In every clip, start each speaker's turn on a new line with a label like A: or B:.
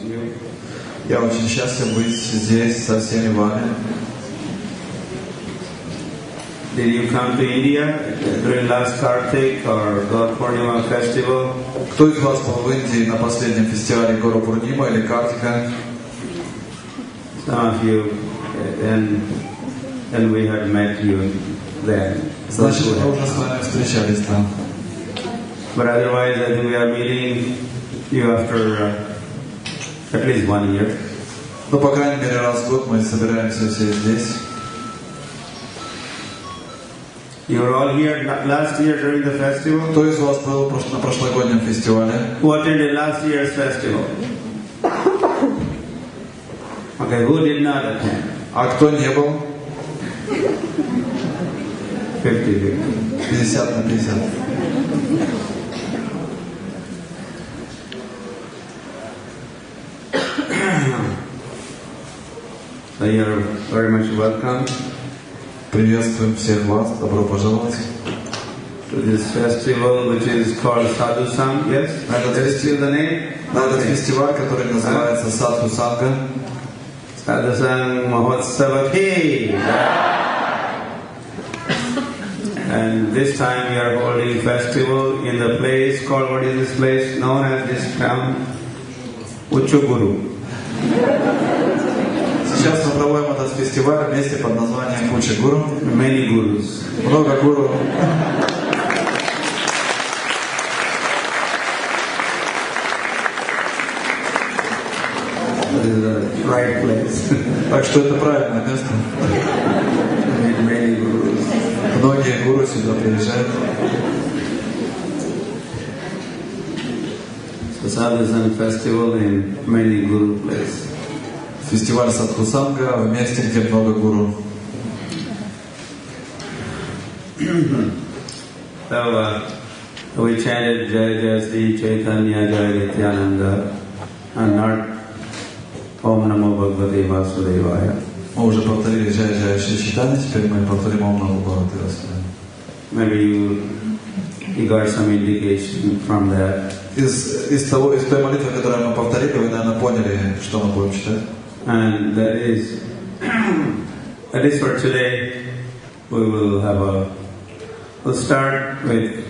A: you.
B: Я очень счастлив быть здесь со всеми вами.
A: Did you come to India during last Kartik or God Purnima festival?
B: Кто из вас был в Индии на последнем фестивале Гуру Пурнима или Картика?
A: Some of you, and we had met you then.
B: Значит, мы уже с вами встречались там.
A: But otherwise, I think we are meeting you after at least 1 year.
B: Ну, по крайней мере, раз в год мы собираемся все здесь.
A: You were all here last year during the festival?
B: Кто из вас был на прошлогоднем фестивале?
A: Who attended last year's festival? Okay, who did not attend?
B: А кто не был?
A: 50-50.
B: 50 на 50.
A: So you're very much welcome.
B: Приветствуем всех вас, добро пожаловать.
A: To this festival which is called Sадху Санга, yes? That is still the name?
B: На этот фестиваль, который называется Садху Санга.
A: Sадhu Sang Mahotsavaki. And this time we are holding festival in the place called, what is this place known as this town? Kучугуры.
B: Сейчас мы проводим этот фестиваль вместе под названием Кучугуры.
A: Many gurus.
B: Много гуру.
A: That is the right place.
B: Так что это правильное место.
A: Many gurus.
B: Многие гуру сюда приезжают.
A: So Sadhu Sang festival in many guru places.
B: Фестиваль Садху Санга в месте, где много гуру.
A: So we chanted Jai Jai Sri Chaitanya Jai Nityananda and not Om Namo Bhagavate Vasudevaya.
B: Мы уже повторили Джай Джай Шри Чайтанья, теперь мы повторим Ом Намо Бхагавате Васудевая.
A: Maybe you got some indication from that.
B: Из той молитвы, которую мы повторили, вы, наверное, поняли, что мы будем читать.
A: And that is for today. We'll start with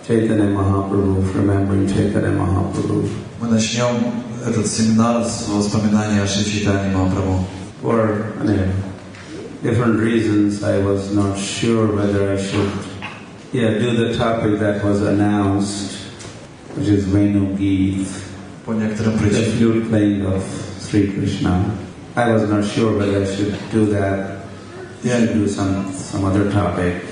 A: Chaitanya Mahaprabhu, remembering Chaitanya Mahaprabhu.
B: Мы начнем этот семинар с воспоминания о Шри Чайтанье Махапрабху.
A: For different reasons, I was not sure whether I should do the topic that was announced, which is Venu Gita,
B: По некоторым
A: the
B: причинам.
A: flute playing of Sri Krishna. I was not sure whether I should do that. Should do some other topic.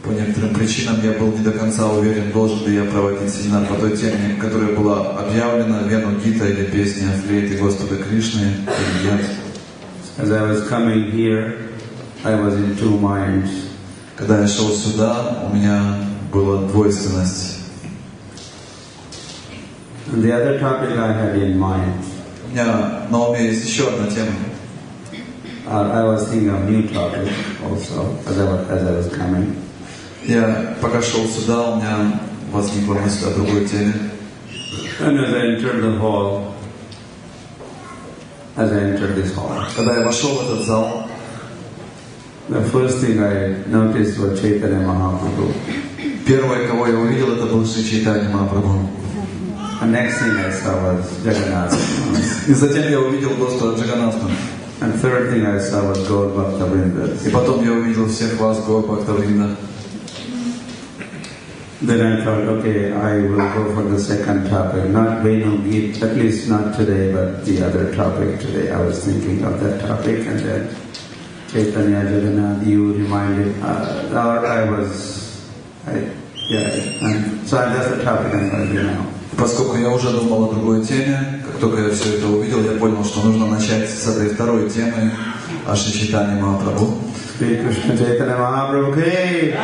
B: По некоторым причинам я был не до конца уверен, должен ли я проводить семинар по той теме, которая была объявлена, Вену Гита или песня флейты Господа Кришны, или нет.
A: As I was coming here, I was in two minds.
B: Когда я шел сюда, у меня была двойственность.
A: And the other topic I had in mind.
B: У меня на уме есть еще одна тема.
A: I was thinking of new topic also as I was coming.
B: Я пока шел сюда, у меня возникла мысль о другой теме.
A: And as I entered the hall, this hall,
B: Когда я вошел в этот зал,
A: the first thing I noticed was Chaitanya Mahaprabhu.
B: первое, кого я увидел, это был Шри Чайтанья Махапрабху.
A: The next thing I saw was Jagannath.
B: И затем я увидел Господа Джаганнатха.
A: And third thing I saw was Gaur Bhaktavrinda.
B: И потом я увидел всех вас, Гаур Бхактавринда.
A: Then I thought, okay, I will go for the second topic, not Venu Gita, at least not today, but the other topic today. I was thinking of that topic, and then Chaitanya Jagannath, you reminded, and so that's the topic I'm going to do now.
B: Поскольку я уже думал о другой теме, как только я все это увидел, я понял, что нужно начать с этой второй темы о Шри Чайтанье Махапрабху.
A: Shri Krishna Chaitanya Mahaprabhu ki.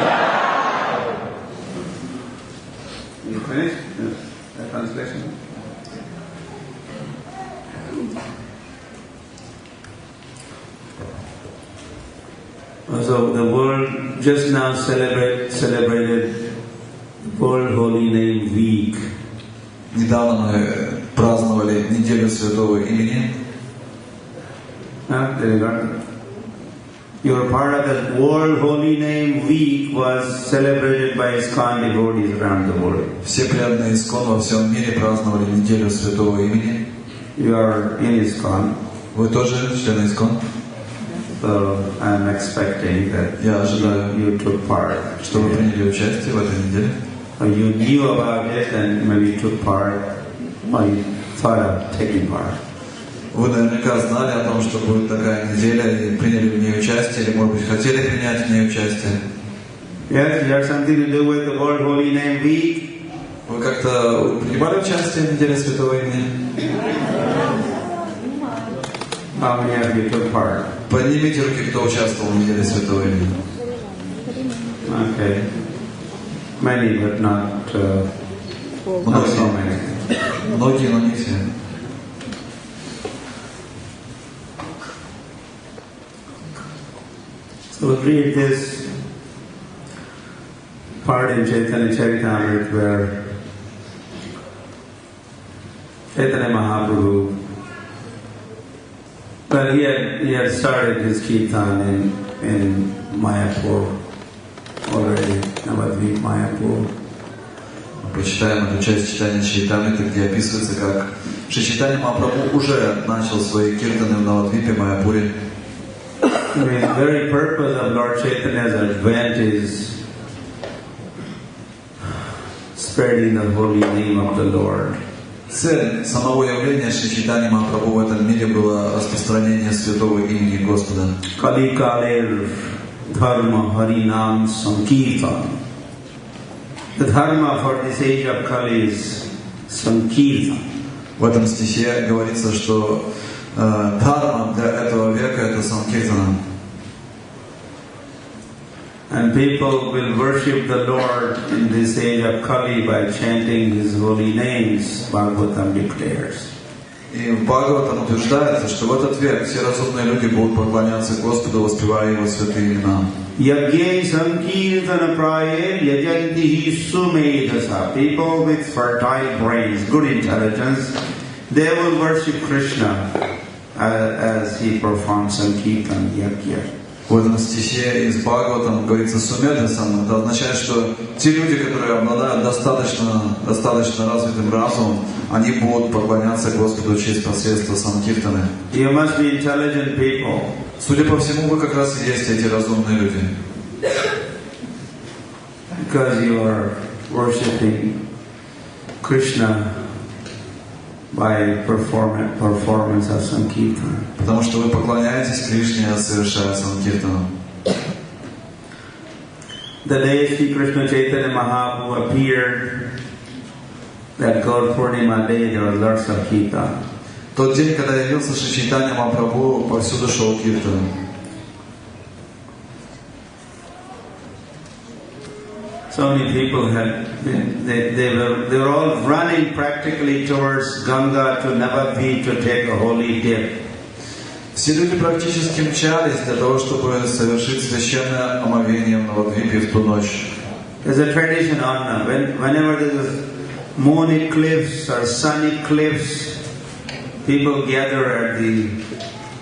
A: You finished? Yes. That translation? So the world just now celebrated World Holy Name Week.
B: Недавно мы праздновали неделю Святого Имени.
A: You were part of the World Holy Name Week was celebrated by ISKCON devotees around the world.
B: Все преданные ИСККОН во всем мире праздновали неделю Святого Имени.
A: You are in ISKCON.
B: Вы тоже члены ИСККОН?
A: So I'm expecting that
B: Я ожидаю,
A: you took part.
B: что вы приняли участие в этой неделе.
A: You knew about it and maybe took part, or you thought of taking part.
B: Вы наверняка знали о том, что будет такая неделя, и приняли в ней участие, или, может быть, хотели принять в ней участие.
A: Yes, you have something to do with the World Holy Name Week.
B: Вы как-то принимали участие в неделе Святого Имени?
A: How many of you took part?
B: Поднимите руки, кто участвовал в неделе Святого Имени.
A: Okay. Many, but not so many.
B: Многие, но не все.
A: So we'll read this part in Chaitanya Charitamrita where Chaitanya Mahaprabhu, well, he had started his kirtan in Mayapur already, Navadvip Mayapur.
B: Прочитаем эту часть читания Чайтамриты, где описывается, как Шри Чайтанья Махапрабху уже начал свои киртаны в Навадвипе, Майяпуре.
A: The very purpose of Lord Chaitanya's advent is spreading the holy name of the Lord.
B: Цель самого явления Шри Чайтаньи Махапрабху в этом мире было распространение святого имени Господа.
A: Kali kaler dharma harinam sankirtan. The dharma for this age of Kali is sankirtan.
B: В этом стихе говорится, что дхарма для этого века это санкиртана.
A: And people will worship the Lord in this age of Kali by chanting His holy names, Bhagavatam declares.
B: И в Бхагаватам утверждается, что в этот век все разумные люди будут поклоняться Господу, воспевая Его святые имена.
A: Yajñe sankirtana praye yajantihi sumedasa. People with fertile brains, good intelligence, they will worship Krishna as he performs sankirtan yajña.
B: В этом стихе из Бхагаватам говорится «сумедасам». Это означает, что те люди, которые обладают достаточно развитым разумом, они будут поклоняться Господу через посредство санкиртаны.
A: You must be intelligent people.
B: Судя по всему, вы как раз и есть эти разумные люди.
A: Because you are worshipping Krishna by performance of sankirtan.
B: Потому что вы поклоняетесь Кришне, совершая санкиртану.
A: The day Sri Krishna Chaitanya Mahaprabhu appeared, that Gaur Purnima day, there was lots of kirtan.
B: Тот день, когда явился Шри Чайтанья Махапрабху, повсюду шел киртан.
A: So many people they were all running practically towards Ganga to Navadvip to take a holy dip.
B: Все люди практически мчались для того, чтобы совершить священное омовение в Навадвипе в ту ночь.
A: There's a tradition on whenever there is moon eclipse or sun eclipse, people gather at the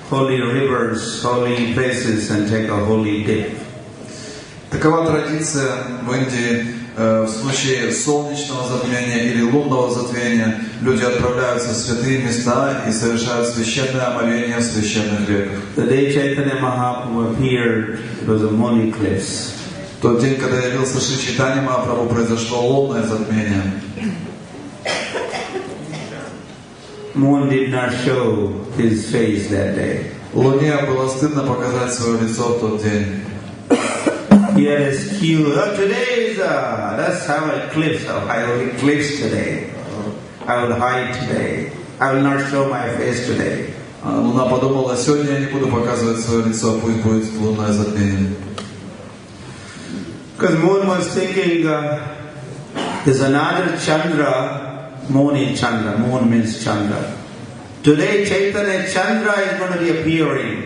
A: holy rivers, holy places and take a holy dip.
B: Такова традиция в Индии. В случае солнечного затмения или лунного затмения люди отправляются в святые места и совершают священное омовение в священных реках.
A: The day Chaitanya Mahaprabhu appeared, it was a moon eclipse.
B: В тот день, когда явился Шри Чайтанья Махапрабху, произошло лунное затмение.
A: Moon did not show his face that day.
B: Луне было стыдно показать свое лицо в тот день.
A: He had his cue. Oh, today is let's have an eclipse. I will eclipse today. I will hide today. I will not show my face today.
B: Луна подумала: сегодня я не буду показывать свое лицо, пусть будет лунное затмение.
A: Because moon was thinking, there's another Chandra. Moon is Chandra. Moon means Chandra. Today Chaitanya Chandra is going to be appearing.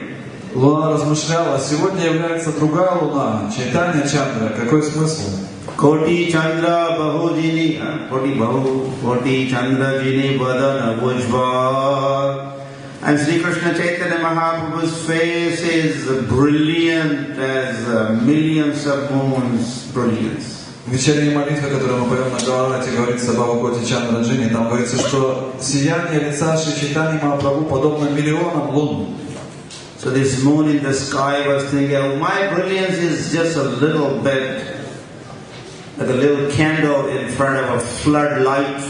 B: Луна размышляла, сегодня является другая луна, Чайтанья Чандра. Какой смысл?
A: Koti Chandra Bahujini, Koti Chandra Jini Vadana Vujva. And Sri Krishna Chaitanya Mahaprabhu's face is brilliant as millions of moons brilliance.
B: В вечерней молитве, которую мы поем на Гаварате, говорится Бхава Коти Чандра Джини, там говорится, что сияние лица Шри Чайтаньи Махапрабху подобно миллионам лун.
A: So this moon in the sky was thinking, oh, my brilliance is just a little bit, like a little candle in front of a floodlight.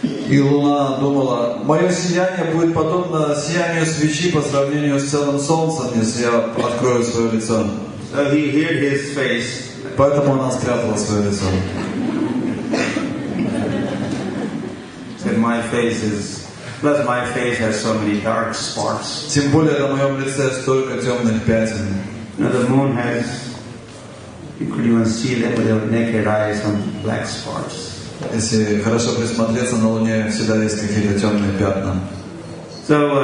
B: И Луна думала, мое сияние будет подобно сиянию свечи по сравнению с целым солнцем, если я открою свое лицо.
A: So he hid his face.
B: Поэтому она спрятала свое лицо.
A: Said my face is, plus my face has so many dark spots.
B: Тем более на моем лице столько темных пятен.
A: You know, the moon has, you could even see them with your naked eye, some black spots.
B: Если хорошо присмотреться, на Луне всегда есть какие-то темные пятна.
A: So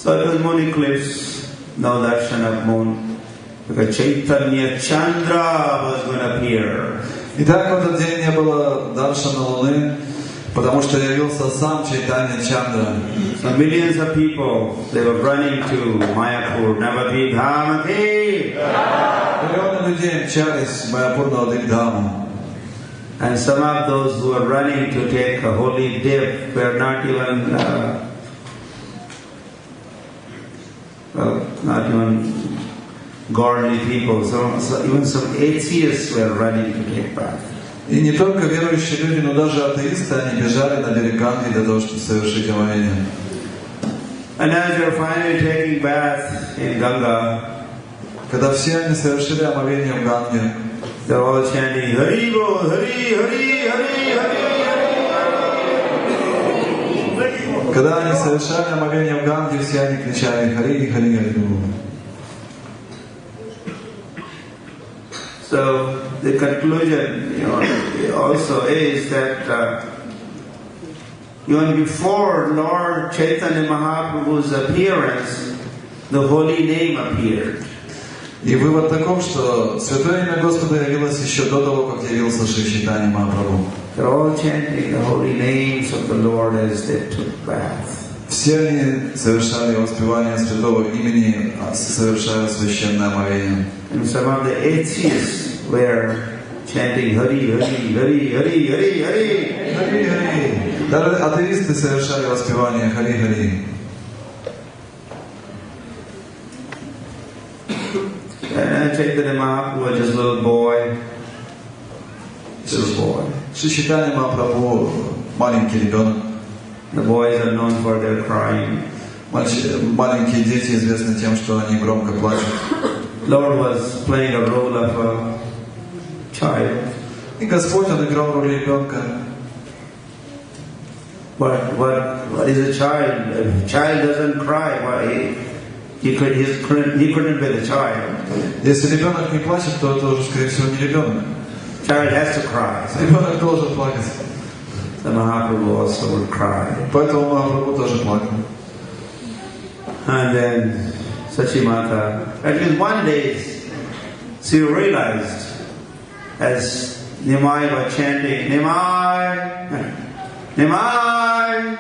A: it was moon eclipse, no darshan of moon. Because Chaitanya Chandra was going to appear.
B: Итак, в этот день не было даршана Луны, потому что явился сам Чайтанья Чандра.
A: So millions of people, they were running to Mayapur, Navadvip Dhamaki.
B: Миллионы людей мчались в Майяпур Навадвип-дхаму.
A: And some of those who were running to take a holy dip were not even, not even godly people. So even some atheists were running to take bath.
B: И не только верующие люди, но даже атеисты, они бежали на берег Ганги для того, чтобы совершить омовение.
A: And as they were finally taking bath in Ganga,
B: когда все они совершили омовение в Ганге,
A: they were all chanting Hari Bo, Hari, Hari, Hari, Hari.
B: Когда они совершали омовение в Ганге, все они кричали Хари, Хари, Хари.
A: So the conclusion, also is that even before Lord Chaitanya Mahaprabhu's appearance, the holy name appeared.
B: И вывод таков, что Святое Имя Господа явилось еще до того, как явился Шри Чайтанья Махапрабху.
A: They're all chanting the holy names of the Lord as they took bath.
B: Все они совершали воспевание Святого Имени, совершая священное омовение.
A: And some of the atheists were chanting Hari, Hari, Hari, Hari, Hari, Hari.
B: Хари, Хари. Даже атеисты совершали воспевание Хари, Хари.
A: And Chaitanya Mahaprabhu was just a little boy.
B: Шри Чайтанья Махапрабху маленький ребенок.
A: The boys are known for their crying.
B: Маленькие дети известны тем, что они громко плачут.
A: Lord was playing a role of a child.
B: И Господь, Он играл роль ребенка.
A: What is a child? A child doesn't cry. Why? He couldn't be the child.
B: Если ребенок не плачет, то это уже, скорее всего, не ребенок.
A: Child has to cry.
B: Ребенок должен плакать.
A: The Mahaprabhu also would cry.
B: Поэтому Махапрабху тоже плакал.
A: And then Sachi Mata, at least one day, she realized, as Nimai was chanting, Nimai, Nimai, Nimai.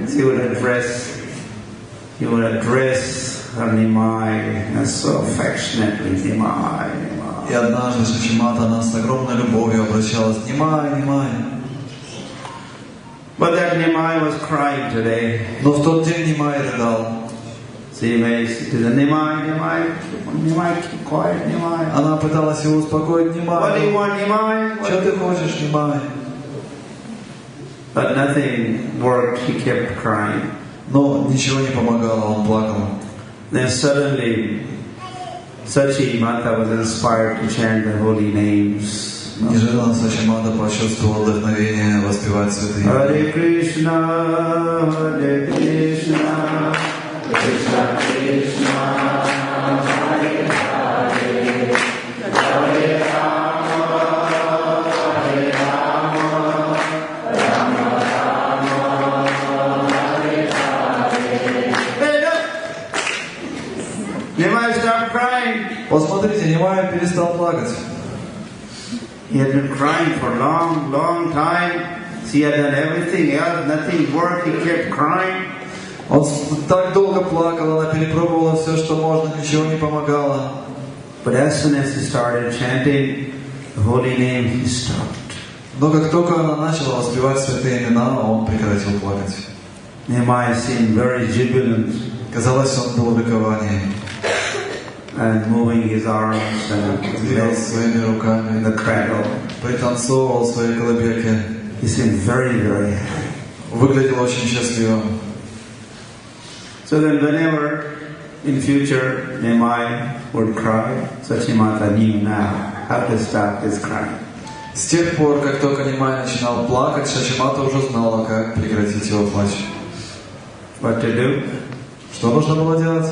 A: She would address her Nimai so affectionately, Nimai, Nimai.
B: И однажды Сачи-мата, она с огромной любовью обращалась: Нимай, Нимай.
A: But that Nimai was crying today.
B: Но в тот день Нимай рыдал.
A: See, Nimai, keep quiet, Nimai.
B: Она пыталась его успокоить: Нимай.
A: What do you want, Nimai?
B: Что ты хочешь, Нимай?
A: But nothing worked. He kept crying.
B: Но ничего не помогало, он плакал.
A: Then suddenly, Sachi Mata was inspired to chant the holy names.
B: Неожиданно Сачи-мата почувствовал вдохновение воспевать святые.
A: Харе Кришна, Харе Кришна, Кришна Кришна, Харе Харе, Харе Rama, Hare Rama, Rama Rama,
B: Посмотрите, Нимай перестал плакать.
A: He had been crying for a long, long time. He had done everything else, nothing worked, he kept crying.
B: Он так долго плакал, она перепробовала все, что можно, ничего не помогало.
A: But as soon as he started chanting the holy name, he stopped.
B: Но как только она начала воспевать святые имена, он прекратил плакать.
A: Nehemiah seemed very jubilant.
B: Казалось, он был в ликовании.
A: And moving his arms and
B: двигал своими руками,
A: in the cradle.
B: Пританцовывал в своей колыбельке.
A: He seemed very, very happy.
B: Выглядел очень счастливым.
A: So then whenever in future Nehemiah would cry, Sachimata knew now how to stop his crying.
B: С тех пор, как только Нимай начинал плакать, Шачимата уже знала, как прекратить его плач.
A: What to do?
B: Что нужно было делать?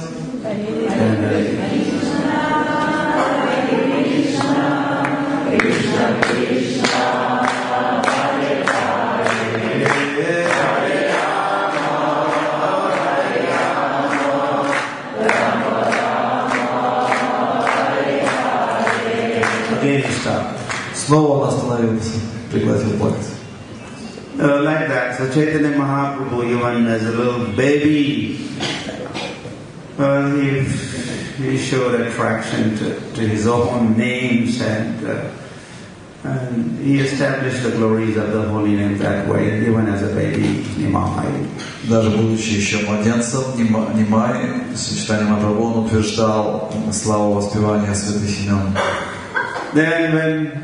B: Снова он остановился, прекратил плакать.
A: Like that. So Chaitanya Mahaprabhu, even as a little baby, he showed attraction to his own names and he established the glories of the holy name that way, even as a baby, Nimai.
B: Даже будучи еще младенцем, Нимай, с Чайтаньей Махапрабху, он утверждал славу воспевания святых имен.
A: Then when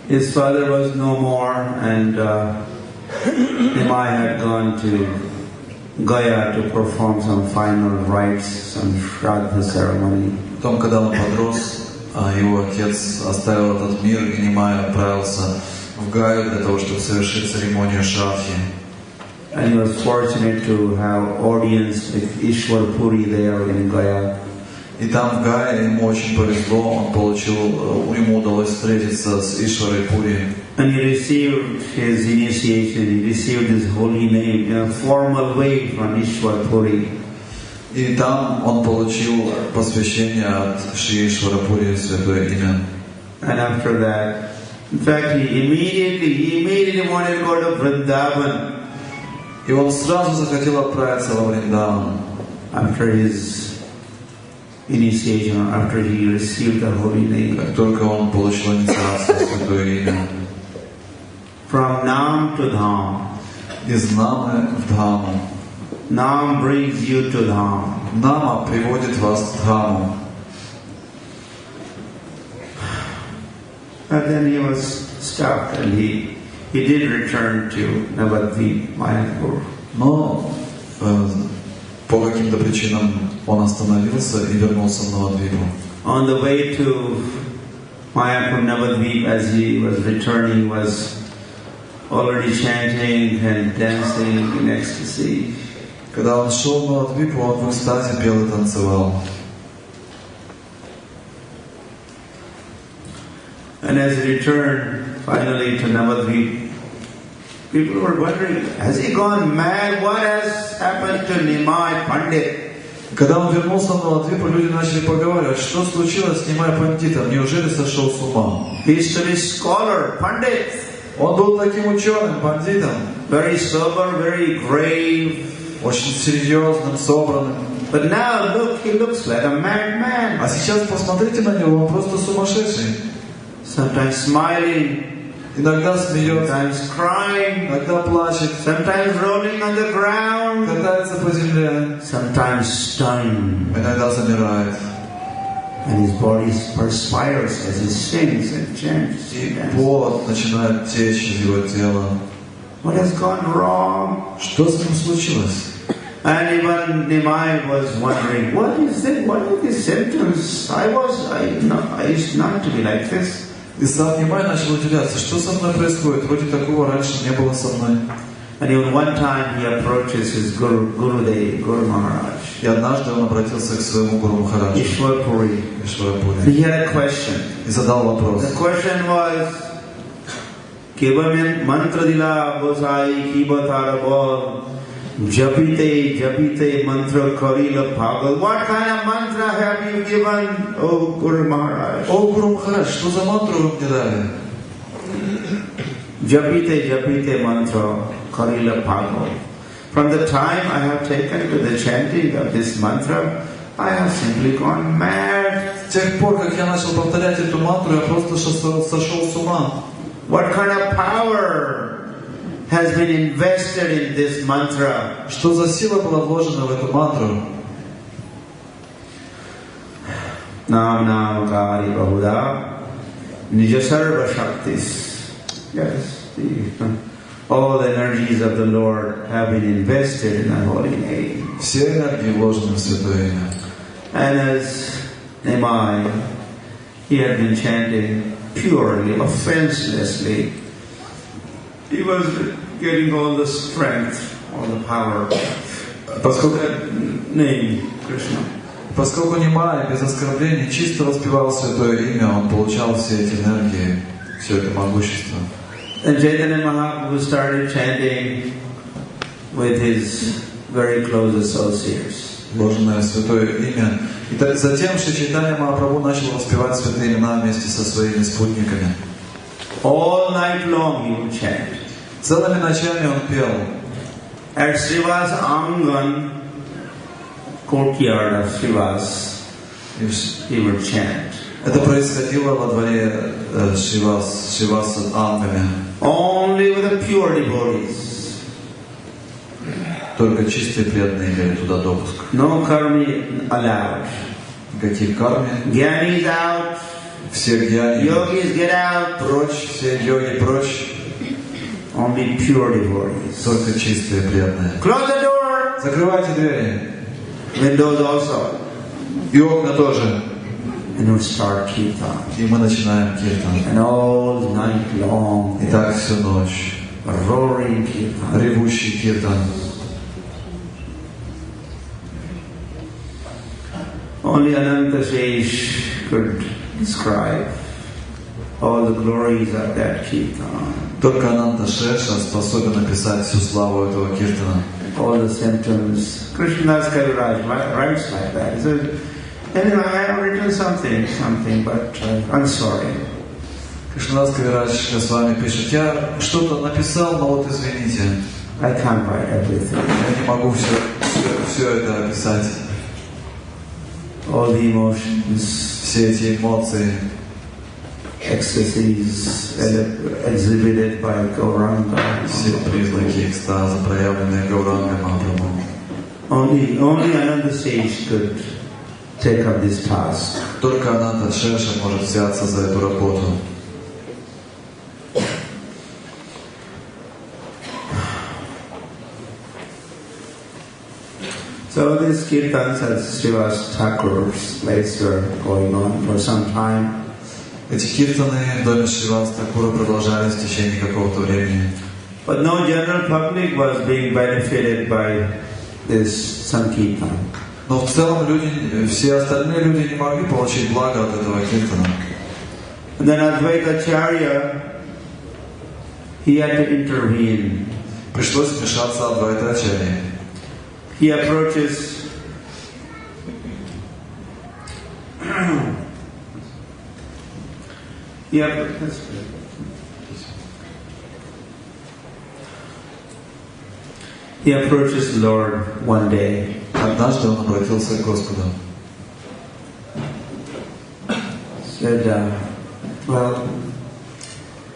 A: his father was no more and Nimai had gone to Gaya to perform some final rites, some Shraddha ceremony.
B: Потом, когда он подрос, его отец оставил этот мир, и Нимай отправился в Гаю для того, чтобы совершить церемонию Шрадхи.
A: And he was fortunate to have audience with Ishwar Puri there in Gaya.
B: И там в Гае ему очень повезло, ему удалось встретиться с Ишварой Пури.
A: And he received his initiation, he received his holy name in a formal way from Ishwar Puri.
B: И там он получил посвящение от Шри Ишвара Пури, святое имя.
A: And after that, in fact, he immediately wanted to go to Vrindavan.
B: И он сразу захотел отправиться во Вриндаван.
A: After his initiation, after he received the holy name.
B: Как только он получил инициацию, святое имя.
A: From Nam to Dham.
B: Из Намы в Дхаму.
A: Nam brings you to Dham.
B: Нама приводит вас к Дхаму.
A: But then he was stopped and he did return to Navadvip, Mayapur.
B: Но по каким-то причинам он остановился и вернулся в Навадвипу.
A: On the way to Mayapur, Navadvip, as he was returning, was already chanting and dancing in ecstasy.
B: Когда он шел в Навадвипу, он в экстазе пел и танцевал.
A: And as he returned finally to Navadvip, people were wondering, has he gone mad? What has happened to Nimai Pandit?
B: Когда он вернулся в Навадвипу, люди начали поговаривать, что случилось с Нимай Пандитом, неужели сошел с ума?
A: He used to be scholar, Pandit.
B: Он был таким ученым, пандитом.
A: Very sober, very grave.
B: Очень серьезным, собранным.
A: But now look, he looks like a madman.
B: А сейчас посмотрите на него, он просто сумасшедший.
A: Sometimes smiling.
B: Иногда смеется,
A: sometimes crying,
B: иногда плачет,
A: sometimes rolling on the ground,
B: катается по земле,
A: sometimes stunned,
B: иногда замирает.
A: And his body perspires as he sings and chants.
B: И пот начинает течь из его тела.
A: What has gone wrong?
B: Что с ним случилось?
A: And even Nimai was wondering, what is it? What are these symptoms? I used not to be like this.
B: И сам Нимай начал удивляться, что со мной происходит? Вроде такого раньше не было со мной.
A: And even one time he approaches his Guru Maharaj.
B: И однажды он обратился к своему Гуру Махараджу.
A: Ishwar Puri.
B: And
A: he had a question.
B: И задал вопрос.
A: The question was, Kiba mantra dila bosai kiba tarabol Japite, Japite mantra karila pagal. What kind of mantra have you given, oh Guru Maharaj?
B: О, Гуру Махарадж, что за мантру вы мне дали?
A: Japite, Japite mantra karila pagal. From the time I have taken to the chanting of this mantra, I have simply gone mad.
B: С тех пор, как я начал повторять эту мантру, я просто сошел с ума.
A: What kind of power has been invested in this mantra?
B: Что за сила была вложена в эту мантру?
A: Nam Nam Kari Bahuda Nijasarva Shaktis. Yes, all the energies of the Lord have been invested in that holy name.
B: Все энергии вложены в святое имя.
A: And as Nimai, he had been chanting purely, offenselessly. He was getting all the strength, all the power.
B: Поскольку
A: Name Krishna.
B: Поскольку Нимай без оскорблений чисто воспевал святое имя, он получал все эти энергии, все это могущество.
A: And Chaitanya Mahaprabhu started chanting with his very close associates.
B: Вложенное в святое имя. И затем Шри Чайтанья Махапрабху начал воспевать святые имена вместе со своими спутниками.
A: All night long he would chant.
B: Целыми ночами он пел.
A: At Srivas Angan, courtyard of Srivas, he would chant.
B: Это происходило во дворе Шриваса Ангами.
A: Only with the pure devotees.
B: Только чистые преданные имели туда допуск.
A: No karmi allowed.
B: Никаких карми.
A: Gyanis out.
B: Все гьяни.
A: Yogis get out.
B: Прочь, все йоги прочь.
A: Only pure devotees.
B: Только чистые преданные.
A: Close the door.
B: Закрывайте двери.
A: Windows also.
B: И окна тоже.
A: And we start kirtan.
B: И мы начинаем киртан.
A: And all night long.
B: И так всю ночь.
A: Roaring kirtan.
B: Ревущий киртан.
A: Only Anantashesh could describe all the glories of that kirtan.
B: Только Ананта Шеша способен описать всю славу этого киртана.
A: All the symptoms. Krishnadas Kaviraj writes like that. He says, anyway, I have written something, but I'm sorry.
B: Кришнадас Кавирадж Свами пишет, я что-то написал, но вот извините.
A: I can't write everything.
B: Я не могу все это описать.
A: All the emotions,
B: все эти эмоции,
A: ecstasies exhibited by Gauranga.
B: Все признаки экстаза, проявленные Гаурангой Махапрабху.
A: Only Anantashesh could take up this task.
B: Только Ананта Шеша может взяться за эту работу.
A: So these kirtans at Srivas Thakur's place were going on for some time.
B: Эти киртаны в доме Шриваса Такура продолжались в течение какого-то времени.
A: But no general public was being benefited by this Sankirtan.
B: Но в целом все остальные люди не могли получить благо от этого киртана.
A: And then Advaitacharya, he had to intervene.
B: Пришлось вмешаться Адвайтачарье.
A: He approaches He approaches Lord one day.
B: Однажды он обратился к Господу.
A: Said, well,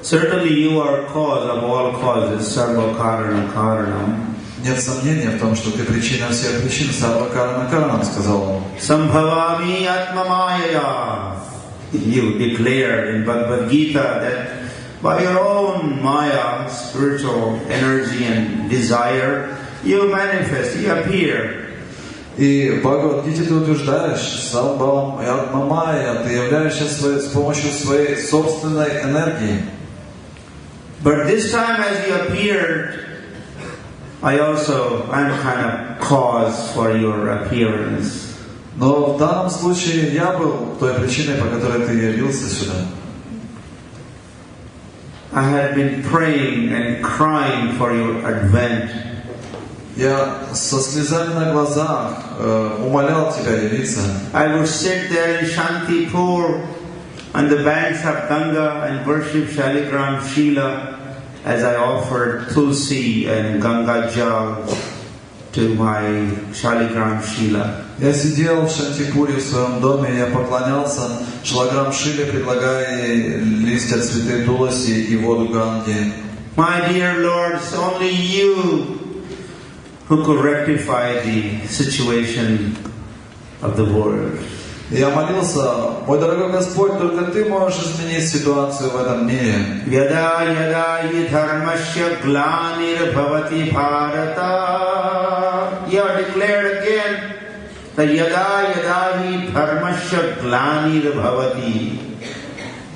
A: certainly you are cause of all causes, sarva karana karanam.
B: Нет сомнения в том, что ты причина всех причин, сарва карана каранам, сказал он.
A: Sambhavami atmamaya. You declared in Bhagavad Gita that by your own maya, spiritual energy and desire, you manifest, you appear.
B: И в Бхагаватгите ты утверждаешь, самбхавам и атмамая, ты являешься с помощью своей собственной энергии.
A: But this time as you appeared, I'm kind of cause for your appearance.
B: Но в данном случае я был той причиной, по которой ты явился сюда.
A: I had been praying and crying for your advent.
B: Я со слезами на глазах умолял тебя явиться.
A: I would sit there in Shantipur on the banks of Ganga and worship Shaligram Shila as I offered Tulsi and Ganga Jal to my Shaligram Shila.
B: Я сидел в Шантипуре в своем доме, я поклонялся Шалаграм Шиле, предлагая ей листья цветы Туласи и воду Ганги.
A: My dear Lord, it's only you who could rectify the situation of the world.
B: Я молился, мой дорогой Господь, только Ты можешь изменить ситуацию в этом мире.
A: Yada yada hi dharmasya glanir bhavati bharata. You are declared again that yada yada hi dharmasya glanir bhavati.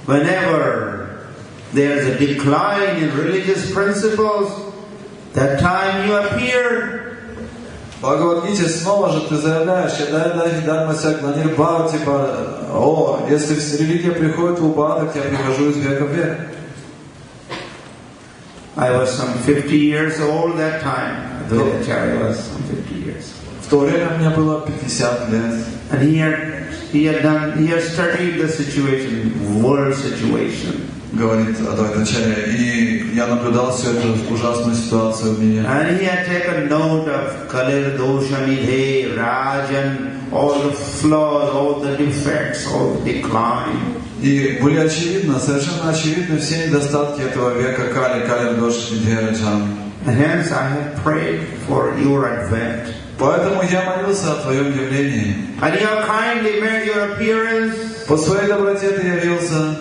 A: Whenever there is a decline in religious principles, that time you appear.
B: В Бхагаватгите снова же ты заявляешь, о, если религия приходит в упадок, я прихожу из века в век.
A: I was some 50 years old that time. I was some 50 years.
B: В то время мне было 50 лет.
A: And he had studied the situation, world situation.
B: Говорит Адвайтачарья, и я наблюдал всю эту ужасную ситуацию в мире.
A: And he had taken note of Kalir Dosha Nidhe, Rajan, all the flaws, all the defects, all the decline.
B: И были очевидны, совершенно очевидны все недостатки этого века Кали, Калир Доши Нидhe, Раджан.
A: And hence I have prayed for your advent.
B: Поэтому я молился о твоем явлении.
A: And you have kindly made your appearance.
B: По своей доброте ты явился.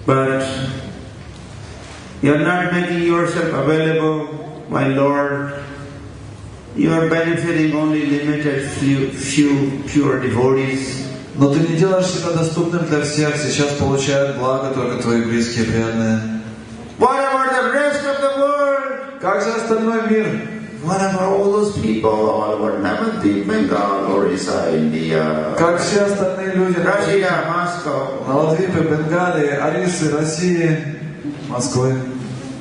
A: But you are not making yourself available, my Lord. You are benefiting only limited few pure devotees.
B: Но ты не делаешь себя доступным для всех. Сейчас получают благо только твои близкие, преданные.
A: What about the rest of the world?
B: Как же остальной мир?
A: What about all those people all over Navadvip, Bengal, Orissa, India?
B: Как все остальные люди?
A: Russia, Moscow.
B: На Ладвипе, Бенгалии, Орисы, России, Москвы.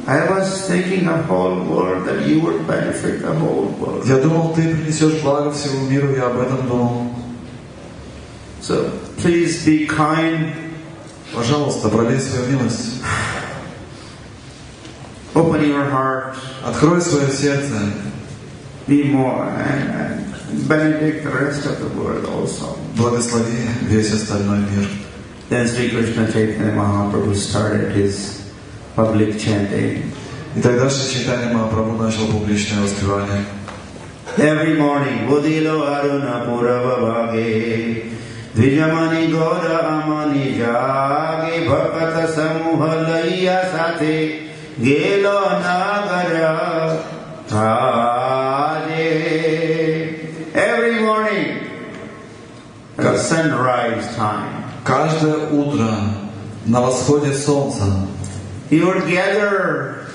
A: I was thinking the whole world, that you would benefit the whole world.
B: Я думал, ты принесешь благо всему миру, я об этом думал.
A: So, please be kind.
B: Пожалуйста, пролей свою милость.
A: Open your heart.
B: Открой свое сердце.
A: Be more and benedict the rest of the world also.
B: Благослови весь остальной мир.
A: Then Sri Krishna Chaitanya Mahaprabhu started his public chanting.
B: И тогда Шри Чайтанья Махапрабху начал публичное воспевание.
A: Every morning, Budilo Aruna Purava Bhage, Dvijamani Goda Amani Jage, Bhakata Samuha Laya Sate, Gelo Nagara Taje. Every morning, at sunrise time,
B: Каждое утро на восходе солнца
A: he would gather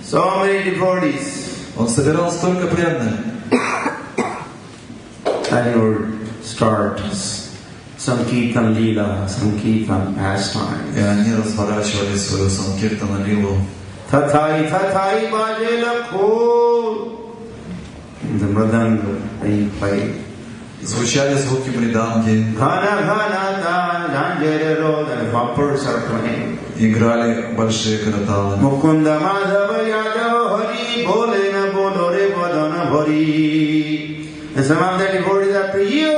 A: so many devotees.
B: он собирал столько преданных.
A: And he would start Sankirtan Leela, Sankirtan pastime.
B: И они разворачивали свою Санкиртана Лилу.
A: Tathai Tathai Bajela Khol. The mridanga being played.
B: Звучали звуки мриданги.
A: Ghana Ghana Da Janjere Road and bumpers are playing.
B: Играли большие караталы.
A: Mukunda Madhava Yadava Hari Bole Na Bolore Vadana Hari. And some of the devotees after you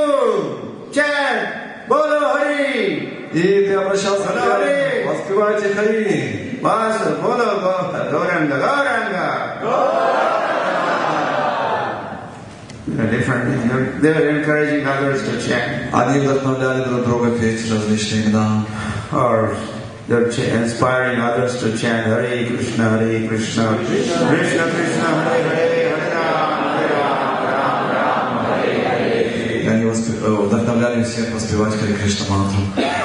A: chant Bolo Hari.
B: И ты обращался к ним. Воспевайте Хари.
A: Vasa Bolo Gauranga Gauranga. Different. They were encouraging others to chant.
B: Они вдохновляли друг друга петь различные имена.
A: Or they're inspiring others to chant Hare Krishna, Hare Krishna, Krishna Krishna, Hare Hare, Hare Rama, Hare Rama, Rama Rama, Hare Hare.
B: И они вдохновляли всех воспевать Харе Кришна мантру.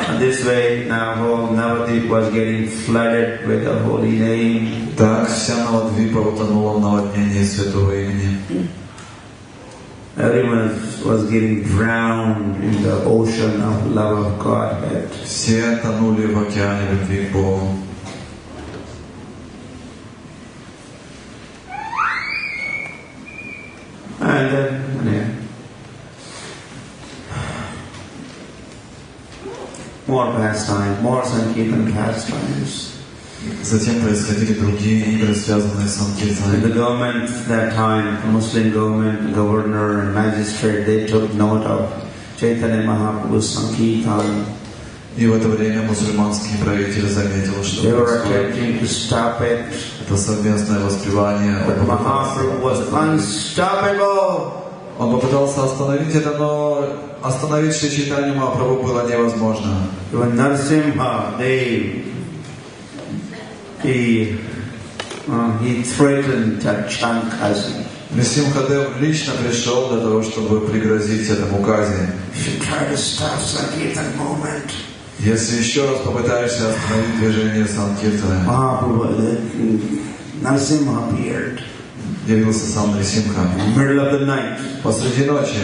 A: And this way, now whole Navadvip was getting flooded with the holy name.
B: Так вся Навадвипа утонула в наводнении святого имени.
A: Everyone was getting drowned in the ocean of love of Godhead.
B: Все тонули в океане любви к Богу.
A: And then, more pastime, more Sankirtan pastimes.
B: Затем происходили другие игры, связанные с санкиртаной.
A: The government that time, the Muslim government, governor and magistrate, they took note of Chaitanya Mahaprabhu's Sankirtan.
B: И в это время мусульманские правители заметили, что
A: they were attempting to stop it.
B: Это совместное воспевание.
A: But Mahaprabhu was unstoppable.
B: Он попытался остановить это, но остановить Шри Чайтанью Махапрабху было невозможно.
A: When Narasimha, he threatened Chankasi.
B: Нрисимхадев лично пришел для того, чтобы пригрозить этому казни. Если еще раз попытаешься остановить движение Санкиртаны, явился сам Нрисимха посреди ночи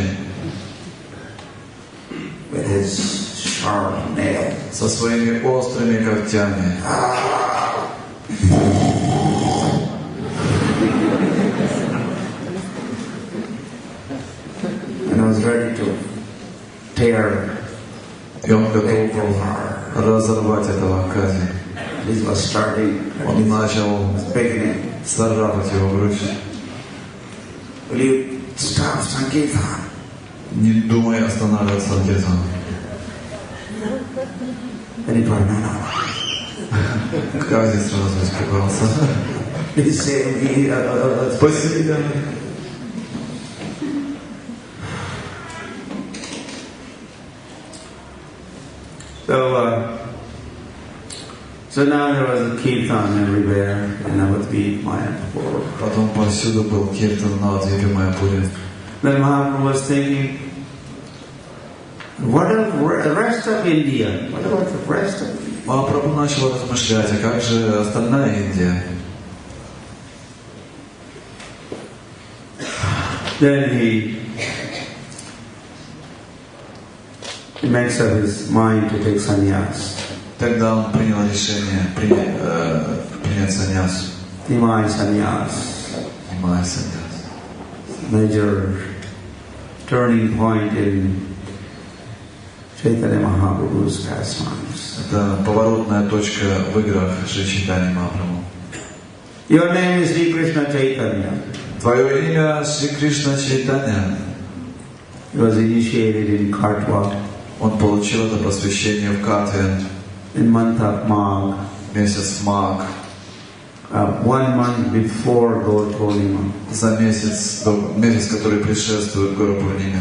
B: со своими острыми когтями.
A: And I was ready to tear.
B: И он готов был разорвать этого казни. Он начал царапать его грудь. Не думай останавливать Санкиртан. Казни сразу испугался. Спасибо.
A: So now there was a kirtan everywhere, and I would be Mayapur.
B: Потом повсюду был киртан на Двипе Майяпуре.
A: Then Mahaprabhu was thinking, what about the rest of India? What about the rest of India?
B: Махапрабху начал размышлять, а как же остальная Индия?
A: Then he makes up his mind to take sannyas.
B: Тогда он принял решение принять саньяс.
A: Nimai sannyas. Major turning point in Chaitanya Mahaprabhu's pastimes.
B: Это поворотная точка в играх Шри Чайтаньи Махапрабху.
A: Your name is Sri Krishna Chaitanya.
B: Твое имя Шри Кришна Чайтанья.
A: He was initiated in Katwa.
B: Он получил это посвящение в Катве.
A: In month of Magh.
B: Месяц Маг.
A: 1 month before Gaur Purnima.
B: За месяц, который предшествует Гуру Пурниме.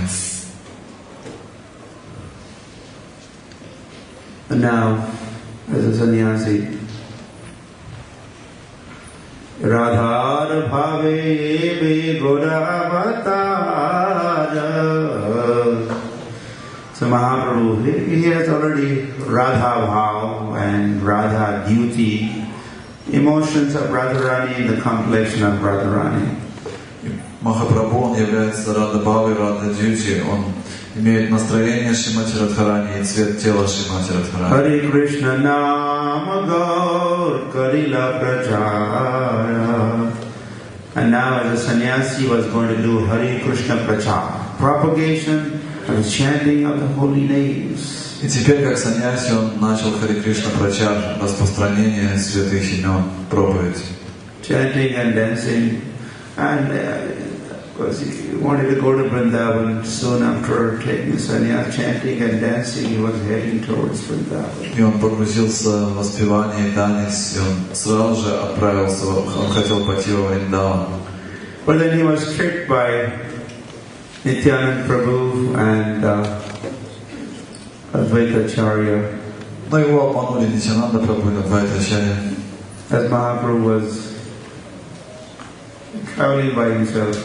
A: And now, as a sannyasi, Radhar Bhave Be Godavatara. So Mahaprabhu, he has already Radha Bhav and Radha duty, emotions of Radharani in the complexion of Radharani.
B: Махапрабху, он является Радха-бхавой, Радха-дьюти, он имеет настроение Шримати Радхарани и цвет тела Шримати Радхарани.
A: Харе Кришна Nama Gaur Karila Prachara. And now as a sannyasi he was going to do Hare Krishna Prachara, propagation and chanting of the holy names.
B: И теперь, как саньяси, он начал Харе Кришна Прачар, распространение святых имен, проповедь.
A: Chanting and dancing, and of course he wanted to go to Vrindavan. Soon after taking sannyas, chanting and dancing, he was heading towards Vrindavan.
B: И он погрузился в воспевание и танец, и он сразу же отправился, он хотел пойти во Вриндаван.
A: But then he was tricked by Nityananda Prabhu and Advaitacharya.
B: Но его обманули Нитянанда Прабху и Адвайтачарья.
A: As Mahaprabhu was traveling by himself,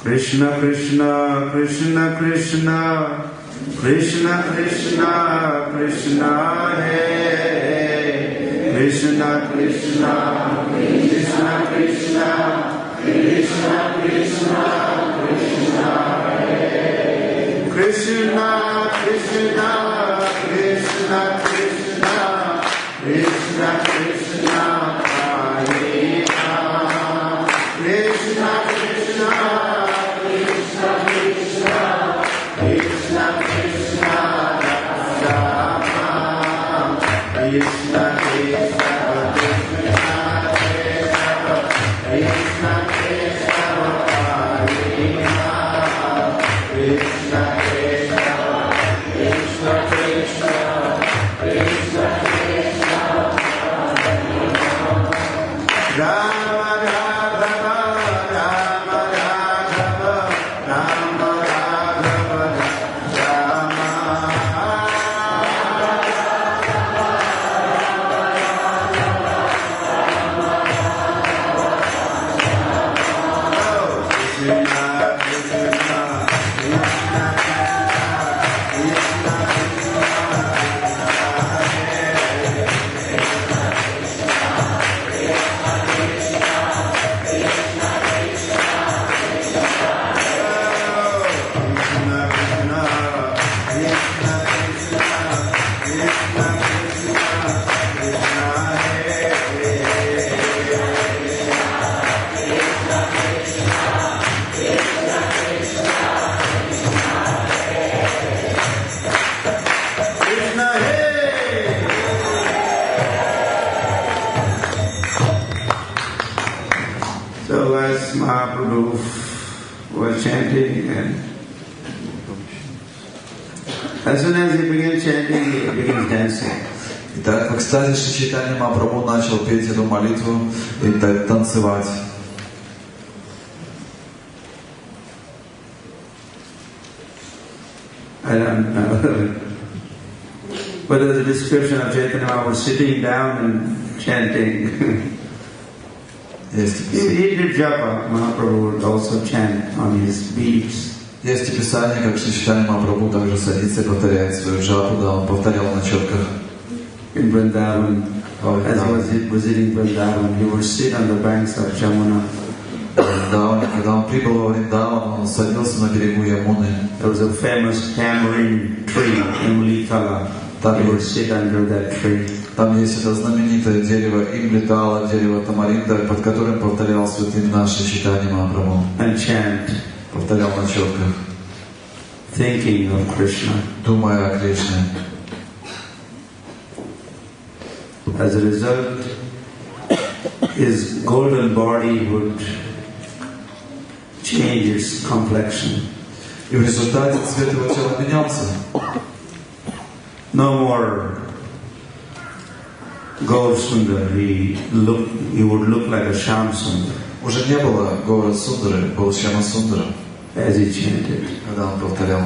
A: Krishna Krishna Krishna Krishna Krishna Krishna Krishna Hare Krishna Krishna Krishna Krishna Krishna Krishna Krishna Hare Krishna Krishna Krishna Krishna Krishna Krishna Hare Krishna Krishna Krishna was chanting, and as soon as he began chanting, he began dancing.
B: Итак, в экстазе Шри Чайтанья Махапрабху начал петь эту молитву и танцевать.
A: I don't know whether the description of Chaitanya Mahaprabhu sitting down and chanting. He did japa. Mahaprabhu would also chant on his beats.
B: Есть описание, как Шри Чайтанья Махапрабху также садится и повторяет свою джапу, да, он повторял на четках.
A: In Vrindavan, as he was visiting Vrindavan, he would sit on the banks of Jamuna.
B: Когда он прибыл во Вриндаван, он садился на берегу Ямуны.
A: There was a famous tamarind tree, Imlitala. He would sit under that tree.
B: Там есть это знаменитое дерево Имлитала, дерево Тамаринда, под которым повторял святым наши Чайтанья Махапрабху.
A: And chant.
B: Повторял на четках.
A: Thinking of Krishna.
B: Думая о Кришне.
A: As a result, his golden body would change its complexion.
B: И в результате цвет его тела менялся.
A: No more Gaur Sundar. He would look like a Sham Sundar.
B: Уже не было Гаура Сундары, был Шьяма Сундара.
A: As he chanted.
B: Когда он повторял.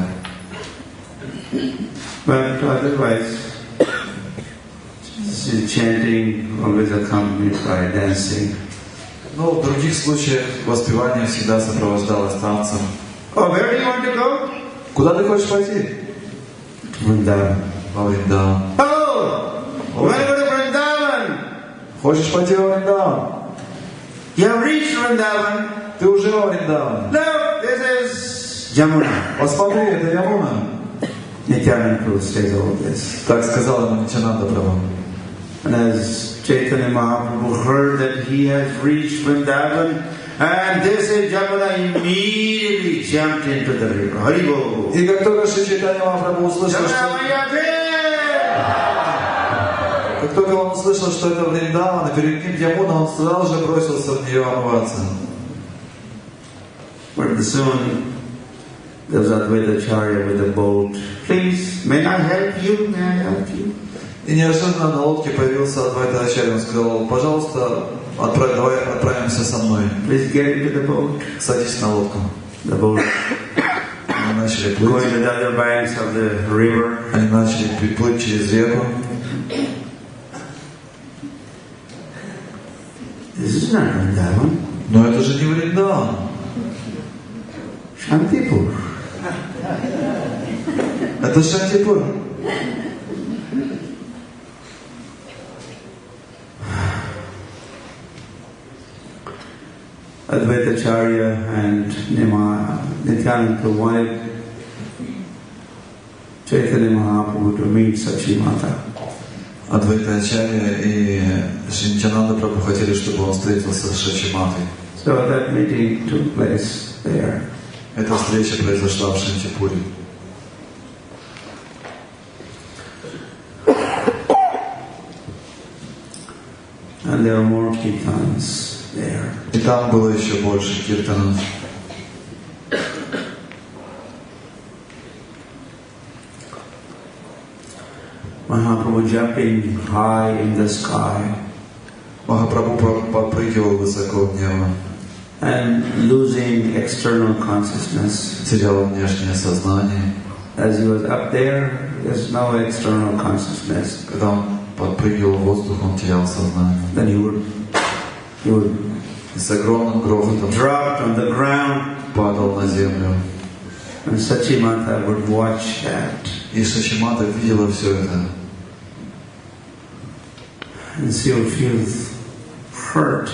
A: But otherwise, chanting always accompanied by dancing.
B: Но в других случаях воспевание всегда сопровождалось танцем.
A: Oh, where do you want to go?
B: Куда ты хочешь пойти?
A: Vrindavan.
B: Во Вриндаван.
A: Oh, you want to go to Vrindavan?
B: Хочешь пойти во Вриндаван?
A: You have reached Vrindavan.
B: Ты уже во Вриндаван.
A: No, this is Jamuna.
B: Посмотри, это Ямуна.
A: Nityananda Prabhu says all this.
B: Так сказал ему Нитянанда Прабху.
A: And as Chaitanya Mahaprabhu heard that he has reached Vrindavan, and this is Jamuna, immediately jumped into the river. Haribol.
B: И как только Шри Чайтанья Махапрабху услышал, как только он услышал, что это Вриндаван, и перед ним Ямуна, он сразу же бросился в нее омываться.
A: But soon there was Advaitacharya with a boat. Please, may I help you? May I help you?
B: И неожиданно на лодке появился Адвайта-ачарья. Он сказал: пожалуйста, давай отправимся со мной.
A: Please get into the boat.
B: Садись на лодку.
A: The boat.
B: Они начали плыть.
A: Going to the other banks of the river.
B: Они начали плыть через реку.
A: This is not Vrindavan.
B: Но это же не Вриндаван.
A: Shantipur.
B: Это Шантипур.
A: Advaitacharya and Nityananda wanted Chaitanya Mahaprabhu to meet Sachimata.
B: Адвайта-ачарья и Шри Нитянанда Прабху хотели, чтобы он встретился с Шачиматой.
A: So that meeting took place there.
B: Эта встреча произошла в Шантипуре.
A: And there were more kirtans there.
B: И там было еще больше киртанов.
A: Mahaprabhu jumping high in the sky.
B: Махапрабху подпрыгивал высоко в небо.
A: And losing external consciousness.
B: Терял внешнее сознание.
A: As he was up there, there's no external consciousness.
B: Когда он подпрыгивал в воздух, он терял сознание.
A: Then he would
B: и с огромным грохотом
A: dropped on the ground.
B: Падал на землю.
A: And Sachimata would watch that.
B: И Шачимата видела все это.
A: And she would feel hurt.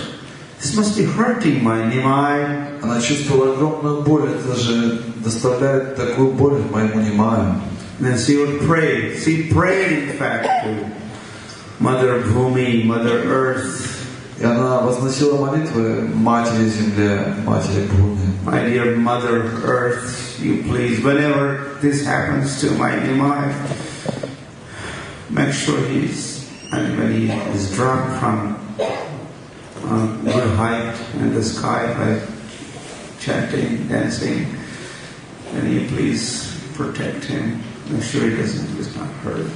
A: This must be hurting my Nimai.
B: Она чувствовала огромную боль. Это же доставляет такую боль моему Нимаю.
A: And then she would pray. She prayed, in fact, to Mother Bhumi, Mother Earth.
B: И она возносила молитвы Матери Земле, Матери Бхуми.
A: My dear Mother Earth, you please, whenever this happens to my Nimai, make sure when he is dropped from good height in the sky by chanting, dancing. Can you please protect him? Make sure he's not hurt.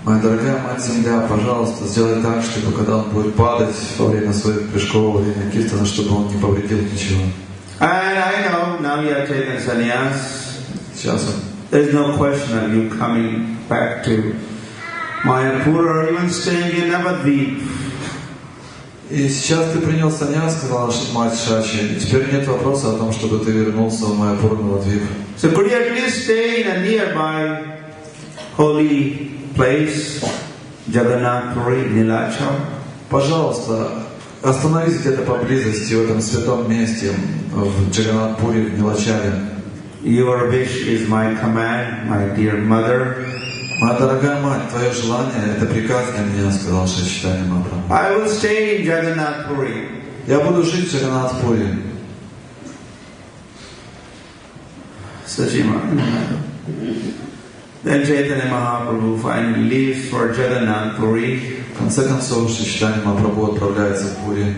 B: Моя дорогая Мать-Земля, пожалуйста, сделай так, чтобы когда он будет падать во время своих прыжков, во время киртана, чтобы он не повредил ничего.
A: And I know now you have taken sannyas.
B: Сейчас он.
A: There's no question of you coming back to Mayapur or even staying in Navadvip.
B: И сейчас ты принял саньяс, сказала Мать Шачи, и теперь нет вопроса о том, чтобы ты вернулся в Майяпур Навадвип.
A: So could you at least stay in a nearby holy place, Jagannath Puri, Nilachal?
B: Пожалуйста, остановись где-то поблизости, в этом святом месте, в Джаганнат-Пури, в Нилачале.
A: Your wish is my command, my dear mother.
B: Моя дорогая мать, твое желание — это приказ для меня, сказал Шри Чайтанья Махапрабху.
A: I will stay in Jagannath Puri.
B: Я буду жить в Джаганнат-Пури.
A: Then Chaitanya Mahaprabhu finally leaves for Jagannath Puri.
B: В конце концов, Шри Чайтанья Махапрабху отправляется в Пури.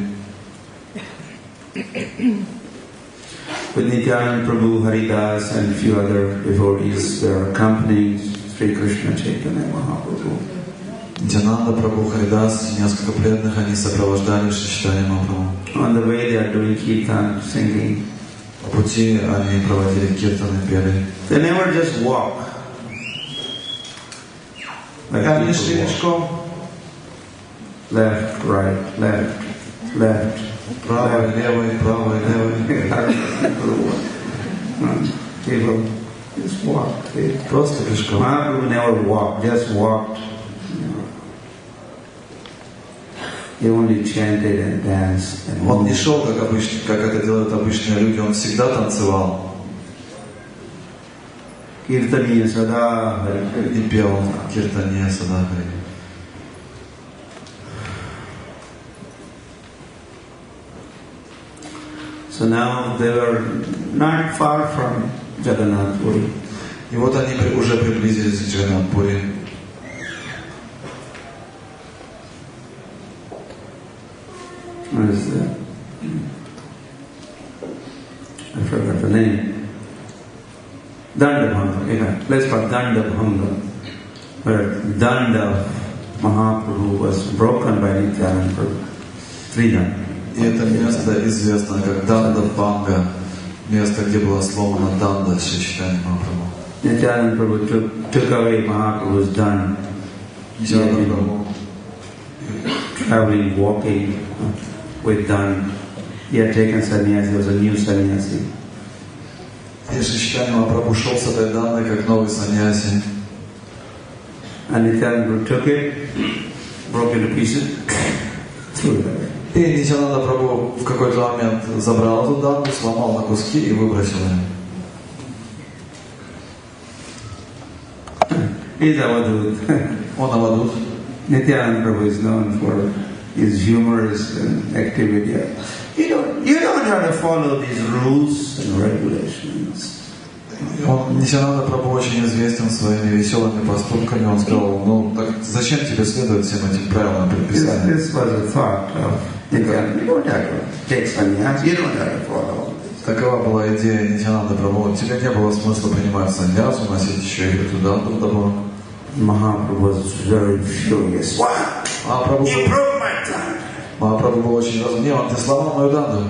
A: With Nityananda Prabhu, Haridas and a few other devotees, they are accompanying Sri Krishna Chaitanya Mahaprabhu.
B: Нитянанда Прабху, Харидас и несколько преданных, они сопровождали Шри Чайтанья Махапрабху.
A: On the way they are doing kirtan, singing.
B: По пути они проводили киртаны, пели.
A: They never just walk.
B: Они шли пешком.
A: Left, right, left, left.
B: Правой, левой, правой, левой.
A: People just walk.
B: Просто пешком.
A: Mahaprabhu never walked, just walked. He only chanted and danced.
B: Он не шел, как обычно, как это делают обычные люди, он всегда танцевал.
A: Киртания сада
B: и пел киртания сада.
A: So now they were not far from Jagannath Puri.
B: И вот они уже приблизились к Джаганнат-Пури.
A: What is that? I forgot the name. Dandabhanga. Yeah, let's call it Dandabhanga. Where Danda Mahaprabhu was broken by Nityananda Prabhu. Freedom.
B: И это место известно как Данда-Бханга, место, где была сломана Данда Шри Чайтанья Махапрабху.
A: Nityananda Prabhu took away Mahaprabhu's danda. Traveling, walking with danda. He had taken sannyasi, he was a new sannyasi.
B: И Шри Чайтанья Махапрабху шел с этой дандой как новый саньяси.
A: And Nityananda Prabhu took it, broke it to pieces, threw it away.
B: И Нитянанда Прабху в какой-то момент забрал эту данду, сломал на куски и выбросил ее.
A: He's Avadut.
B: Он Авадут.
A: Nityananda Prabhu is known for his humorous activity. You don't have to follow these rules and regulations.
B: Нитянанда Прабху очень известен своими веселыми поступками. Он сказал, ну так зачем тебе следовать всем этим правилам и предписаниям?
A: This was a thought of Nityananda. You don't have to take sannyas, you don't have to follow.
B: Такова была идея Нитянанда Прабху. Тебе не было смысла принимать саньясу, носить еще и эту данду в добро.
A: Mahaprabhu was very furious. Wow! You broke my danda.
B: Махапрабху был очень разгневан. Ты сломал мою данду.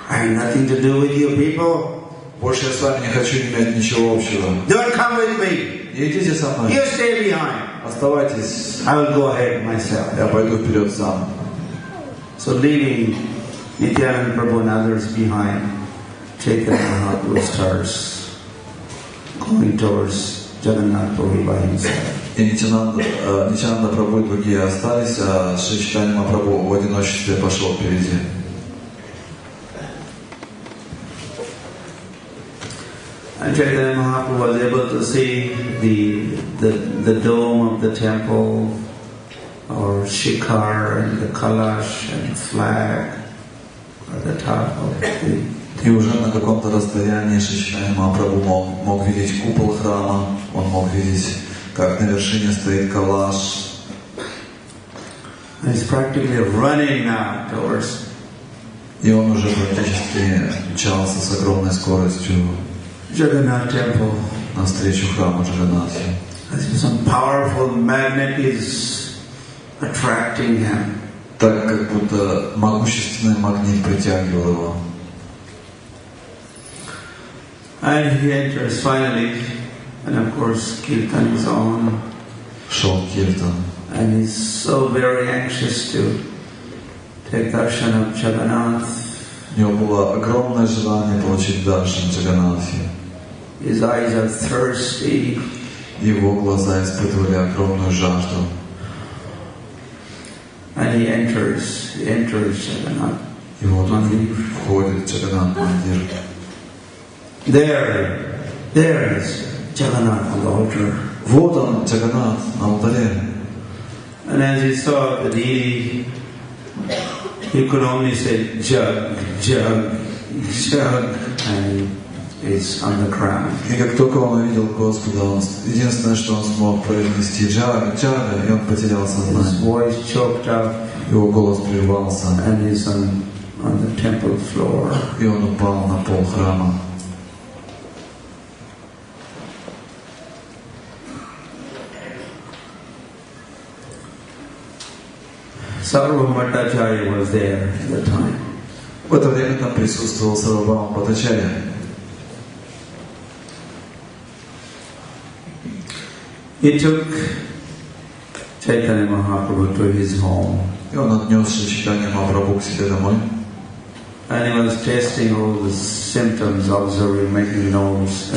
A: I have nothing to do with you people.
B: Больше я с вами не хочу иметь ничего общего.
A: Don't come with me.
B: Не идите со мной.
A: You stay behind.
B: Оставайтесь.
A: I will go ahead myself.
B: Я пойду вперед сам.
A: So leaving Nityananda Prabhu and others behind, Chaitanya Mahaprabhu starts going towards Jagannath Puri by himself.
B: И Нитянанда Прабху и другие остались, а Шри Чайтанья Махапрабху в одиночестве пошел впереди.
A: And Chaitanya Mahaprabhu was able to see the dome of the temple, or shikhar and the kalash and flag at the top of the.
B: И уже на каком-то расстоянии Шри Чайтанья Махапрабху мог видеть купол храма, он мог видеть, как на вершине стоит калаш.
A: And he's practically running now towards
B: И он уже практически мчался с огромной скоростью
A: Jagannath temple.
B: навстречу храму Джаганнатхи.
A: Some powerful magnet is attracting him.
B: Так как будто могущественный магнит притягивал его.
A: And he enters finally, and of course Kirtan is on.
B: Шел Киртан.
A: And he's so very anxious to take darshan of Jagannath.
B: У него было огромное желание получить даршан Джаганнатхи.
A: His eyes are thirsty.
B: Его глаза испытывали огромную жажду.
A: And he enters Jagannath.
B: И вот он входит в Джаганнат мандир.
A: There is Jagannath on the altar.
B: Вот он, Джаганнат, на алтаре.
A: And as he saw the deity, he could only say Jug, Jug, Jug, and it's on the ground.
B: И как только он увидел Господа, он единственное, что он смог произнести Джага, Джага, и он потерял
A: His
B: сознание.
A: voice choked up,
B: Его голос прервался,
A: and he's on the temple floor.
B: и он упал на пол храма.
A: Sardhu Bhattacharya was there at the time.
B: В это время там присутствовал Сарвабхаума Бхаттачарья.
A: He took Chaitanya Mahaprabhu to his home.
B: И он отнес Чайтанью Махапрабху к себе домой.
A: And he was testing all the symptoms, observing, making notes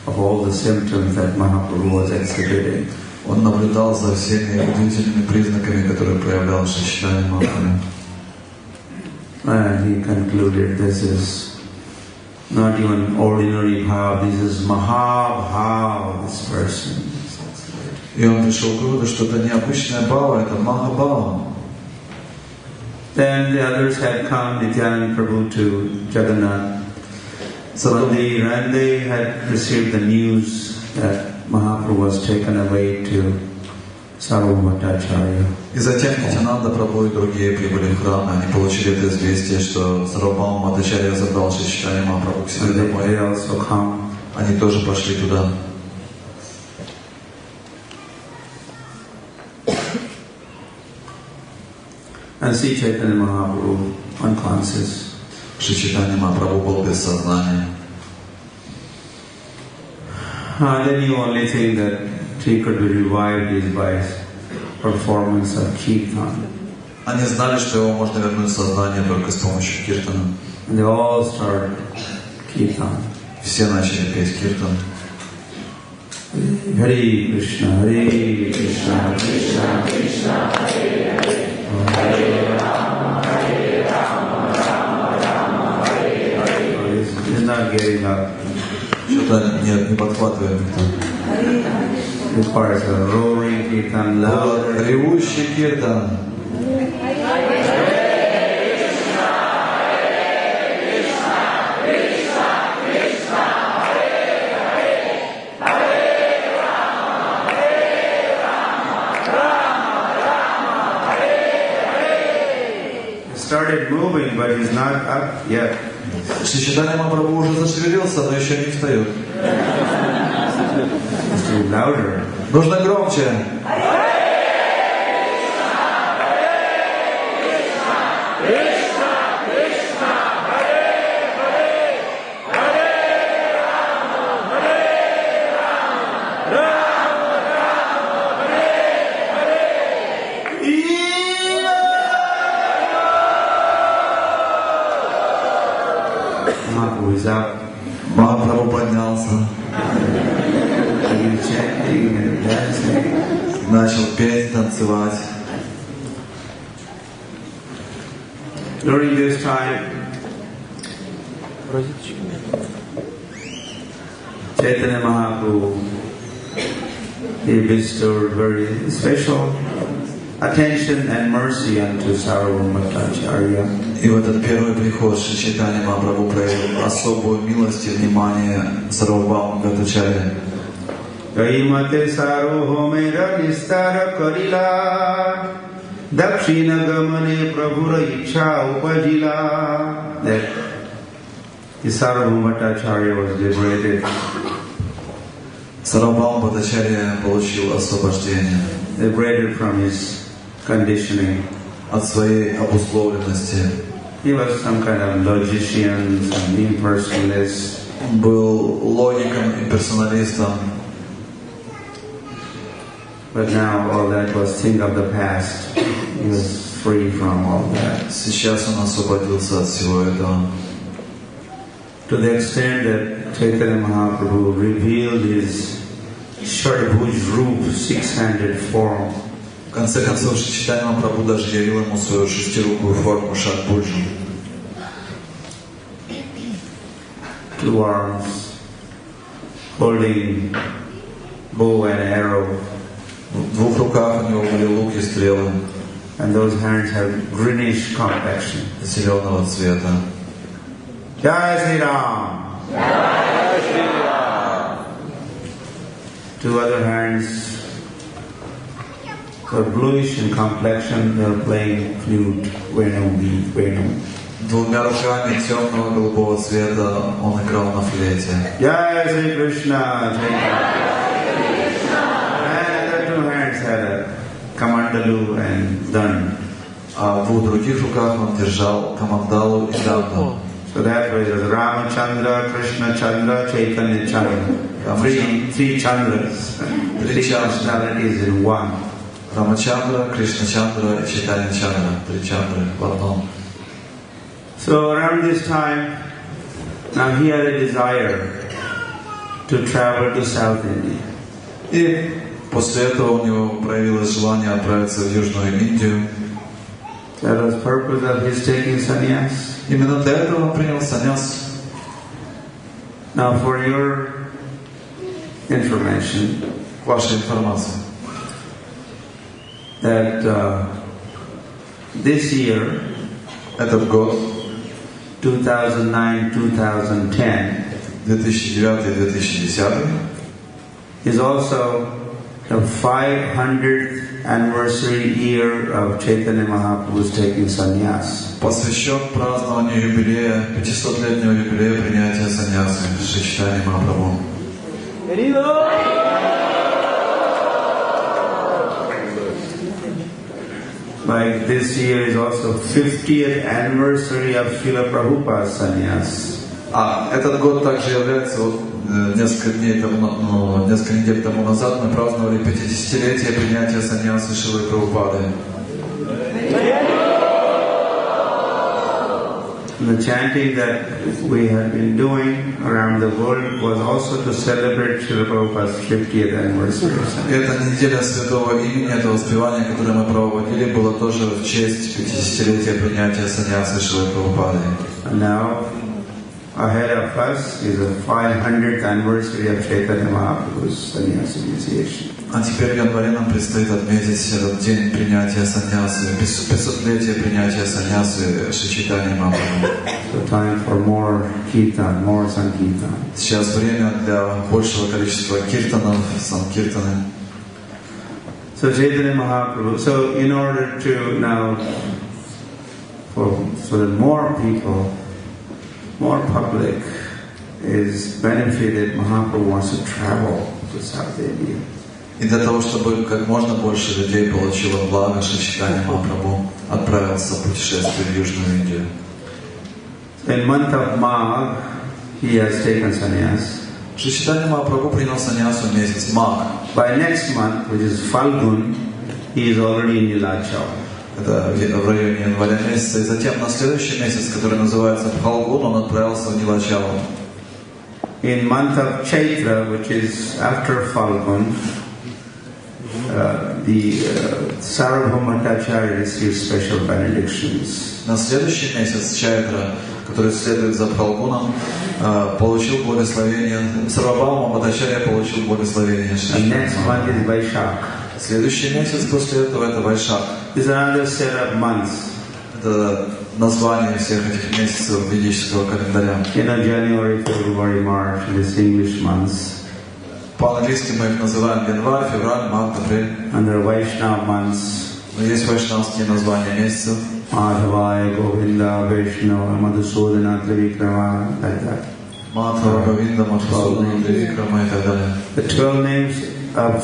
A: of all the symptoms that Mahaprabhu was exhibiting.
B: Он наблюдал за всеми удивительными признаками, которые проявлял Чайтанья Махапрабху.
A: And he concluded this is not even ordinary bhav, this is mahabhav, this person.
B: И он пришел к выводу, что это необычная бхава, это махабхава.
A: Then the others had come, Nityananda Prabhu to Jagannath. So they had received the news that Mahaprabhu was taken away to Sardhu Bhattacharya.
B: И затем Нитянанда Прабху и другие прибыли в храм, они получили это известие, что Сарвабхаума Бхаттачарья забрал Чайтанью Махапрабху к себе домой.
A: They also come.
B: Они тоже пошли туда.
A: And see Chaitanya Mahaprabhu unconscious.
B: Чайтанья Махапрабху был без сознания.
A: They knew only thing that he could be revived by performance of kirtan.
B: Они знали, что его можно вернуть в сознание только с помощью киртана.
A: And they all started kirtan.
B: Все начали петь киртан.
A: Hare Krishna, Hare Krishna, Krishna Krishna, Hare Hare, Hare Rama, Hare Rama, Rama Rama, Hare Hare. He's not getting up.
B: Что-то не подхватывает никто.
A: This part is a roaring kirtan, loud.
B: Ревущий киртан.
A: Started moving, but he's not up yet.
B: Чайтанья Махапрабху уже зашевелился, но еще не встает.
A: It's louder.
B: Нужно громче.
A: Mahaprabhu is up.
B: Махапрабху поднялся,
A: He's chanting and dancing.
B: начал петь, танцевать.
A: During this time, Chaitanya Mahaprabhu, he bestowed very special attention and mercy unto Sardhu Bhattacharya.
B: И в этот первый приход Чайтанья Махапрабху проявил особую милость и внимание Сарвабхаума Бхаттачарье.
A: Kaimate Sarohomera Nistara Karila Dakshina gamane prabhura ichha upajila. That the Sarvabhauma Bhattacharya was liberated.
B: Сарвабхаума Бхаттачарья получил освобождение.
A: Liberated from his conditioning.
B: От своей обусловленности.
A: He was some kind of logician, some impersonalist.
B: Он был логиком и персоналистом.
A: But now all that was thing of the past. He was free from all that.
B: Сейчас он освободился от всего этого.
A: To the extent that Chaitanya Mahaprabhu revealed his Sharbhuj Roop, six-handed form.
B: В конце концов, Чайтанья Махапрабху даже явил ему свою шестирукую форму Шарбхуджу.
A: Two arms, holding bow and arrow.
B: В двух руках у него были лук и стрелы.
A: And those hands have greenish complexion.
B: Зеленого цвета.
A: Jai Sri Ram!
B: Jai Shri Ram!
A: Two other hands were bluish in complexion. They were playing flute, Venu.
B: Двумя руками темного голубого цвета он играл на флейте.
A: Jai Sri Krishna! And the two hands had a kamandalu and dan.
B: А в двух других руках он держал камандалу и данду.
A: So that way it was Ramachandra, Krishna Chandra, Chaitanya Chandra. Three Chandras. Three personalities in one.
B: Рамачандра, Кришна Чандра и Чайтанья Чандра. Три Чандры в одном.
A: So around this time, now he had a desire to travel to South India.
B: И после этого у него проявилось желание отправиться в Южную Индию.
A: That was the purpose of his taking sannyas.
B: Именно для этого он принял саньяс.
A: Now for your information,
B: Ваша информация.
A: That this year,
B: этот год,
A: 2009-2010,
B: 2009-2010,
A: is also the 500th anniversary year of Chaitanya Mahaprabhu's taking sannyas.
B: Посвящен празднованию юбилея, 500-летнего юбилея принятия саньясы Шри Чайтаньи Махапрабху.
A: Like this year is also 50th anniversary of Srila Prabhupada's sannyas.
B: А этот год также является, несколько недель тому назад мы праздновали 50-летие принятия саньясы Шрилы Прабхупады.
A: The chanting that we have been doing around the world was also to celebrate Srila Prabhupada's 50th anniversary.
B: Эта неделя святого имени, это воспевание, которое мы проводили, было тоже в честь 50-летия принятия саньясы Шрилы Прабхупады.
A: And now, ahead of us is the 500th anniversary of Chaitanya Mahaprabhu's sannyas initiation.
B: А теперь в январе нам предстоит отметить этот день принятия саньясы, 500-летие принятия саньясы Шри Чайтаньи Махапрабху.
A: So time for more kirtan, more sankirtan.
B: Сейчас время для большего количества киртанов, санкиртаны.
A: So Chaitanya Mahaprabhu, so in order to now, so that more people, more public is benefited, Mahaprabhu wants to travel to South India.
B: И для того, чтобы как можно больше людей получило благо, Шри Чайтанья Махапрабху отправился в путешествие в Южную Индию.
A: In month of Magh, he has taken sannyas.
B: Шри Чайтанья Махапрабху принял саньясу в месяц Маг.
A: By next month, which is Falgun, he is already in Nilachal.
B: Это в районе января месяца. И затем на следующий месяц, который называется Фалгун, он отправился в Нилачал.
A: In month of Chaitra, which is after Falgun, the Sarvabhauma Bhattacharya receives special benedictions.
B: На следующий месяц Чайтра, который следует за Фалгуном, получил благословение. Сарвабхаума Бхаттачарья получил благословение.
A: And next month is Vaishak.
B: Следующий месяц после этого это Вайшак.
A: It's another set of months.
B: Это название всех этих месяцев ведического календаря.
A: You know, January, February, March, these English months.
B: По-английски мы их называем январь, февраль, март, апрель.
A: And there are Vaishnava months.
B: Но есть вайшнавские названия месяцев.
A: Madhavaya, Govinda, Vaishnava, Madhusudana, Trivikrama, like that.
B: Madhava, Govinda, Madhusudana, Trivikrama и так далее.
A: The 12 names of,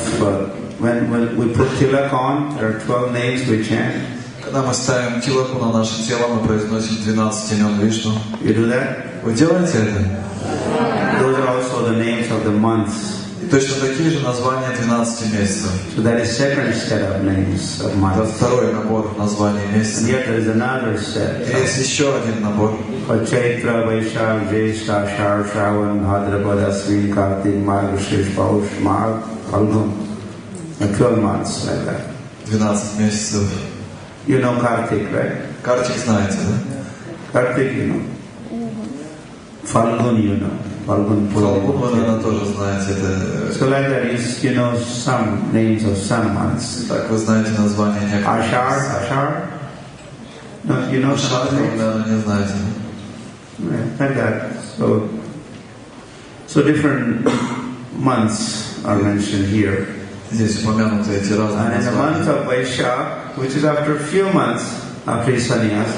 A: when we put tilak on, there are 12 names we chant.
B: Когда мы ставим тилаку на наше тело, мы произносим 12 имен Вишну.
A: You do that?
B: Вы делаете это?
A: Those are also the names of the months.
B: И точно такие же названия 12 месяцев.
A: So that is second set of names of months.
B: Это второй набор названий месяцев.
A: And yet there is another set.
B: И есть еще один набор.
A: Chaitra, Vaishak, Jyeshta, Shar, Shravan, Bhadrapada, Aswin, Kartik, Margashish, Paush, Magh, Phalgun. 12 months like that.
B: 12 месяцев.
A: You know Kartik, right?
B: Картик знаете, да?
A: Kartik, you know. Phalgun, you know. Phalgun,
B: Фалгун вы, наверное, тоже знаете. Это...
A: So like that is, you know, some names of some months.
B: Так вы знаете название некоторых.
A: Ashar? No, you know
B: Ашар,
A: some names?
B: наверное, не знаете.
A: Like that. So different months are mentioned here.
B: Здесь упомянуты эти разные
A: And in the month of Vaishak, which is after a few months after his sannyas,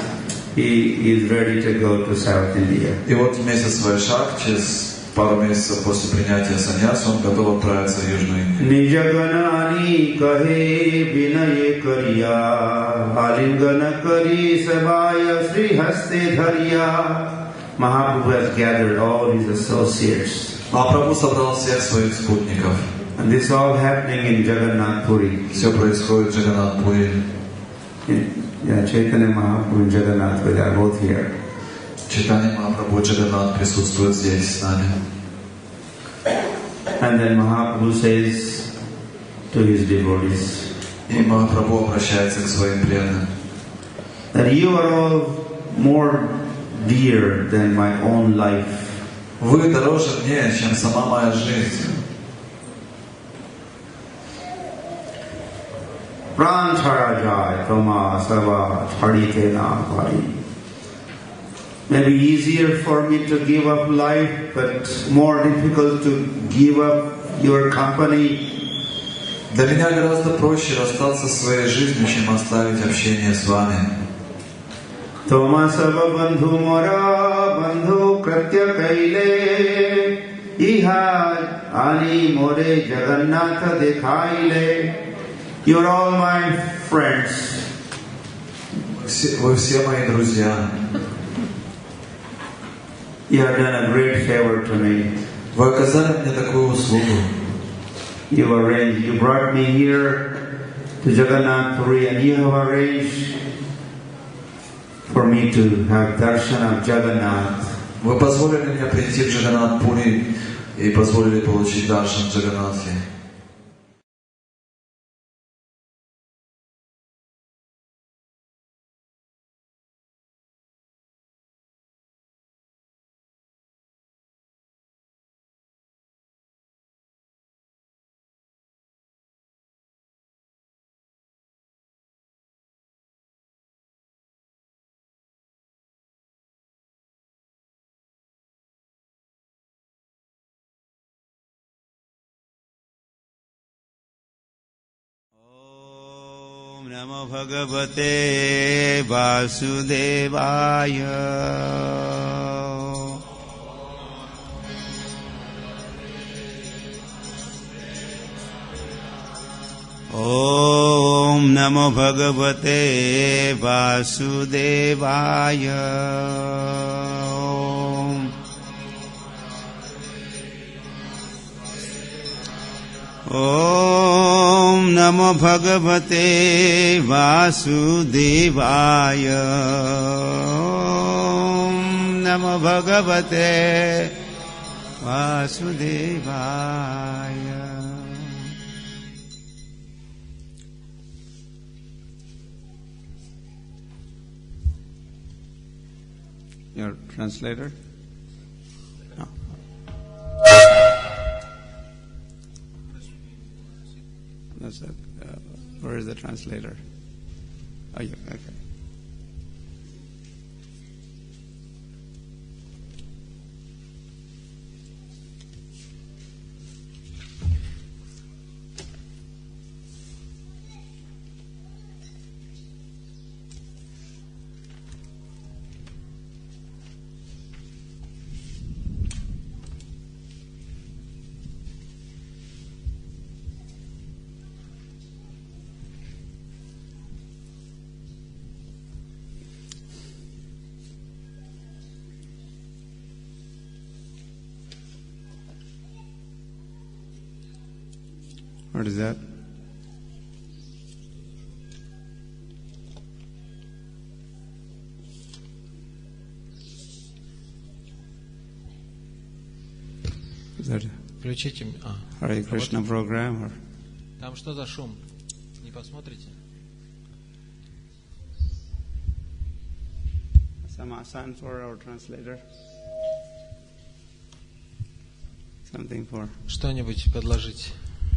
A: he is ready to go to South India.
B: И вот месяц Вайшак, через пару месяцев после принятия саньяса, он готов отправиться в Южную Индию.
A: Nijaganani kahe vinaye kariya, alingana kari sabaya sri haste dhariya. Mahaprabhu has gathered all his associates.
B: Махапрабху собрал всех своих спутников.
A: And this is all happening in Jagannath Puri.
B: Все происходит в Джаганнат-пури.
A: Yeah, Chaitanya Mahaprabhu and Jagannath Puri are both here.
B: Чайтанья Махапрабху и Джаганнат присутствуют здесь с нами.
A: And then Mahaprabhu says to his devotees,
B: И Махапрабху обращается к своим преданным.
A: that you are all more dear than my own life.
B: Вы дороже мне, чем сама моя жизнь.
A: Pran chara jai toma sava chadite na pari. Maybe easier for me to give up life, but more difficult to give up your company.
B: Для меня гораздо проще расстаться со своей жизнью, чем оставить общение с вами.
A: Toma sava bandhu mora bandhu kratya kaile iha ani more jagannatha dekhaile. You're all my friends.
B: Вы все мои друзья.
A: You have done a great favor to me.
B: Вы оказали мне такую услугу.
A: You brought me here to Jagannath Puri, and you have arranged for me to have darshan of Jagannath.
B: Вы позволили мне прийти в Джаганнат-пури и позволили получить даршан в Джаганнатхе.
A: Namo Bhagavate Vasudevaya. Om Namo Bhagavate Vasudevaya. Om Namo Bhagavate Vasudevaya. Om Namo Bhagavate Vasudevaya. Your translator? No. That's it. Where is the translator? Oh, yeah, okay. What is that? Is that
C: Включите.
A: Hare Krishna program? Or?
C: Там что за шум? Не посмотрите?
A: Some asan for our translator? Something for...
C: Что-нибудь подложить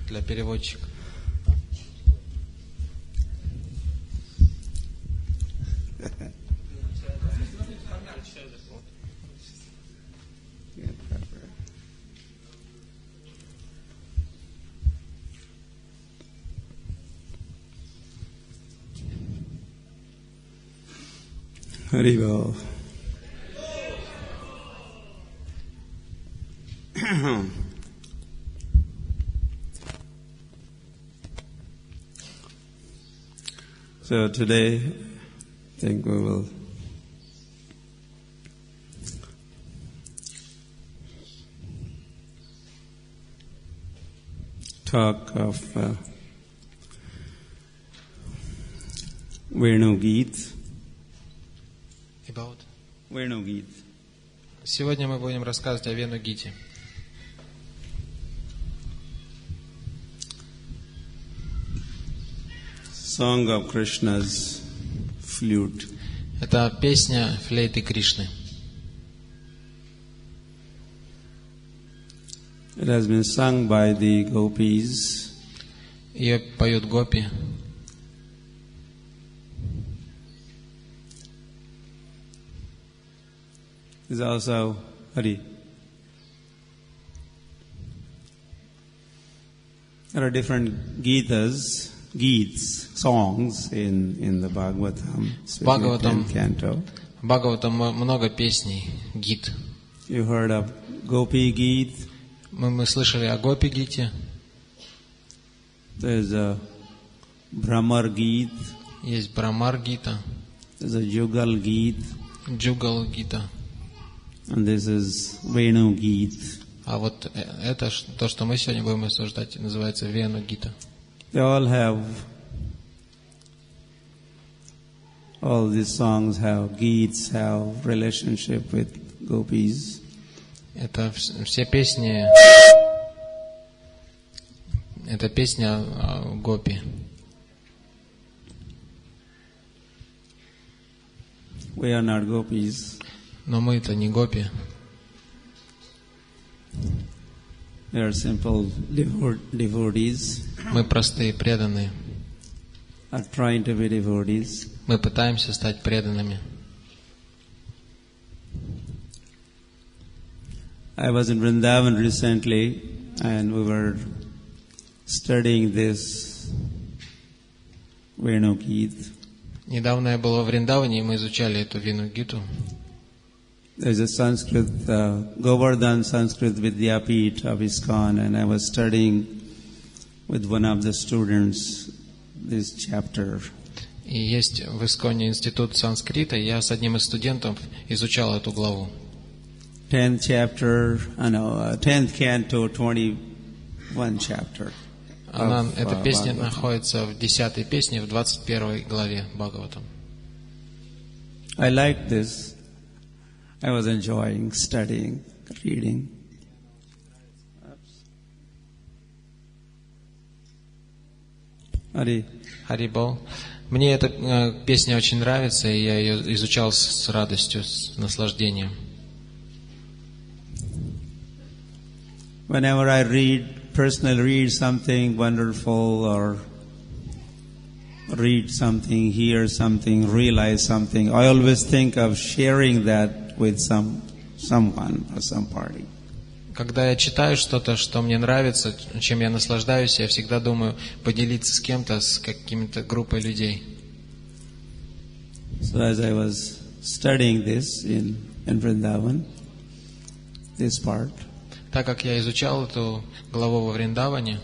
C: для переводчика.
A: Haribol. So today, I think we will talk of Venu Gita.
C: About?
A: Venu Gita.
C: Сегодня мы будем рассказывать о Вену Гите.
A: Song of Krishna's flute.
C: Это песня флейты Кришны.
A: It has been sung by the gopis.
C: Ее поют гопи.
A: Is also Hari. There are different Gitas, songs in the Bhagavatam, especially 10th canto.
C: В Бхагаватам много песней, гит.
A: You heard of Gopi Gita.
C: Мы слышали о Гопи Гите.
A: There's a Brahmar Gita.
C: Есть Брамар Гита.
A: There's a Jugal Gita.
C: Джугал Гита.
A: And this is Venu Gita.
C: А вот это, то, что мы сегодня будем обсуждать, называется Вену Гита.
A: All these songs have Gits, have relationship with gopis.
C: Это все песни, это песня о гопи.
A: We are not gopis.
C: Но мы-то не гопи.
A: We are simple devotees.
C: Мы простые преданные.
A: Are trying to be devotees.
C: Мы пытаемся стать преданными.
A: I was in Vrindavan recently, and we were studying this Venu Gita.
C: Недавно я был во Вриндаване, и мы изучали эту Вену Гиту.
A: There's a Sanskrit, Govardhan Sanskrit Vidyapith of ISKCON, and I was studying with one of the students this chapter.
C: И есть в Исконе институт санскрита, и я с одним из студентов изучал эту главу.
A: 10th chapter, 10th canto, 21 chapter.
C: Эта песня находится в 10-й песне, в 21-й главе Бхагаватам.
A: I liked this. I was enjoying studying, reading.
C: Харибол. Мне эта песня очень нравится, и я ее изучал с радостью, с наслаждением.
A: Whenever I personally read something wonderful or read something, hear something, realize something, I always think of sharing that with someone or some party.
C: Когда я читаю что-то, что мне нравится, чем я наслаждаюсь, я всегда думаю поделиться с кем-то, с какими-то группой людей.
A: So as I was studying this in Vrindavan, this part,
C: Так как я изучал эту главу во Вриндаване,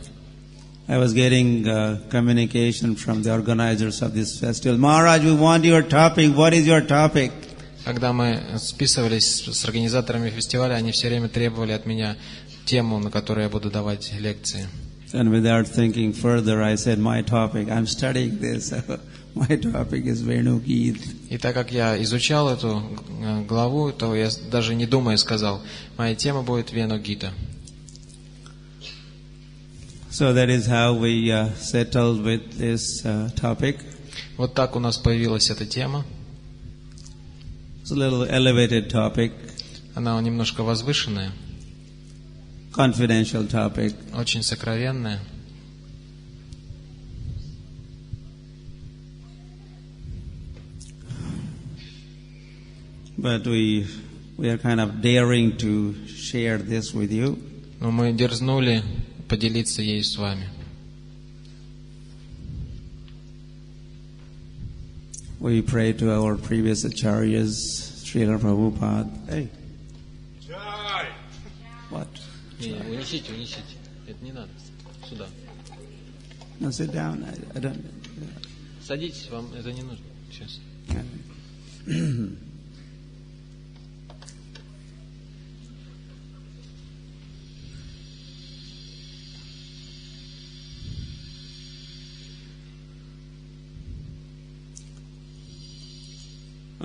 A: I was getting communication from the organizers of this festival. Maharaj, we want your topic. What is your topic?
C: когда мы списывались с организаторами фестиваля, они все время требовали от меня тему, на которой я буду давать лекции.
A: And without thinking further, I said, my topic, I'm studying this. My topic is Venu Gita.
C: И так как я изучал эту главу, то я даже не думая сказал, моя тема будет Вену Гита.
A: So that is how we settled with this topic.
C: Вот так у нас появилась эта тема.
A: It's a little elevated topic.
C: Она немножко возвышенная,
A: Confidential topic.
C: очень сокровенная.
A: But we are kind of daring to share this with you.
C: Но мы дерзнули поделиться ею с вами.
A: We pray to our previous acharyas, Srila Prabhupada. Hey. What?
C: Унесите. Это не надо. Сюда.
A: No, sit down. I don't.
C: Садитесь, вам это не нужно. Сейчас.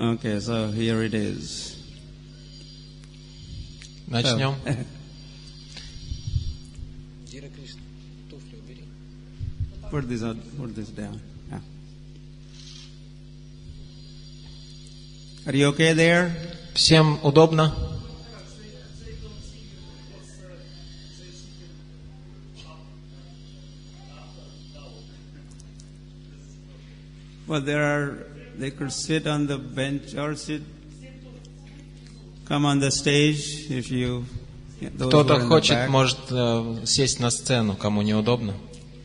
A: Okay, so here it is.
C: Начнем.
A: Put this down. Yeah. Are you okay there?
C: Всем удобно?
A: Well, they could sit on the bench or come on the stage if you.
C: Кто-то хочет, может сесть на сцену, кому неудобно.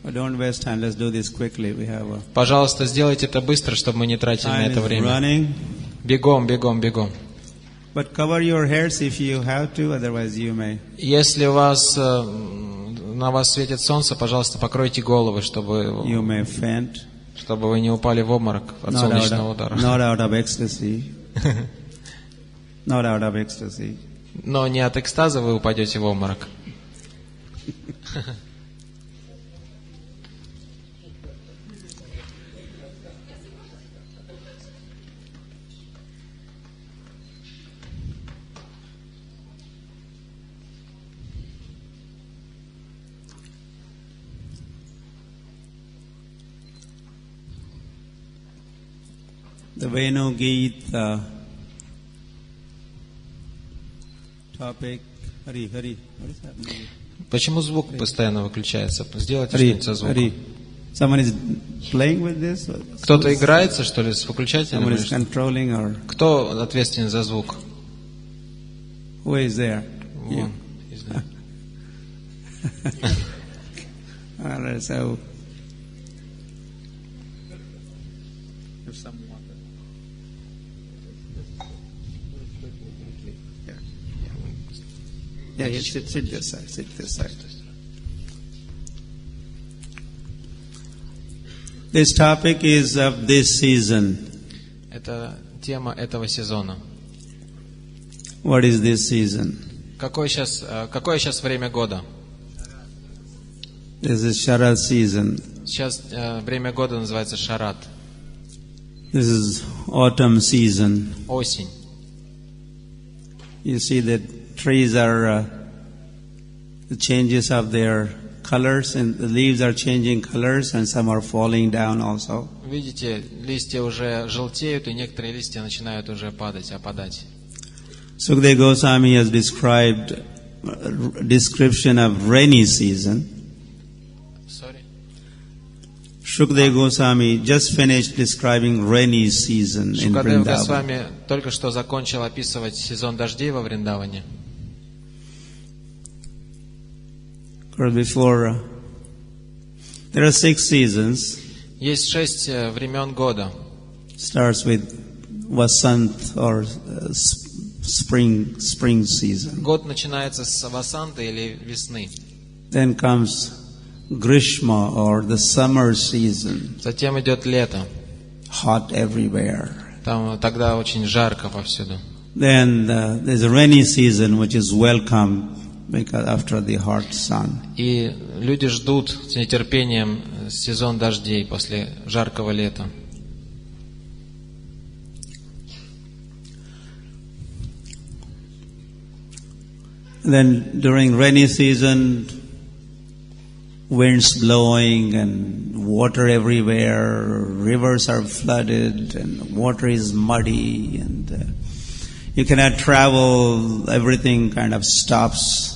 A: Don't waste time. Let's do this quickly. We have
C: Пожалуйста, сделайте это быстро, чтобы мы не тратили на это время. Бегом.
A: But cover your hairs if you have to, otherwise you may.
C: Если на вас светит солнце, пожалуйста, покройте головы, чтобы
A: You may faint.
C: Чтобы вы не упали в обморок от солнечного удара.
A: Not out of ecstasy. Not out of ecstasy.
C: Но не от экстаза вы упадете в обморок.
A: The Venu Gita topic. Hari. What is happening?
C: Почему звук постоянно выключается? Сделайте что-нибудь со звуком.
A: Someone is playing with this?
C: Кто-то играется, что ли, с выключателем?
A: Someone is controlling or?
C: Кто ответственен за звук?
A: Who is there?
C: You.
A: All right, so. Yeah, sit this side. This topic is of this season.
C: Это тема этого сезона.
A: What is this season?
C: Какое сейчас время года?
A: This is Sharad season.
C: Сейчас время года называется Шарад.
A: This is autumn season.
C: Осень.
A: You see that trees are the changes of their colors, and the leaves are changing colors, and some are falling down also.
C: Видите, листья уже желтеют, и некоторые листья начинают уже опадать.
A: Sukadeva Goswami has described description of rainy season.
C: Sorry.
A: Sukadeva Goswami just finished describing rainy season in
C: Шукадев
A: Vrindavan.
C: Госвами только что закончил описывать сезон дождей во Вриндаване.
A: Before, there are 6 seasons.
C: Есть 6 времен года.
A: Starts with Vasant or spring season.
C: Год начинается с Васанты или весны.
A: Then comes Grishma or the summer season.
C: Затем идет лето.
A: Hot everywhere.
C: Там тогда очень жарко повсюду.
A: Then there's a rainy season which is welcome because after the hot sun.
C: И люди ждут с нетерпением сезон дождей после жаркого лета.
A: Then during rainy season, winds blowing and water everywhere, rivers are flooded and water is muddy and you cannot travel, everything kind of stops.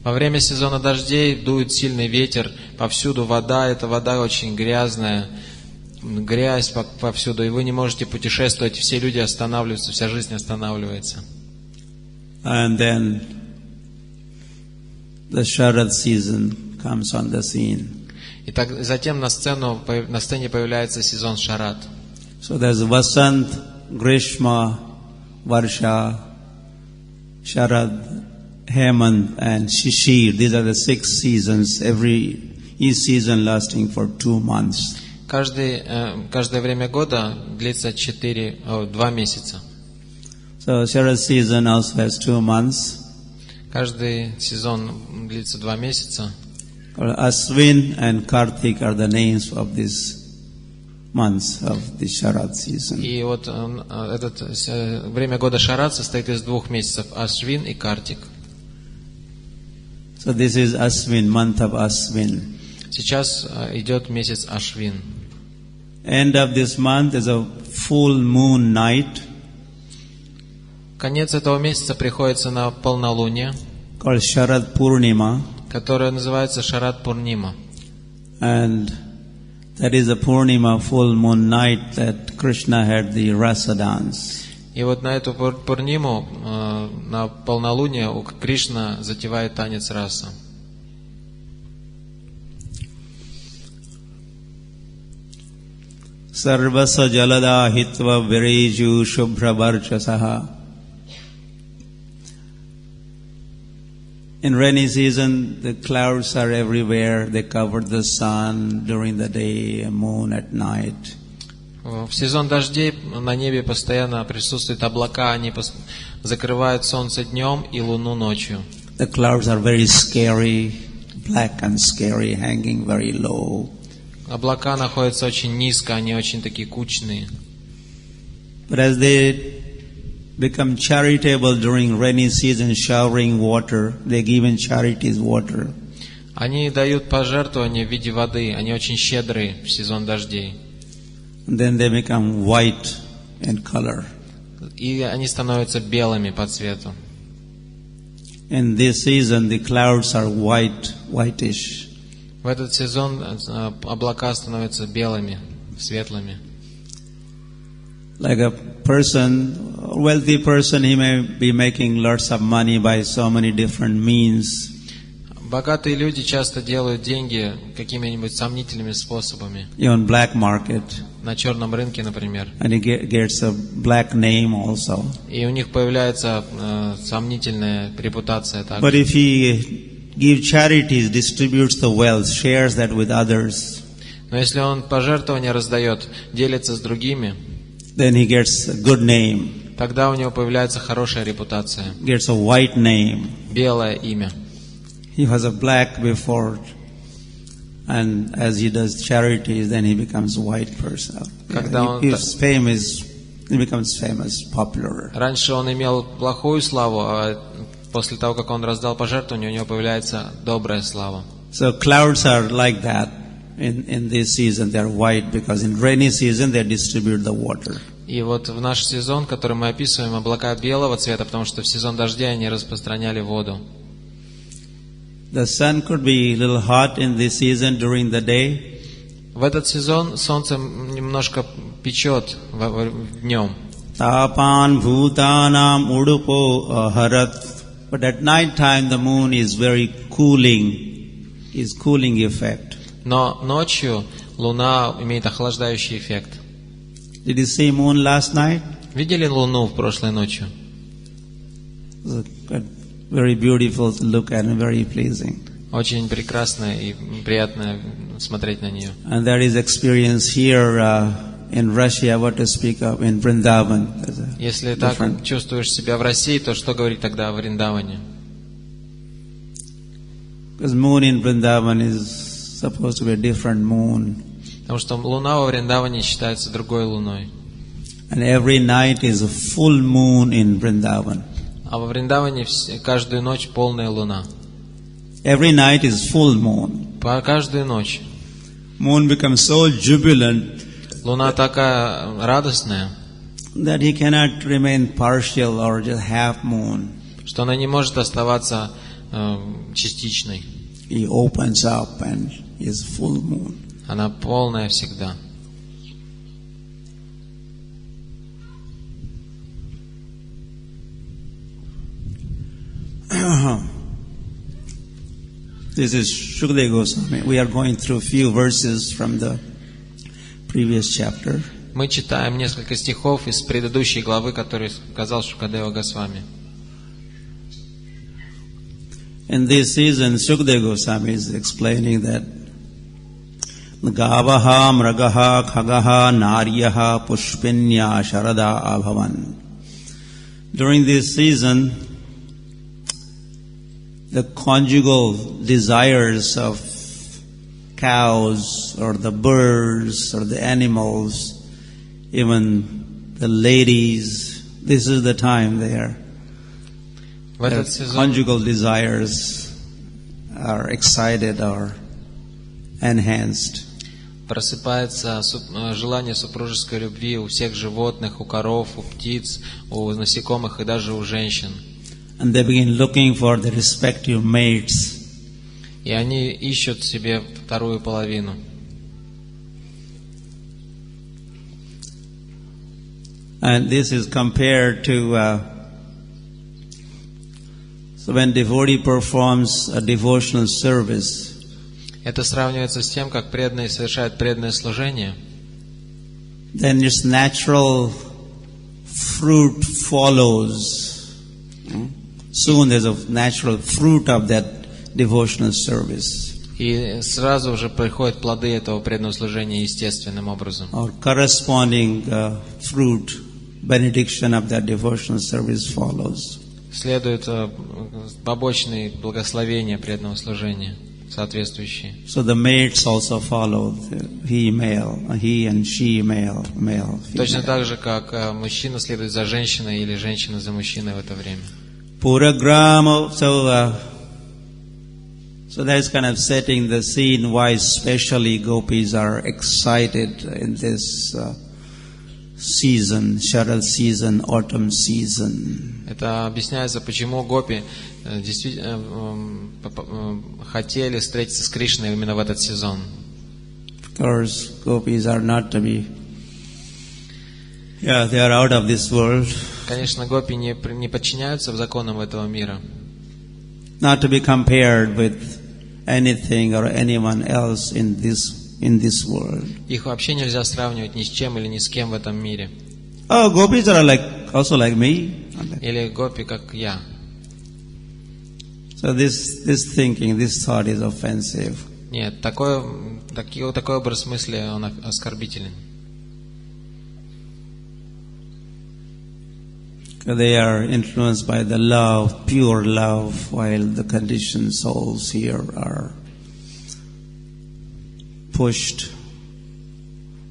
C: Во время сезона дождей дует сильный ветер, повсюду вода, эта вода очень грязная, грязь повсюду, и вы не можете путешествовать, все люди останавливаются, вся жизнь останавливается.
A: And then the Sharad season comes on the scene.
C: И так, затем на сцене появляется сезон Шарад.
A: So there's Vasant, Grishma, Varsha, Sharad, Hemant and Shishir. These are the 6 seasons, each season lasting for 2 months.
C: Каждое время года длится 2 месяца.
A: So Sharad season also has 2 months.
C: Каждый сезон длится 2 месяца.
A: Aswin and Kartik are the names of these months of the Sharad season.
C: И вот время года Шарад состоит из 2 месяцев, Ашвин и Картик.
A: So this is Aswin, month of Aswin.
C: Сейчас идет месяц Ашвин.
A: End of this month is a full moon night.
C: Конец этого месяца приходится на полнолуние,
A: called Sharad Purnima.
C: которое называется Шарад Пурнима.
A: And that is a Purnima full moon night that Krishna had the rasa dance.
C: И вот на эту Пурниму, на полнолуние, у Кришна затевает танец раса.
A: Sarvasa jalada hitva vireju shubhra varchasaha. In rainy season, the clouds are everywhere. They cover the sun during the day, moon at night.
C: В сезон дождей на небе постоянно присутствуют облака, они закрывают солнце днем и луну ночью.
A: The clouds are very scary, black and scary, hanging very low.
C: Облака находятся очень низко, они очень такие кучные.
A: But as they become charitable during rainy season, showering water, they give in charities water.
C: Они дают пожертвования в виде воды, они очень щедрые в сезон дождей.
A: And then they become white in color.
C: И они становятся белыми по цвету.
A: In this season, the clouds are whitish.
C: В этот сезон облака становятся белыми, светлыми.
A: Like a person, a wealthy person, he may be making lots of money by so many different means.
C: Богатые люди часто делают деньги какими-нибудь сомнительными способами.
A: On black market.
C: На черном рынке, например.
A: And he gets a black name also.
C: И у них появляется сомнительная репутация также.
A: But if he gives charities, distributes the wealth, shares that with others,
C: но если он пожертвования раздает, делится с другими,
A: then he gets a good name.
C: Тогда у него появляется хорошая репутация.
A: Gets a white name.
C: Белое имя.
A: He was a black before, and as he does charities, then he becomes a white person. His fame is, he becomes famous, popular.
C: Раньше он имел плохую славу, а после того, как он раздал пожертвования, у него появляется добрая слава.
A: So clouds are like that. In this season, they are white because in rainy season they distribute the water.
C: И вот в наш сезон, который мы описываем, облака белого цвета, потому что в сезон дождя они распространяли воду.
A: The sun could be a little hot in this season during the day.
C: В этот сезон солнце немножко печет днем.
A: Tapan bhutanam udupo harat. But at night time the moon is very cooling, is cooling effect.
C: Но ночью луна имеет охлаждающий эффект.
A: Did you see moon last night?
C: Видели луну в прошлой ночью?
A: Very beautiful to look at and very pleasing.
C: Очень прекрасно и приятно смотреть на нее.
A: And there is experience here in Russia, what to speak of, in Vrindavan.
C: Если так чувствуешь себя в России, то что говорить тогда о Вриндаване?
A: Because moon in Vrindavan is supposed to be a different moon.
C: Потому что луна во Вриндаване считается другой луной.
A: And every night is a full moon in Vrindavan.
C: А во Вриндаване каждую ночь полная луна.
A: Every night is full moon.
C: По каждую ночь.
A: Moon becomes so jubilant
C: Луна такая радостная,
A: that he cannot remain partial or just half moon.
C: что она не может оставаться частичной.
A: He opens up and is full moon.
C: Она полная всегда.
A: This is Shukdev Goswami. We are going through a few verses from the previous chapter.
C: Мы читаем несколько стихов из предыдущей главы, которые сказал Шукадева Госвами.
A: In this season, Shukdev Goswami is explaining that Gavaha, Mragaha, Khagaha, Naryaha, Pushpinya, Sharada, Abhavan. During this season, the conjugal desires of cows or the birds or the animals, even the ladies, this is the time their conjugal desires are excited or enhanced.
C: Просыпается желание супружеской любви у всех животных, у коров, у птиц, у насекомых и даже у женщин.
A: And they begin looking for their respective mates.
C: И они ищут себе вторую половину.
A: And this is compared to so when devotee performs a devotional service.
C: Это сравнивается с тем, как преданные совершают преданное служение.
A: Then its natural fruit follows. Soon there's a natural fruit of that devotional service.
C: И сразу же приходят плоды этого преданного служения естественным образом.
A: Or corresponding fruit, benediction of that devotional service follows.
C: Следует побочные благословения преданного служения, соответствующие.
A: So the mates also follow, he and she male.
C: Точно так же, как мужчина следует за женщиной или женщина за мужчиной в это время.
A: Puragrama, so that's kind of setting the scene why especially gopis are excited in this season, Sharad season, autumn season.
C: Это объясняется, почему гопи действительно хотели встретиться с Кришной именно в этот сезон.
A: Of course, gopis are not to be, they are out of this world.
C: Конечно, гопи не подчиняются законам этого мира.
A: Not to be compared with anything or anyone else in this world.
C: Их вообще нельзя сравнивать ни с чем или ни с кем в этом мире.
A: Oh, gopis are also like me.
C: Или гопи, как я.
A: So this thinking, this thought is offensive.
C: Нет, такой образ мысли, он оскорбителен.
A: They are influenced by the love, pure love, while the conditioned souls here are pushed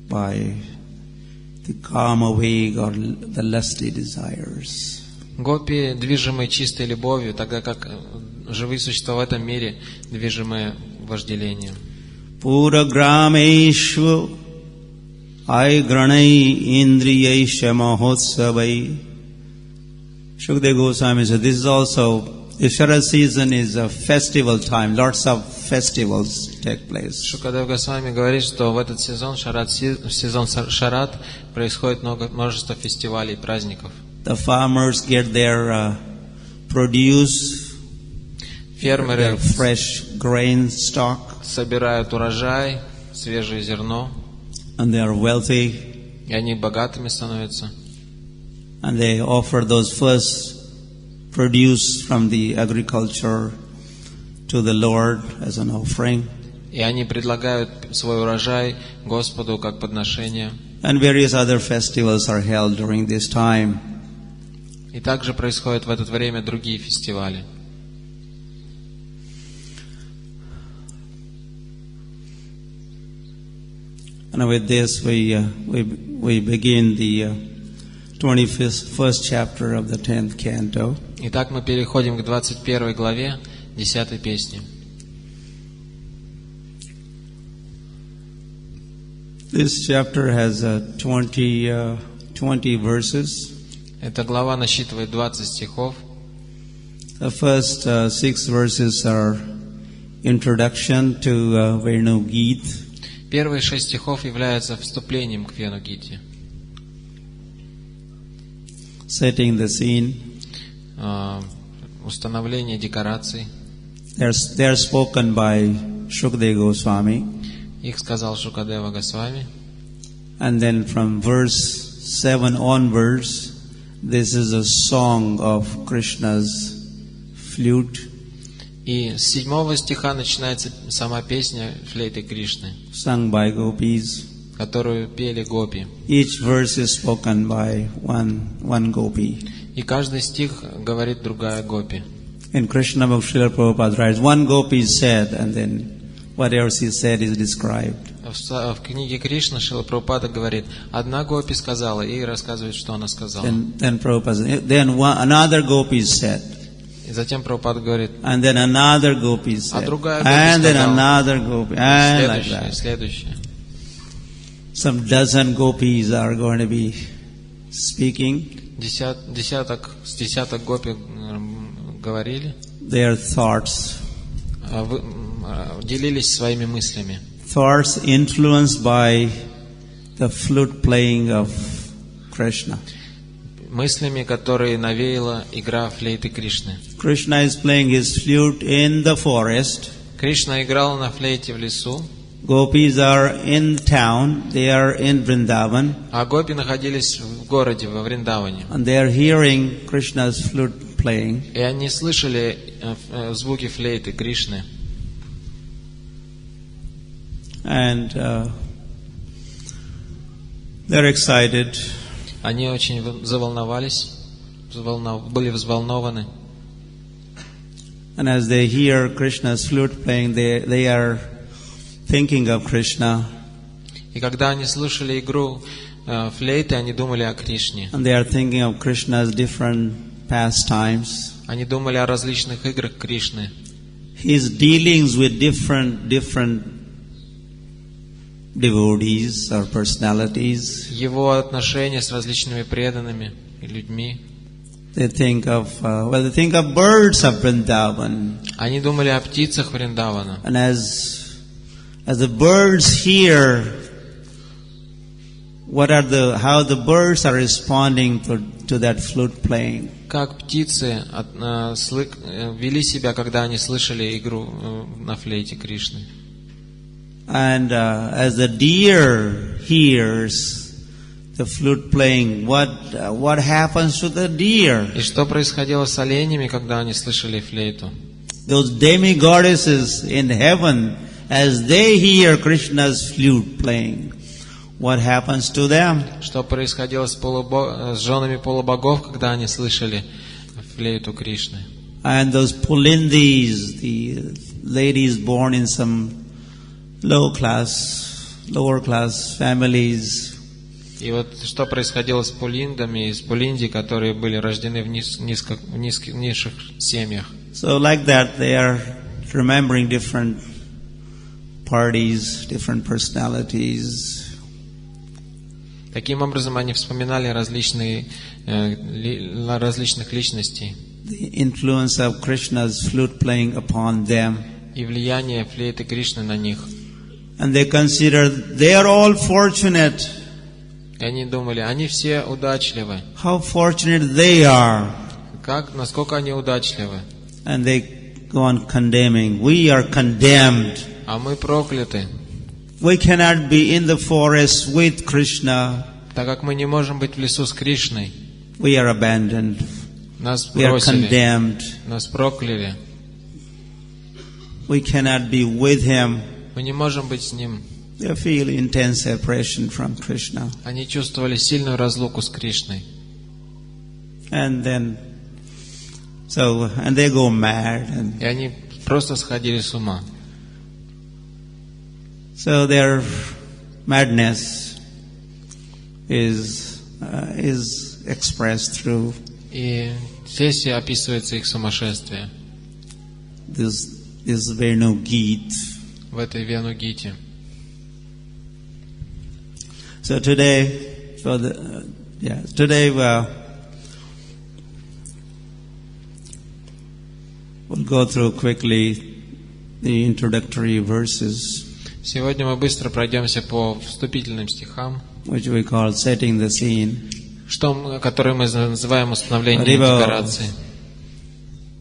A: by the kama veg or the lusty desires.
C: Гопи движимы чистой любовью, тогда как живые существа в этом мире движимы вожделением.
A: Pura grameshvu ay granai indriyesha mahotsavai. Shukdev Goswami said this is also, the Sharad season is a festival time. Lots of festivals take place.
C: Шукадев Госвами говорит, что в этот сезон, сезон Шарад, происходит множество фестивалей, праздников.
A: The farmers get their produce,
C: фермеры
A: their fresh grain stock,
C: собирают урожай, свежее зерно,
A: and they are wealthy.
C: И они богатыми становятся.
A: And they offer those first produce from the agriculture to the Lord as an offering.
C: И они предлагают свой урожай Господу как подношение.
A: And various other festivals are held during this time.
C: И также происходят в это время другие фестивали.
A: And with this, we begin the 21st chapter of the 10th canto.
C: Итак, мы переходим к 21 главе 10 песни.
A: This chapter has 20 verses.
C: Эта глава насчитывает 20 стихов.
A: The first 6 verses are introduction to Venu Gita.
C: Первые 6 стихов являются вступлением к Вену Гите.
A: Setting the scene.
C: Установление декораций.
A: They are spoken by Shukadeva Swami.
C: Их сказал Шукадева Госвами.
A: And then from verse 7 onwards, this is a song of Krishna's flute.
C: И с 7 стиха начинается сама песня флейты Кришны,
A: Sung by gopis.
C: которую пели гопи.
A: Each verse is spoken by one gopi.
C: И каждый стих говорит другая гопи.
A: In Krishna Book, Srila Prabhupada writes, one gopi said, and then whatever she said is described.
C: В книге Кришна Шрила Прабхупада говорит, одна гопи сказала, и рассказывает, что она сказала.
A: Then Prabhupada, another gopi said.
C: И затем Прабхупада говорит,
A: and then another gopi said.
C: А другая гопи
A: and then
C: сказала.
A: another gopi. And like
C: Следующая,
A: that.
C: следующая.
A: Some dozen gopis are going to be speaking.
C: С десяток гопи говорили,
A: Their thoughts.
C: Делились своими мыслями.
A: Thoughts influenced by the flute playing of Krishna.
C: Мыслями, которые навеяла игра флейты Кришны.
A: Krishna is playing his flute in the forest.
C: Кришна играл на флейте в лесу,
A: Gopis are in town. They are in Vrindavan.
C: а гопи находились в городе, во Вриндаване.
A: And they are hearing Krishna's flute playing.
C: И они слышали звуки флейты Кришны.
A: And they're excited.
C: Они очень заволновались, были взволнованы.
A: And as they hear Krishna's flute playing, they are thinking of Krishna.
C: И когда они слушали игру флейты, они думали о Кришне.
A: And they are thinking of Krishna's different pastimes.
C: Они думали о различных играх Кришны.
A: His dealings with different devotees or personalities.
C: Его отношения с различными преданными и людьми.
A: They think of birds of Vrindavan.
C: Они думали о птицах Вриндавана.
A: And as the birds hear, how the birds are responding to that flute playing.
C: Как птицы вели себя, когда они слышали игру на флейте Кришны.
A: And as the deer hears the flute playing, what happens to the deer?
C: И что происходило с оленями, когда они слышали флейту?
A: Those demigoddesses in heaven, as they hear Krishna's flute playing, what happens to them?
C: Что происходило с женами полубогов, когда они слышали флейту Кришны?
A: And those pulindis, the ladies born in some lower class families.
C: И вот что происходило с пулиндами и с пулинди, которые были рождены в низших семьях.
A: So like that, they are remembering different parties, different personalities.
C: Таким образом, они вспоминали различных личностей.
A: The influence of Krishna's flute playing upon them.
C: И влияние флейты Кришны на них.
A: And they consider they are all fortunate.
C: И они думали, они все удачливы.
A: How fortunate they are.
C: Насколько они удачливы.
A: And they go on condemning. We are condemned.
C: А мы прокляты.
A: We cannot be in the forest with Krishna.
C: Так как мы не можем быть в лесу с Кришной.
A: We are abandoned.
C: Нас
A: We are
C: бросили.
A: condemned.
C: Нас прокляли.
A: We cannot be with Him.
C: Мы не можем быть с Ним.
A: They feel intense separation from Krishna.
C: Они чувствовали сильную разлуку с Кришной.
A: And they go mad.
C: И они просто сходили с ума.
A: So they're madness is expressed through
C: И здесь описывается их сумасшествие.
A: this Venu Gita.
C: В этой Вену Гите.
A: So today, we'll go through quickly the introductory verses,
C: Сегодня мы быстро пройдемся по вступительным стихам,
A: which we call setting the scene.
C: которые мы называем установлением декорации.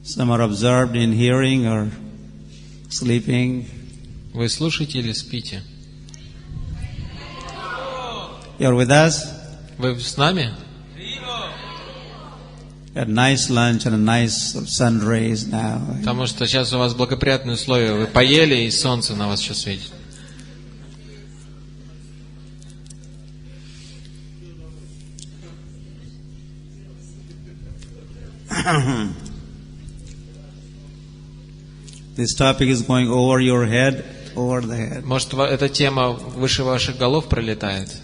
A: Some are absorbed in hearing or sleeping.
C: Вы слушаете или спите?
A: You're with us?
C: Вы с нами?
A: A nice lunch and a nice sun rays now.
C: Потому что сейчас у вас благоприятные условия. Вы поели, и солнце на вас сейчас светит.
A: This topic is going over your head, over the head.
C: Может, эта тема выше ваших голов пролетает?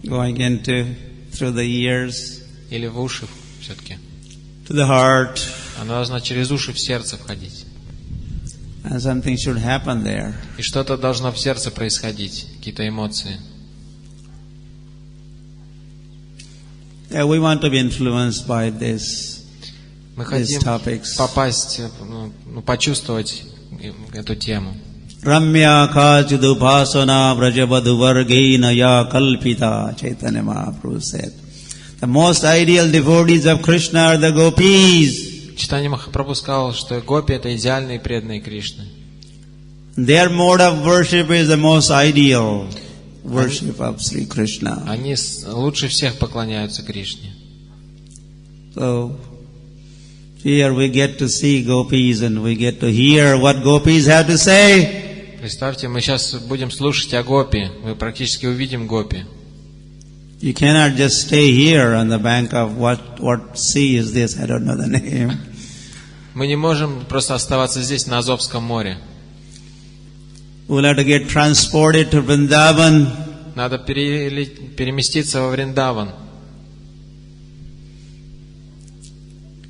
A: Going through the ears,
C: Или в уши все-таки?
A: to the heart,
C: Она должна через уши в сердце входить.
A: and something should happen there.
C: И что-то должно в сердце происходить, какие-то эмоции.
A: Yeah, we want to be influenced by these
C: Мы
A: topics.
C: хотим попасть, почувствовать эту тему.
A: Ramya Kachidupasana Vrajabadu Vargena Ya Kalpita, Chaitanya Mahaprabhu said. The most ideal devotees of Krishna are the gopis.
C: Чайтанья Махапрабху сказал, что гопи — это идеальные преданные Кришны.
A: Their mode of worship is the most ideal worship of Sri Krishna.
C: Они лучше всех поклоняются Кришне.
A: So, here we get to see gopis and we get to hear what gopis have to say.
C: Представьте, мы сейчас будем слушать о гопи. Мы практически увидим гопи.
A: You cannot just stay here on the bank of what sea is this? I don't know the name.
C: Мы не можем просто оставаться здесь, на Азовском море.
A: We'll have to get transported to Vrindavan.
C: Надо переместиться во Вриндаван.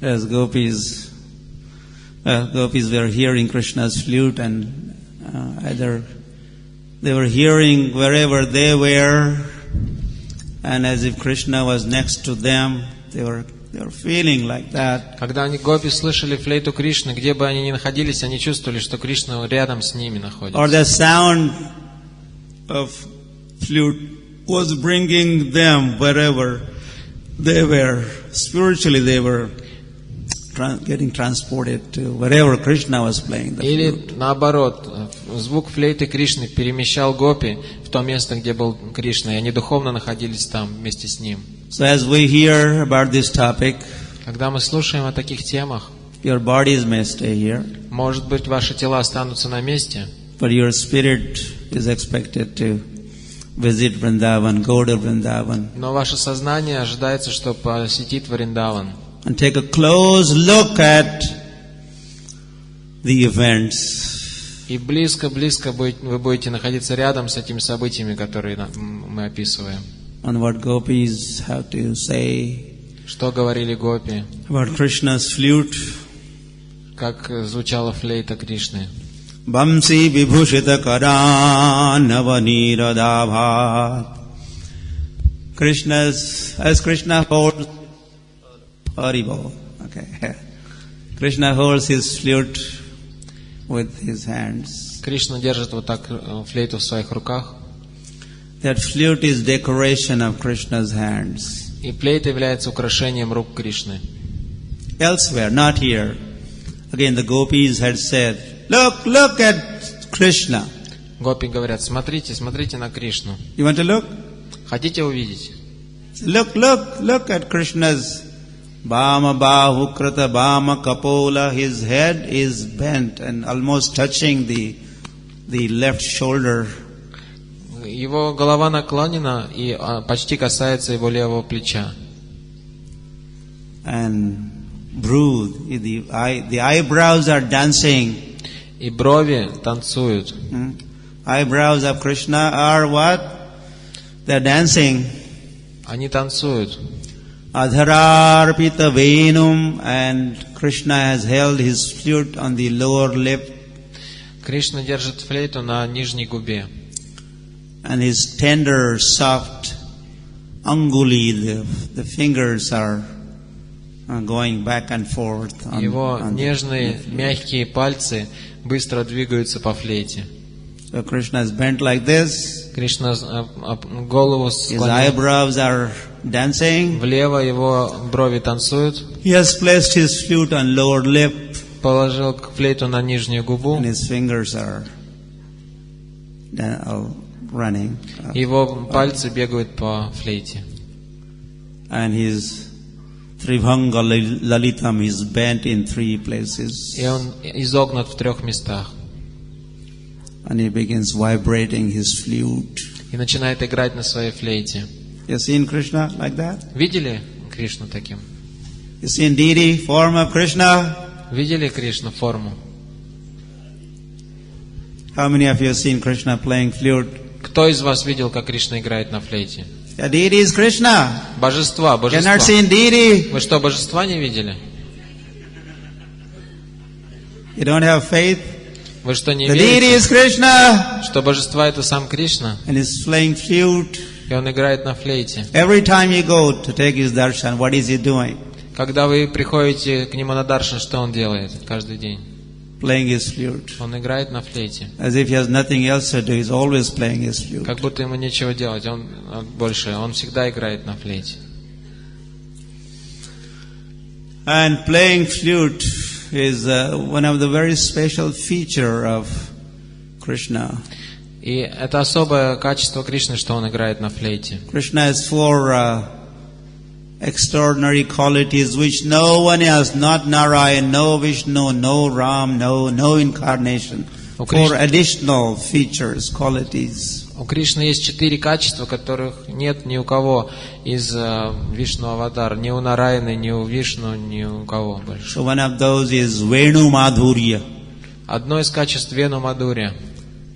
A: As gopis were hearing Krishna's flute, and either they were hearing wherever they were, and as if Krishna was next to them, they were feeling like that.
C: Когда они гопи слышали флейту Кришны, где бы они ни находились, они чувствовали, что Кришна рядом с ними находится.
A: Or the sound of flute was bringing them wherever they were. Spiritually, they were getting transported to wherever Krishna was playing the flute.
C: Или наоборот, звук флейты Кришны перемещал гопи в то место, где был Кришна, и они духовно находились там вместе с ним.
A: So as we hear about this topic,
C: Когда мы слушаем о таких темах,
A: your bodies may stay here,
C: может быть, ваши тела останутся на месте,
A: but your spirit is expected to visit Vrindavan, go to Vrindavan,
C: но ваше сознание ожидается, что посетит Вриндаван.
A: and take a close look at the events.
C: И близко-близко вы будете находиться рядом с этими событиями, которые мы описываем.
A: On what gopis have to say
C: Что говорили гопи,
A: about Krishna's flute.
C: как звучала флейта Кришны.
A: Bamsi vibhushita karanavaniradabhat. As Krishna holds Haribol. Okay. Krishna holds his flute with his hands.
C: Кришна держит вот так флейту в своих руках.
A: That flute is decoration of Krishna's hands.
C: И флейта является украшением рук Кришны.
A: Elsewhere, not here. Again, the gopis had said, look at Krishna.
C: Гопи говорят, смотрите на Кришну.
A: You want to look?
C: Хотите увидеть?
A: Look at Krishna's Bama Bahu Krita Bama Kapola. His head is bent and almost touching the left shoulder.
C: Его голова наклонена и почти касается его левого плеча.
A: And brood, the eyebrows are dancing.
C: И брови танцуют.
D: eyebrows of Krishna are what? They're dancing.
C: Они танцуют.
D: Adhararpita venum, and Krishna has held his flute on the lower lip.
C: Кришна держит флейту на нижней губе.
D: And his tender, soft anguli, the fingers are going back and forth.
C: Его нежные, мягкие пальцы быстро двигаются по флейте.
D: So Krishna is bent like this.
C: Кришна голову
D: His
C: склонил
D: eyebrows are dancing.
C: влево, его брови танцуют.
D: He has placed his flute on lower lip.
C: Положил флейту на нижнюю губу.
D: And his fingers are running.
C: Его пальцы бегают по флейте.
D: And his Tribhanga Lalitam is bent in 3 places.
C: И он изогнут в 3 местах.
D: And he begins vibrating his flute.
C: И начинает играть на своей флейте.
D: You seen Krishna like that?
C: Видели Кришну таким?
D: You seen deity, form of Krishna?
C: Видели Кришну форму?
D: How many of you have seen Krishna playing flute?
C: Кто из вас видел, как Кришна играет на флейте?
D: The deity is Krishna.
C: Божества,
D: You have not
C: божества.
D: seen deity?
C: Вы что, божества не видели?
D: You don't have faith?
C: Вы что, не
D: The deity
C: верите,
D: is Krishna.
C: что божества это сам Кришна?
D: And he's playing flute.
C: И он играет на флейте.
B: Every time you go to take his darshan, what is he doing?
C: Когда вы приходите к нему на даршан, что он делает каждый день?
B: Playing his flute.
C: Он играет на флейте.
B: As if he has nothing else to do, he's always playing his flute.
C: Как будто ему нечего делать. Он всегда играет на флейте.
B: And playing flute is one of the very special feature of Krishna.
C: И это особое качество Кришны, что он играет на флейте.
B: Krishna has 4 extraordinary qualities which no one else, not Narayan, no Vishnu, no Ram, no incarnation. 4 additional features, qualities.
C: У Кришны есть 4 качества, которых нет ни у кого из Вишну Аватар, ни у Нараяны, ни у Вишну, ни у кого больше.
B: So one of those is Venu Madhurya.
C: Одно из качеств Вену Мадхурья.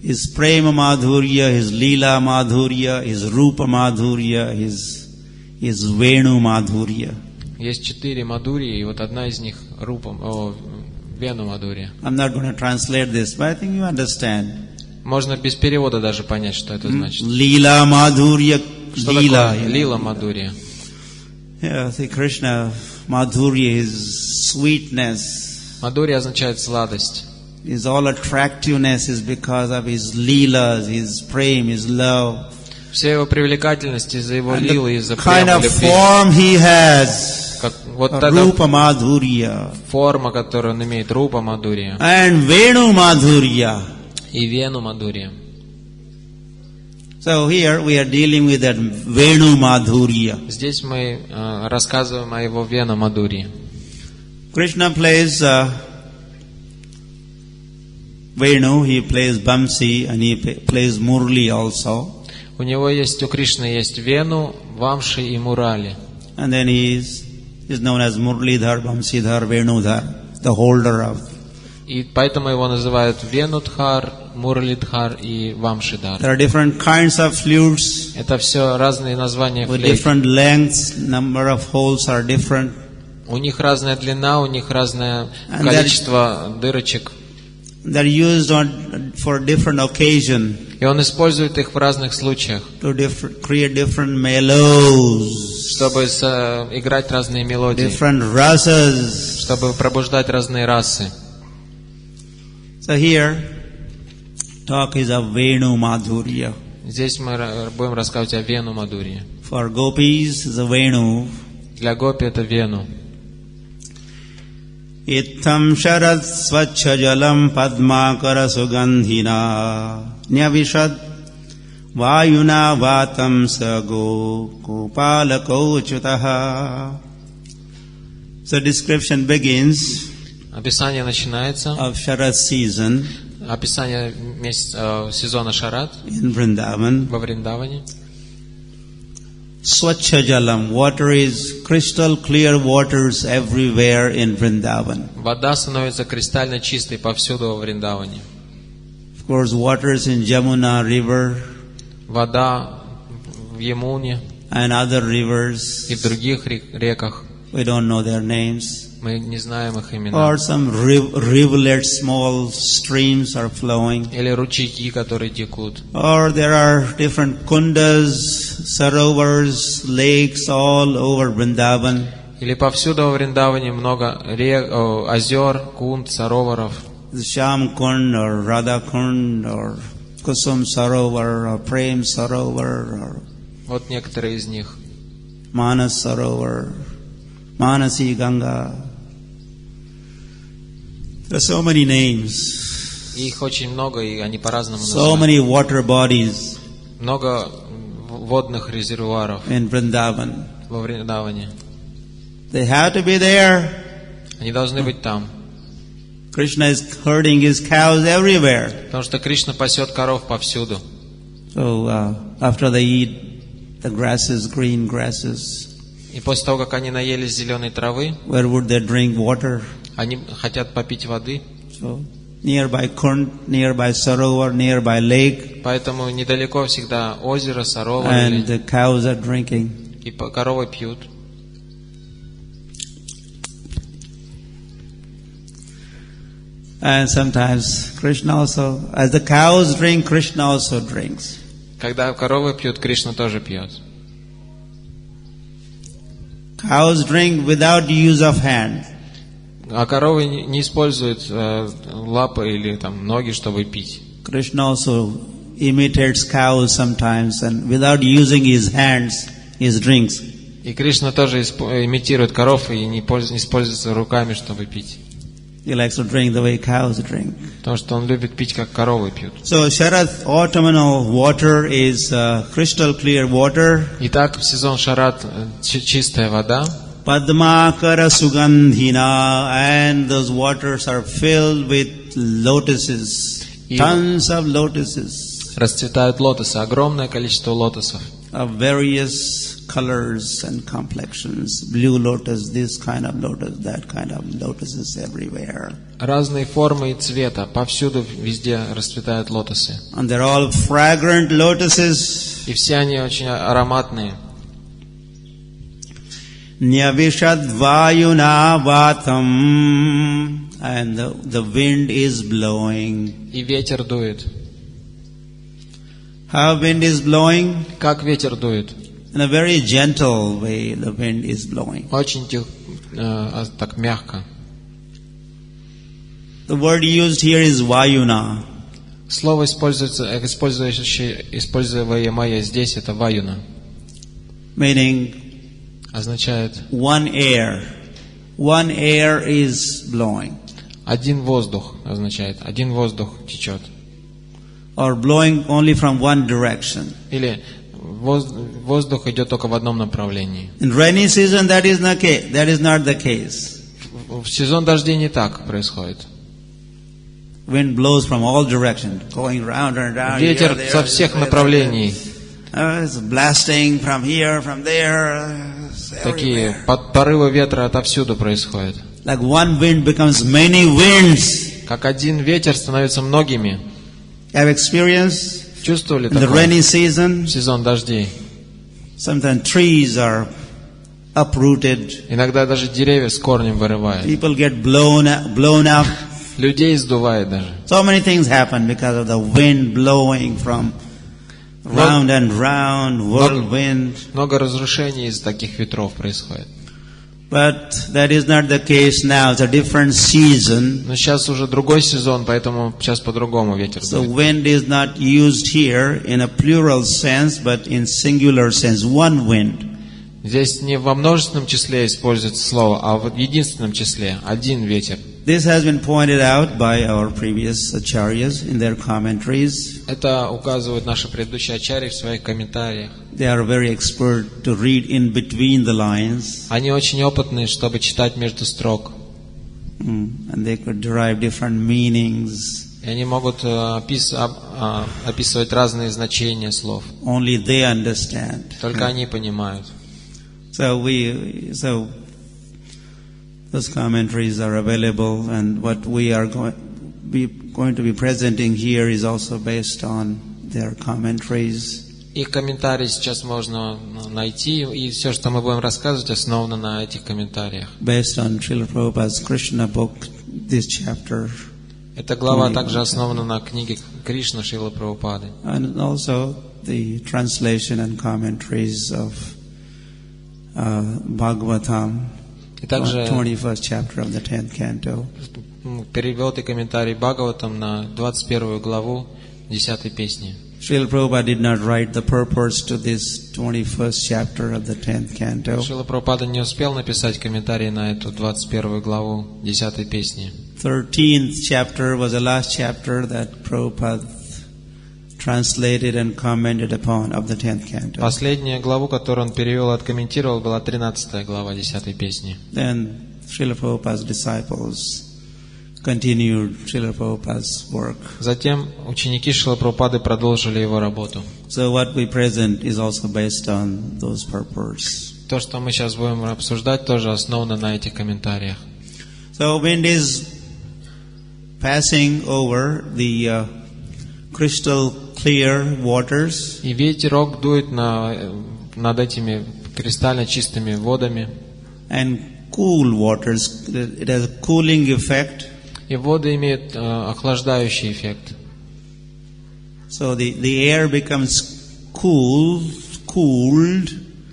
B: His Prema Madhurya, his Leela Madhurya, his Rupa Madhurya, his Venu Madhurya.
C: Есть 4 Мадхурьи, и вот одна из них Вену Мадхурья.
B: I'm not going to translate this, but I think you understand.
C: Можно без перевода даже понять, что это значит.
B: Leela Madhurya,
C: Что
B: Leela.
C: такое Лила Мадхурья?
B: Yeah, see, Krishna Madhurya, his sweetness,
C: Мадхурья означает сладость.
B: his all attractiveness is because of his leelas, his prem, his love.
C: Вся его привлекательность из-за его
B: And
C: лилы,
B: the
C: из-за
B: kind
C: прямо
B: of
C: любви.
B: form he has,
C: Как, вот эта
B: Rupa Madhurya,
C: форма, которую он имеет, Рупа Мадхурья
B: and Venu Madhurya.
C: и Вену Мадхурья.
B: So here we are dealing with that Venu Madhurya.
C: Здесь мы рассказываем о его Вену Мадхурье.
B: Krishna plays Venu, he plays Bamsi, and he plays Murli also.
C: У Кришны есть Вену, Вамши и Мурали.
B: And then he is known as Murlidhar, Bamsidhar, Venudhar, the holder of.
C: И поэтому его называют Венудхар, Мурлидхар и Вамшидхар.
B: There are different kinds of flutes
C: Это все разные названия
B: with
C: флейт.
B: different lengths, number of holes are different.
C: У них разная длина, у них разное
B: And
C: количество дырочек.
B: They're used for different occasion
C: И он использует их в разных случаях,
B: to create different mellows,
C: чтобы играть разные мелодии,
B: different rasas.
C: чтобы пробуждать разные расы.
B: So here, talk is of Venu Madhurya.
C: Здесь мы будем рассказывать о Вену Мадхурье.
B: For gopis, the Venu.
C: Для гопи это Вену.
B: Itham sharad svachha jalam padmakara sugandhina nyavishad vayuna vatam sago kopalako chutaha. So description begins
C: Описание начинается.
B: of Sharad season
C: Описание сезона Шарад
B: in Vrindavan.
C: во Вриндаване.
B: Swachha jalam, water is crystal clear waters everywhere in Vrindavan.
C: Вода становится кристально чистой повсюду во Вриндаване.
B: Of
D: course, waters in Jamuna river
C: Вода в Ямуне
D: and other rivers.
C: и в других реках.
D: We don't know their names.
C: Мы не знаем их имена.
D: Or some rivulets, small streams are flowing.
C: Или ручейки, которые текут.
D: Or there are different kundas, sarovars, lakes all over Vrindavan.
C: Или повсюду во Вриндаване много озер, кунд, сароваров.
D: The Sham Kund or Radha Kund or Kusum Sarovar or Prem Sarovar or
C: Вот некоторые из них.
D: Manas Sarovar, Manasi Ganga. There are so many names.
C: Их очень много, и они по-разному
D: So
C: называют.
D: many water bodies
C: Много водных резервуаров
D: in Vrindavan.
C: во Вриндаване.
D: They have to be there.
C: Они должны быть там.
D: Krishna is herding his cows everywhere.
C: Потому что Кришна пасет коров повсюду.
D: So after they eat the grasses, green grasses,
C: И после того, как они наелись зеленой травы,
D: where would they drink water?
C: они хотят попить воды.
D: So nearby Kund, nearby Sarovar, nearby lake,
C: Поэтому недалеко всегда озеро, саровар,
D: and the cows are drinking.
C: и коровы пьют.
D: And sometimes Krishna also, as the cows drink, Krishna also drinks.
C: Когда коровы пьют, Кришна тоже пьет.
D: Cows drink without use of hand.
C: А коровы не используют лапы или там ноги, чтобы пить.
D: Krishna also imitates cows sometimes, and without using his hands, he drinks.
C: И Кришна тоже имитирует коров и не используется руками, чтобы пить.
D: He likes to drink the way cows drink.
C: Потому что он любит пить, как коровы пьют.
D: So Sharad autumnal water is crystal clear water.
C: Итак, в сезон Шарат чистая вода.
D: Padmakara Sugandhina, and those waters are filled with lotuses, tons of lotuses.
C: Расцветают лотосы, огромное количество лотосов.
D: Of various colors and complexions. Blue lotus, this kind of lotus, that kind of lotuses everywhere.
C: Разные формы и цвета, повсюду, везде расцветают лотосы.
D: And they're all fragrant lotuses.
C: И все они очень ароматные.
D: Nyavishad vayuna vatam, and the wind is blowing.
C: И ветер дует.
D: How wind is blowing?
C: Как ветер дует?
D: In a very gentle way, the wind is blowing.
C: Очень так мягко.
D: The word used here is vayuna.
C: Слово используемое здесь, это ваюна.
D: Meaning,
C: означает
D: one air. One air is blowing.
C: Один воздух означает, один воздух течет.
D: Or blowing only from one direction.
C: Или воздух идет только в одном направлении.
D: In rainy season, that is not the case.
C: В сезон дождей не так происходит.
D: Wind blows from all directions, going round and round.
C: Ветер со всех направлений.
D: It's blasting from here, from there.
C: Такие порывы ветра отовсюду происходят.
D: Like one wind becomes many winds.
C: Как один ветер становится многими.
D: Have experience?
C: Чувствовали
D: In the
C: такое?
D: rainy season,
C: В сезон дождей.
D: sometimes trees are uprooted.
C: Иногда даже деревья с корнем вырывают.
D: People get blown up.
C: Людей сдувает даже.
D: So many things happen because of the wind blowing from round and round, whirlwind.
C: Много разрушений из таких ветров происходит.
D: But that is not the case now. It's a different season.
C: Но сейчас уже другой сезон, поэтому сейчас по-другому ветер
D: So
C: дует.
D: wind is not used here in a plural sense, but in singular sense. One wind.
C: Здесь не во множественном числе используется слово, а в единственном числе один ветер.
D: This has been pointed out by our previous acharyas in their commentaries.
C: Это указывают наши предыдущие ачарьи в своих комментариях.
D: They are very expert to read in between the lines.
C: Они очень опытные, чтобы читать между строк.
D: And they could derive different meanings.
C: И они могут описывать разные значения слов.
D: Only they understand.
C: Только они понимают.
D: So those commentaries are available, and what we are going to be presenting here is also based on their commentaries.
C: Их комментарии сейчас можно найти, и все, что мы будем рассказывать, основано на этих комментариях.
D: Based on Srila Prabhupada's Krishna book, this chapter.
C: Эта глава также основана на книге Кришна Шрилы Прабхупады.
D: And also the translation and commentaries of Bhagavatam,
C: И также
D: 21st chapter of the 10th canto.
C: перевод и комментарий Бхагаватам на 21 главу 10 песни.
D: Srila Prabhupada did not write the purport to this 21st chapter of the 10th canto.
C: Шрила Прабхупада не успел написать комментарий на эту 21 главу 10 песни.
D: 13th chapter was the last chapter that Prabhupada translated and commented upon of the 10th canto.
C: Последняя главу, которую он перевел и откомментировал, была 13 глава 10 песни.
D: Then Srila Prabhupada's disciples continued Srila Prabhupada's work.
C: Затем ученики Шрилы Прабхупады продолжили его работу.
D: So what we present is also based on those purports.
C: То, что мы сейчас будем обсуждать, тоже основано на этих комментариях.
D: So wind is passing over the crystal clear waters.
C: И ветерок дует над этими кристально чистыми водами.
D: And cool waters. It has a cooling effect.
C: И воды имеют охлаждающий эффект.
D: So the air becomes cooled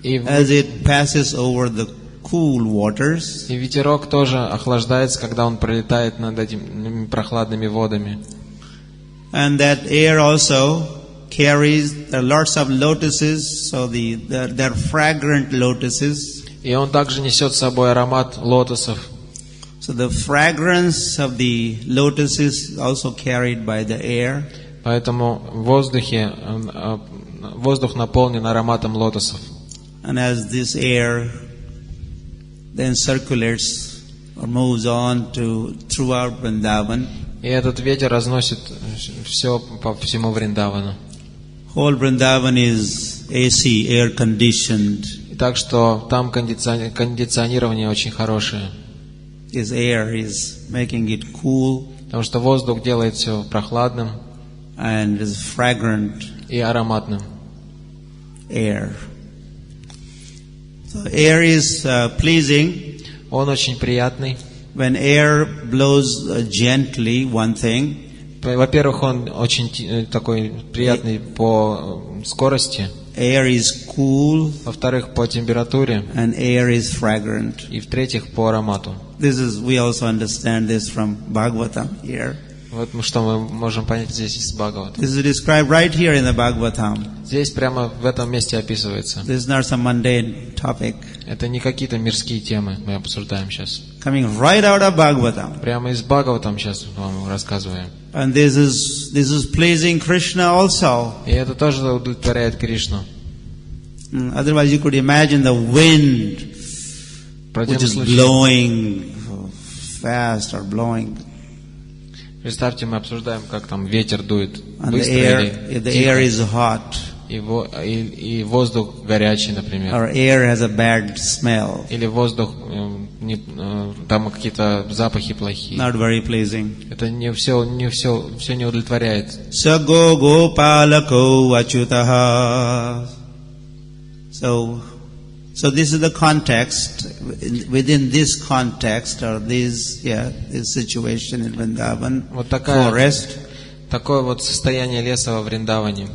D: as it passes over the cool waters.
C: И ветерок тоже охлаждается, когда он пролетает над этими прохладными водами.
D: And that air also carries lots of lotuses, so they're fragrant lotuses.
C: И он также несет с собой аромат лотосов.
D: So the fragrance of the lotus is also carried by the air.
C: Поэтому воздух наполнен ароматом лотосов.
D: And as this air then circulates or moves on throughout Vrindavan,
C: И этот ветер разносит все по всему Вриндавану.
D: whole Vrindavan is AC, air conditioned.
C: И так что там кондиционирование очень хорошее.
D: This air is making it cool
C: Потому что воздух делает все прохладным
D: and is fragrant
C: и ароматным.
D: air. So air is pleasing.
C: Он очень приятный.
D: When air blows gently, one thing.
C: Во-первых, он очень такой приятный по скорости.
D: Air is cool.
C: Во-вторых, по температуре.
D: And air is fragrant.
C: И в-третьих, по аромату.
D: We also understand this from Bhagavatam here.
C: Вот что мы можем понять здесь из Бхагаватам.
D: This is described right here in the Bhagavatam.
C: Здесь прямо в этом месте описывается.
D: This is not some mundane topic.
C: Это не какие-то мирские темы мы обсуждаем сейчас.
D: Coming right out of Bhagavatam.
C: Прямо из Бхагаватам сейчас вам рассказываем.
D: And this is pleasing Krishna also.
C: И это тоже удовлетворяет Кришну.
D: Otherwise you could imagine the wind which is blowing fast or blowing.
C: Представьте, мы обсуждаем, как там ветер дует
D: And
C: быстро
D: the air is hot.
C: и воздух горячий, например.
D: Or air has a bad smell.
C: Или воздух, там какие-то запахи плохие.
D: Not very pleasing.
C: Это все не удовлетворяет.
D: Sago gopalako achutaha. So this is the context. Within this context, or this situation in Vrindavan, forest.
C: Такое вот состояние леса во Вриндаване.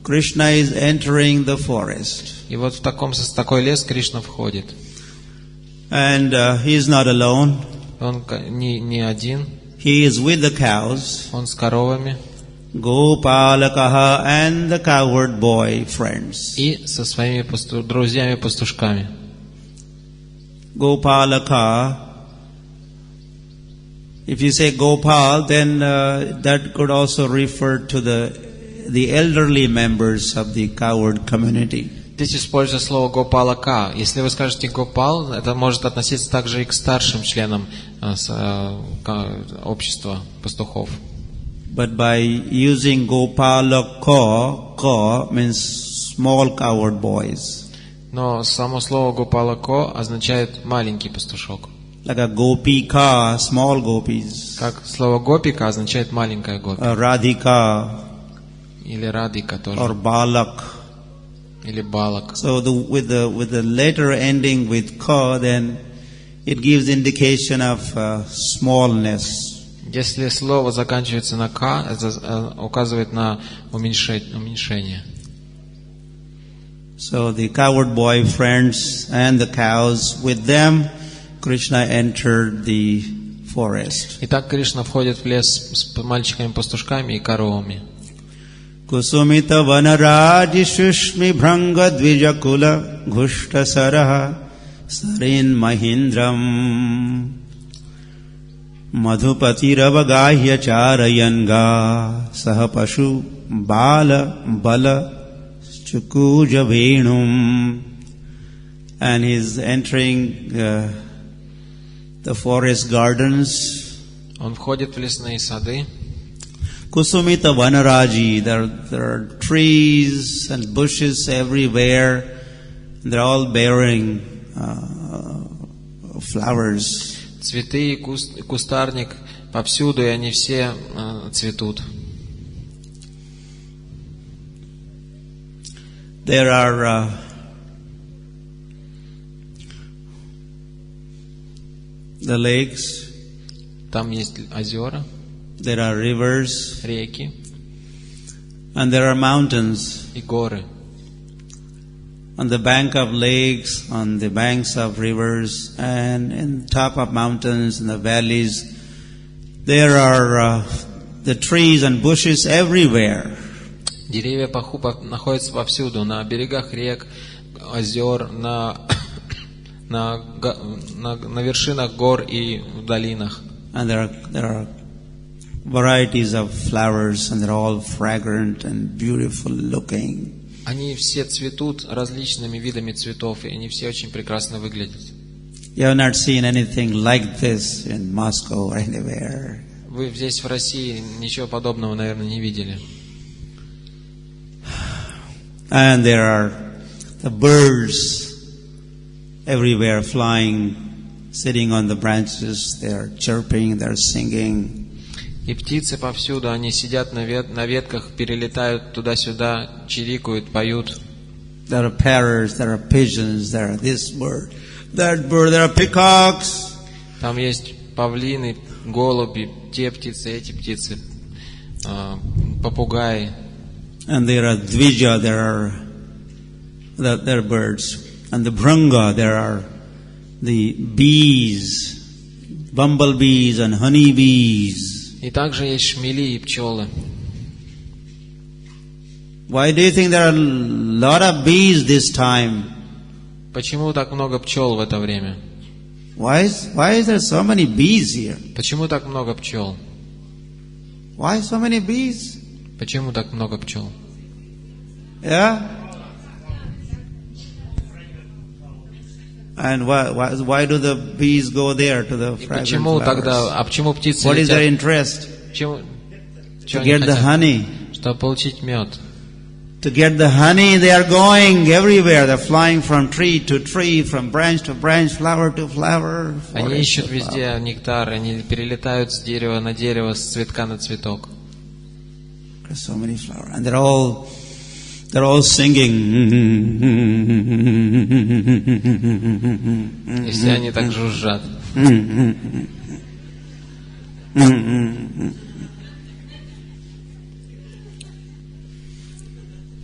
D: Krishna is entering the forest.
C: И вот в такой лес Кришна входит.
D: And he is not alone.
C: Он не один.
D: He is with the cows.
C: Он с коровами.
D: Gopalakaha and the cowherd boy friends.
C: И со своими друзьями-пастушками.
D: Gopalaka. If you say Gopal, then that could also refer to the elderly members of the cowherd community.
C: Здесь используется слово Гопалака. Если вы скажете Гопал, это может относиться также и к старшим членам общества пастухов.
D: But by using Gopalaka, ka means small cowherd boys.
C: Но само слово Гопалако означает маленький пастушок.
D: like a gopika, small gopis.
C: Как слово гопика означает маленькая гопи.
D: Radhika.
C: Или радика тоже.
D: Or balak.
C: Или балак.
D: So with the letter ending with ka, then it gives indication of smallness.
C: Если слово заканчивается на «к», это указывает на уменьшение.
D: So the cowherd boy friends and the cows, with them, Krishna entered the forest.
C: Итак, Кришна входит в лес с мальчиками-пастушками и коровами.
D: Kusumita vanaraji shushmi bhranga dvijakula ghushta saraha sarin mahindram madhupati ravagahya charayanga sahapashu bala bala chukuja venum. And he's entering the forest gardens.
C: Он входит в лесные сады.
D: Kusumita vanaraji, there are trees and bushes everywhere. They're all bearing flowers.
C: Цветы и кустарник повсюду, и они все цветут.
D: There are the lakes.
C: Там есть озера.
D: There are rivers.
C: Реки.
D: And there are mountains.
C: И горы.
D: On the bank of lakes, on the banks of rivers, and in top of mountains, in the valleys, there are the trees and bushes everywhere.
C: Деревья находятся повсюду, на берегах рек, озер, на вершинах гор и в долинах.
D: And there are varieties of flowers, and they're all fragrant and beautiful looking.
C: Они все цветут различными видами цветов, и они все очень прекрасно выглядят.
D: You have not seen anything like this in Moscow or anywhere.
C: Вы здесь в России ничего подобного, наверное, не видели.
D: And there are the birds everywhere flying, sitting on the branches. They are chirping, they are singing.
C: И птицы повсюду, они сидят на ветках, перелетают туда-сюда, чирикают, поют.
D: There are parrots, there are pigeons, there are this bird, that bird, there are peacocks.
C: Там есть павлины, голуби, те птицы, эти птицы, попугаи.
D: And there are dvija, there are birds. And the bhranga, there are the bees, bumblebees and honeybees.
C: И также есть шмели и пчелы.
D: Why do you think there are a lot of bees this time?
C: Почему так много пчел в это время?
D: Why is there so many bees here?
C: Почему так много пчел?
D: Why so many bees?
C: Почему так много пчел?
D: Yeah? And why do the bees go there to the fragrant
C: почему
D: flowers?
C: тогда, почему птицы
D: What is their
C: летят?
D: interest?
C: To
D: get the honey.
C: Чтобы получить мед.
D: To get the honey, they are going everywhere. They're flying from tree to tree, from branch to branch, flower to flower.
C: Они ищут везде нектар, они перелетают с дерева на дерево, с цветка на цветок.
D: There's so many flowers, and they're all singing.
C: И все они так жужжат.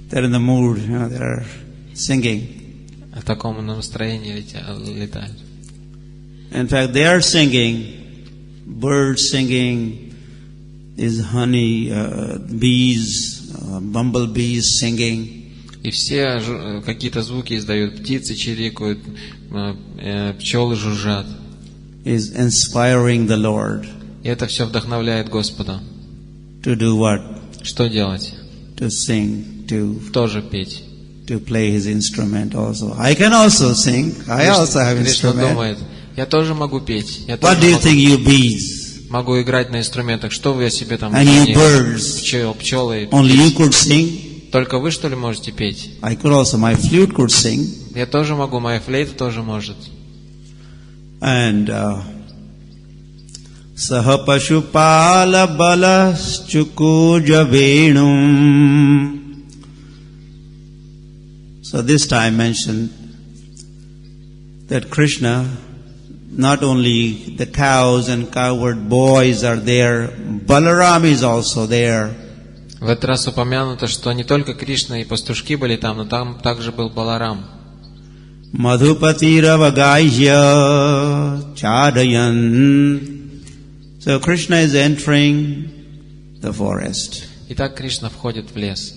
D: They're in the mood, they're singing.
C: В таком настроении летают.
D: In fact, they are singing, birds singing, is honey, bees, bumblebees singing.
C: И все какие-то звуки издают, птицы чирикают, пчелы жужжат.
D: Is inspiring the Lord.
C: И это все вдохновляет Господа.
D: To do what?
C: Что делать?
D: To sing, to
C: тоже петь.
D: To play his instrument also. I can also sing. I also have instrument.
C: Думает, я тоже могу петь. Я
D: What do you think, you bees?
C: Могу играть на инструментах. Что вы о себе там?
D: And you birds.
C: Пчелы.
D: Only you could sing.
C: Только вы, что ли, можете петь?
D: I could also. My flute could sing.
C: Я тоже могу. Моя флейта тоже может.
D: And Saha Pashupala Balas Chukuja Venum. So this time mentioned that Krishna, not only the cows and cowherd boys are there, Balaram is also there.
C: В этот раз упомянуто, что не только Кришна и пастушки были там, но там также был Баларам.
D: Madhupati Ravagaya Chadayan. So Krishna is entering the forest.
C: Итак, Кришна входит в лес.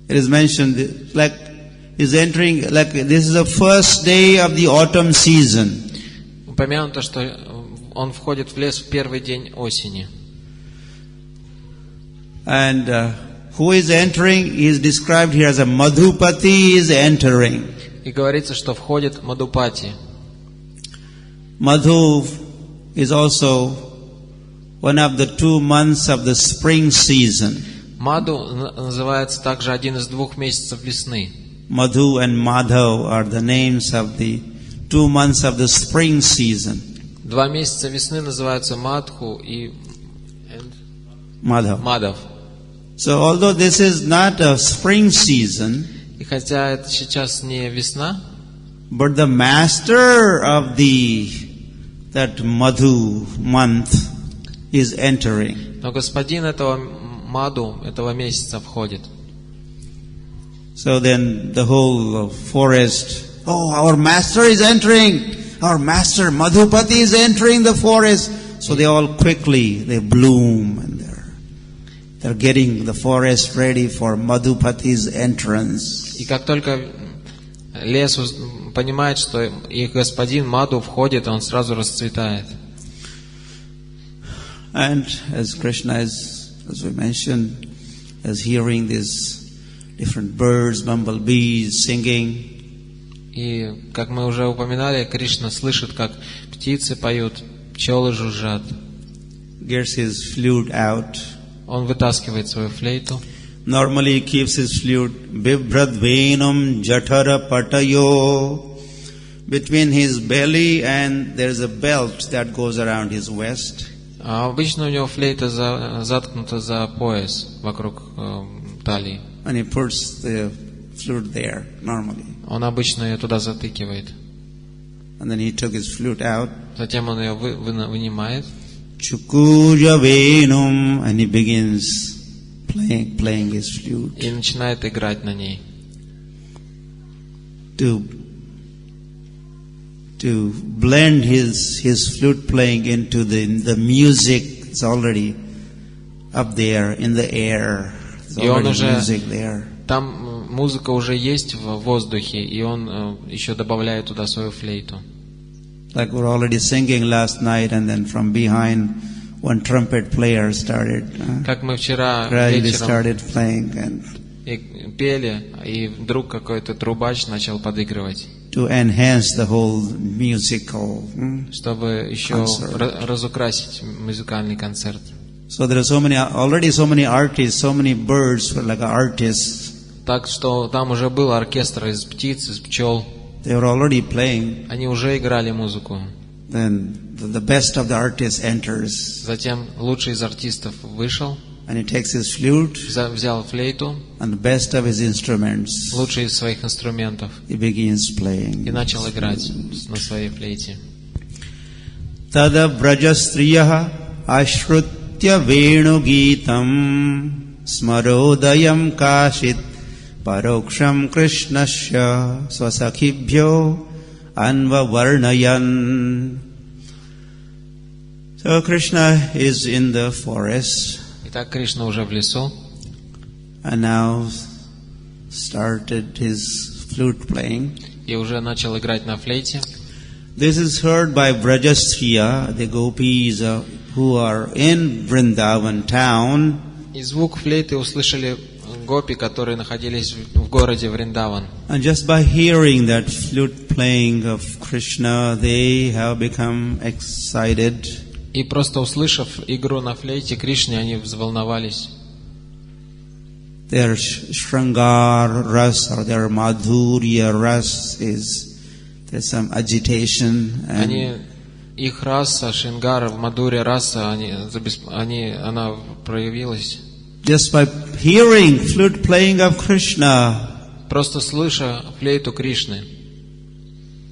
D: It is mentioned like is entering, like this is the first day of the autumn season.
C: Упомянуто, что он входит в лес в первый день осени.
D: And who is entering? He is described here as a Madhupati is entering.
C: И говорится, что входит Мадхупати.
D: Madhu is also one of the 2 months of the spring season.
C: Мадху называется также один из 2 месяцев весны.
D: Madhu and Madhav are the names of the 2 months of the spring season.
C: 2 месяца весны называются Мадху и
D: Madhav.
C: Мадхав.
D: So although this is not a spring season,
C: И хотя это сейчас не весна,
D: but the master of that Madhu month is entering.
C: но господин этого Мадху, этого месяца входит.
D: So then the whole forest, our master is entering. Our master Madhupati is entering the forest. So they all quickly, they bloom and they're getting the forest ready for Madhupati's entrance.
C: И как только лес понимает, что их господин Мадху входит, он сразу расцветает.
D: And as Krishna is, as we mentioned, is hearing these different birds, bumblebees singing.
C: И как мы уже упоминали, Кришна слышит, как птицы поют, пчелы жужжат.
D: Gets his flute out.
C: Он вытаскивает свою флейту.
D: Normally he keeps his flute Bibhrad Venum Jatara Patayo. Between his belly and there's a belt that goes around his waist.
C: А обычно у него флейта заткнута за пояс вокруг талии.
D: And he puts the flute there normally.
C: Он обычно ее туда затыкивает.
D: And then he took his flute out.
C: Затем он ее вынимает.
D: Chukuja Venum, and he begins playing his flute.
C: И начинает играть на ней.
D: To blend his flute playing into the music. It's already up there in the air. There's already music there.
C: Там музыка уже есть в воздухе, и он еще добавляет туда свою флейту.
D: Like we're already singing last night, and then from behind, one trumpet player started.
C: Как мы вчера
D: gradually
C: вечером
D: started playing and
C: пели, и вдруг какой-то трубач начал подыгрывать.
D: To enhance the whole musical
C: чтобы еще разукрасить музыкальный концерт.
D: So there are already so many artists, so many birds were like artists.
C: Так что там уже был оркестр из птиц, из пчел.
D: They were already playing.
C: Они уже играли музыку.
D: Then the best of the artists enters.
C: Затем лучший из артистов вышел.
D: And he takes his flute.
C: Взял флейту.
D: And the best of his instruments.
C: Лучший из своих инструментов.
D: He begins playing.
C: И начал играть на своей флейте.
D: Tada brajastriyaha ashrutya venu gitam smarodayam kashit paroksham krishnasya swasakhibhyo anva varnayan. So Krishna is in the forest.
C: Итак, Кришна уже в лесу.
D: And now started his flute playing.
C: И уже начал играть на флейте.
D: This is heard by Brajasthiya, the gopis who are in Vrindavan town.
C: И звук флейты услышали гопи, которые находились в городе Вриндаван.
D: And just by hearing that flute playing of Krishna, they have become excited.
C: И просто услышав игру на флейте Кришны, они взволновались.
D: Their Shrangar Ras or their Madhurya Ras is there's some agitation. And
C: их раса, Шингара, в Мадуре раса, она проявилась.
D: Just by hearing flute playing of Krishna,
C: просто слыша флейту Кришны.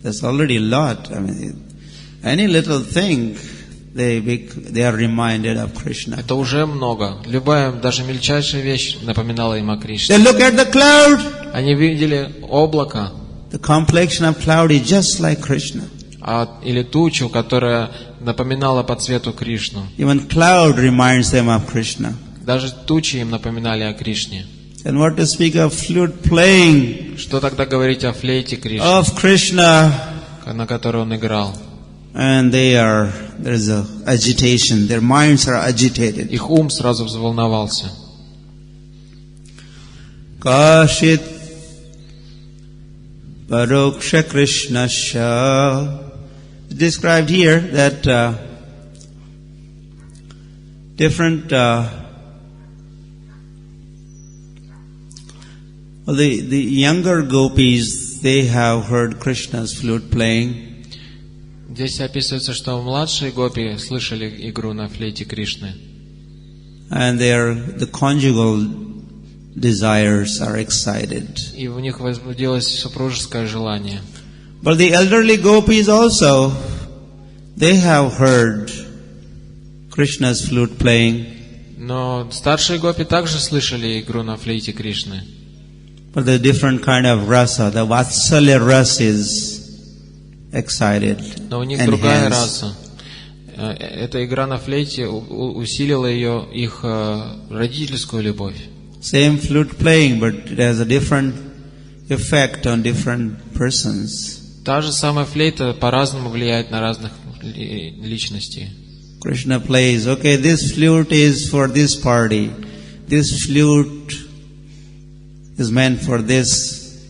D: There's already a lot. I mean, any little thing, they are reminded of Krishna.
C: Это уже много. Любая, даже мельчайшая вещь напоминала им о Кришне.
D: They look at the cloud.
C: Они видели облако.
D: The complexion of cloud is just like Krishna.
C: Или тучу, которая напоминала по цвету Кришну.
D: Even cloud reminds them of Krishna.
C: Даже тучи им напоминали о Кришне.
D: And what to speak of flute playing?
C: Что тогда говорить о флейте Кришны?
D: Of Krishna,
C: на которой он играл.
D: And there's a agitation. Their minds are agitated.
C: Их ум сразу взволновался.
D: Kashit Paroksha Krishnasya. Described here that different the younger gopis, they have heard Krishna's flute playing.
C: Здесь описывается, что младшие гопи слышали игру на флейте Кришны.
D: And the conjugal desires are excited.
C: И в них возбудилось супружеское желание.
D: But the elderly gopis also, they have heard Krishna's flute playing.
C: Но старшие гопи также слышали игру на флейте Кришны.
D: But the different kind of rasa, the vatsalya rasa is excited.
C: Но у них другая раса. Эта игра на флейте усилила их родительскую любовь.
D: Same flute playing, but it has a different effect on different persons.
C: Та же самая флейта по-разному влияет на разных личностей.
D: Krishna plays, okay, this flute is for this party. This flute is meant for this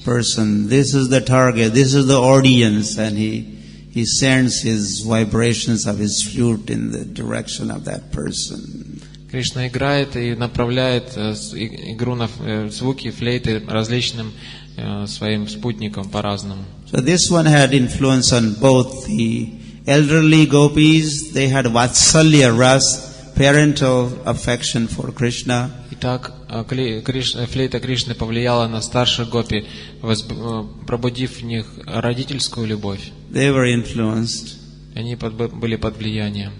D: person. This is the target. This is the audience. And he sends his vibrations of his flute in the direction of that person.
C: Кришна играет и направляет игру на звуки флейты различным своим спутникам по-разному.
D: So this one had influence on both the elderly gopis. They had vatsalya ras, parental affection for Krishna.
C: Итак, флейта Кришны повлияла на старших гопи, пробудив в них родительскую любовь.
D: They were influenced.
C: Они были под влиянием.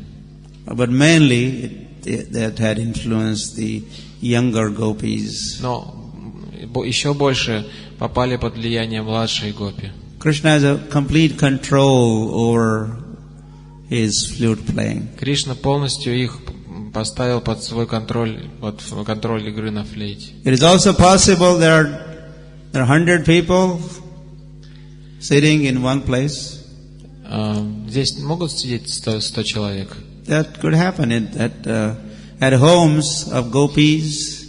D: But mainly that had influenced the younger gopis.
C: Но еще больше попали под влияние младшие гопи.
D: Krishna has a complete control over his flute playing.
C: Кришна полностью их поставил под свой контроль, под контроль игры на флейте.
D: It is also possible there are 100 people sitting in one place.
C: Здесь могут сидеть 100 человек.
D: That could happen at homes of gopis.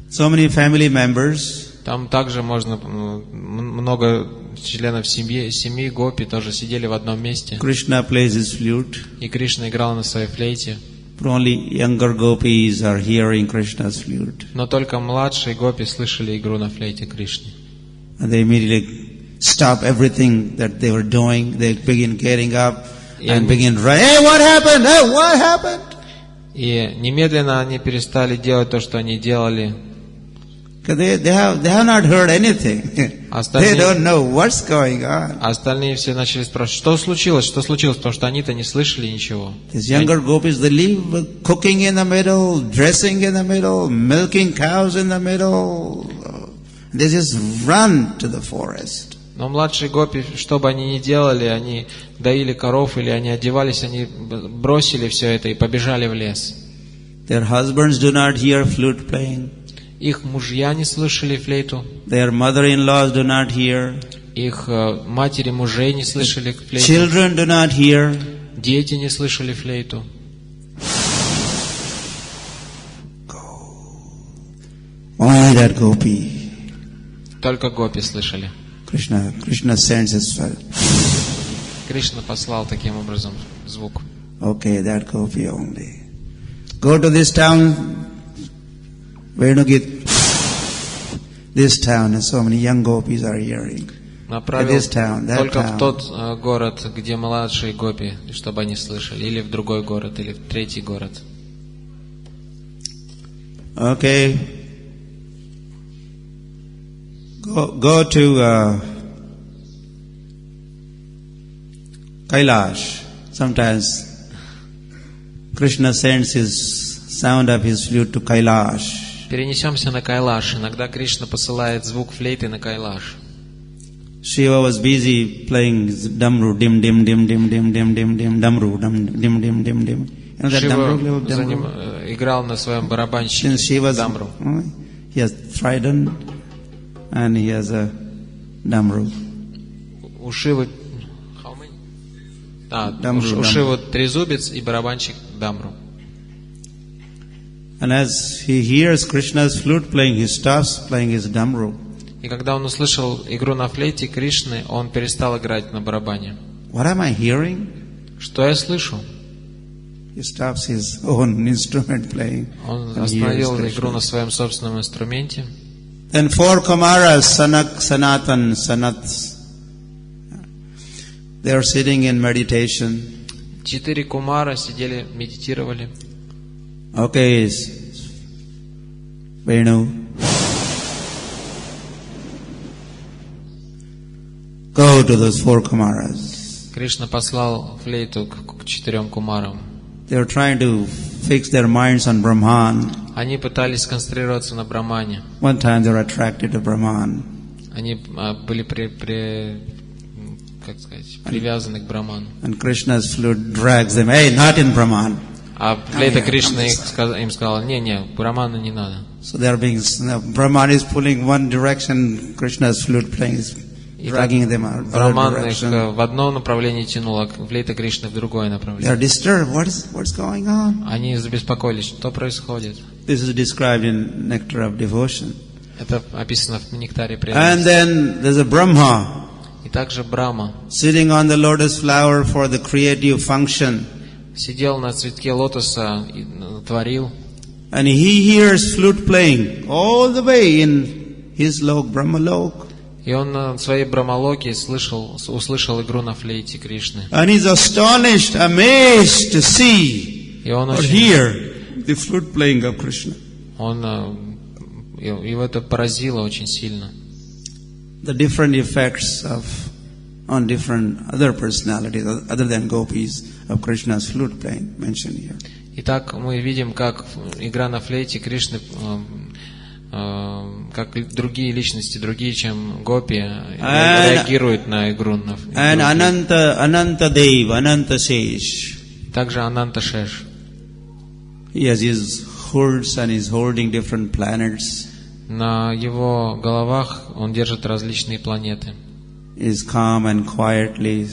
D: So many family members.
C: Там также можно много членов семьи гопи тоже сидели в одном месте.
D: Krishna plays his flute.
C: И Кришна играл на своей флейте.
D: But only younger gopis are hearing Krishna's flute.
C: Но только младшие гопи слышали игру на флейте Кришны.
D: And they immediately stop everything that they were doing. They begin getting up and begin running. Hey, what happened? Hey, what happened?
C: И немедленно они перестали делать то, что они делали.
D: They have not heard anything. They don't know what's going on.
C: Остальные все начали спрашивать, что случилось, потому что они-то не слышали ничего.
D: These younger gopis, they leave cooking in the middle, dressing in the middle, milking cows in the middle. They just run to the forest.
C: Но младшие гопи, что бы они ни делали, они доили коров или они одевались, они бросили все это и побежали в лес.
D: Their husbands do not hear flute playing.
C: Их мужья не слышали флейту.
D: Their mother-in-laws do not hear.
C: Их матери мужей не слышали флейту.
D: Children do not hear.
C: Дети не слышали флейту.
D: Only that gopi.
C: Только гопи слышали.
D: Krishna sends his fire.
C: Кришна послал таким образом звук.
D: Okay, that gopi only. Go to this town. Venu Gita. This town, and so many young gopis are hearing.
C: направил
D: this town, that
C: только
D: town.
C: в тот город, где младшие гопи, чтобы они слышали, или в другой город, или в третий город.
D: Okay. Go to Kailash. Sometimes Krishna sends his sound of his flute to Kailash.
C: Перенесемся на Кайлаш. Иногда Кришна посылает звук флейты на Кайлаш.
D: Shiva was busy playing damru, dim, dim, dim, dim, dim, dim, dim, dim, damru, dim, dim, dim, dim. You know that damru?
C: Шива играл на своем барабанщике
D: Since Shiva's,
C: дамру.
D: he has trident and he has a damru.
C: У Шивы... у Шивы трезубец и барабанщик дамру.
D: And as he hears Krishna's flute playing, he stops playing his damru.
C: И когда он услышал игру на флейте Кришны, он перестал играть на барабане.
D: What am I hearing?
C: Что я слышу?
D: He stops his own instrument playing.
C: Он остановил игру на своем собственном инструменте.
D: Then 4 Kumaras, Sanak, Sanatan, Sanat, they are sitting in meditation.
C: 4 кумара сидели, медитировали.
D: Okay, Venu, go to those 4 Kumaras.
C: Кришна послал флейту к 4 кумарам.
D: They are trying to fix their minds on Brahman.
C: Они пытались сконцентрироваться на Брахмане.
D: One time they are attracted to Brahman.
C: Они были привязаны к Брахману.
D: And Krishna's flute drags them. Hey, not in Brahman.
C: А флейта Кришны им сказала, не, Брахману не надо.
D: So they are being, Brahman is pulling one direction, Krishna's flute playing is dragging them out.
C: Брахман их в одно направление тянул, а флейта Кришны в другое
D: They are
C: направление.
D: disturbed. What's going on?
C: Они забеспокоились, что происходит.
D: This is described in Nectar of Devotion.
C: Это описано в Нектаре
D: And
C: преданности.
D: then there's a Brahma
C: И также Брахма
D: sitting on the lotus flower for the creative function.
C: сидел на цветке лотоса и творил.
D: And he hears flute playing all the way in his lok, Brahmalok.
C: И он на своей Брахмалоке услышал игру на флейте Кришны.
D: And he's astonished, amazed to see
C: И он
D: or
C: очень,
D: hear the flute playing of Krishna.
C: его это поразило очень сильно.
D: The different effects on different other personalities other than gopis of Krishna's flute playing mentioned here.
C: Итак, мы видим, как игра на флейте Кришны, как другие личности, другие, чем гопи, реагируют на игру на флейте.
D: And Ananta Dev, Ananta Shesh.
C: Также Ананта Шеш.
D: He has his hoods and he's holding different planets.
C: На его головах он держит различные планеты.
D: He is calm and quietly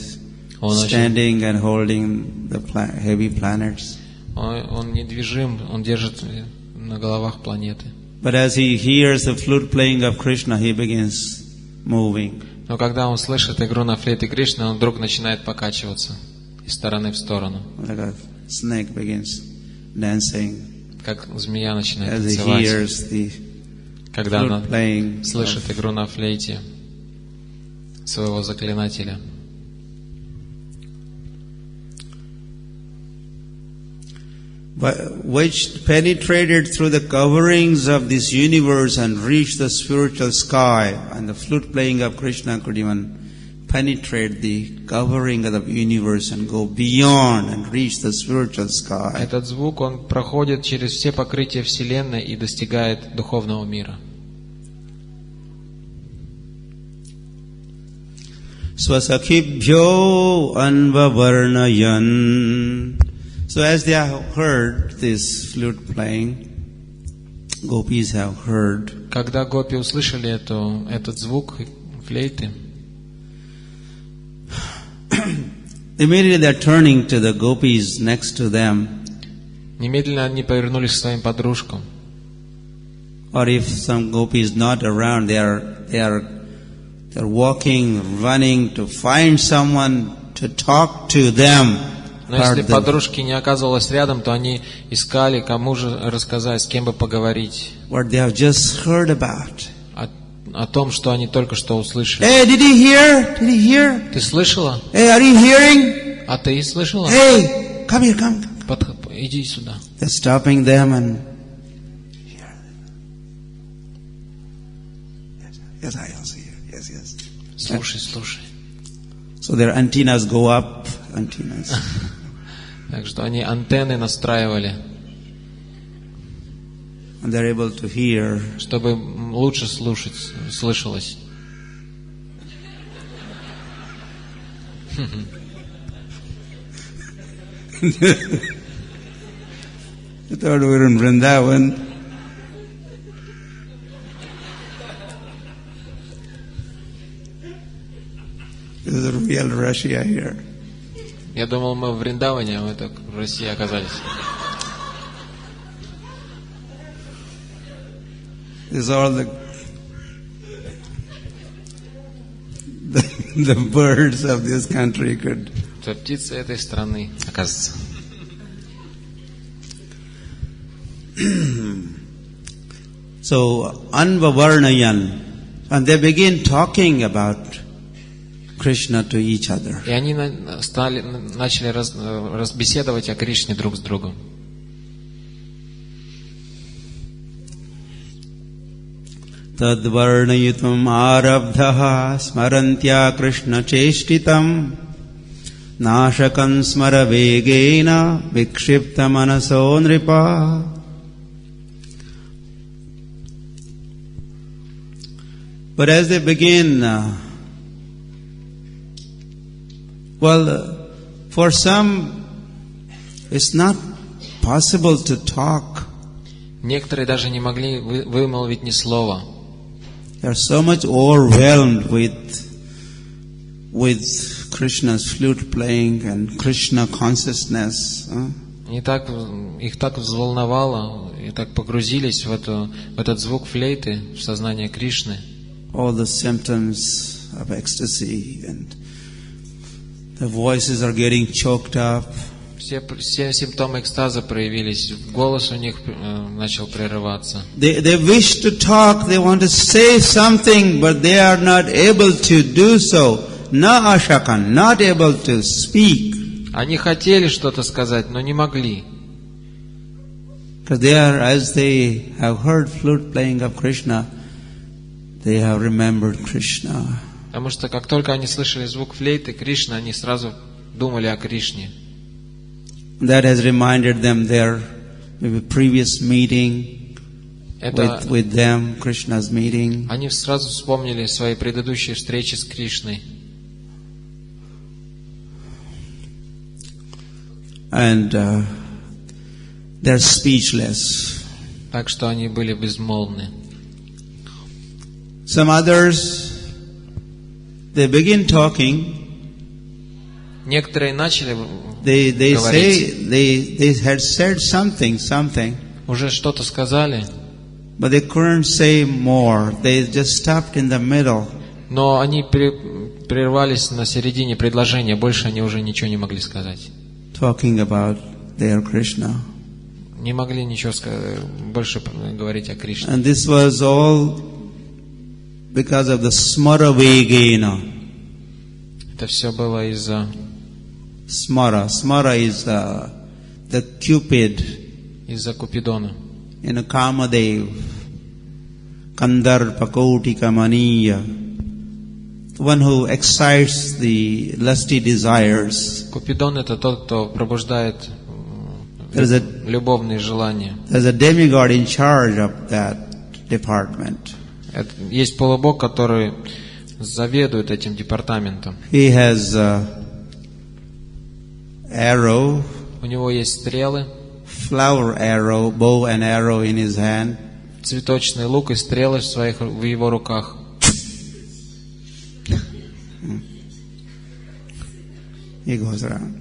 D: standing and holding the heavy planets.
C: Он недвижим, он держит на головах планеты.
D: But as he hears the flute playing of Krishna, he begins moving.
C: Но когда он слышит игру на флейте Кришны, он вдруг начинает покачиваться из стороны в сторону.
D: Like a snake begins dancing.
C: Как змея начинает
D: As he
C: танцевать.
D: hears the
C: Когда она
D: flute playing
C: слышит игру на флейте своего заклинателя.
D: which penetrated through the coverings of this universe and reached the spiritual sky. And the flute playing of Krishna could even penetrate the covering of the universe and go beyond and reach the spiritual sky.
C: Этот звук, он проходит через все покрытия Вселенной и достигает духовного мира.
D: Swasakhibhyo anvavarnayan. So as they have heard this flute playing, gopis have heard.
C: Когда гопи услышали этот звук флейты,
D: immediately they are turning to the gopis next to them.
C: немедленно они повернулись к своим подружкам.
D: Or if some gopi is not around, they are walking, running to find someone to talk to them.
C: Но если подружки не оказывалась рядом, то они искали, кому же рассказать, с кем бы поговорить.
D: What they have just heard about.
C: о том, что они только что услышали.
D: Hey, did you hear? Did you hear?
C: Ты слышала?
D: Hey, are you hearing?
C: А ты слышала?
D: Hey, come here, come.
C: Иди сюда.
D: They're stopping them and yes, I also hear. Yes, yes.
C: Слушай, слушай.
D: So their antennas go up. Antennas.
C: Так что они антенны настраивали,
D: And they're able to hear.
C: чтобы лучше слышалось.
D: I thought we were in Vrindavan. This is a real Russia here.
C: Я думал, мы в Вриндаване, а мы так в России оказались.
D: This is all the birds of this country could.
C: Это птицы этой страны, оказывается.
D: So, Anvavarnayan, and they begin talking about Krishna to each other.
C: И они начали беседовать о Кришне друг с другом.
D: Tadvarnayitam arabdhaha smarantya Krishna cheshtitam nashakam smara vegena vikshipta manaso nripa. But as they begin, for some, it's not possible to talk.
C: Некоторые даже не могли вымолвить ни слова.
D: They are so much overwhelmed with Krishna's flute playing and Krishna consciousness.
C: Их так взволновало, и так погрузились в этот звук флейты, в сознание Кришны.
D: All the symptoms of ecstasy and the voices are getting choked up.
C: Все симптомы экстаза проявились, голос у них начал прерываться.
D: They wish to talk, they want to say something, but they are not able to do so. Na ashakan, not able to speak.
C: Они хотели что-то сказать, но не могли.
D: Because they are, as they have heard flute playing of Krishna, they have remembered Krishna.
C: Потому что как только они слышали звук флейты Кришны, они сразу думали о Кришне.
D: That has reminded them their maybe previous meeting with them, Krishna's meeting.
C: Они сразу вспомнили свои предыдущие встречи с Кришной.
D: And they're speechless.
C: Так что они были безмолвны.
D: Some others, they begin talking.
C: Некоторые начали
D: They
C: говорить.
D: say they had said something,
C: Уже что-то сказали,
D: but they couldn't say more. They just stopped in the middle.
C: но они прервались на середине предложения, больше они уже ничего не могли сказать.
D: Talking about their Krishna.
C: Не могли ничего больше говорить о Кришне.
D: And this was all because of the smara vegena.
C: Это все было из-за
D: Smara. Smara is the Cupid.
C: Из-за Купидона.
D: In a Kamadev. Kandar Pakoti Kamaniya. The one who excites the lusty desires.
C: Купидон — это тот, кто пробуждает любовные желания.
D: There's a demigod in charge of that department.
C: Есть полубог, который заведует этим департаментом.
D: He has arrow,
C: У него есть стрелы,
D: flower arrow, bow and arrow in his hand.
C: цветочный лук и стрелы в его руках.
D: He goes around.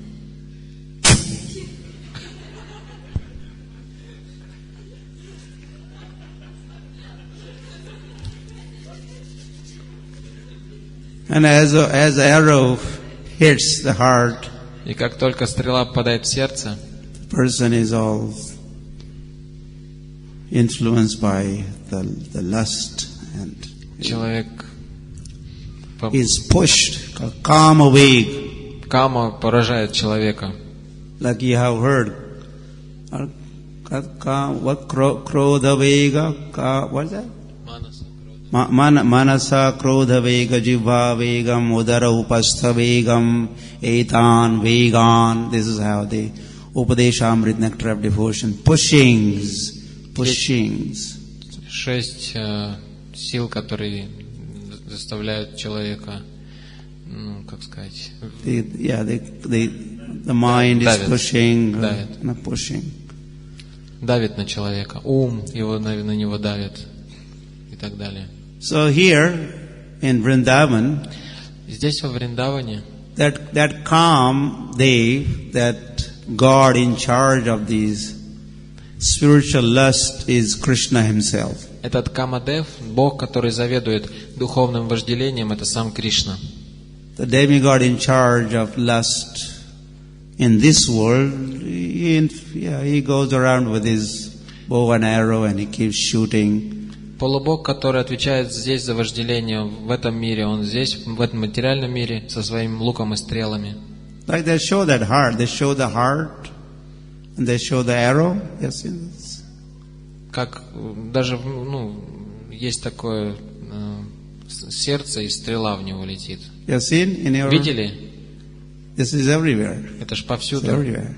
D: And as the arrow hits the heart,
C: И как только стрела попадает в сердце,
D: the person is all influenced by the lust and
C: человек
D: is pushed, kama vaga.
C: Кама поражает человека.
D: Like you have heard, what krodha vega, what's that? Manasa krodha vega, jivha vegam, udara upastha vegam, etan vegan. This is how the Upadeshamrit nectar of devotion, pushings.
C: 6 сил, которые заставляют человека, как сказать...
D: The mind is pushing, pushing.
C: Давит на человека. Ум его на него давит. И так далее.
D: So here in Vrindavan,
C: здесь во Вриндаване,
D: that calm Dev, that God in charge of these spiritual lust is Krishna himself.
C: Этот Камадев, Бог, который заведует духовным вожделением, это сам Кришна.
D: The demigod in charge of lust in this world, he goes around with his bow and arrow and he keeps shooting.
C: Полубог, который отвечает здесь за вожделение в этом мире, он здесь, в этом материальном мире, со своим луком и стрелами.
D: Like they show that heart, they show the heart and they show the arrow. Yes.
C: Как даже, есть такое сердце, и стрела в него летит. Видели?
D: This is everywhere.
C: Это ж повсюду.
D: It's everywhere.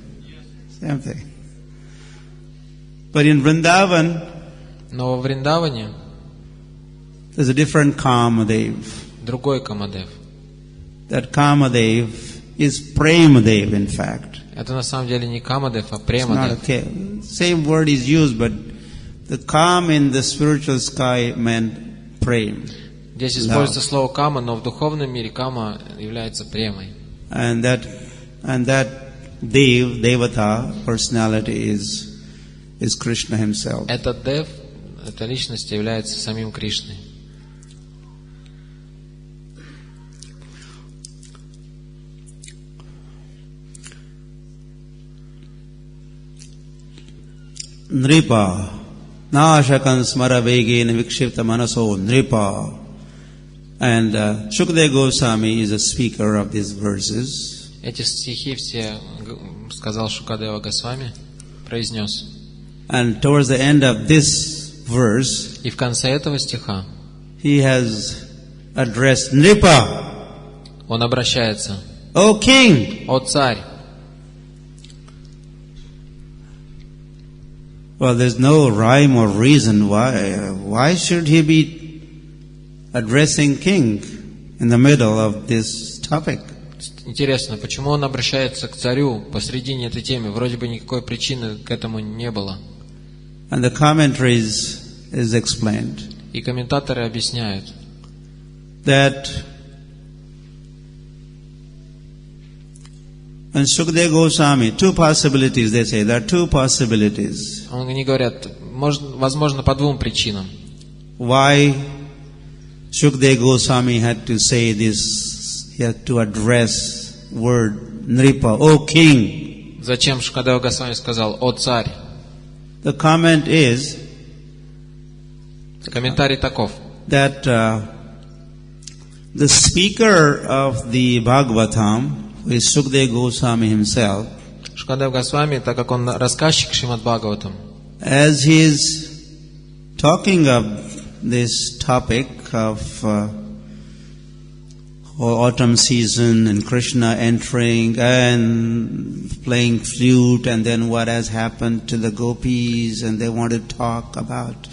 D: Same thing. But in Vrindavan,
C: но во Вриндаване
D: there's a different Kamadev.
C: Другой Камадев.
D: That Kamadev is Premadev, in fact.
C: Это на самом деле не Камадев, а Премадев.
D: Same word is used, but the Kam in the spiritual sky meant Prem.
C: Здесь используется слово Кама, но в духовном мире Кама является Премой.
D: And that Devata personality is Krishna himself.
C: Этот Дев, эта личность является самим Кришной.
D: Nripa Nashakam smara vegena vikshipta manaso Nripa. And Shukadeva Goswami is a speaker of these verses.
C: Эти стихи все сказал Шукадева Госвами, произнес.
D: And towards the end of this verse,
C: и в конце этого стиха,
D: he has addressed Nripa.
C: Он обращается.
D: O king!
C: О царь!
D: Well, there's no rhyme or reason why should he be addressing king in the middle of this topic.
C: Интересно, почему он обращается к царю посредине этой темы? Вроде бы никакой причины к этому не было.
D: And the commentaries is explained.
C: И комментаторы объясняют,
D: that when Shukadeva Goswami, two possibilities, they say, there are two possibilities.
C: Они говорят, возможно, по двум причинам.
D: Why Shukadeva Goswami had to say this, he had to address word Nripa, O king.
C: Зачем Шукадева Госвами сказал «О царь»?
D: The comment is,
C: комментарий таков,
D: that the speaker of the Bhagavatam, who is Shukadeva Goswami himself,
C: Шукадев Госвами, так как он рассказчик Шримад Бхагаватам,
D: as he is talking of this topic of autumn season and Krishna entering and playing flute, and then what has happened to the gopis, and they want to talk about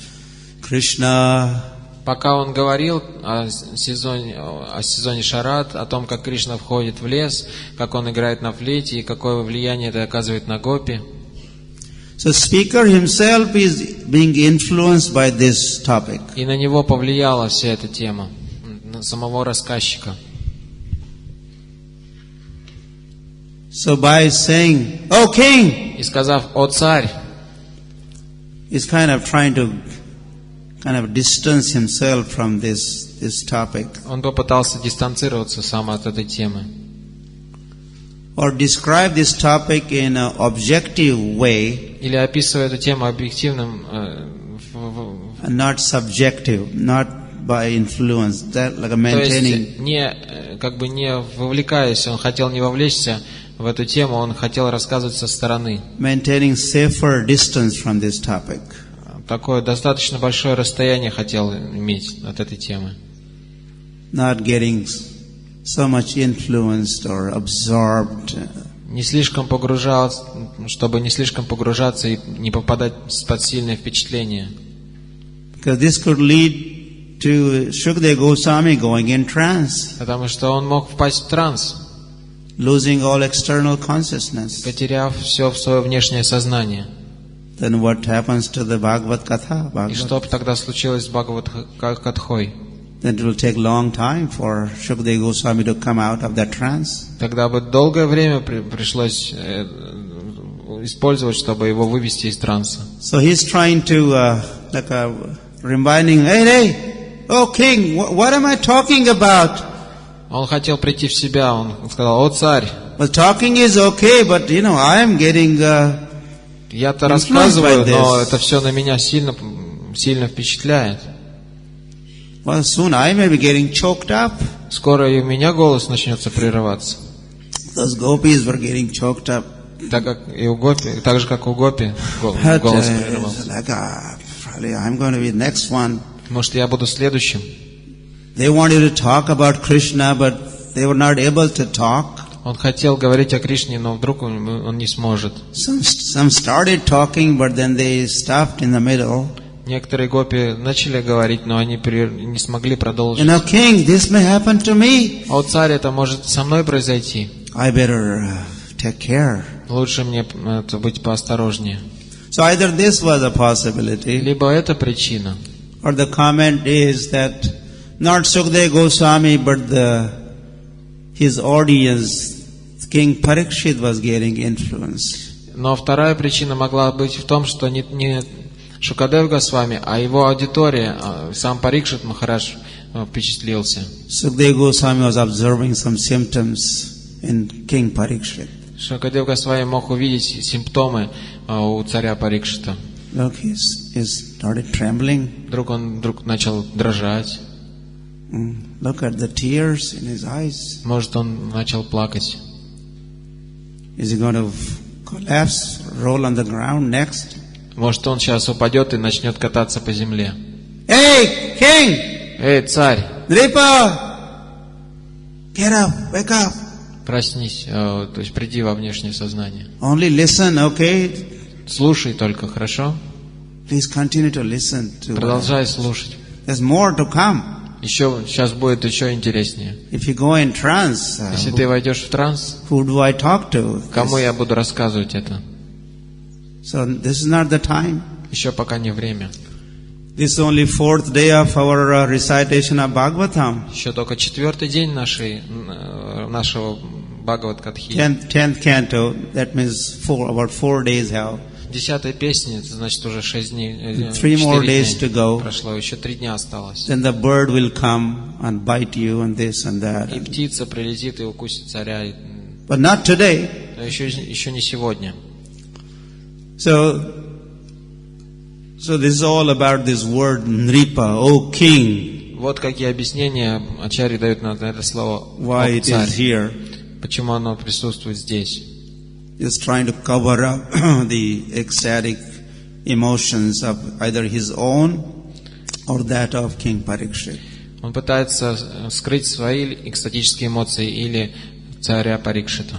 D: Krishna.
C: Пока он говорил о сезоне Шарад, о том, как Кришна входит в лес, как он играет на флейте и какое влияние это оказывает на гопи.
D: So speaker himself is being influenced by this topic.
C: И на него повлияла вся эта тема, на самого рассказчика.
D: So by saying, "O king,"
C: и сказав «О царь»,
D: he's kind of trying to distance himself from this topic.
C: Он попытался дистанцироваться сам от этой темы.
D: Or describe this topic in an objective way.
C: Или описывая эту тему объективным,
D: not subjective, not by influence, that like a
C: То
D: maintaining.
C: есть, не вовлекаясь, он хотел не вовлечься в эту тему, он хотел рассказывать со стороны.
D: Maintaining safer distance from this topic.
C: Такое достаточно большое расстояние хотел иметь от этой темы.
D: Not getting so much influenced or absorbed.
C: Не слишком погружаться, чтобы не слишком погружаться и не попадать под сильное впечатление.
D: Because this could lead to Shukdev Goswami going in trance,
C: Потому что он мог впасть в транс,
D: losing all external consciousness.
C: потеряв все в свое внешнее сознание.
D: Then what happens to the Bhagavad Katha?
C: И что бы тогда случилось с Бхагават-катхой?
D: Then it will take long time for Shukdev Goswami to come out of that trance.
C: Тогда бы долгое время пришлось использовать, чтобы его вывести из транса.
D: So he's trying to, reminding, hey, oh king, what am I talking about?
C: Он хотел прийти в себя, он сказал: «О царь,
D: Well, talking is okay, but I am getting
C: я-то рассказываю, но это все на меня сильно впечатляет.
D: Well, soon I may be getting choked up.
C: Скоро и у меня голос начнется прерываться».
D: Those gopis were getting choked up.
C: Так же, как у гопи, голос прерывался.
D: Probably I'm going to be the next one.
C: Может, я буду следующим.
D: They wanted to talk about Krishna, but they were not able to talk.
C: Он хотел говорить о Кришне, но вдруг он не сможет.
D: Some started talking, but then they stopped in the middle.
C: Некоторые гопи начали говорить, но они не смогли продолжить.
D: King, this may happen to me.
C: О царь, это может со мной произойти.
D: I better take care.
C: Лучше мне быть поосторожнее.
D: So either this was a possibility,
C: Либо это причина.
D: or the comment is that not Shukdev Goswami, but his audience, King Parikshit, was getting influence.
C: Но вторая причина могла быть в том, что не Шукадев Госвами, а его аудитория, сам Парикшит Махарадж впечатлился.
D: Shukdev Goswami was observing some symptoms in King Parikshit.
C: Шукадев Госвами мог увидеть симптомы у царя Парикшита.
D: Look, he started trembling.
C: Вдруг начал дрожать.
D: Look at the tears in his eyes.
C: Может, он начал плакать.
D: Is he going to collapse, roll on the ground next?
C: Может, он сейчас упадет и начнет кататься по земле.
D: Hey, king!
C: Эй, царь!
D: Dripa! Get up, wake up!
C: Проснись, то есть приди во внешнее сознание.
D: Only listen, okay?
C: Слушай только, хорошо?
D: Please continue to listen to.
C: Продолжай слушать.
D: There's more to come.
C: Сейчас будет еще интереснее.
D: If you go in trance,
C: Если ты войдешь в транс,
D: who do I talk to?
C: кому я буду рассказывать это?
D: So this is not the time.
C: Еще пока не время.
D: This is only 4th day of our recitation of Bhagavatam.
C: Еще только 4-й день нашего Бхагават-катхи.
D: 10th canto, that means about 4 days have.
C: 10-й песни, это значит уже 6 дней.
D: 3 more days to go.
C: Прошло, еще 3 дня осталось.
D: Then the bird will come and bite you and this and that.
C: И птица прилетит и укусит царя.
D: But not today.
C: Но еще не сегодня.
D: So this is all about this word Nripa, O king.
C: Вот какие объяснения ачарьи дают на это слово
D: Why
C: «О
D: it
C: царь».
D: is here.
C: Почему оно присутствует здесь?
D: Is trying to cover up the ecstatic emotions of either his own or that of King Parikshit.
C: Он пытается скрыть свои экстатические эмоции или царя Парикшита.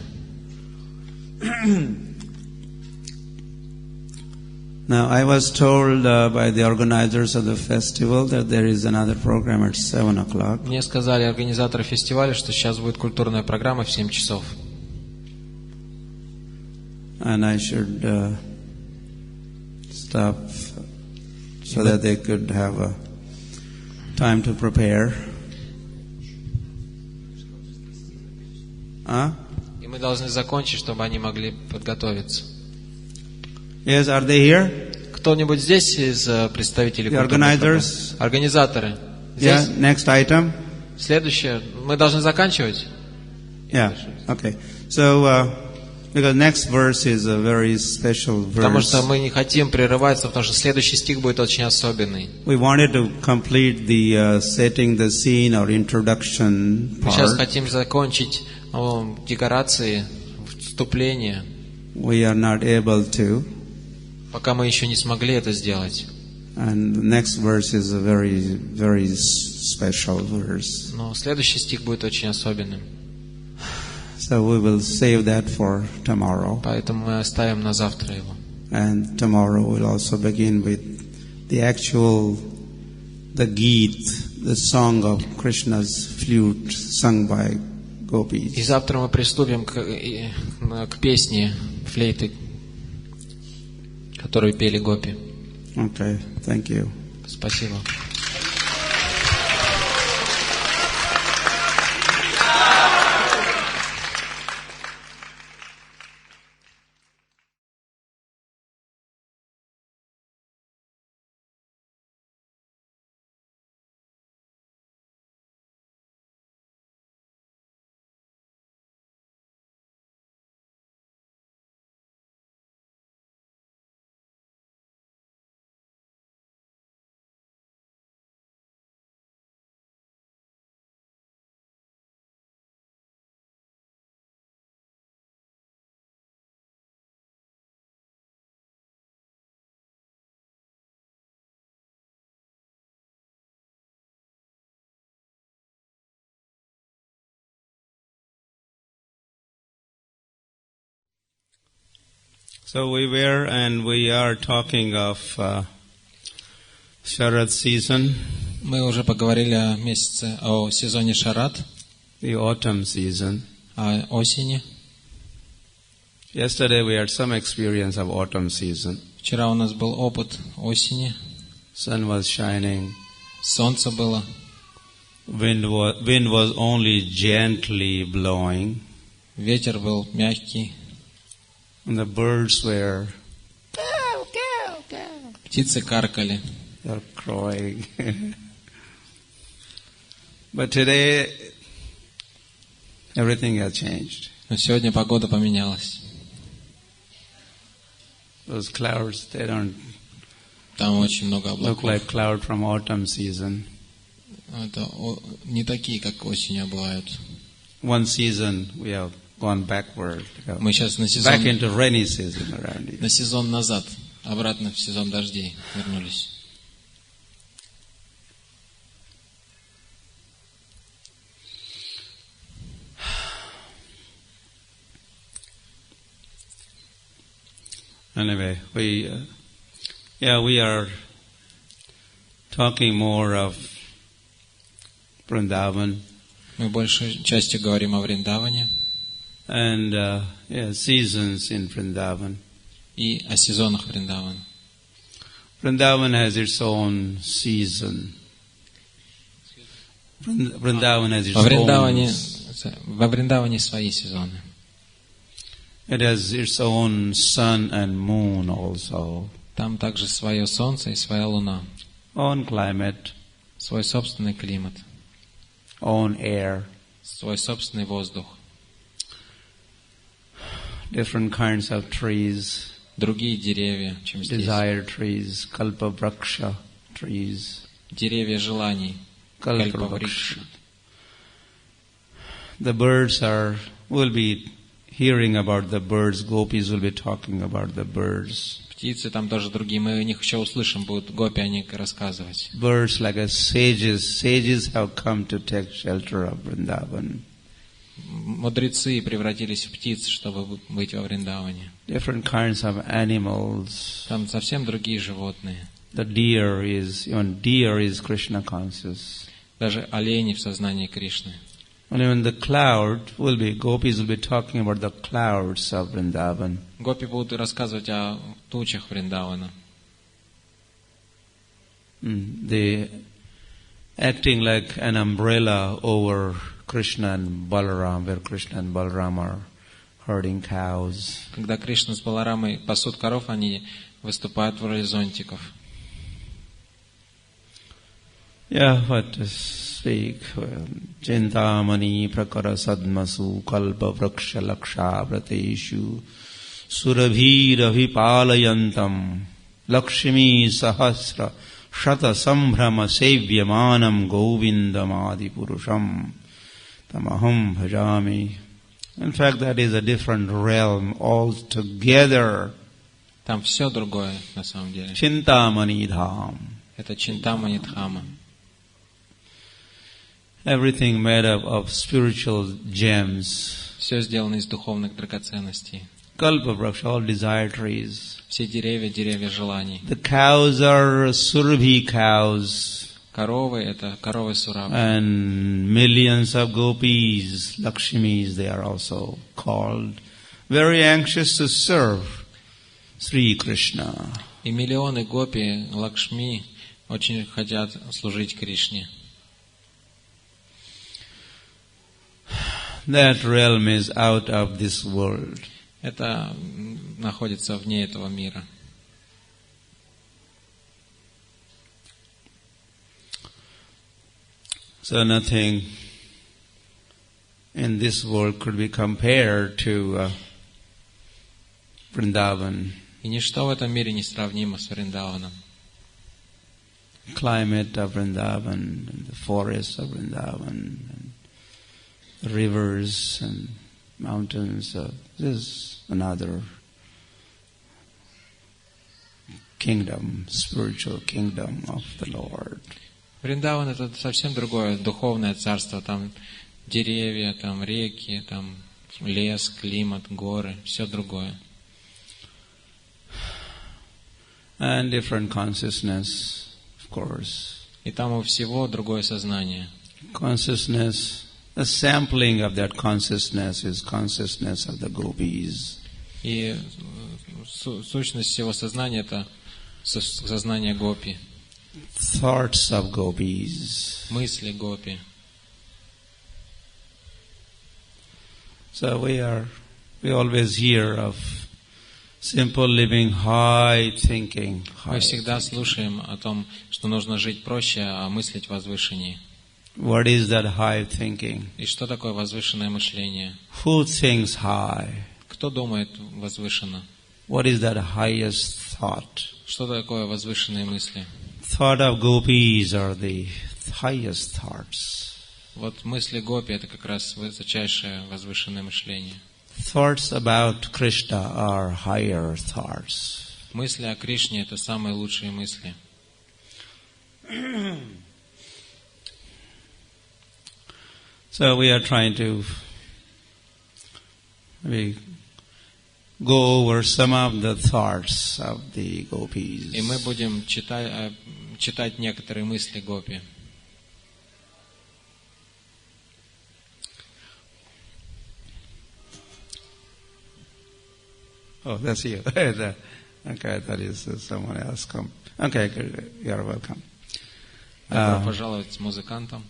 D: Now, I was told by the organizers of the festival that there is another program at 7 o'clock.
C: Мне сказали организаторы фестиваля, что сейчас будет культурная программа в 7 часов.
D: And I should stop so that they could have a time to prepare.
C: И мы должны закончить, чтобы они могли подготовиться.
D: Yes, are they here?
C: Кто-нибудь здесь из представителей
D: The
C: культурной программы?
D: organizers?
C: Организаторы. Здесь?
D: Yeah, next item.
C: Следующее. Мы должны заканчивать?
D: Yeah, okay. So, Because next verse is a very special
C: Потому
D: verse.
C: что мы не хотим прерываться, потому что следующий стих будет очень особенный.
D: We wanted to complete the setting the scene or introduction
C: Мы сейчас
D: part.
C: хотим закончить декорации, вступление.
D: We are not able to.
C: Пока мы еще не смогли это сделать.
D: And the next verse is a very, very special verse.
C: Но следующий стих будет очень особенным.
D: So we will save that for tomorrow.
C: Поэтому мы оставим на завтра его.
D: And tomorrow we'll also begin with the Gita, the song of Krishna's flute sung by gopis.
C: И завтра мы приступим к песне флейты, которую пели гопи.
D: Okay, thank you.
C: Спасибо.
D: So we were and we are talking of Sharad season,
C: Мы уже поговорили о сезоне Шарад,
D: the autumn season.
C: о осени.
D: Yesterday we had some experience of autumn season.
C: Вчера у нас был опыт осени.
D: Sun was shining.
C: Солнце было.
D: Wind was only gently blowing.
C: Ветер был мягкий.
D: And the birds were
C: Птицы каркали.
D: they're crowing. But today everything has changed.
C: Но сегодня погода поменялась.
D: Those clouds, they don't
C: Там очень много
D: look
C: облаков.
D: like cloud from autumn season.
C: Это не такие, как осенью бывают.
D: One season we have gone backward.
C: Мы сейчас на
D: Back into rainy season around here.
C: сезон назад, обратно в сезон дождей вернулись.
D: Anyway, we are talking more of Vrindavan
C: Мы большей частью говорим о Вриндаване
D: and seasons in Vrindavan.
C: и о сезонах Вриндавана.
D: Vrindavan has its own season. Vrindavan has its
C: Во Вриндаване свои сезоны.
D: It has its own sun and moon also.
C: Там также свое солнце и своя луна.
D: Own climate,
C: Свой собственный климат.
D: own air,
C: Свой собственный воздух.
D: different kinds of trees,
C: Другие деревья, чем здесь.
D: desire trees, kalpa vraksha trees,
C: Деревья желаний.
D: kalpa
C: Врикшей.
D: vraksha. The birds we'll be hearing about the birds, gopis will be talking about the birds.
C: Птицы там тоже другие. Мы о них еще услышим. Будут гопи о них рассказывать.
D: Birds like as sages have come to take shelter of Vrindavan.
C: Мудрецы превратились в птиц, чтобы быть во Вриндаване.
D: Different kinds of animals.
C: Там совсем другие животные.
D: The deer is Krishna conscious.
C: Даже олени в сознании Кришны.
D: And even the gopis will be talking about the clouds of Vrindavan.
C: Гопи будут рассказывать о тучах Вриндавана.
D: They acting like an umbrella over Krishna and Balaram, where Krishna and Balaram are herding cows.
C: Когда Кришна с Баларамой пасут коров, они выступают в роли зонтиков.
D: Yeah, but speak. Chintamani prakara sadmasu kalpa vraksha laksha vrateshu surabhira vipalayantam lakshmi sahasra shata sambrama sevyamanam govindam adipurusham tamaham bhajami. In fact, that is a different realm altogether.
C: Там все другое, на самом деле.
D: Chintamani dham.
C: Это Чинтамани Дхама.
D: Everything made up of spiritual gems.
C: Все сделано из духовных драгоценностей.
D: Kalpa vraksha, all desire trees.
C: Все деревья, деревья желаний.
D: The cows are surabhi cows.
C: Коровы — это коровы Сурабхи.
D: And millions of gopis, Lakshmis, they are also called, very anxious to serve Sri Krishna.
C: И миллионы гопи, Лакшми очень хотят служить Кришне.
D: That realm is out of this world.
C: Это находится вне этого мира.
D: So nothing in this world could be compared to Vrindavan.
C: И ничто в этом мире не сравнимо с Вриндаваном.
D: Climate of Vrindavan, and the forests of Vrindavan, and rivers and mountains. This is another kingdom, spiritual kingdom of the Lord.
C: Вриндаван — это совсем другое духовное царство. Там деревья, там реки, там лес, климат, горы, все другое.
D: And different consciousness, of course.
C: И там у всего другое сознание.
D: Consciousness, the sampling of that consciousness is consciousness of the gopis.
C: И сущность всего сознания — это сознание гопи.
D: Thoughts of gopis.
C: Мысли гопи.
D: So we always hear of simple living, high thinking.
C: Мы всегда слушаем о том, что нужно жить проще, а мыслить возвышеннее.
D: What is that high thinking?
C: И что такое возвышенное мышление?
D: Who thinks high?
C: Кто думает возвышенно?
D: What is that highest thought?
C: Что такое возвышенные мысли?
D: Thought of gopis are the highest thoughts.
C: Вот мысли гопи — это как раз высочайшее возвышенное мышление.
D: Thoughts about Krishna are higher thoughts.
C: Мысли о Кришне — это самые лучшие мысли.
D: So we are trying to go over some of the thoughts of the gopis.
C: И мы будем читать некоторые мысли гопи.
D: Oh, that's you. Okay, I thought it was someone else. Come. Okay, good. You are welcome.
C: Добро пожаловать музыкантам.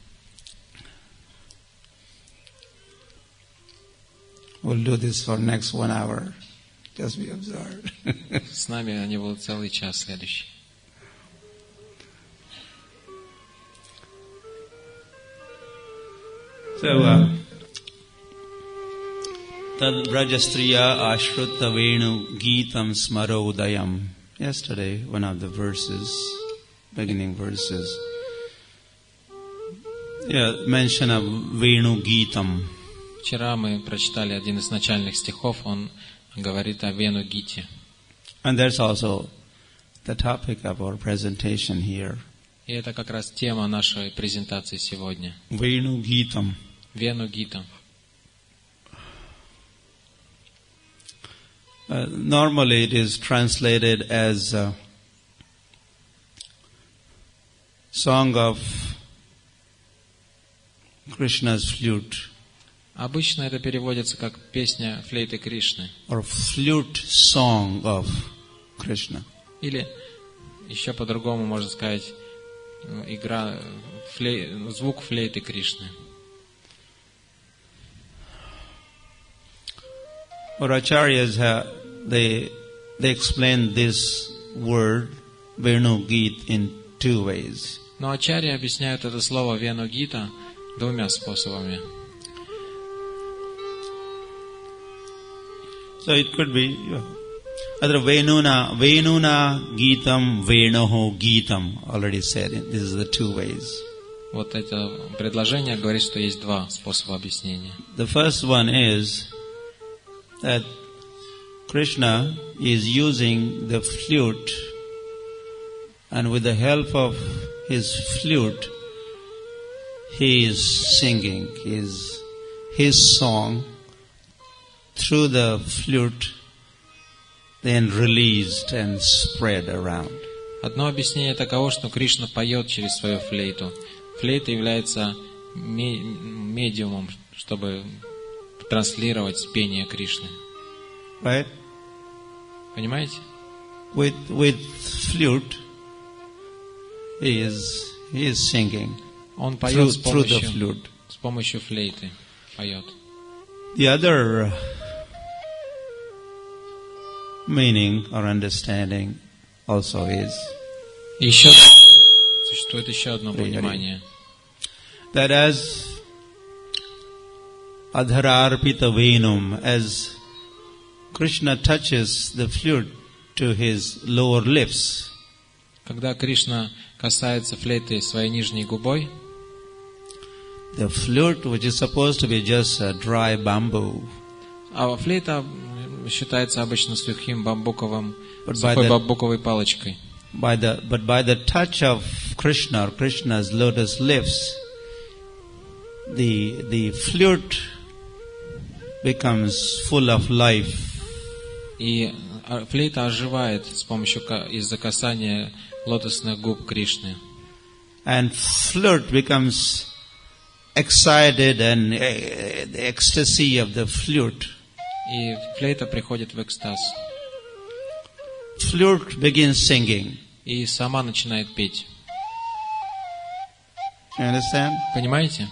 D: We'll do this for next 1 hour. Just be observed.
C: С нами они будут целый час следующий.
D: So, Tad Brajastriya Ashruta Venu Gitam Smarodayam. Yesterday, one of the verses, beginning verses, mention of Venu Gitam.
C: Вчера мы прочитали один из начальных стихов, он говорит о Вену Гите.
D: And that's also the topic of our presentation here.
C: И это как раз тема нашей презентации сегодня.
D: Venu Gitam.
C: Вену Гита.
D: Normally it is translated as a song of Krishna's flute.
C: Обычно это переводится как песня флейты Кришны.
D: Or flute song of Krishna.
C: Или еще по-другому можно сказать звук флейты Кришны.
D: Our acharyas they explain this word Venu Git in two ways.
C: Но ачарьи объясняют это слово Вену Гита двумя способами.
D: So it could be either Venuna Gitam, Venoho Gitam, already said. This is the two ways.
C: Вот это предложение говорит, что есть два способа объяснения.
D: The first one is that Krishna is using the flute, and with the help of his flute, he is singing his song through the flute, then released and spread around.
C: Одно объяснение таково, что Кришна поет через свою флейту. Флейта является медиумом, чтобы транслировать пение Кришны.
D: Right?
C: Понимаете?
D: With flute, he is singing.
C: Он поет
D: through the flute.
C: С помощью флейты поет.
D: The other meaning or understanding also is
C: существует еще одно понимание.
D: That as adhararpita venum, as Krishna touches the flute to his lower lips,
C: когда Кришна касается флейты своей нижней губой,
D: the flute, which is supposed to be just a dry bamboo,
C: а флейта считается обычно сухой бамбуковой палочкой.
D: But by the touch of Krishna, or Krishna's lotus lips, the flute becomes full of life.
C: И флейта оживает из-за касания лотосных губ Кришны.
D: And flute becomes excited, and the ecstasy of the flute.
C: И флейта приходит в экстаз.
D: Flute begins singing.
C: И сама начинает петь.
D: You understand?
C: Понимаете?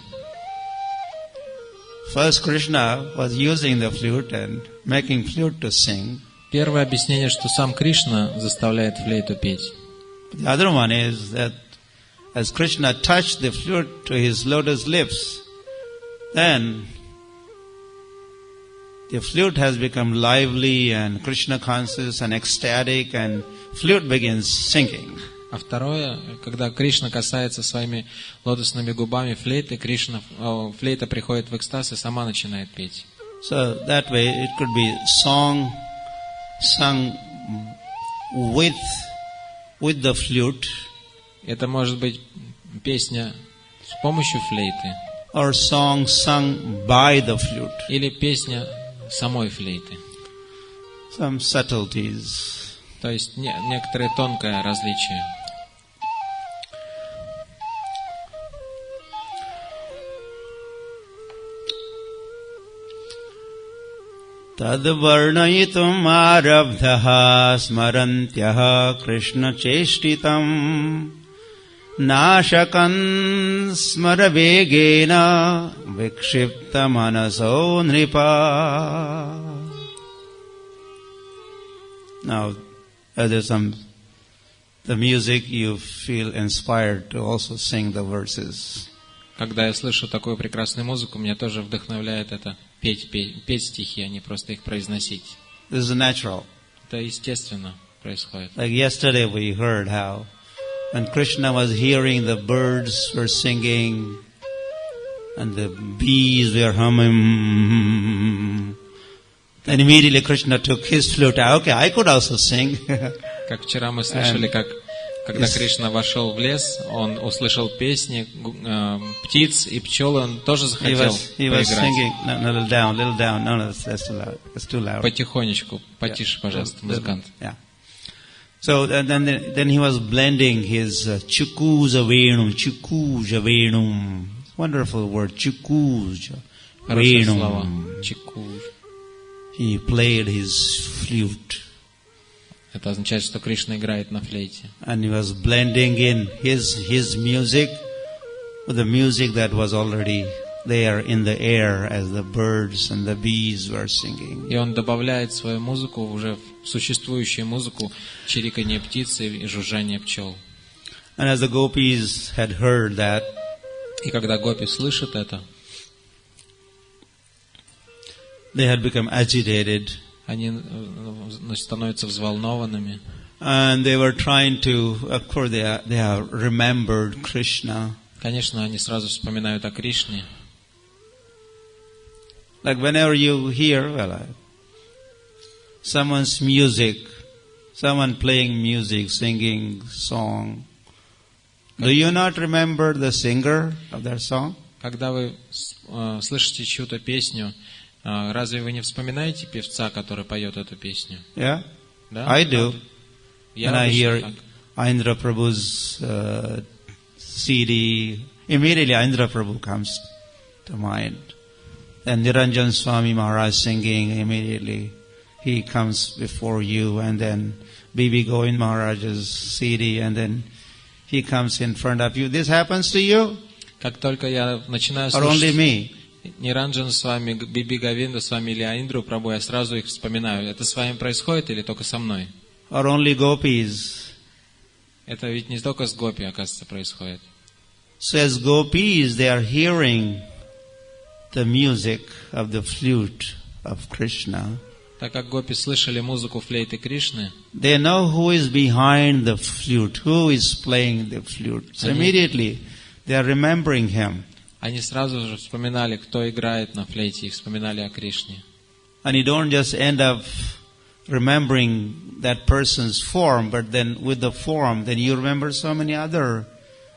D: First Krishna was using the flute and making flute to sing.
C: Первое объяснение, что сам Кришна заставляет флейту петь.
D: The other one is that as Krishna touched the flute to his lotus lips, then the flute has become lively and Krishna conscious and ecstatic, and flute begins singing.
C: А второе, когда Кришна касается своими лотосными губами флейты, флейта приходит в экстаз и сама начинает петь.
D: So that way it could be song sung with the flute.
C: Это может быть песня с помощью флейты.
D: Or song sung by the flute.
C: Или песня самой флейты.
D: Some subtleties.
C: То есть некоторое тонкое различие.
D: Tad varnayitum arabdhaha smarantyah Krishna cheshtitam nashakan smaravegena vikshipta manaso nripa. Now, as there's the music, you feel inspired to also sing the verses.
C: Когда я слышу такую прекрасную музыку, меня тоже вдохновляет это петь стихи, а не просто их произносить.
D: This is natural.
C: Это естественно происходит.
D: Like yesterday we heard how when Krishna was hearing the birds were singing and the bees were humming, then immediately Krishna took his flute. Okay, I could also sing.
C: Как вчера мы слышали, когда Кришна вошел в лес, он услышал песни птиц и пчел, он тоже захотел поиграть.
D: Little down. No, that's too loud. It's too loud.
C: Потихонечку, потише, пожалуйста, музыкант.
D: Yeah. So then he was blending his chukuja venum. Wonderful word, chukuja venum. He played his flute.
C: Это означает, что Кришна играет на флейте.
D: And he was blending in his music with the music that was already there in the air as the birds and the bees were singing.
C: И он добавляет свою музыку уже в существующую музыку, чириканье птиц и жужжание пчел.
D: And as the gopis had heard that,
C: И когда гопи слышат это,
D: they had become agitated.
C: они становятся взволнованными.
D: And they were trying to, of course, they have remembered Krishna.
C: Конечно, они сразу вспоминают о Кришне.
D: Like whenever you hear, someone's music, someone playing music, singing song, do you not remember the singer of that song?
C: Когда вы слышите чью-то песню, разве вы не вспоминаете певца, который поет эту песню?
D: Yeah,
C: Да?
D: I do.
C: Я
D: When I
C: обычно
D: hear
C: так.
D: Indra Prabhu's CD, immediately Indra Prabhu comes to mind. And Niranjan Swami Maharaj singing, immediately he comes before you. And then Bibi Govind Maharaj's CD, and then he comes in front of you. This happens to you?
C: Как только я начинаю
D: Or only
C: слушать
D: me?
C: Ниранджан с вами, Биби Говинда с вами или Индру Прабху, я сразу их вспоминаю. Это с вами происходит или только со мной?
D: Or only gopis?
C: Это ведь не только с гопи, оказывается, происходит.
D: So as gopis, they are hearing the music of the flute of Krishna.
C: Так как гопи слышали музыку флейты Кришны,
D: They know who is behind the flute, who is playing the flute. So immediately they are remembering him.
C: они сразу же вспоминали, кто играет на флейте, и вспоминали о Кришне.
D: And you don't just end up remembering that person's form, but then with the form, then you remember so many other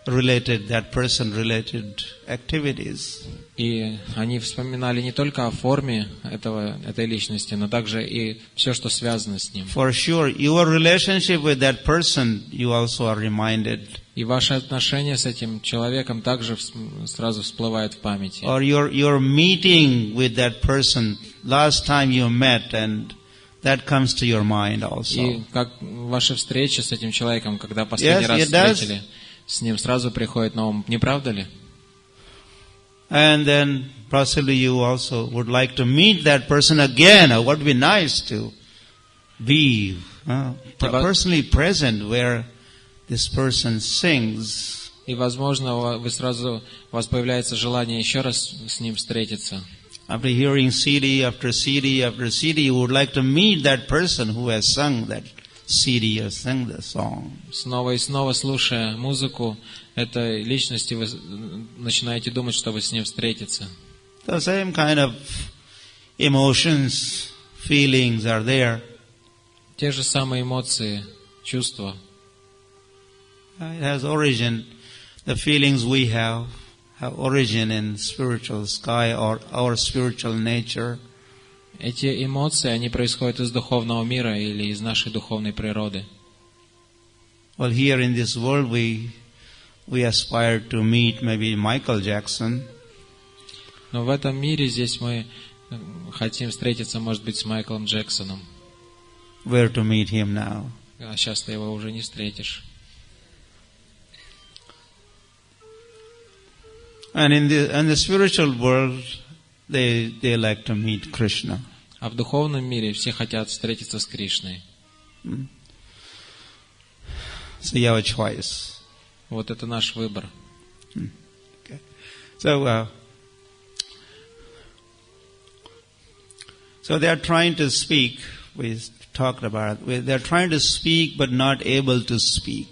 D: that person related activities.
C: И они вспоминали не только о форме этой личности, но также и все, что связано с ним.
D: For sure, your relationship with that person, you also are reminded.
C: И ваши отношения с этим человеком также сразу всплывают в памяти.
D: Or your meeting with that person, last time you met, and that comes to your mind also.
C: И как ваша встреча с этим человеком, когда последний раз встретили, с ним сразу приходит на ум, не правда ли?
D: And then possibly you also would like to meet that person again. Or what would be nice to be personally present where this person sings.
C: И, возможно, у вас появляется желание еще раз с ним встретиться.
D: After hearing CD after CD after CD, you would like to meet that person who has sung that CD or sung the song.
C: Снова и снова слушая музыку этой личности, вы начинаете думать, что вы с ним встретиться.
D: The same kind of emotions, feelings are there.
C: Те же самые эмоции, чувства.
D: It has origin. The feelings we have origin in spiritual sky or our spiritual nature.
C: Эти эмоции, они происходят из духовного мира или из нашей духовной природы.
D: Well, here in this world we aspire to meet maybe Michael Jackson.
C: Но в этом мире здесь мы хотим встретиться, может быть, с Майклом Джексоном.
D: Where to meet him now?
C: А сейчас ты его уже не встретишь.
D: And in the spiritual world, they like to meet Krishna.
C: А в духовном мире все хотят встретиться с Кришной.
D: So you have a choice.
C: Вот это наш выбор.
D: Okay. So they are trying to speak. We talked about it. They are trying to speak, but not able to speak.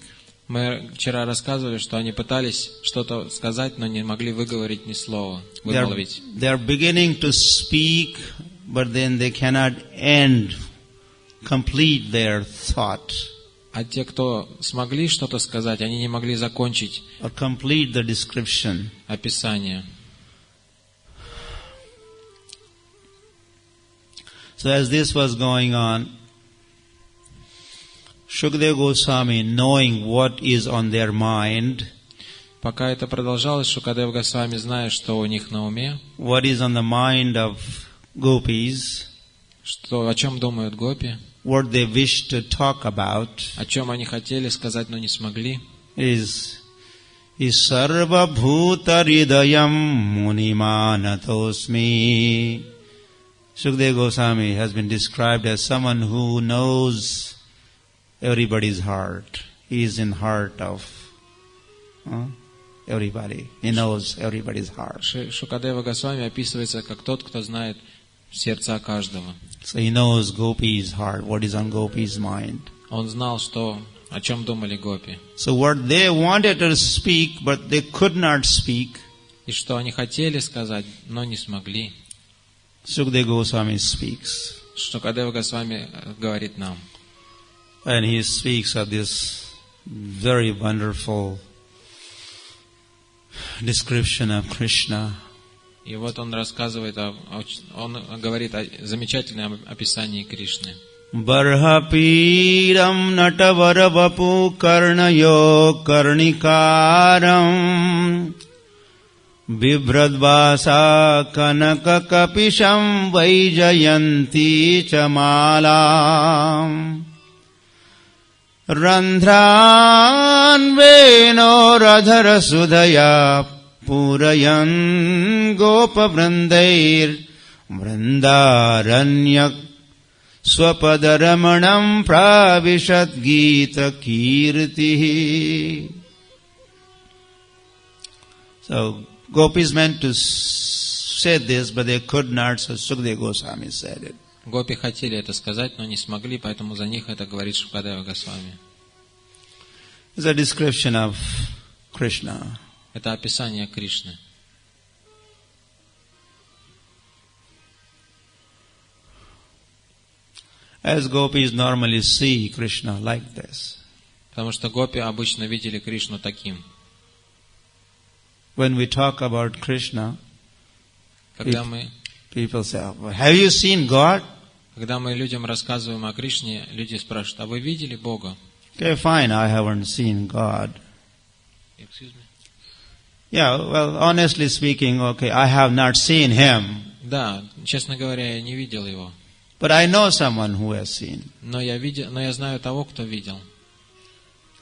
C: Мы вчера рассказывали, что они пытались что-то сказать, но не могли выговорить ни слова, вымолвить.
D: They are beginning to speak, but then they cannot complete their thought.
C: А те, кто смогли что-то сказать, они не могли закончить
D: Or complete the description.
C: Описание.
D: So as this was going on, Shukadeva Goswami, knowing what is on their mind,
C: пока это продолжалось, Шукадев Госвами, зная, что у них на уме,
D: what is on the mind of gopis,
C: что, о чем думают гопи,
D: what they wish to talk about,
C: о чем они хотели сказать, но не смогли,
D: is sarva bhuta hridayam munimanatosmi. Shukadeva Goswami has been described as someone who knows everybody's heart. He is in heart of Everybody. He knows everybody's heart.
C: Шукадева Госвами описывается как тот, кто знает сердца каждого.
D: So he knows Gopi's heart, what is on Gopi's mind.
C: Он знал, о чем думали гопи.
D: So what they wanted to speak, but they could not speak.
C: И что они хотели сказать, но не смогли.
D: Sukadeva Goswami speaks.
C: Шукадева Госвами говорит нам.
D: And he speaks of this very wonderful description of Krishna.
C: И вот он рассказывает, он говорит о замечательном описании Кришны.
D: Barhapidam natavarabapu karnayo karnikaram bibradvasa kanaka kapisham vaijayanti chamalam randhran veno radhara sudhaya purayan gopa vrindair vrindaranyak Swapadaramanam pravishat Gita kirtihi. So, gopis meant to say this, but they could not, so Sukadeva Goswami said it.
C: Гопи хотели это сказать, но не смогли, поэтому за них это говорит Шукадева Госвами.
D: It's a description of Krishna.
C: Это описание Кришны.
D: As gopis normally see Krishna like this.
C: Потому что гопи обычно видели Кришну таким.
D: When we talk about Krishna, people say, have you seen God?
C: Когда мы людям рассказываем о Кришне, люди спрашивают, а вы видели Бога?
D: Okay, fine, I haven't seen God.
C: Excuse me?
D: Yeah, well, honestly speaking, okay, I have not seen Him.
C: Да, честно говоря, я не видел Его.
D: But I know someone who has seen.
C: Но я знаю того, кто видел.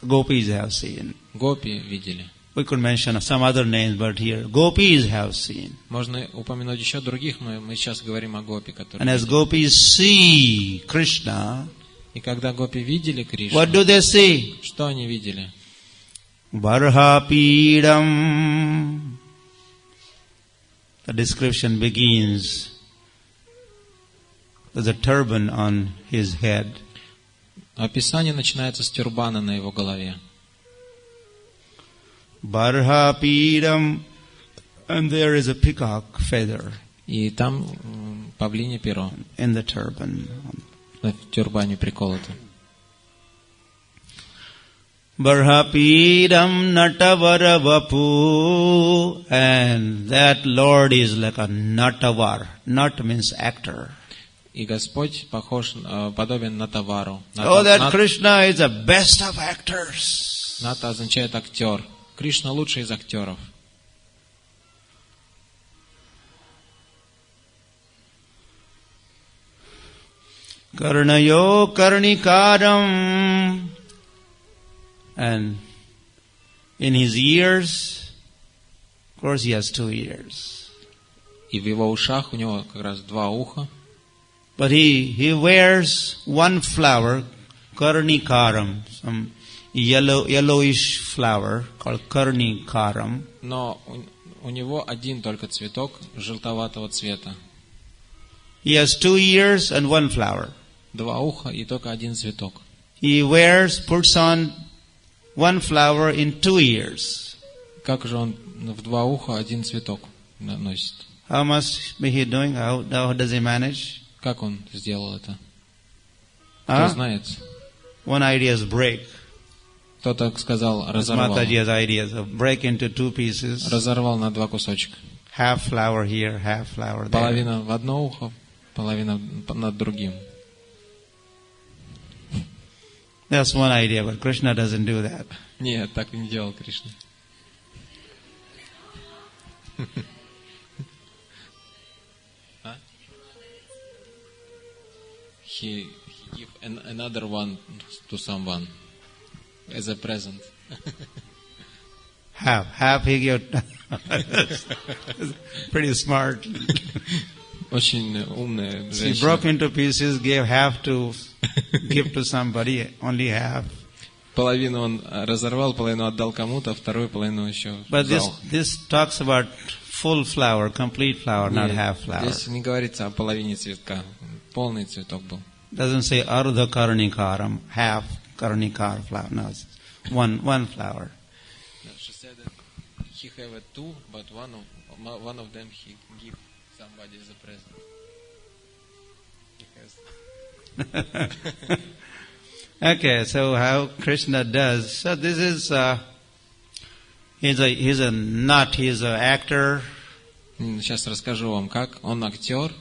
D: Gopis have seen.
C: Гопи видели.
D: We could mention some other names, but here, gopis have seen.
C: Можно упомянуть еще других, но мы сейчас говорим о гопи, которые
D: And as gopis see Krishna,
C: и когда гопи видели Кришну,
D: what do they see?
C: Что они видели?
D: Barhapidam. The description begins. There's a turban on his head.
C: Описание начинается с тюрбана на его голове.
D: Barhapidam, and there is a peacock feather.
C: И там павлинье перо.
D: In the turban.
C: В тюрбане приколото.
D: Barhapidam natavara vapu, and that Lord is like a natavar. Nat means actor.
C: И Господь подобен Натавару.
D: Oh, that Krishna is the best of actors.
C: Ната означает актер. Кришна лучший из актеров.
D: Karnayo karnikaram, and in his ears, of course he has 2 ears.
C: И в его ушах у него как раз 2 уха.
D: But he wears one flower, karnikaram, some yellowish flower called karnikaram.
C: Но у него один только цветок желтоватого цвета.
D: He has 2 ears and 1 flower.
C: 2 уха и только один цветок.
D: He puts on 1 flower in 2 ears.
C: Как же он в 2 уха один цветок носит?
D: How must be he doing? How does he manage?
C: Как он сделал это? Кто знает?
D: One idea is break.
C: Кто-то сказал, разорвал.
D: Mataji's ideas of break into 2 pieces.
C: Разорвал на 2 кусочка.
D: Half flower here, half flower there.
C: Половина в одно ухо, половина над другим.
D: That's one idea, but Krishna doesn't do that.
C: Нет, так не делал Кришна. He give another one to someone as a present.
D: Half he gave. Pretty smart.
C: Очень умная женщина.
D: She broke into pieces, gave half to give to somebody, only half.
C: половину он разорвал, половину отдал кому-то, вторую половину еще
D: But
C: взял.
D: this talks about full flower, complete flower, not half flower.
C: Здесь не говорится о половине цветка. Полный цветок был.
D: Doesn't say ardha karnikaram, half karnikar flower. No, it's one flower.
C: She said that he have two, but one of them he give somebody as a present. He has.
D: Okay, so how Krishna does? So this is he's a nut. He's an actor,
C: Сейчас расскажу вам, как он актер.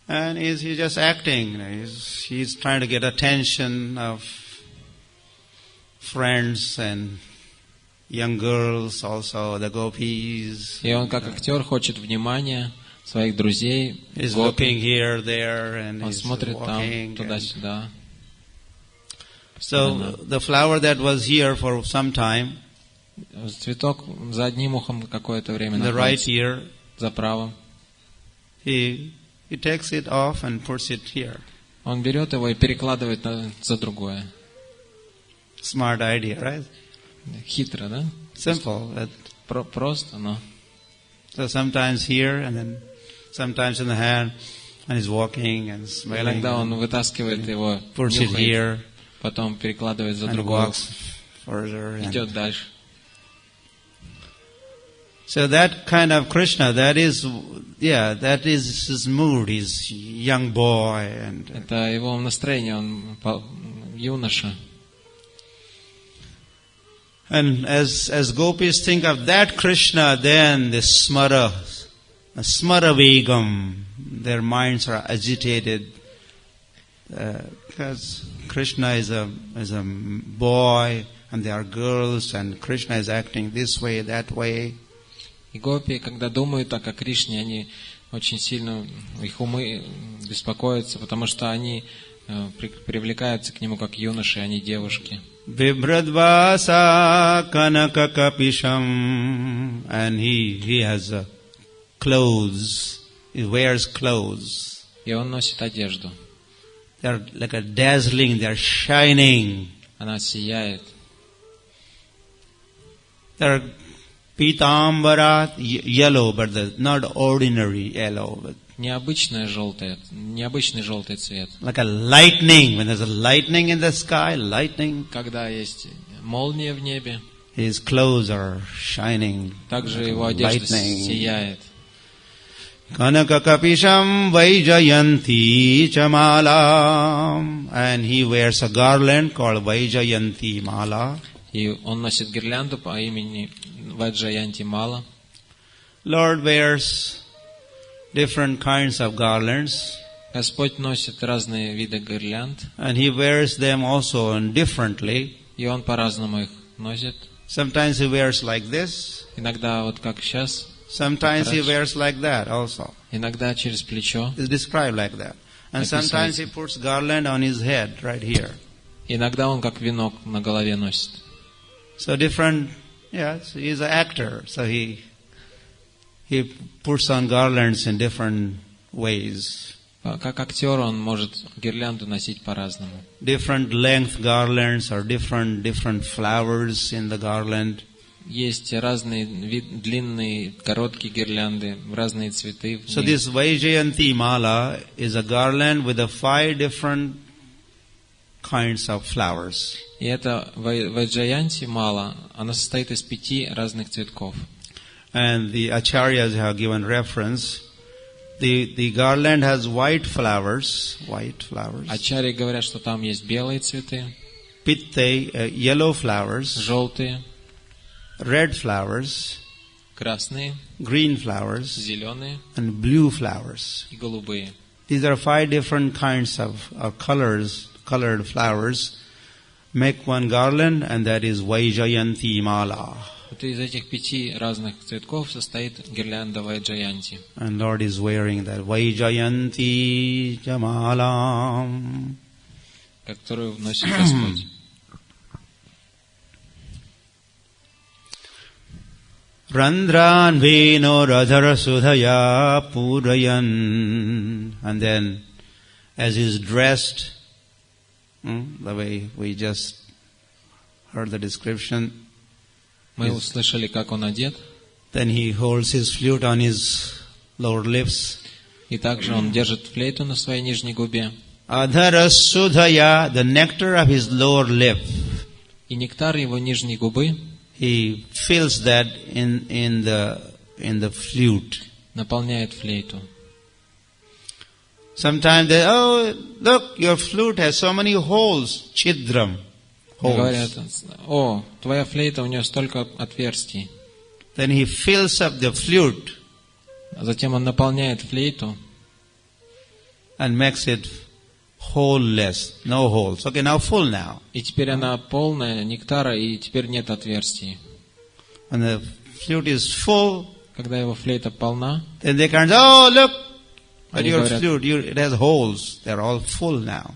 D: and he's just acting. You know, he's trying to get attention of friends and young girls, also the gopis.
C: И он как актер хочет внимания своих друзей.
D: He's
C: гопи.
D: looking here, there, and
C: Он
D: he's
C: смотрит там,
D: walking.
C: туда-сюда.
D: So the flower that was here for some time,
C: Цветок за одним ухом какое-то время
D: in the right
C: находится,
D: ear,
C: за правым.
D: he takes it off and puts it here.
C: Он берет его и перекладывает за другое.
D: Smart idea, right?
C: Хитро, да?
D: Simple.
C: Просто, но...
D: So sometimes here, and then sometimes in the hand, and he's walking and smelling.
C: Иногда он вытаскивает его,
D: Puts it
C: нюхает,
D: here
C: потом перекладывает за
D: and
C: другое,
D: walks further. And
C: идет дальше.
D: so that kind of Krishna, that is his mood. He's young boy, and
C: Это его настроение, он юноша.
D: as gopis think of that Krishna, then the smara vegam, their minds are agitated because Krishna is a boy and they are girls, and Krishna is acting this way, that way.
C: И гопи, когда думают так о Кришне, они очень сильно, их умы беспокоятся, потому что они привлекаются к нему как юноши, а не девушки.
D: Vibhradvasa kanaka kapisham, and he has clothes. He wears clothes.
C: И он носит одежду.
D: They're like a dazzling. They're shining.
C: Она сияет.
D: They're pitambara, yellow, but not ordinary yellow, but
C: Необычный желтый цвет.
D: like a lightning. When there's a lightning in the sky, lightning,
C: Когда есть молния в небе,
D: his clothes are shining.
C: также
D: like
C: его одежда
D: lightning.
C: сияет.
D: Kanaka kapisham vaijayanti chamala, and he wears a garland called vaijayanti mala.
C: И он носит гирлянду по имени Ваджаянти Мала.
D: Lord wears different kinds of garlands,
C: Господь носит разные виды гирлянд,
D: and he wears them also differently.
C: и он по-разному их носит.
D: Sometimes he wears like this,
C: Иногда вот как сейчас,
D: sometimes he wears like that also.
C: иногда через плечо,
D: It's described like that. And sometimes he puts garland on his head right here.
C: иногда он как венок на голове носит.
D: So different, yes, he's an actor, so he puts on garlands in different ways.
C: Как актер он может гирлянду носить по-разному.
D: Different length garlands or different flowers in the garland.
C: Есть разные длинные, короткие гирлянды, разные цветы.
D: So this Vaijayanti Mala is a garland with 5 different kinds of flowers.
C: И это Вайджаянти Мала, она состоит из 5 разных цветков.
D: And the acharyas have given reference. The garland has white flowers.
C: Ачарьи говорят, что там есть белые цветы,
D: Pitte, yellow flowers,
C: желтые,
D: red flowers,
C: красные,
D: green flowers,
C: зеленые
D: and blue flowers.
C: и голубые.
D: These are 5 different kinds of colored flowers. Make one garland, and that is Vaijayanti Mala.
C: Вот из этих 5 разных цветков состоит гирлянда Вайджаянти.
D: And Lord is wearing that Vaijayanti Jamala,
C: которую носит Господь.
D: Randran Veno Radhara Sudhaya Purayan. And then, as he's dressed, the way we just heard the description.
C: Мы услышали, как он одет.
D: Then he holds his flute on his lower lips.
C: И также он держит флейту на своей нижней губе.
D: Adhara sudhaya, the nectar of his lower lip.
C: И нектар его нижней губы
D: He fills that in the flute.
C: наполняет флейту.
D: Sometimes they, oh, look, your flute has so many holes, chidram, holes.
C: Говорят, о, твоя флейта, у нее столько отверстий.
D: Then he fills up the flute
C: Затем он наполняет флейту
D: and makes it holeless, no holes. Okay, now full now.
C: и теперь она полная нектара, и теперь нет отверстий.
D: When the flute is full,
C: Когда его флейта полна,
D: then they can say, oh, look, at
C: Они
D: your
C: говорят,
D: flute, it has holes. They're all full now.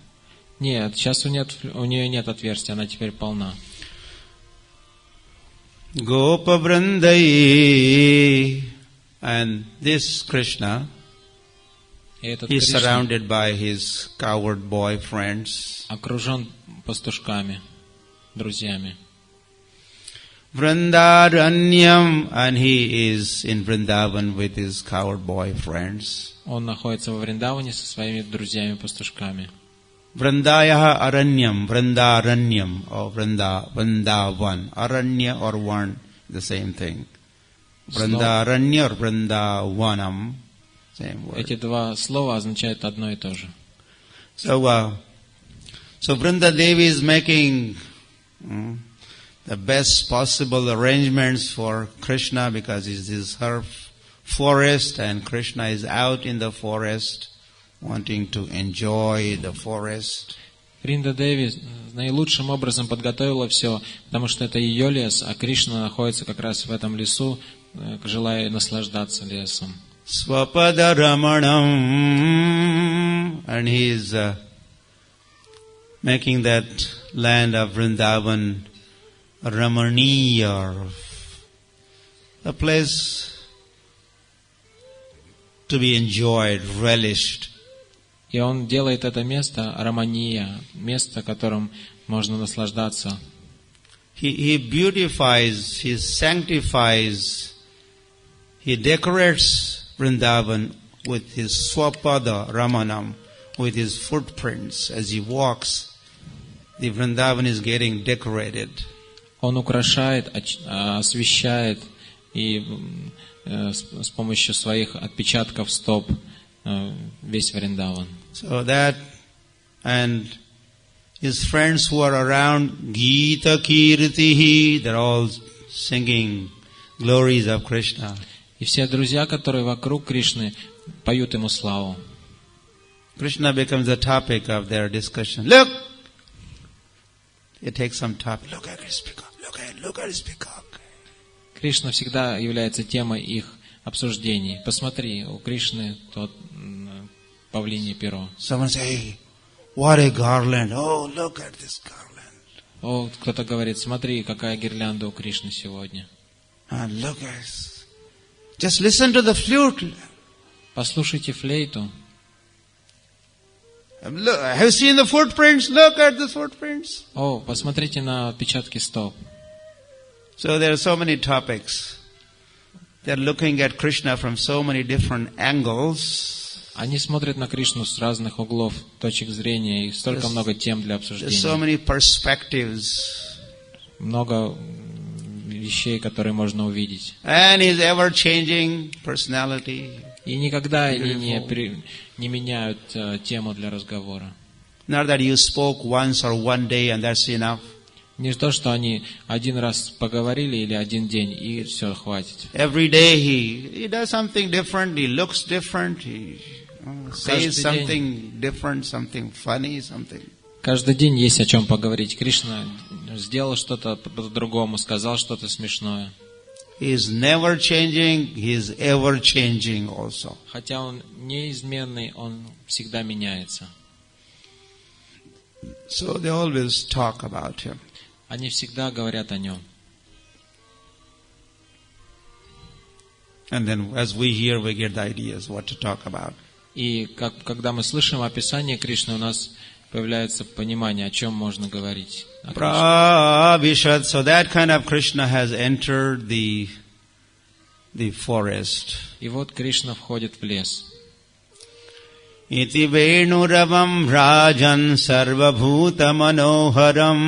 C: нет, сейчас у нее нет отверстия, она теперь полна.
D: Gopa Vrindai, and this Krishna,
C: И этот
D: he's
C: Кришна
D: surrounded by his coward boyfriends.
C: окружен пастушками, друзьями.
D: Vrindaranyam, and he is in Vrindavan with his coward boyfriends.
C: Он находится во Вриндаване со своими друзьями-пастушками.
D: Vrindayaha aranyam, Vrindaranyam, or Vrindavan. Aranya or one, the same thing. Vrindaranya or Vrindavanam, same word.
C: Эти два слова означают одно и то же.
D: So Vrinda Devi is making the best possible arrangements for Krishna because this is her forest and Krishna is out in the forest wanting to enjoy the forest.
C: Вринда Деви наилучшим образом подготовила все, потому что это ее лес, а Кришна находится как раз в этом лесу, желая наслаждаться лесом.
D: Swapada Ramanam, and he is making that land of Vrindavan Ramaniya, a place to be enjoyed, relished.
C: И он делает это место Рамания, место, которым можно наслаждаться.
D: He beautifies, he sanctifies, he decorates Vrindavan with his Swapada Ramanam, with his footprints as he walks. The Vrindavan is getting decorated.
C: Он украшает, освещает и с помощью своих отпечатков стоп весь Вриндаван.
D: So that, and his friends who are around, Gita Kirtihi, they're all singing glories of Krishna.
C: И все друзья, которые вокруг Кришны, поют ему славу.
D: Krishna becomes the topic of their discussion. Look! It takes some topic. Look at his peacock. Look at his peacock.
C: Кришна всегда является темой их обсуждений. Посмотри, у Кришны тот павлинье перо.
D: Someone say, hey, what a garland. Oh, look at this garland.
C: О, кто-то говорит, смотри, какая гирлянда у Кришны сегодня.
D: And look at this. Just listen to the flute.
C: Послушайте флейту.
D: Look, have you seen the footprints? Look at the footprints.
C: О, посмотрите на отпечатки стоп.
D: So there are so many topics. They're looking at Krishna from so many different angles.
C: Они смотрят на Кришну с разных углов, точек зрения, и столько много тем для
D: There's so
C: обсуждения.
D: many perspectives.
C: Много вещей, которые можно увидеть.
D: And his ever-changing personality.
C: И никогда они не меняют тему для разговора.
D: Not that you spoke once or one day and that's enough.
C: Не то, что они один раз поговорили или один день, и все, хватит.
D: Every day he does something different, he looks different, he says something different, something funny, something.
C: Каждый день есть о чем поговорить. Кришна сделал что-то по-другому, сказал что-то смешное.
D: He is never changing, he is ever changing also.
C: Хотя он неизменный, он всегда меняется.
D: So they always talk about him.
C: Они всегда говорят о нем.
D: And then as we hear, we get the ideas what to talk about.
C: И когда мы слышим описание Кришны, у нас появляется понимание, о чем можно говорить. О Кришне.
D: Pravishad. So that kind of Krishna has entered the forest.
C: И вот Кришна входит в лес.
D: Iti venuravam rajan sarvabhuta manoharam.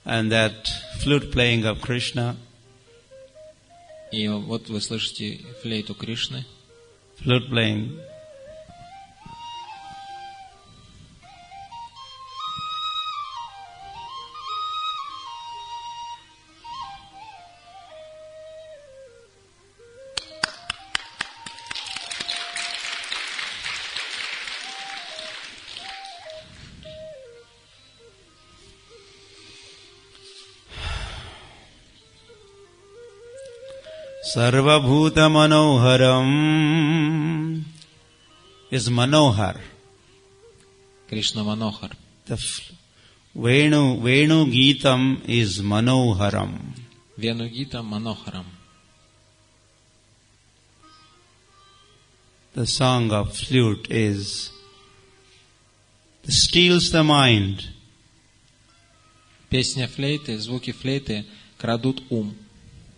D: And that flute playing of Krishna.
C: И вот вы слышите флейту Кришны.
D: Flute playing. Sarvabhuta Manoharam is Manohar.
C: Krishna Manohar.
D: The Venu Gitam is Manoharam.
C: Вену Гита Манохарам.
D: The song of flute steals the mind.
C: Песня флейты, звуки флейты крадут ум.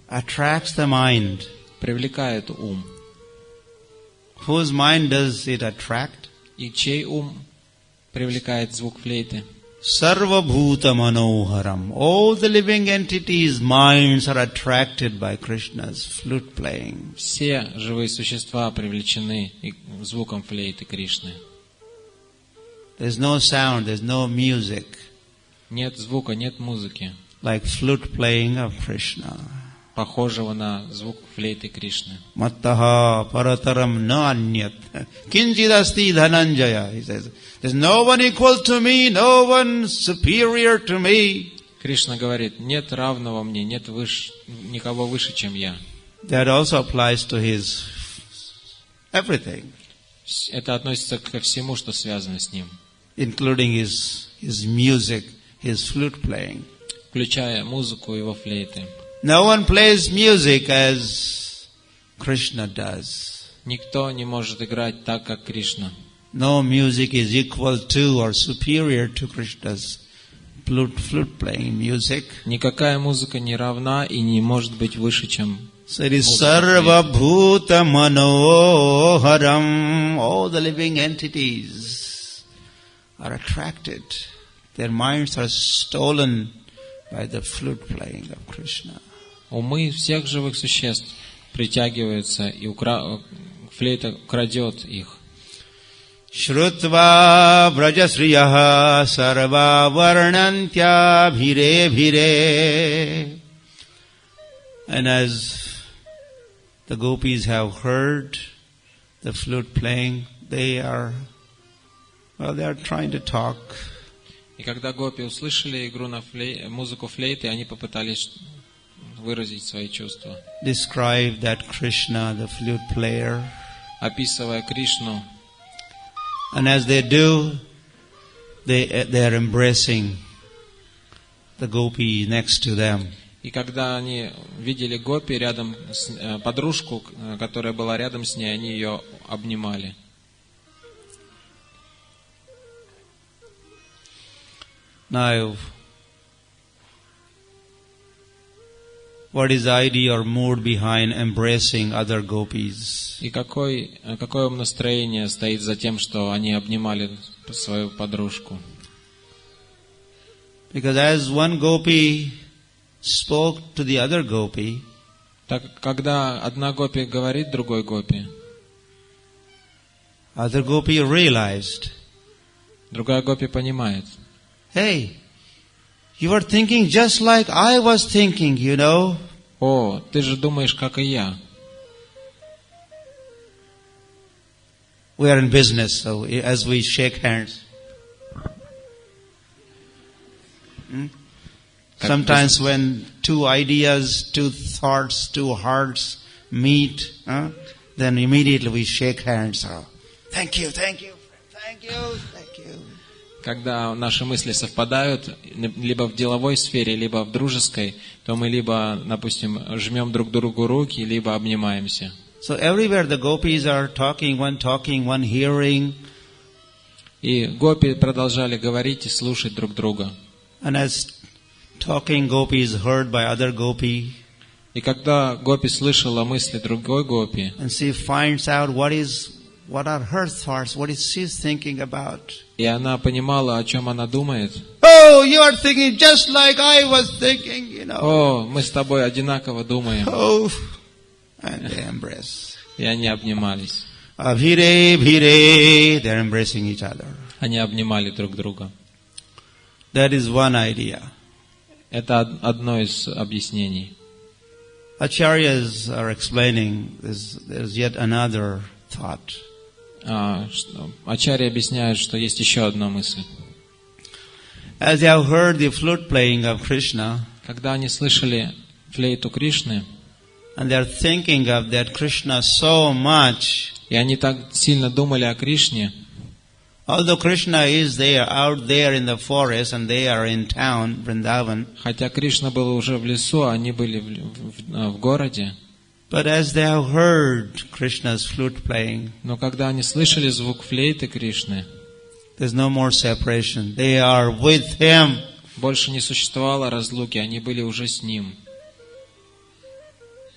D: Attracts the mind.
C: Привлекает ум.
D: Whose mind does it attract?
C: И чей ум привлекает звук флейты?
D: Sarvabhuta Manoharam. All the living entities' minds are attracted by Krishna's flute playing.
C: Все живые существа привлечены звуком флейты Кришны.
D: There's no sound, there's no music.
C: Нет звука, нет музыки.
D: Like flute playing of Krishna.
C: Похожего на звук флейты Кришны.
D: Mattaha parataram na anyat. Kinchidasti dhananjaya. He says, there's no one equal to me, no one superior to me.
C: Кришна говорит, нет равного мне, нет никого выше, чем я.
D: That also applies to his everything.
C: Это относится ко всему, что связано с ним.
D: Including his music, his flute playing.
C: Включая музыку его флейты.
D: No one plays music as Krishna does.
C: Никто не может играть так, как Кришна.
D: No music is equal to or superior to Krishna's flute playing music.
C: Никакая музыка не равна и не может быть выше, чем
D: So it is sarva bhuta manoharam. All the living entities are attracted. Their minds are stolen by the flute playing of Krishna.
C: Умы всех живых существ притягиваются, и флейта крадет их.
D: Shrutva vrajasriyaha sarva varnantya bhire bhire. And as the gopis have heard the flute playing, they are trying to talk.
C: И когда гопи услышали игру на музыку флейты, они попытались выразить свои чувства.
D: Describe that Krishna, the flute player.
C: Описывая Кришну.
D: And as they do, they are embracing the gopi next to them.
C: И когда они видели гопи рядом, подружку, которая была рядом с ней, они ее обнимали.
D: Now, what is the idea or mood behind embracing other gopis?
C: И какое настроение стоит за тем, что они обнимали свою подружку?
D: Because as one gopi spoke to the other gopi,
C: так когда одна гопи говорит другой гопи,
D: other gopi realized,
C: другая гопи понимает.
D: Hey, you were thinking just like I was thinking, you know.
C: О, ты же думаешь, как и я.
D: We are in business, so as we shake hands. Sometimes when two ideas, two thoughts, two hearts meet, then immediately we shake hands. Thank you, thank you, thank you, thank you.
C: Когда наши мысли совпадают, либо в деловой сфере, либо в дружеской, то мы либо, допустим, жмем друг другу руки, либо обнимаемся.
D: So everywhere the gopis are talking, one hearing.
C: И гопи продолжали говорить и слушать друг друга.
D: And as talking gopi is heard by other gopi,
C: И когда гопи слышала мысли другой гопи,
D: and she finds out what are her thoughts, what is she thinking about.
C: и она понимала, о чем она думает.
D: Oh, you are thinking just like I was thinking, you know.
C: О, мы с тобой одинаково думаем.
D: Oh, and they embrace.
C: И они обнимались.
D: Bhire, bhire, they're embracing each other.
C: Они обнимали друг друга.
D: That is one idea.
C: Это одно из объяснений.
D: Acharyas are explaining there's yet another thought.
C: Ачарьи объясняют, что есть еще одна мысль.
D: As they have heard the flute playing of Krishna,
C: Когда они слышали флейту Кришны,
D: and they are thinking of that Krishna so much,
C: и они так сильно думали о Кришне,
D: although Krishna is there, out there in the forest, and they are in town, Vrindavan,
C: хотя Кришна был уже в лесу, а они были в городе,
D: but as they have heard Krishna's flute playing,
C: но когда они слышали звук флейты Кришны,
D: there's no more separation. They are with Him.
C: больше не существовало разлуки, они были уже с Ним.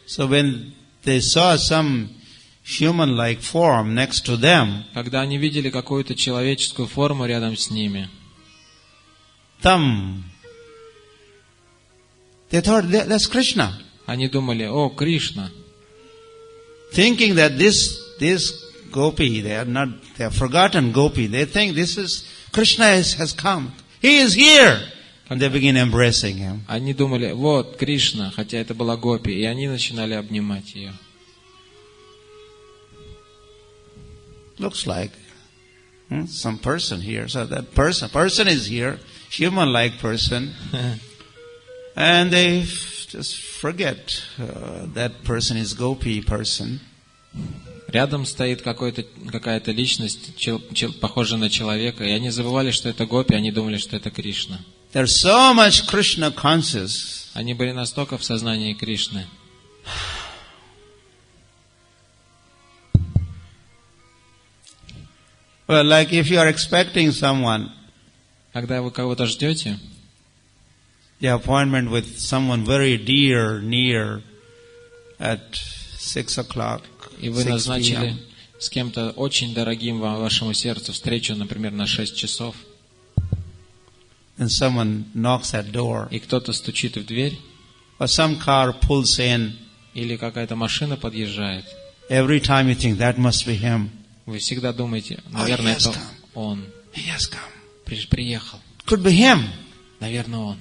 D: So when they saw some human-like form next to them,
C: Когда они видели какую-то человеческую форму рядом с ними,
D: they thought that's Krishna.
C: они думали: «О, Кришна!»
D: Thinking that this gopi, they have forgotten gopi. They think this is Krishna has come. He is here. And they begin embracing Him.
C: Они думали: «Вот Кришна», хотя это была гопи, и они начинали обнимать ее.
D: Looks like some person here. So that person is here, human-like person, and they just forget that person is gopi person.
C: Рядом стоит какая-то личность, похожая на человека, и они забывали, что это гопи, они думали, что это Кришна.
D: They're so much Krishna conscious.
C: Они были настолько в сознании Кришны.
D: Well, like if you are expecting someone,
C: Когда вы кого-то ждете,
D: the appointment with someone very dear, near, at 6 o'clock,
C: и вы
D: 6
C: назначили
D: p.m.
C: с кем-то очень дорогим вашему сердцу встречу, например, на 6 часов,
D: and someone knocks at door,
C: и кто-то стучит в дверь,
D: or some car pulls in,
C: или какая-то машина подъезжает,
D: every time you think that must be him.
C: вы всегда думаете: наверное, это он.
D: He has come.
C: Приехал.
D: Could be him.
C: Наверное, он.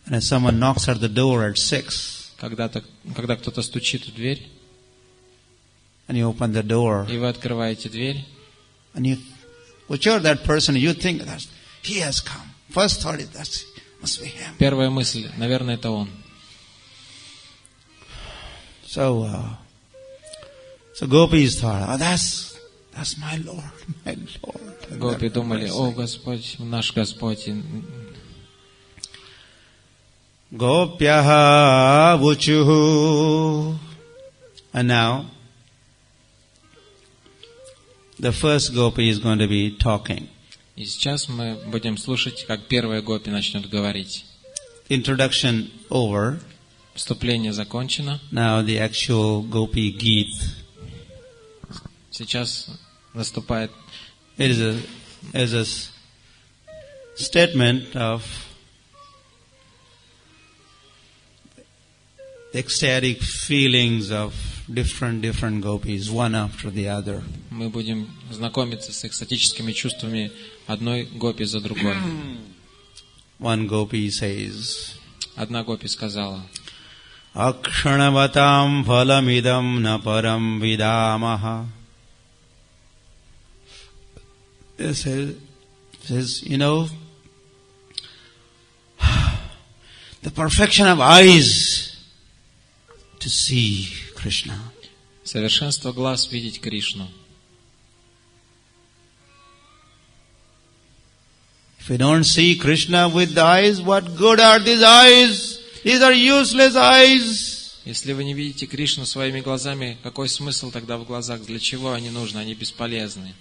D: And as someone knocks at the door at 6,
C: Когда кто-то стучит в дверь,
D: and you open the door,
C: и вы открываете дверь,
D: and whichever that person, you think that he has come. First thought is that must be him.
C: первая мысль: наверное, это он.
D: So gopis thought, that's my Lord, my Lord.
C: Гопи думали: «О, Господь, наш Господь».
D: Gopyaha vuchuhu. And now, the first gopi is going to be talking.
C: И сейчас мы будем слушать, как первая гопи начнет говорить.
D: Introduction over.
C: Вступление закончено.
D: Now the actual gopi Gita.
C: Сейчас наступает.
D: It is a statement of ecstatic feelings of different gopis, one after the other.
C: Мы будем знакомиться с экстатическими чувствами одной гопи за другой.
D: One gopi says,
C: Одна гопи сказала:
D: Akshanavatam phalamidam na param vidamaha. It says, you know, the perfection of eyes to see Krishna.
C: Совершенство глаз видеть Кришну.
D: If we don't see Krishna with the eyes, what good are these eyes? These are useless eyes.
C: Если вы не видите Кришну своими глазами, какой смысл тогда в глазах? Для чего они нужны? Они бесполезны.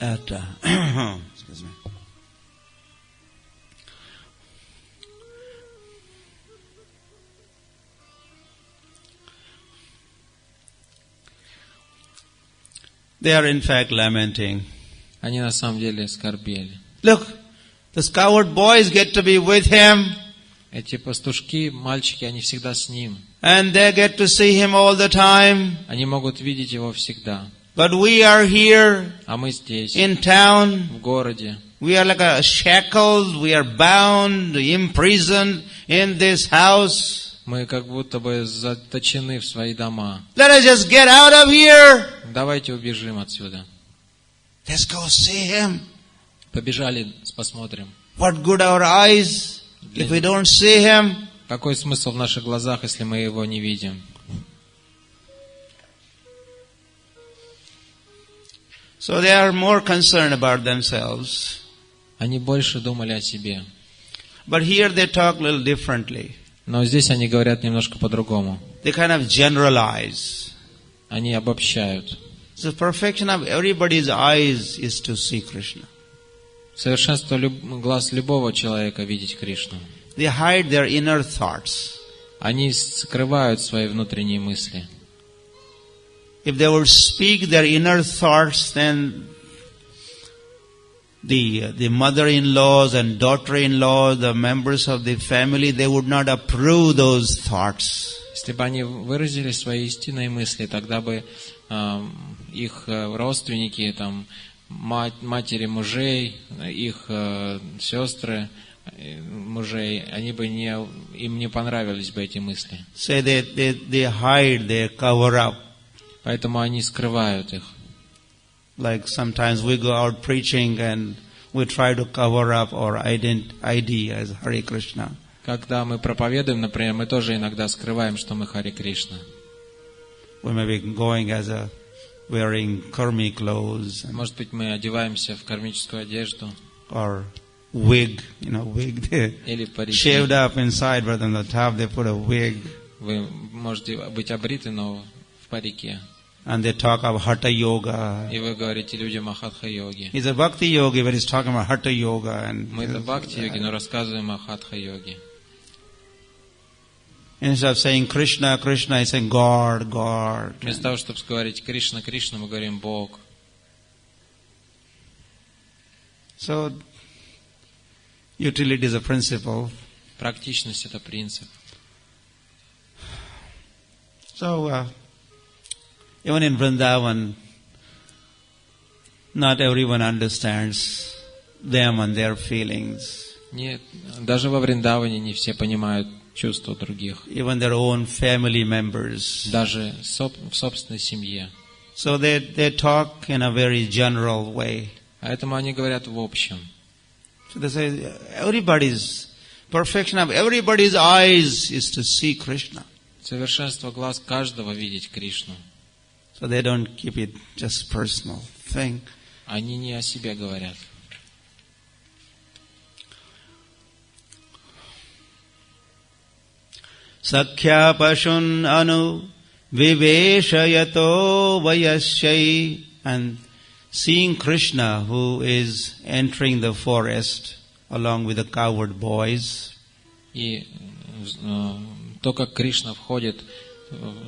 D: excuse me. They are in fact lamenting.
C: Они на самом деле скорбели.
D: Look, the coward boys get to be with him.
C: Эти пастушки, мальчики, они всегда с ним.
D: And they get to see him all the time.
C: Они могут видеть его всегда.
D: But we are here
C: А мы здесь,
D: in town.
C: в городе.
D: We are like a shackled, we are bound, imprisoned in this house.
C: Мы как будто бы заточены в свои дома.
D: Let us just get out of here.
C: Давайте убежим отсюда.
D: Let's go see him.
C: Побежали, посмотрим.
D: What good our eyes if we don't see him?
C: Какой смысл в наших глазах, если мы его не видим?
D: So they are more concerned about themselves.
C: Они больше думали о себе.
D: But here they talk a little differently.
C: Но здесь они говорят немножко по-другому.
D: They kind of generalize.
C: Они обобщают.
D: The perfection of everybody's eyes is to see Krishna.
C: Совершенство глаз любого человека видеть Кришну.
D: They hide their inner thoughts.
C: Они скрывают свои внутренние мысли.
D: If they would speak their inner thoughts, then the mother-in-laws and daughter-in-laws, the members of the family, they would not approve those thoughts.
C: Если бы они выразили свои истинные мысли, тогда бы их родственники, там, матери мужей, их сестры мужей, им не понравились бы эти мысли.
D: So they hide, they cover up.
C: Поэтому они скрывают их.
D: Like sometimes we go out preaching and we try to cover up our ID as Hare Krishna.
C: Когда мы проповедуем, например, мы тоже иногда скрываем, что мы Харе Кришна.
D: We may be going as wearing karmi clothes.
C: Может быть, мы одеваемся в кармическую одежду.
D: Or wig, wig.
C: Или парики.
D: Shaved up inside, but on the top they put a wig.
C: Вы можете быть обриты, но в парике.
D: And they talk of Hatha Yoga.
C: И вы говорите людям о хатха-йоге.
D: He's a Bhakti Yogi, but he's talking about Hatha Yoga.
C: Мы это бхакти-йоги, но рассказываем о хатха-йоге.
D: Instead of saying Krishna, Krishna, he's saying God, God.
C: Вместо того, чтобы говорить Кришна, Кришна, мы говорим Бог.
D: So, utility is a principle.
C: Практичность – это принцип.
D: So, even in Vrindavan, not everyone understands them and their feelings.
C: Нет, даже во Вриндаване не все понимают чувства других.
D: Even their own family members.
C: Даже в собственной семье.
D: So they talk in a very general way.
C: Поэтому они говорят в общем.
D: So they say everybody's perfection of everybody's eyes is to see Krishna.
C: Совершенство глаз каждого видеть Кришну.
D: So they don't keep it just personal thing.
C: Они не о себе говорят.
D: Sakhya pashun anu viveshayato vayashay. And seeing Krishna who is entering the forest along with the coward boys.
C: И то, как Кришна входит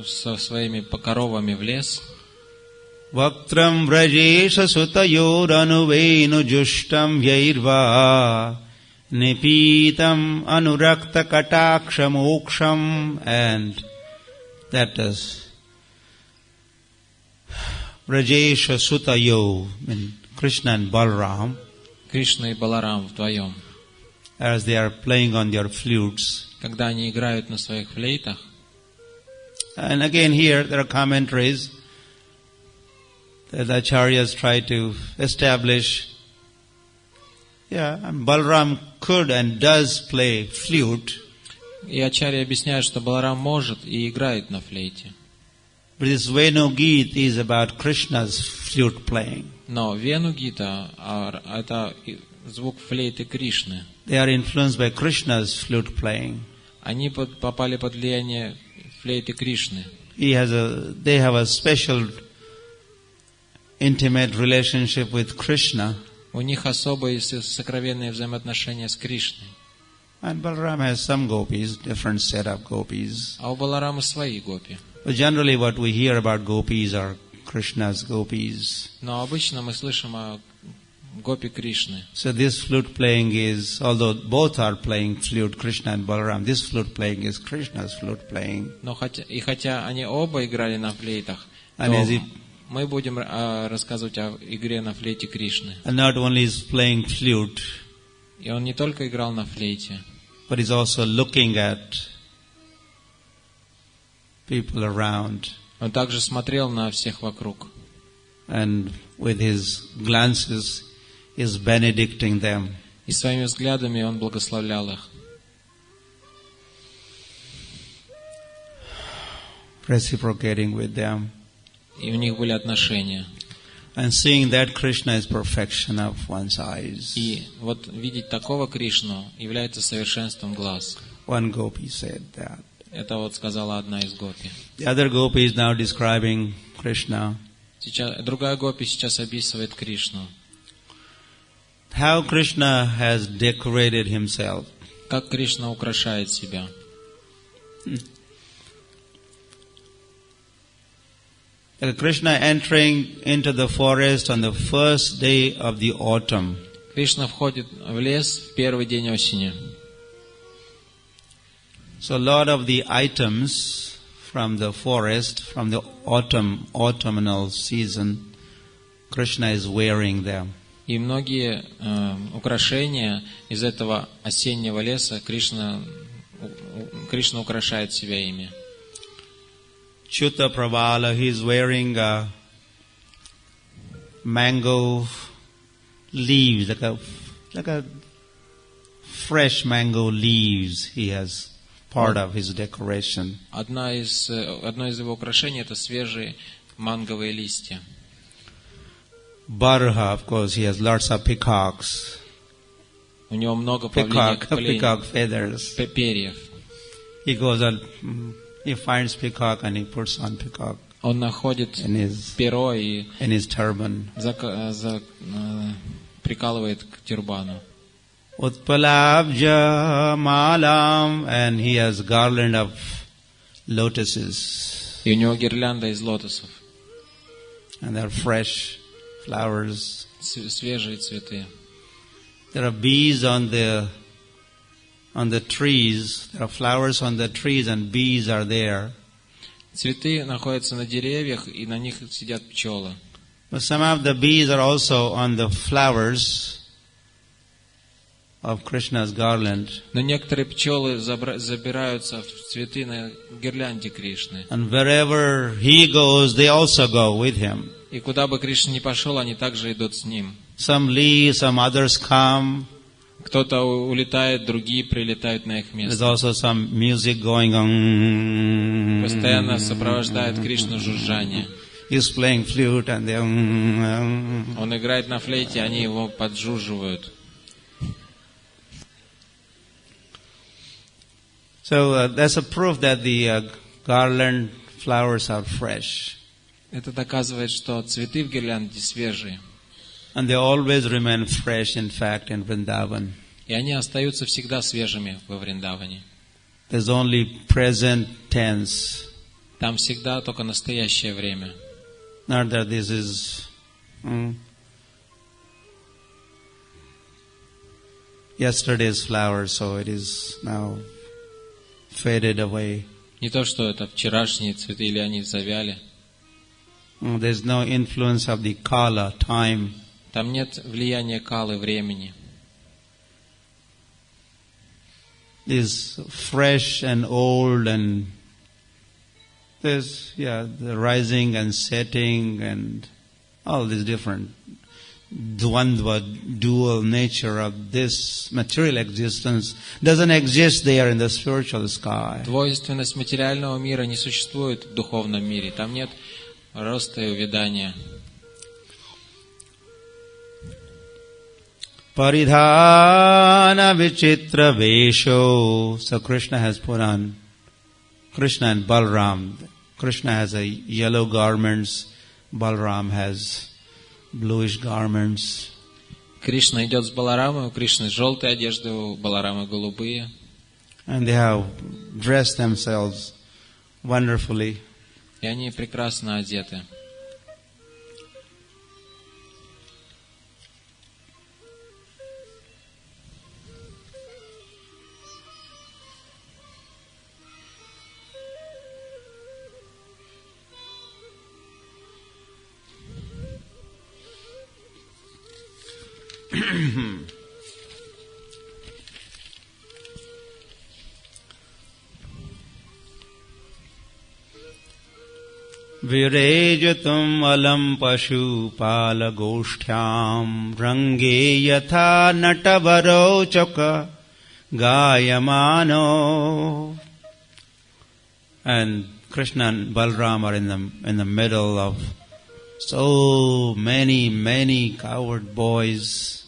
C: со своими коровами в лес.
D: Vakram vrajesha sutayor anuvenu jushtam yairva nipitam anurakta kataksha moksham. And that is vrajesha sutayo, Krishna and Balram.
C: Кришна и Баларам вдвоем.
D: As they are playing on their flutes.
C: Когда они играют на своих флейтах.
D: And again here there are commentaries that the acharyas try to establish. Balram could and does play flute.
C: И ачарьи объясняют, что Баларам может и играет на флейте.
D: But this Venu Gita is about Krishna's flute playing.
C: Но Вену Гита – это звук флейты Кришны.
D: They are influenced by Krishna's flute playing.
C: Они попали под влияние флейты Кришны.
D: They have a special intimate relationship with Krishna.
C: У них особые сокровенные взаимоотношения с Кришной.
D: And Balaram has some gopis, different set of gopis.
C: А у Баларама свои гопи.
D: But generally what we hear about gopis are Krishna's gopis.
C: Но обычно мы слышим о гопи Кришны.
D: So this flute playing is, although both are playing flute, Krishna and Balaram, this flute playing is Krishna's flute playing.
C: Но хотя они оба играли на флейтах,
D: And
C: то мы будем рассказывать о игре на флейте Кришны.
D: And not only is playing flute,
C: И он не только играл на флейте,
D: but he's also looking at people around.
C: он также смотрел на всех вокруг.
D: And with his glances is benedicting them.
C: И своими взглядами он благословлял их.
D: Reciprocating with them.
C: И у них были отношения.
D: And seeing that Krishna is perfection of one's eyes.
C: И вот видеть такого Кришну является совершенством глаз.
D: One gopi said that.
C: Это вот сказала одна из гопи.
D: The other gopi is now describing Krishna.
C: Другая гопи сейчас описывает Кришну.
D: How Krishna has decorated himself.
C: Как Кришна украшает себя.
D: Krishna entering into the forest on the first day of the autumn.
C: Кришна входит в лес в первый день осени.
D: So a lot of the items from the forest, from the autumnal season, Krishna is wearing them.
C: И многие украшения из этого осеннего леса Кришна украшает себя ими.
D: Chuta Prabhala, he is wearing mango leaves, like a fresh mango leaves. He has part of his decoration.
C: Одно из его украшений это свежие манговые листья.
D: Barha, of course, he has lots of peacocks.
C: У него много peacock
D: feathers.
C: Перьев.
D: He goes on, he finds peacock and he puts on peacock.
C: Он находит перо и
D: in his turban.
C: Прикалывает к тюрбану.
D: Utpalabja malam, and he has garland of lotuses.
C: И у него гирлянда из лотосов.
D: And they're fresh flowers.
C: Свежие цветы.
D: There are bees on the trees. There are flowers on the trees and bees are there.
C: Цветы находятся на деревьях и на них сидят пчелы.
D: But some of the bees are also on the flowers of Krishna's garland.
C: Но некоторые пчелы забираются в цветы на гирлянде Кришны.
D: And wherever he goes, they also go with him.
C: И куда бы Кришна ни пошел, они также идут с ним.
D: Some leave, some others come.
C: Кто-то улетает, другие прилетают на их место.
D: There's also some music going on.
C: Постоянно сопровождает Кришну жужжание.
D: He's playing flute and they.
C: Он играет на флейте, они его поджуживают.
D: So that's a proof that the garland flowers are fresh.
C: Это доказывает, что цветы в гирлянде свежие.
D: And they always remain fresh, in fact, in Vrindavan.
C: И они остаются всегда свежими во Вриндаване.
D: There's only present tense.
C: Там всегда только настоящее время.
D: Not that this is yesterday's flower, so it is now faded away.
C: Не то, что это вчерашние цветы или они завяли.
D: There's no influence of the kala, time.
C: Там нет влияния калы, времени.
D: Is fresh and old, and there's the rising and setting and all this different dvandva, dual nature of this material existence doesn't exist there in the spiritual sky.
C: Двойственность материального мира не существует в духовном мире. Там нет роста и увядания.
D: Paridhana vichitra vesho. So Krishna has put on, Krishna and Balram. Krishna has a yellow garments, Balram has bluish garments.
C: Кришна идет с Баларамой, у Кришны желтые одежды, у Баларамы голубые.
D: And they have dressed themselves wonderfully.
C: И они прекрасно одеты.
D: Virejatum alam pashu pala goshthyam range yatha natavaro chaka gayamano. And Krishna and Balram are in the middle of so many coward boys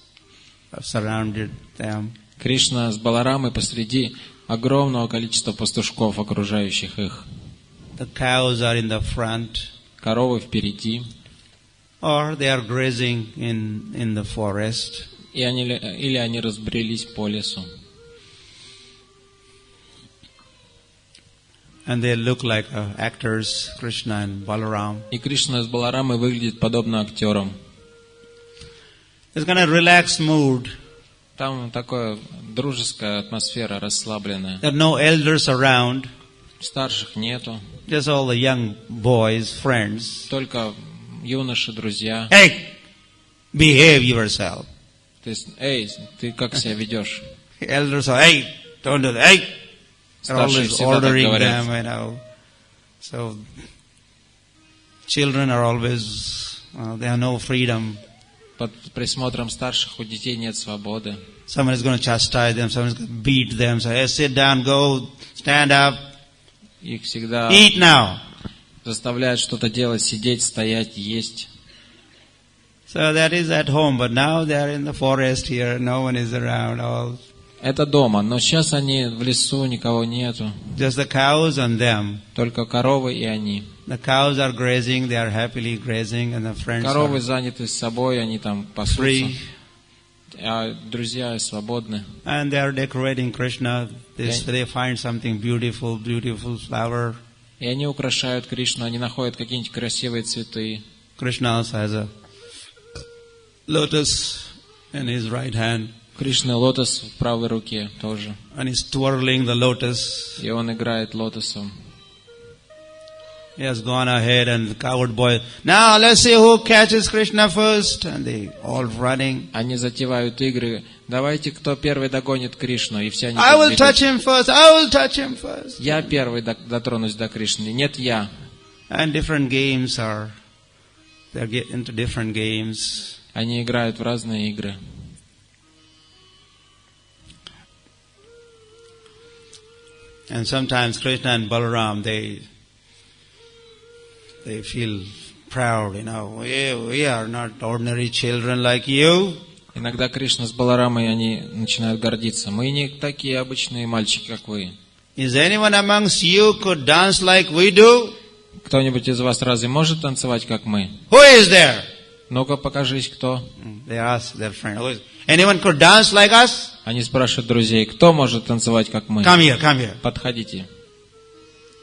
D: have surrounded them.
C: Кришна с Баларамой посреди огромного количества пастушков, окружающих их.
D: The cows are in the front,
C: Коровы впереди,
D: or they are grazing in the forest.
C: или они разбрелись по лесу.
D: And they look like actors, Krishna and Balaram.
C: И Кришна с Баларамой выглядит подобно актерам.
D: There's kind of relaxed mood.
C: Там такая дружеская атмосфера, расслабленная.
D: There are no elders around.
C: Старших нету.
D: Just all the young boys, friends.
C: Только юноши, друзья.
D: Hey, behave yourself.
C: То есть, эй, ты как себя ведешь?
D: Elders are, hey, don't do that. Hey, they're
C: Старшие
D: always
C: всегда так
D: ordering
C: говорят.
D: them, you know. So children are always, they have no freedom.
C: Под присмотром старших у детей нет свободы.
D: Someone is going to chastise them, someone is going to beat them. So, hey, sit down, go, stand up,
C: Их всегда
D: eat now.
C: заставляют что-то делать, сидеть, стоять, есть.
D: So that is at home, but now they are in the forest here, no one is around, all.
C: Это дома, но сейчас они в лесу, никого нету.
D: Just the cows and them.
C: Только коровы и они.
D: The cows are grazing, they are happily grazing, and the friends
C: Коровы
D: are
C: заняты собой, они там пасутся.
D: free.
C: А друзья свободны.
D: And they are decorating Krishna. They find something beautiful flower.
C: И они украшают Кришну, они находят какие-нибудь красивые цветы.
D: Krishna also has a lotus in his right hand.
C: Кришна лотос в правой руке тоже.
D: And he's twirling the lotus.
C: И он играет лотосом.
D: He has gone ahead and the coward boy, now let's see who catches Krishna first. And they all running.
C: Они затевают игры. Давайте, кто первый догонит Кришну. И все они
D: I will touch
C: бегут.
D: him first. I will touch him first.
C: Я первый дотронусь до Кришны. Нет, я.
D: And different games they get into different games.
C: Они играют в разные игры.
D: And sometimes Krishna and Balaram, they feel proud, you know. We are not ordinary children like you.
C: Иногда Кришна с Баларамой, они начинают гордиться. Мы не такие обычные мальчики, как вы.
D: Is anyone amongst you could dance like we do?
C: Кто-нибудь из вас разве может танцевать, как мы?
D: Who is there?
C: Ну-ка, покажись, кто.
D: They ask their friend. Anyone could dance like us?
C: Они спрашивают друзей, кто может танцевать, как мы?
D: Come here.
C: Подходите.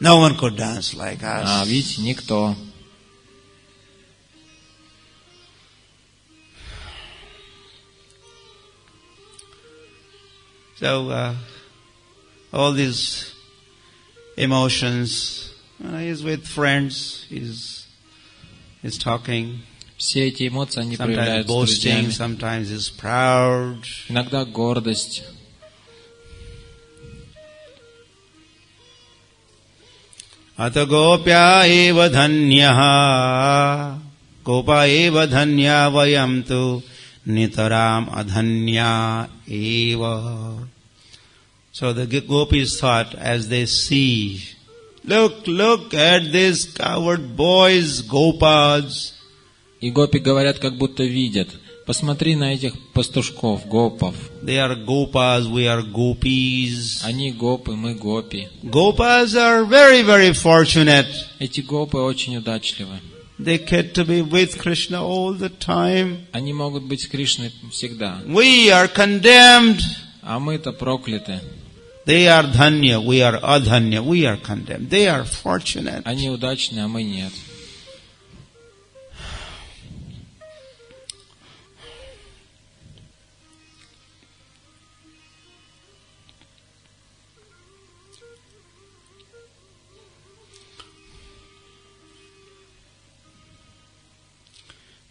D: No one could dance like us.
C: А, видите, никто.
D: So, all these emotions, he's with friends, he's talking.
C: Все эти эмоции, они
D: Sometimes
C: проявляются с
D: boasting,
C: друзьями.
D: sometimes he's proud.
C: Иногда гордость.
D: Ata gopya eva dhanya, gopa eva dhanya vayam tu nitaram adhanya eva. So the gopis thought as they see, look at these coward boys, gopas.
C: И гопи говорят, как будто видят. Посмотри на этих пастушков, гопов.
D: They are gopas, we are gopis.
C: Они гопы, мы гопи.
D: Gopas are very, very fortunate.
C: Эти гопы очень удачливы.
D: They get to be with Krishna all the time.
C: Они могут быть с Кришной всегда.
D: We are condemned.
C: А мы-то прокляты.
D: They are dhanya, we are adhanya, we are condemned. They are fortunate.
C: Они удачны, а мы нет.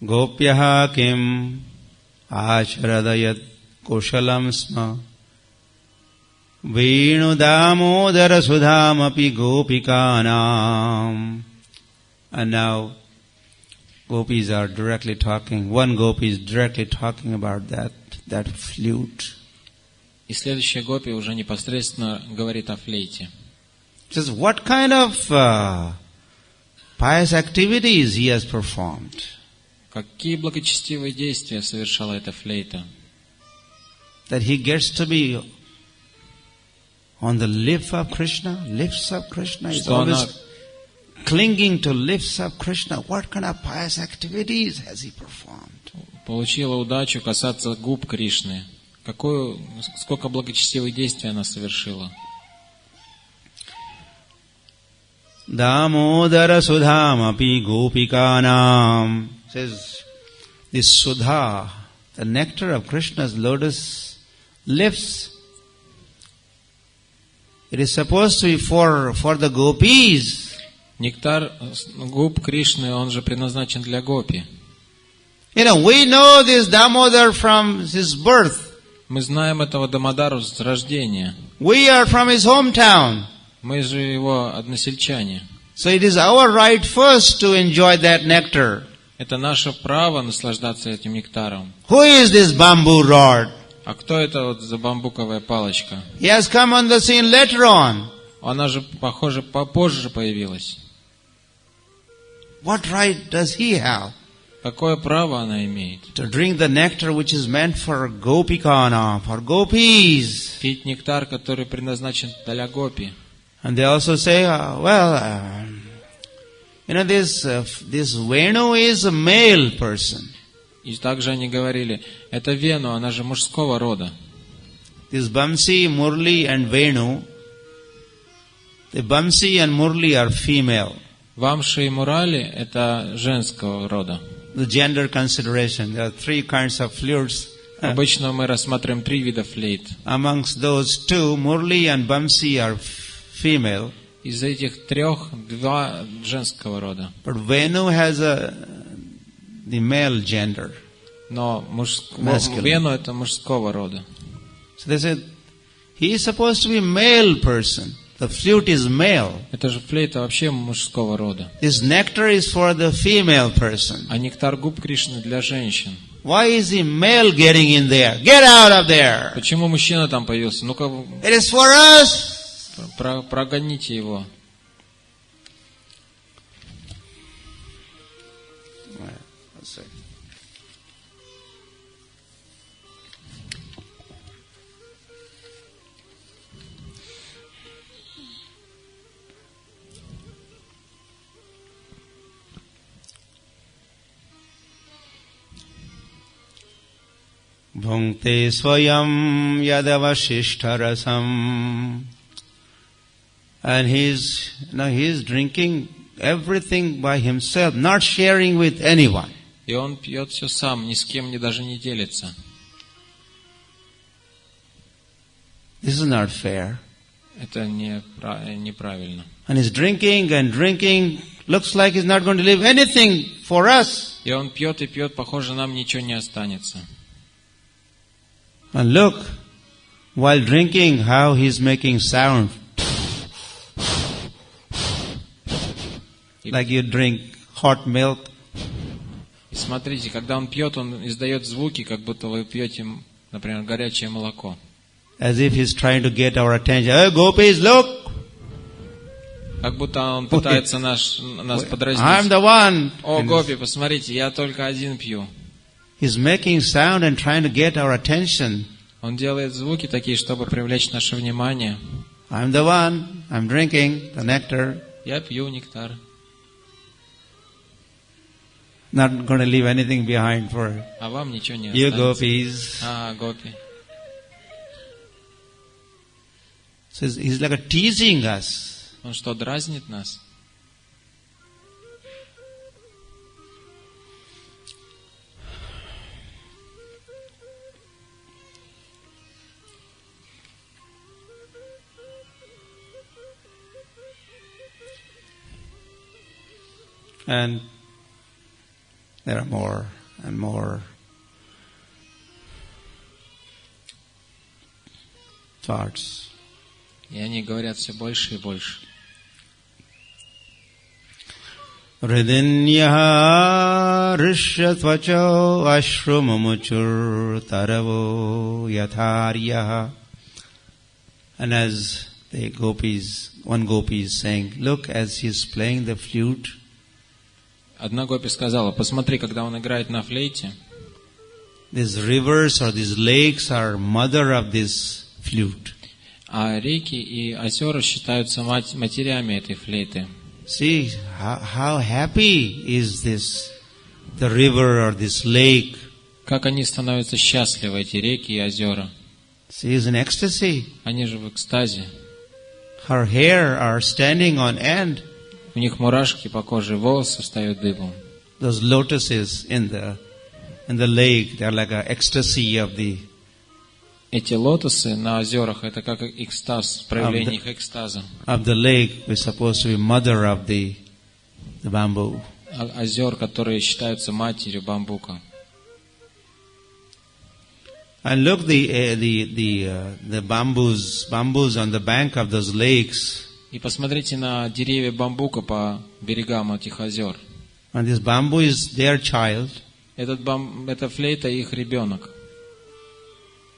D: Gopyaha kim ashradayat kushalam sma Venu damodara sudhamapi gopikanam. And now gopis are directly talking. One gopi is directly talking about that flute.
C: И следующая гопи уже непосредственно говорит о флейте.
D: Just what kind of pious activities he has performed.
C: Какие благочестивые действия совершала эта флейта?
D: That he gets to be on the lips of Krishna. He's always clinging to lips of Krishna. What kind of pious activities has he performed?
C: Получила удачу касаться губ Кришны. Сколько благочестивых действий она совершила?
D: Damodara sudhamaphi gopikanam. Says this sudha, the nectar of Krishna's lotus lips, it is supposed to be for the gopis.
C: Нектар губ Кришны, он же предназначен для гопи.
D: We know this Damodar from his birth.
C: Мы знаем этого Дамодару с рождения.
D: We are from his hometown.
C: Мы же его односельчане.
D: So it is our right first to enjoy that nectar.
C: Это наше право наслаждаться этим нектаром.
D: Who is this bamboo rod?
C: А кто это вот за бамбуковая палочка?
D: He has come on the scene later on.
C: Она же, похоже, попозже появилась.
D: What right does he have?
C: Какое право она имеет?
D: To drink the nectar which is meant for gopikana, for gopis.
C: Пить нектар, который предназначен для гопи.
D: And they also say, this Venu is a male person.
C: И также они говорили, это Вену, она же мужского рода.
D: This Bamsi, Murli and Venu, the Bamsi and Murli are female.
C: Вамши и Мурали это женского рода.
D: The gender consideration. There are three kinds of flutes.
C: Обычно мы рассматриваем 3 вида флейт.
D: Amongst those two, Murli and Bamsi are female.
C: Из этих 3 2 женского рода.
D: But Venu has the male gender.
C: Но Вену это мужского рода.
D: So they said, he is supposed to be a male person. The flute is male.
C: Это же флейта вообще мужского рода.
D: This nectar is for the female person.
C: А нектар губ Кришны для женщин.
D: Why is the male getting in there? Get out of there!
C: Почему мужчина там появился? Ну-ка,
D: it is for us!
C: Прогоните его.
D: Bhungte swayam yadavashishtarasam. And he's drinking everything by himself, not sharing with anyone.
C: И он пьет все сам, ни с кем даже не делится.
D: This is not fair.
C: Это неправильно.
D: And he's drinking and drinking. Looks like he's not going to leave anything for us.
C: И он пьет и пьет, похоже, нам ничего не останется.
D: And look, while drinking, how he's making sound. Like you drink hot milk.
C: И смотрите, когда он пьет, он издает звуки, как будто вы пьете, например, горячее молоко.
D: As if he's trying to get our attention. Hey, gopis, look!
C: Как будто он пытается нас подразнить.
D: I'm the one.
C: О, гопи, посмотрите, я только один пью.
D: He's making sound and trying to get our attention.
C: Он делает звуки такие, чтобы привлечь наше внимание.
D: I'm the one. I'm drinking the nectar.
C: Я пью нектар.
D: Not going to leave anything behind for
C: А вам ничего не
D: you
C: останется.
D: gopis.
C: Гопи.
D: So he's like teasing us.
C: Он что, дразнит нас?
D: And there are more and more thoughts.
C: И они говорят все больше и больше.
D: Hridinyaha rishyatvacho ashrumamuchur taravo yatharyaha. And as the gopis, one gopi is saying, look, as he is playing the flute,
C: Одна гопи сказала, посмотри, когда он играет на флейте,
D: these rivers or these lakes are mother of this flute.
C: а реки и озера считаются матерями этой флейты.
D: See how happy is this, the river or this lake.
C: Как они становятся счастливы, эти реки и озера.
D: She is in ecstasy.
C: Они же в экстазе.
D: Her hair are standing on end.
C: У них мурашки по коже, волосы встают дыбом.
D: Those lotuses in the lake, they are like an ecstasy of the
C: Эти лотосы на озерах, это как экстаз, проявление их экстаза.
D: of the lake is supposed to be mother of the bamboo.
C: Озер, которые считаются матерью бамбука.
D: And look, the bamboos on the bank of those lakes.
C: И посмотрите на деревья бамбука по берегам этих озер.
D: And this bamboo is their child.
C: Эта флейта их ребенок.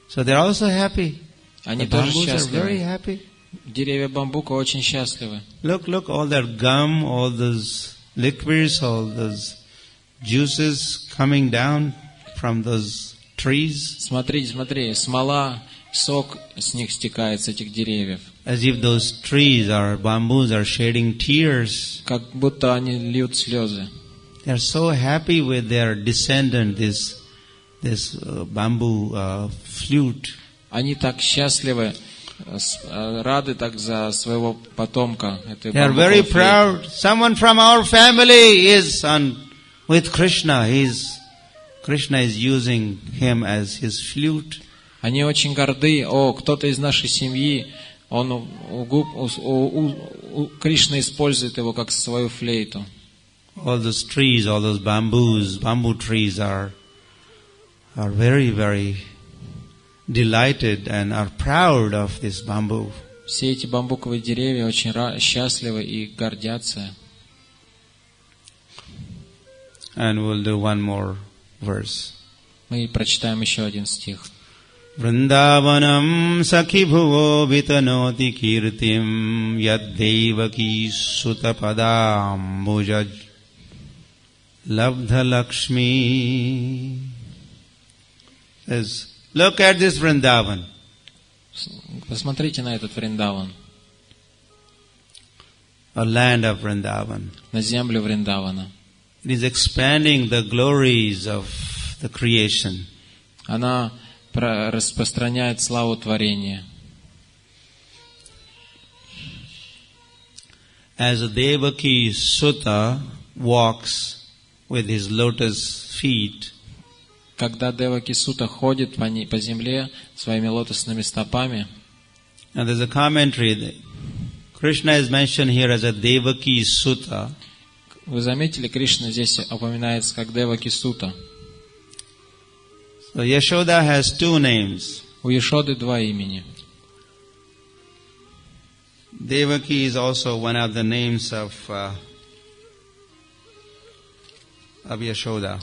D: So they're also happy.
C: Они
D: The
C: тоже
D: bamboos are very
C: счастливы.
D: happy.
C: Деревья бамбука очень счастливы.
D: Look, all that gum, all those liquids, all those juices coming down from those trees.
C: Смотри, смола, сок с них стекает, с этих деревьев.
D: As if those trees or bamboos are shedding tears.
C: Как будто они льют слезы.
D: They are so happy with their descendant, this bamboo flute.
C: Они так счастливы, рады так за своего потомка.
D: They are very proud. Someone from our family is with Krishna. Krishna is using him as his flute.
C: Они очень горды. Кто-то из нашей семьи, Кришна использует его как свою флейту.
D: All those trees, all those bamboo trees are very, very delighted and are proud of this bamboo.
C: Все эти бамбуковые деревья очень счастливы и гордятся.
D: And we'll do one more verse.
C: Мы прочитаем еще один стих.
D: Vrindavanam sakhi bhuvo vitanoti kirtim yad devaki sutapadam bhujaj labdha lakshmi. Says, look at this Vrindavan.
C: Посмотрите на этот Вриндаван,
D: A land of Vrindavan.
C: на землю Вриндавана.
D: It is expanding the glories of the creation.
C: Она распространяет славу творения.
D: As a Devaki Sutta walks with his lotus feet,
C: Когда Деваки Сута ходит по земле своими лотосными стопами,
D: and there's a commentary that Krishna is mentioned here as a Devaki Sutta.
C: вы заметили, Кришна здесь упоминается как Деваки Сута.
D: So Yashoda has two names.
C: У Ешоды два имени.
D: Devaki is also one of the names of Yashoda.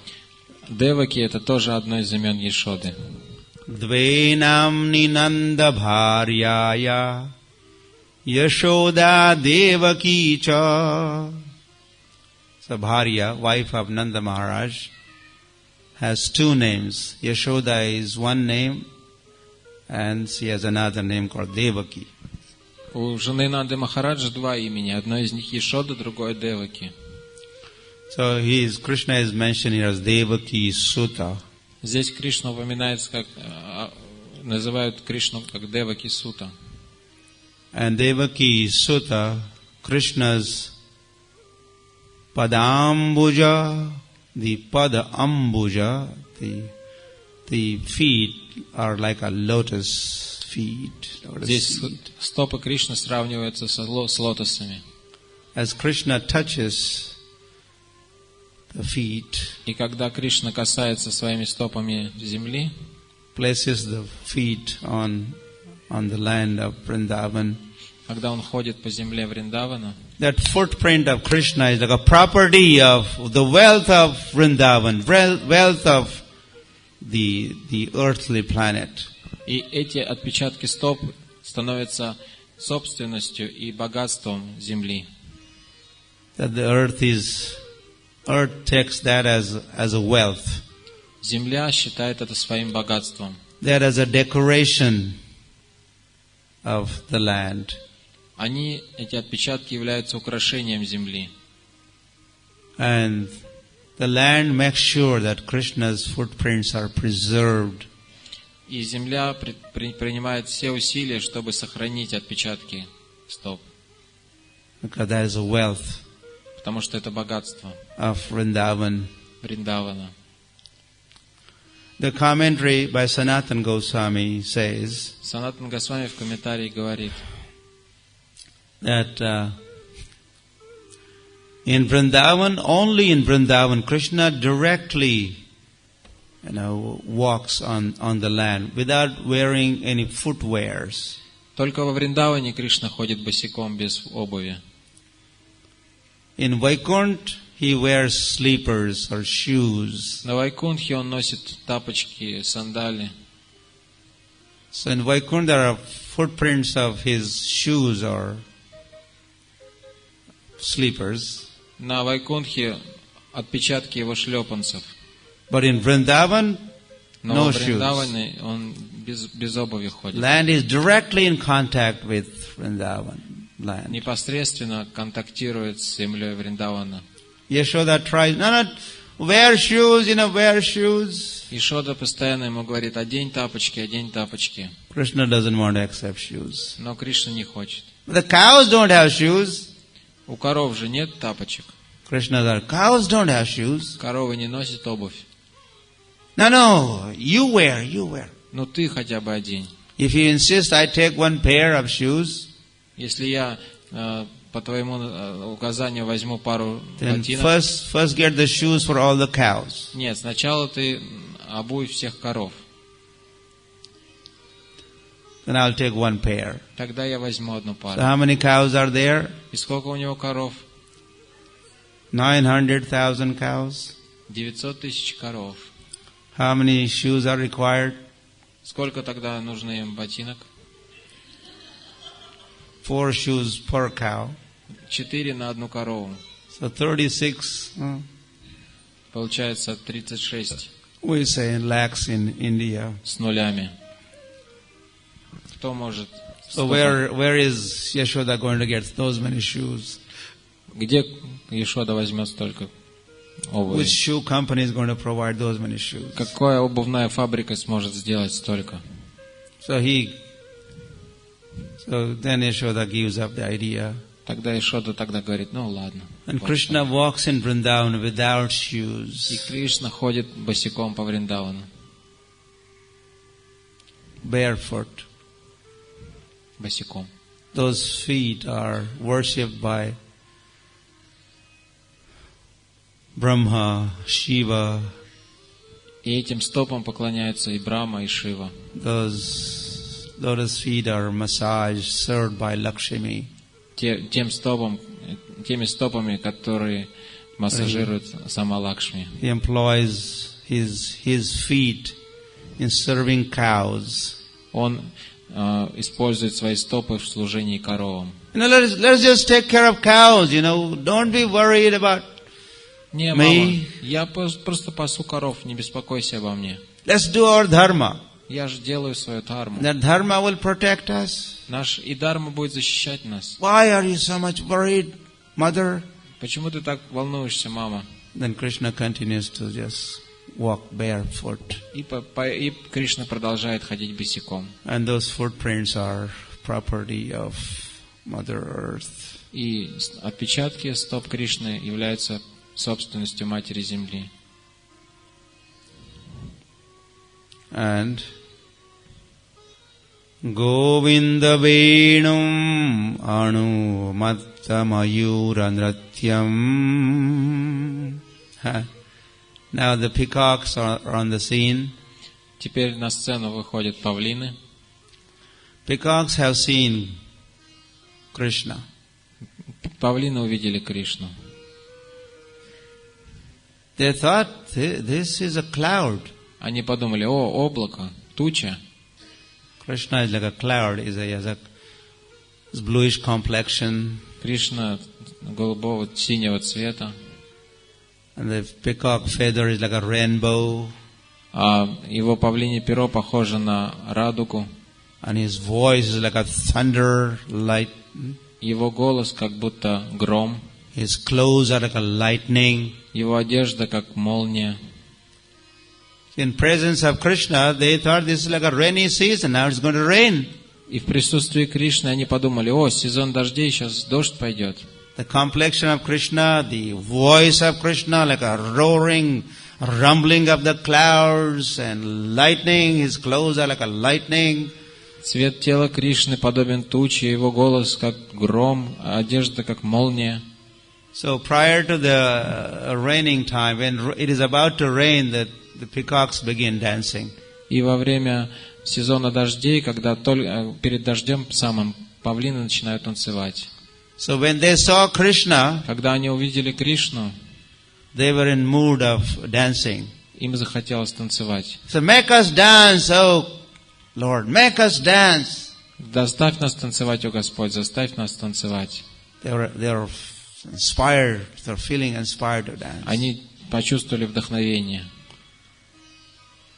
C: Деваки это тоже одно из имен Ешоды.
D: Dvenam ninanda bharyaya Yashoda Devaki cha. So Bharya, wife of Nanda Maharaj, has two names. Yashoda is one name, and she has another name called Devaki.
C: У жены Нанды Махараджа два имени. Одно из них Ешода, другое Деваки.
D: So Krishna is mentioned here as Devaki Sutta.
C: Здесь Кришна упоминается как, называют Кришну как Деваки Сута.
D: And Devaki Sutta, Krishna's Padambuja, the Padambuja, the feet are like a lotus feet.
C: Здесь стопы Кришны сравниваются с лотосами.
D: As Krishna touches the feet,
C: и когда Кришна касается своими стопами земли,
D: places the feet on the land of Vrindavan,
C: когда он ходит по земле Вриндавана,
D: that footprint of Krishna is like a property of the wealth of Vrindavan, wealth of the earthly planet.
C: И эти отпечатки стоп становятся собственностью и богатством земли.
D: That the earth takes that as a wealth.
C: Земля считает это своим богатством.
D: That as a decoration of the land.
C: Эти отпечатки являются украшением земли.
D: And the land makes sure that Krishna's footprints are preserved.
C: И земля принимает все усилия, чтобы сохранить отпечатки стоп.
D: Because that is a wealth.
C: Потому что это богатство.
D: Of Vrindavan.
C: Вриндавана.
D: The commentary by Sanatana Goswami says.
C: Санатан Госвами в комментарии говорит.
D: That in Vrindavan, only in Vrindavan, Krishna directly, walks on the land without wearing any footwears.
C: Только во Вриндаване Кришна ходит босиком без обуви.
D: In Vaikuntha, he wears slippers or shoes.
C: На Вайкунтхе он носит тапочки, сандали.
D: So in Vaikuntha there are footprints of his shoes or slippers.
C: На Вайкунтхе отпечатки его шлепанцев.
D: But in Vrindavan,
C: но
D: no
C: в Вриндаване
D: shoes.
C: Он без обуви ходит.
D: Land is directly in contact with Vrindavan land.
C: Непосредственно контактирует с землей Вриндавана.
D: Yashoda tries, no, wear shoes, wear shoes.
C: Ишода постоянно ему говорит, одень тапочки, одень тапочки.
D: Krishna doesn't want to accept shoes.
C: Но Кришна не хочет.
D: The cows don't have shoes.
C: У коров же нет тапочек.
D: Krishna said, cows don't have shoes.
C: Коровы не носят обувь.
D: No, you wear.
C: Ну ты хотя бы одень.
D: If you insist, I take one pair of shoes.
C: Если я по твоему указанию возьму пару
D: then
C: ботинок.
D: First get the shoes for all the cows.
C: Нет, сначала ты обуй всех коров.
D: Then I'll take one pair.
C: Тогда я возьму одну пару.
D: So how many cows are there?
C: И сколько у него коров?
D: 900,000 cows.
C: 900 тысяч коров.
D: How many shoes are required?
C: Сколько тогда нужно им ботинок?
D: 4 shoes per cow.
C: 4 на одну корову.
D: So 36.
C: Получается 36.
D: We say lakhs in India.
C: С нулями. Кто может?
D: So where is Yashoda going to get those many shoes?
C: Где Ешода возьмет столько обуви?
D: Which shoe company is going to provide those many shoes?
C: Какая обувная фабрика сможет сделать столько?
D: So then Yashoda gives up the idea.
C: Тогда Ешода говорит, ну ладно.
D: And Krishna walks in Vrindavan without shoes.
C: И Кришна ходит босиком по Вриндавану.
D: Barefoot.
C: Босиком.
D: Those feet are worshipped by Brahma, Shiva.
C: И этим стопам поклоняются и Брахма, и Шива.
D: Those lotus feet are massaged, served by Lakshmi.
C: Теми стопами, которые массажирует сама Лакшми.
D: He employs his feet in serving cows.
C: Он использует свои стопы в служении коровам.
D: Let's just take care of cows, Don't be worried about
C: Не,
D: me.
C: мама, я просто пасу коров, не беспокойся обо мне.
D: Let's do our dharma.
C: Я же делаю свою дхарму.
D: That dharma will protect us.
C: Наш и дхарма будет защищать нас.
D: Why are you so much worried, mother?
C: Почему ты так волнуешься, мама?
D: then Krishna continues to just walk barefoot.
C: И Кришна продолжает ходить босиком.
D: And those footprints are property of Mother Earth.
C: И отпечатки стоп Кришны являются собственностью Матери Земли.
D: And Govinda Venum Anu Matta Mayura Nratyam. Now the peacocks are on the scene.
C: Теперь на сцену выходят павлины.
D: Peacocks have seen Krishna.
C: Павлины увидели Кришну.
D: They thought this is a cloud.
C: Они подумали: о, облако, туча.
D: Krishna is like a cloud. He has a bluish complexion.
C: Кришна голубого, синего цвета.
D: And the peacock feather is like a rainbow.
C: А его павлинье перо похоже на радугу.
D: And his voice is like a thunder light.
C: Его голос как будто гром.
D: His clothes are like a lightning.
C: Его одежда как молния.
D: In presence of Krishna, they thought this is like a rainy season. Now it's going to rain.
C: И в присутствии Кришны они подумали: о, сезон дождей, сейчас дождь пойдет.
D: The complexion of Krishna, the voice of Krishna, like a roaring, rumbling of the clouds and lightning. His clothes are like a lightning.
C: Цвет тела Кришны подобен туче, его голос как гром, а одежда как молния.
D: So prior to the raining time, when it is about to rain, the peacocks begin dancing.
C: И во время сезона дождей, когда перед дождем самым, павлины начинают танцевать.
D: So when they saw Krishna,
C: когда они увидели Кришну,
D: they were in mood of dancing.
C: Им захотелось танцевать.
D: So make us dance, oh Lord, make us dance.
C: Заставь нас танцевать, о Господь, заставь нас танцевать.
D: They were inspired, they're feeling inspired to dance.
C: Они почувствовали вдохновение.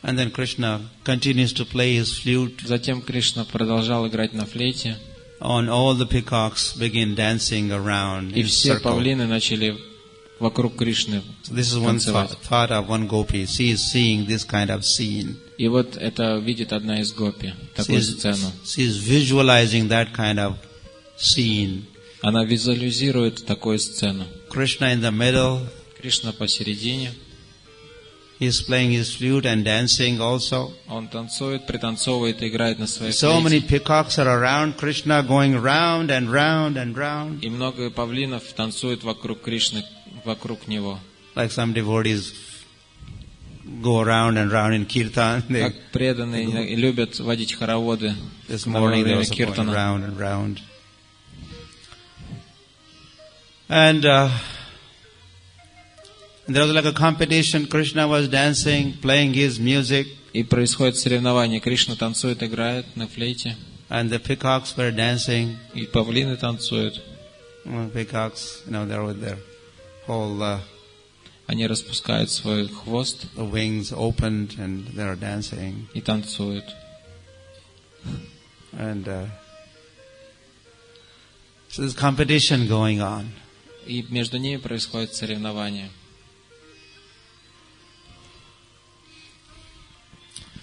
D: And then Krishna continues to play his flute.
C: Затем Кришна продолжал играть на флейте.
D: And all the peacocks begin dancing around.
C: И все павлины начали вокруг Кришны
D: So this is one thought of one gopi. She is seeing this kind of scene.
C: И вот это видит одна из гопи, такую сцену.
D: She is visualizing that kind of scene.
C: Она визуализирует такую сцену.
D: Krishna in the middle.
C: Кришна посередине.
D: He is playing his flute and dancing also.
C: Он танцует, пританцовывает и играет на своей
D: So many
C: флейте.
D: peacocks are around Krishna, going round and round and round.
C: И много павлинов танцуют вокруг Кришны, вокруг него.
D: Like some devotees go around and round in kirtan.
C: Как преданные любят водить хороводы
D: This
C: во
D: morning they
C: время
D: were going
C: киртана.
D: round and round. And there was like a competition. Krishna was dancing, playing his music.
C: И происходит соревнование. Кришна танцует, играет на флейте.
D: And the peacocks were dancing.
C: И павлины танцуют.
D: Peacocks, they're with their whole
C: Они распускают свой хвост.
D: the wings opened and they're dancing.
C: И танцуют.
D: And so there's competition going on.
C: И между ними происходит соревнование.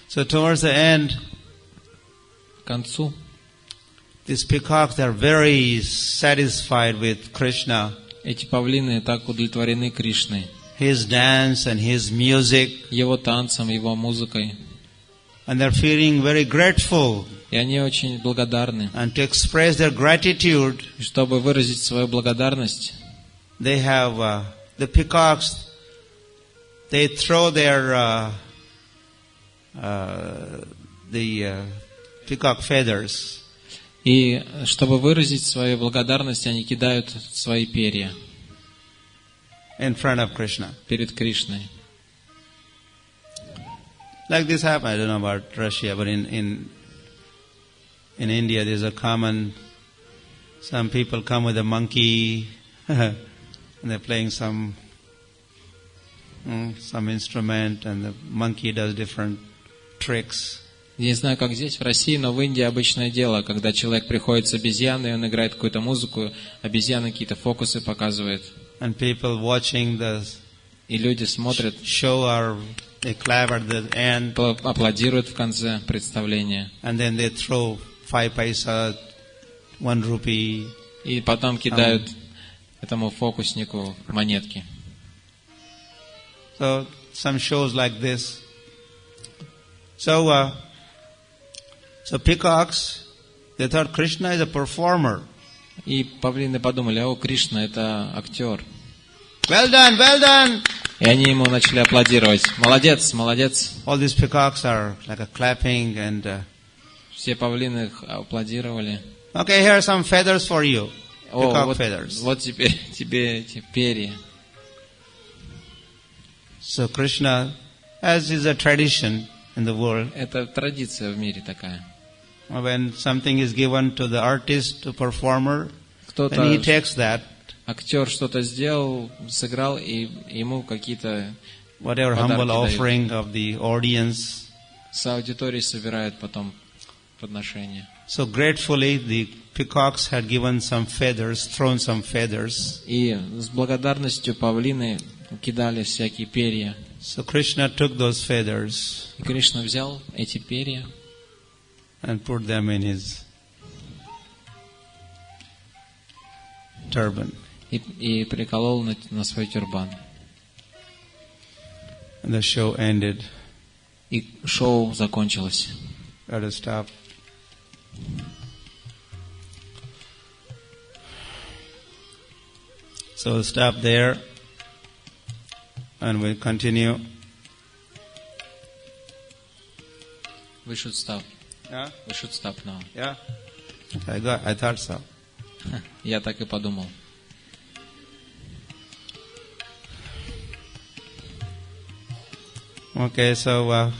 D: So towards the end,
C: К концу
D: these peacocks are very satisfied with Krishna,
C: эти павлины так удовлетворены Кришной,
D: his dance and his music,
C: его танцем, его музыкой.
D: and they're feeling very grateful.
C: И они очень благодарны.
D: And to express their gratitude,
C: И чтобы выразить свою благодарность,
D: they have the peacocks. They throw their peacock feathers.
C: и чтобы выразить свою благодарность, они кидают свои перья
D: In front of Krishna.
C: перед Кришной.
D: Like this happened, I don't know about Russia, but in India there's a common, some people come with a monkey and they're playing some instrument and the monkey does different tricks.
C: Я не знаю, как здесь, в России, но в Индии обычное дело, когда человек приходит с обезьяной, он играет какую-то музыку, обезьяна какие-то фокусы показывает.
D: And people watching
C: И люди смотрят,
D: show or they clap at the end,
C: аплодируют в конце представления.
D: and then they throw 5 paisa, 1 rupee.
C: И потом кидают этому фокуснику монетки.
D: So some shows like this. So peacocks, they thought Krishna is a performer.
C: И павлины подумали, о, Кришна, это актер.
D: Well done, well done.
C: И они ему начали аплодировать. Молодец, молодец.
D: All these peacocks are like a clapping and.
C: Все павлины аплодировали.
D: Okay, here are some feathers for you.
C: О,
D: Peacock feathers.
C: вот теперь тебе эти перья.
D: So Krishna, as is a tradition in the world,
C: Это традиция в мире такая.
D: when something is given to the artist, to performer,
C: Кто-то,
D: then he takes that,
C: актер что-то сделал, сыграл, и ему какие-то
D: whatever
C: подарки
D: humble
C: дают.
D: offering of the audience.
C: С аудитории собирают потом подношения.
D: So gratefully, the peacocks had given some feathers, thrown some feathers.
C: И с благодарностью павлины кидали всякие перья.
D: So Krishna took those feathers
C: И Кришна взял эти перья
D: and put them in his turban.
C: и приколол на свой тюрбан.
D: And the show ended.
C: И шоу закончилось.
D: Let us stop. So we'll stop there and we'll continue.
C: We should stop.
D: Yeah?
C: We should stop now.
D: Yeah? I thought so.
C: Я так и подумал.
D: Okay, so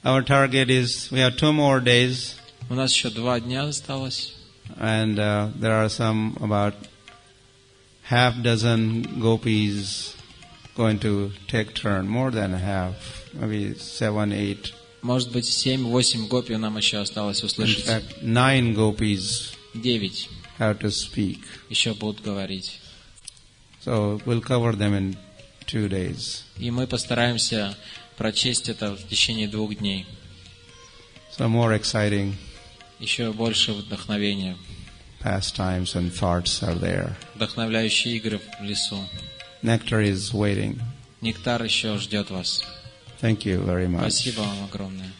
D: our target is, we have 2 more days.
C: У нас еще 2 дня осталось.
D: And there are some about half dozen gopis going to take turn, more than half, maybe 7, 8.
C: Может быть, 7-8 гопи нам еще осталось
D: In
C: услышать.
D: fact, 9 gopis
C: 9
D: have to speak.
C: еще будут говорить.
D: So we'll cover them in 2 days.
C: И мы постараемся прочесть это в течение 2 дней.
D: So more exciting
C: Еще больше вдохновения.
D: pastimes and thoughts are there.
C: Вдохновляющие игры в лесу.
D: Nectar is waiting.
C: Нектар еще ждет вас.
D: Thank you very much.
C: Спасибо вам огромное.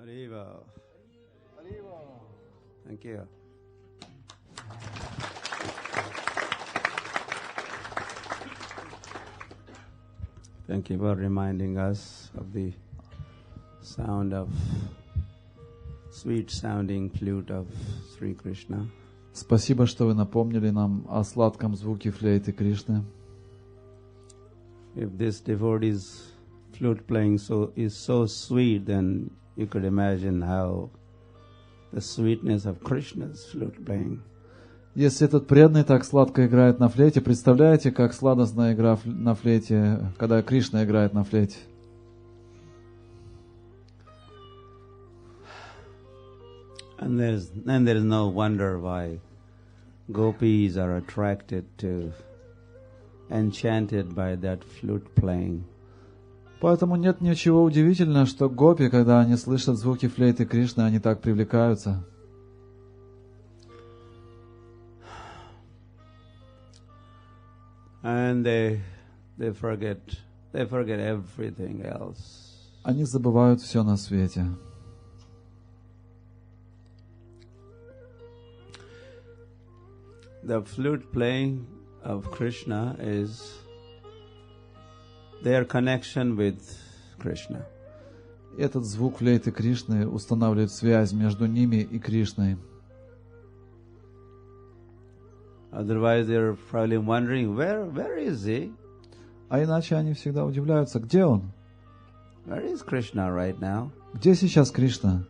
D: Hariva. Thank you. Thank you for reminding us of the sound of sweet sounding flute of Sri Krishna.
E: Спасибо, что вы напомнили нам о сладком звуке флейты Кришны.
D: If this devotee's flute playing is so sweet, then you could imagine how the sweetness of Krishna's flute playing.
E: Если этот преданный так сладко играет на флейте, представляете, как сладостная игра на флейте, когда Кришна играет на флейте?
D: And there is no wonder why gopis are attracted to, enchanted by that flute playing.
E: Поэтому нет ничего удивительного, что гопи, когда они слышат звуки флейты Кришны, они так привлекаются.
D: And they forget everything else.
E: Они забывают все на свете.
D: The flute playing of Krishna is their connection with Krishna.
E: Этот звук флейты Кришны устанавливает связь между ними и Кришной.
D: Otherwise, they're probably wondering, where is he?
E: А иначе они всегда удивляются, где он?
D: Where is Krishna right now?
E: Где сейчас Кришна?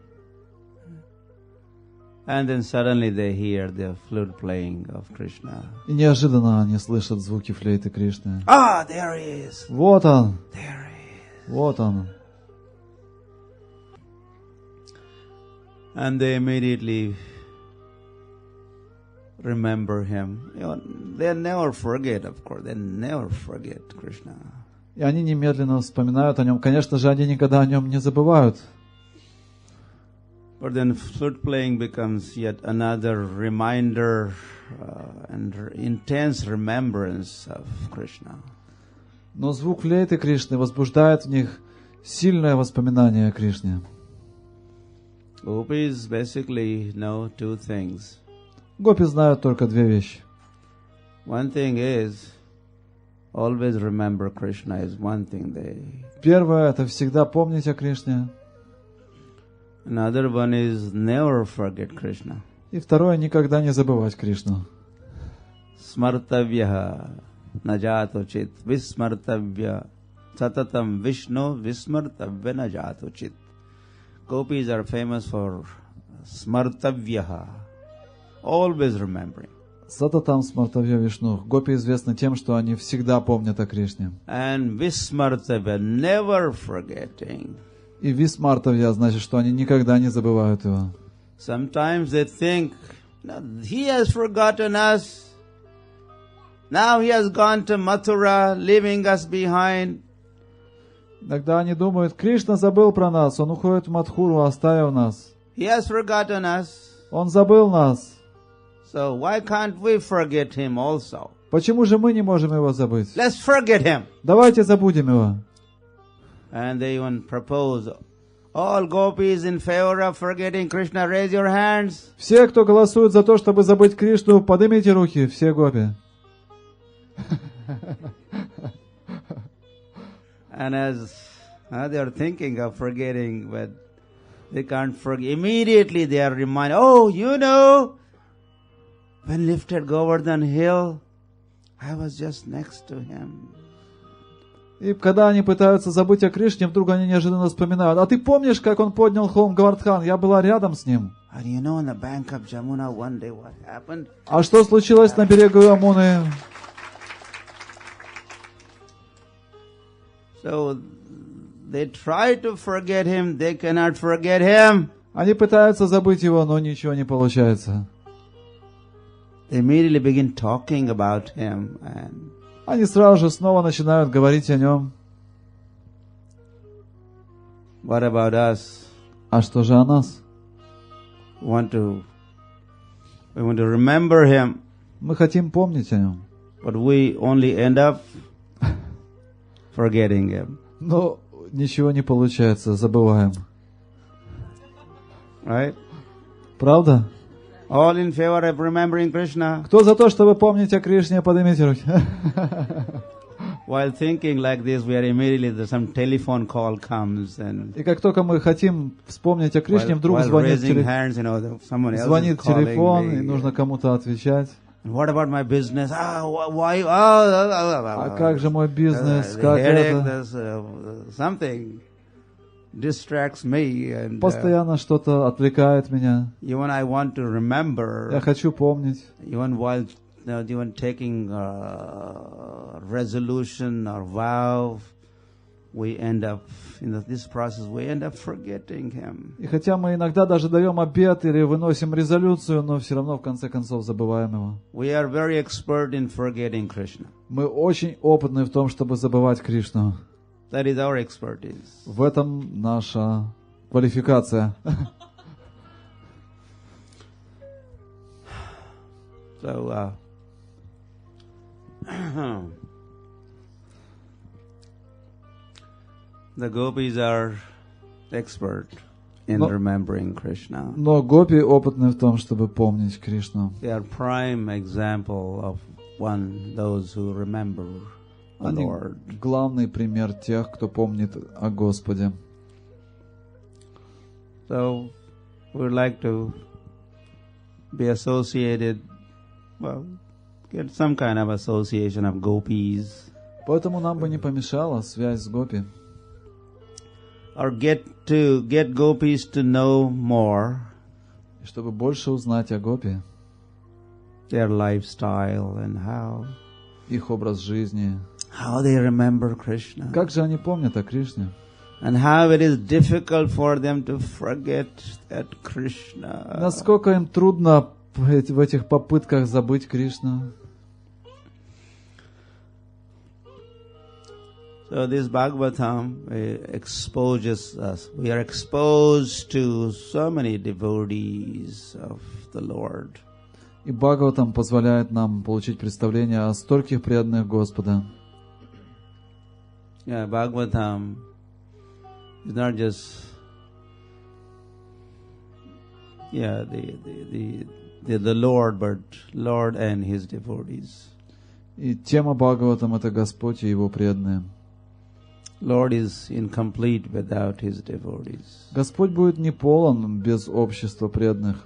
D: And then suddenly they hear the flute playing of Krishna.
E: И неожиданно они слышат звуки флейты Кришны.
D: Ah, there he is.
E: Вот он!
D: There he is.
E: Вот он!
D: And they immediately remember him. They never forget, of course. They never forget Krishna.
E: И они немедленно вспоминают о нем. Конечно же, они никогда о нем не забывают.
D: But then flute playing becomes yet another reminder and intense remembrance of Krishna.
E: Но звук флейты Кришны возбуждает в них сильное воспоминание о Кришне.
D: Gopis basically know two things.
E: Гопи знают только две вещи.
D: One thing is, always remember Krishna is one thing they...
E: Первое — это всегда помнить о Кришне.
D: Another one is never forget Krishna.
E: И второе — никогда не забывать Кришну.
D: Smartavyaha najatochit vismartavya satatam Vishnu vismartavya najatochit. Gopis are famous for smartavyaha, always remembering.
E: Сататам смартавья Вишну. Гопи известны тем, что они всегда помнят о Кришне.
D: And vismartavya, never forgetting.
E: И висмартавья значит, что они никогда не забывают его.
D: Sometimes they think, he has forgotten us. Now he has gone to Mathura, leaving us behind.
E: Иногда они думают, Кришна забыл про нас, он уходит в Мадхуру, оставив нас.
D: He has forgotten us.
E: Он забыл нас.
D: So why can't we forget him also?
E: Почему же мы не можем его забыть?
D: Let's forget him.
E: Давайте забудем его.
D: And they even propose, all gopis in favor of forgetting Krishna, raise your hands.
E: Все, кто голосует за то, чтобы забыть Кришну, поднимите руки, все гопи.
D: And as they are thinking of forgetting, but they can't forget. Immediately they are reminded, oh, you know, when lifted Govardhan Hill, I was just next to him.
E: И когда они пытаются забыть о Кришне, вдруг они неожиданно вспоминают, а ты помнишь, как он поднял холм Гавардхан? Я была рядом с ним.
D: And you know, on the bank of Jamuna one day what happened?
E: А что случилось на берегу Ямуны?
D: So they try to forget him, they cannot forget him.
E: Они пытаются забыть его, но ничего не получается.
D: They immediately begin talking about him, and
E: Они сразу же снова начинают говорить о нем.
D: what about us?
E: А что же о нас?
D: We want to remember him,
E: Мы хотим помнить о нем,
D: but we only end up forgetting him.
E: но ничего не получается, забываем.
D: Right?
E: Правда?
D: All in favor of remembering Krishna.
E: Кто за то, чтобы помнить о Кришне, поднимите руки.
D: While thinking like this, we are immediately, some telephone call comes, and
E: И как только мы хотим вспомнить о Кришне, вдруг
D: while
E: звонит
D: raising hands, you know, someone else
E: звонит
D: is calling
E: телефон, и
D: me.
E: нужно кому-то отвечать.
D: And what about my business? Why?
E: А как же мой бизнес? Как это?
D: Something distracts me, and
E: Постоянно что-то отвлекает меня.
D: even I want to remember,
E: Я хочу помнить.
D: even while even taking resolution or vow, we end up in this process. We end up forgetting Him.
E: И хотя мы иногда даже даем обет или выносим резолюцию, но все равно в конце концов забываем его.
D: We are very expert in forgetting Krishna.
E: Мы очень опытны в том, чтобы забывать Кришну.
D: That is our expertise.
E: В этом наша квалификация.
D: So, the gopis are expert in remembering Krishna.
E: Но гопи опытны в том, чтобы помнить Кришну.
D: They are prime example of those who remember the
E: Они
D: Lord.
E: главный пример тех, кто помнит о Господе.
D: So, we would like to be associated, get some kind of association of gopis.
E: Поэтому нам бы не помешала связь с гопи.
D: Or get gopis to know more.
E: И чтобы больше узнать о гопи,
D: Their lifestyle and
E: их образ жизни,
D: how they remember Krishna.
E: как же они помнят о Кришне,
D: And how it is difficult for them to forget that Krishna.
E: насколько им трудно в этих попытках забыть Кришну.
D: So this Bhagavatam exposes us. We are exposed to so many devotees of the Lord.
E: И Бхагаватам позволяет нам получить представление о стольких преданных Господа.
D: Yeah, Bhagavatam is not just the Lord, but Lord and His devotees.
E: И тема Бхагаватам — это Господь и Его преданные.
D: Lord is incomplete without His devotees.
E: Господь будет не полон без общества преданных.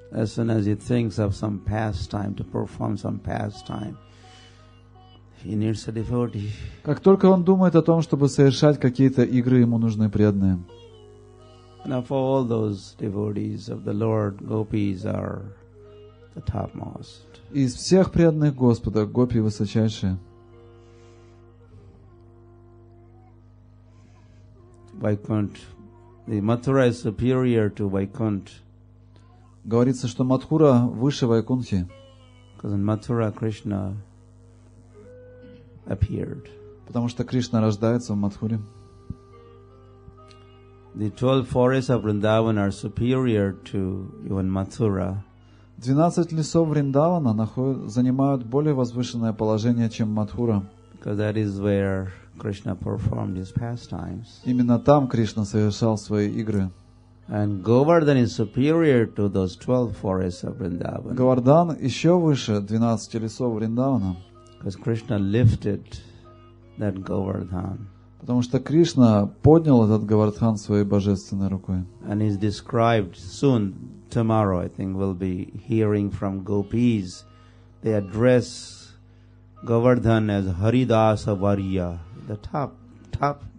D: As soon as He thinks of some pastime, to perform some pastime, He needs a devotee.
E: Как только Он думает о том, чтобы совершать какие-то игры, Ему нужны преданные.
D: And of all those devotees of the Lord, gopis are the topmost.
E: Из всех преданных Господа гопи высочайшие.
D: Vaikunt, the Mathura is superior to Vaikunt.
E: Говорится, что Мадхура выше Вайкунтхи.
D: Because in Mathura, Krishna appeared.
E: Потому что Кришна рождается в Мадхуре.
D: The 12 forests of Vrindavan are superior to even Mathura.
E: 12 лесов Вриндавана занимают более возвышенное положение, чем Мадхура.
D: Because that is where Krishna performed his pastimes.
E: Именно там Кришна совершал свои игры.
D: And Govardhan is superior to those 12 forests of Vrindavan.
E: Говардан еще выше 12 лесов Вриндавана.
D: Because Krishna lifted that Govardhan.
E: Потому что Кришна поднял этот Говардхан своей божественной рукой.
D: And is described soon, tomorrow I think we'll be hearing from gopis. They address Govardhan as Haridasa Varya, the top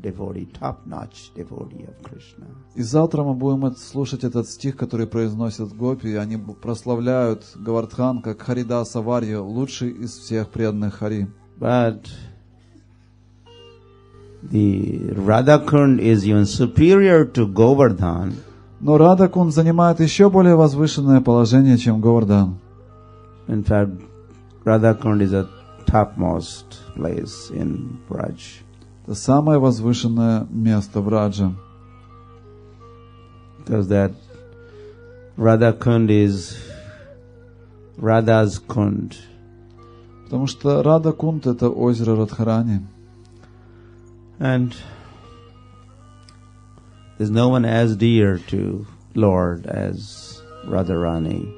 D: devotee, top-notch devotee of Krishna.
E: И завтра мы будем слушать этот стих, который произносят гопи, и они прославляют Говардхан как Харидаса Варью, лучший из всех преданных Хари.
D: But the Radhakund is even superior to Govardhan.
E: Но Радакунд занимает еще более возвышенное положение, чем Говардан.
D: In fact, Radhakund is a topmost place in Braj.
E: Это самое возвышенное место в Радже.
D: Because that Radhakund is Radha's Kund.
E: Потому что Радакунд — это озеро Радхарани.
D: And there's no one as dear to Lord as Radharani.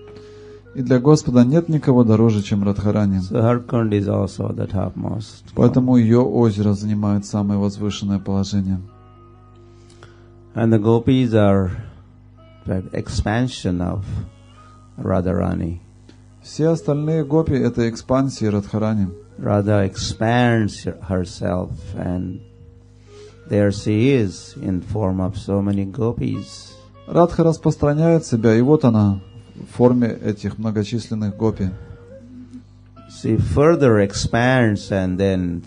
E: И для Господа нет никого дороже, чем Радхарани.
D: So her Kund is also the topmost.
E: Поэтому ее озеро занимает самое возвышенное положение.
D: And the gopis are the expansion of Radharani.
E: Все остальные гопи — это экспансии Радхарани.
D: Radha expands herself, and there she is in form of so many gopis.
E: Радха распространяет себя, и вот она в форме этих многочисленных гопи.
D: She further expands, and then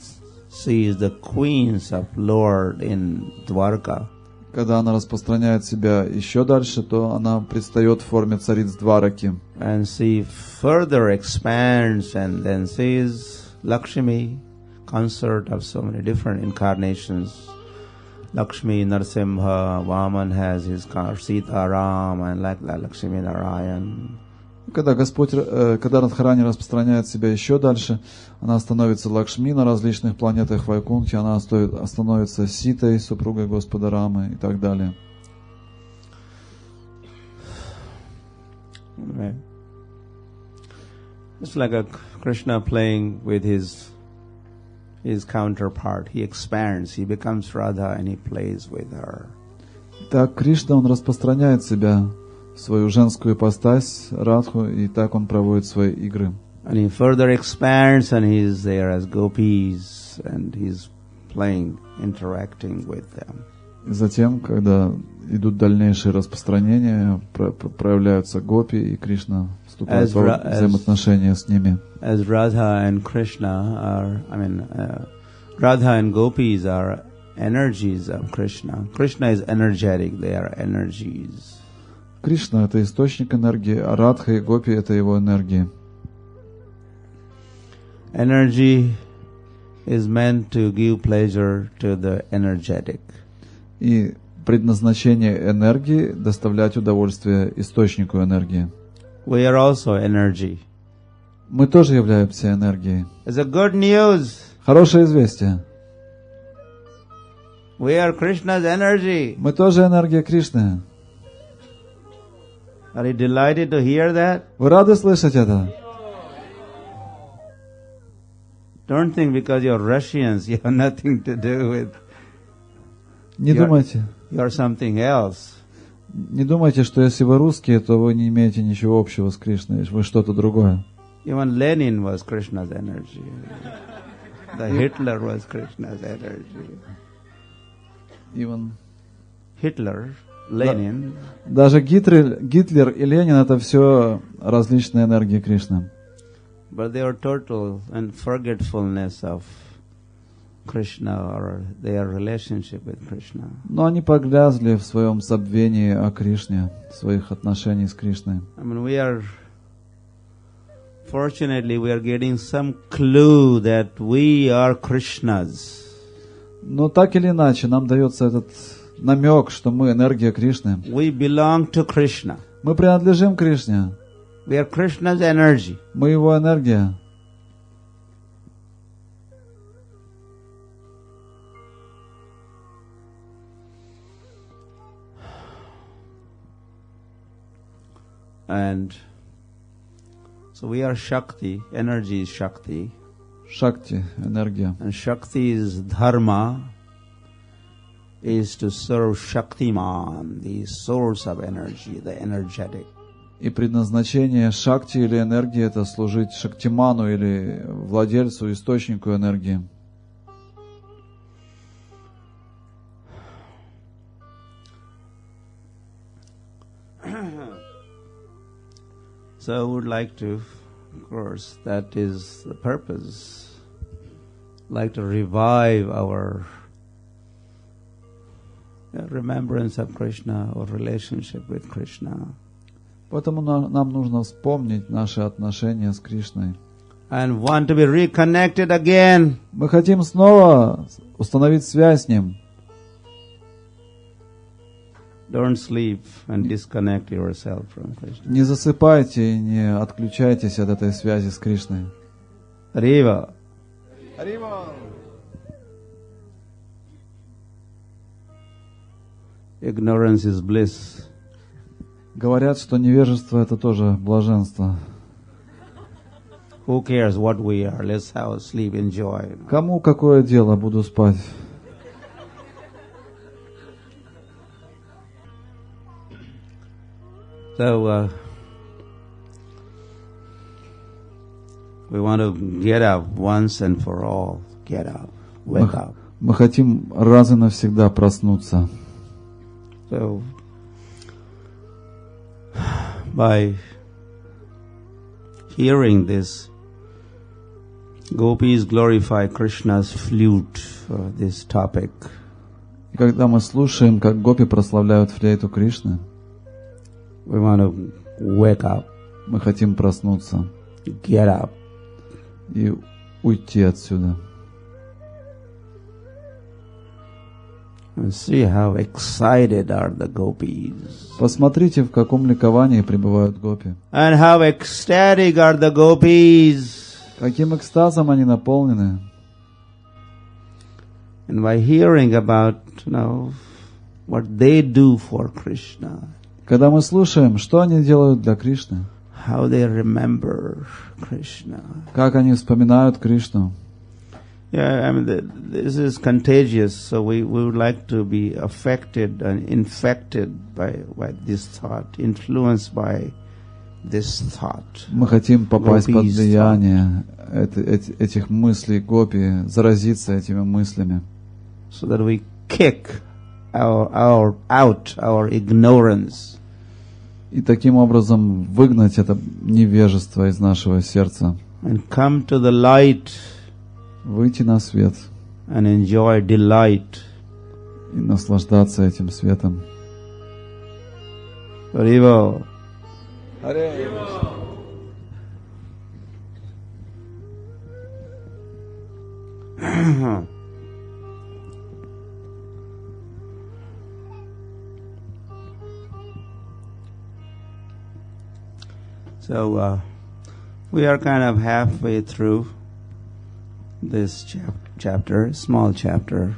D: she is the queens of Lord in Dwarka.
E: Когда она распространяет себя еще дальше, то она предстает в форме цариц Двараки.
D: And she further expands, and then she is Lakshmi, consort of so many different incarnations. Lakshmi, Narasimha, Vaman has his car, Sita, Ram, and like Lakshmi Narayan.
E: Когда Радхарани распространяет себя еще дальше, она становится Лакшми на различных планетах Вайкунтхи, она становится Ситой, супругой Господа Рамы и так далее.
D: It's like a Krishna playing with his counterpart. He expands, he becomes Radha and he plays with her.
E: Так Кришна, он распространяет себя, свою женскую ипостась, Радху, и так он проводит свои игры.
D: And he further expands and he is there as gopis and he's playing, interacting with them.
E: И затем, когда идут дальнейшие распространения, проявляются гопи, и Кришна вступает в взаимоотношения с ними.
D: As Radha and Krishna are, Radha and gopis are energies of Krishna. Krishna is energetic, they are energies.
E: Кришна — это источник энергии, а Радха и гопи — это его энергии.
D: Energy is meant to give pleasure to the energetic.
E: И предназначение энергии — доставлять удовольствие источнику энергии.
D: We are also energy.
E: Мы тоже являемся энергией.
D: It's a good news.
E: Хорошее известие.
D: We are Krishna's energy.
E: Мы тоже энергия Кришны.
D: Are you delighted to hear that?
E: Вы рады слышать это?
D: Don't think because you're Russians you have nothing to do with.
E: Не думайте.
D: You're something else.
E: Не думайте, что если вы русские, то вы не имеете ничего общего с Кришной, вы что-то другое.
D: Even Lenin was Krishna's energy. The Hitler was Krishna's energy.
E: Even
D: Hitler, Lenin.
E: Даже Гитлер и Ленин — это все различные энергии Кришны.
D: But they are total and forgetfulness of Krishna or their relationship with Krishna.
E: Но они погрязли в своем забвении о Кришне, своих отношений с Кришной.
D: Fortunately, we are getting some clue that we are Krishnas.
E: Но так или иначе, нам дается этот намек, что мы энергия Кришны.
D: We belong to Krishna.
E: Мы принадлежим Кришне.
D: We are Krishna's energy.
E: Мы его энергия.
D: And so we are Shakti. Energy is Shakti.
E: Shakti, энергия.
D: And Shakti is Dharma, is to serve Shaktiman, the source of energy, the energetic.
E: И предназначение Шакти или энергии — это служить Шактиману или владельцу, источнику энергии.
D: So I would like to, of course, that is the purpose, like to revive our remembrance of Krishna or relationship with Krishna.
E: Поэтому нам нужно вспомнить наши отношения с Кришной.
D: And want to be reconnected again.
E: Мы хотим снова установить связь с Ним.
D: Don't sleep and disconnect yourself from Krishna.
E: Не засыпайте и не отключайтесь от этой связи с Кришной.
D: Arriva. Ignorance is bliss.
E: Говорят, что невежество — это тоже блаженство.
D: Who cares what we are? Let's have a sleep, enjoy.
E: Кому какое дело, буду спать.
D: So we want to get up once and for all. Get up, wake up.
E: Мы хотим раз и навсегда проснуться.
D: So by hearing this, Gopis glorify Krishna's flute for this topic.
E: И когда мы слушаем, как гопи прославляют флейту Кришны,
D: We want to wake up,
E: мы хотим проснуться
D: get up,
E: и уйти отсюда.
D: and see how excited are the gopis.
E: Посмотрите, в каком ликовании пребывают гопи.
D: And how ecstatic are the gopis.
E: Каким экстазом они наполнены.
D: And by hearing about, what they do for Krishna,
E: Когда мы слушаем, что они делают для Кришны,
D: how they remember Krishna.
E: как они вспоминают Кришну.
D: Yeah, this is contagious, so we would like to be affected and infected by this thought, influenced by this thought.
E: Мы хотим попасть под
D: Gopis
E: влияние этих мыслей гопи, заразиться этими мыслями.
D: So that we kick our ignorance.
E: И таким образом выгнать это невежество из нашего сердца.
D: And come to the light.
E: Выйти на свет.
D: And enjoy delight.
E: И наслаждаться этим светом.
D: Haribo.
E: Харе Кришна.
D: So we are kind of halfway through this chapter, small chapter.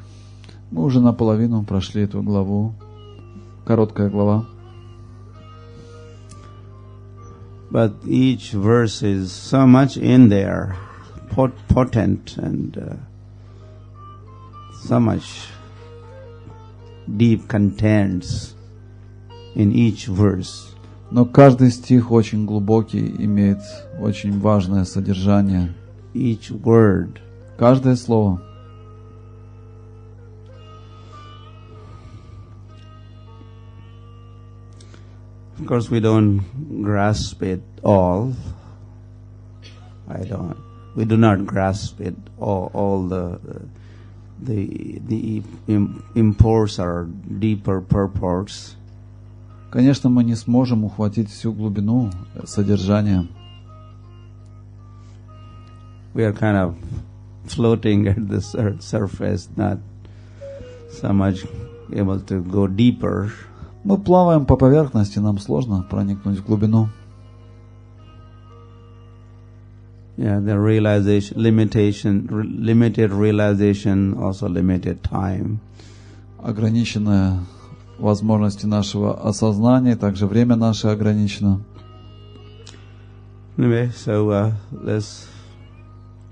E: Мы уже наполовину прошли эту главу. Короткая глава.
D: But each verse is so much in there, potent and so much deep contents in each verse.
E: Но каждый стих очень глубокий, имеет очень важное содержание.
D: Each word.
E: Каждое слово.
D: Of course, we don't grasp it all. We do not grasp it all the imports or deeper purports.
E: Конечно, мы не сможем ухватить всю глубину содержания.
D: We are kind of floating at the surface, not so much able to go deeper.
E: Мы плаваем по поверхности, нам сложно проникнуть в глубину.
D: Yeah, the limited realization, also limited time.
E: Ограниченная возможности нашего осознания, также время наше ограничено.
D: Anyway, so let's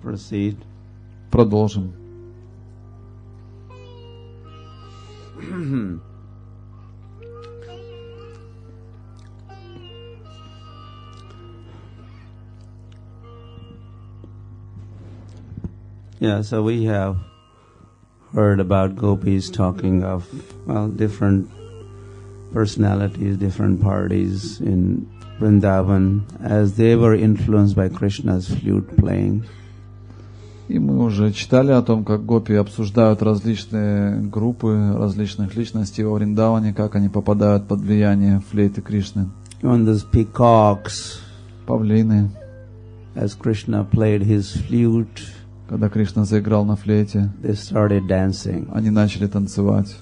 D: proceed.
E: Продолжим.
D: Yeah, so we have heard about gopis talking of, different personalities, different parties in Vrindavan as they were influenced by Krishna's flute playing.
E: И мы уже читали о том, как гопи обсуждают различные группы, различных личностей во Вриндаване, как они попадают под влияние флейты Кришны.
D: On those peacocks,
E: павлины,
D: as Krishna played his flute,
E: когда Кришна заиграл на флейте,
D: they started dancing.
E: они начали танцевать.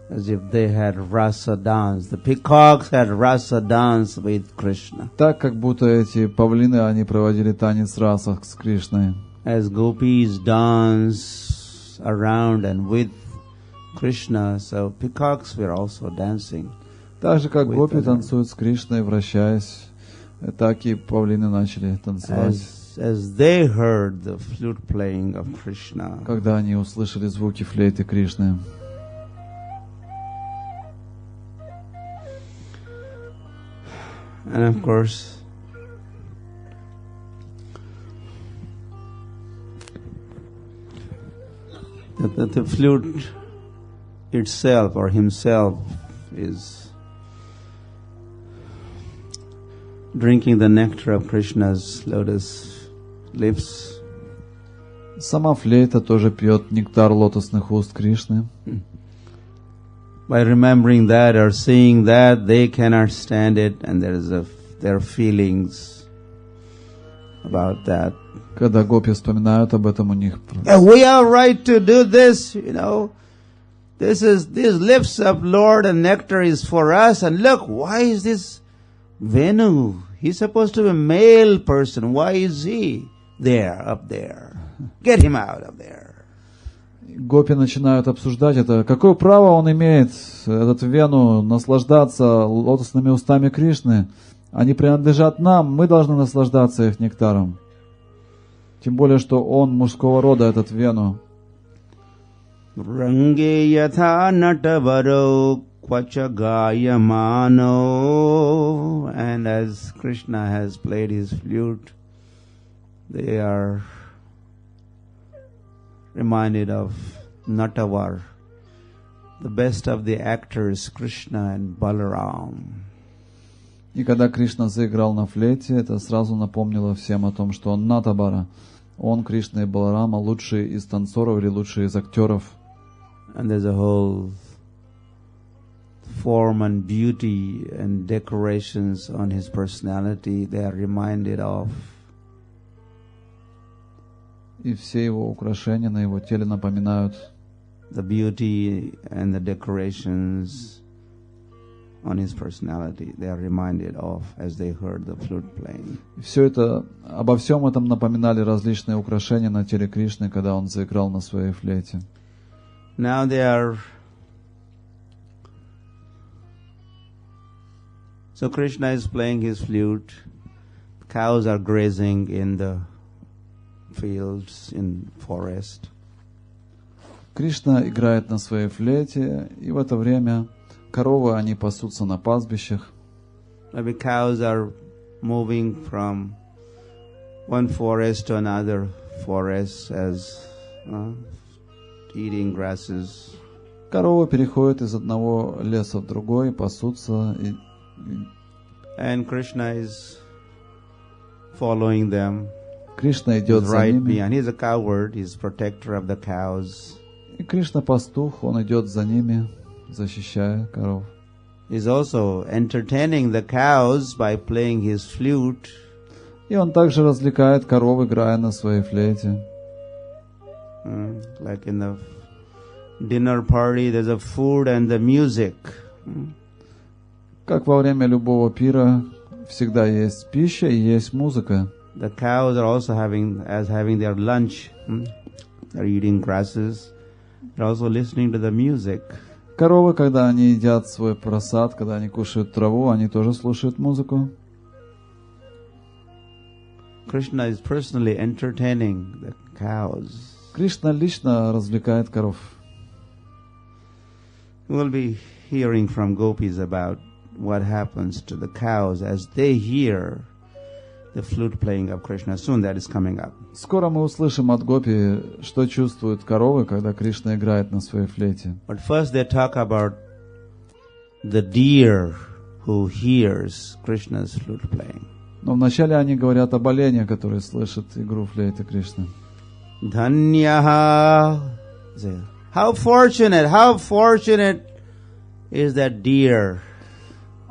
D: As if they had rasa dance. The peacocks had rasa dance with Krishna.
E: Так, как будто эти павлины, они проводили танец раса с Кришной.
D: As gopis dance around and with Krishna, so peacocks were also dancing.
E: Так же, как гопи танцуют с Кришной, вращаясь, так и павлины начали танцевать.
D: As they heard the flute playing of Krishna,
E: когда они услышали звуки флейты Кришны.
D: And of course, the flute itself or himself is drinking the nectar of Krishna's lotus lips.
E: Сама флейта тоже пьет нектар лотосных уст Кришны.
D: By remembering that or seeing that, they cannot stand it, and their feelings about that.
E: Когда гопи вспоминают об этом, у них
D: We have right to do this, you know. These lips of Lord and nectar is for us. And look, why is this Venu? He's supposed to be a male person. Why is he there, up there? Get him out of there.
E: гопи начинают обсуждать это. Какое право он имеет, этот Вену, наслаждаться лотосными устами Кришны? Они принадлежат нам, мы должны наслаждаться их нектаром. Тем более, что он мужского рода, этот Вену.
D: Range yatha natavaro kvachagayamano. And as Krishna has played his flute, they are reminded of Natavar, the best of the actors, Krishna and Balaram.
E: И когда Кришна заиграл на флейте, это сразу напомнило всем о том, что он Натабара. Он, Кришна и Баларама, лучшие из танцоров или лучшие из актеров.
D: And there's a whole form and beauty and decorations on his personality they are reminded of.
E: И все его украшения на его теле напоминают
D: The beauty and the decorations on his personality they are reminded of as they heard the flute playing.
E: Все это, обо всем этом напоминали различные украшения на теле Кришны, когда он заиграл на своей флейте.
D: Now they are... So Krishna is playing his flute. Cows are grazing in the fields, in forest.
E: Кришна играет на своей флейте, и в это время коровы, они пасутся на пастбищах.
D: Maybe cows are moving from one forest to another forest as eating grasses.
E: Коровы переходят из одного леса в другой, пасутся.
D: And Krishna is following them.
E: Кришна идет за
D: Right
E: ними.
D: behind. He's a cowherd. He's protector of the cows.
E: И Кришна пастух, он идет за ними, защищая коров.
D: He's also entertaining the cows by playing his flute.
E: И он также развлекает коров, играя на своей флейте.
D: Like in the dinner party, there's a food and the music.
E: Как во время любого пира всегда есть пища и есть музыка.
D: The cows are also having their lunch. They're eating grasses. They're also listening to the music.
E: Коровы, когда они едят свой просад, когда они кушают траву, они тоже слушают музыку.
D: Krishna is personally entertaining the cows.
E: Кришна лично развлекает коров.
D: We'll be hearing from gopis about what happens to the cows as they hear the flute playing of Krishna. Soon that is coming up.
E: Скоро мы услышим от гопи, что чувствуют коровы, когда Кришна играет на своей флейте.
D: But first they talk about the deer who hears Krishna's flute playing.
E: Но вначале они говорят об олене, который слышит игру флейты Кришны.
D: Dhanyaha. How fortunate is that deer.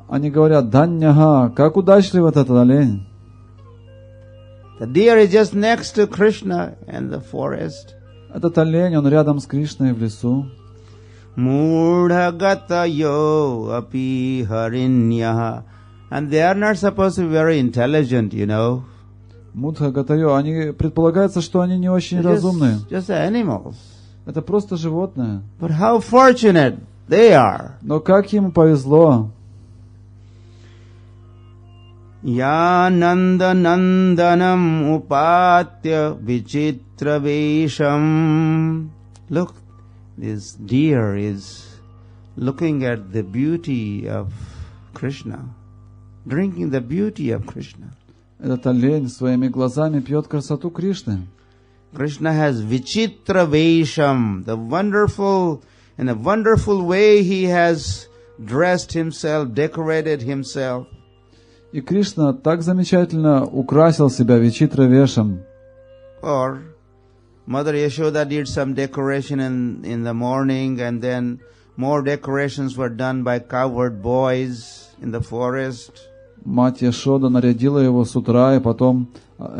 E: Они говорят: Даньяха, как удачлив этот олень.
D: The deer is just next to Krishna and the forest.
E: Этот олень, он рядом с Кришной в лесу.
D: Murdhagatayo api harinyaha. And they are not supposed to be very intelligent, you know.
E: Мудха Гатайо, они предполагается, что они не очень разумные.
D: Just animals.
E: Это просто животное.
D: But how fortunate they are.
E: Но как им повезло.
D: Ya nanda nandanam upatya vichitra vesham. Look, this deer is looking at the beauty of Krishna, drinking the beauty of Krishna.
E: Этот олень своими глазами пьет красоту Кришны.
D: Krishna has vichitra vesham, the wonderful way he has dressed himself, decorated himself.
E: И Кришна так замечательно украсил себя вичитра вешам.
D: Or Mother Yashoda did some decoration in the morning, and then more decorations were done by cowherd boys in the forest.
E: Мать Яшода нарядила его с утра, и потом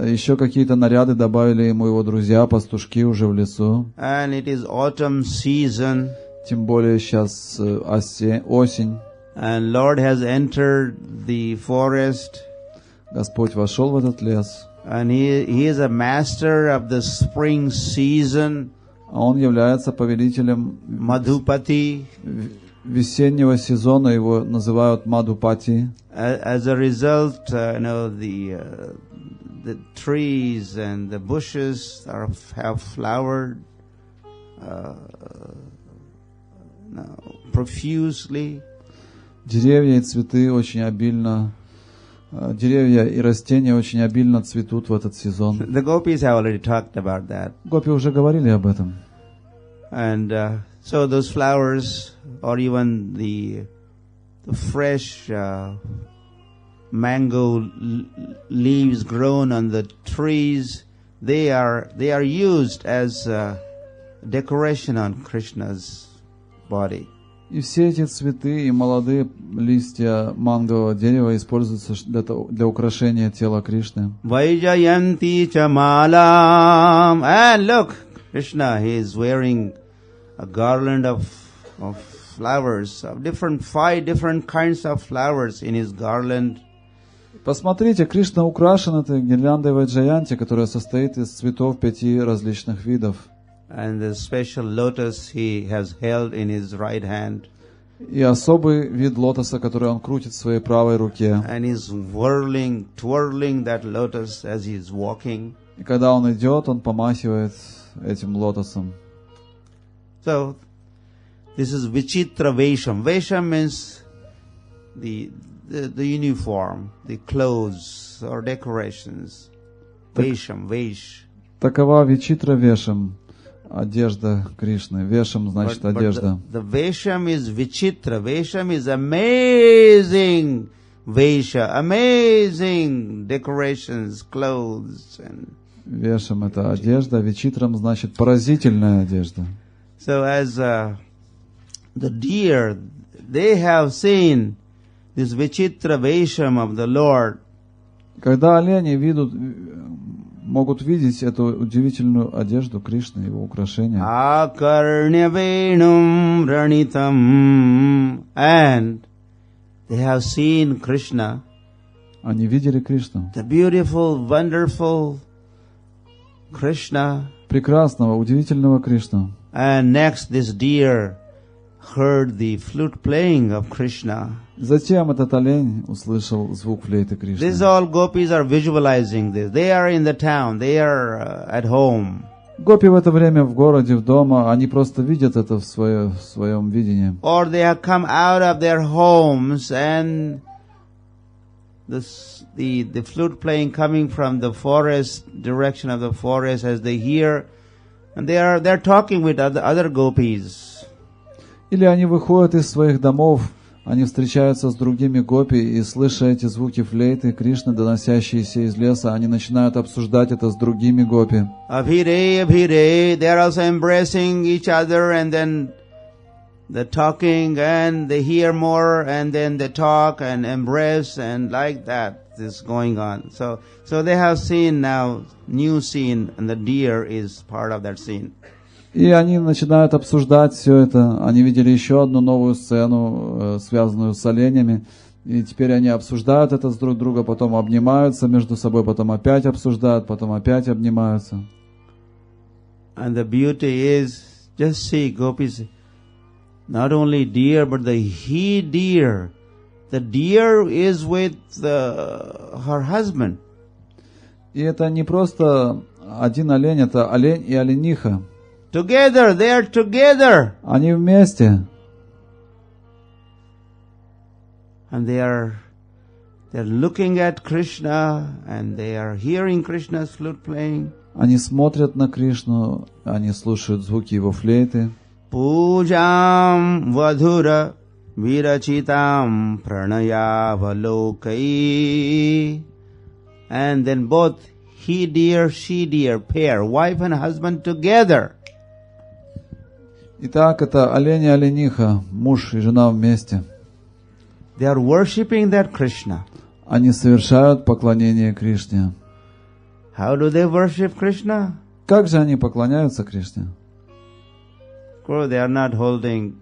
E: еще какие-то наряды добавили ему его друзья, пастушки уже в лесу.
D: And it is autumn season.
E: Тем более сейчас осень.
D: And Lord has entered the forest.
E: Господь вошел в этот лес.
D: And he is a master of the spring season.
E: А он является повелителем
D: Madhupati.
E: Весеннего сезона, его называют Мадхупати.
D: As a result, the trees and the bushes have flowered profusely.
E: Деревья и цветы очень обильно, деревья и растения очень обильно цветут в этот сезон.
D: The gopis have already talked about that.
E: Гопи уже говорили об этом.
D: And so those flowers, or even the fresh mango leaves grown on the trees, they are used as decoration on Krishna's body.
E: И все эти цветы и молодые листья мангового дерева используются для украшения тела Кришны.
D: Vaijayanti chamalam, and look, Krishna, he is wearing a garland of flowers, of 5 different kinds of flowers in his garland.
E: Посмотрите, Кришна украшен этой гирляндой Вайджаянти, которая состоит из цветов 5 различных видов.
D: And the special lotus he has held in his right hand.
E: И особый вид лотоса, который он крутит в своей правой руке.
D: And he's twirling that lotus as he is walking.
E: И когда он идет, он помахивает этим лотосом.
D: So, this is Vichitra Vesham. Vesham means the uniform, the clothes or decorations. Vesham, Vesh.
E: Такова Вичитра Вешам, одежда Кришны. Вешам значит одежда.
D: The Vesham is Vichitra. Vesham is amazing Vesha, amazing decorations, clothes.
E: Вешам это одежда, Вичитрам значит поразительная одежда.
D: So as the deer, they have seen this Vichitra Vesham of the Lord.
E: Когда олени могут видеть эту удивительную одежду Кришны, его украшения.
D: Akarnyavenum ranitam, and they have seen Krishna.
E: Они видели Кришну.
D: The beautiful, wonderful Krishna.
E: Прекрасного, удивительного Кришну.
D: And next this deer heard the flute playing of Krishna.
E: Затем этот олень услышал звук флейты Кришны.
D: This all gopis are visualizing this. They are in the town. They are at home.
E: Гопи в это время в городе, в дома, они просто видят это в своем видении.
D: Or they have come out of their homes and the flute playing coming from the forest, direction of the forest as they hear, and they're talking with other gopis.
E: Или они выходят из своих домов, они встречаются с другими гопи, и слыша эти звуки флейты Кришны, доносящиеся из леса, они начинают обсуждать это с другими гопи.
D: Abhire, Abhire, they are also embracing each other, and then they're talking, and they hear more, and then they talk and embrace, and like that is going on. So they have seen now new scene, and the deer is part of that scene.
E: И они начинают обсуждать все это. Они видели еще одну новую сцену, связанную с оленями. И теперь они обсуждают это с друг другом, потом обнимаются между собой, потом опять обсуждают, потом опять обнимаются.
D: And the beauty is, just see, gopis, not only deer, but the he deer. The deer is with her husband.
E: И это не просто один олень, это олень и олениха.
D: Together, they are together.
E: Они вместе.
D: And they're looking at Krishna, and they are hearing Krishna's flute playing.
E: Они смотрят на Кришну, они слушают звуки его флейты.
D: Pujam vadhura virachitam pranayavalokai. And then both he dear, she dear pair, wife and husband together.
E: Итак, это олень и олениха, муж и жена вместе.
D: They are worshipping that Krishna.
E: Они совершают поклонение Кришне.
D: How do they worship Krishna?
E: Как же они поклоняются Кришне?
D: Of course, they are not holding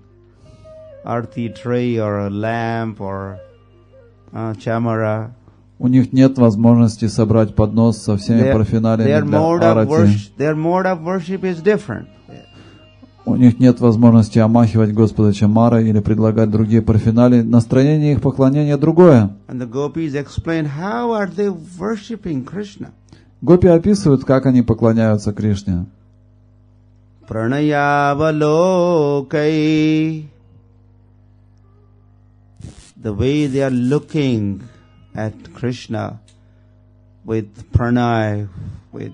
D: arti tray or a lamp or chamara.
E: У них нет возможности собрать поднос со всеми парафиналиями для арати.
D: Their mode of worship is different.
E: У них нет возможности омахивать Господа чамарой или предлагать другие парафинали. Настроение их поклонения другое.
D: And the gopis explain how are they worshiping Krishna.
E: Гопи описывают, как они поклоняются Кришне.
D: Pranayavalokai. The way they are looking at Krishna with pranay, with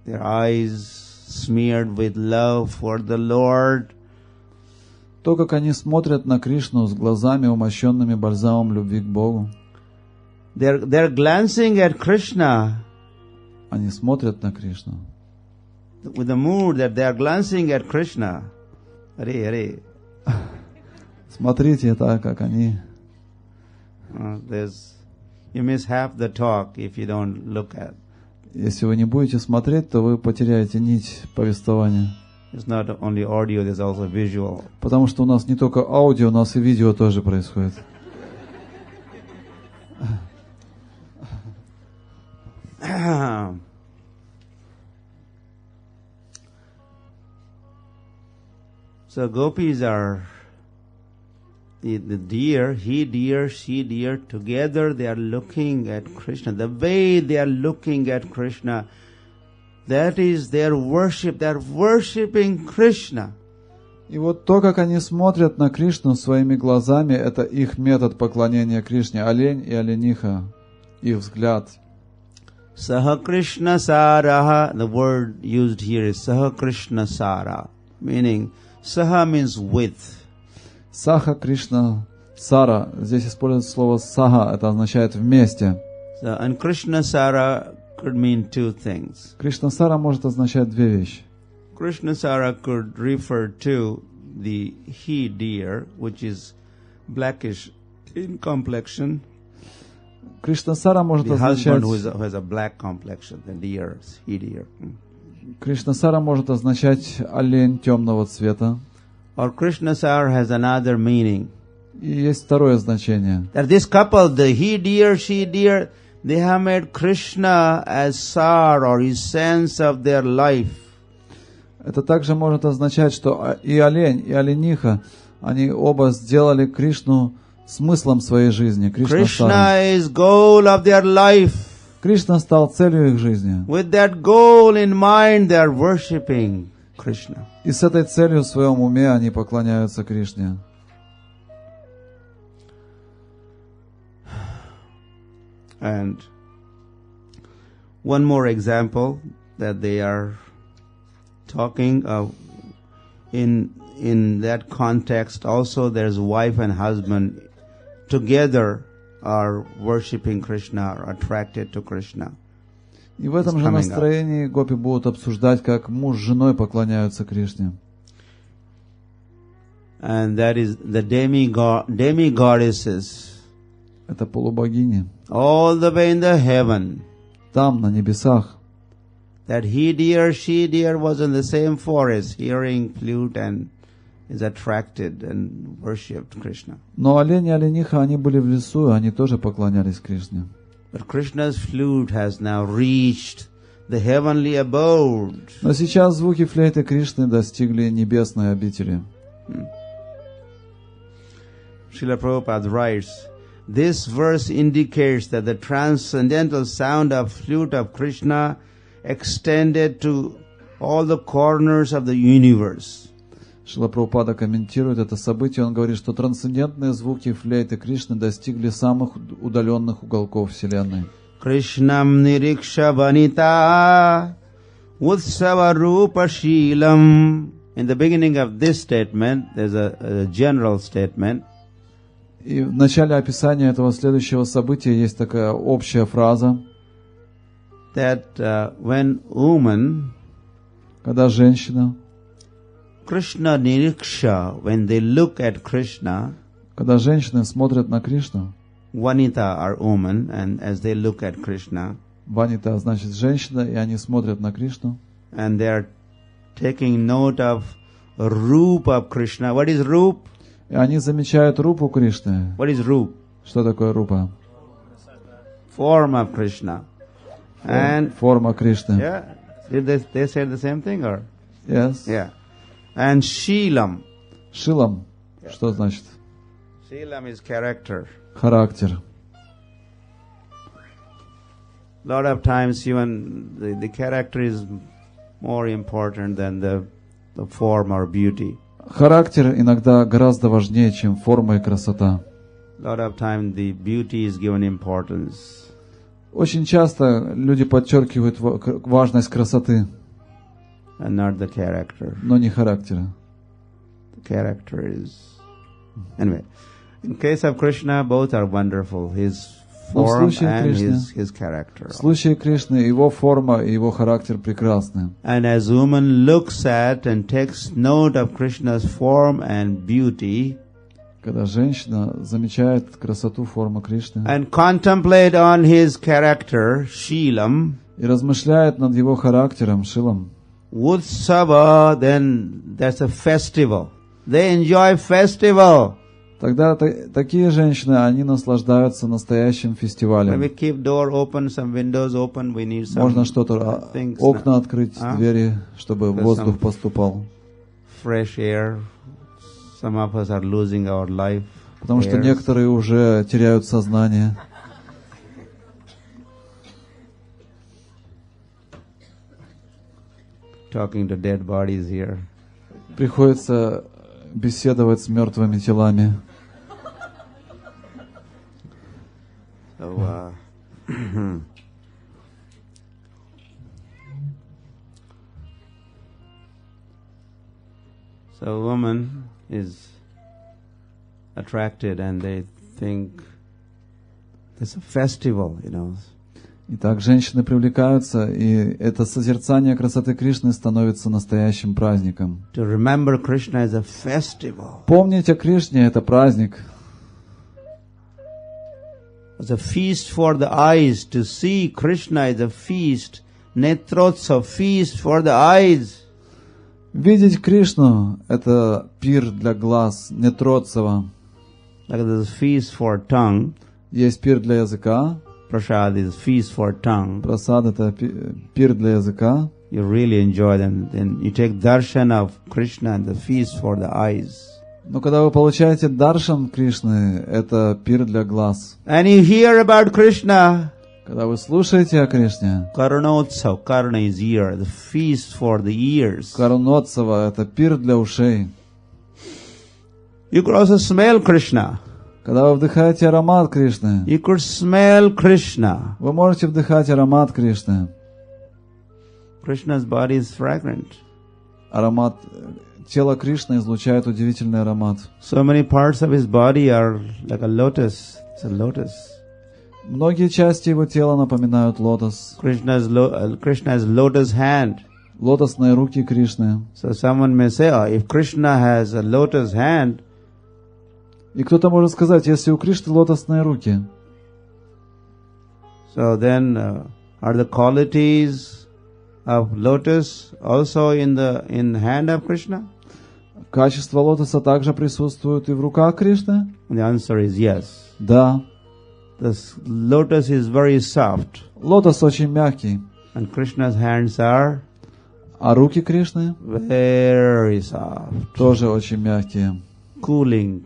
D: their eyes smeared with love for the Lord.
E: То, как они смотрят на Кришну с глазами, умощенными бальзамом любви к Богу.
D: They're glancing at Krishna.
E: Они смотрят на Кришну.
D: With the mood that they are glancing at Krishna. Hare, Hare.
E: Смотрите, это как они.
D: You miss half the talk if you don't look at.
E: Если вы не будете смотреть, то вы потеряете нить повествования.
D: It's not only audio, there's also visual.
E: Потому что у нас не только аудио, у нас и видео тоже происходит. So
D: gopis are the deer, he deer, she deer, together they are looking at Krishna. The way they are looking at Krishna, that is their worship. They are worshipping Krishna.
E: И вот то, как они смотрят на Кришну своими глазами, это их метод поклонения Кришне. Олень и олениха, их взгляд.
D: Saha Krishna Saraha, the word used here is Saha Krishna Sara, meaning Saha means with.
E: Саха Кришна Сара. Здесь используется слово саха, это означает вместе.
D: So, and Krishna Sara could mean two things.
E: Кришна Сара может означать две вещи.
D: Krishna Sara could refer to the he deer, which is blackish in complexion.
E: Krishna Sara может означать...
D: The husband who has a black complexion, the deer, he deer.
E: Кришна Сара может означать олень темного цвета.
D: Or Krishna Sara has another meaning.
E: И есть второе значение.
D: That this couple, the he deer, she deer, they have made Krishna as Sar or essence of their life.
E: Это также может означать, что и олень, и олениха, они оба сделали Кришну смыслом своей жизни.
D: Krishna is goal of their life.
E: Кришна стал целью их жизни.
D: With that goal in mind, they are worshipping Krishna.
E: И с этой целью в своем уме они поклоняются Кришне.
D: And one more example that they are talking of in that context also there's wife and husband together are worshipping Krishna, are attracted to Krishna.
E: И в этом же настроении гопи будут обсуждать, как муж с женой поклоняются Кришне.
D: And that is the demigoddesses.
E: Это полубогини.
D: All the way in the heaven.
E: Там, на небесах.
D: That he deer, she deer was in the same forest, hearing flute and is attracted and worshipped Krishna.
E: Но олень и олениха, они были в лесу, и они тоже поклонялись Кришне.
D: But Krishna's flute has now reached the heavenly abode.
E: Но сейчас звуки флейты Кришны достигли небесной обители.
D: Srila Prabhupada writes, this verse indicates that the transcendental sound of flute of Krishna extended to all the corners of the universe.
E: Шрила Прабхупада комментирует это событие, он говорит, что трансцендентные звуки флейты Кришны достигли самых удаленных уголков Вселенной.
D: Krishnam niriksha vanita utsava rupa shilam. In the beginning of this statement, there's a general statement.
E: И в начале описания этого следующего события есть такая общая фраза.
D: that when woman,
E: Когда женщина,
D: Krishna Niriksha, when they look at Krishna,
E: когда женщины смотрят на Кришну,
D: Vanita are woman, and as they look at Krishna,
E: Ванита значит женщина, и они смотрят на Кришну,
D: and they are taking note of Roop of Krishna. What is Roop?
E: и они замечают рупу Кришны.
D: What is Roop?
E: Что такое рупа?
D: Form of Krishna. And
E: Форма Кришны.
D: yeah, did they say the same thing or?
E: Yes.
D: Yeah. And Sheelam.
E: Шилам. Что значит?
D: Sheelam is character.
E: Характер.
D: Lot of times even the character is more important than the form or beauty.
E: Характер иногда гораздо важнее, чем форма и красота.
D: Lot of time the beauty is given importance.
E: Очень часто люди подчеркивают важность красоты,
D: And not the character.
E: но не характера.
D: The character is... Anyway, in case of Krishna, both are wonderful. His
E: Но в
D: form
E: случае
D: and
E: Кришны,
D: his character.
E: в случае Кришны его форма и его характер прекрасны.
D: And as woman looks at and takes note of Krishna's form and beauty,
E: Когда женщина замечает красоту формы Кришны
D: and contemplate on his character, Sheelam,
E: и размышляет над его характером, Шилам,
D: Utsava, then that's a festival. They enjoy festival.
E: тогда такие женщины, они наслаждаются настоящим
D: When we
E: фестивалем.
D: keep door open, some windows open, we need some
E: Можно что-то,
D: things,
E: окна открыть,
D: А?
E: двери, чтобы
D: There's
E: воздух
D: some-
E: поступал.
D: fresh air. Some of us are losing our life.
E: Потому что
D: airs.
E: некоторые уже теряют сознание.
D: Talking to dead bodies here.
E: Приходится беседовать с мертвыми телами.
D: So, so a woman is attracted and they think it's a festival, you know.
E: Итак, женщины привлекаются, и это созерцание красоты Кришны становится настоящим праздником.
D: To remember Krishna is a festival.
E: Помнить о Кришне — это праздник.
D: It's a feast for the eyes. To see Krishna is a feast. Netrotsav, feast for the eyes.
E: Видеть Кришну — это пир для глаз, нетротцева.
D: Like there's a feast for tongue.
E: Есть пир для языка.
D: Prasad is feast for tongue.
E: Прасад — это пир для языка.
D: You really enjoy them. Then you take darshan of Krishna and the feast for the eyes.
E: Но когда вы получаете даршан Кришны, это пир для глаз.
D: And you hear about Krishna.
E: Когда вы слушаете о Кришне,
D: Karunotsav, Karuna is ear, the feast for the ears.
E: Карунотсава — это пир для ушей.
D: You could also smell Krishna.
E: Когда вы вдыхаете аромат Кришны,
D: You could smell Krishna.
E: вы можете вдыхать аромат Кришны.
D: Krishna's body is fragrant.
E: Аромат тела Кришны излучает удивительный аромат.
D: So many parts of his body are like a lotus. It's a lotus.
E: Многие части его тела напоминают лотос.
D: Krishna has lotus hand.
E: Лотосные руки Кришны.
D: So someone may say, oh, if Krishna has a lotus hand,
E: И кто-то может сказать, если у Кришны лотосные руки,
D: so then are the qualities of lotus also in hand of Krishna?
E: качество лотоса также присутствует и в руках Кришны?
D: And the answer is yes.
E: Да.
D: The lotus is very soft,
E: Лотос очень мягкий,
D: and Krishna's hands are
E: а руки Кришны
D: very soft.
E: тоже очень мягкие.
D: Cooling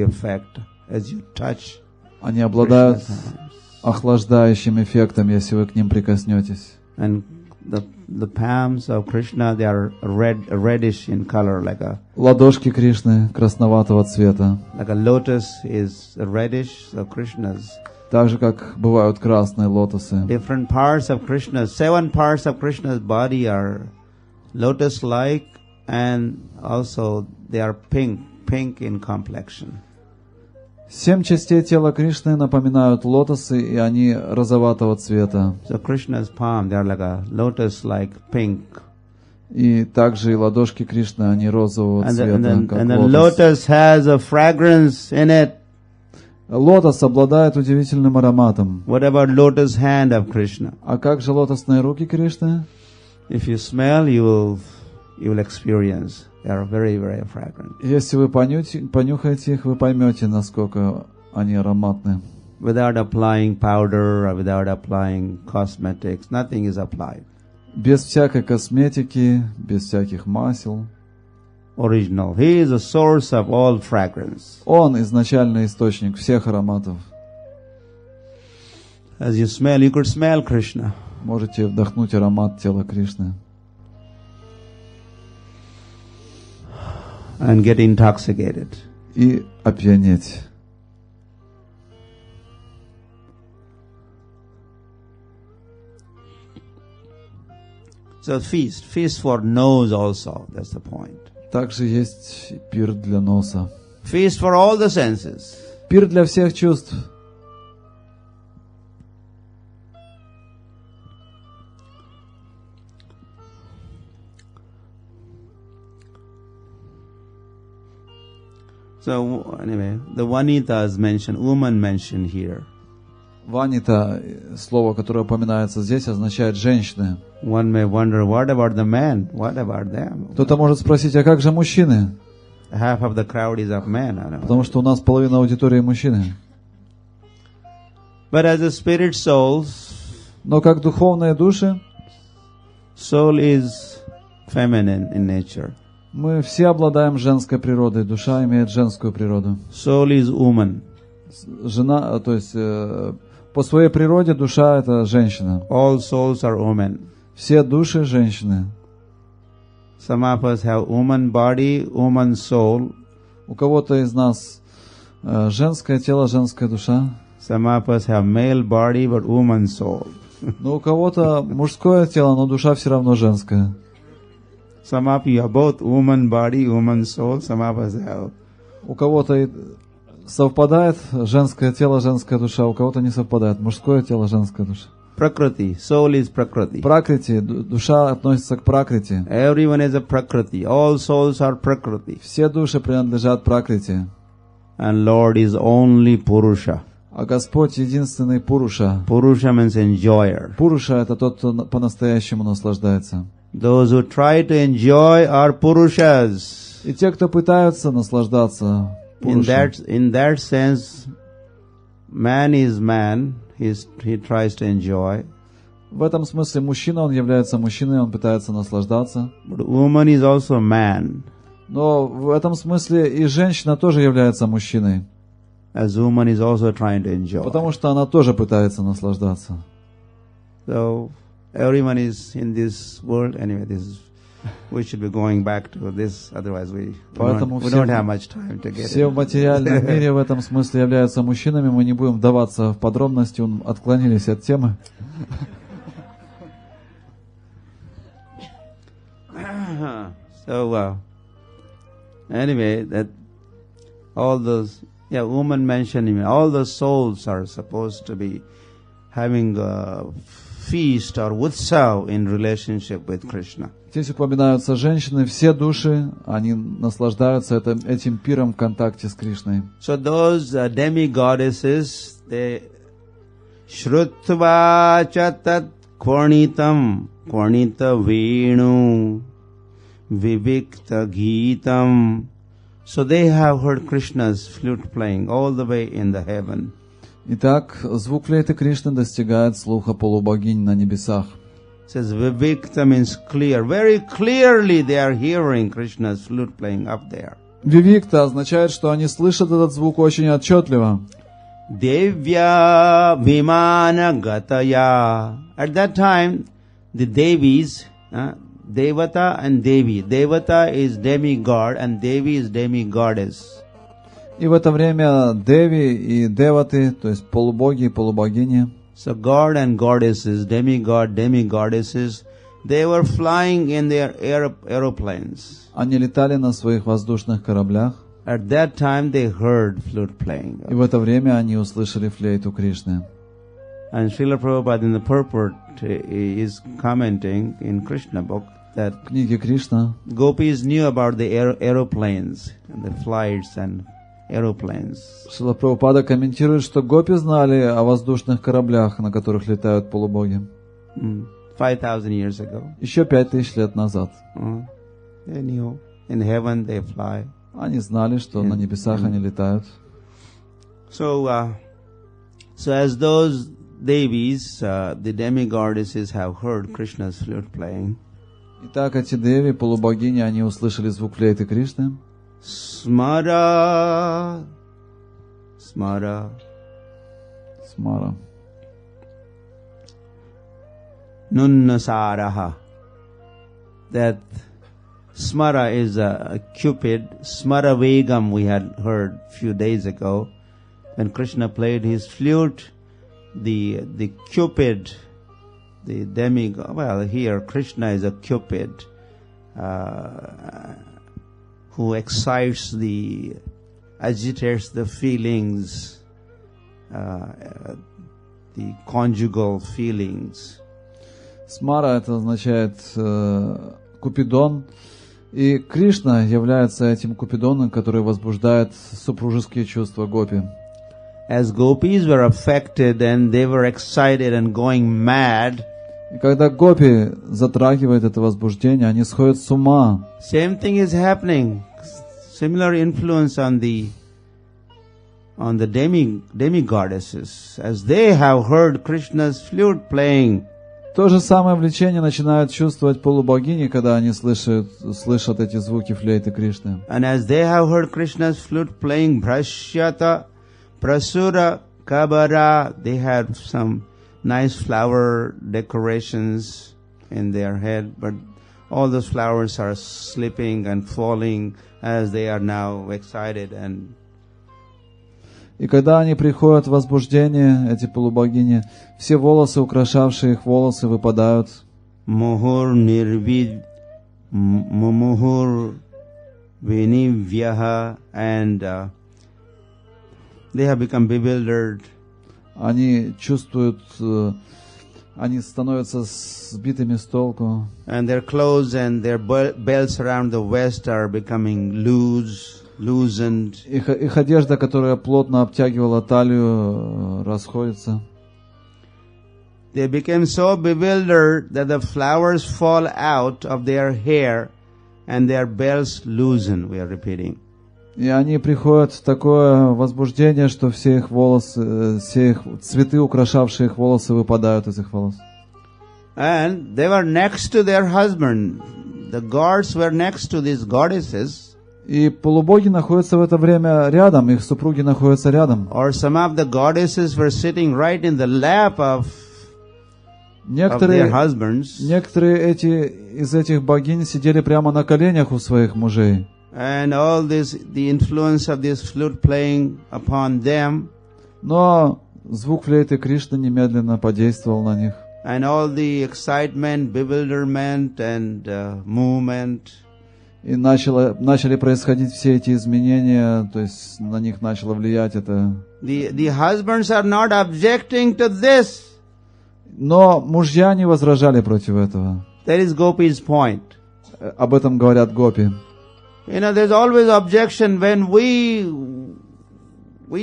D: effect as you touch
E: Они обладают
D: Krishna's hands.
E: охлаждающим эффектом, если вы к ним прикоснетесь.
D: And the palms of Krishna, they are reddish in color, like
E: Ладошки Кришны красноватого цвета,
D: a lotus is reddish. So Krishna's
E: так же, как бывают красные лотосы.
D: different parts of Krishna, 7 parts of Krishna's body are lotus-like, and also they are pink in complexion.
E: 7 частей тела Кришны напоминают лотосы, и они розоватого цвета.
D: So Krishna's palm, they are like a lotus-like pink.
E: И также и ладошки Кришны, они розового цвета, как
D: And the
E: лотос.
D: lotus has a fragrance in it.
E: Лотос обладает удивительным ароматом.
D: What about lotus hand of Krishna?
E: А как же лотосные руки Кришны?
D: If you smell, you will experience. They are very, very fragrant.
E: Если вы понюхаете их, вы поймете, насколько они ароматны.
D: Without applying powder or without applying cosmetics, nothing is applied.
E: Без всякой косметики, без всяких масел.
D: Original. He is the source of all fragrance.
E: Он изначальный источник всех ароматов.
D: As you smell, you could smell Krishna.
E: Можете вдохнуть аромат тела Кришны.
D: And get intoxicated.
E: И опьянеть.
D: So feast for nose also, that's the point.
E: Также есть пир для носа.
D: Feast for all the senses.
E: Пир для всех чувств.
D: So anyway, the Vanita is mentioned, woman mentioned here.
E: Ванита, слово, которое упоминается здесь, означает женщины.
D: One may wonder, what about the men? What about them?
E: Кто-то может спросить, а как же мужчины?
D: Half of the crowd is of men, I don't know.
E: Потому что у нас половина аудитории мужчины.
D: But as a spirit souls,
E: Но как духовные души,
D: soul is feminine in nature.
E: мы все обладаем женской природой. Душа имеет женскую природу.
D: Soul is woman.
E: Жена, то есть по своей природе душа — это женщина.
D: All souls are women.
E: Все души — женщины.
D: Some of us have woman body, woman soul.
E: У кого-то из нас женское тело, женская душа.
D: Some of us have male body but woman soul.
E: Но у кого-то мужское тело, но душа все равно женская.
D: Some of you have both woman body, woman soul. Some of us have.
E: У кого-то совпадает женское тело, женская душа, у кого-то не совпадает мужское тело, женская душа.
D: Prakriti. Soul is Prakriti.
E: Пракрити, душа относится к пракрити.
D: Everyone is a Prakriti. All souls are Prakriti.
E: Все души принадлежат пракрити.
D: And Lord is only Purusha.
E: А Господь единственный Пуруша.
D: Purusha means enjoyer.
E: Пуруша — это тот, кто по-настоящему наслаждается.
D: Those who try to enjoy are Purushas.
E: И те, кто пытаются наслаждаться, Пуруша.
D: In that sense, man is man. He tries to enjoy.
E: В этом смысле мужчина, он является мужчиной, он пытается наслаждаться.
D: But woman is also man.
E: Но в этом смысле и женщина тоже является мужчиной.
D: As woman is also trying to enjoy.
E: Потому что она тоже пытается наслаждаться.
D: So everyone is in this world. Anyway, we should be going back to this. Otherwise, we don't have much time to get
E: все в материальном мире в этом смысле являются мужчинами. Мы не будем вдаваться в подробности, отклонились от темы.
D: So anyway, that all those women mentioned, all the souls are supposed to be having a feast or utsav in relationship with Krishna.
E: Здесь упоминаются женщины, все души, они наслаждаются этим пиром в контакте с Кришной.
D: So those demigoddesses, they shrutva chatat kvarnitam, kvarnita venu, vivikta gitam. So they have heard Krishna's flute playing all the way in the heaven.
E: Итак, звук флейты Кришны достигает слуха полубогинь на небесах.
D: Says Vivikta means clear. Very clearly they are hearing Krishna's flute playing up there.
E: Вивикта означает, что они слышат этот звук очень отчетливо.
D: Devya Vimana Gataya. At that time, the Devis, Devata and Devi. Devata is demigod and Devi is demigoddess.
E: И в это время Деви и Деваты, то есть полубоги и полубогини.
D: So God and goddesses, demigod, demigoddesses, they were flying in their aeroplanes.
E: Они летали на своих воздушных кораблях.
D: at that time they heard flute playing.
E: И в это время они услышали флейту Кришны.
D: And Srila Prabhupada in the purport is commenting in Krishna book that
E: В книге Кришна
D: gopis knew about the aeroplanes and the flights and aeroplanes.
E: Шрила Прабхупада комментирует, что гопи знали о воздушных кораблях, на которых летают полубоги.
D: 5,000 years ago.
E: Еще 5000 лет назад.
D: They knew. In heaven they fly.
E: Они знали, что на небесах они летают.
D: So as those Devis, the demigoddesses have heard Krishna's flute playing.
E: Итак, эти деви, полубогини, они услышали звук флейты Кришны.
D: Smara, smara,
E: Смара.
D: nunnasaraha. That smara is a cupid. Smara Vegam we had heard a few days ago. When Krishna played his flute, the cupid, the demigod, well here Krishna is a cupid who excites agitates the feelings, the conjugal feelings.
E: Смара это означает Купидон. И Кришна является этим Купидоном, который возбуждает супружеские чувства гопи.
D: As gopis were affected and they were excited and going mad,
E: И когда гопи затрагивает это возбуждение, они сходят с ума.
D: same thing is happening. Similar influence on the demigoddesses, as they have heard Krishna's flute playing.
E: То же самое влечение начинают чувствовать полубогини, когда они слышат эти звуки флейты Кришны.
D: And as they have heard Krishna's flute playing, Brashyata, Prasura, Kabara, they had some nice flower decorations in their head, but all those flowers are slipping and falling as they are now excited. And
E: И когда они приходят в возбуждение, эти полубогини, все волосы, украшавшие их волосы, выпадают.
D: Muhur nirvid, mumuhur vinivyaha, and they have become bewildered.
E: Они чувствуют, они становятся сбитыми с толку.
D: And their clothes and their belts around the waist are becoming loosened.
E: Их одежда, которая плотно обтягивала талию, расходится.
D: They became so bewildered that the flowers fall out of their hair and their belts loosen. We are repeating.
E: И они приходят в такое возбуждение, что все их волосы, все их цветы, украшавшие их волосы, выпадают из их волос.
D: And they were next to their husband. The gods were next to these goddesses.
E: И полубоги находятся в это время рядом, их супруги находятся рядом.
D: Or some of the goddesses were sitting right in the lap of their husbands.
E: Некоторые из этих богинь сидели прямо на коленях у своих мужей.
D: And all this, the influence of this flute playing upon them.
E: Но звук флейты Кришны немедленно подействовал на них.
D: And all the excitement, bewilderment and movement.
E: И начали происходить все эти изменения, то есть на них начало влиять это.
D: The husbands are not objecting to this.
E: Но мужья не возражали против этого.
D: That is Gopi's point.
E: Об этом говорят гопи.
D: You know, there's always objection when we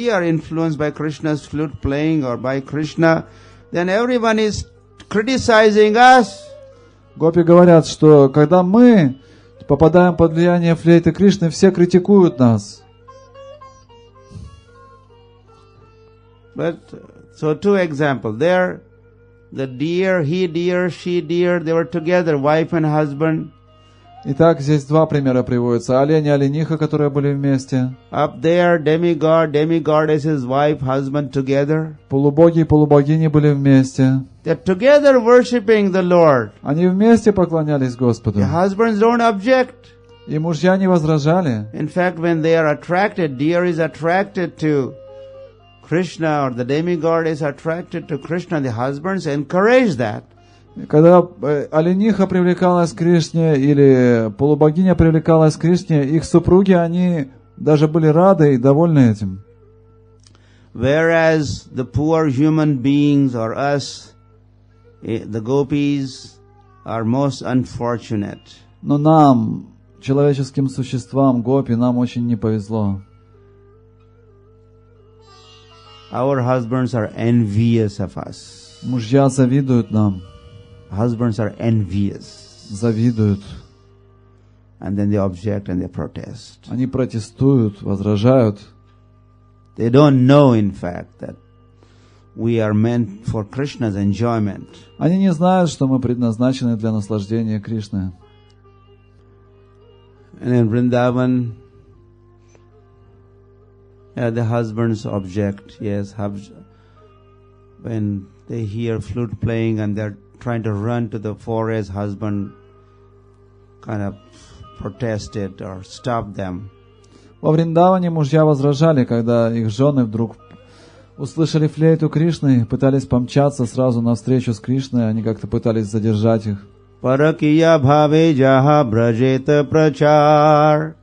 D: are influenced by Krishna's flute playing or by Krishna, then everyone is criticizing us.
E: Гопи говорят, что когда мы попадаем под влияние флейты Кришны, все критикуют нас.
D: But, so two examples. There, the deer, he deer, she deer, they were together, wife and husband.
E: Итак, здесь два примера приводятся. Олень и олениха, которые были вместе.
D: Up there, demigod, demigoddess, wife, husband together.
E: Полубоги и полубогини были вместе.
D: They're together worshiping the Lord.
E: Они вместе поклонялись Господу.
D: The husbands don't object.
E: И мужья не возражали.
D: In fact, when they are attracted, deer is attracted to Krishna or the demigod is attracted to Krishna, the husbands encourage that.
E: Когда олениха привлекалась к Кришне или полубогиня привлекалась к Кришне, их супруги, они даже были рады и довольны этим.
D: Whereas the poor human beings or us, the gopis, are most unfortunate.
E: Но нам, человеческим существам, гопи, нам очень не повезло.
D: Our husbands are envious of us.
E: Мужья завидуют нам,
D: Husbands are envious.
E: завидуют.
D: And then they object and they protest.
E: Они протестуют, возражают.
D: They don't know, in fact, that we are meant for Krishna's enjoyment.
E: Они не знают, что мы предназначены для наслаждения Кришны.
D: And in Vrindavan, the husbands object. Yes, when they hear flute playing and they're trying to run to the forest, husband kind of protested or stopped them.
E: Во Вриндаване мужья возражали, когда их жены вдруг услышали флейту Кришны, пытались помчаться сразу навстречу с Кришной, они как-то пытались задержать их.
D: Parakiya bhave jaha brajeta prachar.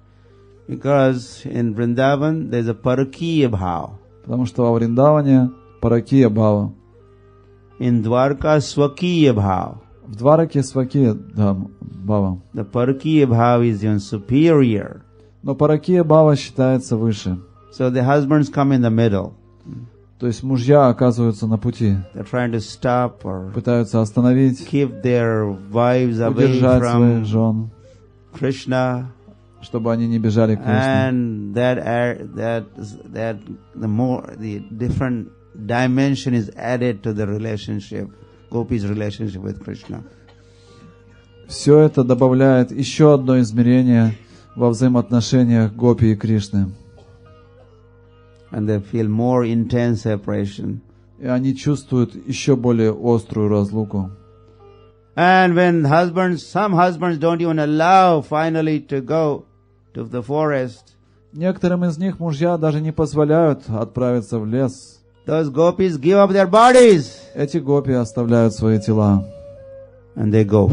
D: Because in Vrindavan there's a parakiya bhav.
E: Потому что во Вриндаване паракия бхава.
D: In Dwarka swakiya bhav.
E: В Двараке свакия бхава.
D: The parakiya bhav is even superior.
E: Но паракия бхава считается выше.
D: So the husbands come in the middle.
E: То есть мужья оказываются на пути.
D: They're trying to stop or
E: Пытаются остановить,
D: keep their wives away
E: удержать своих
D: from
E: жен,
D: Krishna.
E: чтобы они не бежали к Кришне.
D: And the different dimension is added to the relationship, Gopi's relationship with Krishna.
E: Все это добавляет еще одно измерение во взаимоотношениях Гопи и Кришны.
D: And they feel more intense separation.
E: И они чувствуют еще более острую разлуку.
D: And when some husbands don't even allow finally to go to the forest.
E: Некоторым из них мужья даже не позволяют отправиться в лес.
D: Those gopis give up their bodies.
E: Эти гопи оставляют свои тела.
D: And they go.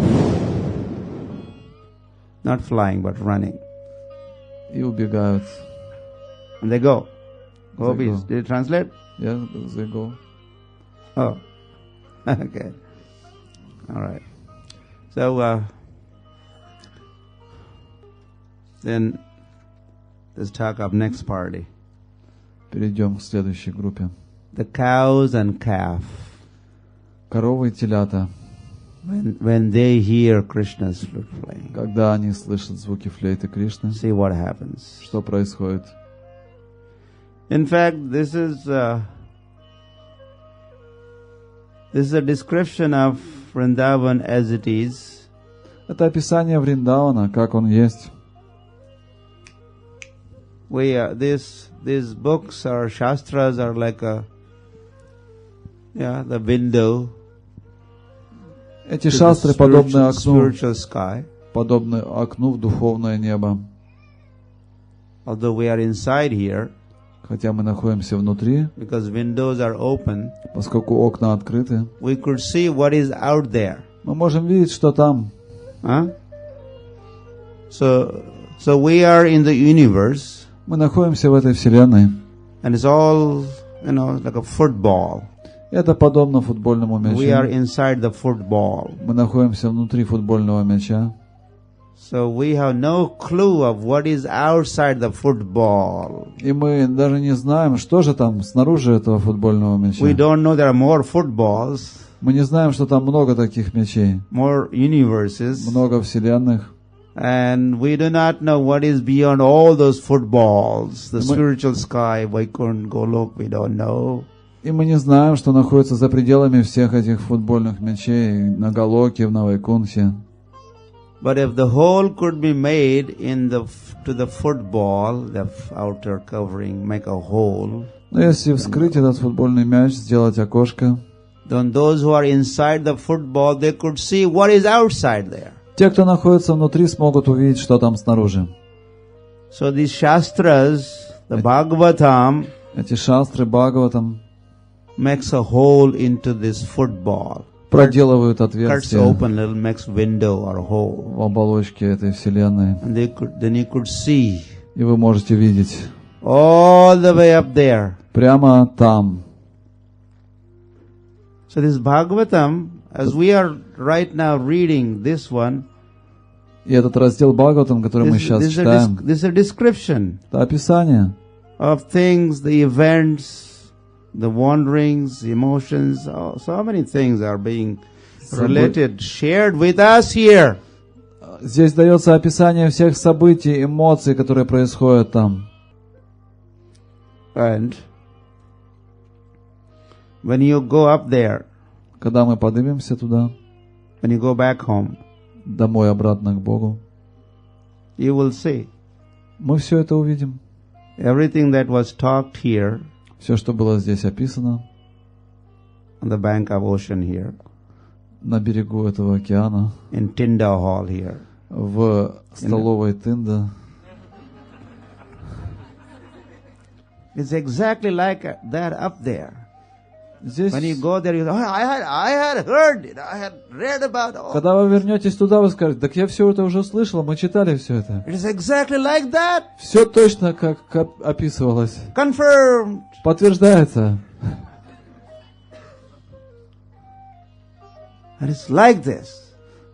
D: Not flying, but running.
E: И убегают.
D: And they go. Gopis,
E: They go.
D: did it translate?
E: Yeah, they go.
D: Oh, okay. All right. So, then let's talk of next party.
E: Перейдем к следующей группе.
D: The cows and calf.
E: Коровы и телята.
D: When they hear Krishna's flute playing.
E: Когда они слышат звуки флейты Кришны,
D: See what happens.
E: что происходит?
D: In fact, this is a description of Vrindavan as it is.
E: Это описание Вриндавана, как он есть.
D: These books or shastras are like the window.
E: Эти шастры подобны окну,
D: spiritual sky.
E: подобны окну в духовное небо.
D: Although we are inside here,
E: Хотя мы находимся внутри,
D: because windows are open,
E: поскольку окна открыты,
D: we could see what is out there.
E: мы можем видеть, что там.
D: So we are in the universe,
E: Мы находимся в этой вселенной.
D: and it's all, like a football.
E: Это подобно футбольному
D: We are
E: мячу.
D: inside the football.
E: Мы находимся внутри футбольного мяча.
D: So we have no clue of what is outside the football.
E: И мы даже не знаем, что же там снаружи этого футбольного мяча.
D: We don't know there are more footballs,
E: Мы не знаем, что там много таких мячей,
D: more universes,
E: много вселенных.
D: and we do not know what is beyond all those footballs. The spiritual sky, Vaikunth, Golok, we don't know.
E: И мы не знаем, что находится за пределами всех этих футбольных мячей на Галоке, в Вайкунтхе.
D: But if the hole could be made to the football, the outer covering, make a hole.
E: Но если вскрыть этот футбольный мяч, сделать окошко,
D: then those who are inside the football, they could see what is outside there.
E: те, кто находится внутри, смогут увидеть, что там снаружи.
D: So these shastras, the Bhagavatam,
E: Эти шастры Бхагаватам
D: makes a hole into this football.
E: проделывают
D: Cuts
E: отверстие
D: open little, makes window or hole.
E: в оболочке этой вселенной.
D: And then you could see
E: И вы можете видеть
D: all the way up there.
E: прямо там.
D: So this Bhagavatam, as we are right now reading this one,
E: И этот раздел Бхагаватам, который мы сейчас читаем,
D: this is a description
E: это описание
D: of things, the events, the wanderings, the emotions, so many things are being related, shared with us here.
E: Здесь дается описание всех событий, эмоций, которые происходят там.
D: And when you go up there,
E: Когда мы поднимемся туда,
D: when you go back home,
E: домой обратно к Богу,
D: you will see
E: мы все это увидим.
D: everything that was talked here
E: Все, что было здесь описано,
D: on the bank of ocean here,
E: на берегу этого океана,
D: in Tinda Hall here,
E: в столовой Тинда,
D: it's exactly like that up there.
E: здесь,
D: When you go there, you say, oh, I had heard it, I had read about all.
E: когда вы вернетесь туда, вы скажете, так я все это уже слышал, мы читали все это.
D: It is exactly like that.
E: Все точно, как описывалось.
D: Confirmed.
E: Подтверждается.
D: And it's like this.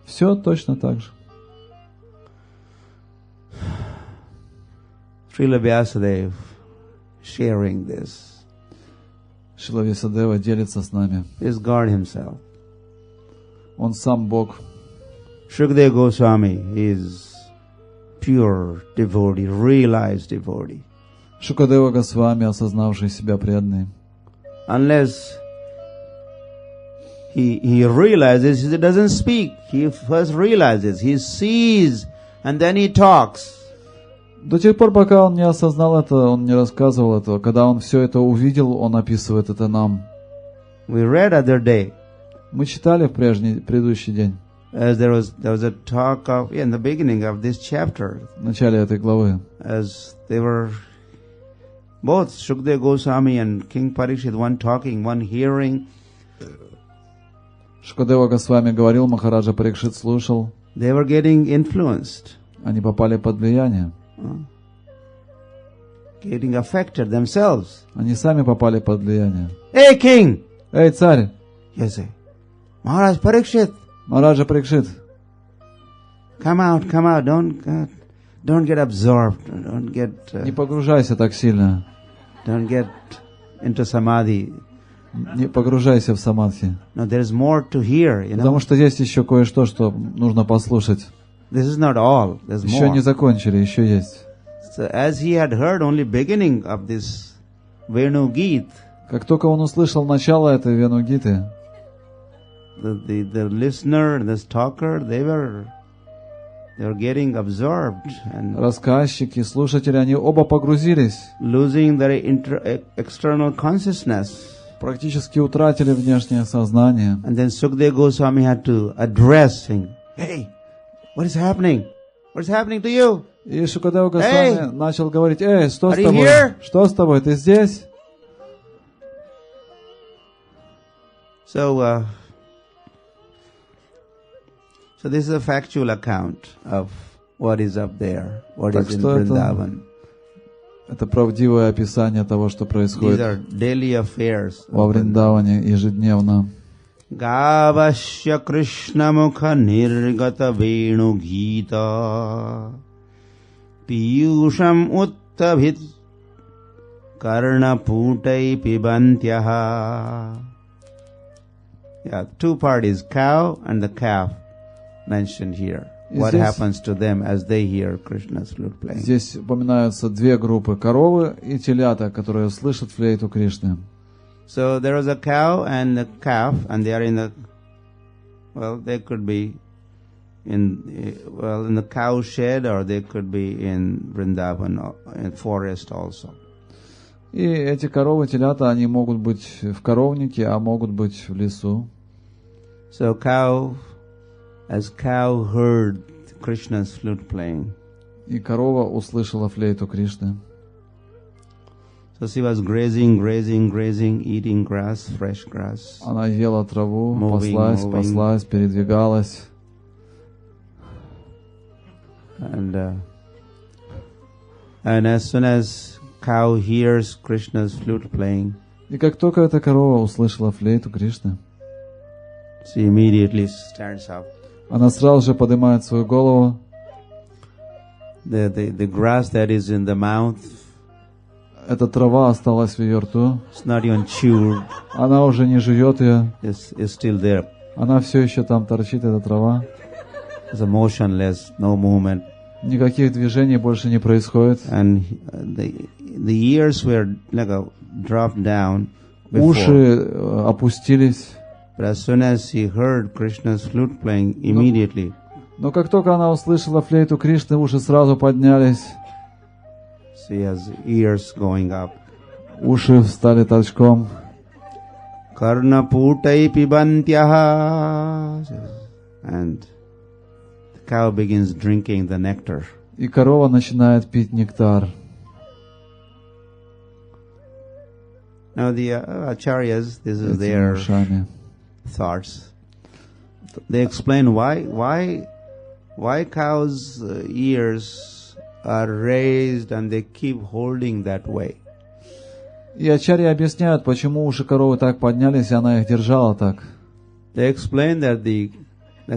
E: Все точно так же.
D: Srila Vyasadeva sharing this.
E: Шрила Вьясадева делится с нами.
D: Is God himself.
E: Он сам Бог.
D: Shukadeva Goswami is pure devotee, realized devotee.
E: Шукадева Госвами, осознавший себя преданный.
D: Unless he realizes, he doesn't speak. He first realizes, he sees, and then he talks.
E: До тех пор, пока он не осознал это, он не рассказывал этого. Когда он все это увидел, он описывает это нам.
D: We read other day,
E: Мы читали в предыдущий день,
D: as there was a talk of in the beginning of this chapter,
E: в начале этой главы,
D: as they were both Shukadeva Goswami and King Parikshit, one talking, one hearing.
E: Шукадева Госвами говорил, Махараджа Парикшит слушал.
D: They were getting influenced,
E: Они попали под влияние.
D: getting affected themselves.
E: Они сами попали под влияние.
D: Hey, king!
E: Эй, царь!
D: Yes, say, Maharaj Parikshit,
E: Махараджа Парикшит,
D: come out, don't get absorbed, don't get
E: не погружайся так сильно.
D: into samadhi.
E: Не погружайся в самадхи.
D: No, there is more to hear, you know.
E: Потому что есть еще кое-что, что нужно послушать.
D: This is not all, there's
E: Еще
D: more.
E: не закончили, еще есть.
D: So as he had heard only beginning of this Venu Gita,
E: Как только он услышал начало этой Вену Гиты,
D: the listener and the talker, they were getting absorbed and
E: рассказчики, слушатели, они оба погрузились,
D: losing their external consciousness.
E: практически утратили внешнее сознание.
D: And then Sukadeva Goswami had to address him. Hey, what is happening? What is happening to you?
E: И Шукадева Госвами начал говорить, эй, что с
D: Are you
E: тобой?
D: here?
E: Что с тобой? Ты здесь?
D: So this is a factual account of what is up there, what
E: Так
D: is in
E: что
D: Vrindavan.
E: Это правдивое описание того, что
D: These
E: происходит
D: are daily affairs.
E: во Вриндаване ежедневно.
D: Gavasya Krishna Mukha Nirgata Venu Gita Piyusham Uttabhit Karna Putai Pibantyaha. Yeah, two parties, cow and the calf, mentioned here. What happens to them as they hear Krishna's flute playing?
E: Здесь упоминаются две группы, коровы и телята, которые слышат флейту Кришны.
D: So there was a cow and a calf, and they are in the, well, they could be in the cow shed, or they could be in Vrindavan, or in forest also.
E: И эти коровы, телята, они могут быть в коровнике, а могут быть в лесу.
D: So as cow heard Krishna's flute playing,
E: И корова услышала флейту Кришны.
D: so she was grazing, eating grass, fresh grass.
E: Она ела траву,
D: Moving.
E: паслась, передвигалась.
D: And And as soon as cow hears Krishna's flute playing,
E: И как только эта корова услышала флейту Кришны,
D: she immediately stands up.
E: она сразу же поднимает свою голову.
D: The grass that is in the mouth,
E: Эта трава осталась в ее рту.
D: it's not even chewed,
E: Она уже не жует ее.
D: is still there.
E: Она все еще там торчит, эта трава.
D: It's motionless, no movement.
E: Никаких движений больше не происходит.
D: And the ears were like dropped down before.
E: Уши опустились.
D: But as soon as she heard Krishna's flute playing, immediately
E: Но как только она услышала флейту Кришны, уши сразу поднялись.
D: she has ears going up.
E: Уши встали торчком.
D: Karna putai pibantyaha. And the cow begins drinking the nectar.
E: И корова начинает пить нектар.
D: Now the acharyas, this is
E: Этими
D: their
E: ушами.
D: thoughts. They explain why cows' ears are raised and they keep holding that way.
E: И ачарьи объясняют, почему уши коровы так поднялись, и она их держала так.
D: They explain that the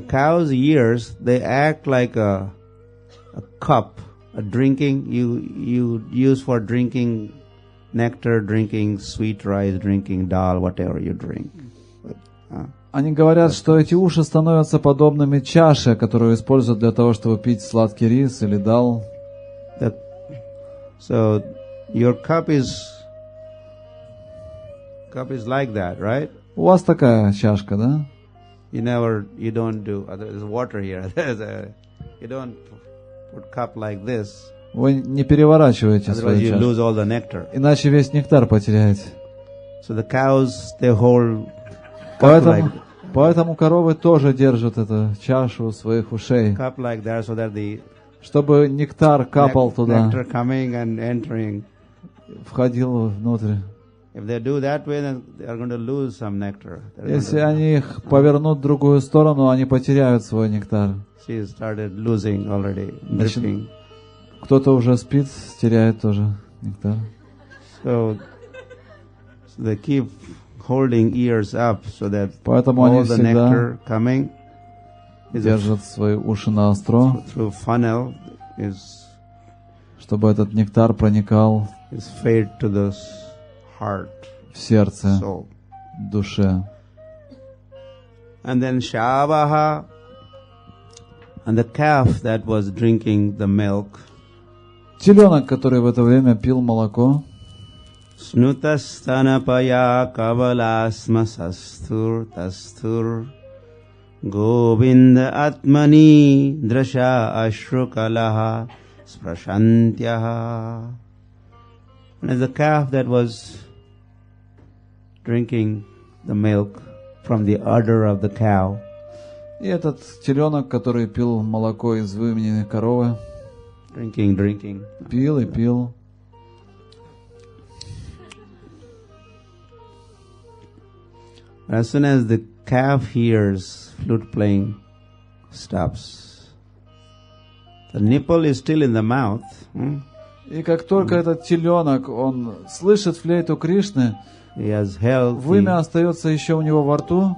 D: cow's ears, they act like a cup, a drinking you use for drinking nectar, drinking sweet rice, drinking dal, whatever you drink.
E: Они говорят, что эти уши становятся подобными чаше, которую используют для того, чтобы пить сладкий рис или дал.
D: So your cup is like that, right?
E: У вас такая чашка, да?
D: You don't do, there's water here. You don't put cup like this.
E: Вы не переворачиваете
D: Otherwise
E: свою
D: you
E: чашку,
D: lose all the nectar.
E: иначе весь нектар потеряете.
D: So the cows, they hold cup
E: Поэтому коровы тоже держат эту чашу своих ушей,
D: like that, so that the
E: чтобы нектар капал туда,
D: nectar coming and entering.
E: входил внутрь.
D: If they do that way, then they are going to lose some nectar.
E: Если они их повернут в другую сторону, они потеряют свой нектар.
D: She started losing already, dripping.
E: Кто-то уже спит, теряет тоже нектар.
D: So they keep holding ears up so that
E: Поэтому
D: all
E: они
D: the
E: всегда
D: nectar coming
E: держат свои уши на остро,
D: through funnel is
E: чтобы этот нектар проникал
D: fed to the heart,
E: в сердце,
D: soul.
E: в душе.
D: And then Shavaha, and the calf that was drinking the milk,
E: Теленок, который в это время пил молоко,
D: Snutastanapaya kavalasma sastur tastur Govinda atmani drasha ashrukalaha sprashantyaha. And as the calf that was drinking the milk from the udder of the cow,
E: и этот теленок, который пил молоко из вымени коровы,
D: drinking,
E: пил и пил.
D: as soon as the calf hears flute playing, stops. The nipple is still in the mouth.
E: И как только этот теленок, он слышит флейту Кришны,
D: He has held
E: вымя остается еще у него во рту,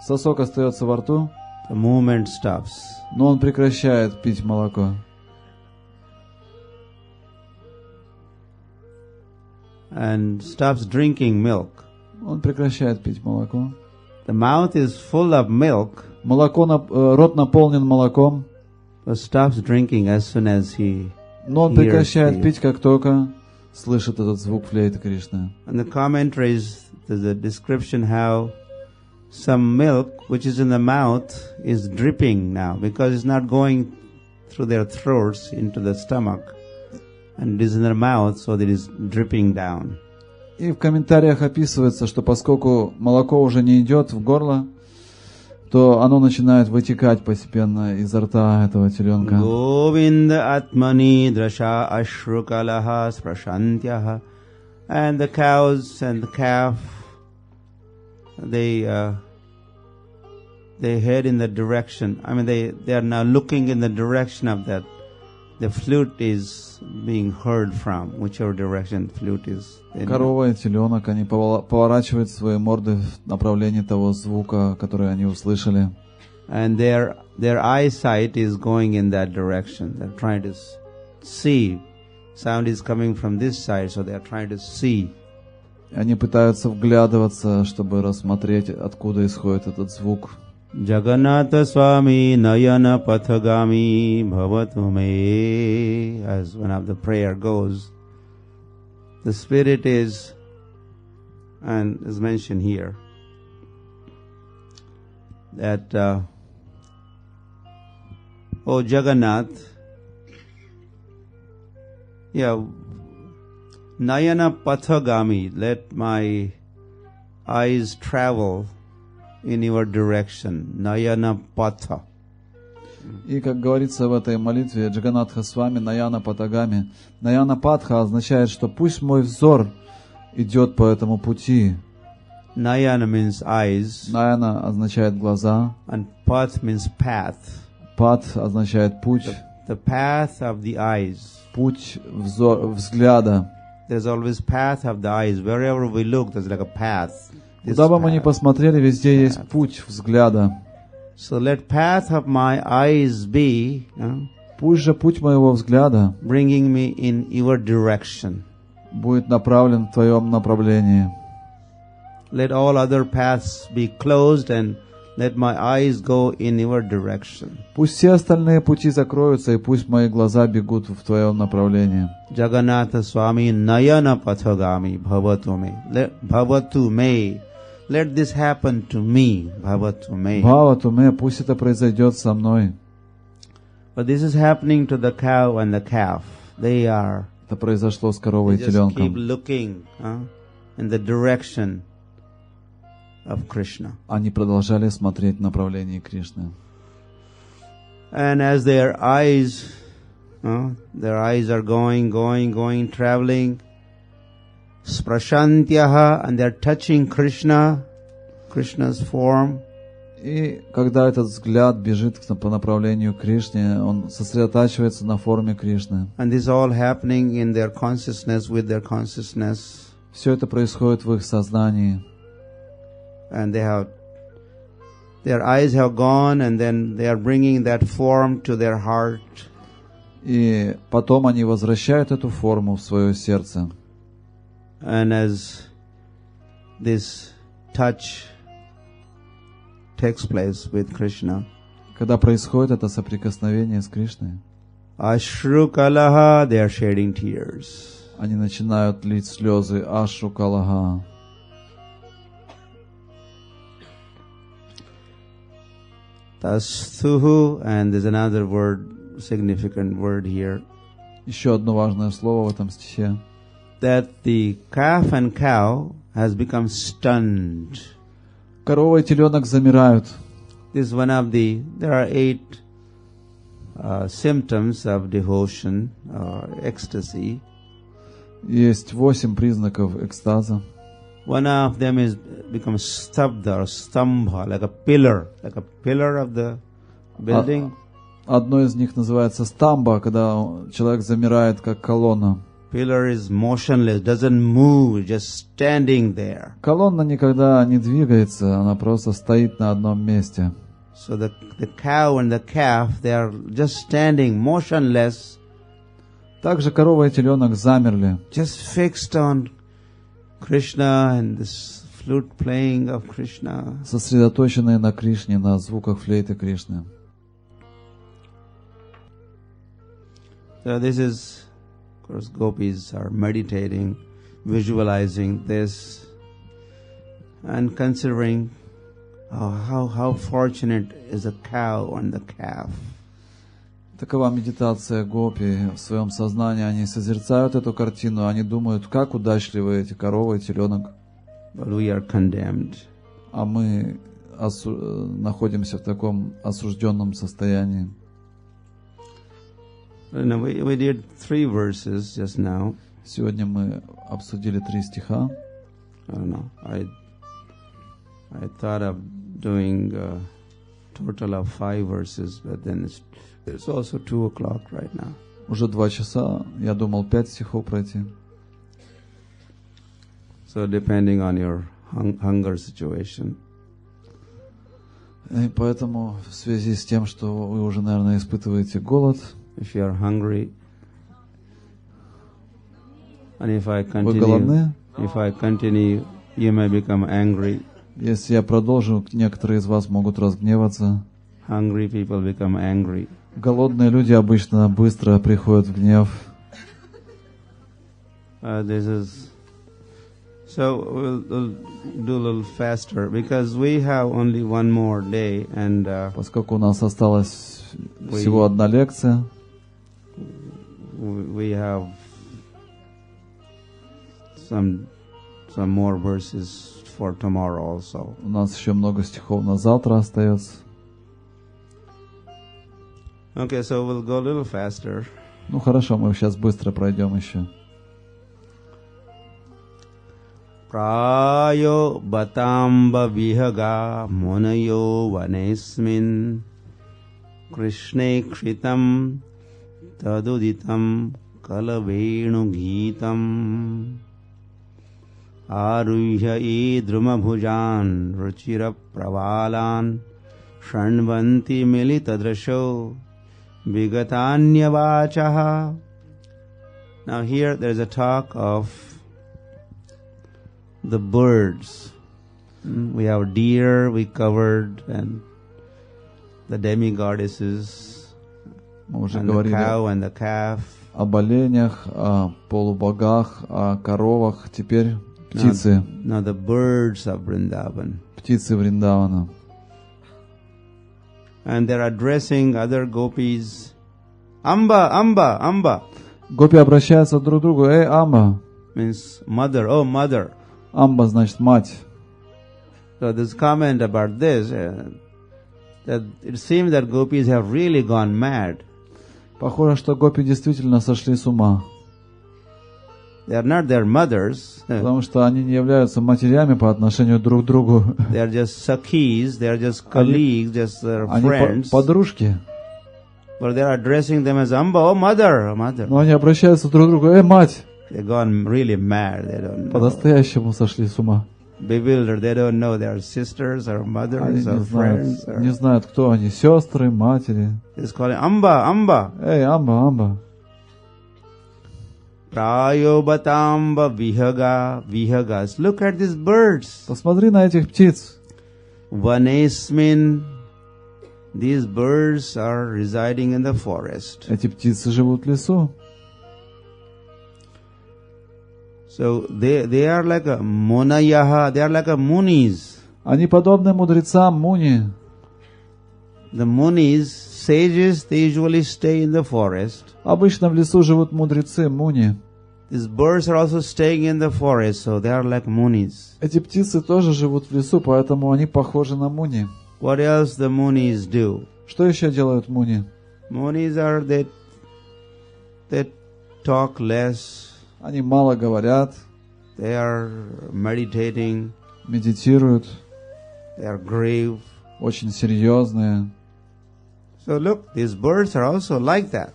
E: сосок остается во рту,
D: the movement stops.
E: но он прекращает пить молоко.
D: And stops drinking milk.
E: Он прекращает пить молоко.
D: The mouth is full of milk,
E: Рот наполнен молоком,
D: but stops drinking as soon as he
E: но он
D: hears
E: прекращает
D: the-
E: пить, как только слышит этот звук флейты Кришны.
D: And the commentaries, there's a description how some milk which is in the mouth is dripping now because it's not going through their throats into the stomach, and it is in their mouth, so that it is dripping down.
E: И в комментариях описывается, что поскольку молоко уже не идет в горло, то оно начинает вытекать постепенно изо рта этого теленка.
D: Govinda atmani drasha ashrukalaha sprashantyaha. And the cows and the calf, they head in the direction. I mean, they are now looking in the direction of that the flute is being heard from, whichever direction the flute is.
E: Корова и теленок, они поворачивают свои морды в направлении того звука, который они услышали.
D: And their eyesight is going in that direction. They're trying to see. Sound is coming from this side, so they're trying to see.
E: Они пытаются вглядываться, чтобы рассмотреть, откуда исходит этот звук.
D: Jagannatha Swami Nayana Pathagami Bhavatu Me. As one of the prayer goes, the spirit is, and is mentioned here, that O Jagannath, Nayana Pathagami, let my eyes travel in your direction. Nayana Patha.
E: И, как говорится в этой молитве Джаганатха Свами Наяна Патагами, Наяна Патха означает, что пусть мой взор идет по этому пути.
D: Nayana means eyes.
E: Наяна означает глаза.
D: And Path means path.
E: Пат означает путь.
D: The path of the eyes.
E: Путь взгляда.
D: There's always path of the eyes. Wherever we look, there's like a path.
E: Куда бы мы ни посмотрели, везде есть путь взгляда.
D: So let path of my eyes be,
E: пусть же путь моего взгляда
D: bringing me in your direction.
E: Будет направлен в твоем направлении.
D: Let all other paths be closed and let my eyes go in your direction.
E: Пусть все остальные пути закроются, и пусть мои глаза бегут в твоем направлении.
D: Jagannatha Swami Nayana Pathagami Bhavatu Me. Bhavatu Me. Let this happen to me. Bhavatu Me.
E: Bhavatu Me, пусть это произойдет со мной.
D: But this is happening to the cow and the calf. They
E: это произошло с коровой и
D: just
E: теленком.
D: keep looking in the direction of Krishna.
E: Они продолжали смотреть в направлении Кришны.
D: And as their eyes are going, traveling, sprashantyaha, and they're touching Krishna's form.
E: И когда этот взгляд бежит по направлению к Кришне, он сосредотачивается на форме Кришны.
D: And this all happening in their consciousness, with their consciousness.
E: Все это происходит в их сознании.
D: And their eyes have gone, and then they are bringing that form to their heart.
E: И потом они возвращают эту форму в свое сердце.
D: And as this touch takes place with Krishna,
E: когда происходит это соприкосновение с Кришной,
D: Ashru Kalaha, they are shedding tears.
E: Они начинают лить слезы. Ашру Калаха.
D: Tastuhu, and there's another word, significant word here.
E: Еще одно важное слово в этом стихе.
D: That the calf and cow has become stunned.
E: Корова и теленок замирают.
D: This is one of there are 8 symptoms of devotion or ecstasy.
E: Есть 8 признаков экстаза.
D: One of them is becomes stabda or stambha, like a pillar of the building.
E: Одно из них называется стамба, когда человек замирает как колонна.
D: Pillar is motionless, doesn't move, just standing there.
E: Колонна никогда не двигается, она просто стоит на одном месте.
D: So the cow and the calf, they are just standing motionless.
E: Также корова и теленок замерли.
D: Just fixed on Krishna and this flute playing of Krishna.
E: Сосредоточенные на Кришне, на звуках флейты Кришны.
D: So this is, of course, gopis are meditating, visualizing this, and considering how fortunate is a cow and the calf.
E: Такова медитация гопи. В своем сознании они созерцают эту картину, они думают, как удачливы эти корова и теленок.
D: But we are condemned.
E: А мы находимся в таком осужденном состоянии.
D: We did 3 verses just now.
E: Сегодня мы обсудили 3 стиха.
D: I don't know. I thought of doing a total of 5 verses, but then it's also 2:00 right now.
E: Уже 2 часа, я думал 5 стихов пройти.
A: So depending on your hunger situation.
E: И поэтому в связи с тем, что вы уже, наверное, испытываете голод,
A: If you are hungry, and
E: вы голодны,
A: if I continue, you may become angry.
E: если я продолжу, некоторые из вас могут разгневаться.
A: Hungry people become angry.
E: Голодные люди обычно быстро приходят в гнев.
A: This is so we'll do a little faster because we have only one more day and
E: Поскольку у нас осталась всего одна лекция,
A: we have some more verses for tomorrow also.
E: у нас еще много стихов на завтра остается.
A: Okay, so we'll go a little faster.
E: Ну хорошо, мы сейчас быстро пройдем еще.
A: Prayo batamba vihaga monayo vanesmin Krishne kritam taduditam kalavenu gitam Aruhya idruma bhujan ruchira pravalan Shanvanti militadrasho vigatanyavachaha. Now here there is a talk of the birds. We have deer, we covered, and the demigoddesses,
E: Мы уже
A: and the
E: говорили
A: cow and the calf.
E: об оленях, о полубогах, о коровах. Теперь птицы,
A: Now the birds of Vrindavan.
E: птицы Вриндавана.
A: And they're addressing other gopis. Amba, Amba, Amba.
E: Гопи обращаются друг к другу. Эй, Амба.
A: Means mother, oh mother.
E: Амба значит мать.
A: So this comment about this, that it seems that gopis have really gone mad.
E: Похоже, что гопи действительно сошли с ума.
A: They are not their mothers.
E: Потому что они не являются матерями по отношению друг к другу.
A: They are just sakhis, they are just colleagues, just
E: Они
A: friends.
E: подружки.
A: But they are addressing them as Amba, oh mother, oh mother.
E: Но они обращаются друг к другу. Эй, мать!
A: They've gone really mad. They don't know.
E: По-настоящему сошли с ума.
A: Bewildered. They don't know they are sisters or
E: Они
A: mothers or friends.
E: не знают, кто они. Сестры, матери.
A: It's calling Amba, Amba.
E: Эй, Амба, Амба.
A: Prayobatamba vihaga, vihagas. Look at these birds.
E: Посмотри на этих птиц.
A: Vanesmin. These birds are residing in the forest.
E: Эти птицы живут в лесу.
A: So they are like a monayaha, they are like a munis.
E: Они подобны мудрецам Муни.
A: The munis, sages, they usually stay in the forest.
E: Обычно в лесу живут мудрецы Муни.
A: These birds are also staying in the forest, so they are like munis.
E: Эти птицы тоже живут в лесу, поэтому они похожи на Муни.
A: What else the munis do?
E: Что еще делают Муни?
A: Munis are they talk less.
E: Они мало говорят,
A: They are meditating.
E: медитируют,
A: They are grave.
E: очень серьезные.
A: So look, these birds are also like that.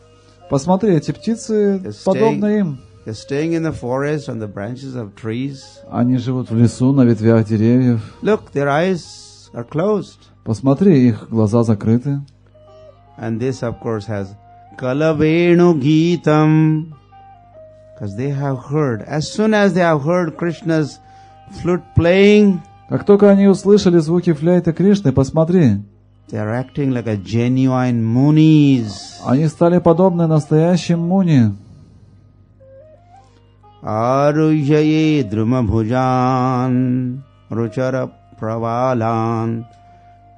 E: Посмотри, эти птицы подобны им.
A: They're staying in the forest on the branches of trees.
E: Они живут в лесу, на ветвях деревьев.
A: Look, their eyes are closed.
E: Посмотри, их глаза закрыты.
A: And this, of course, has Kalavenu Gitam. Because they have heard. As soon as they have heard Krishna's flute playing,
E: Как только они услышали звуки флейты Кришны, посмотри,
A: they are acting like a genuine munis.
E: они стали подобны настоящим Муни.
A: Arujyaye druma bhujan ruchara pravalan.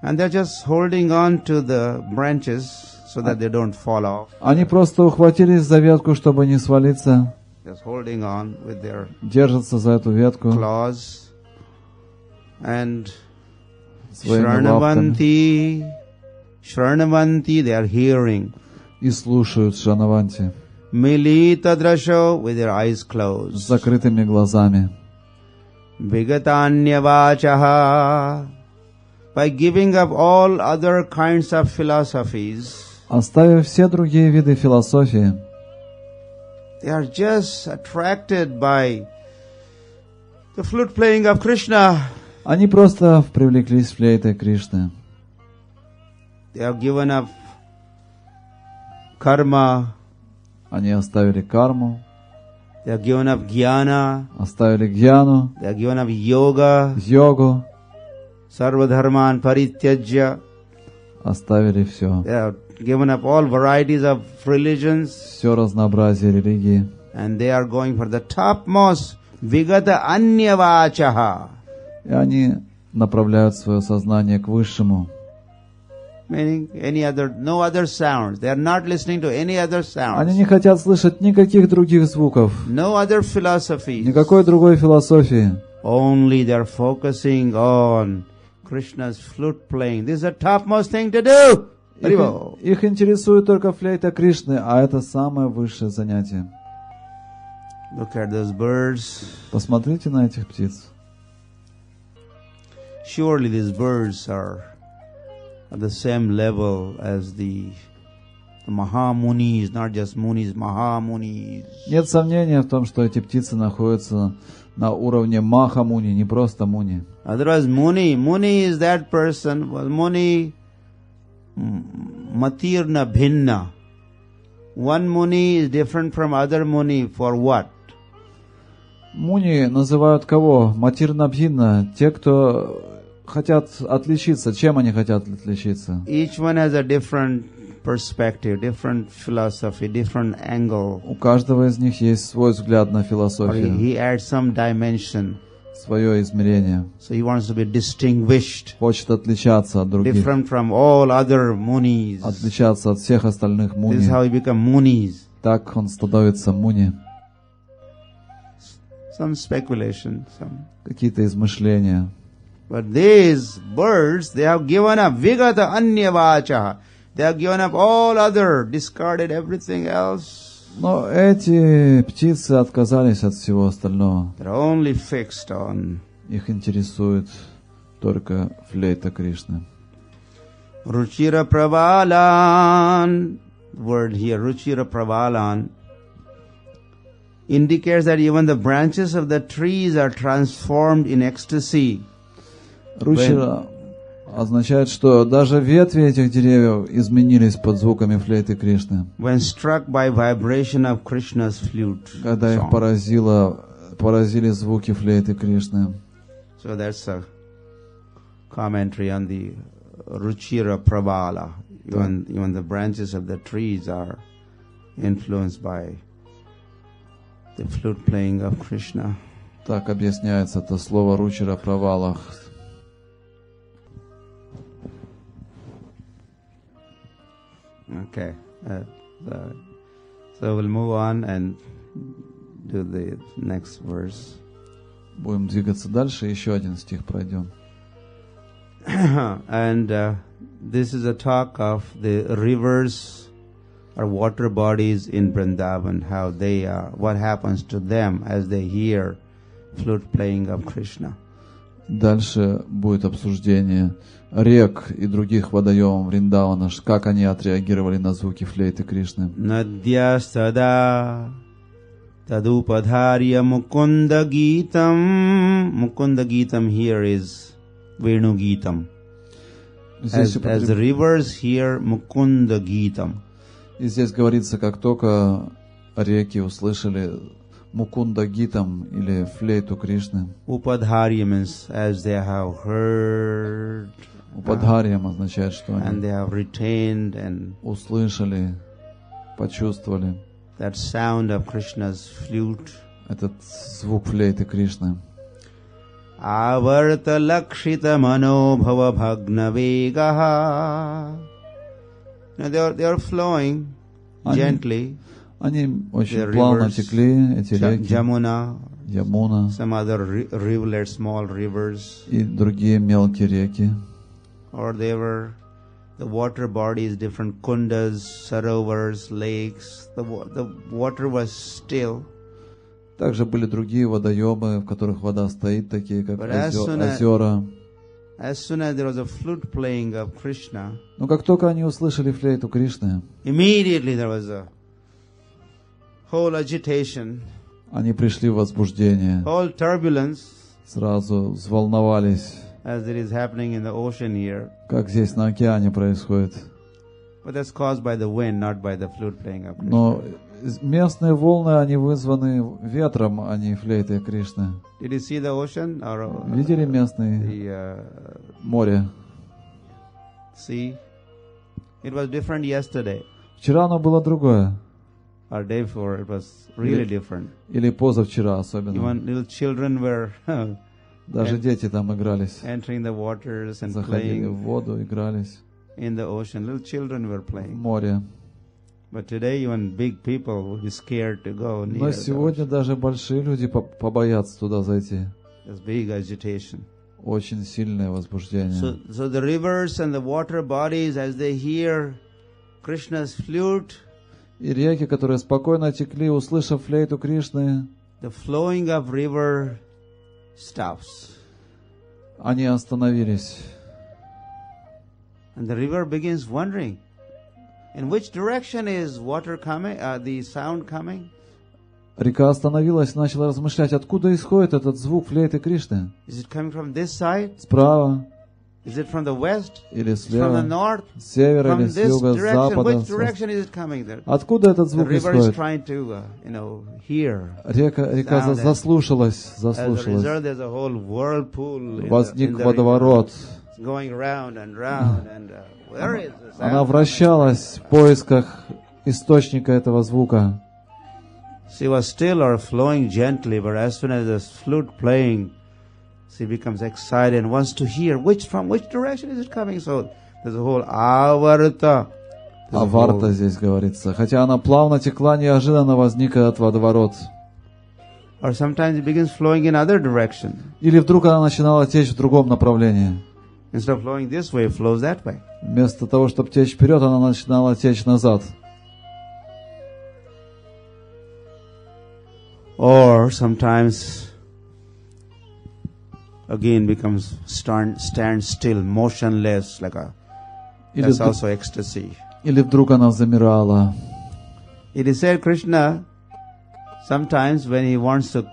A: And they're just holding on to the branches so that they don't fall off.
E: Они просто ухватились за ветку, чтобы не свалиться.
A: Just holding on with their
E: Держатся за эту ветку
A: claws. And
E: своими лапками
A: Shranvanti, they are hearing.
E: и слушают Шранаванти
A: Milita drasho, with their eyes
E: с
A: closed.
E: закрытыми глазами.
A: Vigatanyavachaha. By giving up all other kinds of philosophies,
E: Оставив все другие виды философии,
D: They are just attracted by the flute playing of Krishna.
E: Они просто привлеклись флейтой Кришны.
D: They have given up karma.
E: Они оставили карму,
D: They have given up jnana.
E: оставили гьяну,
D: They have given up yoga.
E: йогу,
D: Sarva dharman parityajya.
E: оставили все.
D: They have given up all varieties of religions.
E: Все разнообразие религии.
D: And they are going for the topmost vigata anyavachaha.
E: И они направляют свое сознание к высшему.
D: Meaning no other sounds. They are not listening to any other
E: Они
D: sounds.
E: не хотят слышать никаких других звуков,
D: No other philosophies.
E: никакой другой философии.
D: Only they are focusing on Krishna's flute playing. This is the topmost thing to do.
E: Их интересует только флейта Кришны, а это самое высшее занятие.
D: Look at those birds.
E: Посмотрите на этих птиц.
D: Surely these birds are at the same level as the Mahamunis, not just Munis, Mahamunis.
E: Нет сомнения в том, что эти птицы находятся на уровне Махамуни, не просто Муни.
D: Otherwise, Muni is that person. Muni matirna bhinna. One Muni is different from other Muni for what?
E: Муни называют кого? Матирна-бхинна. Те, кто хотят отличиться. Чем они хотят отличиться?
D: Each one has a different perspective, different philosophy, different angle.
E: У каждого из них есть свой взгляд на
D: Or
E: философию,
D: he adds some dimension.
E: свое измерение.
D: So he wants to be distinguished,
E: Хочет отличаться от других,
D: different from all other Munis.
E: отличаться от всех остальных
D: This is
E: Муни.
D: how he become Munis.
E: Так он становится Муни.
D: Some speculation, some.
E: Какие-то измышления.
D: But these birds, they have given up vigata anyavachaha. They have given up all other, discarded everything else.
E: Но эти птицы отказались от всего остального.
D: They're only fixed on
E: Их интересует только флейта Кришны.
D: Ruchira Pravalan. Word here, Ruchira Pravalan, indicates that even the branches of the trees are transformed in ecstasy.
E: Ручира означает, что даже ветви этих деревьев изменились под звуками флейты Кришны.
D: When struck by vibration of Krishna's flute.
E: Когда их поразили звуки флейты Кришны.
D: So that's a commentary on the Ruchira Pravala. Even the branches of the trees are influenced by the flute playing of Krishna.
E: Так объясняется это слово Ручира Правалах.
D: Okay. So we'll move on and do the next verse.
E: Будем двигаться дальше, еще один стих пройдем.
D: And this is a talk of the rivers or water bodies in Vrindavan, how they are, what happens to them as they hear flute playing of Krishna.
E: Дальше будет обсуждение рек и других водоемов Вриндавана, как они отреагировали на звуки флейты Кришны.
D: Надьястада tadupadharya mukunda gitam. Mukunda gitam here is Venu gitam. As the rivers here, mukunda gitam.
E: И здесь говорится, как только реки услышали Мукунда Гитам или флейту Кришны.
D: Upadharya means as they have heard.
E: Упадхарьям означает, что
D: And
E: они
D: they have retained and
E: услышали, почувствовали
D: that sound of Krishna's flute.
E: этот звук флейты Кришны.
D: Avarta lakshita manobhava bhagna vegaha. They are flowing gently.
E: Они очень плавно текли, эти реки.
D: Jamuna,
E: Ямуна
D: some other rivulets, small rivers.
E: и другие мелкие реки.
D: Or they were the water bodies, different kundas, sarovars, lakes. The water was still.
E: Также были другие водоемы, в которых вода стоит, такие как озера.
D: As soon as there was a flute playing of Krishna,
E: Но как только они услышали флейту Кришны,
D: immediately there was whole agitation,
E: Они пришли в возбуждение,
D: whole turbulence,
E: сразу взволновались,
D: as it is happening in the ocean here.
E: как здесь на океане происходит.
D: But that's caused by the wind, not by the flute playing of Krishna.
E: Но местные волны, они вызваны ветром, а не флейтой Кришны.
D: Did you see the ocean or
E: Видели местные
D: the
E: море?
D: sea? It was different yesterday.
E: Вчера оно было другое.
D: Or day before, it was really different.
E: Или позавчера особенно.
D: Even little children were
E: Даже дети там игрались.
D: entering the waters and
E: Заходили в
D: playing
E: воду, игрались.
D: in the ocean. Little children were
E: В
D: playing.
E: море.
D: But today even big people would be scared to go near
E: Но
D: the
E: сегодня
D: ocean.
E: даже большие люди побоятся туда зайти.
D: There's big agitation.
E: Очень сильное возбуждение.
D: So the rivers and the water bodies, as they hear Krishna's flute,
E: И реки, которые спокойно текли, услышав флейту Кришны,
D: the flowing of river stops.
E: они остановились.
D: And the river begins wondering, in which direction is water coming, the sound coming?
E: Река остановилась и начала размышлять, откуда исходит этот звук флейты Кришны.
D: Is it coming from this side?
E: Справа
D: Is it from the west?
E: или
D: From the
E: слева,
D: north?
E: с севера
D: From
E: или с
D: this
E: юга, с
D: direction?
E: запада.
D: Which
E: с востока.
D: direction is it coming there?
E: Откуда этот
D: The
E: звук
D: river is
E: исходит?
D: trying to, hear.
E: Река
D: sound.
E: заслушалась.
D: As a result, there's a whole whirlpool in
E: Возник
D: the
E: водоворот.
D: river. It's going round and round, and where is the sound?
E: Она вращалась в поисках источника этого звука.
D: She was still or flowing gently, but as soon as the flute playing, she becomes excited and wants to hear from which direction is it coming. So there's a whole avarta.
E: Аварта здесь говорится. Хотя она плавно текла, неожиданно возник этот водоворот.
D: Or sometimes it begins flowing in other direction.
E: Или вдруг она начинала течь в другом направлении.
D: Instead of flowing this way, it flows that way.
E: Вместо того, чтобы течь вперед, она начинала течь назад.
D: Or sometimes again becomes stand still, motionless, like a that's also ecstasy.
E: Или вдруг она замирала.
D: It is said Krishna sometimes when he wants to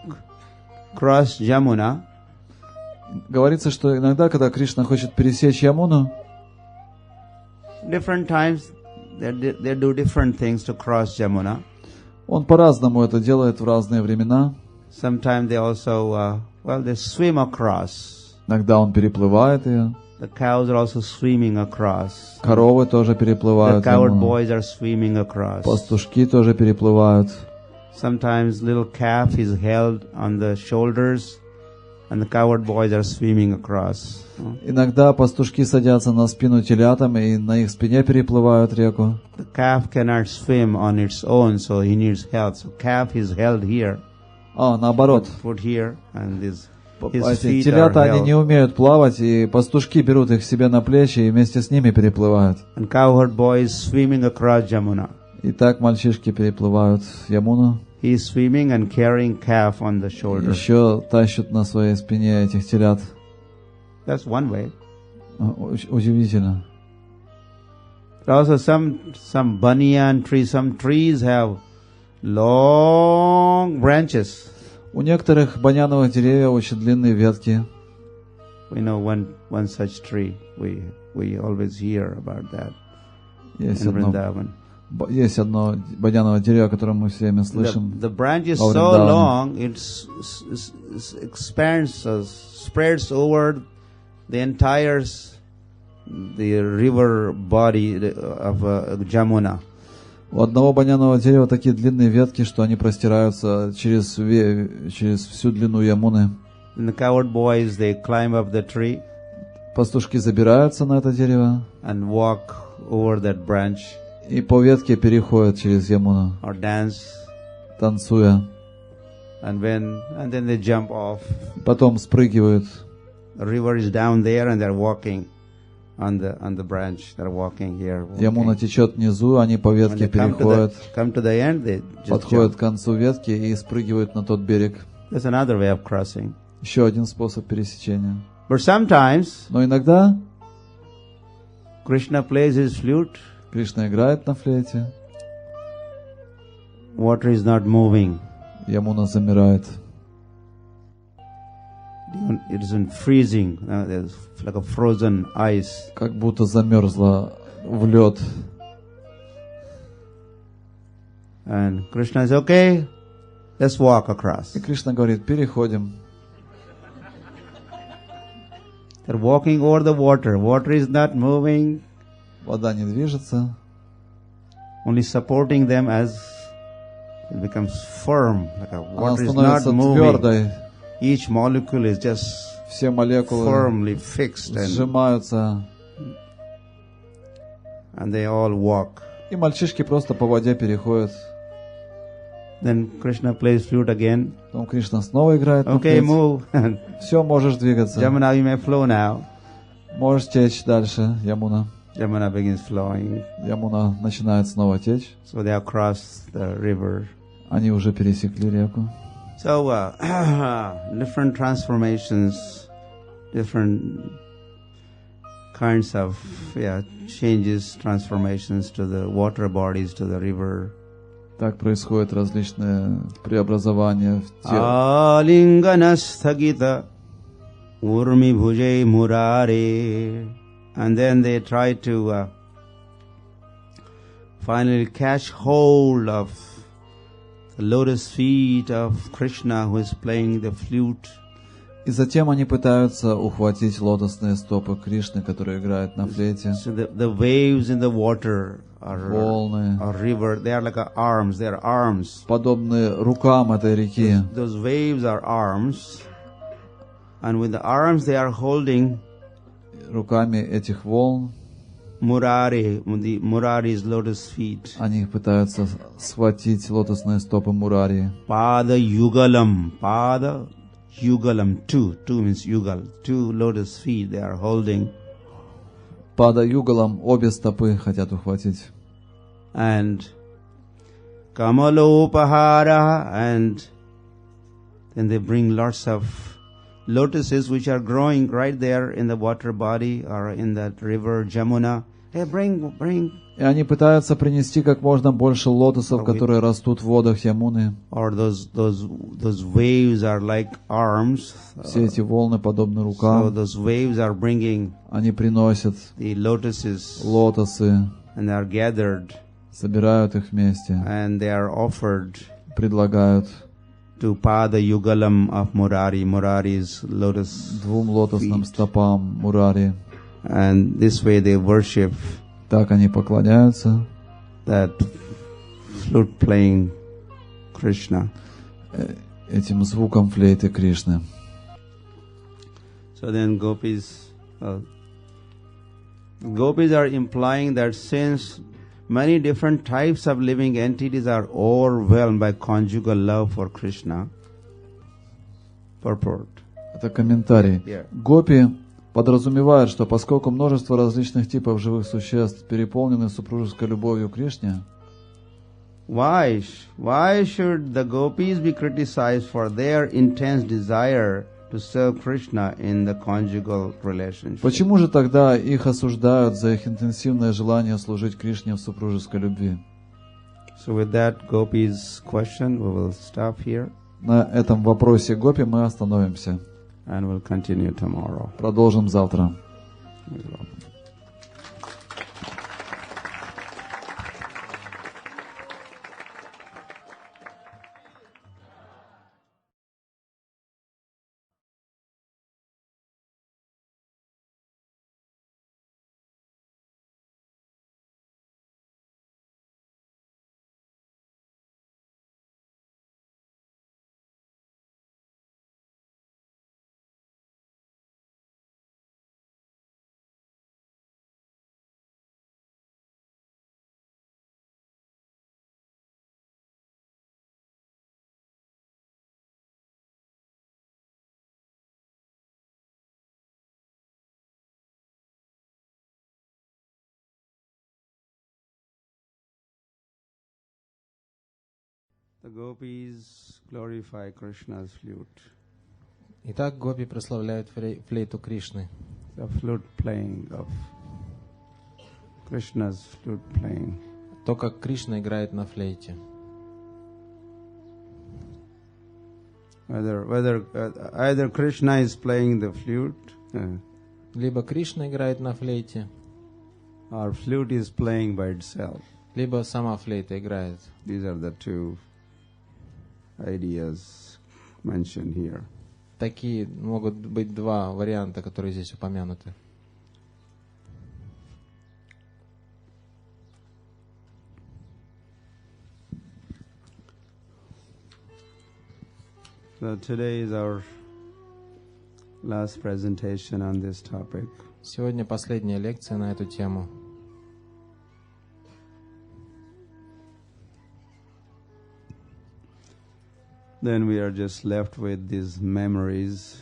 D: cross Jamuna,
E: Говорится, что иногда, когда Кришна хочет пересечь Ямуну,
D: different times they do different things to cross Jamuna.
E: он по-разному это делает в разные времена.
D: Sometimes they also they swim across.
E: Иногда он переплывает ее.
D: The cows are also swimming across.
E: Коровы тоже
D: The
E: переплывают
D: cowherd
E: Ямуну.
D: boys are swimming across.
E: Пастушки тоже переплывают.
D: Sometimes little calf is held on the shoulders and the cowherd boys are swimming across.
E: Иногда пастушки садятся на спину телятам и на их спине переплывают реку.
D: The calf cannot swim on its own, so he needs help. So calf is held here,
E: Наоборот.
D: put here, and his
E: Эти
D: feet
E: телята,
D: are
E: они не
D: held.
E: умеют плавать, и пастушки берут их себе на плечи и вместе с ними переплывают.
D: And cowherd boy is swimming across Jamuna.
E: И так мальчишки переплывают Ямуну.
D: He is swimming and carrying calf on the shoulder.
E: Еще тащат на своей спине этих телят.
D: That's one way.
E: Удивительно.
D: Also some banyan trees, some trees have long branches.
E: У некоторых баняновых деревьев очень длинные ветки.
D: We know one such tree. We always hear about that
E: Есть
D: in
E: одно,
D: Vrindavan.
E: есть одно баняновое дерево, которое мы все время слышим.
D: The branch is
E: во
D: so
E: Вриндаване.
D: long, it expands, spreads over the entire the river body of Jamuna.
E: У одного банянового дерева такие длинные ветки, что они простираются через всю длину Ямуны.
D: And the cowherd boys, they climb up the tree
E: Пастушки забираются на это дерево
D: and walk over that branch
E: и по ветке переходят через Ямуну,
D: or dance,
E: танцуя.
D: and then they jump off.
E: Потом спрыгивают.
D: The river is down there, and they're walking on the branch. They're walking here. Walking.
E: Ямуна течет внизу, они по
D: When
E: ветке
D: they come
E: переходят,
D: to the end, they just
E: подходят
D: jump.
E: к концу ветки и спрыгивают на тот берег.
D: That's another way of crossing.
E: Еще один способ пересечения.
D: But sometimes
E: Но иногда
D: Krishna plays his flute,
E: Кришна играет на флейте,
D: water is not moving.
E: Ямуна замирает.
D: It isn't freezing. There's like a frozen ice.
E: Как будто замерзла в лед.
D: And Krishna is okay. Let's walk across.
E: И Кришна говорит, переходим.
D: They're walking over the water. Water is not moving.
E: Вода не движется.
D: Only supporting them as it becomes firm. Like a
E: Она
D: water is not
E: становится
D: moving.
E: твердой.
D: Each molecule is just
E: Все молекулы
D: firmly fixed,
E: сжимаются.
D: and they all walk.
E: И мальчишки просто по воде переходят.
D: Then Krishna plays flute again.
E: Потом Кришна снова играет на
D: Okay,
E: флейте.
D: move.
E: Все, можешь двигаться.
D: Jamuna, you may flow now.
E: Можешь течь дальше, Ямуна.
D: Jamuna begins flowing.
E: Ямуна начинает снова течь.
D: So they have crossed the river.
E: Они уже пересекли реку.
D: So different transformations, different kinds of changes, transformations to the water bodies, to the river.
E: Так происходят различные преобразования в теле.
D: Alinganasthagita urmi bhujai murare. And then they try to finally catch hold of the lotus feet of Krishna who is playing the flute.
E: И затем они пытаются ухватить лотосные стопы Кришны, который играет на флейте.
D: So the waves in the water
E: Волны,
D: or river, they are like arms, they are arms.
E: подобные рукам этой реки.
D: Those waves are arms, and with the arms they are holding
E: Руками этих волн
D: Murari, the Murari's lotus feet.
E: они пытаются схватить лотосные стопы Мурари.
D: Pada Yugalam, two means Yugal, two lotus feet they are holding.
E: Пада югалом обе стопы хотят ухватить.
D: And Kamalopahara, and then they bring lots of lotuses which are growing right there in the water body or in that river Jamuna. Hey, bring.
E: И они пытаются принести как можно больше лотосов, которые растут в водах Ямуны.
D: Or those waves are like arms.
E: Все эти волны подобны
D: So
E: рукам.
D: those waves are bringing
E: Они приносят
D: the lotuses
E: лотосы,
D: and are gathered
E: собирают их вместе,
D: and they are offered
E: предлагают
D: to Pada Yugalam of Murari, Murari's lotus.
E: двум лотосным стопам Мурари.
D: And this way they worship
E: Так они поклоняются
D: that flute playing Krishna.
E: этим звуком флейты Кришны.
D: So then gopis are implying that since many different types of living entities are overwhelmed by conjugal love for Krishna, purport.
E: Это комментарий.
D: Yeah.
E: Гопи подразумевают, что поскольку множество различных типов живых существ переполнены супружеской любовью к Кришне,
D: Why should the gopis be criticized for their intense desire to serve Krishna in the conjugal relationship?
E: почему же тогда их осуждают за их интенсивное желание служить Кришне в супружеской любви?
D: So with that gopis question, we will stop here
E: На этом вопросе Гопи мы остановимся.
D: and we'll continue tomorrow.
E: Продолжим завтра.
D: The gopis glorify Krishna's flute.
C: Итак, гопи прославляют флейту Кришны.
D: The flute playing of Krishna's flute playing.
C: То, как Кришна играет на флейте.
A: Either Krishna is playing the flute,
C: Либо Кришна играет на флейте,
A: or flute is playing by itself.
C: либо сама флейта играет.
A: These are the two ideas mentioned here.
C: Такие могут быть два варианта, которые здесь упомянуты.
A: So today is our last presentation on this topic.
C: Сегодня последняя лекция на эту тему.
A: Then we are just left with these memories.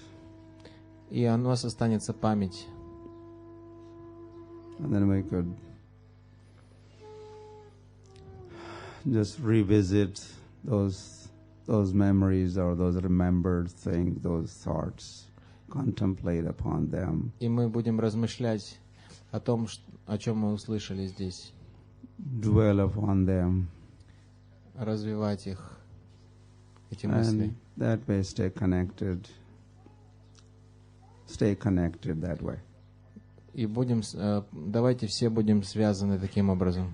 C: И у нас останется память.
A: And then we could just revisit those memories or those remembered things, those thoughts, contemplate upon them.
C: И мы будем размышлять о том, о чем мы услышали здесь.
A: Dwell upon them.
C: Развивать их, эти мысли.
A: And that way stay connected. Stay connected that way.
C: И давайте все будем связаны таким образом.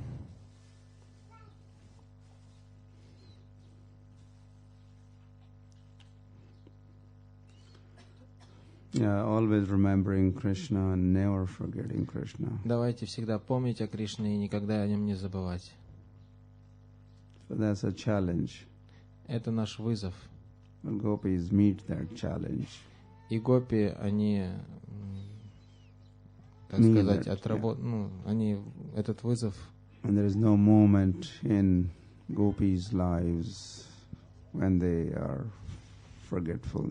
A: Yeah, always remembering Krishna and never forgetting Krishna.
C: Давайте всегда помнить о Кришне и никогда о нем не забывать.
A: So that's a challenge.
C: Это наш вызов.
A: The gopis meet that challenge.
C: И гопи, они, так сказать, они этот вызов.
A: And there is no moment in gopis' lives when they are forgetful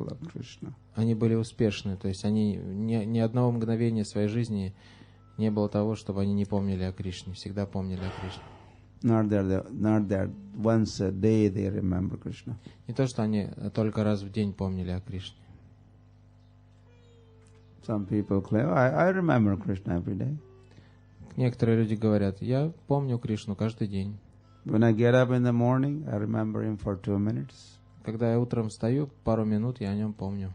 A: of Krishna.
C: Они были успешны, то есть они ни одного мгновения своей жизни не было того, чтобы они не помнили о Кришне, всегда помнили о Кришне.
A: Not that once a day they remember Krishna.
C: Не то, что они только раз в день помнили о Кришне.
A: Some people claim, I remember Krishna every day.
C: Некоторые люди говорят, я помню Кришну каждый день.
A: When I get up in the morning, I remember him for 2 minutes.
C: Когда я утром встаю, пару минут я о нем помню.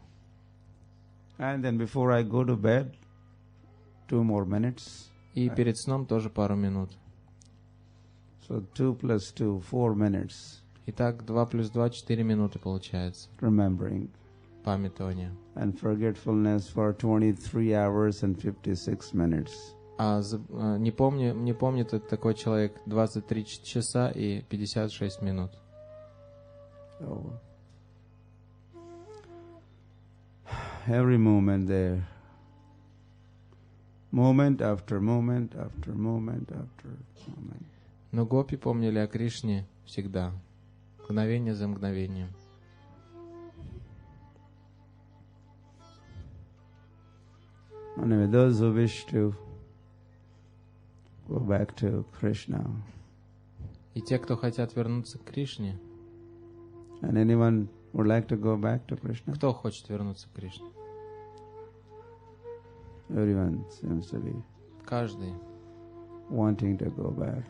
A: And then before I go to bed, 2 more minutes.
C: И перед сном тоже пару минут.
A: So 2 plus 2, 4 minutes.
C: Итак, 2 плюс 2, 4 минуты получается.
A: Remembering.
C: Памятование.
A: And forgetfulness for 23 hours and 56 minutes.
C: А не помнит это такой человек 23 часа и 56 минут.
A: So, every moment there. Moment after moment after moment after moment.
C: Но гопи помнили о Кришне всегда, мгновение за мгновением.
A: Anyway, those who wish to go back to Krishna.
C: И те, кто хотят вернуться к Кришне.
A: And anyone would like to go back to Krishna?
C: Кто хочет вернуться к Кришне?
A: Everyone seems to be
C: Каждый.
A: wanting to go back.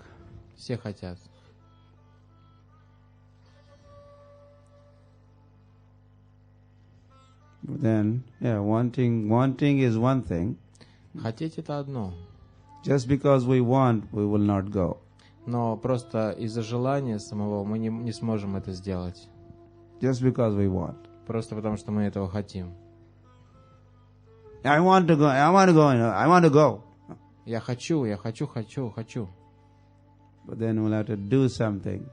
C: Все хотят.
A: But then, wanting is one thing.
C: Хотеть это одно.
A: Just because we want, we will not go.
C: Но просто из-за желания самого мы не сможем это сделать.
A: Just because we want.
C: Просто потому, что мы этого хотим.
A: I want to go.
C: Я хочу.
A: But then we'll have to do something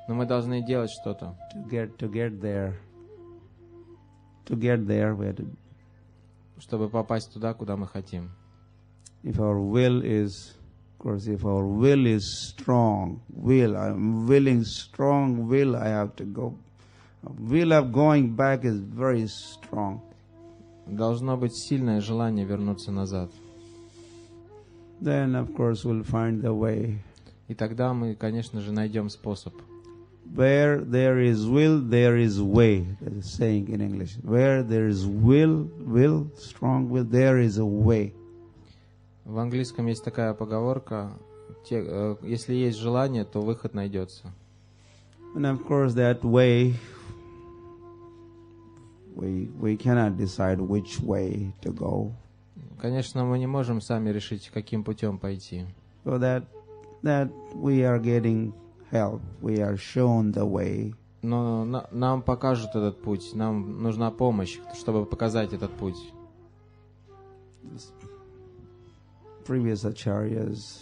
C: Но мы должны делать что-то.
A: to get there. To get there, we have to.
C: Чтобы попасть туда, куда мы хотим.
A: If our will is strong, I'm willing, strong will, I have to go. Will of going back is very strong.
C: Должно быть сильное желание вернуться назад.
A: Then, of course, we'll find the way.
C: И тогда мы, конечно же, найдем способ.
A: Where there is will, there is way. That is saying in English. Where there is will, strong will, there is a way.
C: В английском есть такая поговорка: если есть желание, то выход найдется.
A: And of course, that way
D: we cannot decide which way to go.
C: Конечно, мы не можем сами решить, каким путем пойти.
D: So that we are getting help, we are shown the way.
C: Но нам покажут этот путь, нам нужна помощь, чтобы показать этот путь.
D: Previous acharyas,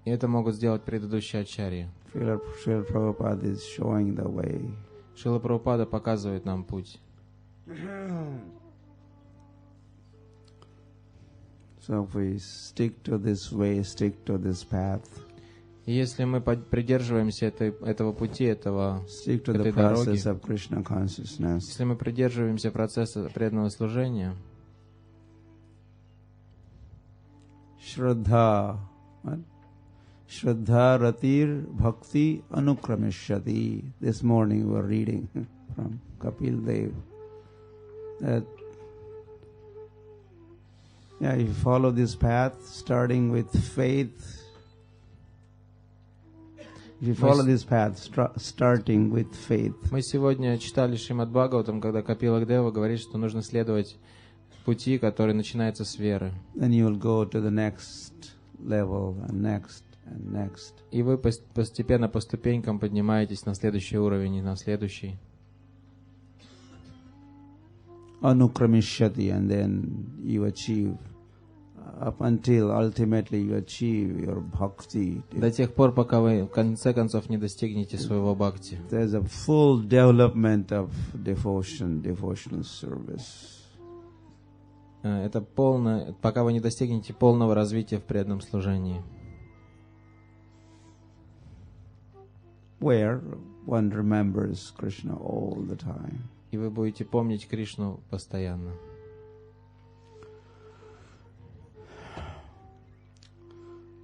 C: И это могут сделать предыдущие ачарьи.
D: Srila Prabhupada is showing the way.
C: Шрила Прабхупада показывает нам путь.
D: So if we stick to this way, stick to this path,
C: И если мы придерживаемся этого пути,
D: stick to the
C: этой дороги,
D: process of Krishna consciousness,
C: если мы придерживаемся процесса преданного служения,
D: Shraddha, what? Shraddha Ratir Bhakti Anukramishati. This morning we were reading from Kapil Dev that if you follow this path, starting with faith, starting with faith,
C: мы сегодня читали Шримад Бхагаватам, когда Капила Дева говорит, что нужно следовать пути, который начинается с веры.
D: then you will go to the next level and next and next.
C: И вы постепенно по ступенькам поднимаетесь на следующий уровень и на следующий.
D: Anukramishati, and then you achieve up until ultimately you achieve your bhakti.
C: До тех пор, пока вы в конце концов не достигнете своего бхакти.
D: There's a full development of devotional service.
C: Это полное, пока вы не достигнете полного развития в преданном служении.
D: Where one remembers Krishna all the time.
C: И вы будете помнить Кришну постоянно.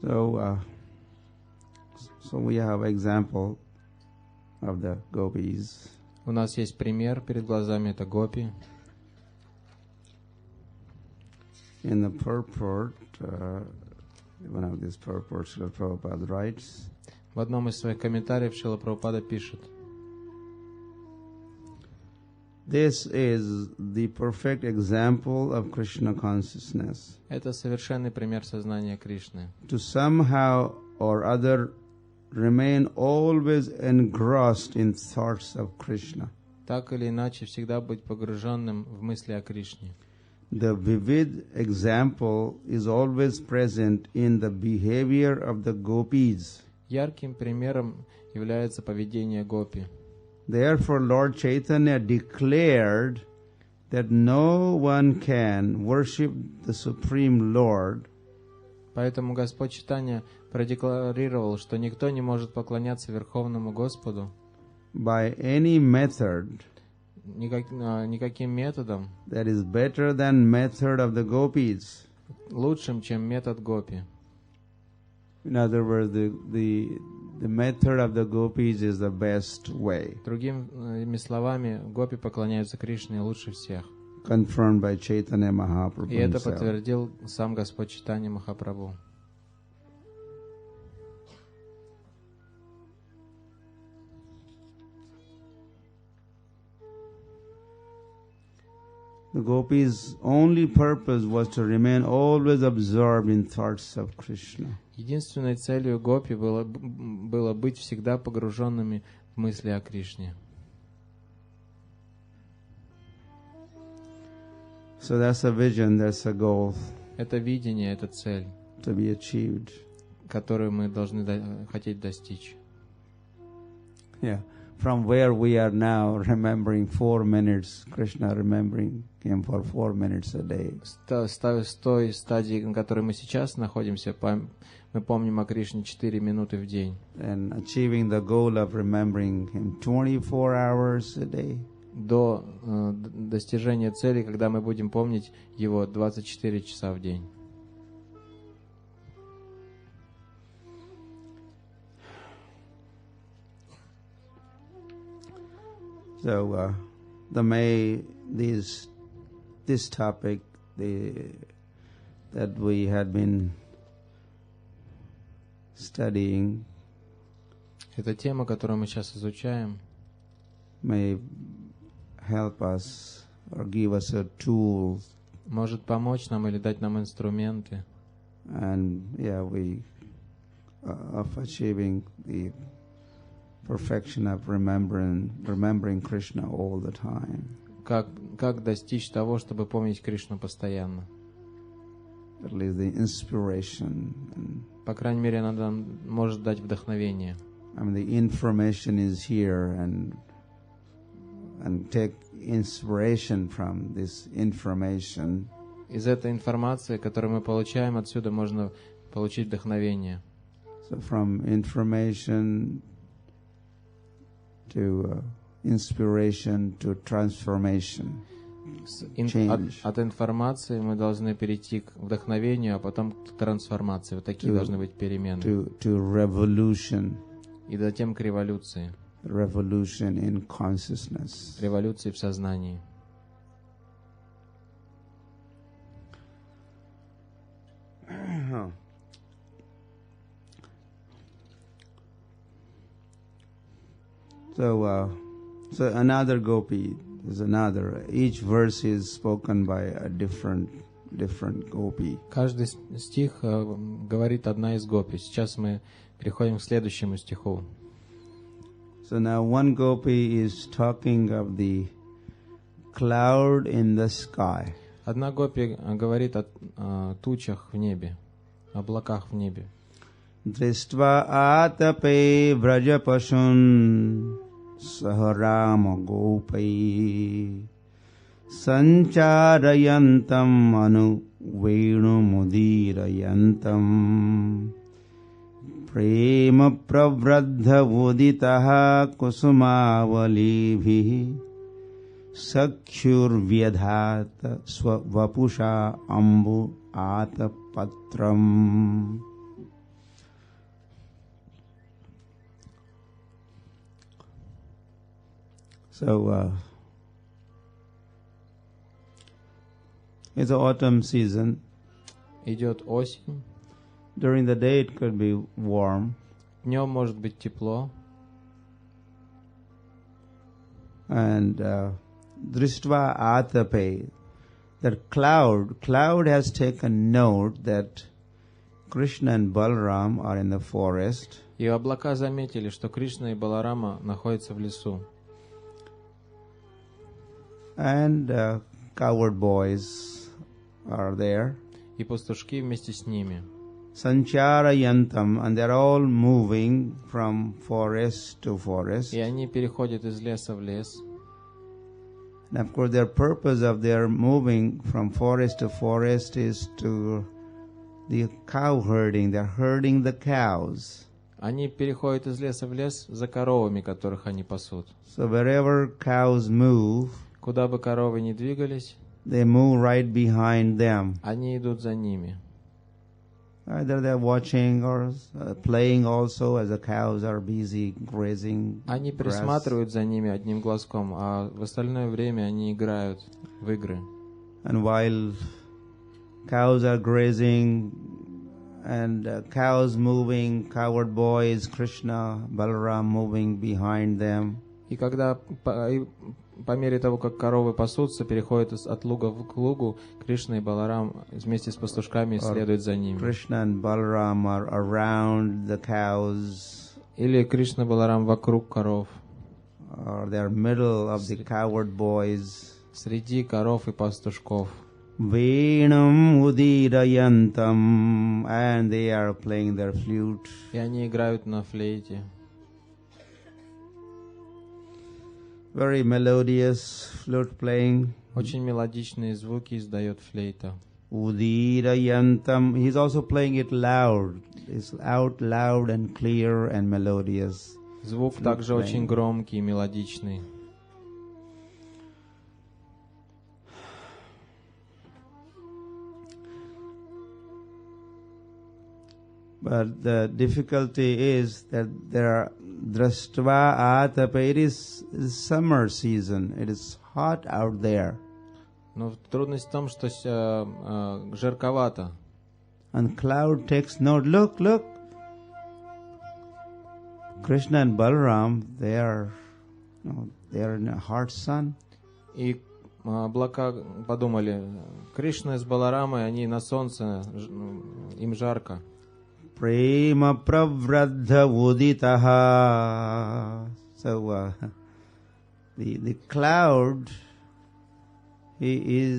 D: So we have example of the gopis.
C: У нас есть пример перед глазами, это гопи.
D: In the purport, one of these purports, Srila Prabhupada writes,
C: В одном из своих комментариев Шрила Прабхупада пишет:
D: this is the perfect example of Krishna consciousness.
C: Это совершенный пример сознания Кришны.
D: To somehow or other remain always engrossed in thoughts of Krishna.
C: Так или иначе, всегда быть погруженным в мысли о Кришне.
D: The vivid example is always present in the behavior of the gopis.
C: Ярким примером является поведение гопи.
D: Therefore, Lord Chaitanya declared that no one can worship the Supreme Lord
C: Поэтому Господь Чайтанья продекларировал, что никто не может поклоняться Верховному Господу
D: by any method
C: никаким методом,
D: that is better than method of the gopis.
C: лучшим, чем метод гопи.
D: In other words, the method of the gopis is the best way.
C: Другими словами, гопи поклоняются Кришне лучше всех.
D: Confirmed by Chaitanya Mahaprabhu
C: И это
D: himself.
C: подтвердил сам Господь Чайтанья Махапрабху.
D: The gopis' only purpose was to remain always absorbed in thoughts of Krishna.
C: Единственной целью гопи было быть всегда погруженными в мысли о Кришне.
D: So that's a vision, that's a goal
C: Это видение, это цель,
D: to be achieved.
C: которую мы должны хотеть достичь.
D: Yeah. From where we are now, remembering 4 minutes, Krishna remembering him for 4 minutes a day.
C: С той стадии, на которой мы сейчас находимся, мы помним о Кришне 4 минуты в день.
D: And achieving the goal of remembering him 24 hours a day.
C: До достижения цели, когда мы будем помнить его 24 часа в день.
D: So, this topic that we had been studying
C: Эта тема, которую мы сейчас изучаем,
D: may help us or give us a tool.
C: Может помочь нам или дать нам инструменты.
D: And we of achieving the perfection of remembering Krishna all the time.
C: Как достичь того, чтобы помнить Кришну постоянно?
D: At least the inspiration.
C: По крайней мере, она может дать вдохновение.
D: I mean, the information is here, and take inspiration from this information.
C: Из этой информации, которую мы получаем, отсюда можно получить вдохновение.
D: So from information to inspiration to transformation.
C: От информации мы должны перейти к вдохновению, а потом к трансформации. Вот такие должны быть перемены.
D: To revolution.
C: И затем к революции.
D: Revolution in consciousness.
C: Революции в сознании.
D: So another gopi is another. Each verse is spoken by a different gopi.
C: Каждый стих говорит одна из гопи. Сейчас мы переходим к следующему стиху.
D: So now one gopi is talking of the cloud in the sky.
C: Одна гопи говорит о тучах в небе, облаках в небе.
D: Dristva atape vrajapashun saharama gopai sancharayantam anu venu mudirayantam prema pravraddha uditaha kusumavalibihi sakhyur vyadhata svapusha ambu atapatram. So it's autumn season.
C: Идет осень.
D: During the day it could be warm.
C: Днем может быть тепло.
D: And dristva atape, that cloud has taken note that Krishna and Balaram are in the forest.
C: И облака заметили, что Кришна и Баларама находятся в лесу.
D: And cowherd boys are there.
C: И пастушки вместе с ними.
D: Sancharayantam, and they're all moving from forest to forest.
C: И они переходят из леса в лес.
D: And of course their purpose of their moving from forest to forest is to the cow herding. They're herding the cows.
C: Они переходят из леса в лес за коровами, которых они пасут.
D: So wherever cows move,
C: куда бы коровы ни двигались,
D: they move right behind them.
C: Они идут за ними.
D: Either they're watching or playing also, as the cows are busy grazing.
C: Они присматривают за ними одним глазком, а в остальное время они играют в игры.
D: And while cows are grazing and cows moving, cowherd boys, Krishna, Balaram moving behind them.
C: И когда по мере того, как коровы пасутся, переходят от луга к лугу, Кришна и Баларам вместе с пастушками следуют за ними.
D: Krishna and Balaram are around the cows.
C: Или Кришна и Баларам вокруг коров.
D: Or they're middle of the cowherd boys.
C: Среди коров и пастушков.
D: Venam udirayantam, and they are playing their flute.
C: И они играют на флейте.
D: Very melodious flute playing.
C: Очень мелодичные звуки издает флейта.
D: Udirayantam. He's also playing it loud. It's out loud and clear and melodious.
C: Звук также очень громкий и мелодичный.
D: But the difficulty is that there are drastva atape. It is summer season. It is hot out there.
C: Но трудность в том, что жарковато.
D: And cloud takes note. Look. Krishna and Balaram, they are in a hot sun.
C: И облака подумали, Кришна с Баларамой, они на солнце, им жарко.
D: Prema pravradha uditaha. So the cloud, he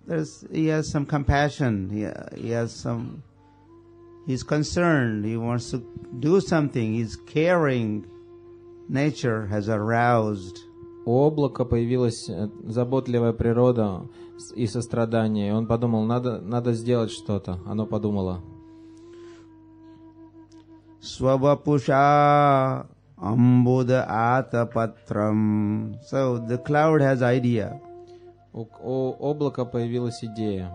D: has some compassion. He's concerned. He wants to do something. He's caring. Nature has aroused.
C: У облака появилась заботливая природа и сострадание. И он подумал, надо сделать что-то. Оно подумало.
D: Swabapusha ambuda atapatram. So the cloud has idea.
C: У облака появилась идея.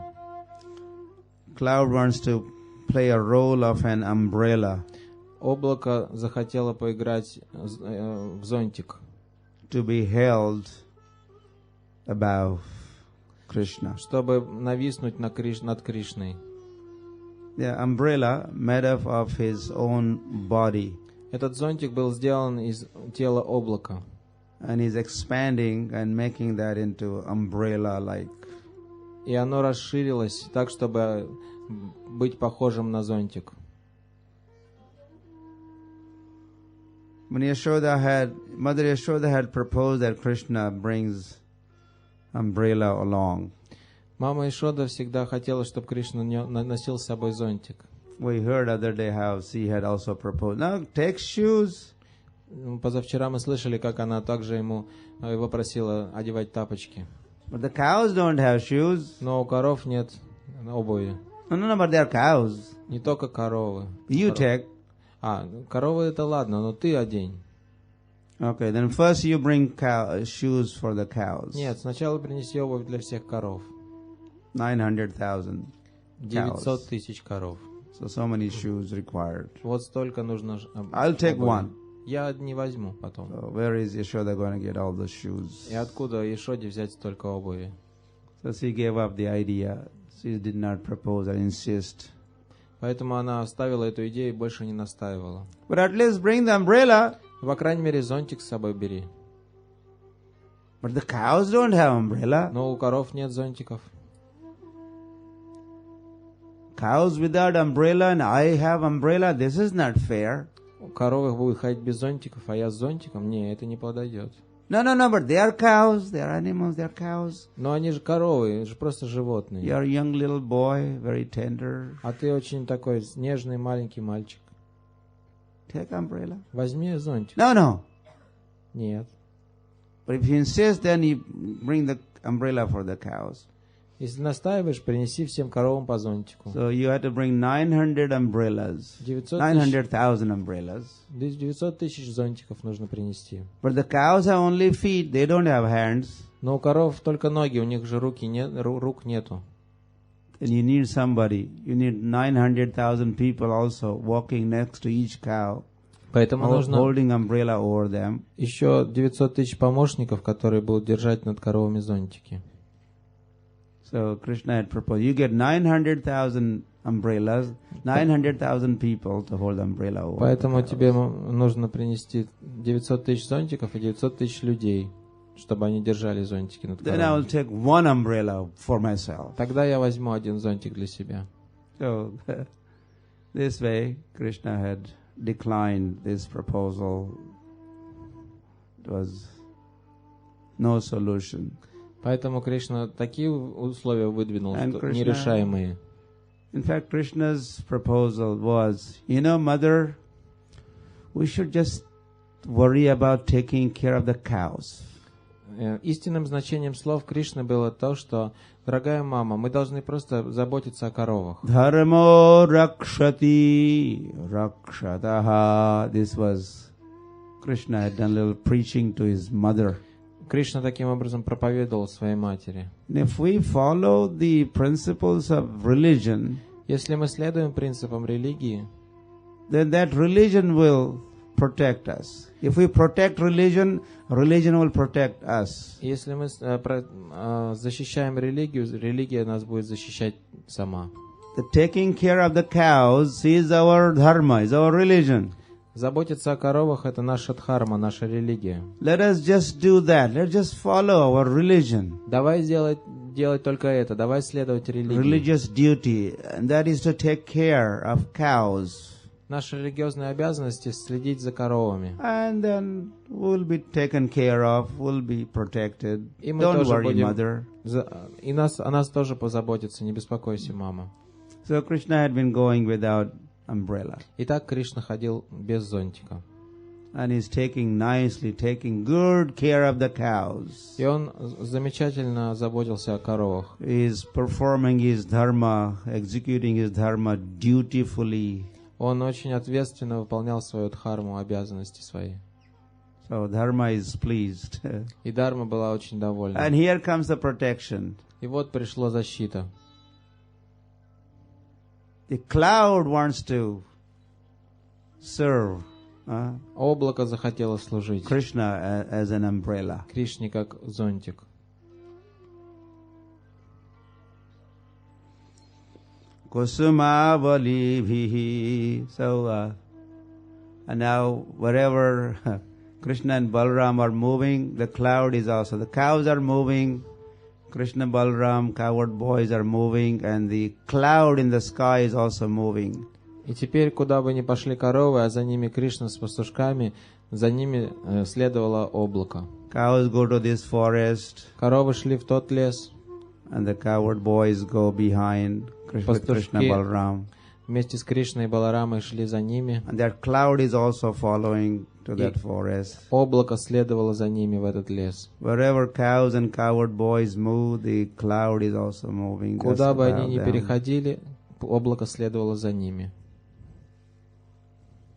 D: Cloud wants to play a role of an umbrella.
C: Облако захотело поиграть в зонтик.
D: To be held above Krishna.
C: Чтобы нависнуть над Кришной.
D: The umbrella made up of his own body.
C: Этот зонтик был сделан из тела облака.
D: And he's expanding and making that into umbrella-like.
C: И оно расширилось так, чтобы быть похожим на зонтик.
D: Mother Yashoda had proposed that Krishna brings umbrella along.
C: Мама Ишода всегда хотела, чтобы Кришна носил с собой зонтик.
D: We heard other day how she had also proposed. Now take shoes.
C: Позавчера мы слышали, как она также его просила одевать тапочки.
D: But the cows don't have shoes.
C: Но у коров нет обуви.
D: No, but they're cows.
C: Не только коровы.
D: You take.
C: Коровы это ладно, но ты одень.
D: Okay, then first you bring shoes for the cows.
C: Нет, сначала принеси обувь для всех коров.
D: 900,000
C: 900 тысяч коров.
D: So many shoes required.
C: Вот столько нужно
D: I'll take one.
C: Я не возьму потом.
D: So where is Yashoda going to get all the shoes?
C: И откуда Ишоде взять столько обуви?
D: So she gave up the idea. She did not propose or insist.
C: Поэтому она оставила эту идею и больше не настаивала.
D: But at least bring the umbrella.
C: По крайней мере, зонтик с собой бери.
D: But the cows don't have umbrella.
C: Но у коров нет зонтиков.
D: Cows without umbrella and I have umbrella. This is not fair.
C: Коровы будут ходить без зонтиков, а я с зонтиком? Не, это не подойдет.
D: No, but they are cows. They are animals. They are cows.
C: Но они же коровы, это же просто животные.
D: You are a young little boy, very tender.
C: А ты очень такой нежный маленький мальчик.
D: Take umbrella.
C: Возьми зонтик.
D: No.
C: Нет.
D: But if you insist, then you bring the umbrella for the cows.
C: Если настаиваешь, принеси всем коровам по зонтику.
D: So you had to bring 900 umbrellas. 900,000 umbrellas.
C: 900 тысяч зонтиков нужно принести.
D: But the cows have only feet. They don't have hands.
C: Но у коров только ноги, у них же рук нету.
D: And you need somebody. You need 900,000 people also walking next to each cow.
C: Поэтому нужно
D: holding umbrella over them.
C: Еще 900 тысяч помощников, которые будут держать над коровами зонтики.
D: So Krishna had proposed, you get 900,000 umbrellas, 900,000 people to hold umbrella over.
C: Поэтому тебе нужно принести 900 тысяч зонтиков и 900 тысяч людей, чтобы они держали зонтики над
D: коровами. Then I will take one umbrella for myself.
C: Тогда я возьму один зонтик для себя.
D: So this way, Krishna had declined this proposal. It was no solution.
C: Поэтому Кришна такие условия выдвинул, что нерешаемые.
D: In fact, Krishna's proposal was, Mother, we should just worry about taking care of the cows.
C: Истинным значением слов Кришны было то, что, дорогая мама, мы должны просто заботиться о коровах.
D: Dharmo rakshati rakshataha. This was, Krishna had done a little preaching to his mother.
C: Кришна таким образом проповедовал своей матери.
D: If we follow the principles of religion,
C: если мы следуем принципам религии,
D: then that religion will protect us. If we protect religion, religion will protect us.
C: Если мы защищаем религию, религия нас будет защищать сама.
D: The taking care of the cows is our dharma, is our religion.
C: Заботиться о коровах — это наша дхарма, наша религия.
D: Let us just do that. Let's just follow our religion.
C: Давай делать только это, давай следовать религии.
D: Religious duty, and that is to take care of cows.
C: Наша религиозная обязанность — следить за коровами.
D: And then we'll be taken care of, we'll be protected.
C: И мы
D: Don't
C: тоже
D: worry,
C: будем
D: mother.
C: о нас тоже позаботятся, не беспокойся, мама.
D: So Krishna had been going without umbrella.
C: Итак, Кришна ходил без зонтика.
D: And he's taking good care of the cows.
C: И он замечательно заботился о коровах.
D: He's performing his dharma, executing his dharma dutifully.
C: Он очень ответственно выполнял свою дхарму, обязанности свои.
D: So dharma is pleased.
C: И дхарма была очень довольна.
D: And here comes the protection.
C: И вот пришла защита.
D: The cloud wants to serve
C: Облако захотело служить
D: Krishna as an umbrella.
C: Кришне как зонтик.
D: Kusumavali bhihi. So, and now wherever Krishna and Balaram are moving, the cloud is also. The cows are moving, Krishna, Balaram, coward boys are moving, and the cloud in the sky is also moving.
C: И теперь, куда бы ни пошли коровы, а за ними Кришна с пастушками, за ними следовало облако.
D: Cows go to this forest,
C: Коровы шли в тот лес,
D: and the coward boys go behind Krishna, Balaram.
C: Вместе с Кришной и Баларамой шли за ними.
D: And that cloud is also following to that forest.
C: Облако следовало за ними в этот лес.
D: Wherever cows and coward boys move, the cloud is also moving.
C: Куда бы они ни переходили, облако следовало за ними.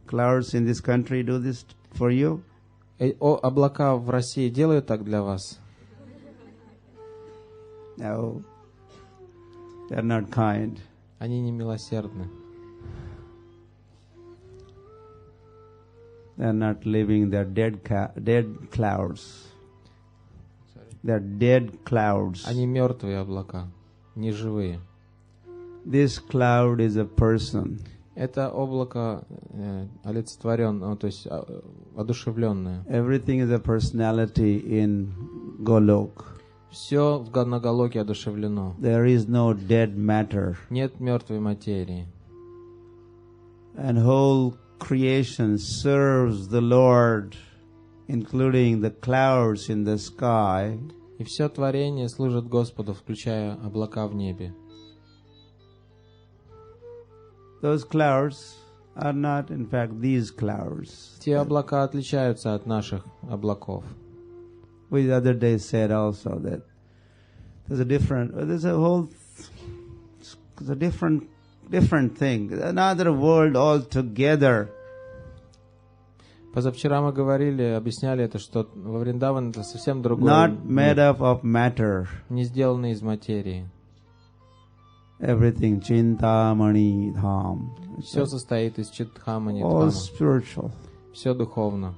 D: Clouds in this country do this for you?
C: Облака в России делают так для вас?
D: No. They're not kind.
C: Они не милосердны.
D: They're not living. They're dead clouds. They're dead clouds.
C: Они мертвые облака, не живые.
D: This cloud is a person.
C: Это облако олицетворенное, то есть одушевленное.
D: Everything is a personality in Golok.
C: Все в Ганагалоке одушевлено.
D: There is no dead matter.
C: Нет мертвой материи.
D: And whole creation serves the Lord, including the clouds in the sky.
C: И все творение служит Господу, включая облака в небе.
D: Those clouds are not, in fact, these clouds.
C: Те облака отличаются от наших облаков.
D: We the other day said also that there's a different thing, another world altogether.
C: Позавчера мы говорили, объясняли это, что во Вриндаван это совсем другой
D: Not made
C: мир,
D: up of matter.
C: не сделанный из материи.
D: Everything Chintamani Dham.
C: Все состоит из Читхамани
D: All
C: Дхама.
D: spiritual.
C: Все духовно.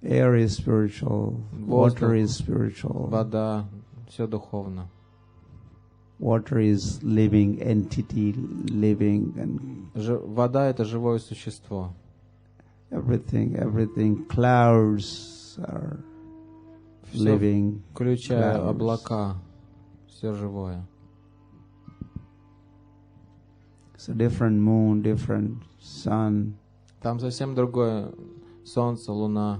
D: Air is spiritual. Water is spiritual.
C: Вода, все духовно.
D: Water is living entity, living and
C: Вода — это живое существо.
D: everything. Clouds are living.
C: Включая
D: clouds.
C: облака, все живое.
D: It's a different moon, different sun.
C: Там совсем другое солнце, луна.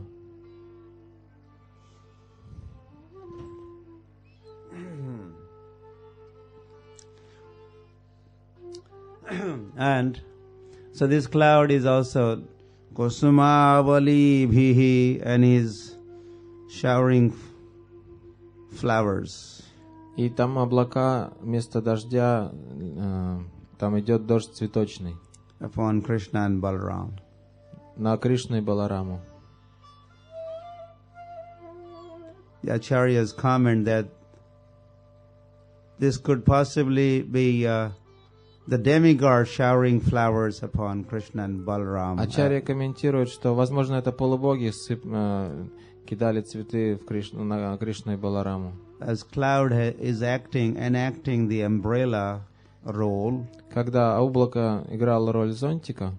D: And so this cloud is also Kusumavali bhihi, and is showering flowers.
C: И там облака вместо дождя, там идет дождь цветочный.
D: Upon Krishna and Balaram.
C: На Кришну и Балараму.
D: The acharyas comment that this could possibly be the demigod showering flowers upon Krishna and Balaram.
C: Ачарья комментирует, что, возможно, это полубоги кидали цветы на Кришну и Балараму.
D: As cloud is enacting the umbrella role,
C: Когда облако играло роль зонтика,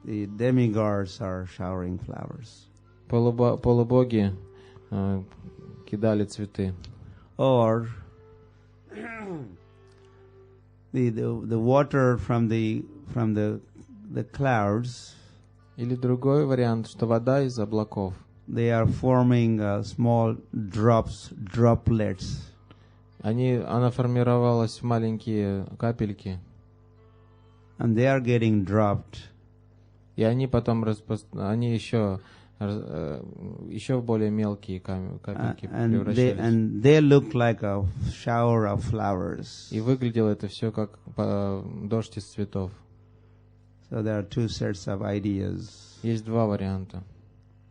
D: the demigods are showering flowers.
C: полубоги кидали цветы.
D: Or the water from the clouds,
C: Или другой вариант, что вода из облаков,
D: they are forming small droplets.
C: она формировалась в маленькие капельки,
D: And they are getting dropped.
C: и они потом они еще в более мелкие капельки превращались.
D: And they look like a shower of flowers.
C: И выглядело это все как дождь из цветов.
D: So there are two sets of ideas.
C: Есть два варианта.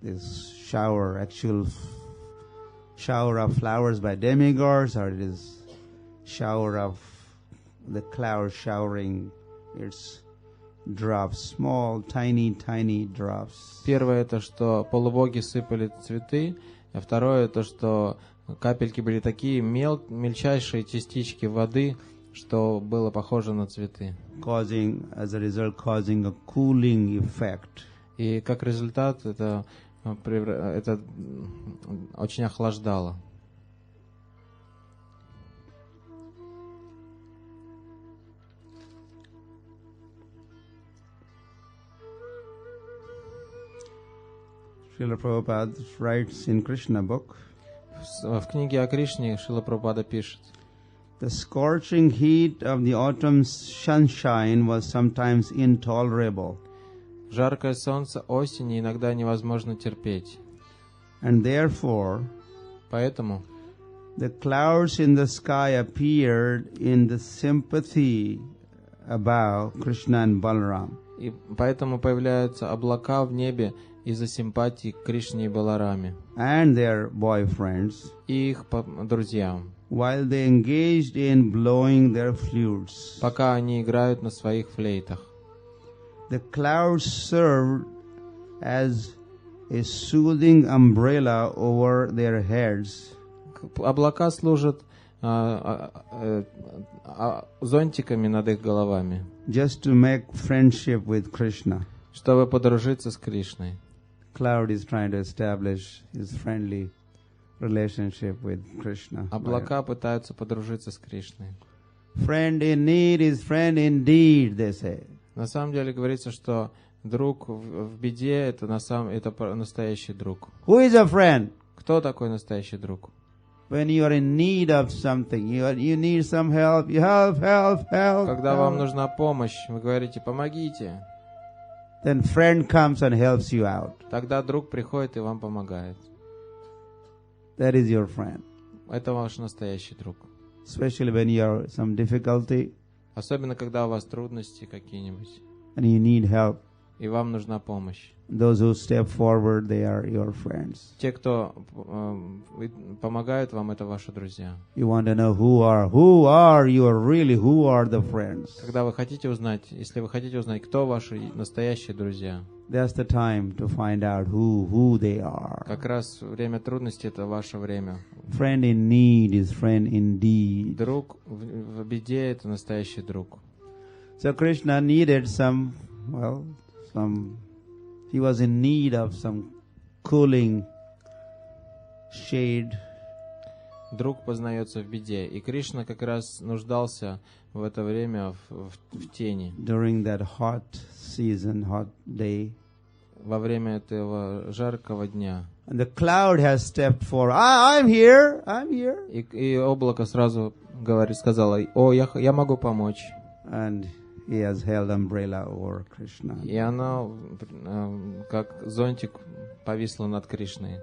D: This actual shower of flowers by demigods, or it is shower of the cloud showering its drops, small, tiny drops.
C: Первое это, что полубоги сыпали цветы, а второе это, что капельки были такие мельчайшие частички воды, что было похоже на цветы.
D: As a result, causing a cooling effect.
C: И как результат это очень охлаждало.
D: Srila Prabhupada writes in Krishna book,
C: В книге о Кришне Шрила Прабхупада пишет:
D: the scorching heat of the autumn sunshine was sometimes intolerable.
C: Жаркое солнце осени иногда невозможно терпеть.
D: And therefore,
C: Поэтому
D: the clouds in the sky appeared in the sympathy about Krishna and Balaram.
C: И поэтому появляются облака в небе из-за симпатии к Кришне и Балараме
D: And their boyfriends,
C: и их друзьям,
D: while they engaged in blowing their flutes.
C: пока они играют на своих флейтах.
D: The clouds served as a soothing umbrella over their heads.
C: Облака служат зонтиками над их головами,
D: Just to make friendship with Krishna.
C: чтобы подружиться с Кришной.
D: Cloud is trying to establish his friendly relationship with Krishna.
C: Облака пытаются подружиться с Кришной.
D: Friend in need is friend indeed, they say.
C: На самом деле говорится, что друг в беде это настоящий друг.
D: Who is a friend?
C: Кто такой настоящий друг?
D: When you are in need of something, you need some help, you help.
C: Когда вам нужна помощь, вы говорите: помогите.
D: Then friend comes and helps you out.
C: Тогда друг приходит и вам помогает.
D: That is your friend.
C: Это ваш настоящий друг.
D: Especially when you are some difficulty
C: Особенно, когда у вас трудности какие-нибудь,
D: and you need help.
C: и вам нужна помощь.
D: Those who step forward, they are your friends.
C: Те, кто помогают вам, это ваши друзья.
D: You want to know who are the friends.
C: Когда вы хотите узнать, если вы хотите узнать, кто ваши настоящие друзья,
D: That's the time to find out who they are.
C: как раз время трудности — это ваше время.
D: Friend in need is friend indeed.
C: Друг в беде — это настоящий друг.
D: So Krishna needed he was in need of some cooling shade.
C: Друг познается в беде, и Кришна как раз нуждался в это время в тени.
D: During that hot season, hot day.
C: Во время этого жаркого дня.
D: And the cloud has stepped forward. I'm here.
C: И облако сразу сказало: о, я могу помочь.
D: And he has held umbrella over Krishna.
C: И оно, как зонтик, повисло над Кришной.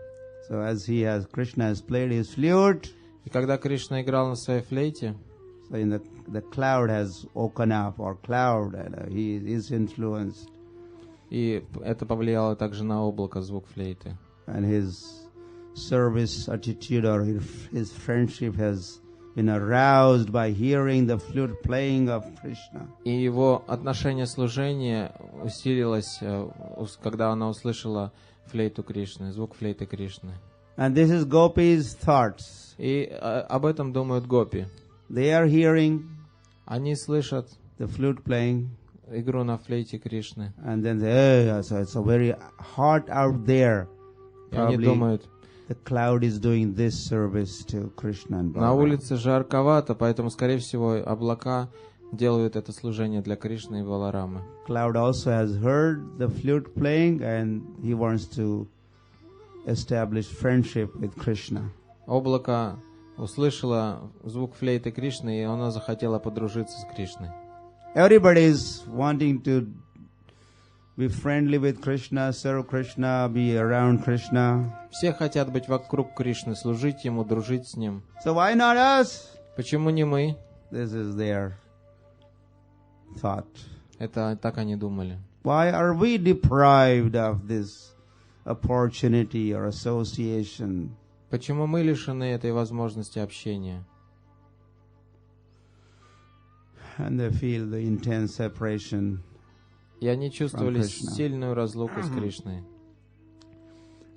D: So as Krishna has played his flute,
C: И когда Кришна играл на своей флейте,
D: so in the cloud has woken up, or cloud, he is influenced.
C: и это повлияло также на облако, звук флейты.
D: And his service attitude or his friendship has been aroused by hearing the flute playing of Krishna.
C: И его отношение служения усилилось, когда она услышала флейту Кришны, звук флейты Кришны.
D: And this is Gopi's thoughts.
C: И об этом думают гопи.
D: They are hearing.
C: Они слышат
D: the flute playing,
C: игру на флейте Кришны.
D: and then say, hey, so it's so very hot out there.
C: И они
D: Probably
C: думают,
D: the cloud is doing this service to Krishna and
C: на
D: Balaram.
C: улице жарковато, поэтому, скорее всего, облака делают это служение для Кришны и Баларамы.
D: Cloud also has heard the flute playing, and he wants to establish friendship with Krishna.
C: Облако услышало звук флейты Кришны, и оно захотело подружиться с Кришной.
D: Everybody is wanting to be friendly with Krishna, serve Krishna, be around Krishna.
C: Все хотят быть вокруг Кришны, служить Ему, дружить с Ним.
D: So why not us?
C: Почему не мы?
D: This is their thought.
C: Это так они думали.
D: Why are we deprived of this opportunity or association?
C: Почему мы лишены этой возможности общения?
D: And they feel the intense separation.
C: И они чувствовали
D: Krishna.
C: сильную разлуку с Кришной.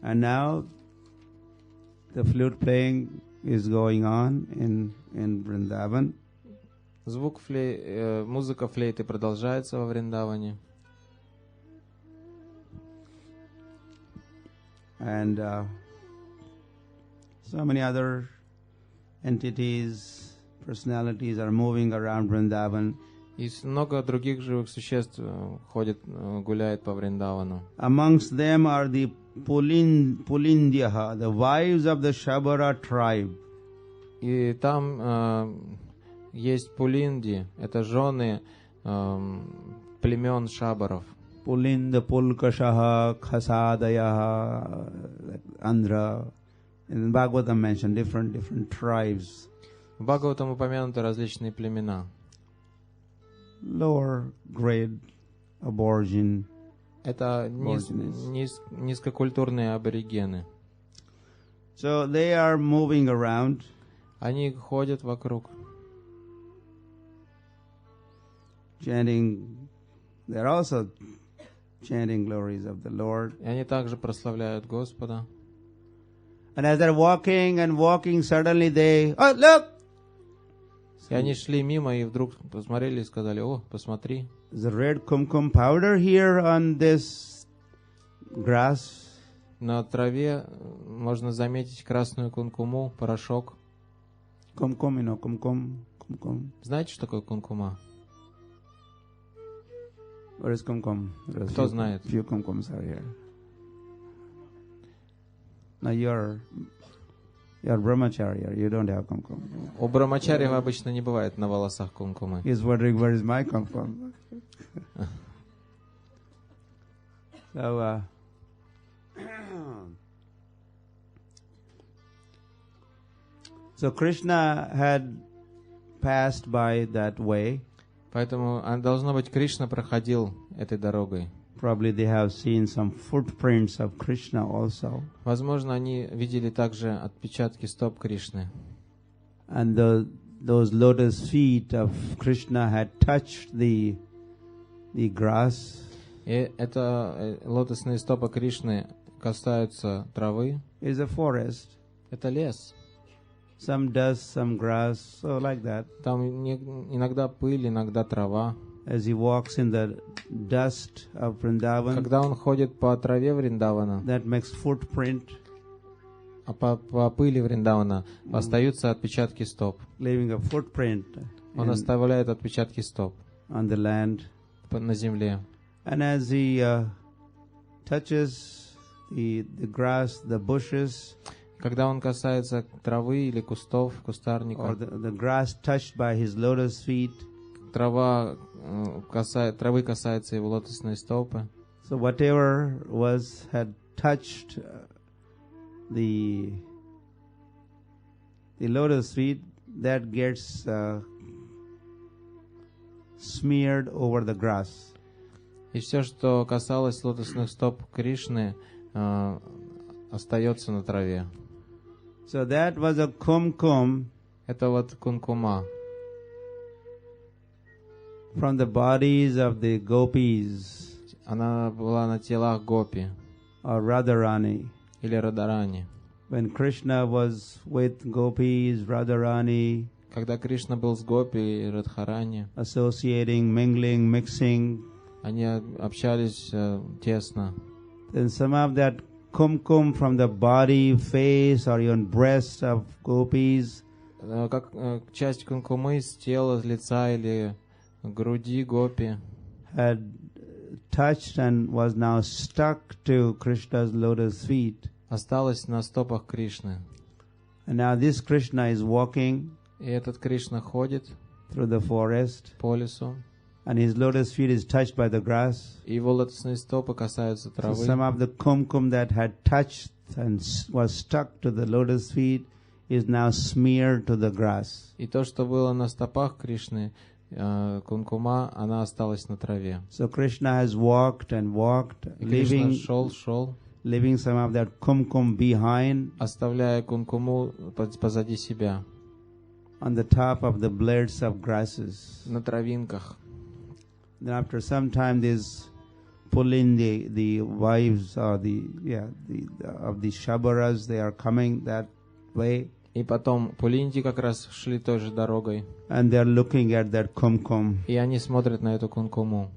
D: And now the flute playing is going on in Vrindavan.
C: Музыка флейты продолжается во Вриндаване.
D: And so many other entities, personalities are moving around Vrindavan.
C: И много других живых существ ходят, гуляют по Вриндавану.
D: Amongst them are the Pulindyaha, the wives of the Shabara tribe.
C: И там есть Пулинди, это жены племен шабаров.
D: Pulinda, Pulkashaha, Khasadayaha, Andhra. In Bhagavatam mentioned different tribes.
C: В Бхагаватам упомянуты различные племена.
D: Lower grade aborigine.
C: Это низкокультурные аборигены.
D: So they are moving around.
C: Они ходят вокруг,
D: chanting. They're also chanting glories of the Lord.
C: и они также прославляют Господа.
D: And as they're walking and walking, suddenly they, oh look!
C: И они шли мимо и вдруг посмотрели и сказали: о, посмотри,
D: There's a red kumkum powder here on this grass.
C: на траве можно заметить красную кункуму, порошок.
D: Kumkum, you know, kumkum.
C: Знаете, что такое кункума?
D: Where is kumkum? There's
C: Кто знает?
D: Few kumkums are here. Now you're brahmacharya. You don't have kumkum.
C: У брамачарьев обычно не бывает на волосах кункумы.
D: He's wondering where is my kumkum. So Krishna had passed by that way.
C: Поэтому, должно быть, Кришна проходил этой дорогой.
D: Probably they have seen some footprints of Krishna also.
C: Возможно, они видели также отпечатки стоп Кришны.
D: And those lotus feet of Krishna had touched the grass.
C: И это лотосные стопы Кришны касаются травы.
D: It's a forest.
C: Это лес.
D: Some dust, some grass, so like that.
C: Там иногда пыль, иногда трава.
D: As he walks in the dust of Vrindavan,
C: Когда он ходит по траве Вриндавана,
D: that makes footprint,
C: а по пыли Вриндавана остаются отпечатки стоп.
D: leaving a footprint
C: Он оставляет отпечатки стоп
D: on the land.
C: на земле.
D: And as he touches the grass, the bushes,
C: Когда он касается травы или кустов,
D: or
C: кустарника,
D: the grass touched by his lotus feet,
C: травы касается его лотосные стопы.
D: so whatever had touched the lotus feet, that gets smeared over the grass.
C: И все, что касалось лотосных стоп Кришны, остается на траве.
D: So that was a kumkum
C: Это вот кункума.
D: from the bodies of the gopis
C: Она была на телах Гопи
D: or Radharani.
C: или Радарани.
D: When Krishna was with gopis, Radharani,
C: Когда Кришна был с Гопи и Радхарани,
D: associating, mingling, mixing.
C: они общались тесно.
D: Then some of that kumkum from the body, face, or even breast of gopis
C: Как часть кункумы с тела, с лица или груди Гопи
D: had touched and was now stuck to Krishna's lotus feet.
C: осталась на стопах Кришны.
D: And now this Krishna is walking
C: И этот Кришна ходит
D: through the forest,
C: по лесу,
D: and his lotus feet is touched by the grass.
C: и его лотосные стопы касаются
D: So
C: травы.
D: some of the kumkum that had touched and was stuck to the lotus feet is now smeared to the grass.
C: И то, что было на стопах Кришны, кункума, она осталась на траве.
D: So Krishna has walked and walked,
C: И Кришна
D: leaving
C: шел,
D: leaving some of that kumkum behind
C: оставляя кункуму позади себя,
D: on the top of the blades of grasses.
C: на травинках.
D: Then after some time, this pulling the wives or of the shabaras, they are coming that way,
C: И потом Пулинти как раз шли той же дорогой,
D: and they are looking at that kumkum.
C: и они смотрят на эту кункуму.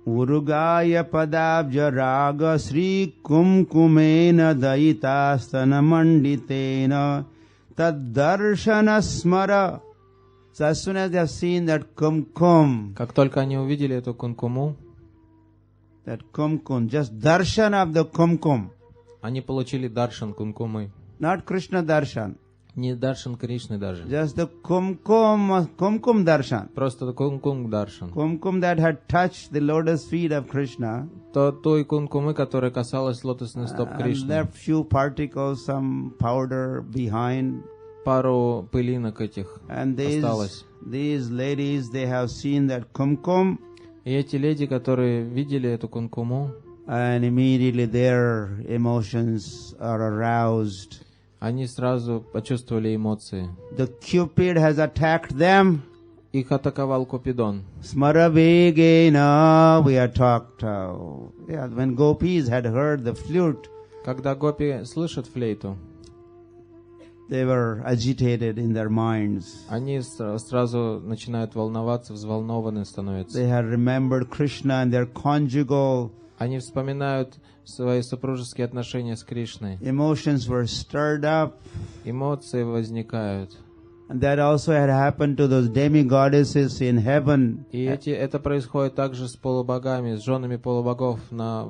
D: Urugaya padabja raga sri kumkumena daitastana manditena tad darshana smara. So as soon as they have seen that kumkum,
C: Как только они увидели эту кункуму,
D: just darshan of the kumkum,
C: они получили даршан кункумы.
D: not Krishna darshan,
C: Не даршан Кришны даже.
D: just the kumkum darshan.
C: Просто кункум даршан.
D: Kumkum that had touched the lotus feet of Krishna
C: Той кункумы, которая касалась лотосных стоп
D: and
C: Кришны.
D: left few particles, some powder behind.
C: Пару пылинок этих
D: And
C: осталось.
D: these ladies, they have seen that kumkum,
C: И эти леди, которые видели эту кункуму,
D: and immediately their emotions are aroused.
C: они сразу почувствовали эмоции.
D: The Cupid has attacked them.
C: Их атаковал Купидон.
D: Smaravegena, we are talked. When gopis had heard the flute,
C: Когда гопи слышат флейту,
D: they were agitated in their minds.
C: они сразу начинают волноваться, взволнованы становятся.
D: They had remembered Krishna and their conjugal.
C: Они вспоминают свои супружеские отношения с Кришной.
D: Emotions were stirred up.
C: Эмоции возникают.
D: And that also had happened to those demigoddesses in heaven.
C: И это происходит также с полубогами, с женами полубогов на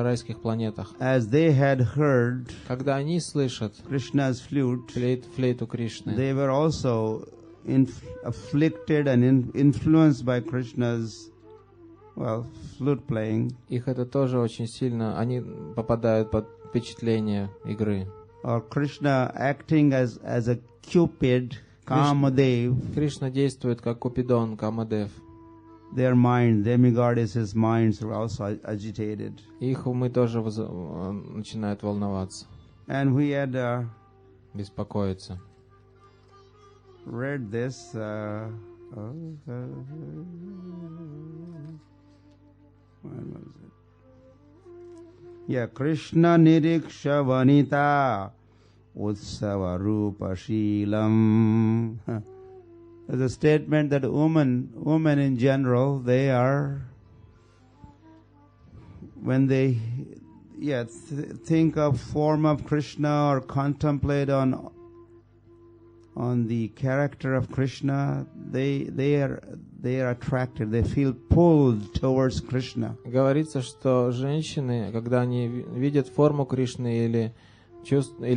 C: райских планетах.
D: As they had heard
C: Когда они слышат
D: Krishna's flute,
C: флейту Кришны,
D: they were also afflicted and influenced by Krishna's, flute playing.
C: их это тоже очень сильно, они попадают под впечатление игры.
D: Or Krishna acting as a Cupid, Kamadev.
C: Кришна действует как Купидон, Камадев.
D: Their mind, demigoddesses' minds were also agitated.
C: Их умы тоже начинают волноваться,
D: And we had
C: беспокоиться.
D: read this. When was it? Yeah, Krishna niriksha vanita utsava rupa shilam. There's a statement that women in general, they are, when they think of form of Krishna or contemplate on the character of Krishna, they are attracted, they feel pulled towards Krishna.
C: Говорится, что женщины, когда они видят форму Кришны или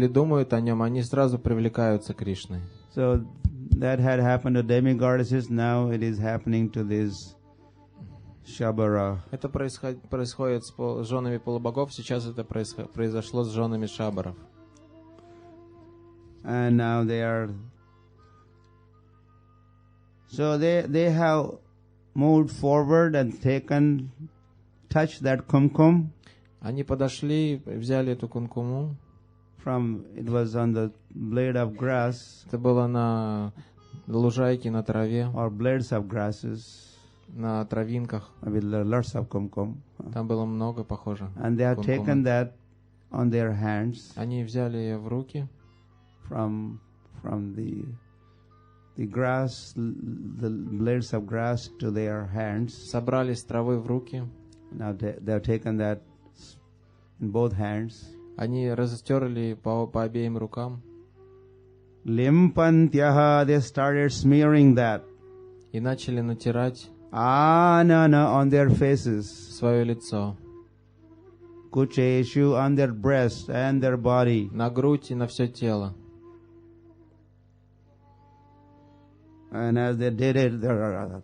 C: думают о нем, они сразу привлекаются Кришной.
D: So that had happened to demigoddesses, now it is happening to this Shabara.
C: Это происходит с женами полубогов, сейчас это произошло с женами шабаров.
D: And now they are, so they have moved forward and touched that kumkum.
C: Они подошли, взяли эту кункуму.
D: It was on the blade of grass.
C: Это было на лужайке, на траве,
D: or blades of grasses,
C: на травинках.
D: with lots of kumkum.
C: Там было много, похоже.
D: And they have
C: кункума.
D: taken that on their hands
C: Они взяли ее в руки
D: from the the grass, the blades of grass to their hands.
C: собрали с травы в руки.
D: Now they have taken that in both hands.
C: Они растерли по обеим рукам.
D: Limpantyaha, they started smearing that.
C: И начали натирать
D: Anana on their faces.
C: свое лицо.
D: Kucheshu on their breast and their body.
C: На грудь и на все тело.
D: And as they did it, they're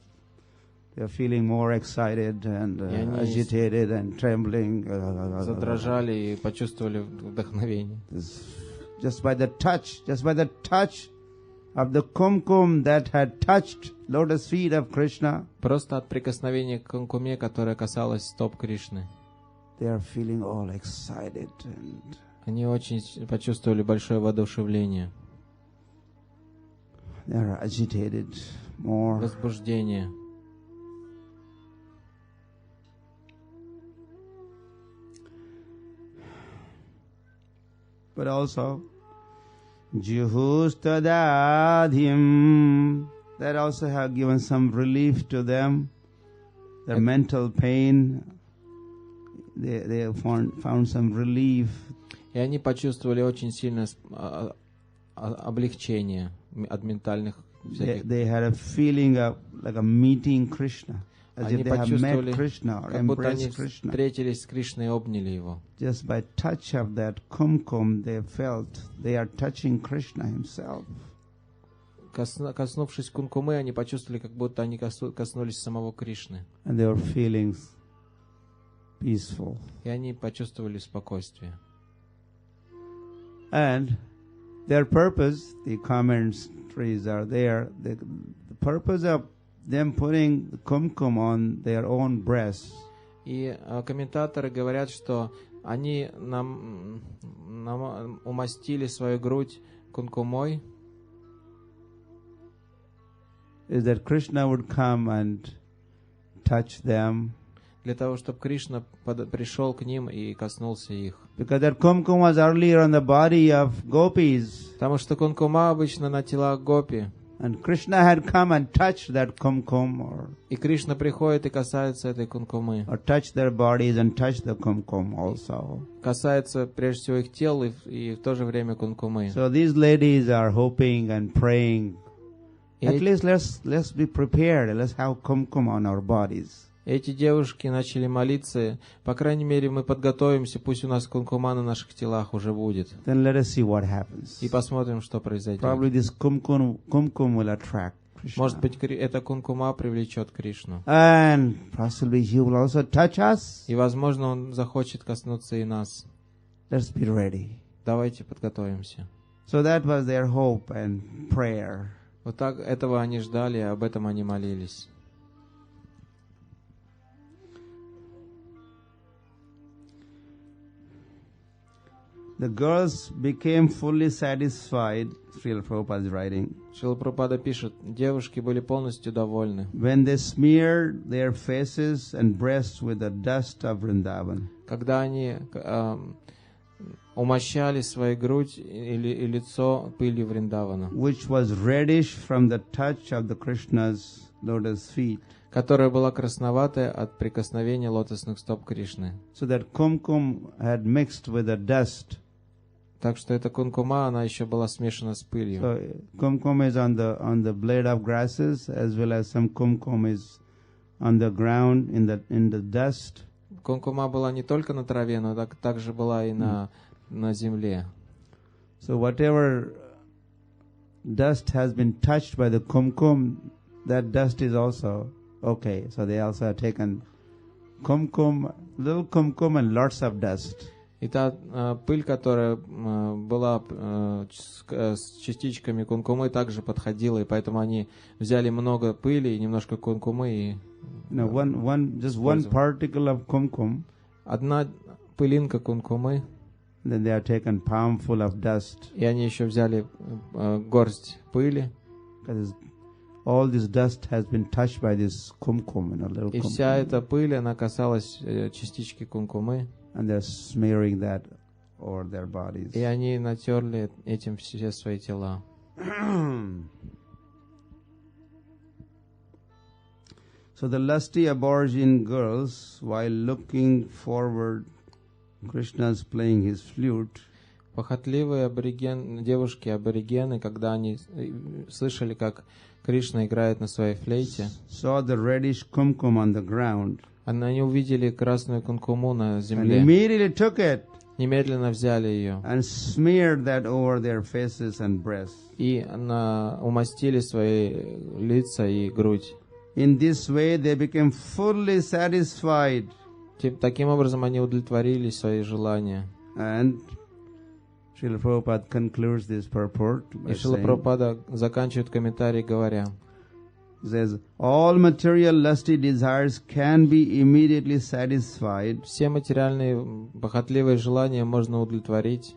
D: feeling more excited and agitated and trembling.
C: Задрожали и почувствовали вдохновение.
D: Just by the touch of the kumkum that had touched lotus feet of Krishna.
C: Просто от прикосновения к кумкуме, которое касалось стоп Кришны.
D: They are feeling all excited and
C: Они очень почувствовали большое воодушевление.
D: they are agitated more.
C: Возбуждение.
D: But also, Juhustadadhim, that also have given some relief to them. Their mental pain, they found some relief.
C: И они почувствовали очень сильное облегчение от ментальных всяких.
D: They had a feeling of like a meeting Krishna, as
C: Они
D: if they have met
C: почувствовали,
D: Krishna or
C: как будто они
D: embraced Krishna.
C: встретились с Кришной и обняли его.
D: Just by touch of that kumkum, they felt they are touching Krishna himself.
C: Коснувшись кункумы, они почувствовали, как будто они коснулись самого Кришны.
D: And they were feeling peaceful.
C: И они почувствовали спокойствие.
D: And their purpose, the commentaries are there, the purpose of them putting the kumkum on their own breasts.
C: И комментаторы говорят, что они нам умастили свою грудь кункумой,
D: Is that Krishna would come and touch them.
C: для того, чтобы Кришна пришел к ним и коснулся их.
D: Because that kumkum was earlier on the body of gopis.
C: Потому что кункума обычно на телах гопи.
D: And Krishna had come and touched that kumkum
C: И Кришна приходит и касается этой кункумы.
D: or touched their bodies and touched the kumkum also.
C: Касается прежде всего их тел и в то же время кункумы.
D: So these ladies are hoping and praying. At least let's be prepared. Let's have kumkum on our bodies.
C: Эти девушки начали молиться. По крайней мере, мы подготовимся, пусть у нас кункума на наших телах уже будет.
D: Then let us see what happens.
C: И посмотрим, что произойдет.
D: Probably this kumkum will attract Krishna.
C: Может быть, эта кункума привлечет Кришну.
D: And possibly he will also touch us.
C: И, возможно, он захочет коснуться и нас.
D: Let's be ready.
C: Давайте подготовимся.
D: So that was their hope and prayer.
C: Вот так этого они ждали, и об этом они молились.
D: The girls became fully satisfied, Srila Prabhupada is writing,
C: Шрила Прабхупада пишет, девушки были полностью довольны,
D: when they smeared their faces and breasts with the dust of Vrindavan.
C: когда они умощали свою грудь и лицо пылью Вриндавана,
D: Which was reddish from the touch of the Krishna's lotus feet.
C: которая была красноватая от прикосновения лотосных стоп Кришны.
D: So that kumkum had mixed with the dust.
C: Так что эта кункума, она еще была смешана с пылью.
D: So kumkum is on the blade of grasses, as well as some kumkum is on the ground in the dust.
C: Кункума была не только на траве, но также была и на земле.
D: So whatever dust has been touched by the kumkum, that dust is also okay. So they also have taken little kumkum and lots of dust.
C: И та пыль, которая была с частичками кункумы, также подходила, и поэтому они взяли много пыли и немножко кункумы. И
D: one particle of kumkum.
C: Одна пылинка кункумы.
D: Then they have taken palm full of dust.
C: И они еще взяли горсть пыли.
D: Because all this dust has been touched by this kumkum, little
C: И
D: kumkum.
C: вся эта пыль, она касалась частички кункумы.
D: And they're smearing that over their bodies.
C: И они натерли этим все свои тела.
D: So the lusty aborigine girls, while looking forward, Krishna's playing his flute.
C: Похотливые девушки-аборигены, когда они слышали, как Кришна играет на своей флейте,
D: Saw the reddish kumkum on the ground.
C: они увидели красную кункуму на
D: And
C: земле,
D: immediately took it
C: немедленно взяли ее
D: and smeared that over their faces and breasts.
C: и умастили свои лица и грудь.
D: In this way, they became fully satisfied.
C: Таким образом, они удовлетворили свои желания.
D: And Srila Prabhupada concludes this purport by
C: И Шрила
D: saying,
C: Прабхупада заканчивает комментарий, говоря,
D: says, all material lusty desires can be immediately satisfied
C: все материальные похотливые желания можно удовлетворить,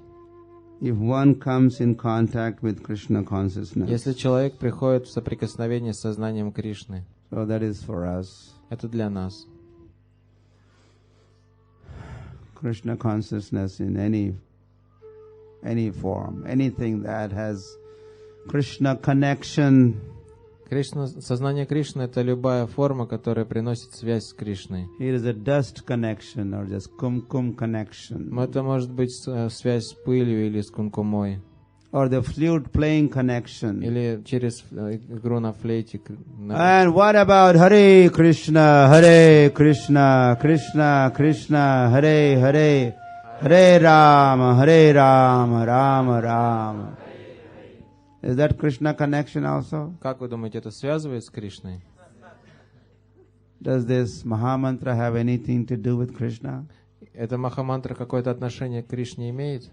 D: if one comes in contact with Krishna consciousness.
C: если человек приходит в соприкосновение с сознанием Кришны.
D: So that is for us.
C: Это для нас.
D: Krishna consciousness in any form, anything that has Krishna connection.
C: Сознание Кришны — это любая форма, которая приносит связь с Кришной.
D: It is a dust connection or just kumkum connection.
C: Это может быть связь с пылью или с кункумой.
D: Or the flute playing connection.
C: Или через игру на флейте.
D: And what about Hare Krishna, Hare Krishna, Krishna Krishna, Hare Hare, Hare Rama, Rama Rama. Is that Krishna connection also?
C: Как вы думаете, это связывает с Кришной?
D: Does this Mahamantra have anything to do with Krishna?
C: Это Махамантра какое-то отношение к Кришне имеет?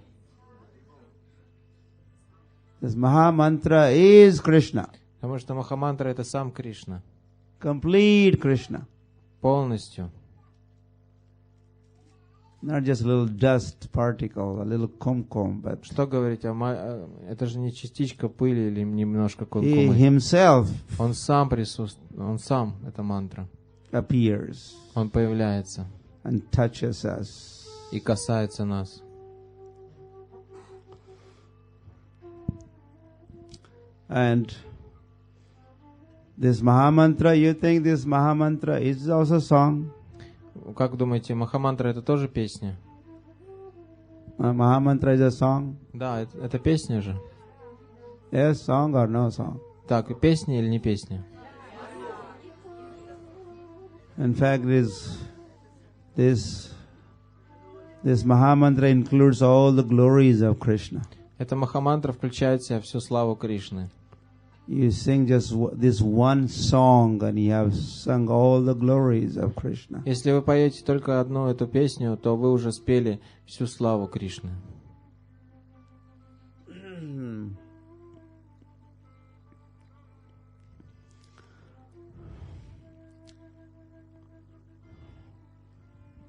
D: This Mahamantra is Krishna.
C: Потому что Махамантра — это сам Кришна.
D: Complete Krishna.
C: Полностью.
D: Not just a little dust particle, a little kumkum, but
C: Что говорить, это же не частичка пыли или немножко
D: He
C: кункумы.
D: Himself
C: Он сам присутствует, он сам, это мантра.
D: appears
C: Он появляется
D: and touches us.
C: и касается нас.
D: And this Mahamantra, you think this Mahamantra is also song?
C: Как думаете, Махамантра — это тоже песня?
D: Mahamantra is a song?
C: Да, это песня же.
D: Yes, song or no song?
C: Так, песня или не песня?
D: In fact, this Mahamantra includes all the glories of Krishna.
C: Эта Махамантра включает в себя всю славу Кришны.
D: You sing just this one song and you have sung all the glories of Krishna.
C: Если вы поете только одну эту песню, то вы уже спели всю славу Кришны.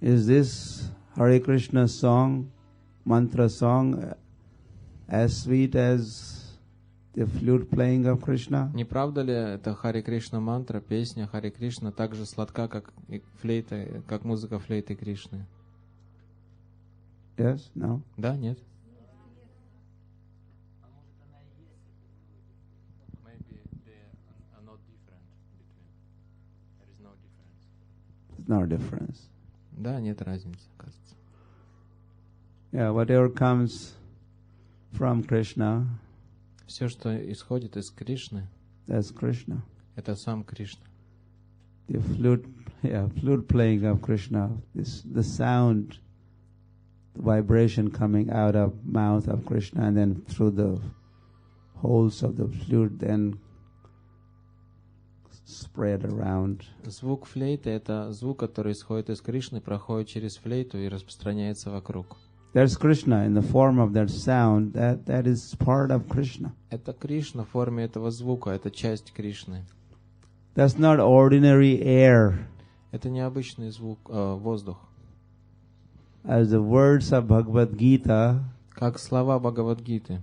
D: Is this Hare Krishna song, mantra song, as sweet as the flute playing of Krishna?
C: Не правда ли это Харе Кришна мантра, песня Харе Кришна, так же сладка, как и флейта, как музыка флейты Кришны?
D: Yes? No?
C: Да, нет?
D: There's no difference.
C: Да, нет разницы, кажется.
D: Yeah, whatever comes from Krishna,
C: Все, что исходит из Кришны,
D: that's Krishna.
C: это сам Кришна.
D: The flute playing of Krishna, the sound, the vibration coming out of mouth of Krishna and then through the holes of the flute then spread around.
C: Звук флейты — это звук, который исходит из Кришны, проходит через флейту и распространяется вокруг.
D: There's Krishna in the form of that sound. That is part of Krishna.
C: Это Кришна в форме этого звука, это часть Кришны.
D: That's not ordinary air.
C: Это необычный звук, воздух.
D: As the words of Bhagavad Gita,
C: Как слова Бхагаватгиты.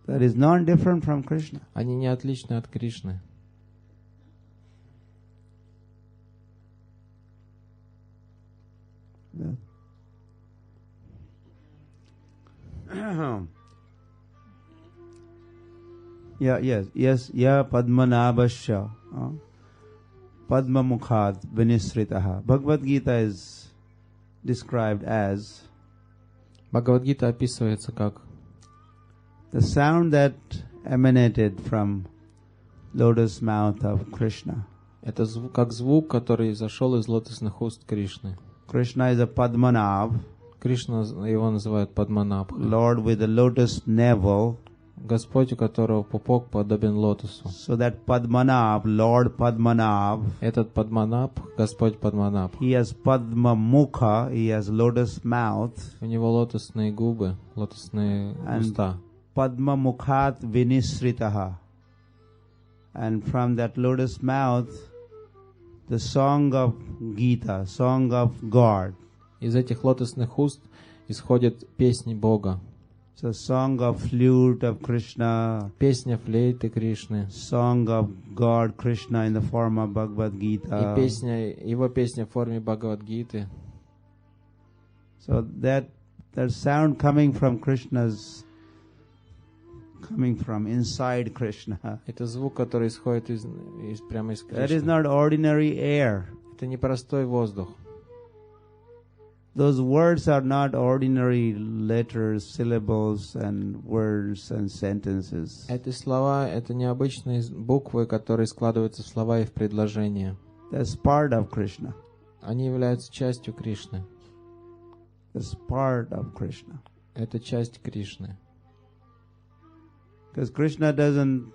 D: that is not different from Krishna.
C: Они не отличны от Кришны.
D: Yes, ya Padmanabhasya. Padma Mukhat Vinisritaha. Bhagavad Gita is described as
C: Бхагават-гита описывается как
D: the sound that emanated from lotus mouth of Krishna.
C: это как звук, который зашел из лотосных уст Кришны.
D: Krishna is a Padmanabh,
C: Кришна, его называют Падманабх.
D: Lord with a lotus navel.
C: Господь, у которого пупок подобен лотосу.
D: So that Padmanabh, Lord Padmanabh,
C: Этот Падманабх, Господь Падманабх.
D: he has Padma Mukha, he has lotus mouth,
C: У него лотосные губы, лотосные уста.
D: Padma Mukhat Vinisritaha. And from that lotus mouth, the song of Gita, song of God.
C: Из этих лотосных уст исходят песни Бога.
D: So song of flute of Krishna,
C: Песня флейты Кришны.
D: song of God Krishna in the form of Bhagavad
C: И
D: Gita.
C: его песня в форме Бхагават-гиты.
D: So that sound coming from Krishna's, coming from inside Krishna.
C: Это звук, который исходит прямо из
D: That is
C: Кришны.
D: not ordinary air.
C: Это не простой воздух.
D: Those words are not ordinary letters, syllables, and words and sentences.
C: Эти слова — это необычные буквы, которые складываются в слова и в предложения.
D: That's part of Krishna.
C: Они являются частью Кришны.
D: That's part of Krishna.
C: Это часть Кришны.
D: Because Krishna doesn't,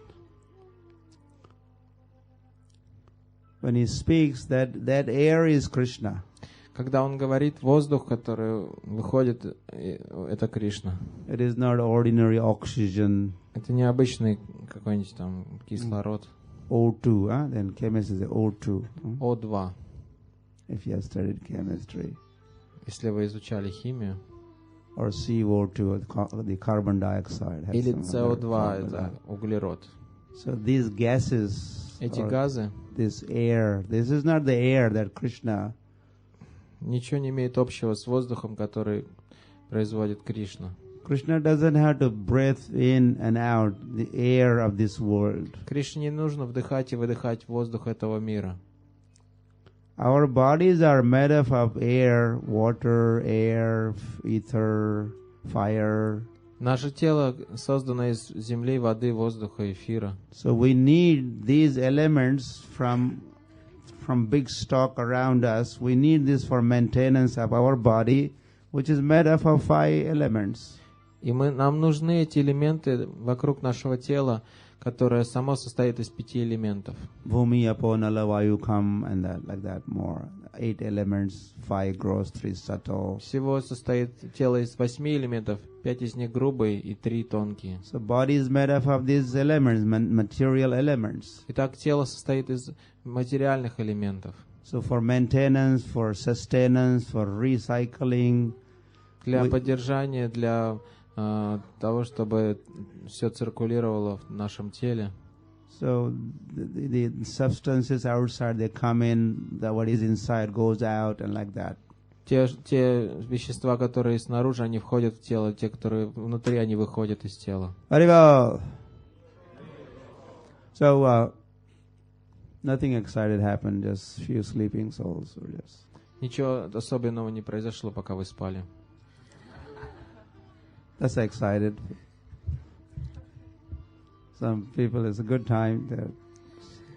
D: when he speaks, that air is Krishna.
C: Когда он говорит, воздух, который выходит, это Кришна.
D: It is not ordinary oxygen.
C: Это не обычный какой-нибудь там кислород.
D: O2, then chemist is O2.
C: О2.
D: If you have studied chemistry.
C: Если вы изучали химию.
D: Or CO2, the carbon dioxide. has
C: Или
D: some other
C: CO2,
D: formula.
C: это углерод.
D: So these gases,
C: Эти
D: or
C: газы
D: this air, this is not the air that Krishna.
C: ничего не имеют общего с воздухом, который производит Кришна.
D: Krishna doesn't have to breathe in and out the air of this world.
C: Кришне не нужно вдыхать и выдыхать воздух этого мира.
D: Our bodies are made up of air, water, air, ether, fire.
C: Наше тело создано из земли, воды, воздуха, эфира.
D: So we need these elements from big stock around us. We need this for maintenance of our body, which is made up of 5 elements.
C: И нам нужны эти элементы вокруг нашего тела, которое само состоит из 5 элементов.
D: Bhumi, apo, nala, vayu, kham, and that, like that more. 8 elements, 5 gross, 3 subtle.
C: Всего состоит тело из 8 элементов, 5 из них грубые и 3 тонкие.
D: So body is made up of these elements, material elements.
C: Итак, тело состоит из материальных элементов.
D: So for maintenance, for sustenance, for recycling.
C: Для поддержания, для того, чтобы все циркулировало в нашем теле.
D: So the substances outside, they come in, what is inside goes out, and like that.
C: Те вещества, которые снаружи, они входят в тело, те, которые внутри, они выходят из тела.
D: Haribol. So nothing excited happened, just few sleeping souls. Or just.
C: Ничего особенного не произошло, пока вы спали.
D: That's excited. Some people, it's a good time.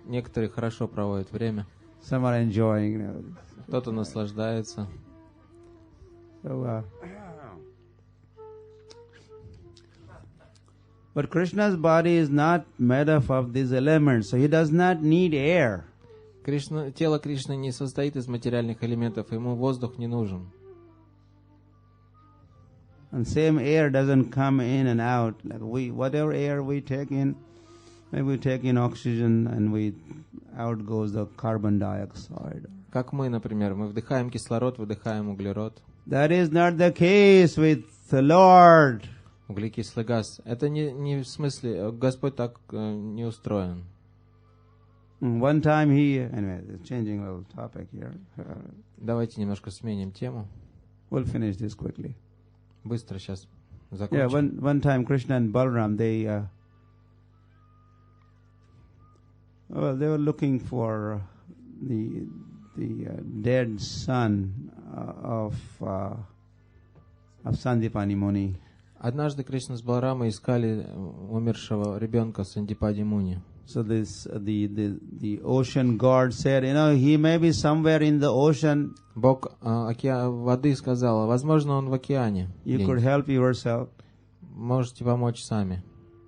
C: Некоторые хорошо проводят время.
D: Some are enjoying.
C: Кто-то наслаждается.
D: So, but Krishna's body is not made up of these elements, so he does not need air.
C: Тело Кришны не состоит из материальных элементов, ему воздух не нужен.
D: And same air doesn't come in and out. Like whatever air we take in, maybe we take in oxygen and out goes the carbon dioxide.
C: Как мы, например, мы вдыхаем кислород, выдыхаем углерод.
D: That is not the case with the Lord.
C: Углекислый газ. Это не в смысле, Господь так не устроен.
D: One time anyway, changing a little topic here.
C: Давайте немножко сменим тему.
D: We'll finish this quickly.
C: Быстро сейчас
D: Yeah,
C: закончим.
D: one time Krishna and Balaram, they were looking for dead son of Sandipani Muni.
C: Однажды Кришна с Баларамой искали умершего ребенка Сандипади Муни.
D: So the ocean god said, he may be somewhere in the ocean.
C: Бог воды сказал, возможно, он в океане.
D: You could help yourself.
C: Можете помочь сами.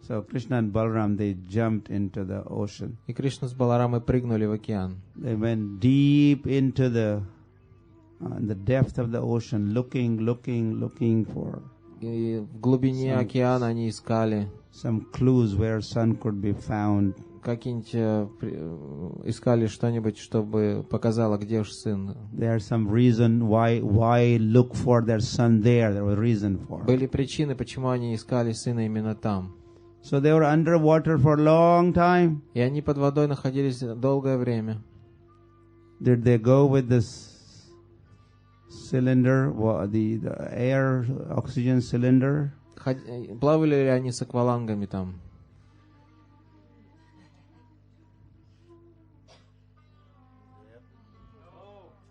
D: So Krishna and Balaram, they jumped into the ocean.
C: И Кришна с Баларамой прыгнули в океан.
D: They went deep into the depth of the ocean, looking for.
C: И в глубине океана они искали
D: some clues where son could be found.
C: Какие-нибудь искали что-нибудь, чтобы показало, где уж сын.
D: There's some reason why look for their son there. There was reason for.
C: Были причины, почему они искали сына именно там.
D: So they were underwater for a long time.
C: И они под водой находились долгое время.
D: Did they go with this cylinder, the air oxygen cylinder?
C: Плавали ли они с аквалангами там?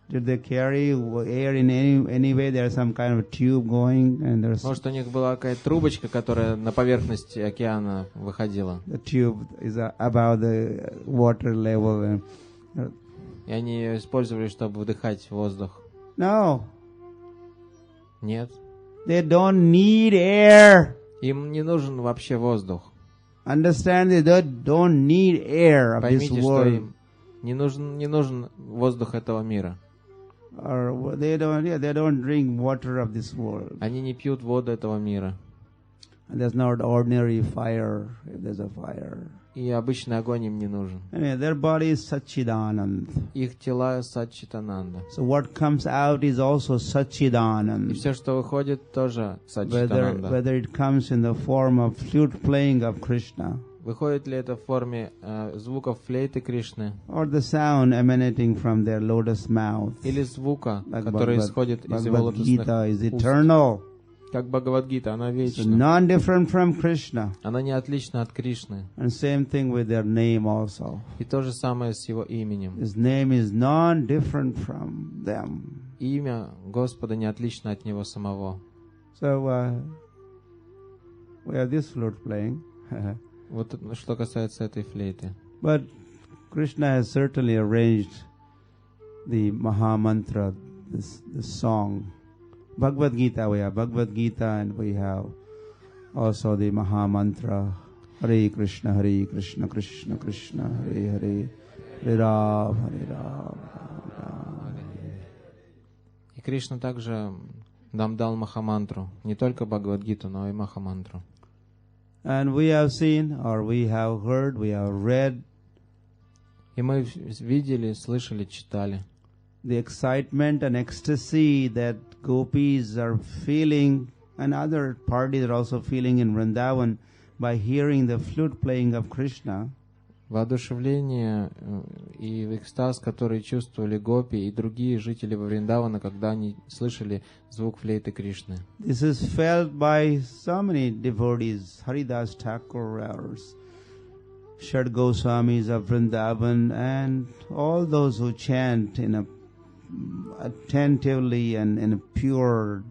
D: Did they carry air in any way? There's some kind of tube going, and there's.
C: Может, у них была какая-то трубочка, которая на поверхность океана выходила.
D: The tube is above the water level,
C: и они ее использовали, чтобы вдыхать воздух.
D: No.
C: Нет.
D: They don't need air.
C: Им не нужен вообще воздух.
D: Understand? They don't need air of this
C: Поймите,
D: world.
C: что им не нужен воздух этого мира.
D: Or they don't drink water of this world.
C: Они не пьют воду этого мира.
D: And there's not ordinary fire if there's a fire.
C: И обычный огонь им не нужен.
D: Anyway, their body is Satchidanand.
C: Их тела Саччитананда.
D: So what comes out is also Satchidanand.
C: И все, что выходит, тоже Саччитананда.
D: Whether it comes in the form of flute playing of Krishna.
C: Выходит ли это в форме звуков флейты Кришны?
D: Or the sound emanating from their lotus mouth.
C: Или звука, который исходит из его лотосных
D: Gita is eternal.
C: Как Бхагават-гита, она вечна.
D: So non-different from Krishna.
C: Она не отлична от Кришны.
D: And same thing with their name also.
C: И то же самое с его именем.
D: His name is non-different from them.
C: Имя Господа не отлично от него самого.
D: So we have this flute playing.
C: Вот что касается этой флейты.
D: But Krishna has certainly arranged the Maha Mantra, this song. Bhagavad Gita, we have Bhagavad Gita, and we have also the Maha Mantra. Hare Krishna, Krishna Krishna, Hare Hare, Hare Ram, Hare Ram.
C: И Кришна также нам дал Махамантру. Не только Бхагавад-гиту, но и Махамантру.
D: And we have seen, or we have heard, we have read.
C: И мы видели, слышали, читали.
D: The excitement and ecstasy that gopis are feeling, and other parties are also feeling in Vrindavan by hearing the flute playing of Krishna.
C: Воодушевление и экстаз, который чувствовали гопи и другие жители Вриндавана, когда они слышали звук флейты Кришны.
D: This is felt by so many devotees, Haridas Thakur, Shad Goswamis of Vrindavan, and all those who chant attentively and in a pure,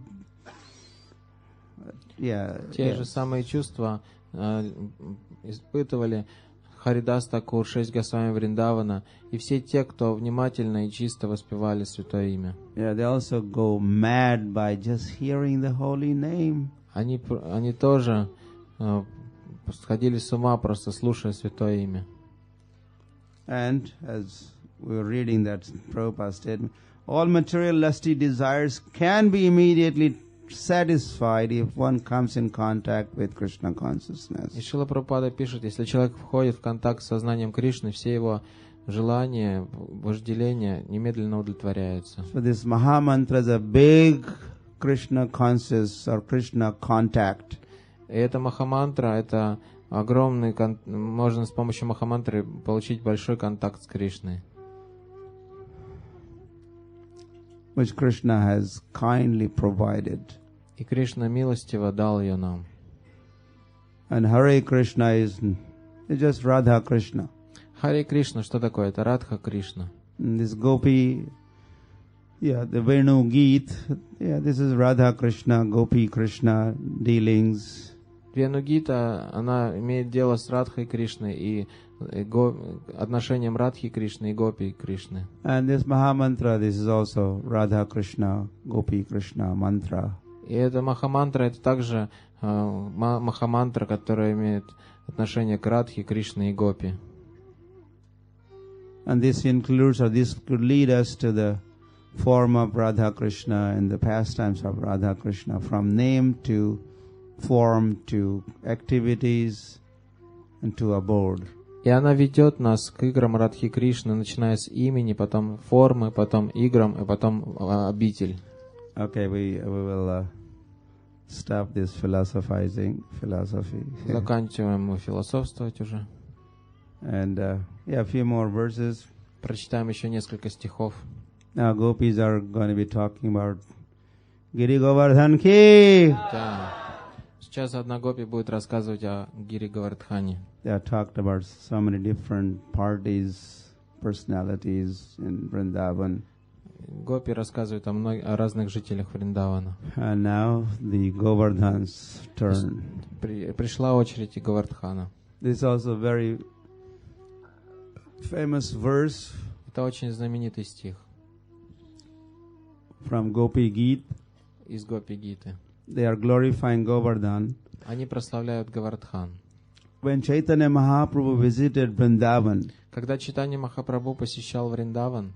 C: Те же самые чувства испытывали Харидас Такур, 6 Госвами Вриндавана, и все те, кто внимательно и чисто воспевали Святое Имя.
D: They also go mad by just hearing the holy name.
C: Они тоже сходили с ума, просто слушая Святое Имя.
D: And as we were reading that Prabhupada statement, all material lusty desires can be immediately satisfied if one comes in contact with Krishna consciousness.
C: И Шрила Прабхупада пишет, если человек входит в контакт с сознанием Кришны, все его желания, вожделения немедленно удовлетворяются.
D: So this Maha Mantra is a big Krishna conscious or Krishna contact.
C: И эта Махамантра, это огромный, можно с помощью Махамантры получить большой контакт с Кришной.
D: Which Krishna has kindly provided.
C: И Кришна милостиво дал ее нам.
D: And Hare Krishna is just Radha Krishna.
C: Харе Кришна, что такое? Это Радха Кришна.
D: This Gopi, the Venu Gita, this is Radha Krishna, Gopi Krishna dealings.
C: Вену Гита, она имеет дело с Радхой Кришной и отношением Радхи Кришны и Гопи Кришны.
D: And this Mahamantra, this is also Radha Krishna, Gopi Krishna mantra.
C: И эта Махамантра, это также Махамантра, которая имеет отношение к Радхе, Кришне и Гопи.
D: And this includes, or this could lead us to the form of Radha Krishna and the pastimes of Radha Krishna, from name to form to activities and to abode.
C: И она ведет нас к играм Радхи Кришны, начиная с имени, потом формы, потом играм, и потом обитель.
D: Okay, we will stop this philosophy.
C: Заканчиваем мы философствовать уже.
D: And a few more verses.
C: Прочитаем еще несколько стихов.
D: Now gopis are going to be talking about Giri Govardhan Ki.
C: Да. Сейчас одна гопи будет рассказывать о Гири Говардхане.
D: They have talked about so many different parties, personalities in Vrindavan.
C: Гопи рассказывают о разных жителях Вриндавана.
D: And now the Govardhan's turn.
C: Пришла очередь и Говардхана.
D: This is also a very famous verse.
C: Это очень знаменитый стих.
D: From Gopi Gita.
C: Из Гопи Гиты.
D: They are glorifying Govardhan.
C: Они прославляют Говардхан.
D: When Chaitanya Mahaprabhu visited Vrindavan,
C: когда Чайтанья Махапрабху посещал Вриндаван,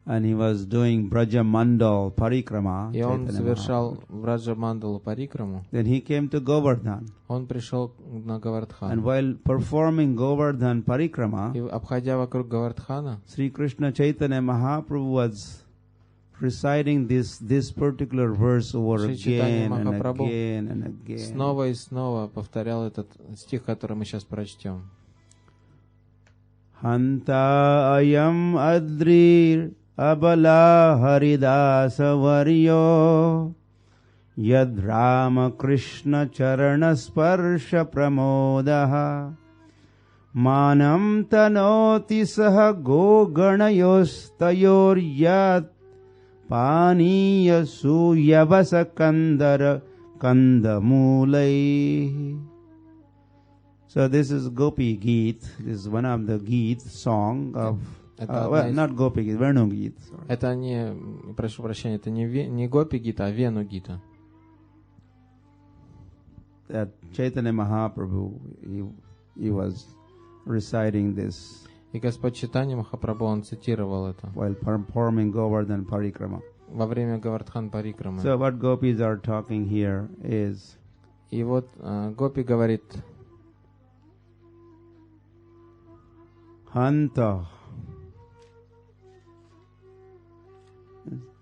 D: and he was doing Braja Mandal Parikrama,
C: и он совершал Браджа Мандалу Парикраму,
D: then he came to Govardhan.
C: Он пришел на Говардхан.
D: And while performing Govardhan Parikrama,
C: и обходя вокруг Говардхана,
D: Sri Krishna Chaitanya Mahaprabhu was reciting this particular verse over again and again and again.
C: Снова и снова повторял этот стих, который мы сейчас прочтем.
D: Hanta ayam adrir abala haridasa varyo yad Rama Krishna charana sparsha pramodaha manam tanoti saha go ganayostayor yat Paniya suyavasa kandara kandamulai. So this is Gopi Gita. This is one of the Gita song of not Gopi Gita, Venu Gita.
C: Это не, прошу прощения, это не Гопи Гита, а Вену Гита.
D: That Chaitanya Mahaprabhu, he was reciting this.
C: И Господь Чайтанья Махапрабху, он цитировал это.
D: While performing Govardhan Parikrama.
C: Во время Говардхан Парикрамы.
D: So what gopis are talking here is.
C: И вот Гопи говорит.
D: Hanta.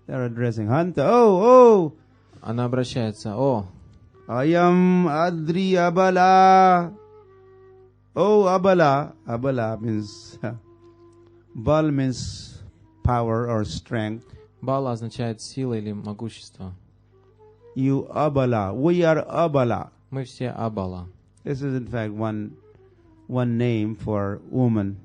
D: They're addressing Hanta. Oh.
C: Она обращается. О.
D: Ayam adri abala. Oh, abala. Abala means bal means power or strength.
C: Бала означает сила или могущество.
D: You abala. We are abala.
C: Мы все абала.
D: This is in fact one name for woman.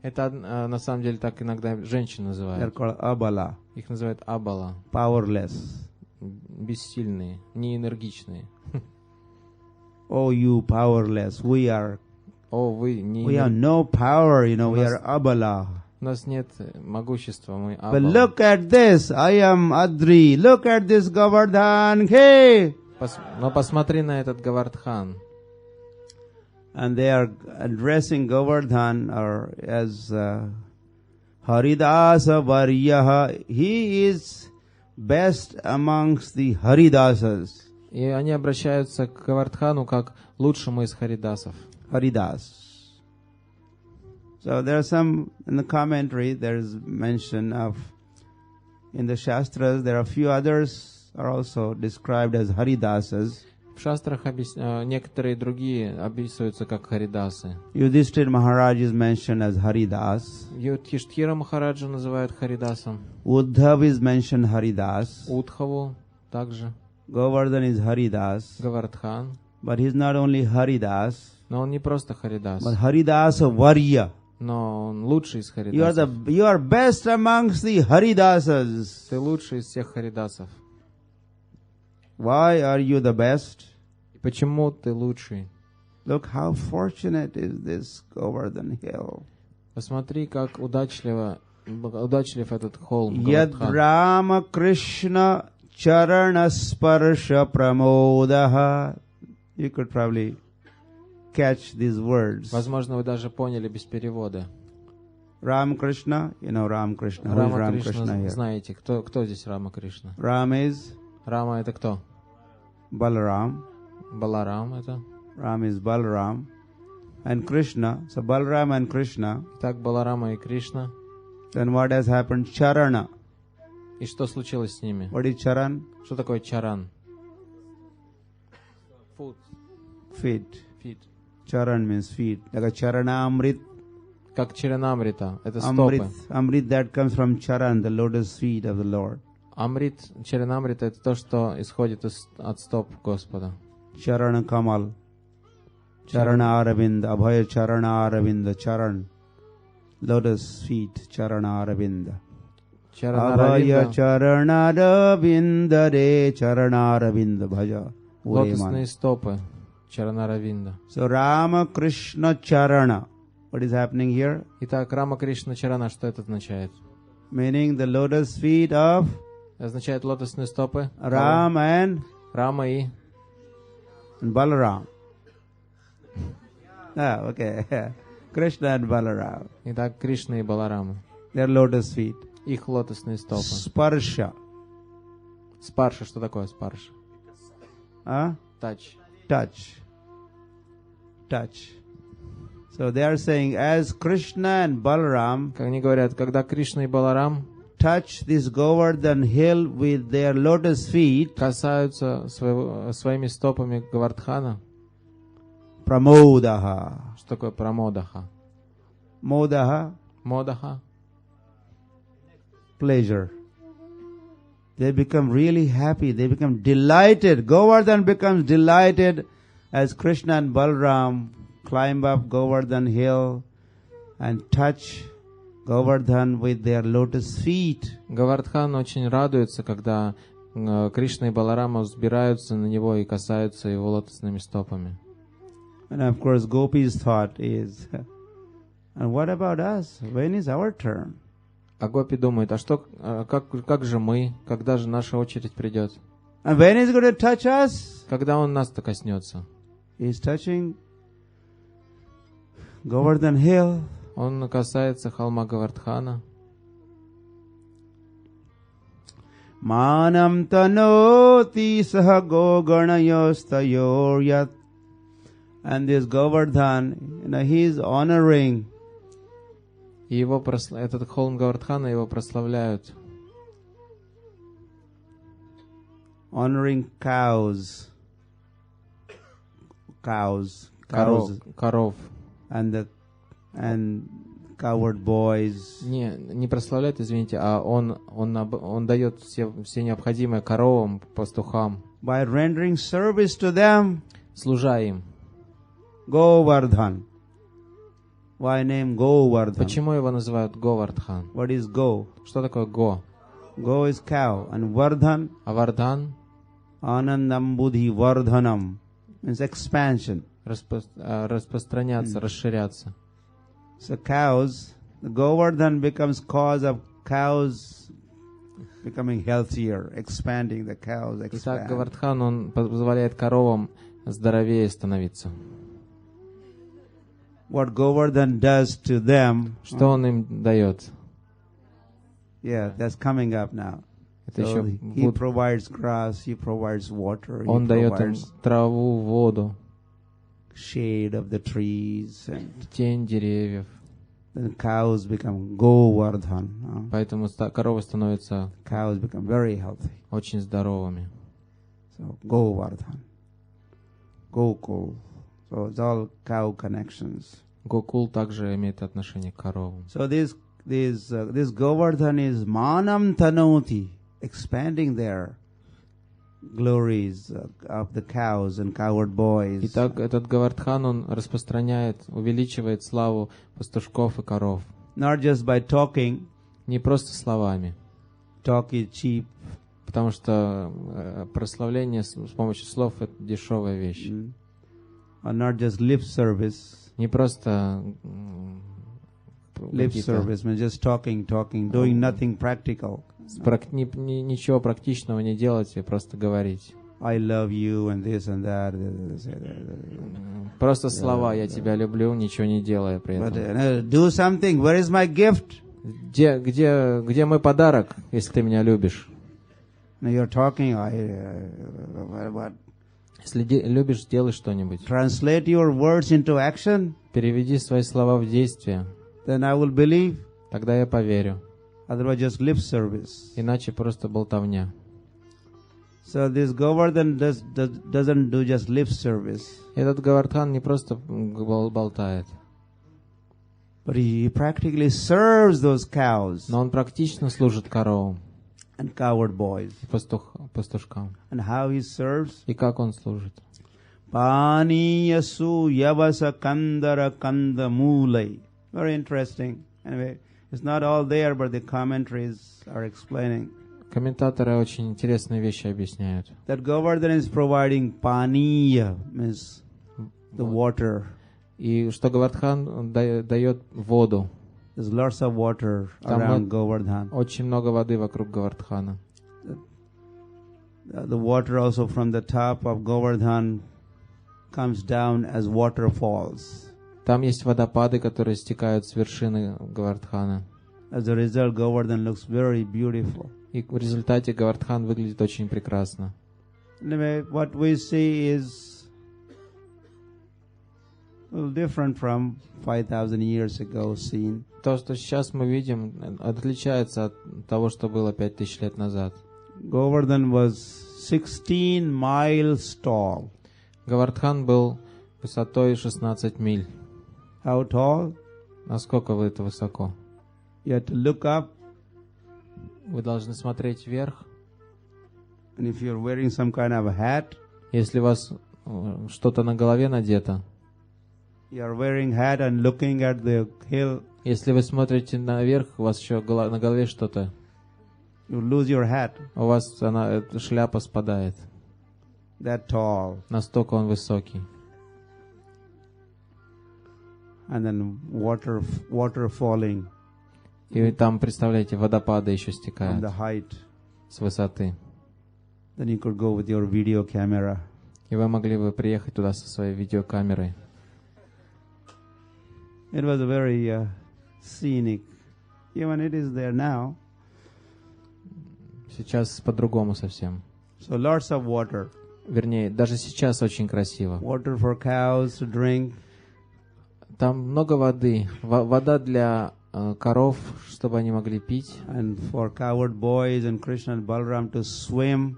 C: Это на самом деле так иногда женщин называют.
D: They're called abala.
C: Их называют абала.
D: Powerless.
C: Бессильные, неэнергичные.
D: Oh, you powerless. We are.
C: О, вы не.
D: We have no power, we are abala.
C: У нас нет могущества, мы абала.
D: But look at this, I am Adri. Look at this Govardhan. Hey!
C: Но посмотри на этот Говардхан.
D: And they are addressing Govardhan as Haridasa Varyaha. He is best amongst the Haridasas.
C: И они обращаются к Говардхану как лучшему из Харидасов.
D: Haridas. So there are some, in the commentary, there is mention of, in the Shastras, there are a few others are also described as Haridasas.
C: В шастрах некоторые другие описываются как Харидасы.
D: Yudhishthira Maharaj is mentioned as Haridas.
C: Юдхиштхира Махараджа называют Харидасом.
D: Uddhav is mentioned Haridas.
C: Удхаву также.
D: Govardhan is Haridas.
C: Говардхан.
D: But he's not only Haridas,
C: но он не просто Харидас.
D: but Haridasa Varya.
C: Но он лучший из
D: You
C: харидасов.
D: are best amongst the Haridasas.
C: Ты лучший из всех харидасов.
D: Why are you the best?
C: И почему ты лучший?
D: Look how fortunate is this Govardhan hill.
C: Посмотри, как удачлив этот холм.
D: Yad
C: Гавардхан.
D: Rama Krishna Charana Sparsha Pramodaha. You could probably catch these words.
C: Возможно, вы даже поняли без перевода.
D: Ram Krishna, you know Ram Krishna. Who is
C: Рама
D: Ram
C: Кришна,
D: Krishna here?
C: знаете, кто здесь Рама Кришна?
D: Ram is
C: Рама это кто?
D: Balaram.
C: Баларам это?
D: Ram is Balaram. And Krishna. So Balaram and Krishna.
C: Итак, Баларама и Кришна.
D: Then what has happened? Charana.
C: И что случилось с ними?
D: What is Charan?
C: Что такое чаран?
D: Feet.
C: Feet.
D: Charan means feet. Like a Charana Amrit.
C: Как чаранамрита. Это стопы.
D: Amrit that comes from Charan, the lotus feet of the Lord.
C: Амрит, чаранамрита это то, что исходит от стоп Господа.
D: Charana Kamal. Charana Aravinda. Abhaya Charana Aravinda. Charan. Lotus feet. Charana Aravinda. Abhaya Charana Aravinda Re Charana Aravinda Bhaja.
C: Лотосные стопы. Чаранаравинда.
D: So Rama Krishna Charana. What is happening here?
C: Итак, Рама Кришна Чарана, что это означает?
D: Meaning the lotus feet of
C: Означает лотосные стопы.
D: Ram and
C: Рама и
D: Balaram. Okay. Krishna and Balaram.
C: Итак, Кришна и Баларама.
D: Their lotus feet.
C: Их лотосные стопы.
D: Sparsha.
C: Спарша, что такое спарша? Тач.
D: Touch. So they are saying, as Krishna and Balaram
C: Как они говорят, когда Кришна и Баларам
D: touch this Govardhan hill with their lotus feet,
C: касаются своими стопами Гавардхана.
D: Pramodaha.
C: Что такое прамодаха?
D: Modaha,
C: Модаха.
D: pleasure. They become really happy. They become delighted. Govardhan becomes delighted as Krishna and Balaram climb up Govardhan hill and touch Govardhan with their lotus feet.
C: Гавардхан очень радуется, когда Кришна и Баларама взбираются на него и касаются его лотосными стопами.
D: And of course, Gopi's thought is, and what about us? When is our turn?
C: А Гопи думает, а что, как же мы, когда же наша очередь придет?
D: And when is he going to touch us?
C: Когда он нас-то коснется?
D: He's touching Govardhan hill.
C: Он касается холма Гавардхана.
D: Manam tanoti saha goganayostayor yat. And this Govardhan, he is honoring.
C: И его этот холм Гавардхана его прославляют.
D: Honoring cows.
C: Коров.
D: And cowherd boys.
C: Не прославляет, извините, а он дает все необходимое коровам, пастухам.
D: By rendering service to them.
C: Служа им.
D: Govardhan. Why name Govardhan?
C: Почему его называют Говардхан?
D: What is Go?
C: Что такое Го?
D: Go is cow. And Vardhan?
C: А Вардхан?
D: Anandam Buddhi Vardhanam. Means expansion.
C: Распространяться, расширяться.
D: So cows, the Govardhan becomes cause of cows becoming healthier, expanding the cows.
C: Итак, Гавардхан, он позволяет коровам здоровее становиться.
D: What Govardhan does to them.
C: Что он им дает?
D: Yeah, that's coming up now.
C: Это
D: So
C: еще
D: he provides grass, he provides water,
C: он
D: he
C: дает им
D: provides
C: траву, воду,
D: shade of the trees, and
C: тень деревьев.
D: then cows become Govardhan.
C: Поэтому коровы становятся
D: Cows become very healthy.
C: очень здоровыми.
D: So Govardhan, Gokul. So it's all cow connections.
C: Гокул также имеет отношение к коровам.
D: So this Govardhan is manam tanoti, expanding their glories of the cows and cowherd boys.
C: Итак, этот Гавардхан, он распространяет, увеличивает славу пастушков и коров.
D: Not just by talking.
C: Не просто словами.
D: Talk is cheap.
C: Потому что прославление с помощью слов — это дешевая вещь.
D: Or not just lip service.
C: Не просто
D: lip service, means just talking, doing nothing practical.
C: Ничего практичного не делать и просто говорить.
D: I love you and this and that.
C: Просто слова «я тебя люблю», ничего не делая при этом.
D: But, do something. Where is my gift?
C: Где мой подарок, если ты меня любишь?
D: Now you're talking. What?
C: Если любишь, делай что-нибудь.
D: Translate your words into action.
C: Переведи свои слова в действие.
D: Then I will believe.
C: Тогда я поверю.
D: Otherwise, just lip service.
C: Иначе просто болтовня.
D: So this Govardhan doesn't do just lip service.
C: Этот Гавардхан не просто болтает.
D: But he practically serves those cows.
C: Но он практично служит коровам.
D: And cowherd boys.
C: И пастушкам.
D: And how he serves?
C: И как он служит?
D: Pani yasu yavasa kandara kanda mulai. Very interesting. Anyway, it's not all there, but the commentaries are explaining.
C: Комментаторы очень интересные вещи объясняют.
D: That Govardhan is providing paniya, means the water.
C: И что Гавардхан дает воду.
D: There's lots of water around Govardhan.
C: Очень много воды вокруг Гавардхана.
D: The water also from the top of Govardhan comes down as waterfalls.
C: Там есть водопады, которые стекают с вершины Гавардхана.
D: As a result, Govardhan looks very beautiful.
C: И в результате Гавардхан выглядит очень прекрасно.
D: Anyway, what we see is a little different from 5,000 years ago seen.
C: То, что сейчас мы видим, отличается от того, что было 5000 лет назад.
D: Govardhan was 16 miles tall.
C: Гавардхан был высотой 16 миль.
D: How tall?
C: Насколько это высоко?
D: You have to look up.
C: Вы должны смотреть вверх.
D: And if you're wearing some kind of a hat,
C: если у вас что-то на голове надето,
D: you're wearing hat and looking at the hill.
C: Если вы смотрите наверх, у вас еще на голове что-то,
D: you lose your hat.
C: У вас эта шляпа спадает.
D: That tall.
C: Настолько он высокий.
D: And then water falling.
C: И там, представляете, водопады еще стекают с высоты.
D: Then you could go with your video camera.
C: И вы могли бы приехать туда со своей видеокамерой.
D: It was very scenic. Even it is there now.
C: Сейчас по-другому совсем.
D: So lots of water.
C: Вернее, даже сейчас очень красиво.
D: Water for cows to drink.
C: Там много воды. Вода для коров, чтобы они могли пить.
D: And for cowherd boys and Krishna and Balaram to swim.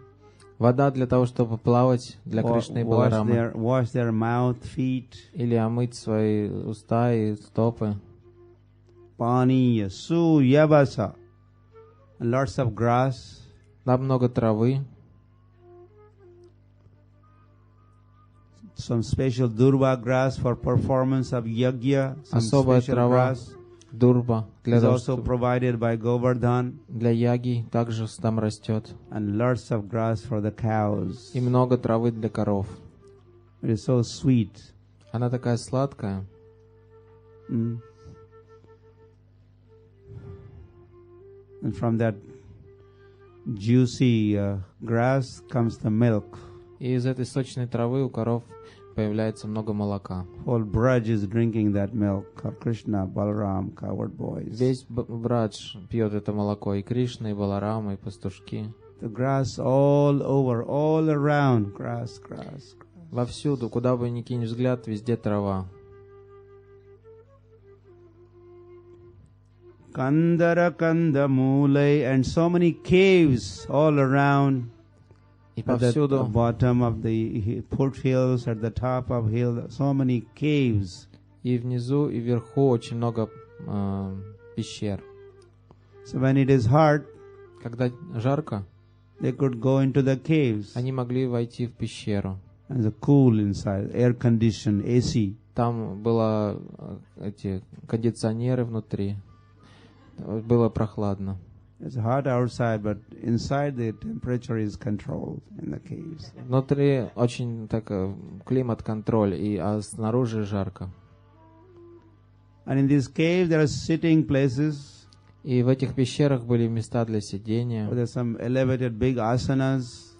C: Вода для того, чтобы плавать, для Кришны и Баларама.
D: Wash their mouth, feet.
C: Или омыть свои уста и стопы.
D: Pani, yasu, yabasa. And lots of grass.
C: Там много травы.
D: Some special durva grass for performance of yagya.
C: Особая трава, дурба,
D: is also provided by Govardhan.
C: Для яги также там растет.
D: And lots of grass for the cows.
C: И много травы для коров.
D: It is so sweet.
C: Она такая сладкая.
D: And from that juicy grass comes the milk.
C: И из этой сочной травы у коров появляется много молока.
D: Whole Braj is drinking that milk. Krishna, Balaram, cowherd boys.
C: Весь Брадж пьет это молоко, и Кришна, и Баларама, и пастушки.
D: The grass all over, all around, grass.
C: Вовсюду, куда бы ни кинь взгляд, везде трава.
D: Kandara Kanda Mulai, and so many caves all around.
C: И повсюду,
D: at the bottom of the foothills, at the top of hill, so many caves.
C: И внизу, и вверху очень много пещер.
D: So when it is hot,
C: когда жарко,
D: They could go into the caves.
C: Они могли войти в пещеру.
D: And the cool inside, air conditioned, AC.
C: Там было эти кондиционеры внутри. Было прохладно.
D: It's hot outside, but inside the temperature is controlled in the caves.
C: Внутри очень так климат-контроль, а снаружи жарко.
D: And in these caves there are sitting places.
C: И в этих пещерах были места для сидения.
D: There's some elevated big asanas.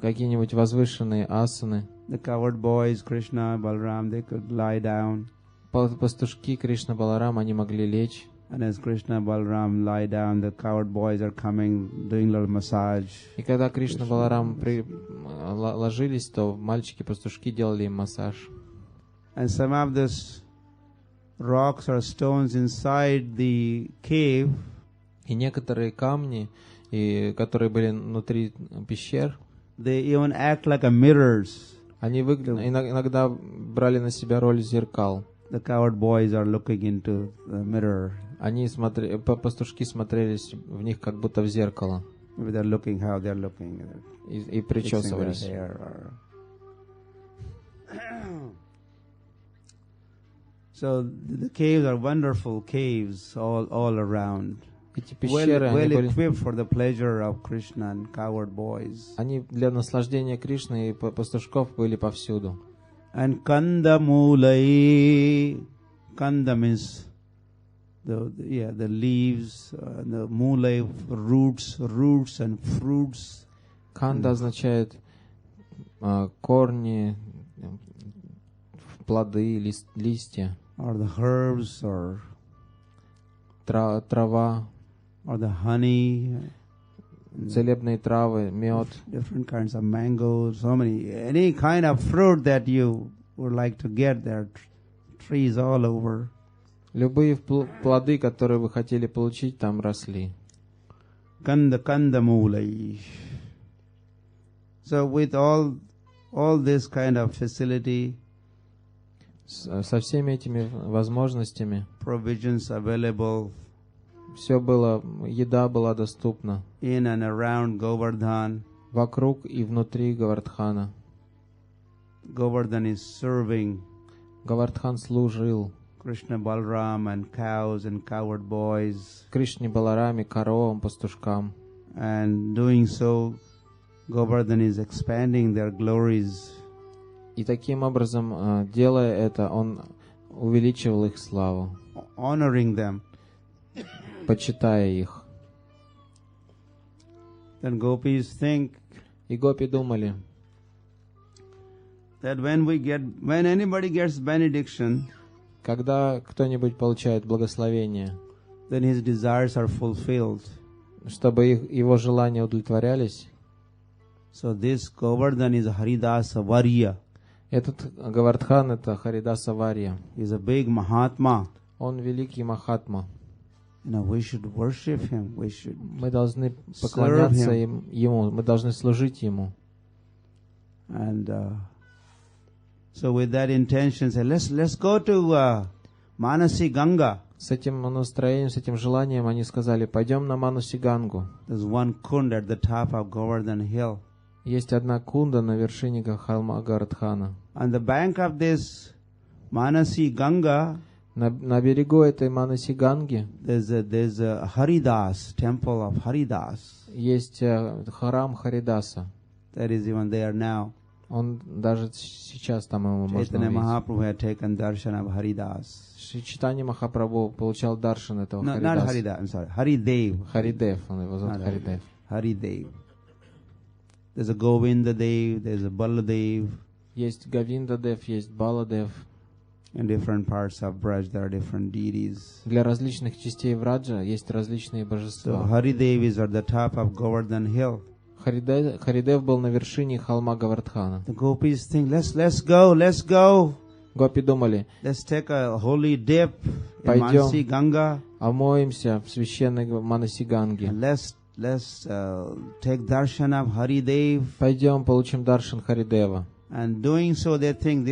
C: Какие-нибудь возвышенные асаны.
D: The coward boys, Krishna, Balaram, they could lie down.
C: Пастушки Кришна, Баларам, они могли лечь.
D: And as Krishna, Balaram lie down, the coward boys are coming, doing little massage.
C: И когда Кришна, Баларам ложились, то мальчики-пастушки делали им массаж.
D: And some of these rocks or stones inside the cave,
C: и некоторые камни, которые были внутри пещер,
D: they even act like a mirrors.
C: Они иногда брали на себя роль зеркал.
D: The coward boys are looking into the mirror.
C: Пастушки смотрелись в них как будто в зеркало.
D: Maybe they're looking how they're looking.
C: И причесывались.
D: So the caves are wonderful caves all around.
C: Эти пещеры,
D: well equipped for the pleasure of Krishna and coward boys.
C: Они для наслаждения Кришны и пастушков были повсюду.
D: And Kanda Mulai, Kanda means the leaves, the Mulai roots and fruits.
C: Канда означает корни, плоды, листья.
D: Or the herbs, or
C: трава.
D: Or the honey,
C: целебные травы, мед,
D: different kinds of mangoes, so many, any kind of fruit that you would like to get. There are trees all over.
C: Любые плоды, которые вы хотели получить, там росли.
D: Kanda mulai. So with all this kind of facility,
C: со всеми этими возможностями,
D: provisions available.
C: Все было, еда была доступна.
D: In and around Govardhan.
C: Вокруг и внутри Говардхана.
D: Govardhan is serving.
C: Говардхан служил.
D: Krishna, Balaram and cows and coward boys.
C: Кришне, Балараме, коровам, пастушкам.
D: And doing so, Govardhan is expanding their glories.
C: И таким образом, делая это, он увеличивал их славу.
D: Honoring them.
C: Почитая их.
D: Then gopis think,
C: и гопи думали,
D: that when anybody gets benediction,
C: когда кто-нибудь получает благословение,
D: then his desires are fulfilled.
C: Чтобы его желания удовлетворялись.
D: So this Govardhan is Haridasa Varya.
C: Этот Говардхан это Харидаса Варья.
D: He is a big Mahatma.
C: Он великий Махатма.
D: We should worship him.
C: Мы должны поклоняться ему, мы должны служить ему.
D: And so with that intention, say, let's go to Manasi Ganga.
C: С этим настроением, с этим желанием они сказали, пойдем на Манаси Гангу.
D: There's one kund at the top of Govardhan Hill.
C: Есть одна кунда на вершине холма Говардхана.
D: On the bank of this Manasi Ganga,
C: на берегу этой Манаси Ганги
D: there's a Haridas, temple of Haridas.
C: Есть храм Харидаса.
D: That is even there now.
C: Он даже сейчас там его можно увидеть.
D: Mahaprabhu had taken darshan of Haridas.
C: Чайтанья Махапрабху получал даршан этого Харидаса.
D: Not Haridas, I'm sorry, Haridев.
C: Харидев, он его зовут Харидев.
D: Haridев. There's a Govinda Dev, there's a Baladev.
C: Есть Говинда Дев, есть Баладев.
D: In different parts of Braj there are different deities.
C: Для различных частей Враджа есть различные божества.
D: So Haridev is at the top of Govardhan Hill.
C: Харидев был на вершине холма Говардхана.
D: The gopis think, let's go.
C: Гопи думали,
D: let's take a holy dip in Manasi Ganga.
C: Омоемся в священной Манаси Ганге.
D: Let's take darshan of Haridev.
C: Пойдем получим даршан Харидева.
D: And doing so, they think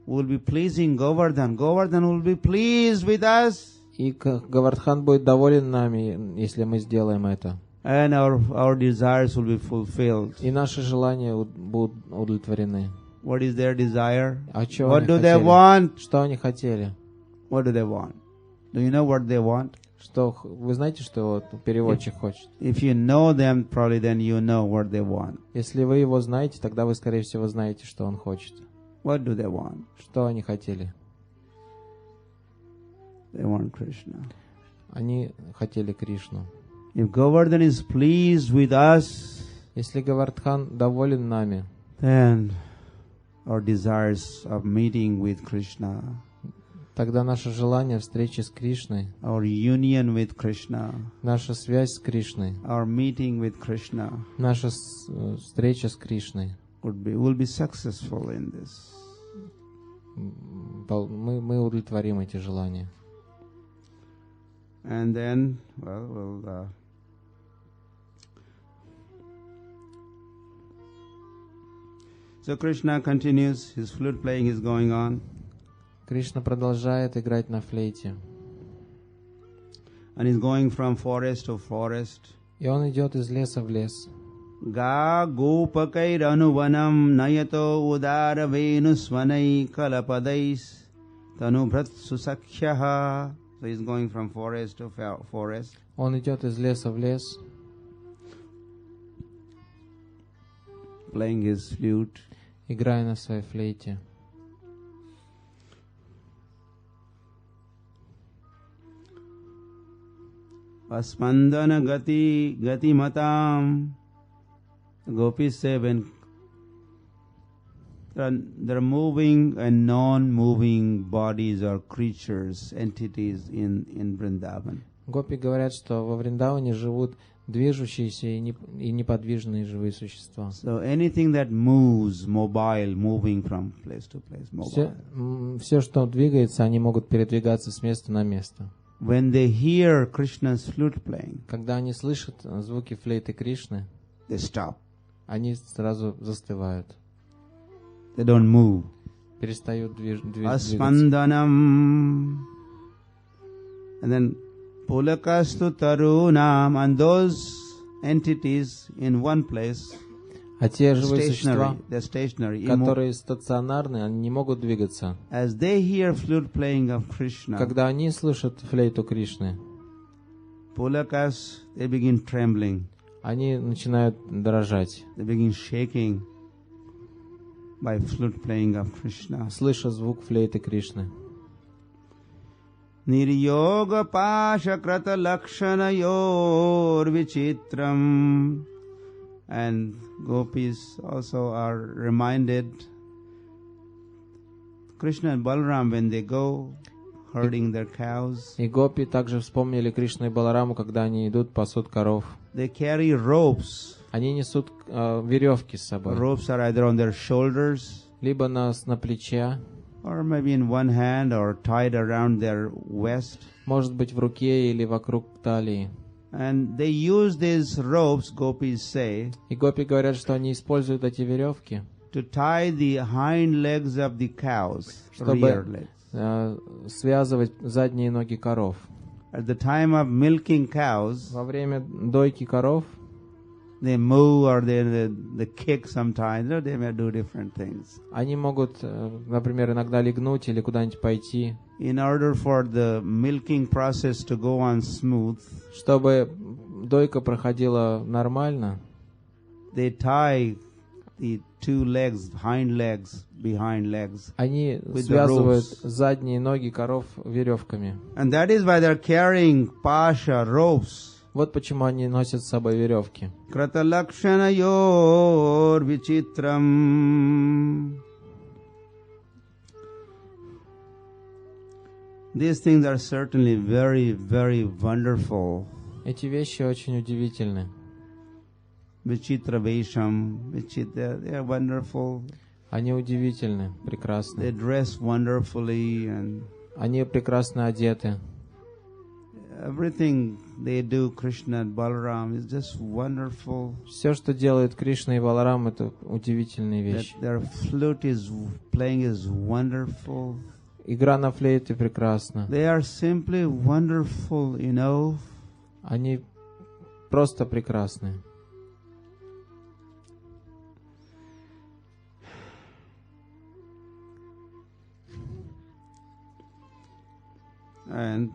D: will be pleasing Govardhan. Govardhan will be pleased with us.
C: И Говардхан будет доволен нами, если мы сделаем это.
D: And our desires will be fulfilled.
C: И наши желания будут удовлетворены.
D: What is their desire?
C: А что
D: What
C: они
D: do they
C: хотели?
D: want?
C: Что они хотели?
D: What do they want? Do you know what they want?
C: Что, вы знаете, что вот переводчик хочет?
D: If you know them, probably then you know what they want.
C: Если вы его знаете, тогда вы, скорее всего, знаете, что он хочет.
D: What do they want?
C: Что они хотели?
D: They want Krishna.
C: Они хотели Кришну.
D: If Govardhan is pleased with us,
C: Если Гавардхан доволен нами,
D: then our desires of meeting with Krishna,
C: тогда наше желание встречи с Кришной,
D: our union with Krishna,
C: наша связь с Кришной,
D: our meeting with Krishna
C: наша встреча с Кришной,
D: will be successful in this.
C: мы удовлетворим эти желания.
D: And then, so Krishna continues, his flute playing is going on.
C: Кришна продолжает играть на флейте.
D: And he's going from forest to forest.
C: И он идет из леса в лес.
D: Ga gopakairanуvanam nayato udara venusvanai kalapadais tanubhrat susakhyaha. So he's going from forest to forest.
C: Он идет из леса в лес,
D: playing his flute.
C: играя на своей флейте.
D: Aspandana gati matam. The gopis say when there are moving and non-moving bodies or creatures, entities in Vrindavan.
C: Гопи говорят, что во Вриндаване живут движущиеся и неподвижные живые существа.
D: So anything that moves, mobile, moving from place to place, mobile.
C: Все, что двигается, они могут передвигаться с места на место.
D: When they hear Krishna's flute playing,
C: когда они слышат звуки флейты Кришны,
D: they stop.
C: Они сразу застывают.
D: They don't move.
C: Перестают двигаться.
D: Aspandanam. And then Pulakastu Tarunam, and those entities in one place,
C: а те живые существа,
D: stationary,
C: которые стационарны, они не могут двигаться.
D: As they hear flute playing of Krishna,
C: когда они слышат флейту Кришны,
D: Pulakas, they begin trembling.
C: Они начинают дрожать.
D: They begin shaking by flute playing of Krishna.
C: Слыша звук флейты Кришны.
D: Niryoga pasha krata lakshana yor vichitram. And gopis also are reminded, Krishna and Balaram, when they go herding their cows,
C: и гопи также вспомнили Кришну и Балараму, когда они идут пасут коров.
D: They carry ropes.
C: Они несут веревки с собой.
D: Ropes are either on their shoulders,
C: либо на плече,
D: or maybe in one hand, or tied around their waist.
C: Может быть в руке или вокруг талии.
D: And they use these ropes, gopis say,
C: и гопи говорят, что они используют эти веревки,
D: to tie the hind legs of the cows, rear legs.
C: Связывать задние ноги коров.
D: At the time of milking cows,
C: во время дойки коров,
D: they move or they kick sometimes. They may do different things.
C: Они могут, например, иногда легнуть или куда-нибудь пойти.
D: In order for the milking process to go on smooth,
C: чтобы дойка проходила нормально,
D: they tie the two legs, hind legs, behind legs.
C: Они связывают задние ноги коров веревками.
D: And that is why they're carrying pasha ropes.
C: Вот почему они носят с собой веревки.
D: Krata lakshana yor vichitram. These things are certainly very, very wonderful.
C: Эти вещи очень удивительны.
D: Vichitra Vesham, they are wonderful.
C: Они удивительны, прекрасны.
D: They dress wonderfully and
C: они прекрасно одеты.
D: Everything they do, Krishna and Balaram, is just wonderful.
C: Все, что делают Кришна и Баларам, это удивительные вещи.
D: Their flute is playing is wonderful.
C: Игра на флейте прекрасна.
D: They are simply wonderful, you know.
C: Они просто прекрасны.
D: And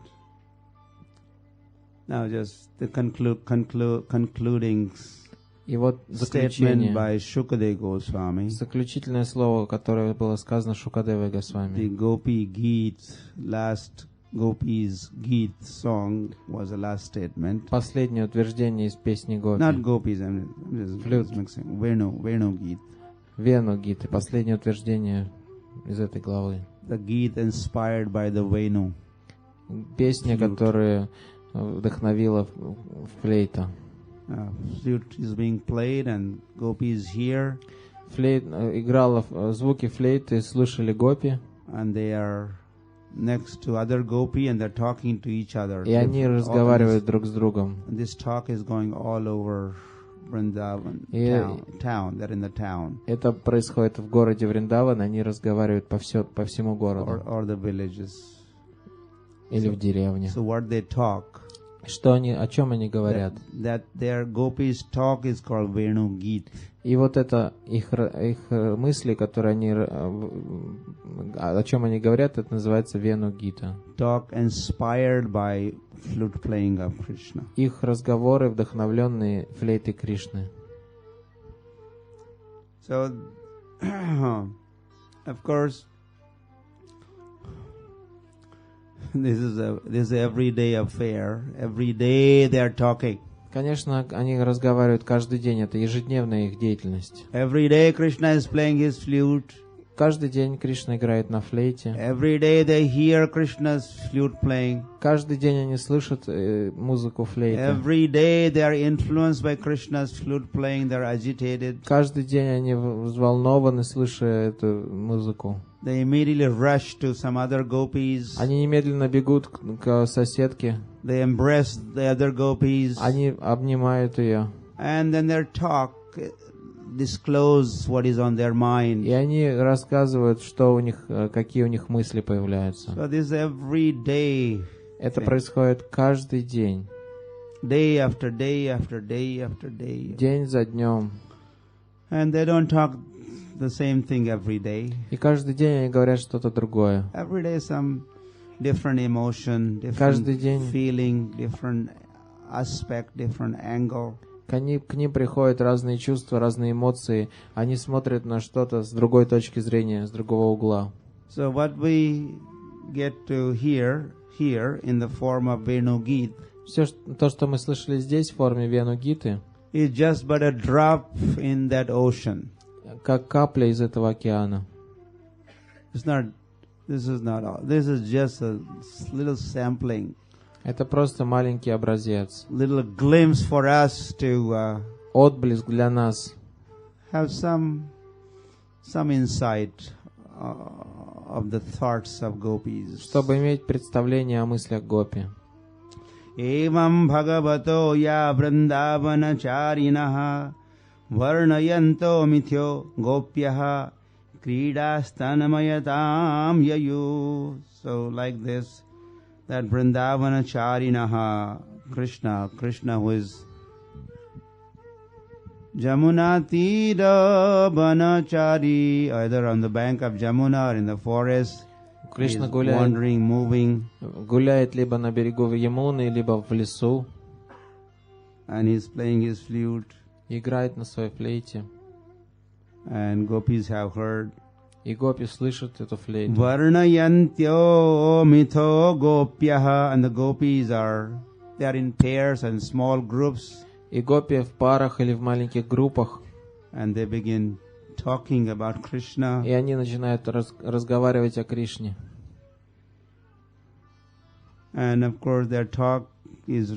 D: now just the concluding
C: И вот
D: statement by Shukadeva Goswami.
C: заключительное слово, которое было сказано Шукадевой Госвами.
D: The Gopi Geet, last Gopi's Geet song was the last statement.
C: Последнее утверждение из песни Гопи.
D: Not Gopis, I'm just mixing. Venu Geet.
C: Вену Гиты. Последнее утверждение из этой главы.
D: The Geet inspired by the Venu.
C: Песня, которая вдохновила флейта.
D: Flute is being played and Gopi is here.
C: Играла звуки флейты, слышали Гопи.
D: And they are next to other Gopi and they're talking to each other.
C: И они разговаривают друг с другом.
D: And this talk is going all over Vrindavan town. They're in the town.
C: Это происходит в городе Вриндаван, они разговаривают по всему городу.
D: Or the villages.
C: Или в деревне.
D: So what they talk.
C: О чем они говорят?
D: That their Gopis talk is called Venu Geet.
C: И вот это их мысли, которые они, о чем они говорят, это называется Вену Гита.
D: Talk inspired by flute playing of Krishna.
C: Их разговоры, вдохновленные флейтой Кришны.
D: So, of course, this is an everyday affair. Every day they are talking.
C: Конечно, они разговаривают каждый день, это ежедневная их деятельность.
D: Every day Krishna is playing his flute.
C: Каждый день Кришна играет на флейте.
D: Every day they hear Krishna's flute playing.
C: Каждый день они слышат музыку флейты.
D: Every day they are influenced by Krishna's flute playing. They are agitated.
C: Каждый день они взволнованы, слыша эту музыку.
D: They immediately rush to some other gopis.
C: Они немедленно бегут к соседке.
D: They embrace the other gopis.
C: Они обнимают ее.
D: And then their talk disclose what is on their mind.
C: И они рассказывают, что у них, какие у них мысли появляются.
D: So this every day.
C: Это происходит каждый день.
D: Day after day after day after day.
C: День за днем.
D: And they don't talk the same thing every day.
C: И каждый день они говорят что-то другое.
D: Every day some different emotion, different feeling, different aspect, different angle.
C: К ним приходят разные чувства, разные эмоции. Они смотрят на что-то с другой точки зрения, с другого угла.
D: So what we get to hear here in the form of Venu Geet.
C: Все то, что мы слышали здесь в форме Вену Гиты,
D: is just but a drop in that ocean.
C: Как капля из этого океана.
D: This is not all. This is just a little sampling.
C: Это просто маленький образец.
D: Little glimpse for us to
C: отблеск для нас.
D: Have some insight of the thoughts of gopis.
C: Чтобы иметь представление о мыслях гопи.
D: Evam bhagavato ya vrindavana charinaha varnayanto mithyo gopyaha kridastanamayatam yayu. So like this, that Vrindavana charinaha, Krishna who is Jamuna tira banachari, either on the bank of Jamuna or in the forest.
C: Кришна
D: wandering, moving.
C: Гуляет либо на берегу Ямуны, либо в лесу.
D: And he's playing his flute.
C: Играет на своей флейте.
D: And gopis have heard.
C: И гопи слышат эту флейту.
D: Varnayantyo mitho gopyaha, and the gopis they are in pairs and small groups.
C: И гопи в парах или в маленьких группах.
D: And they begin talking about Krishna.
C: И они начинают разговаривать о Кришне.
D: And of course their talk is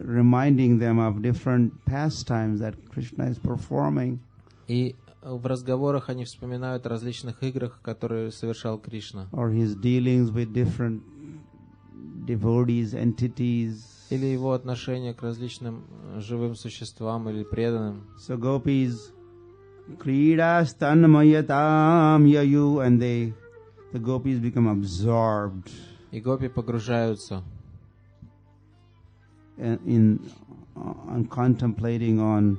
D: reminding them of different pastimes that Krishna is performing.
C: И в разговорах они вспоминают о различных играх, которые совершал Кришна.
D: Or his dealings with different devotees, entities.
C: Или его отношение к различным живым существам или преданным.
D: So gopis kridastanmayatam yayu, and the gopis become absorbed.
C: И гопи погружаются
D: in contemplating on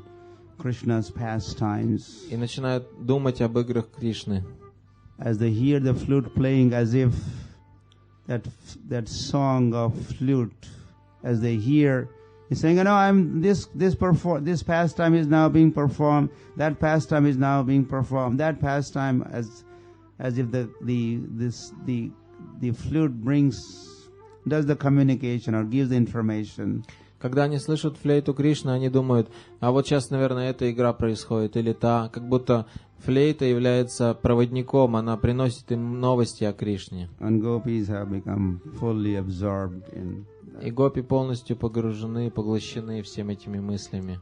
D: Krishna's pastimes.
C: И начинают думать об играх Кришны.
D: As they hear the flute playing, as if that song of flute, as they hear, he's saying, this pastime is now being performed, that pastime is now being performed, that pastime, as if the flute does the communication or gives the information.
C: Когда они слышат флейту Кришны, они думают, а вот сейчас, наверное, эта игра происходит, или та, как будто флейта является проводником, она приносит им новости о Кришне. И гопи полностью погружены, поглощены всеми этими мыслями.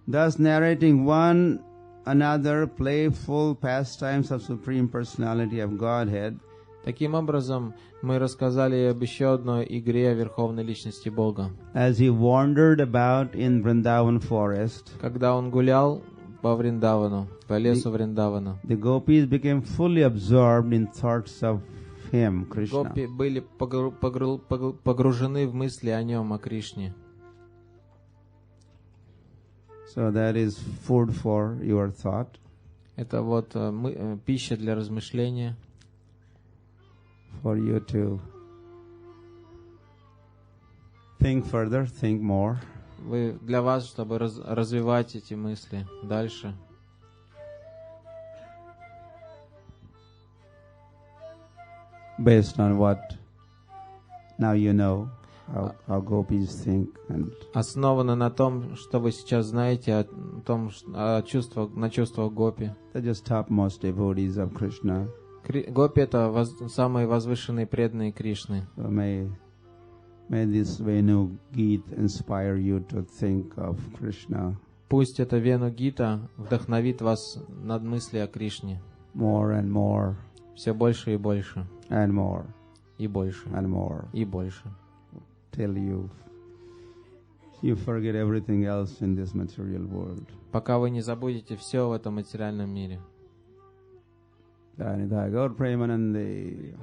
D: Thus narrating one another playful pastimes of Supreme Personality of Godhead.
C: Таким образом, мы рассказали об еще одной игре о Верховной Личности Бога.
D: As he wandered about in Vrindavan forest,
C: когда он гулял по Вриндавану, по лесу Вриндавана,
D: the gopis became fully absorbed in thoughts of him, Krishna.
C: Гопи были погружены в мысли о нем, о Кришне.
D: So that is food for your thought.
C: Это вот пища для размышления.
D: For you to think further, think more.
C: Для вас, чтобы развивать эти мысли дальше.
D: Based on what now you know how gopis think and.
C: Основано на том, что вы сейчас знаете на чувствах гопи.
D: They're just topmost devotees of Krishna.
C: Гопи — это самые возвышенные преданные Кришны.
D: So may this Venu Gita inspire you to think of Krishna.
C: Пусть эта Вену Гита вдохновит вас над мысли о Кришне.
D: More and more.
C: Все больше и больше.
D: And more.
C: И больше.
D: And more.
C: И больше.
D: Till you forget everything else in this material world.
C: Пока вы не забудете все в этом материальном мире.
D: Jai Gaur Premanande.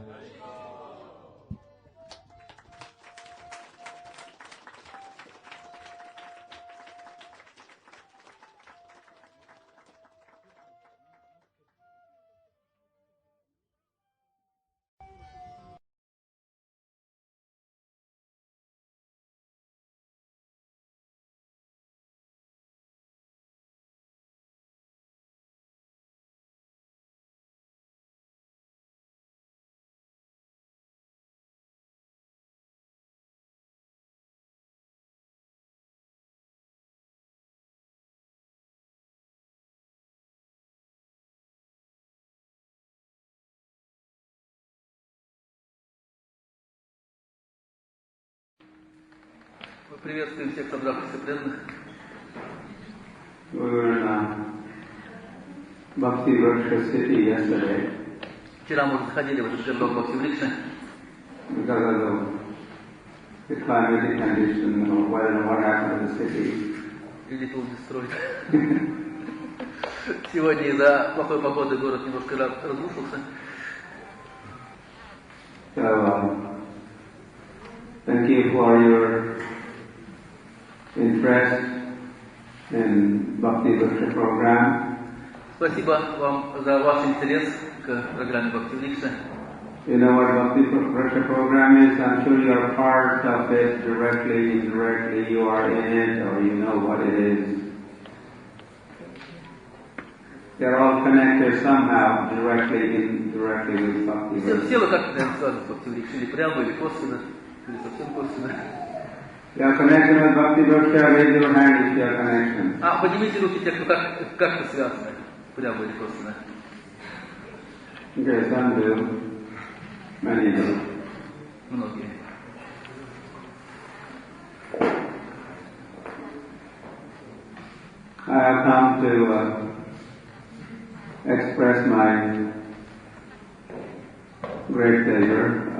F: Мы приветствуем всех собравшихся преданных.
A: We were in Bhakti Vriksha city yesterday.
F: Вчера мы заходили в этот городок Бхакти Врикши.
A: Because of the climatic condition, I don't know what happened to the city.
F: И little destroyed. Сегодня из-за плохой погоды город немножко разрушился.
A: So, thank you for your interest in Bhakti Vriksha program.
F: Спасибо вам за ваш интерес к программе Бхакти Врикша.
A: You know what Bhakti Vriksha program is? I'm sure you are part of it directly, indirectly, you are in it, or you know what it is. They're all connected somehow, directly, indirectly with Bhakti Vriksha.
F: Все вы как-то связаны с Бхакти Врикшей, или прямо, или косвенно, или совсем косвенно.
A: You are connected with Bhakti Vriksha, raise your hand if you are connected.
F: Поднимите руки те, кто как-то связаны, прямо или косвенно.
A: Okay, some do. Many do.
F: Многие.
A: I have come to express my great pleasure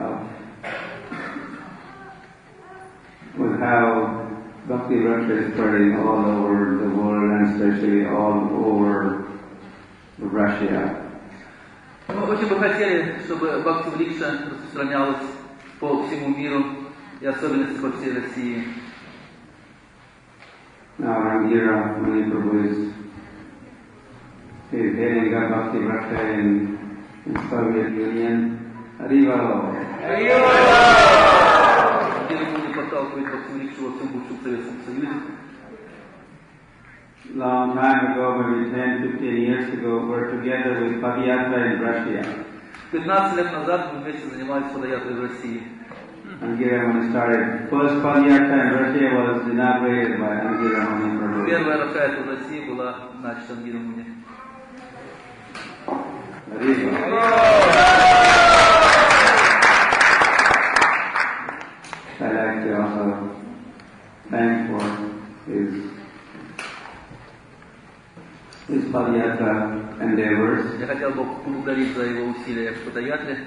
A: with how Bhakti Vriksha is spreading all over the world and especially all over Russia.
F: Мы очень бы хотели, чтобы Бхакти Врикша распространялась по всему миру, и особенно по всей России.
A: Now Rangira Mani Prabhu is heading up Bhakti Vrikshay in Soviet Union. Arriva! Long time ago, maybe 10-15 years ago, we were together with Padayatra in Russia.
F: 15 лет назад мы вместе занимались подаятрой в России.
A: Angira Mani started. First Padayatra in Russia was inaugurated by Angira Mani Prabhu.
F: Первая ракета в России была начата Ангира Муни.
A: I'd like to also thank for his Padayatra endeavors.
F: Я хотел бы поблагодарить за его усилия в Падаятре.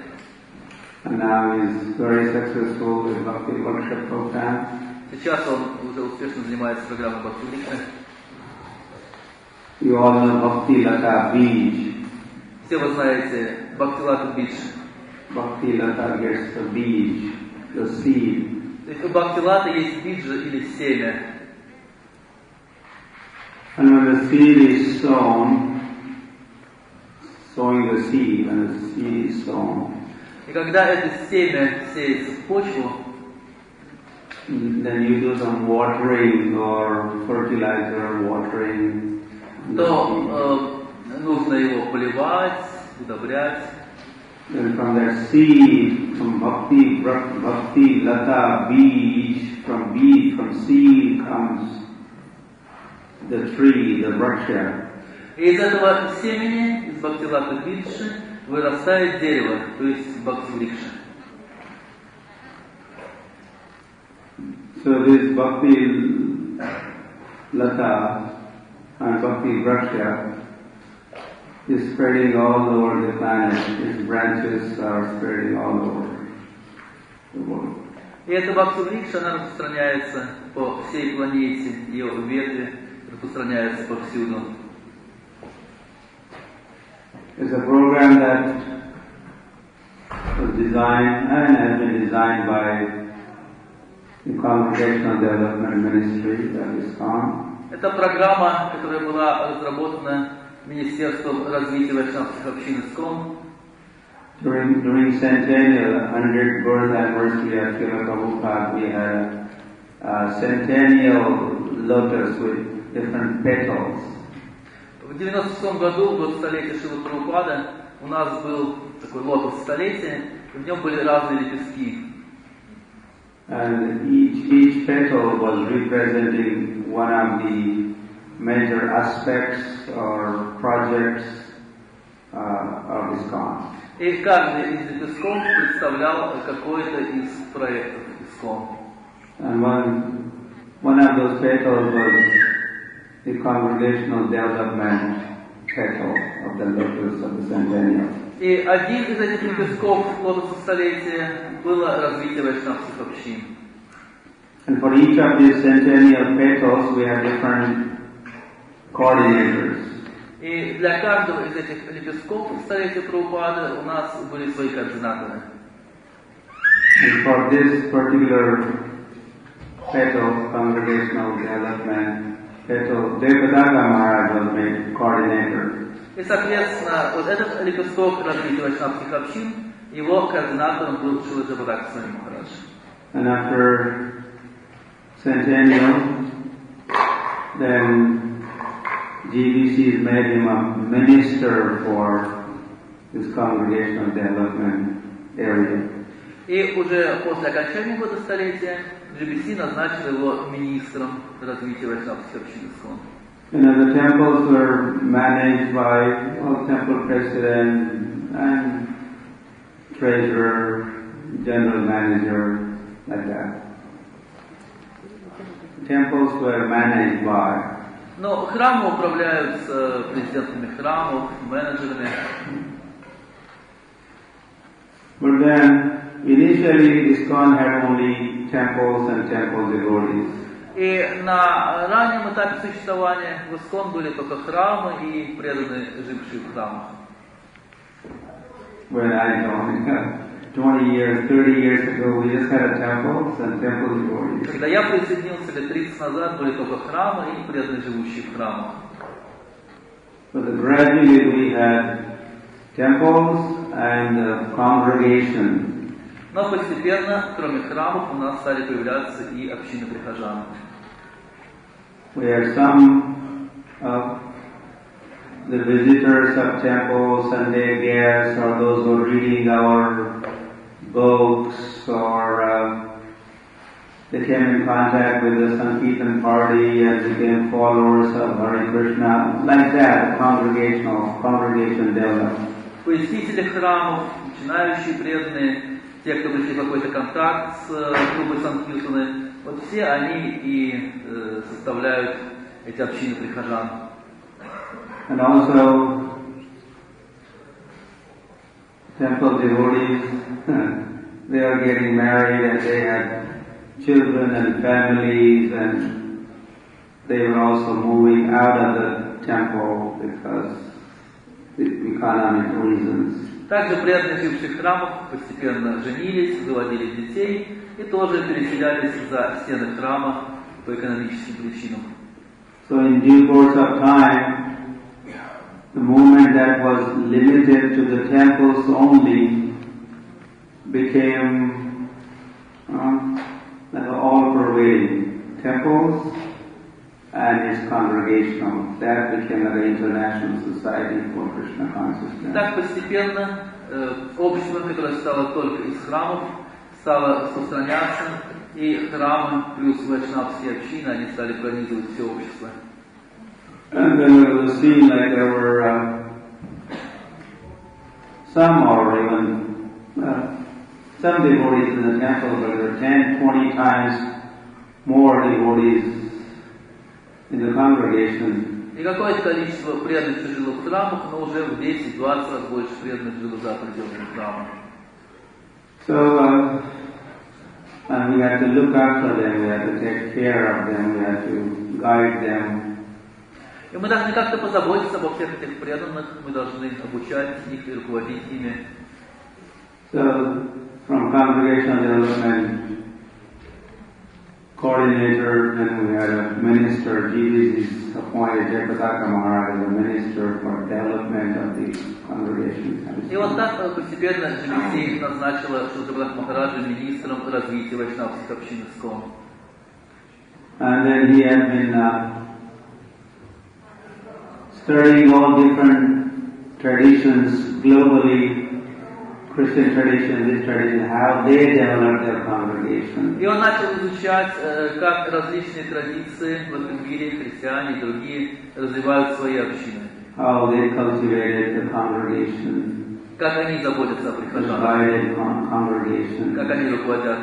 A: And now he's very successful with Bhakti Workshop program.
F: Сейчас он уже успешно занимается программой Бхакти Врикшей.
A: You all know Bhakti Lata Beach.
F: Все вы знаете Бхакти Лата Бидж.
A: Bhakti Lata gets the beach, the seed.
F: То есть у Бхакти Лата есть биджа или семя.
A: And when the seed is sown, sowing the seed, when the seed is sown,
F: И когда это семя сеется в почву,
A: then you do some watering or fertilizer watering.
F: то нужно его поливать, удобрять.
A: Then from that seed, from Bhakti Lata Beej, from seed comes the tree, the vriksha.
F: И из этого семени, из Бхакти Лата Биджи, вырастает дерево, то есть Бхакти Врикша.
A: So this Bhakti Lata and Bhakti Vriksha is spreading all over the planet. Its branches are spreading all over the world.
F: И эта Бхакти Врикша, она распространяется по всей планете, ее ветви распространяются повсюду.
A: It's a program that was designed and has been designed by the Congregational Development Ministry, that is COM.
F: Это программа, которая была разработана Министерством развития вайшнавских общин ИСКОН.
A: During centennial 100th birth anniversary of Srila Prabhupada, we had a centennial lotus with different petals.
F: В 96 году, в год столетия Шрилы Прабхупады, у нас был такой лотос столетия, и в нем были разные лепестки.
A: And each petal was representing one of the major aspects or projects of ISKCON.
F: И каждый из лепестков представлял какой-то из проектов ИСКОН.
A: And one of those petals was the Congregational Development petal of the lotus of the centennial.
F: И один из этих лепестков лотоса столетия было развитие вайшнавских общин.
A: And for each of these centennial petals, we have different coordinators.
F: И для каждого из этих лепестков столетия Прабхупады у нас были свои координаторы.
A: And for this particular petal, Congregational Development petal, Devadatta Maharaj was made coordinator.
F: И, соответственно, вот этот лепесток развития вайшнавских общин, его координатором был Шрила Девадатта Свами Махарадж.
A: And after centennial, then GBC made him a minister for this Congregational Development area.
F: И уже после окончания года столетия GBC назначил его министром развития вайшнавских общин ИСКОН.
A: You know, the temples were managed by temple president and treasurer, general manager, like that. Temples were managed by.
F: Но храмы управляются президентами храмов, менеджерами.
A: But then, initially, ISKCON had only temples and temple devotees.
F: И на раннем этапе существования в ИСКОН были только храмы и преданные, жившие в храмах.
A: When I joined 20 years, 30 years ago, we just had a temple and temple devotees.
F: Когда я присоединился лет 30 назад, были только храмы и преданные, живущие в храмах.
A: But gradually we had temples and congregation.
F: Но постепенно, кроме храмов, у нас стали появляться и общины прихожан.
A: We had some of the visitors of temples, Sunday guests, or those who are reading our books, or they came in contact with the Sankirtan party and became followers of Hare Krishna. Like that, congregation developed.
F: Посетители храмов, начинающие преданные, те, кто пришли в какой-то контакт с группой Санкиртаны, вот все они и составляют эти общины прихожан.
A: And also, temple devotees, they are getting married and they had children and families, and they were also moving out of the temple because of economic reasons.
F: Также преданные, жившие в храмах, постепенно женились, заводили детей и тоже переселялись за стены храма по экономическим причинам.
A: So in due course of time, the movement that was limited to the temples only became like all-pervading. Temples and its congregational. That became an international society for Krishna consciousness.
F: Так постепенно общество, которое стало только из храмов, стало распространяться, и храмы плюс вайшнавские общины, они стали пронизывать все общество.
A: And then we will see like there were some or even some devotees in the temple, but there were 10, 20 times more devotees in the congregation.
F: И какое-то количество преданных жило в храмах, но уже в 10-20 раз больше преданных жило за пределами храма.
A: So, and we had to look after them, we had to take care of them, we had to guide them.
F: И мы должны как-то позаботиться обо всех этих преданных, мы должны обучать их и руководить ими.
A: So, from congregational development coordinator, then we had a minister, GBC appointed Jayapataka Maharaj as a minister for development of the congregation.
F: И вот так постепенно GBC назначила Шилдабрат Махараджа министром развития вайшнавских общин ИСККОН.
A: And then he had been studying all different traditions globally, Christian tradition, this tradition, how they develop their congregation.
F: И он начал изучать, как различные традиции в этом мире, христиане и другие, развивают свои общины.
A: How they cultivated the congregation.
F: Как они заботятся о прихожанах.
A: Divided congregation.
F: Как они руководят.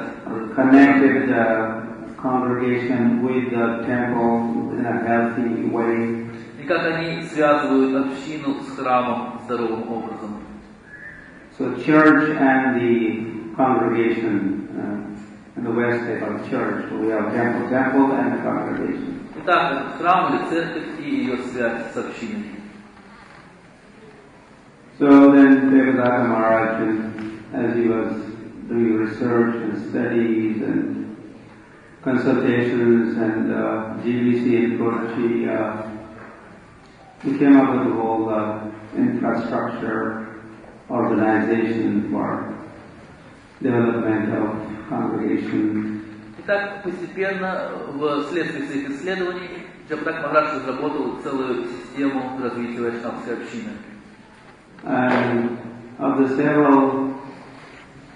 A: Connected the congregation with the temple in a healthy way.
F: И как они связывают общину с храмом здоровым образом.
A: So church and the congregation, in the West they call church. So we have temple and the congregation.
F: Итак, храм или церковь и ее связь с общиной.
A: So then Devadatta Maharaj, as he was doing research and studies and consultations and GBC in Kochi, he came up with the whole infrastructure organization for development of congregation.
F: Итак, постепенно, вследствие своих исследований, Джапатак Махарадж разработал целую систему развития вайшнавской общины.
A: And of the several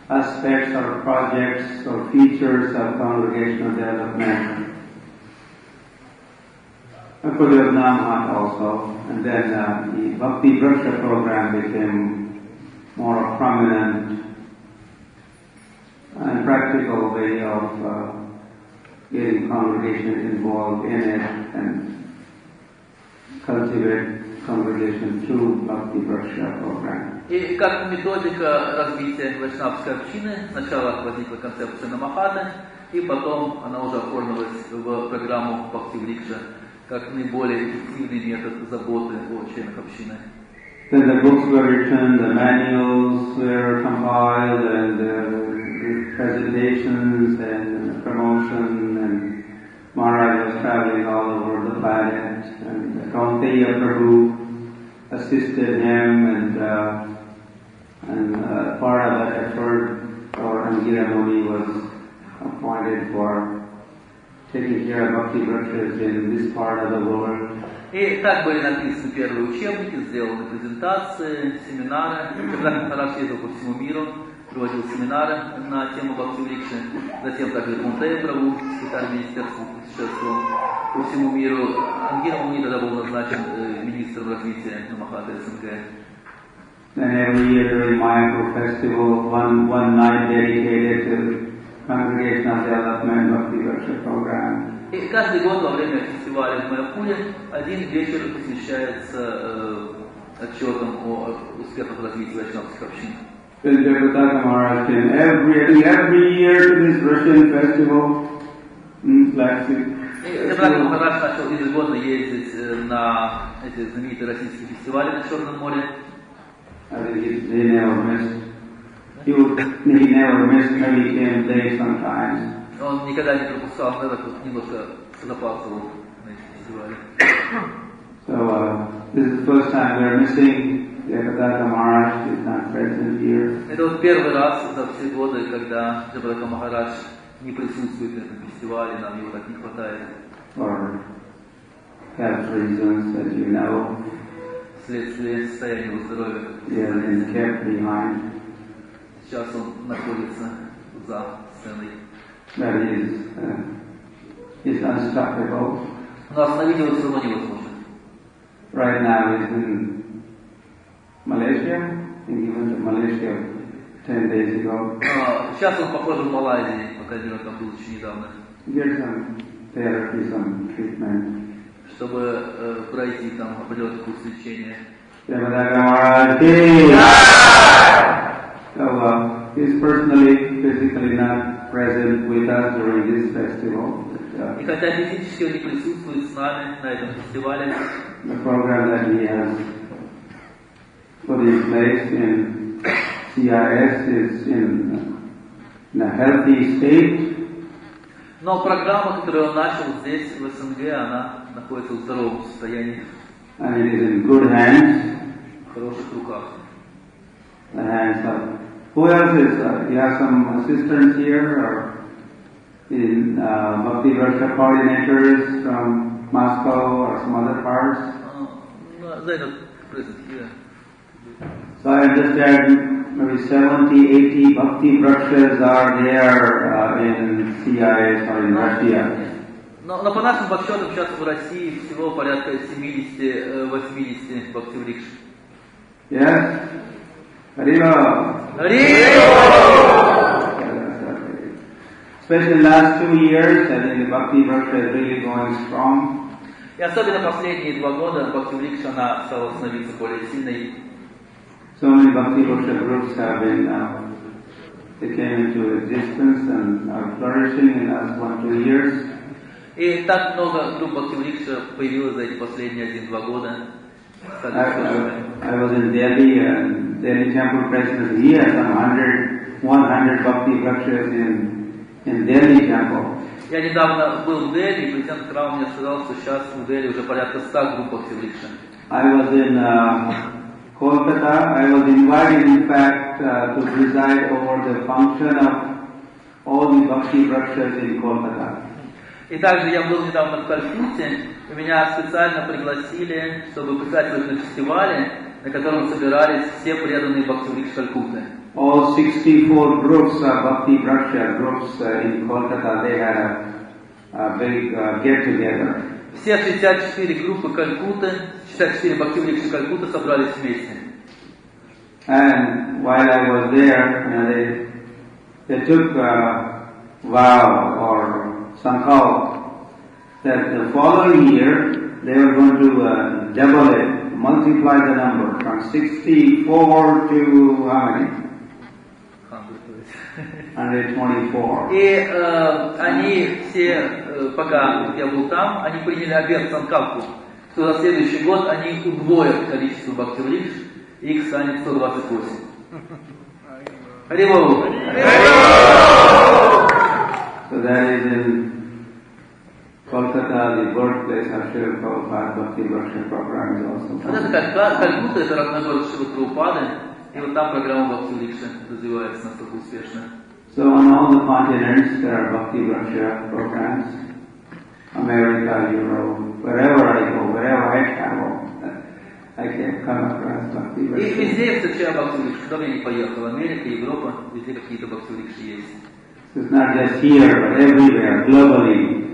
A: aspects or projects or features of congregational development, I could have Namhat also, and then the Bhakti Vriksha program became more prominent and practical way of getting congregations involved in it and cultivate congregation through Bhakti Vriksha program.
F: И как методика развития вайшнавской общины, сначала возникла концепция Намахаты, и потом она уже оформилась в программу Бхакти Врикша как наиболее эффективный метод заботы о членах общины.
A: Then the books were written, the manuals were compiled, and the presentations and promotion, and Maharaj was traveling all over the planet, and Kaunteya Prabhu assisted him, and part of that effort, our Angira Muni was appointed for taking care of Bhakti Vrikshas in this part of the world.
F: И так были написаны первые учебники, сделаны презентации, семинары. Когда Махарадж ездил по всему миру, проводил семинары на тему Бхакти Врикши. Затем также Кунтея Прабhu, секретарь министерства, путешествовал по всему миру. Ангира Муни тогда был назначен министром развития на Махатре СНГ.
A: And every year during Mayapur festival, one night dedicated to congregational development Bhakti Vriksha program.
F: И каждый год во время фестиваля в Майапуре один вечер посвящается отчетам о успехах развития вайшнавских общин.
A: Then Jagatath Maharaj came every year to this Russian festival in Black Sea.
F: И Jagatath Maharaj начал ежегодно ездить на эти знаменитые российские фестивали на Черном море.
A: I think he never missed. He never missed. Maybe he came late sometimes.
F: Он никогда не пропускал, иногда немножко запаздывал на эти фестивали.
A: So this is the first time we are missing Jagatath Maharaj. He is not present here.
F: Это вот первый раз за все годы, когда Jagatath Maharaj не присутствует на этом фестивале, нам его так не хватает.
A: For health reasons, as you know.
F: Вследствие состояния его здоровья.
A: He has been kept behind.
F: Сейчас он находится за сценой.
A: That is unstoppable.
F: Но остановить его все равно невозможно.
A: Right now he's in Malaysia. I think he went to Malaysia 10 days ago.
F: Сейчас он, похоже, в Малайзии, пока он там был еще недавно.
A: Get some therapy, some treatment.
F: Чтобы пройти там определенный курс лечения.
A: So he's physically not present with us during this festival.
F: И хотя физически он не присутствует с нами на этом фестивале,
A: the program that he has put in place in CIS is in a healthy state.
F: Но программа, которую он начал здесь, в СНГ, она находится в здоровом состоянии.
A: And it is in good hands.
F: В хороших руках.
A: The hands of who else is? You have some assistants here, or in Bhakti Vriksha coordinators from Moscow or some other parts?
F: They're not present here.
A: So I understand maybe 70, 80 Bhakti Vrikshas are there in CIS or in Russia.
F: Но по нашим подсчетам сейчас в России всего порядка 70-80 Бхакти Врикш.
A: Yes? Haribol! Especially last 2 years, I think the Bhakti Vriksha is really going strong.
F: И особенно последние 2 года Бхакти Врикша она стала становиться более сильной.
A: So many Bhakti Vriksha groups have been, they came into existence and are flourishing in the last 1-2 years.
F: И так много групп Бхакти Врикша появилось за эти последние 1-2 года.
A: I was in Delhi, and Delhi Temple President, he had some 100 Bhakti Vrikshas in Delhi Temple.
F: Я недавно был в Дели, и президент храма мне сказал, что сейчас в Дели уже порядка 100 групп Бхакти Врикша.
A: I was in Kolkata. I was invited, in fact, to preside over the function of all the Bhakti Vrikshas in Kolkata.
F: И также я был недавно в Калькутте, и меня специально пригласили, чтобы присутствовать на фестивале, на котором собирались все преданные Бхакти Врикш Калькутты.
A: All 64 groups of Bhakti Vriksha groups in Kolkata, they had a big get-together.
F: Все 64 группы Калькутты, 64 Бхакти Врикша Калькутты собрались вместе.
A: And while I was there, they took a vow or somehow that the following year they were going to double it, multiply the number from 64 to how many? 124.
F: И они все, пока я был там, они приняли обет Санкалпу, что за следующий год они удвоят количество Бхакти Врикш их станет 128. Харивол!
A: So that is in Kolkata, the birthplace of Srila Prabhupada, Bhakti Workshop program is also
F: Вот это Калькутта, это родной город Шрилы Прабхупады, и вот там программа Бхакти врикшей развивается настолько успешно.
A: So on all the continents there are Bhakti Workshop programs. America, Europe, wherever I go, wherever I travel, I can come across Bhakti
F: И
A: Workshop.
F: везде я встречаю Бхакти врикшей. Куда бы я ни поехал, Америка, Европа, везде какие-то Бхакти врикшей есть.
A: So it's not just here, but everywhere, globally.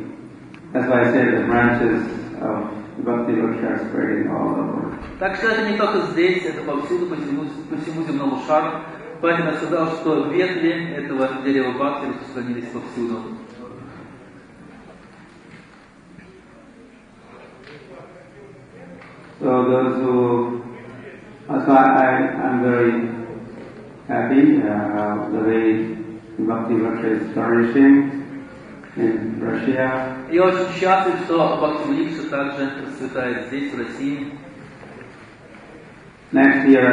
A: That's why I say the branches of Bhakti Workshop are spreading all over.
F: Так что это не только здесь, это повсюду, по всему земному шару. Поэтому я сказал, что ветви этого дерева Бхакти распространились повсюду.
A: So those who, so I'm very happy the way Bhakti Workshop is flourishing in Russia.
F: Я очень счастлив, что Бхакти врикшей также расцветает здесь, в России.
A: Next year,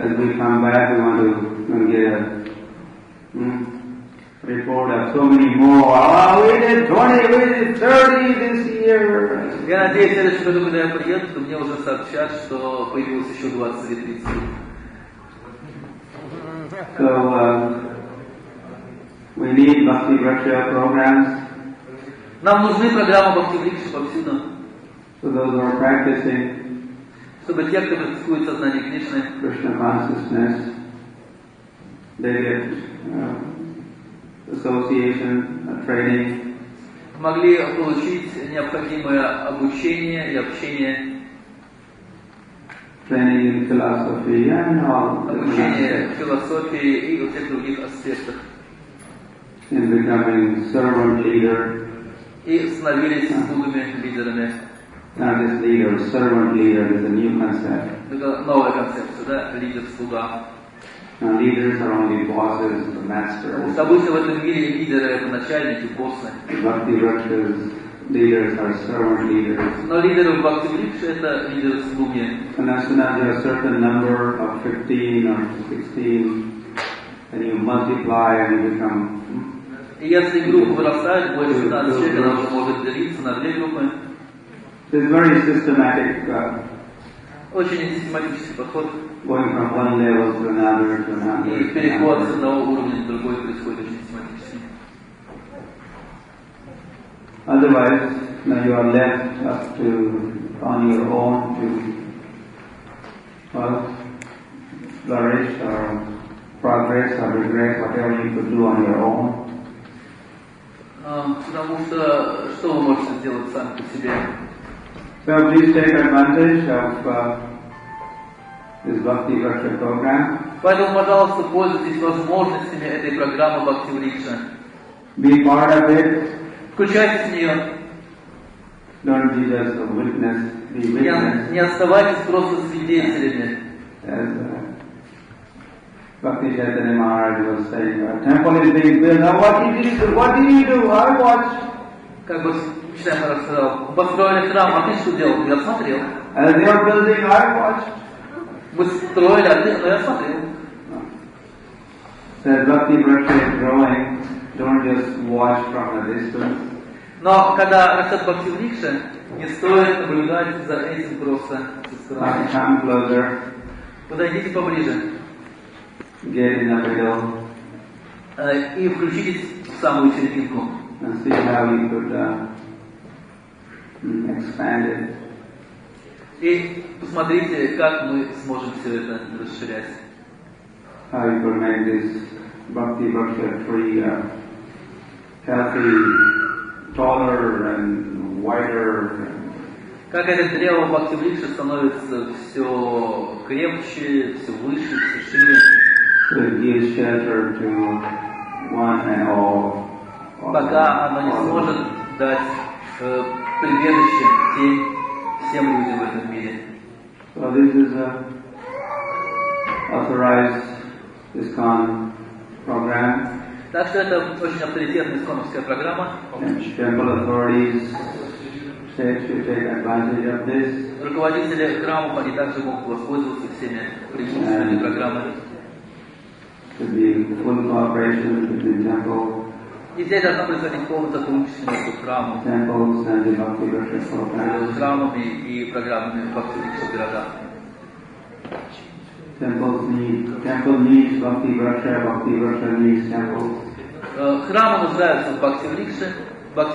A: as we come back, we want to get a report of so many more. Oh, we did 20, we did 30 this year.
F: Я надеюсь, в следующем году, когда я приеду, то мне уже сообщат, что появилось еще 20 или 30.
A: So we need Bhakti Workshop programs.
F: Нам нужны программы Бхакти врикшей повсюду,
A: So those who are practicing
F: чтобы те, кто практикует сознание Кришны,
A: Krishna consciousness, they get association, training,
F: могли получить необходимое обучение и общение,
A: training in philosophy and all.
F: обучение философии и во всех других аспектах.
A: In becoming servant leader,
F: И становились слугами, лидерами.
A: not just leader, servant leader is a new concept.
F: Это новая концепция, да? Лидер-слуга.
A: Now leaders are only bosses, the masters.
F: Обычно в этом мире лидеры — это начальники, боссы.
A: Bhakti Workshop's leaders are servant leaders.
F: Но лидеры в Бхакти врикшей — это лидеры-слуги.
A: And as soon as you have a certain number of 15 or 16, then you multiply and you become.
F: И если группа вырастает, больше 15 человек, она уже может делиться на две группы.
A: It's very systematic,
F: Очень систематический подход.
A: going from one level to another to another.
F: И
A: To
F: переход с
A: another.
F: одного уровня на другой происходит очень систематически.
A: Otherwise, now you are left up to on your own to flourish or progress or regret whatever you could do on your own.
F: Потому что вы можете сделать сами по себе?
A: So please take advantage of this Bhakti Workshop program.
F: Поэтому, пожалуйста, пользуйтесь возможностями этой программы Бхакти врикшей.
A: Be part of it.
F: Включайтесь в нее.
A: Don't be just a witness. Be witness.
F: Не оставайтесь просто свидетелями.
A: As Bhakti Chaitanya Maharaj was saying, a temple is being built. Now what did you do? What did you do? I watched.
F: Как бы Чайтанья Махарадж сказал, построили храм, а ты что делал? Я смотрел.
A: As they are building, I watched.
F: Вы строили, но я смотрел.
A: Said Bhakti Workshop is growing. Don't just watch from a distance.
F: Но когда растет Бхакти врикшей, не стоит наблюдать за этим просто со стороны.
A: Come closer.
F: Подойдите поближе
A: Get in the middle.
F: И включитесь в самую серединку.
A: And see how we could expand it.
F: И посмотрите, как мы сможем все это расширять.
A: How we could make this Bhakti Workshop tree healthy, taller and wider.
F: Как это древо Бхакти врикшей становится все крепче, все выше, все шире.
A: So it gives shelter to one and all.
F: Пока оно не сможет дать прибежище, тень всем людям в этом мире.
A: So this is a authorized ISKCON program.
F: Так что это очень авторитетная исконовская программа.
A: And temple authorities states should take advantage of this.
F: Руководители храмов, они также могут воспользоваться всеми преимуществами программы.
A: To be full cooperation between temple,
F: И здесь должно происходить полное сотрудничество между храмом,
A: temples and the Bhakti Vriksha programs.
F: храмами и программами Бхакти в городах.
A: Temple needs Bhakti Vriksha needs temples.
F: Храмы нуждаются в Бхакти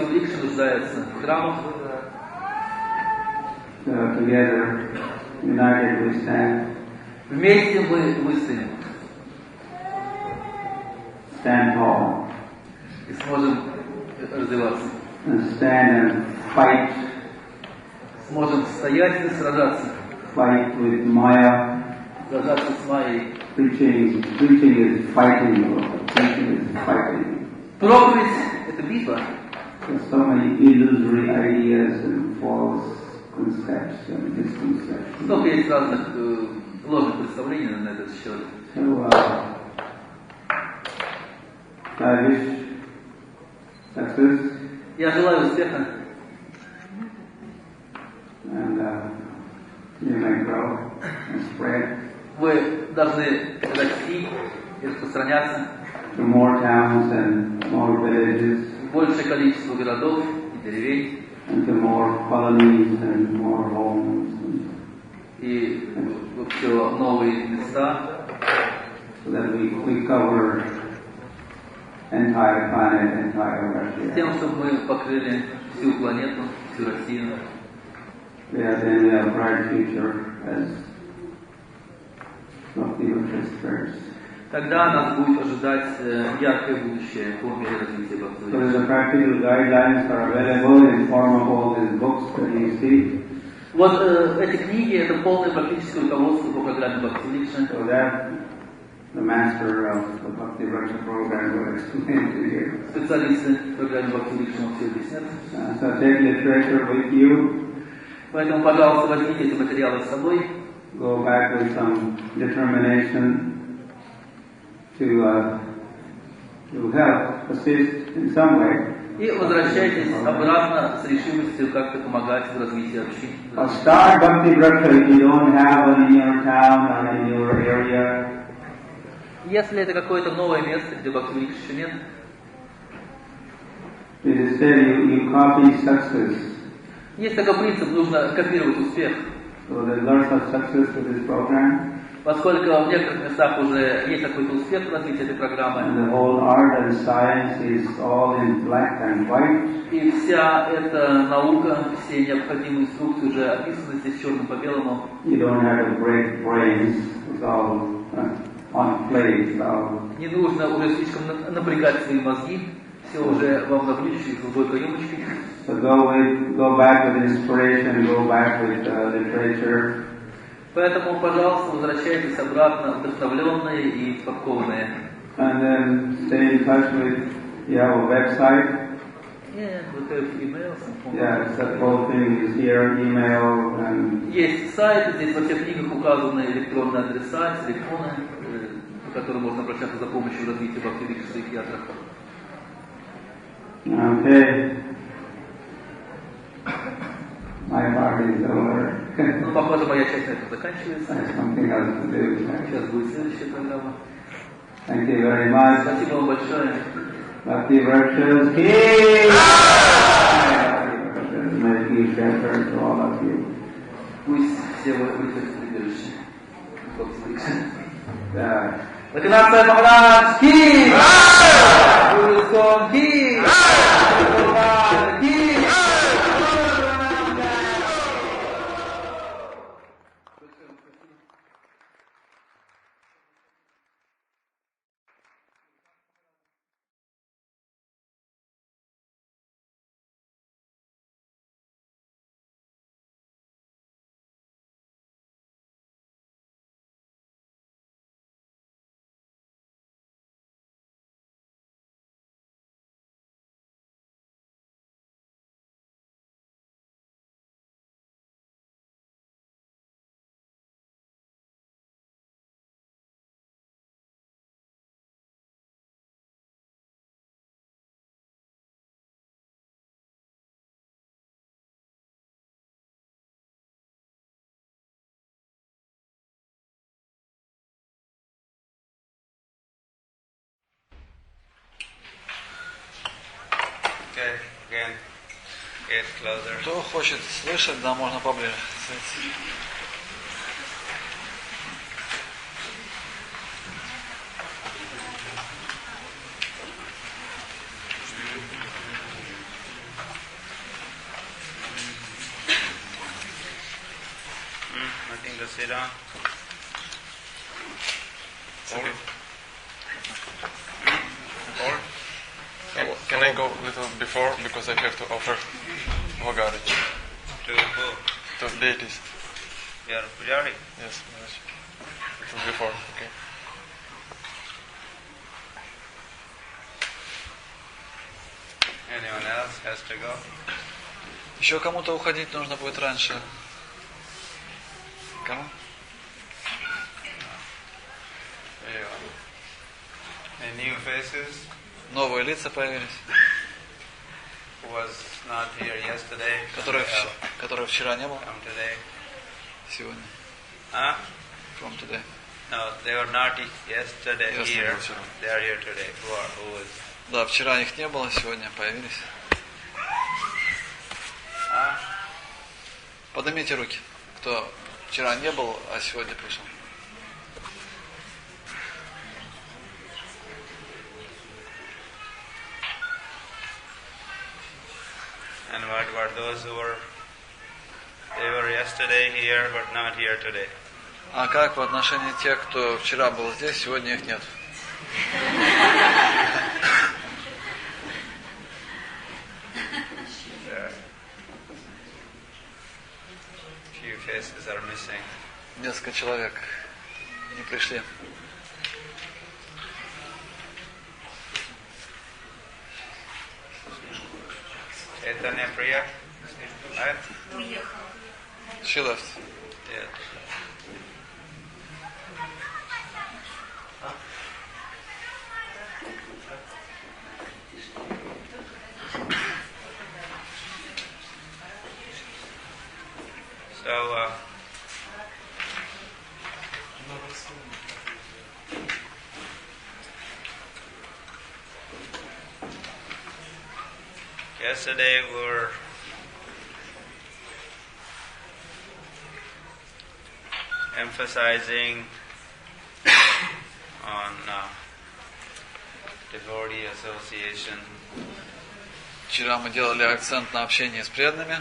F: Врикше нуждается в храмах.
A: Together, united we stand.
F: Вместе мы выстоим.
A: Stand tall.
F: И сможем развиваться.
A: And stand and fight.
F: Сможем стоять и сражаться.
A: Fight with Maya.
F: Сражаться с Майей.
A: Preaching is fighting. Preaching is fighting.
F: Проповедь – это битва.
A: There's so many illusory ideas and false concepts and misconceptions.
F: Столько есть разных ложных представлений на этот счет.
A: So, I wish success.
F: Я желаю успеха.
A: And you may grow and spread
F: Вы должны расти и распространяться
A: to more towns and more villages,
F: в большее количество городов и деревень,
A: and to more colonies and more homes,
F: и в все новые места,
A: so that we cover entire planet, entire
F: с
A: Russia.
F: тем, чтобы мы покрыли всю планету, всю Россию.
A: We have a bright future as Bhakti Vriksha spreads.
F: Тогда нас будет ожидать яркое будущее по мере развития
A: So the
F: Бхакти.
A: practical guidelines are available in form of all these books that you see.
F: Вот эти книги – это полное практическое руководство по программе Бхакти Врикша.
A: So that the master of the Bhakti Vriksha program will explain to you.
F: Специалисты в программе Бхакти Врикша вам все объяснят.
A: So take literature with you.
F: Поэтому, пожалуйста, возьмите эти материалы с собой.
A: Go back with some determination to help, assist in some way.
F: И возвращайтесь обратно с решимостью как-то помогать в развитии общин.
A: Start Bhakti Vriksha if you don't have one in your town or in your area.
F: Если это какое-то новое место, где Бхакти Врикша еще нет,
A: It is said you copy success.
F: есть такой принцип, нужно копировать успех.
A: So there's lots of success to this program.
F: Поскольку в некоторых местах уже есть какой-то успех в развитии этой программы,
A: And the whole art and science is all in black and white.
F: и вся эта наука, все необходимые инструкции уже описаны здесь черным по белому.
A: You don't have to break brains. It's all on plate. It's all.
F: Не нужно уже слишком напрягать свои мозги, все уже вам на блюдечке с голубой каемочкой.
A: So go back with inspiration, go back with literature.
F: Поэтому, пожалуйста, возвращайтесь обратно вдохновленные и подкованные.
A: And then stay in touch with, you have a website.
F: Yeah, we have emails and phone.
A: Yeah, that whole thing is here, email and
F: Есть сайт, здесь во всех книгах указаны электронные адреса, телефоны, по которым можно обращаться за помощью в развитии Бхакти Врикша и театрах.
A: okay. My part is over.
F: Ну, похоже, моя часть на этом заканчивается.
A: There's something else to do.
F: Сейчас будет следующая программа.
A: Thank you very much.
F: Спасибо вам большое.
A: Bhakti Vriksha's Ki! May He shelter to all of you.
F: Пусть все вы выйдете в прибежище. Бхакти Врикша.
A: Yeah.
F: Локанатх Махарадж Ки! Гуру Сон Ки! Прабхупаде Ки!
D: Get closer.
E: Кто хочет слышать, да, можно поближе.
D: Nothing to sit on.
G: Okay. Or can I go a little before because I have to offer Bhagavati
D: To who?
G: to deities?
D: Your pujari.
G: Yes, Maharaj. Little before, okay.
D: Anyone else has to go?
E: Еще кому-то уходить нужно будет раньше. Кому?
D: And new faces
E: Новые лица появились,
D: who was not here yesterday.
E: которые вчера не было,
D: Come today.
E: сегодня.
D: Huh?
E: From today.
D: No, they were not yesterday
E: Yes,
D: here.
E: no, sir.
D: They are here today. Who was?
E: Да, вчера их не было, сегодня появились.
D: Huh?
E: Поднимите руки, кто вчера не был, а сегодня пришел.
D: And what were those who were? They were yesterday here, but not here today.
E: А как в отношении тех, кто вчера был здесь, сегодня их нет?
D: Few faces are missing.
E: Несколько человек не пришли.
D: Chaitanya Priya? Right?
E: She left.
D: Yeah. So, yesterday we were emphasizing on devotee association.
E: Вчера мы делали акцент на общении с преданными.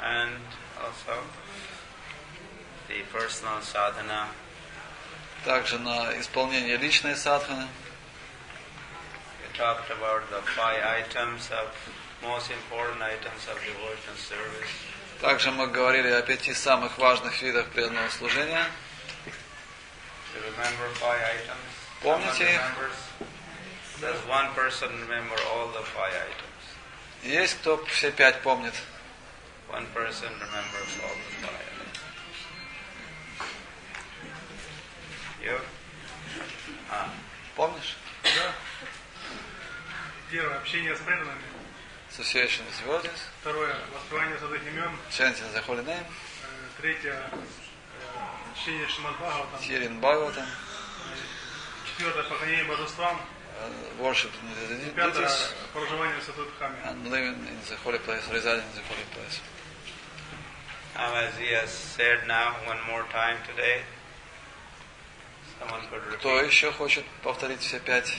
D: And also the personal sadhana.
E: Также на исполнение личной садханы.
D: We talked about the 5 items of most important items of devotional service.
E: Также мы говорили о 5 самых важных видах преданного служения.
D: You remember 5 items?
E: Помните их?
D: Does one person remember all the 5 items?
E: Есть кто все 5 помнит?
D: One person remembers all the 5 items. You?
E: Помнишь?
H: Да. Первое, общение с преданными.
E: Association with devotees.
H: Второе, воспевание святых имен.
E: Chanting the holy name.
H: Третье, чтение Шримад Бхагаватам.
E: Hearing Bhagavatam.
H: Четвертое, поклонение божествам.
E: Worship the
H: И пятое,
E: deities.
H: проживание в святой Дхамме.
E: And living in the holy place, residing in the holy place.
D: As he has said now one more time today, someone could repeat.
E: Кто еще хочет повторить все 5?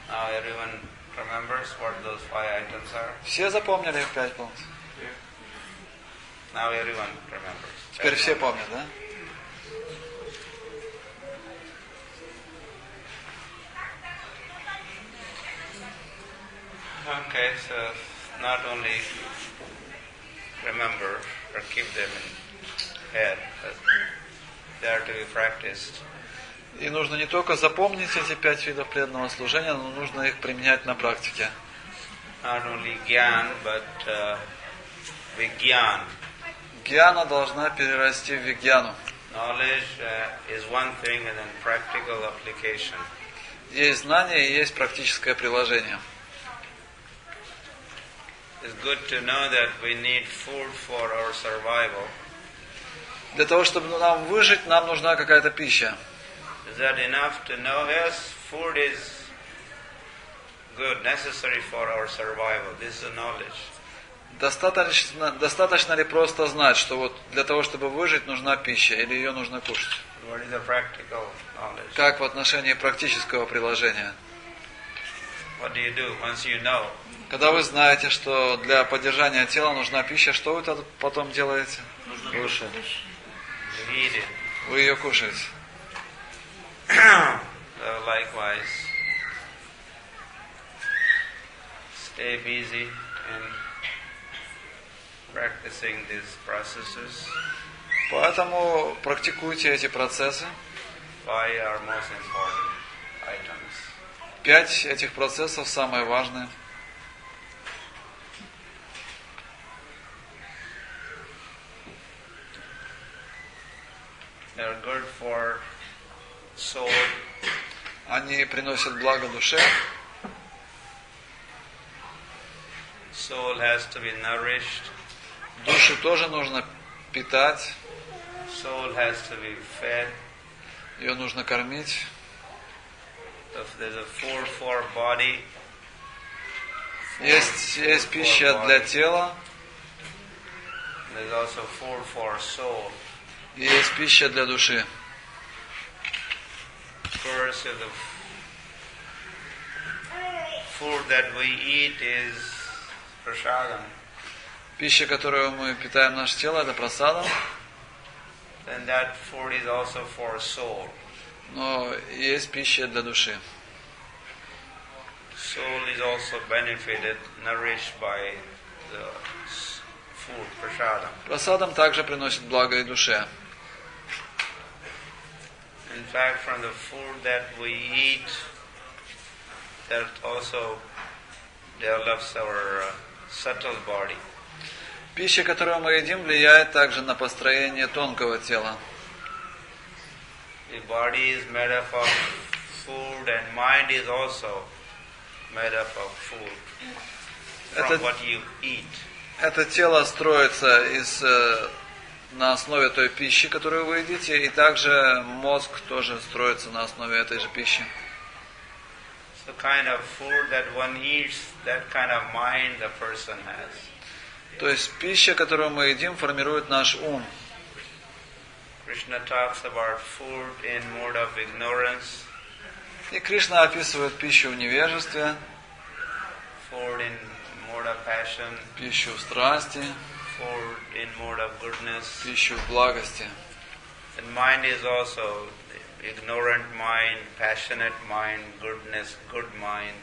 D: Now everyone remembers what those 5 items are.
E: Все запомнили их 5 пунктов?
D: Now everyone remembers.
E: Теперь все помнят, да?
D: Okay, so not only remember or keep them in head, but they are to be practiced.
E: И нужно не только запомнить эти 5 видов преданного служения, но нужно их применять на практике.
D: Not only gyan, but vigyan.
E: Гьяна должна перерасти в вигьяну.
D: Knowledge is one thing, and then practical application.
E: Есть знание и есть практическое приложение.
D: It's good to know that we need food for our survival.
E: Для того, чтобы нам выжить, нам нужна какая-то пища.
D: Is that enough to know? Yes, food is good, necessary for our survival. This is the knowledge.
E: Достаточно ли просто знать, что вот для того, чтобы выжить, нужна пища, или ее нужно кушать?
D: What is the practical knowledge?
E: Как в отношении практического приложения?
D: What do you do once you know?
E: Когда вы знаете, что для поддержания тела нужна пища, что вы тогда потом делаете?
C: Кушать.
D: You eat it.
E: Вы ее кушаете.
D: So likewise, stay busy in practicing these processes.
E: Поэтому практикуйте эти процессы.
D: 5 are most important items.
E: 5 этих процессов самые важные.
D: They are good for soul.
E: Они приносят благо душе.
D: Soul has to be nourished.
E: Душу тоже нужно питать.
D: Soul has to be fed.
E: Ее нужно кормить.
D: If there's a food for body,
E: Есть пища для тела,
D: there's also food for soul.
E: и есть пища для души.
D: First, the food that we eat is prasadam.
E: Пища, которую мы питаем наше тело, это прасадам.
D: Then that food is also for soul.
E: Но есть пища для души.
D: Soul is also benefited, nourished by the food, prasadam.
E: Прасадам также приносит благо и душе.
D: In fact, from the food that we eat, that also develops our subtle body.
E: Пища, которую мы едим, влияет также на построение тонкого тела.
D: The body is made up of food, and mind is also made up of food from what you eat.
E: Это тело строится на основе той пищи, которую вы едите, и также мозг тоже строится на основе этой же пищи.
D: So kind of food that one eats, that kind of mind the person has.
E: То есть пища, которую мы едим, формирует наш ум.
D: Krishna talks about food in mode of ignorance.
E: И Кришна описывает пищу в невежестве,
D: Food in mode of passion.
E: пищу в страсти,
D: Food in mode of goodness.
E: пищу в благости.
D: And mind is also ignorant mind, passionate mind, goodness, good mind.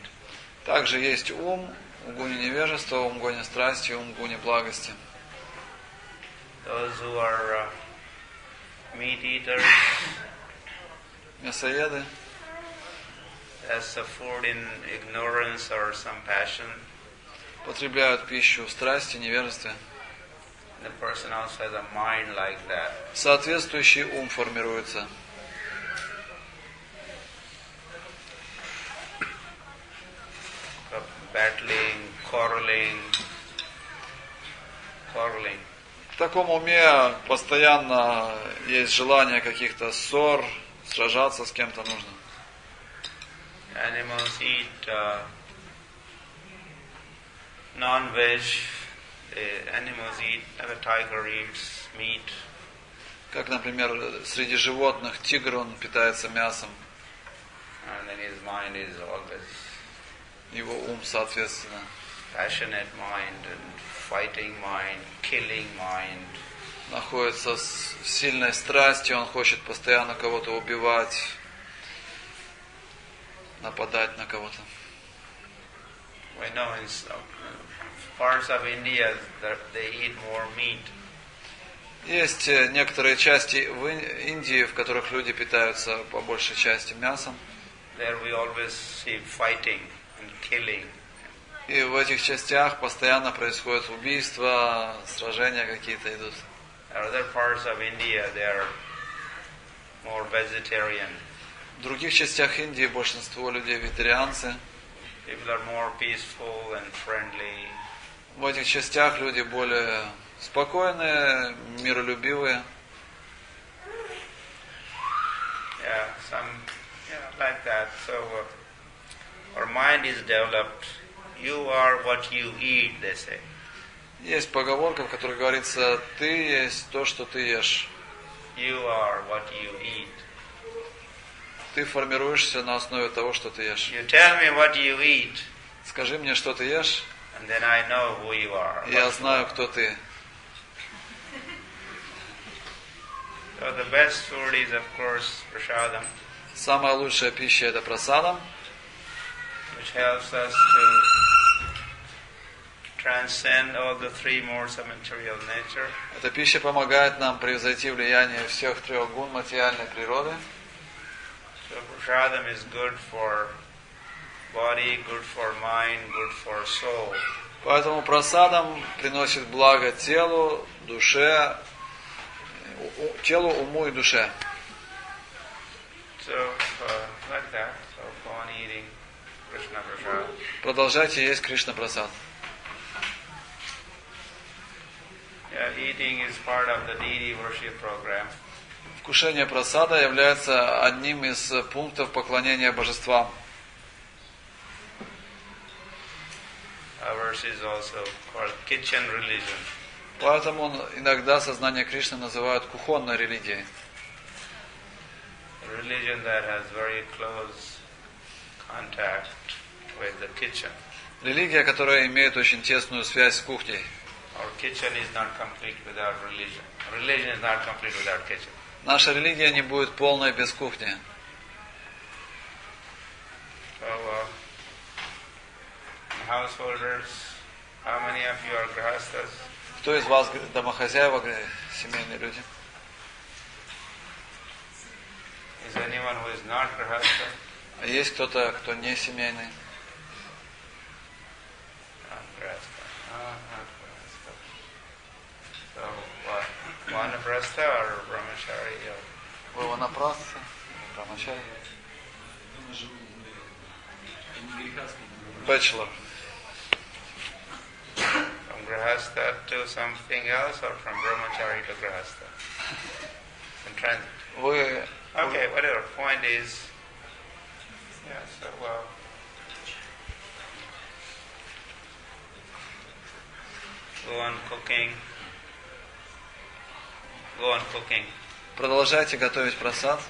E: Также есть ум в гуне невежества, ум в гуне страсти, ум в гуне благости.
D: Those who are meat eaters,
E: Мясоеды,
D: as the food in ignorance or some passion,
E: потребляют пищу в страсти, невежестве.
D: the person also has a mind like that.
E: Соответствующий ум формируется.
D: Battling, quarreling.
E: В таком уме постоянно есть желание каких-то ссор, сражаться с кем-то нужно.
D: Animals eat non-veg. Animals eat, a tiger eats meat.
E: Как, например, среди животных тигр, он питается мясом.
D: And then his mind is always
E: Его ум, соответственно.
D: passionate mind and fighting mind, killing mind.
E: Находится в сильной страсти, он хочет постоянно кого-то убивать, нападать на кого-то.
D: We know in some parts of India that they eat more meat.
E: Есть некоторые части в Индии, в которых люди питаются по большей части мясом.
D: There we always see fighting and killing.
E: И в этих частях постоянно происходят убийства, сражения какие-то идут.
D: Other parts of India they are more vegetarian.
E: В других частях Индии большинство людей вегетарианцы.
D: People are more peaceful and friendly.
E: В этих частях люди более спокойные, миролюбивые.
D: Like that. So our mind is developed. You are what you eat, they say.
B: Есть поговорка, в которой говорится: ты есть то, что ты ешь.
D: You are what you eat.
B: Ты формируешься на основе того, что ты ешь.
D: You tell me what you eat.
B: Скажи мне, что ты ешь,
D: and then I know who you are.
B: Я знаю, кто ты.
D: So the best food is, of course, prasadam.
B: Самая лучшая пища — это прасадам,
D: which helps us to transcend all the three modes of material nature.
B: Эта пища помогает нам превзойти влияние всех трех гун материальной природы.
D: So prasadam is good for body, good for mind, good for soul.
B: Поэтому прасадам приносит благо телу, душе, телу, уму и душе.
D: So, like that. So, go on eating Krishna prasad.
B: Продолжайте есть Кришна прасад.
D: Yeah, eating is part of the deity worship program.
B: Вкушение прасада является одним из пунктов поклонения божествам.
D: Ours is also called kitchen religion.
B: Поэтому иногда сознание Кришны называют кухонной религией.
D: A religion that has very close contact with the kitchen.
B: Религия, которая имеет очень тесную связь с кухней.
D: Our kitchen is not complete without religion. Religion is not complete without kitchen.
B: Наша религия не будет полной без кухни.
D: So, householders, how many of you are grahastas?
B: Кто из вас домохозяева, семейные люди?
D: Is anyone who is not grahasta?
B: А есть кто-то, кто не семейный?
D: Not grahasta. Not grahasta. So, what? Vanaprastha or brahmachari?
B: Вы ванапрастха, брамачари? Bachelor.
D: From grahasta to something else, or from brahmachari to grahasta? In transit.
B: Вы...
D: Okay, whatever. Point is, yeah. So, go on cooking. Go on cooking.
B: Продолжайте готовить прасад.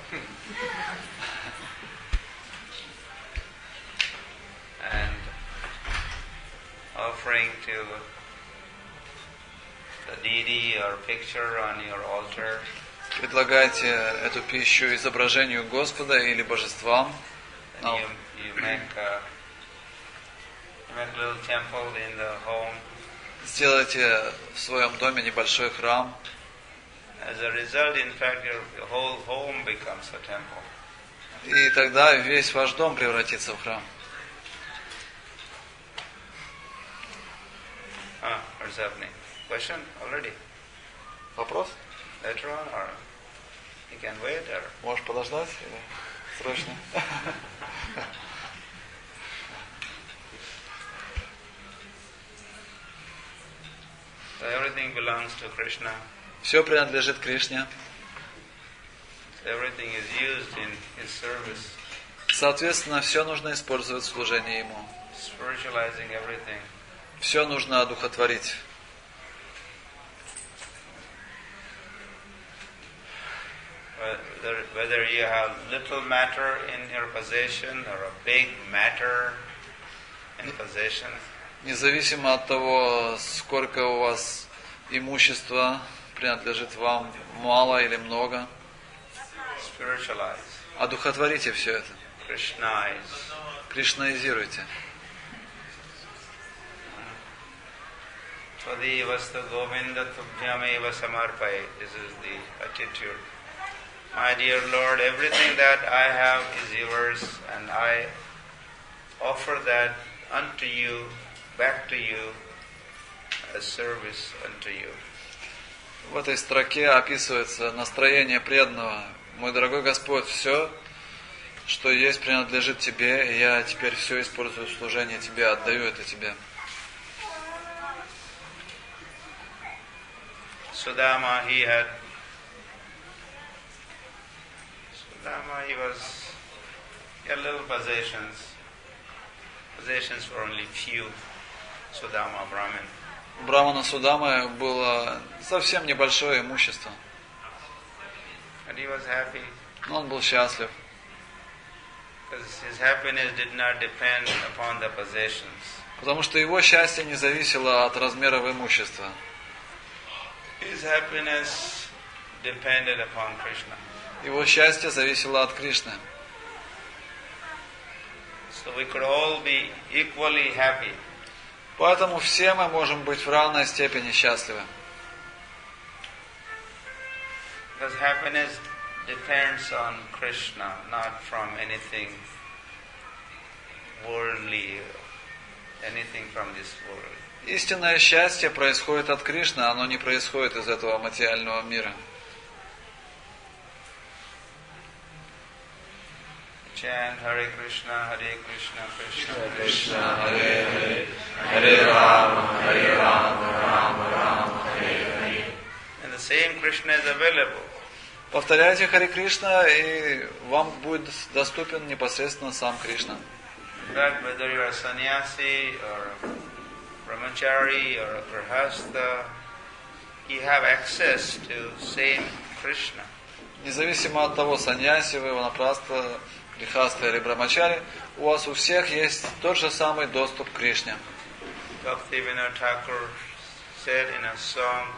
D: And offering to the deity or picture on your altar.
B: Предлагайте эту пищу изображению Господа или божествам.
D: You make a little temple in the home.
B: Сделайте в своем доме небольшой храм.
D: As a result, in fact, your whole home becomes a temple.
B: И тогда весь ваш дом превратится в храм.
D: What's happening? Question already?
B: Вопрос?
D: Later on, or you can wait, or
B: Можешь подождать или срочно?
D: so everything belongs to Krishna.
B: Все принадлежит Кришне.
D: So everything is used in His service.
B: Соответственно, все нужно использовать в служении Ему.
D: Spiritualizing everything.
B: Все нужно одухотворить.
D: Whether you have little matter in your possession or a big matter in possession.
B: Независимо от того, сколько у вас имущества принадлежит вам, мало или много,
D: Spiritualize.
B: одухотворите все это.
D: Krishnize.
B: Кришнаизируйте.
D: Svadi vastu govinda tubhyameva samarpaye. This is the attitude. My dear Lord, everything that I have is yours, and I offer that unto you, back to you, as service unto you.
B: В этой строке описывается настроение преданного. Мой дорогой Господь, все, что есть, принадлежит Тебе, и я теперь все использую в служении Тебе, отдаю это Тебе.
D: Sudama, he had Sudama, he had little possessions. Possessions were only few. Sudama Brahmin.
E: У Брамана Судамы было совсем небольшое имущество.
D: And he was happy.
E: Но он был счастлив.
D: Because his happiness did not depend upon the possessions.
E: Потому что его счастье не зависело от размеров имущества.
D: His happiness depended upon Krishna.
E: Его счастье зависело от Кришны.
D: So we could all be equally happy.
E: Поэтому все мы можем быть в равной степени счастливы.
D: Because happiness depends on Krishna, not from anything worldly, anything from this world.
E: Истинное счастье происходит от Кришны, оно не происходит из этого материального мира.
D: Chant Hare Krishna, Krishna
E: Krishna, Hare Hare, Hare Rama, Rama Rama, Hare Hare.
D: And the same Krishna is available.
E: Повторяйте Харе Кришна, и вам будет доступен непосредственно сам Кришна.
D: That whether you are a sannyasi or a brahmachari or a grihastha, you have access to same Krishna.
E: Независимо от того, саньяси вы, ванапраста, грихаста или брамачари, у вас у всех есть тот же самый доступ к Кришне.
D: Bhakti Vinod Thakur said in a song,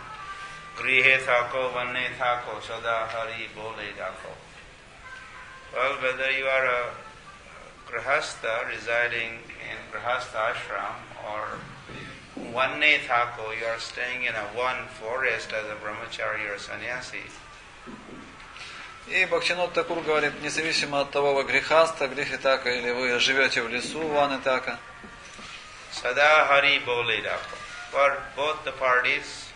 D: Grihe thako, vanne thako, sada hari bole thako. Well, whether you are a grihastha residing in grihastha ashram or vanne thako, you are staying in a one forest as a brahmachari or sannyasi.
E: И Бхактинод Такур говорит, независимо от того, вы грихаста, грихитака, или вы живете в лесу, ванитака.
D: Sada hari bole thako. For both the parties,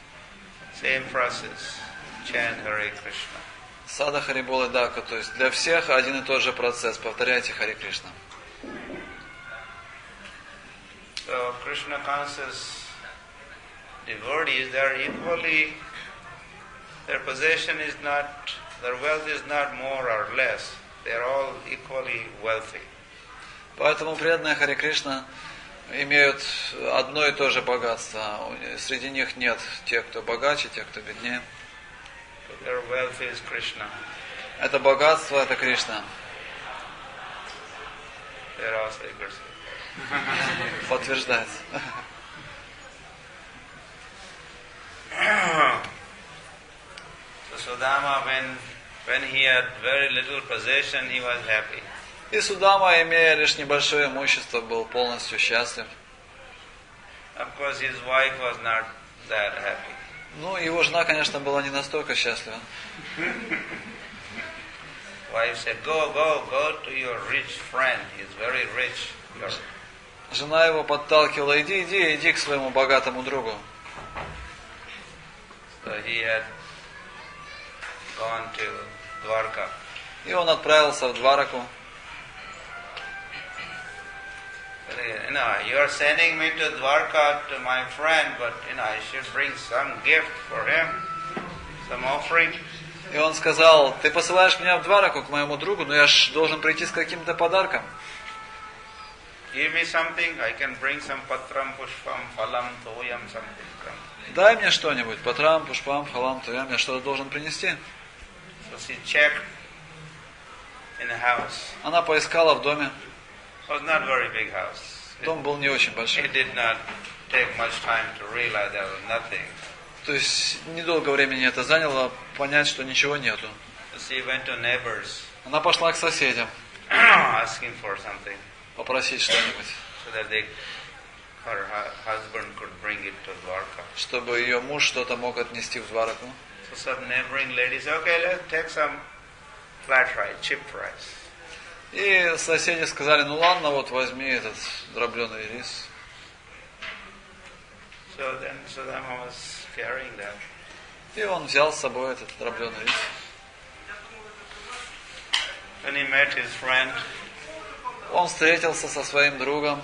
D: same process. Chant Hare Krishna.
E: Сада Хариболы Дака, то есть для всех один и тот же процесс. Повторяйте Харе Кришна.
D: So Krishna conscious devotees, they are equally, their possession is not, their wealth is not more or less. They are all equally wealthy.
E: Поэтому преданные Харе Кришна имеют одно и то же богатство. Среди них нет тех, кто богаче, тех, кто беднее.
D: Their wealth is Krishna.
E: Это богатство, это Кришна.
D: They are also equals.
E: Подтверждается.
D: So Sudama, when he had very little possession, he was happy.
E: И Судама, имея лишь небольшое имущество, был полностью счастлив.
D: Of course, his wife was not that happy.
E: Ну, его жена, конечно, была не настолько счастлива.
D: Wife said, go to your rich friend. He's very rich.
E: Жена его подталкивала, иди к своему богатому другу.
D: So he had gone to Dwarka.
E: И он отправился в Двараку.
D: You are sending me to Dwarka to my friend, but I should bring some gift for him, some offering.
E: И он сказал, ты посылаешь меня в Двараку к моему другу, но я ж должен прийти с каким-то подарком.
D: Give me something, I can bring some patram, pushpam, phalam, toyam, something.
E: Дай мне что-нибудь, патрам, пушпам, фалам, тоям, я что-то должен принести.
D: So she checked in a house.
E: Она поискала в доме.
D: It was not very big house.
E: Дом был не очень большой.
D: It did not take much time to realize there was nothing.
E: То есть недолго времени это заняло понять, что ничего нету.
D: So she went to neighbors.
E: Она пошла к соседям,
D: asking for something,
E: попросить что-нибудь,
D: so that her husband could bring it to Dwarka.
E: чтобы ее муж что-то мог отнести в Двараку.
D: So some neighboring ladies, okay, let's take some flat rice, cheap rice.
E: И соседи сказали, ну ладно, вот возьми этот дробленый рис.
D: So then Sudama was carrying that.
E: И он взял с собой этот дробленый рис.
D: When he met his friend,
E: Он встретился со своим другом.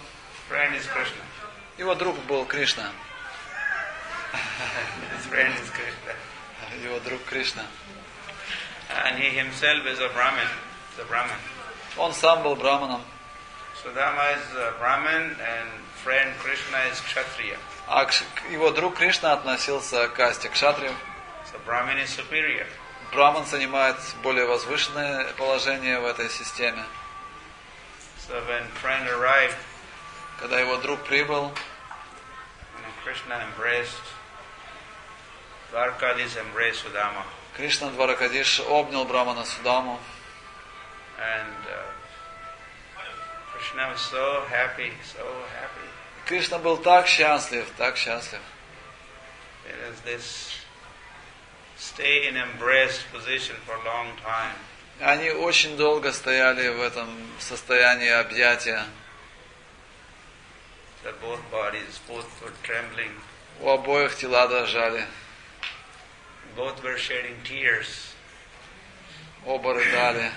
D: friend is Krishna.
E: Его друг был Кришна.
D: His friend is Krishna.
E: Его друг Кришна.
D: And he himself is a Brahmin.
I: the Brahman.
E: Он сам был браманом.
I: Sudama is a Brahman and friend Krishna is Kshatriya.
E: А его друг Кришна относился к касте кшатриев.
I: So Brahman is superior.
E: Браман занимает более возвышенное положение в этой системе.
I: So when friend arrived,
E: Когда его друг прибыл,
I: Krishna embraced, Dwarkadis embraced Sudama.
E: Кришна Дваракадиш обнял брамана Судаму.
I: And Krishna was so happy, so happy.
E: Кришна был так счастлив, так счастлив.
I: It is this stay in embraced position for a long time.
E: Они очень долго стояли в этом состоянии объятия.
I: That both bodies, both were trembling.
E: У обоих тела дрожали.
I: Both were shedding tears.
E: Оба рыдали.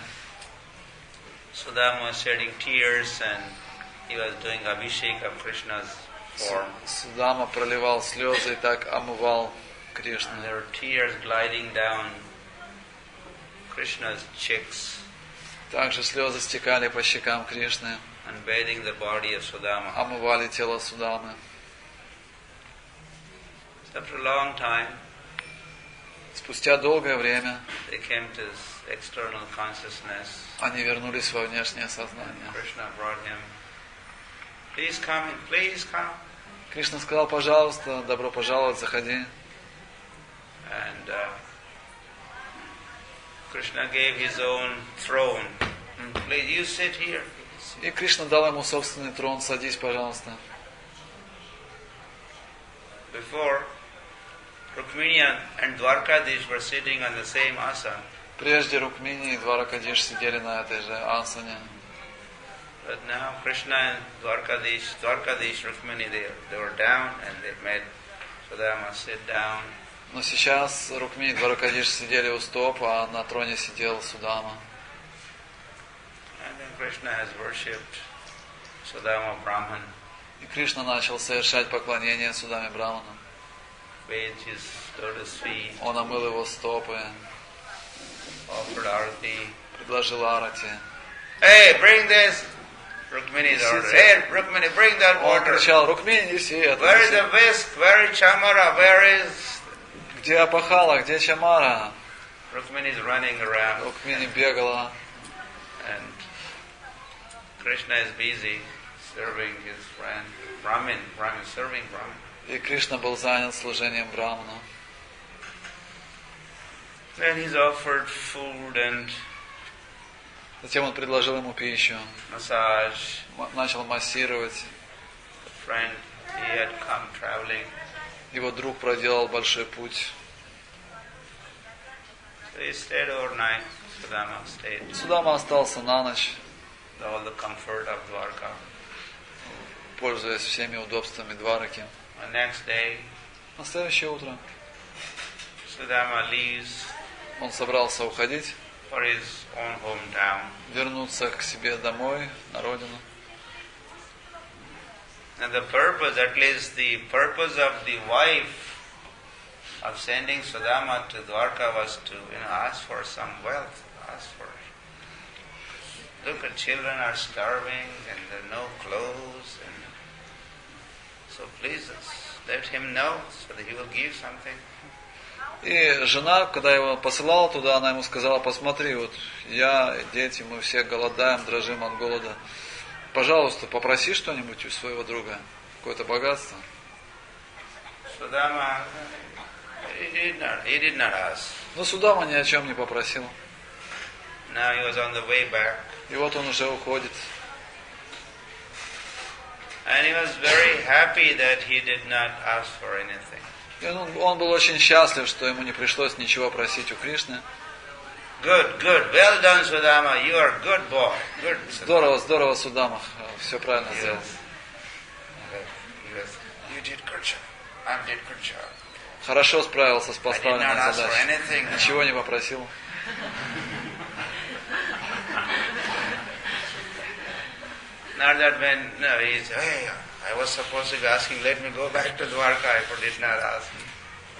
I: Sudama was shedding tears and he was doing abhishek of Krishna's form.
E: Судама проливал слезы и так омывал Кришну.
I: And there were tears gliding down Krishna's cheeks.
E: Также слезы стекали по щекам Кришны.
I: And bathing the body of Sudama.
E: Омывали тело Судамы.
I: After a long time,
E: Спустя долгое время
I: they came to this external consciousness.
E: они вернулись во внешнее сознание.
I: Krishna brought him. Please come in, please come.
E: Кришна сказал: пожалуйста, добро пожаловать, заходи.
I: And Krishna gave his own throne. Please, you sit here.
E: И Кришна дал ему собственный трон. Садись, пожалуйста.
I: Before, Rukmini and Dwarkadish were sitting on the same asana.
E: Прежде Рукмини и Дваракадиш сидели на этой же асане.
I: But now Krishna and Dwarkadish, Rukmini, they were down and they made Sudama sit down.
E: Но сейчас Рукмини и Дваракадиш сидели у стоп, а на троне сидел Судама.
I: And then Krishna has worshipped Sudama Brahman.
E: И Кришна начал совершать поклонение Судаме Браману.
I: Bathed his lotus feet,
E: Он омыл его стопы,
I: offered arati.
E: предложил арати.
I: Hey, bring this! Rukmini's order. Hey, Rukmini, bring that
E: Он
I: water.
E: кричал: Рукмини, неси это.
I: Where is the whisk? Where is Chamara? Where is...
E: Где Апахала, где Чамара?
I: Rukmini is running around.
E: Рукмини бегала.
I: And Krishna is busy serving his friend Brahmin, serving Brahmin.
E: И Кришна был занят служением Браману.
I: Then he's offered food and
E: Затем он предложил ему пищу.
I: massage.
E: Начал массировать.
I: The friend, he had come traveling.
E: Его друг проделал большой путь.
I: So he stayed overnight. Sudama stayed.
E: Судама остался на ночь,
I: With all the comfort of Dwarka.
E: пользуясь всеми удобствами Двараки.
I: The next day,
E: На следующее утро
I: Sudama leaves
E: он собрался уходить,
I: for his own hometown.
E: вернуться к себе домой, на родину.
I: And the purpose, at least the purpose of the wife of sending Sudama to Dwarka was to, ask for some wealth. Ask for. Look, at children are starving and there are no clothes, and so please let him know so that he will give something.
E: И жена, когда его посылала туда, она ему сказала: посмотри, вот я, дети, мы все голодаем, дрожим от голода. Пожалуйста, попроси что-нибудь у своего друга, какое-то богатство.
I: Sudama, he did not ask.
E: Но Судама ни о чем не попросил.
I: Now he was on the way back.
E: И вот он уже уходит.
I: And he was very happy that he did not ask for anything.
E: И он был очень счастлив, что ему не пришлось ничего просить у Кришны.
I: Good, well done, Sudama. You are a good boy. Good.
E: Здорово, здорово, Судама. Все правильно сделал.
I: Yes. You did good job. I did good job.
E: Хорошо справился с
I: I did not
E: поставленной
I: ask for
E: задачей.
I: anything.
E: Ничего не попросил.
I: Not that when he's, hey, I was supposed to be asking, let me go back to Dwarka. I did not ask.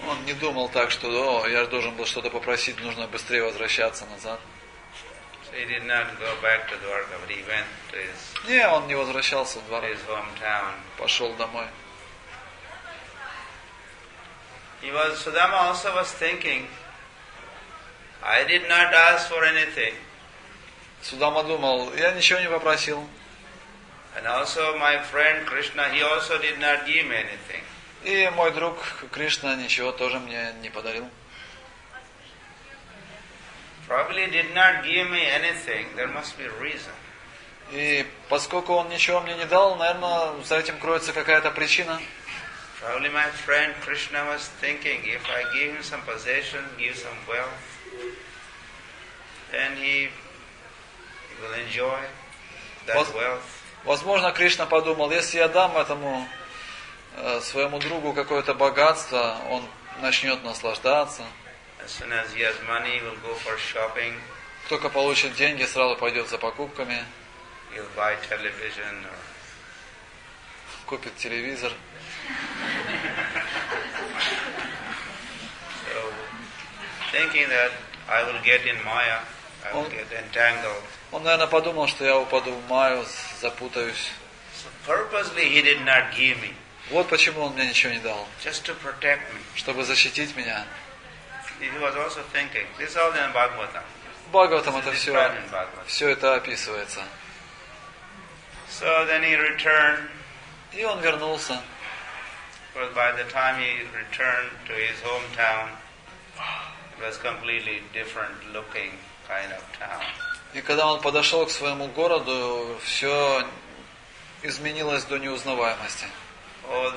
E: Он не думал так, что я должен был что-то попросить, нужно быстрее возвращаться назад.
I: he did not go back to Dwarka, but he went to his
E: Не, он не возвращался в Двараку,
I: hometown.
E: пошел домой.
I: Sudama also was thinking, I did not ask for anything.
E: Судама думал, я ничего не попросил.
I: And also my friend Krishna, he also did not give me anything.
E: И мой друг Кришна ничего тоже мне не подарил.
I: Probably did not give me anything. There must be a reason.
E: И поскольку он ничего мне не дал, наверное, за этим кроется какая-то причина.
I: Probably my friend Krishna was thinking, if I give him some possession, give some wealth, then he will enjoy that wealth.
E: Возможно, Кришна подумал, если я дам этому своему другу какое-то богатство, он начнет наслаждаться.
I: As soon as he has money, he will go for shopping.
E: Только получит деньги, сразу пойдет за покупками.
I: He'll buy television or
E: купит телевизор.
I: So, thinking that I will get in Maya, I will get entangled.
E: Он, наверное, подумал, что я упаду в Майю, запутаюсь.
I: So purposely he did not give me.
E: Вот почему он мне ничего не дал.
I: Just to protect me.
E: Чтобы защитить меня.
I: He was also thinking, this is all in Bhagavatam.
E: В Бхагаватам это все это описывается.
I: So then he returned.
E: И он вернулся.
I: But by the time he returned to his hometown, it was completely different looking kind of town.
E: И когда он подошел к своему городу, все изменилось до неузнаваемости.
I: Oh,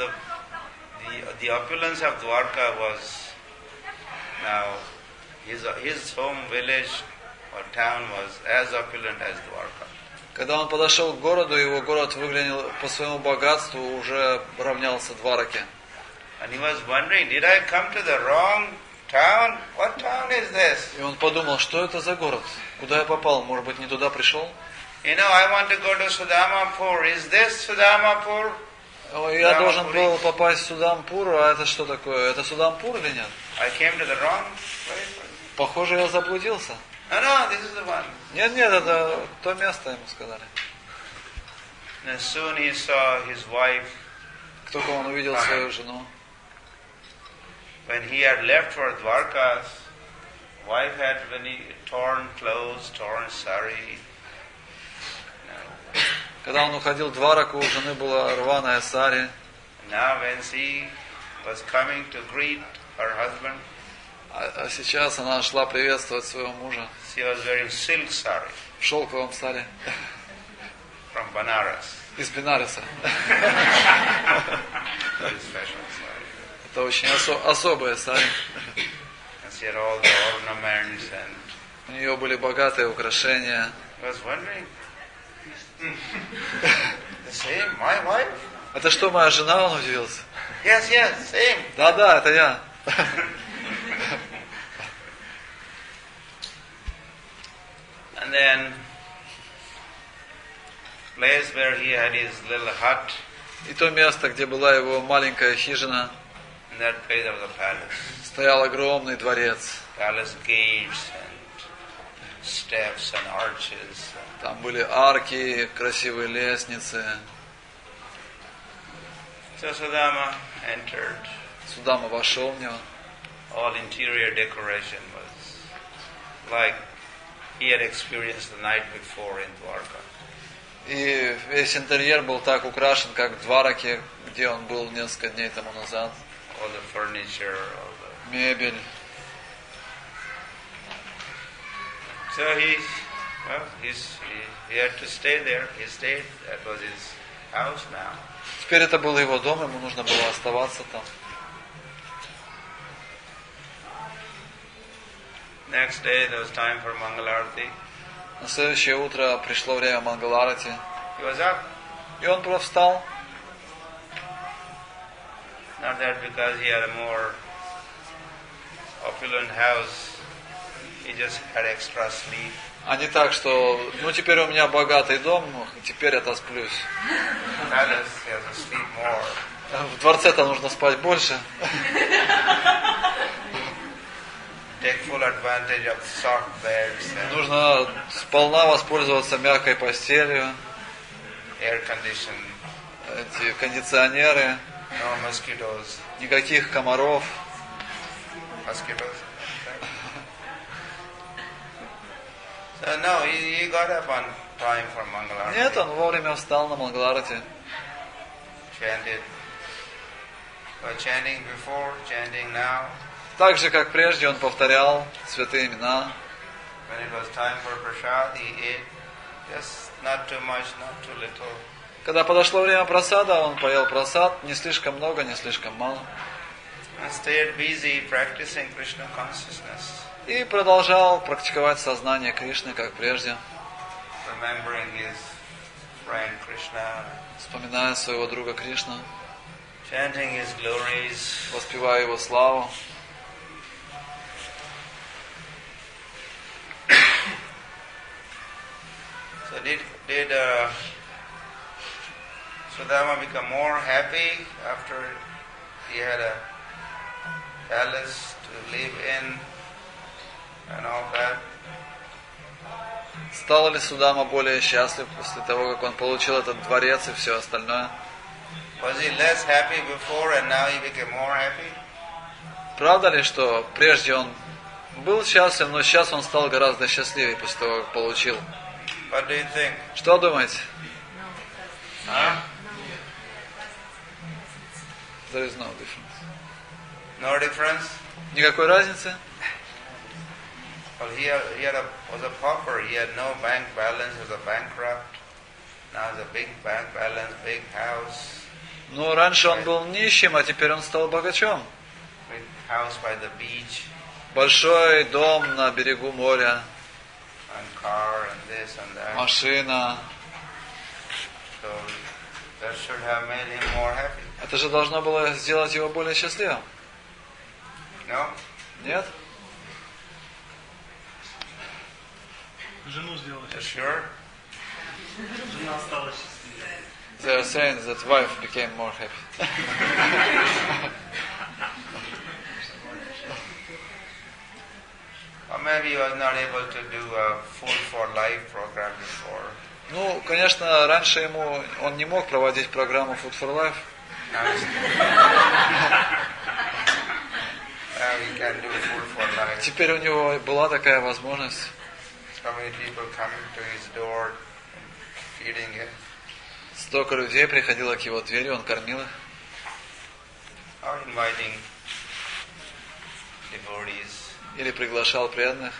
I: the opulence of Dwarka was now his home village or town was as opulent as Dwarka.
E: Когда он подошел к городу, его город выглядел по своему богатству, уже равнялся Двараке.
I: And he was wondering, did I come to the wrong town? What town is this?
E: И он подумал, что это за город? Куда я попал? Может быть, не туда пришел?
I: You know, I want to go to Sudamapur. Is this Sudamapur?
E: Я должен был попасть в Судампур, а это что такое? Это Судампур или нет?
I: I came to the wrong place.
E: Похоже, я заблудился.
I: No, this is the one.
E: Нет, это то место, ему сказали.
I: And soon he saw his wife.
E: Как только он увидел свою жену.
I: When he had left for Dwarka, wife had torn clothes, torn sari.
E: Когда он уходил в Двараку, у жены была рваная сари.
I: Now when she was coming to greet her husband,
E: а сейчас она шла приветствовать своего мужа.
I: She was wearing silk sari.
E: В шелковом саре.
I: From Banaras.
E: Из Бенареса.
I: Very special sari.
E: Это очень особая сари.
I: And she had all the ornaments and.
E: У нее были богатые украшения.
I: I was wondering. The same, my wife?
E: Это что, моя жена? Он удивился.
I: Yes, same.
E: Да, это я.
I: And then, place where he had his little hut.
E: И то место, где была его маленькая хижина.
I: In that place there was a palace.
E: Стоял огромный дворец.
I: Palace gates and steps and arches.
E: Там были арки, красивые лестницы.
I: So Sudama entered.
E: Судама вошел в него.
I: All interior decoration was like he had experienced the night before in Dwarka.
E: И весь интерьер был так украшен, как в Двараке, где он был несколько дней тому назад.
I: All the furniture, all the
E: мебель.
I: So he had to stay there. He stayed. That was his house now.
E: Теперь это был его дом, ему нужно было оставаться там.
I: Next day there was time for Mangalarati.
E: На следующее утро пришло время Мангаларати.
I: He was up.
E: И он просто встал.
I: Not that because he had a more opulent house, he just had extra sleep.
E: А не так, что, теперь у меня богатый дом, теперь я отосплюсь. В дворце-то нужно спать больше.
I: take full advantage of soft beds and
E: Нужно сполна воспользоваться мягкой постелью,
I: air condition,
E: эти кондиционеры,
I: no mosquitoes.
E: никаких комаров.
I: Mosquitoes. So no, he got up on time for Mangalarati.
E: Нет, он вовремя встал на Мангаларати.
I: Chanted. But chanting before, chanting now.
E: Так же, как прежде, он повторял святые имена.
I: When it was time for prasad, he ate just not too much, not too little.
E: Когда подошло время прасада, он поел прасад, не слишком много, не слишком мало.
I: And stayed busy practicing Krishna consciousness,
E: И продолжал практиковать сознание Кришны, как прежде,
I: remembering his friend Krishna,
E: вспоминая своего друга Кришну,
I: chanting his glories.
E: воспевая его славу.
I: So did Sudama become more happy after he had a palace to live in and all that?
E: Стал ли Судама более счастлив после того, как он получил этот дворец и все остальное?
I: Was he less happy before and now he became more happy?
E: Правда ли, что прежде он был счастлив, но сейчас он стал гораздо счастливее после того, как получил?
I: What do you think?
E: Что думаете?
I: Huh?
E: There is no difference.
I: No difference?
E: Никакой разницы?
I: Well, he was a pauper. He had no bank balance. He was a bankrupt. Now he has a big bank balance, big house.
E: Ну, раньше он был нищим, а теперь он стал богачом.
I: Big house by the beach.
E: Большой дом на берегу моря,
I: And car and this and that.
E: машина.
I: So that should have made him more happy.
E: Это же должно было сделать его более счастливым.
I: No?
E: Нет?
H: Жену сделать.
I: You sure?
H: Жена стала счастливее.
E: They are saying that wife became more happy.
I: Or maybe he was not able to do a Food for Life program before.
E: Ну, конечно, раньше он не мог проводить программу Food for Life.
I: Now he can do Food for Life.
E: Теперь у него была такая возможность.
I: So many people coming to his door and feeding him.
E: Столько людей приходило к его двери, он кормил их.
I: Or inviting devotees
E: Или приглашал преданных,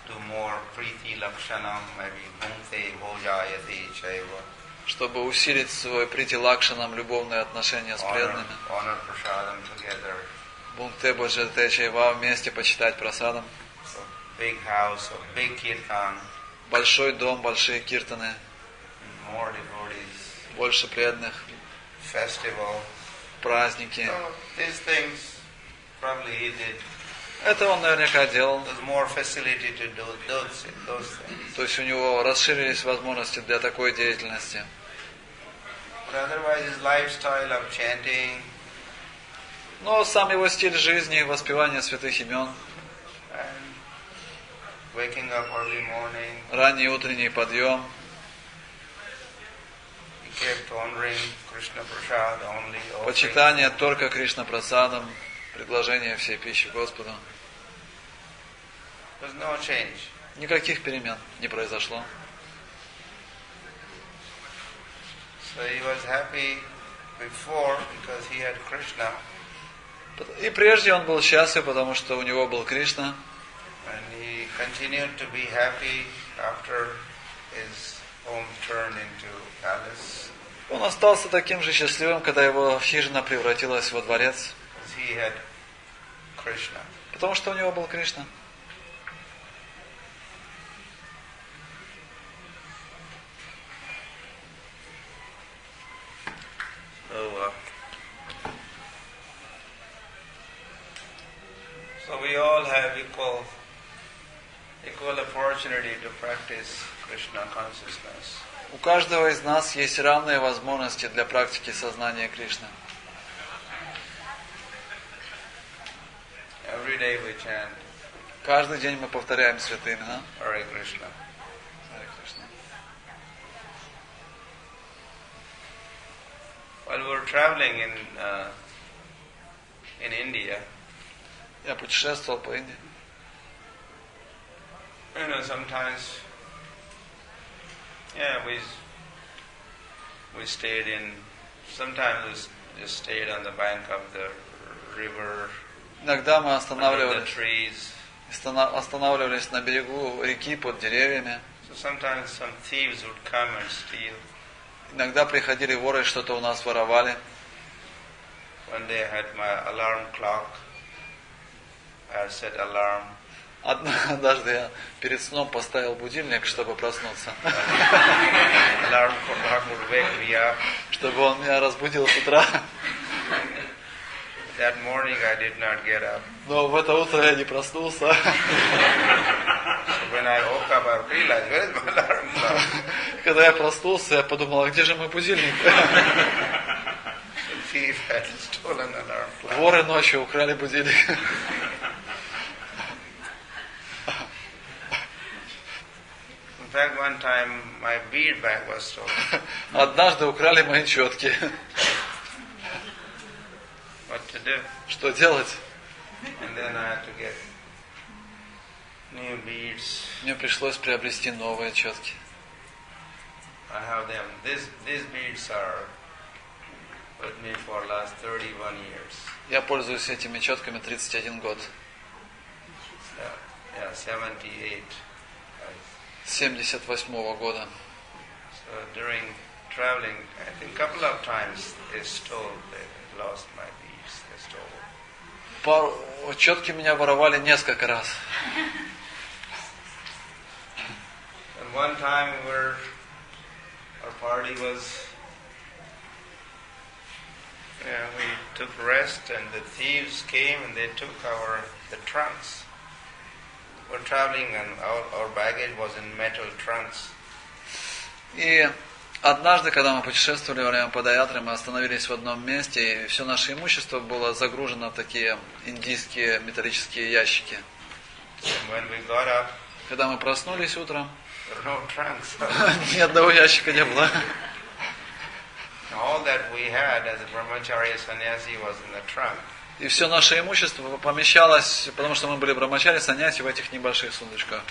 I: to more priti lakshanam, maybe bhunte bhojayati chaiva.
E: чтобы усилить свой прити лакшанам любовные отношения с преданными.
I: Honor prasadam together.
E: Бунте боджате чайва, вместе почитать прасадам.
I: So big house, so big kirtan,
E: Большой дом, большие киртаны,
I: more devotees,
E: больше преданных,
I: festival.
E: праздники.
I: So these things probably he did.
E: Это он наверняка делал.
I: There's more facility to do those things.
E: То есть у него расширились возможности для такой деятельности.
I: But otherwise his lifestyle of chanting
E: Но сам его стиль жизни, воспевание святых имен,
I: and waking up early morning,
E: ранний утренний подъем,
I: he kept honoring Krishna Prasad only.
E: почитание только Кришна прасадам, предложение всей пищи Господу.
I: There's no change.
E: Никаких перемен не произошло.
I: So he was happy before because he had Krishna.
E: И прежде он был счастлив, потому что у него был Кришна.
I: And he continued to be happy after his home turned into palace.
E: Он остался таким же счастливым, когда его хижина превратилась во дворец.
I: Because he had Krishna.
E: Потому что у него был Кришна.
I: So we all have equal opportunity to practice Krishna consciousness.
E: У каждого из нас есть равные возможности для практики сознания Кришны.
I: Every day we chant.
E: Каждый день мы повторяем святые имена.
I: Харе Кришна.
E: Харе Кришна.
I: While we were traveling in India,
E: Я путешествовал по Индии.
I: you know, sometimes, yeah, we stayed in. Sometimes we just stayed on the bank of the river,
E: Иногда мы
I: under the trees.
E: останавливались на берегу реки под деревьями.
I: So sometimes some thieves would come and steal.
E: Иногда приходили воры и что-то у нас воровали.
I: One day I had my alarm clock. I had set alarm.
E: Однажды я перед сном поставил будильник, чтобы проснуться.
I: Alarm clock would wake me up.
E: Чтобы он меня разбудил с утра.
I: That morning I did not get up.
E: Но в это утро я не проснулся.
I: So when I woke up, I realized, where is my alarm clock?
E: Когда я проснулся, я подумал, а где же мой будильник?
I: The thief had stolen alarm clock.
E: Воры ночью украли будильник.
I: In fact, one time my bead bag was stolen.
E: Однажды украли мои четки.
I: What to do?
E: Что делать?
I: And then I had to get new beads.
E: Мне пришлось приобрести новые четки.
I: I have them. These beads are with me for last 31 years.
E: Я пользуюсь этими четками 31 год.
I: Yeah, 78.
E: С 78 года.
I: So during traveling, I think a couple of times they lost my beads. They stole.
E: Четки меня воровали несколько раз.
I: And one time our party was, we took rest and the thieves came and they took the trunks. We're traveling and our baggage was in metal trunks.
E: И однажды, когда мы путешествовали во время падаятры, мы остановились в одном месте, и все наше имущество было загружено в такие индийские металлические ящики.
I: When we got up,
E: Когда мы проснулись утром,
I: there were no trunks.
E: ни одного ящика не было.
I: All that we had as a brahmacharya sannyasi was in the trunk.
E: И все наше имущество помещалось, потому что мы были брахмачари, саньяси, в этих небольших сундучках.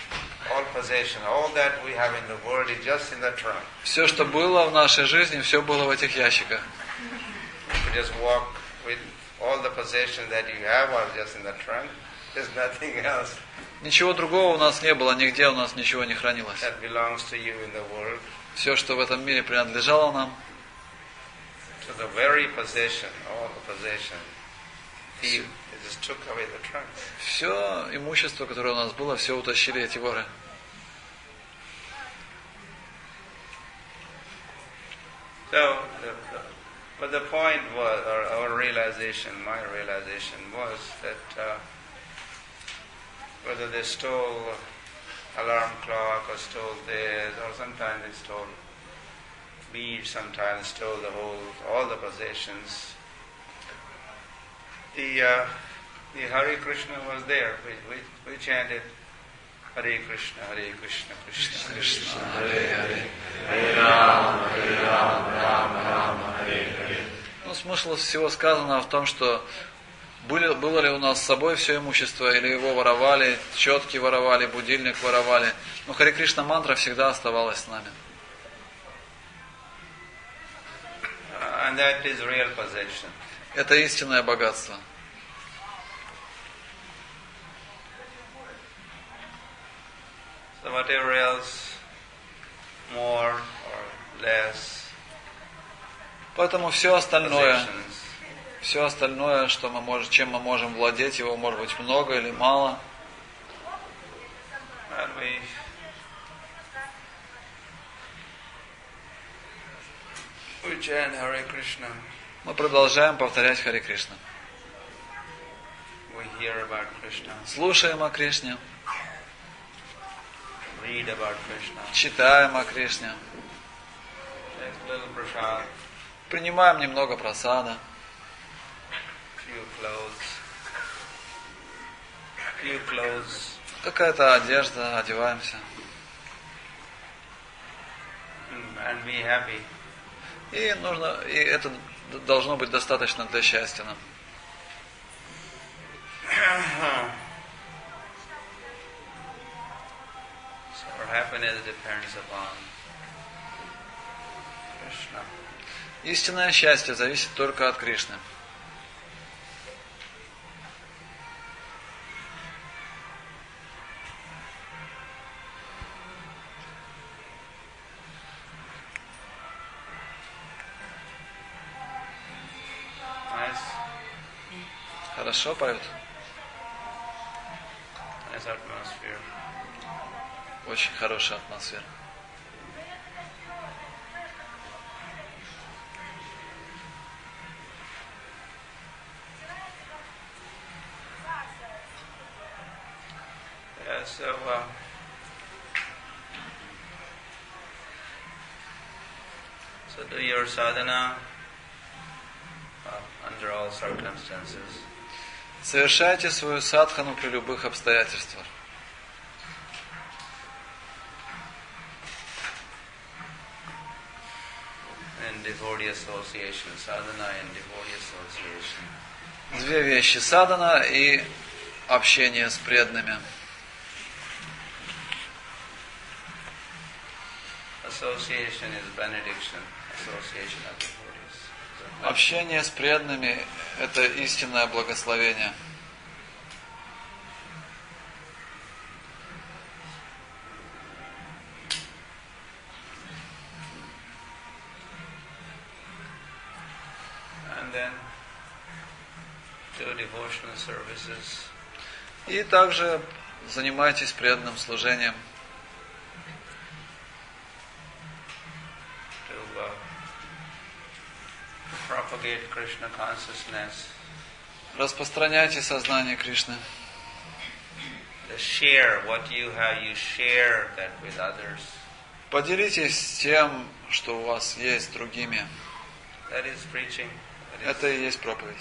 I: All possession, all that we have in the world is just in the trunk.
E: Все, что было в нашей жизни, все было в этих ящиках.
I: You just walk with all the possessions that you have are just in the trunk. There's nothing else
E: Ничего другого у нас не было, нигде у нас ничего не хранилось.
I: that belongs to you in the world.
E: Все, что в этом мире принадлежало нам,
I: To the very possession, all the possession. They just took away the trunk.
E: все имущество, которое у нас было, все утащили эти воры.
I: So, but the point was, or our realization, my realization was that whether they stole alarm clock or stole this, or sometimes they stole beads, sometimes stole all the possessions. The Hare Krishna was there. We chanted Hare Krishna, Krishna Krishna, Hare Hare, Hare Rama, Rama Rama, Hare Hare.
E: Ну, смысл всего сказанного в том, что было ли у нас с собой все имущество, или его воровали, четки воровали, будильник воровали. Но Харе Кришна мантра всегда оставалась с нами.
I: And that is real possession.
E: Это истинное богатство.
I: So whatever else, more or less,
E: Поэтому все остальное,
I: possessions,
E: что чем мы можем владеть, его может быть много или мало.
I: and we chant Hare Krishna.
E: Мы продолжаем повторять Харе Кришна.
I: We hear about Krishna,
E: Слушаем о Кришне,
I: read about Krishna,
E: читаем о Кришне,
I: take a little prasad,
E: принимаем немного прасада,
I: few clothes,
E: Какая-то одежда, одеваемся.
I: And be happy.
E: И это должно быть достаточно для счастья нам.
I: So our happiness depends upon Krishna.
E: Истинное счастье зависит только от Кришны. Хорошо поют?
I: Nice atmosphere.
E: Очень хорошая атмосфера.
I: Yeah, so do your sadhana under all circumstances.
E: Совершайте свою садхану при любых обстоятельствах.
I: And devotee association, sadhana and devotee association.
E: Две вещи: садхана и общение с преданными.
I: Association is benediction, association of devotees.
E: Общение с преданными – это истинное благословение.
I: And then do devotional services.
E: И также занимайтесь преданным служением.
I: Propagate Krishna consciousness.
E: Распространяйте сознание Кришны.
I: Share what you have, you share that with others.
E: Поделитесь тем, что у вас есть, с другими.
I: That is preaching.
E: Это и есть проповедь.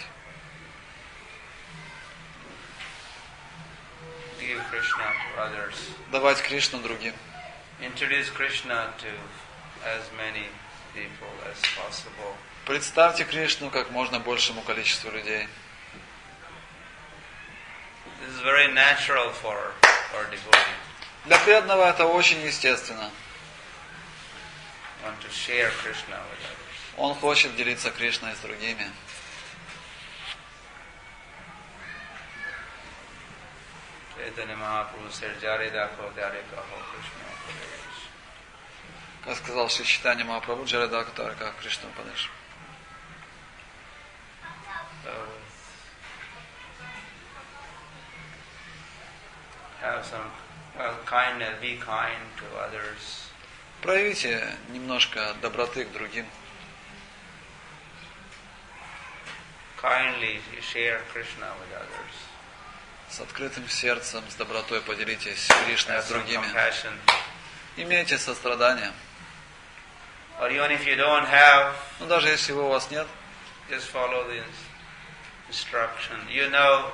I: Give Krishna to others.
E: Давать Кришну другим.
I: Introduce Krishna to as many people as possible.
E: Представьте Кришну как можно большему количеству людей.
I: This is very natural for devotee.
E: Для преданного это очень естественно.
I: Want to share Krishna with others.
E: Он хочет делиться Кришной с другими. Как сказал Шри Чайтанья Махапрабху, Джареда Катарика Кришна Падеш.
I: Have some kindness, be kind to others.
E: Проявите немножко доброты к другим.
I: Kindly share Krishna with others.
E: С открытым сердцем, с добротой поделитесь Кришной с другими. Имейте сострадание.
I: Or even if you don't have,
E: Но даже если его у вас нет,
I: just follow the instruction. You know,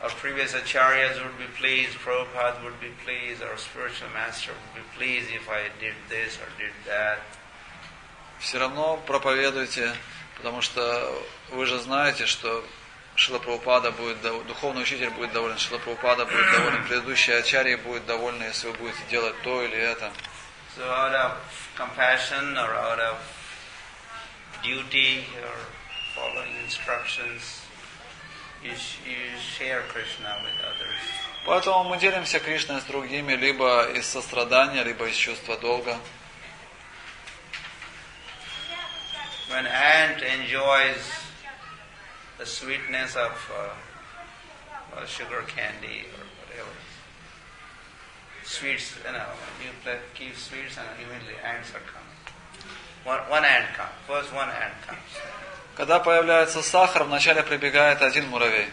I: our previous acharyas would be pleased, Prabhupada would be pleased, our spiritual master would be pleased if I did this or did that.
E: все равно проповедуйте, потому что вы же знаете, что Шрила Прабхупада будет, духовный учитель будет доволен, Шрила Прабхупада будет доволен, предыдущие ачарьи будут довольны, если вы будете делать то или это.
I: So out of compassion or out of duty or following instructions, you share Krishna with others.
E: Поэтому мы делимся Кришной с другими либо из сострадания, либо из чувства долга.
I: When ant enjoys the sweetness of sugar candy or whatever, sweets, you keep sweets and immediately ants are coming. One ant comes. First one ant comes.
E: Когда появляется сахар, вначале прибегает один муравей.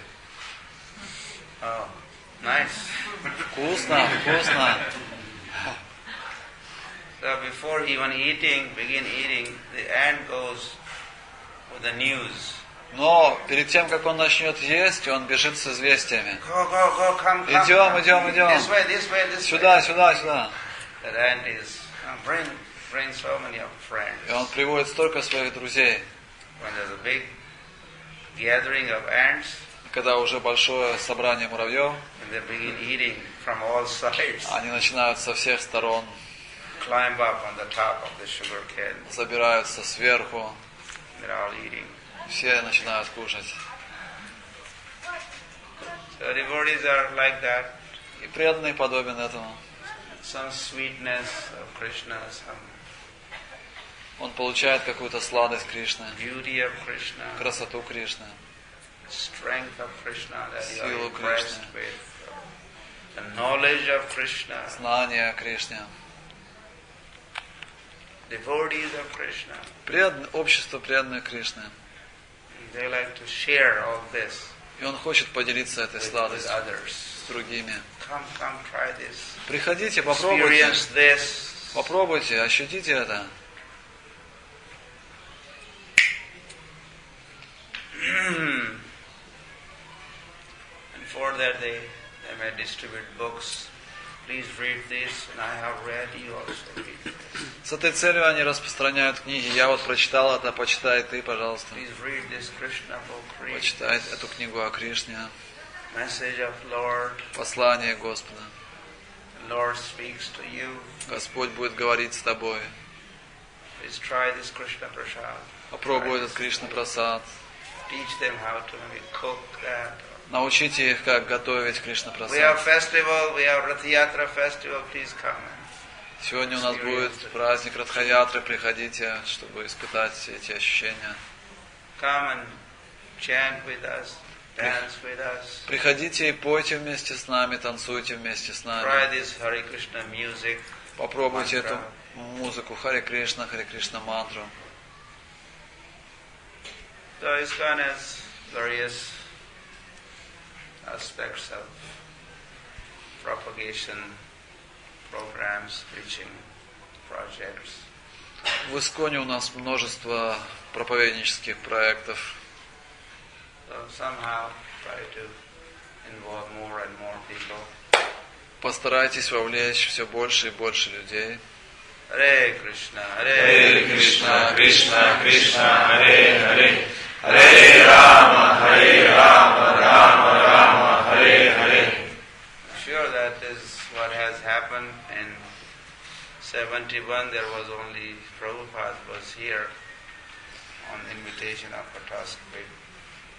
I: Oh, nice.
E: Вкусно, вкусно.
I: So before even begin eating, the ant goes with the news.
E: Но перед тем, как он начнет есть, он бежит с известиями.
I: Go, go, go, come, come.
E: Идем.
I: This way, this way, this way.
E: Сюда.
I: That ant is bring so many of friends.
E: И он приводит столько своих друзей.
I: When there's a big gathering of ants,
E: Когда уже большое собрание муравьев,
I: and they begin eating from all sides.
E: они начинают со всех сторон,
I: Climb up on the top of the sugar cane.
E: забираются сверху,
I: They're all eating.
E: все начинают кушать.
I: So devotees are like that.
E: И преданный подобен этому.
I: Some sweetness of Krishna, some
E: Он получает какую-то сладость Кришны,
I: beauty of Krishna,
E: красоту Кришны,
I: strength of Krishna that you
E: Силу
I: are impressed
E: Кришны.
I: with, the knowledge of Krishna,
E: знание о Кришне.
I: devotees of Krishna.
E: Общество преданных Кришны.
I: They like to share all this
E: И он хочет поделиться этой
I: with
E: сладостью
I: others.
E: с другими.
I: Come, try this.
E: Приходите, попробуйте.
I: Experience this.
E: Попробуйте, ощутите это.
I: And for that they may distribute books. Please read this, and I have read, you also read this.
E: С этой целью они распространяют книги. Я вот прочитал это, почитай ты, пожалуйста.
I: Please read this Krishna book. Read
E: Почитай
I: this
E: эту книгу о Кришне.
I: message of Lord.
E: Послание Господа.
I: The Lord speaks to you.
E: Господь будет говорить с тобой.
I: Please try this Krishna prasad.
E: Попробуй этот Кришна прасад.
I: Teach them how to maybe cook that.
E: Научите их, как готовить Кришна
I: We have
E: прасад.
I: festival, we have Rath Yatra festival, please come.
E: Сегодня у нас будет праздник Радха-ятры. Приходите, чтобы испытать все эти ощущения.
I: Come and chant with us, dance with us.
E: Приходите и пойте вместе с нами, танцуйте вместе с
I: Try
E: нами.
I: this Hare Krishna music.
E: Попробуйте
I: Мантра.
E: эту музыку Харе Кришна мантру.
I: So ISKCON has various aspects of propagation programs, preaching projects.
E: В Исконе у нас множество проповеднических проектов.
I: So somehow try to involve more and more people.
E: Постарайтесь вовлечь все больше и больше людей.
I: Hare Krishna,
B: Hare Krishna, Krishna Krishna, Hare Hare, Hare Rama, Rama Rama, Hare Hare.
I: I'm sure that is what has happened. In 71 there was only Prabhupada was here on invitation of Patasquid.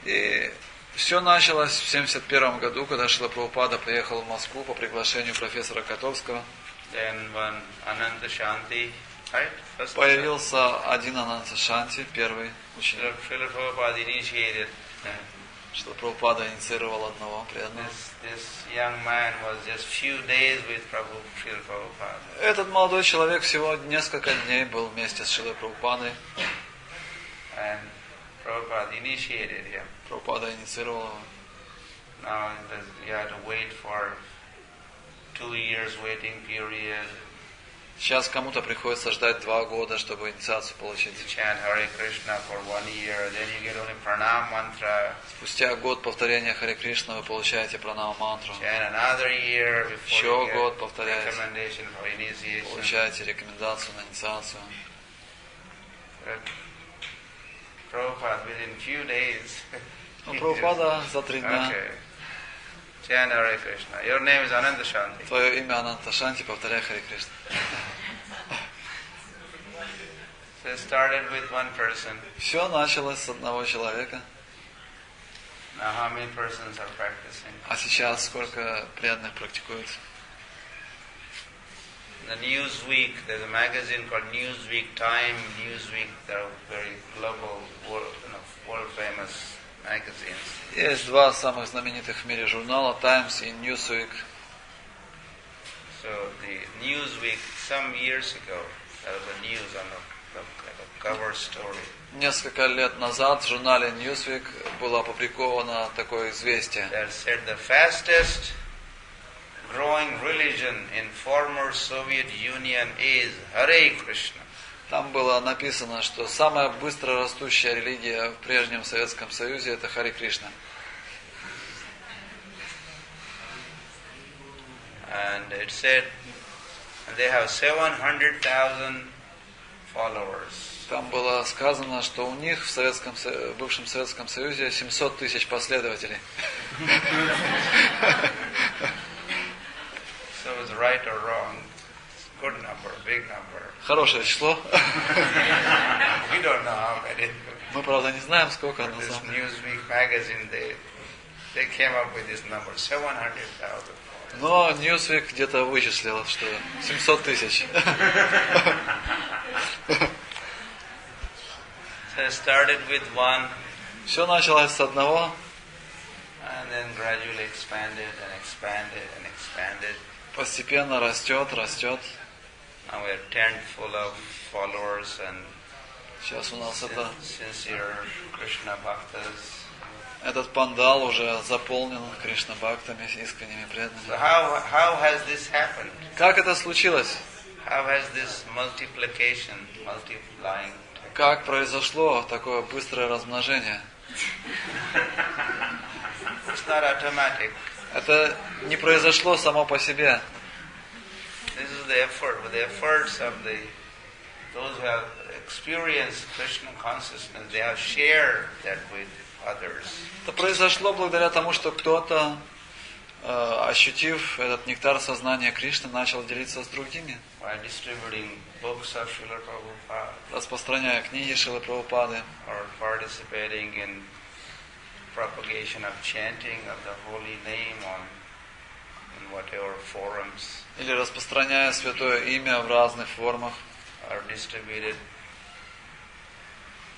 E: И все началось в 1971 году, когда Шрила Прабхупада приехал в Москву по приглашению профессора Котовского.
I: Then one Ananta Shanti, right? First
E: Появился один Ананта Шанти, первый ученик.
I: Srila Prabhupada initiated.
E: Шрила Прабхупада инициировал одного преданного.
I: This young man was just few days with Srila Prabhupada.
E: Этот молодой человек всего несколько дней был вместе с Шрилой Прабхупадой.
I: And Prabhupada initiated him.
E: Прабхупада инициировал его.
I: Now you have to wait for 2 years waiting period.
E: Сейчас кому-то приходится ждать 2 года, чтобы инициацию получить.
I: You chant Hare Krishna for 1 year, then you get only pranam mantra.
E: Спустя год повторения Харе Кришна вы получаете пранама мантру.
I: Chant another year before
E: Еще
I: you
E: год
I: get
E: повторяете.
I: recommendation for initiation.
E: Получаете рекомендацию на инициацию.
I: But Prabhupada within few days.
E: Но Прабхупада за 3 дня.
I: Okay. Chant Hare Krishna. Your name is Ananta Shanti.
E: Твое имя Ананта Шанти, повторяй Харе Кришна.
I: So it started with one person.
E: Все началось с одного человека.
I: Now how many persons are practicing?
E: А сейчас сколько преданных практикуют?
I: The Newsweek, there's a magazine called Newsweek, Time, Newsweek. They're very global, world famous magazines.
E: Есть 2 самых знаменитых в мире журнала, Times и Newsweek.
I: So the Newsweek, some years ago, there was a news on a cover story.
E: Несколько лет назад в журнале Newsweek было опубликовано такое известие.
I: That said the fastest growing religion in former Soviet Union is Hare Krishna.
E: Там было написано, что самая быстро растущая религия в прежнем Советском Союзе — это Харе Кришна.
I: And it said they have 700,000 followers.
E: Там было сказано, что у них в бывшем Советском Союзе 700 тысяч последователей.
I: So it's right or wrong. It's a good number, big number.
E: Хорошее число.
I: We don't know how many.
E: Мы, правда, не знаем, сколько оно.
I: This Newsweek magazine, they came up with this number, 700,000.
E: Но Newsweek где-то вычислил, что 700 тысяч.
I: So it started with one.
E: Все началось с одного.
I: And then gradually expanded and expanded and expanded.
E: Постепенно растет.
I: Now we are tent full of followers and
E: Сейчас у нас это
I: sincere Krishna bhaktas.
E: Этот пандал уже заполнен Кришна-бхактами, искренними преданными.
I: So how has this happened?
E: Как это случилось?
I: How has this multiplication, multiplying?
E: Как произошло такое быстрое размножение?
I: It's not automatic.
E: Это не произошло само по себе.
I: This is the effort, with the efforts of those who have experienced Krishna consciousness. They have shared that with others.
E: Это произошло благодаря тому, что кто-то, ощутив этот нектар сознания Кришны, начал делиться с другими.
I: By distributing books of Srila Prabhupada.
E: Распространяя книги Шрилы Прабхупады.
I: Or participating in propagation of chanting of the holy name in whatever forums.
E: Или распространяя святое имя в разных формах.
I: Or distributed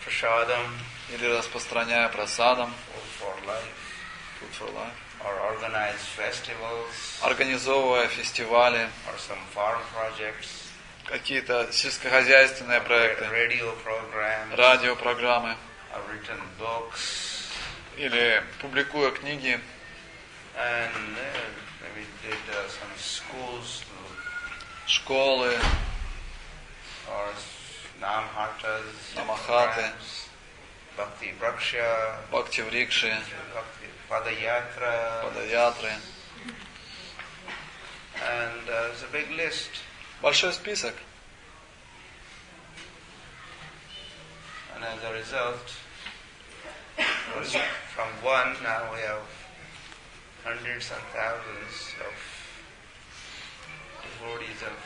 I: prasadam.
E: Или распространяя прасадам.
I: Food for life. Or organize festivals.
E: Организовывая фестивали.
I: Or some farm projects.
E: Какие-то сельскохозяйственные проекты.
I: Radio programs.
E: Радиопрограммы.
I: Or written books.
E: Или публикуя книги.
I: And we did some schools.
E: Школы.
I: Or namhatas.
E: Намахаты.
I: Bhakti врикшей.
E: Бхакти врикшей.
I: Падаятры. And it's a big list.
E: Большой список.
I: And as a result, from one now we have hundreds and thousands of devotees of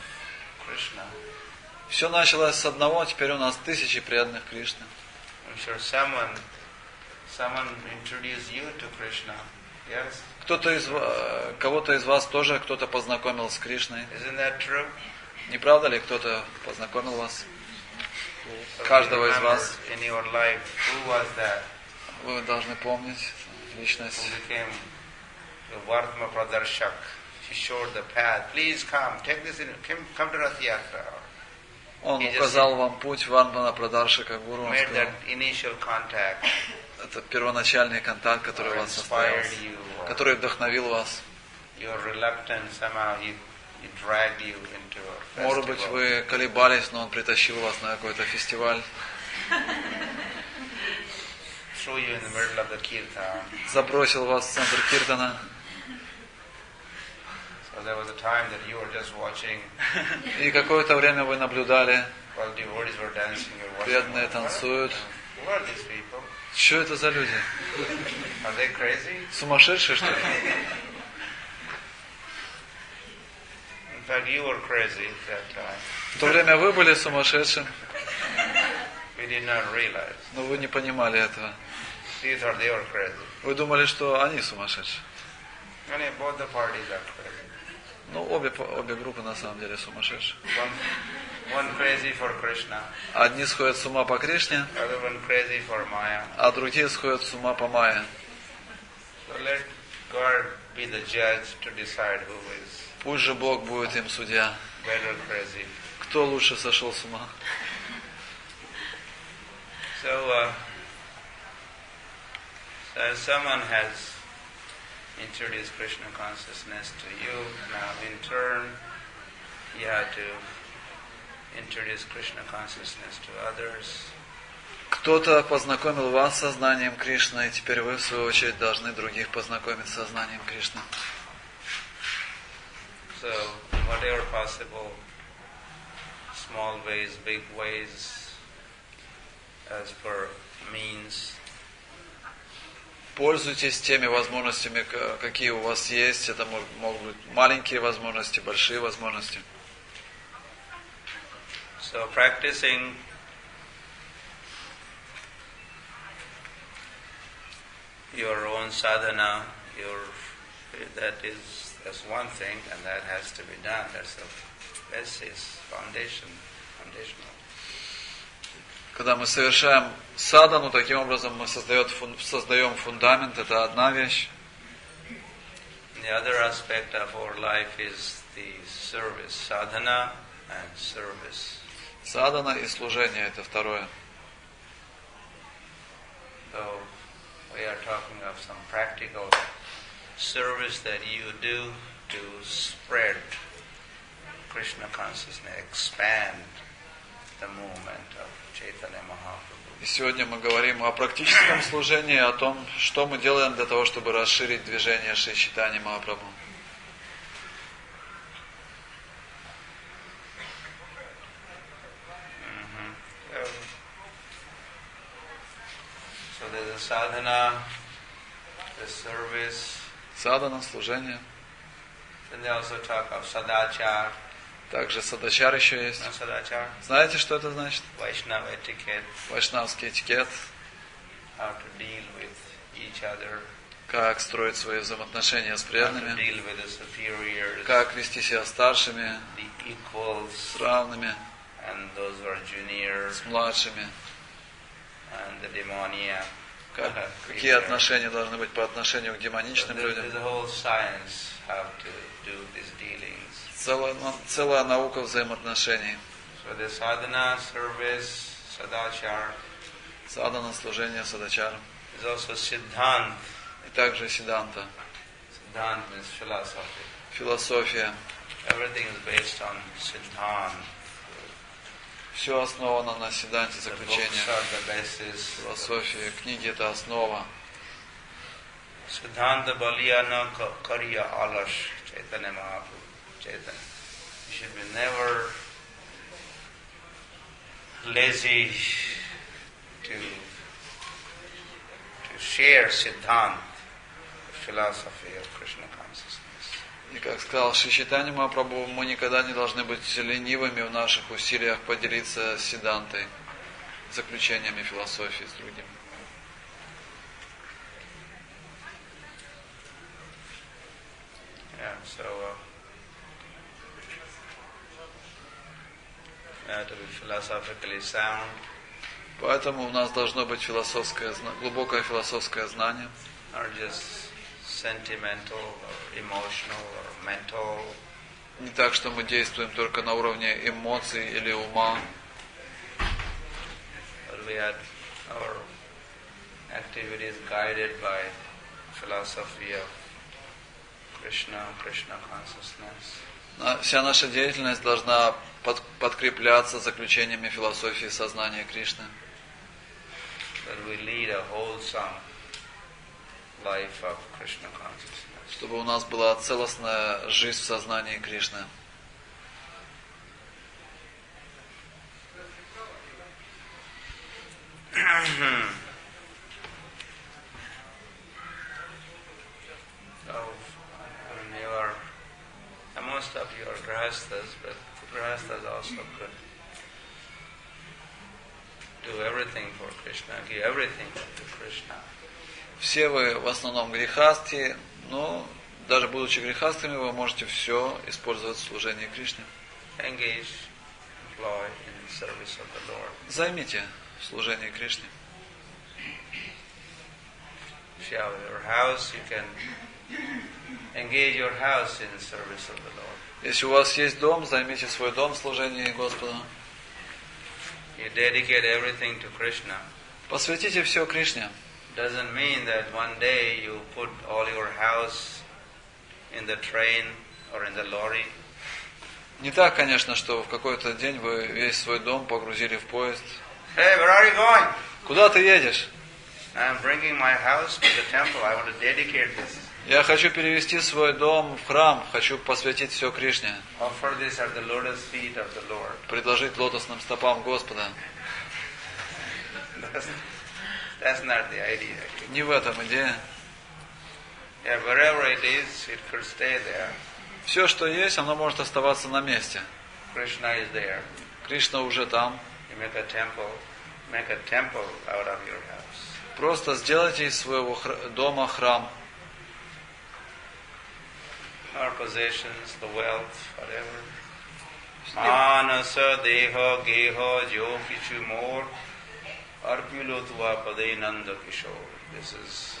I: Krishna.
E: Все началось с одного, теперь у нас тысячи преданных Кришны.
I: I'm sure someone introduced you to Krishna. Yes?
E: Кого-то из вас тоже кто-то познакомил с Кришной.
I: Isn't that true?
E: Не правда ли, кто-то познакомил вас? Каждого из вас.
I: In your life, who was that?
E: Вы должны помнить личность.
I: Who became the Vartma Pradarshak. She showed the path. Please come, take this in, come to Rath Yatra.
E: Он указал вам путь Вармана Прадаршика Гуру. Он
I: сказал,
E: это первоначальный контакт, который вас состоялся, который вдохновил вас. Может быть, вы колебались, но он притащил вас на какой-то фестиваль. Забросил вас в центр киртана.
I: There was a time that you were just watching.
E: И какое-то время вы наблюдали.
I: While devotees were dancing, you were watching.
E: Преданные танцуют.
I: Who are these people?
E: Что это за люди?
I: Are they crazy?
E: Сумасшедшие, что ли?
I: In fact, you were crazy at that time.
E: В то время вы были сумасшедшим.
I: We did not realize.
E: Но вы не понимали этого.
I: You thought they were crazy.
E: Вы думали, что они сумасшедшие.
I: Both the parties are crazy.
E: Ну, обе группы на самом деле сумасшедшие.
I: One crazy for Krishna.
E: Одни сходят с ума по Кришне,
I: other one crazy for Maya.
E: А другие сходят с ума по Майе.
I: So let God be the judge to decide who is.
E: Пусть же Бог будет им судья.
I: Better crazy.
E: Кто лучше сошел с ума?
I: So someone has introduce Krishna consciousness to you. Now, in turn, you have to introduce Krishna consciousness to others.
E: Кто-то познакомил вас с сознанием Кришны, и теперь вы, в свою очередь, должны других познакомить с сознанием Кришны.
I: So, whatever possible, small ways, big ways, as per means.
E: Пользуйтесь теми возможностями, какие у вас есть. Это могут быть маленькие возможности, большие возможности.
I: So, practicing your own sadhana, that's one thing, and that has to be done. That's the basis, foundational.
E: Когда мы совершаем садану, таким образом мы создаем фундамент, это одна вещь.
I: The other aspect of our life is the service, sadhana and service.
E: Садана и служение, это второе.
I: So we are talking of some practical service that you do to spread Krishna consciousness, expand the movement of Chaitanya Mahaprabhu.
E: И сегодня мы говорим о практическом служении, о том, что мы делаем для того, чтобы расширить движение Шри Чайтаньи Махапрабху.
I: So there's a sadhana, the service.
E: Садана, служение.
I: Then they also talk of sadachar.
E: Также садачар еще есть.
I: Sadachar.
E: Знаете, что это значит?
I: Vaishnava etiquette.
E: Вайшнавский этикет.
I: How to deal with each other.
E: Как строить свои взаимоотношения с преданными.
I: How to deal with the superiors.
E: Как вести себя с старшими.
I: The equals.
E: С равными.
I: And those who are juniors.
E: С младшими.
I: And the demonia.
E: Какие отношения должны быть по отношению к демоничным людям.
I: There's a whole science how to do these dealings.
E: Целая наука взаимоотношений.
I: So the sadhana, service, sadachar.
E: Садана, служение, садачар.
I: There's also siddhant.
E: И также сиданта.
I: Siddhant means philosophy.
E: Философия.
I: Everything is based on siddhant.
E: Все основано на сиданте заключения.
I: Философия,
E: книги это основа.
I: Siddhanta baliyana karya alash Chaitanya Mahaprabhu. Chaitanya. You should be never lazy to share siddhant, the philosophy of Krishna consciousness.
E: И как сказал Шри Чайтанья Махапрабху, мы никогда не должны быть ленивыми в наших усилиях поделиться сидантой, заключениями философии с другими.
I: Yeah, so to be philosophically sound.
E: Поэтому у нас должно быть глубокое философское знание.
I: Or just sentimental or emotional or mental.
E: Не так, что мы действуем только на уровне эмоций или ума.
I: But we had our activities guided by philosophy of Krishna consciousness.
E: Вся наша деятельность должна подкрепляться заключениями философии сознания Кришны.
I: That we lead a wholesome life of Krishna consciousness.
E: Чтобы у нас была целостная жизнь в сознании Кришны.
I: Most of you are grahasthas, but grahasthas also could do everything for Krishna, give everything to Krishna.
E: Все вы в основном грехасти, но даже будучи грехастами, вы можете все использовать в служении Кришне.
I: Engage, employ in service of the Lord.
E: Займите в служении Кришне.
I: If you have your house, you can engage your house in service of the Lord.
E: Если у вас есть дом, займите свой дом в служении Господу.
I: You dedicate everything to Krishna.
E: Посвятите все Кришне.
I: Doesn't mean that one day you put all your house in the train or in the lorry
E: Не так, конечно, что в какой-то день вы весь свой дом погрузили в поезд.
I: Hey, where are you going?
E: Куда ты едешь?
I: I'm bringing my house to the temple. I want to dedicate this.
E: Я хочу перевести свой дом в храм, хочу посвятить все Кришне.
I: Offer this at the lotus feet of the Lord.
E: Предложить лотосным стопам Господа.
I: That's not the idea.
E: Не в этом идея.
I: Yeah, wherever it is, it could stay there.
E: Все, что есть, оно может оставаться на месте.
I: Krishna is there.
E: Кришна уже там.
I: You make a temple out of your house.
E: Просто сделайте из своего дома храм.
I: Our possessions, the wealth, whatever. Manasa deha geha jo kichu more arpilo tuva pade nanda kishore. This is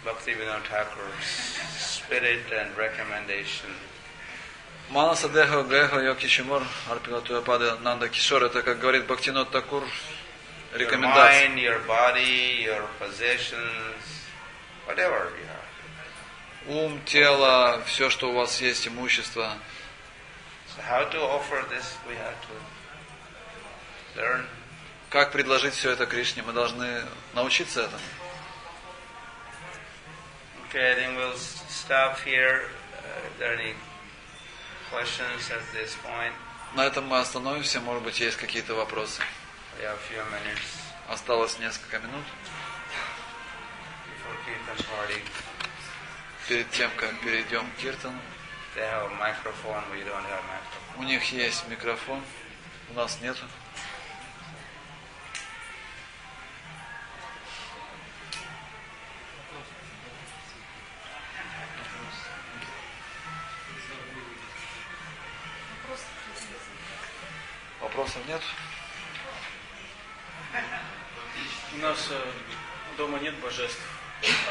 I: Bhakti Vinod Thakur's spirit and recommendation.
E: Манаса деха геха йоки чимур арпилатуя пада нанда кишор. Это, как говорит Бхактинод Такур, рекомендация.
I: Your mind, your body, your possessions, whatever you have.
E: Ум, тело, все, что у вас есть, имущество.
I: So how to offer this, we have to learn.
E: Как предложить все это Кришне? Мы должны научиться этому.
I: Okay, I think we'll stop here. If there are any questions at this point?
E: На этом мы остановимся. Может быть, есть какие-то вопросы.
I: We have a few minutes
E: Осталось несколько минут.
I: before Kirtan party.
E: Перед тем, как перейдем к киртану.
I: They have a microphone, we don't have microphone.
E: У них есть микрофон, у нас нету. Вопросов нет?
H: У нас дома нет божеств,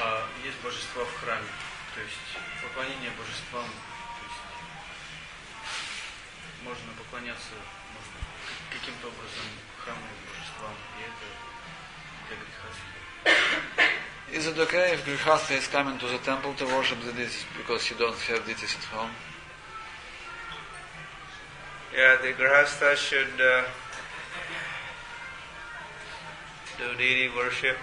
H: а есть божества в храме. То есть поклонение божествам, то есть можно поклоняться каким-то образом храмовым божествам, и это для грехастха.
E: Is it okay if Grihastha is coming to the temple to worship the deities because he don't have deities at home?
I: Yeah, the grihastha should do deity worship.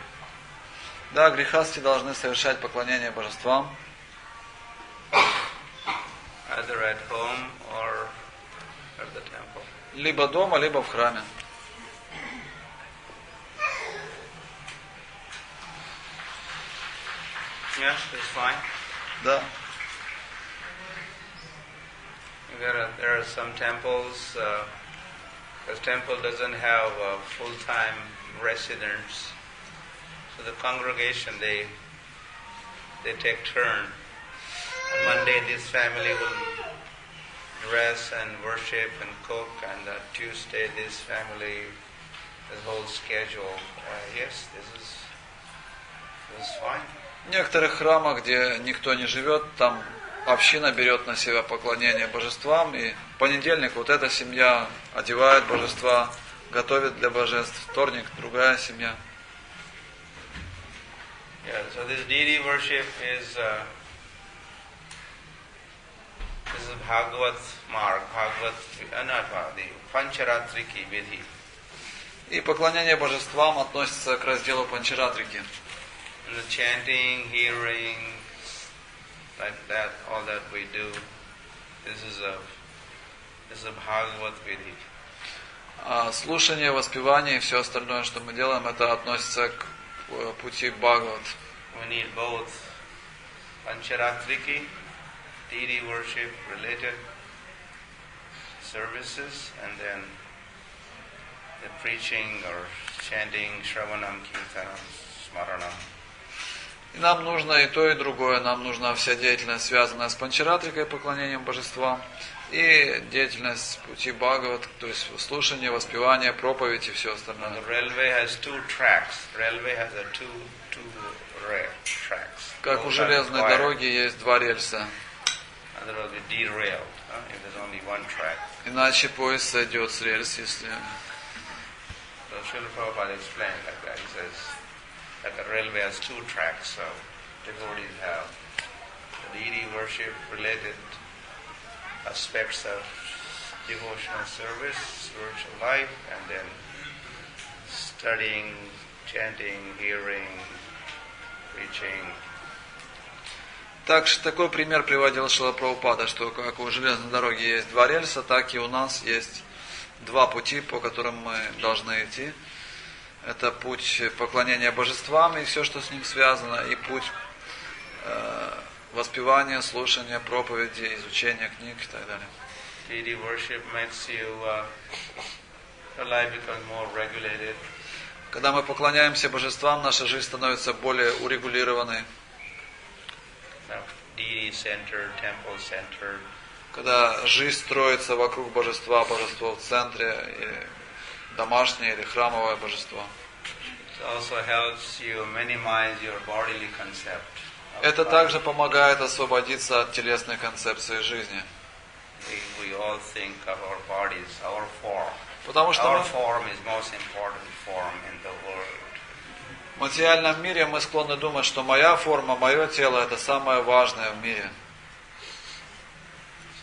E: Да, грехасти должны совершать поклонение божествам.
I: Either at home or at the temple.
E: Либо дома, либо в храме.
I: Yes, it's fine.
E: Да.
I: There are some temples, the temple doesn't have full-time residents. So the congregation, they take turn. On Monday, this family will dress and worship and cook, and Tuesday, this family, the whole schedule. Yes, this is fine.
E: В некоторых храмах, где никто не живет, там община берет на себя поклонение божествам, и в понедельник вот эта семья одевает божества, готовит для божеств, вторник другая семья.
I: Yeah, so this deity worship is Bhagavat Marg, the Pancharatriki Vidhi.
E: И поклонение божествам относится к разделу Панчаратрики.
I: And the chanting, hearing, like that, all that we do, this is a Bhagavat Vidhi.
E: А слушание, воспевание и все остальное, что мы делаем, это относится к пути Бхагават.
I: We need both Pancharatriki, deity worship related services, and then the preaching or chanting, Shravanam, Kirtanam, Smaranam.
E: И нам нужно и то, и другое. Нам нужна вся деятельность, связанная с Панчаратрикой, поклонением божествам, и деятельность пути Бхагават, то есть слушание, воспевание, проповедь и все остальное.
I: The railway has two tracks. Railway has two tracks.
E: Как у железной дороги есть два рельса.
I: Otherwise we derailed if there's only one track.
E: Иначе поезд сойдет с рельс, если...
I: So Srila Prabhupada explained like that. He says that the railway has two tracks. So devotees have the deity worship related aspects of devotional service, spiritual life, and then studying, chanting, hearing, preaching.
J: Такой пример приводил Шрила Прабхупада, что как у железной дороги есть два рельса, так и у нас есть два пути, по которым мы должны идти. Это путь поклонения божествам и все, что с ним связано, и путь воспевания, слушания, проповеди, изучения книг и так далее.
I: Deity worship makes your life become more regulated.
J: Когда мы поклоняемся божествам, наша жизнь становится более урегулированной.
I: Deity-centered, temple-centered.
J: Когда жизнь строится вокруг божества, божество в центре, или домашнее или храмовое божество. Это также помогает освободиться от телесной концепции жизни. Потому что в материальном мире мы склонны думать, что моя форма, мое тело – это самое важное в мире.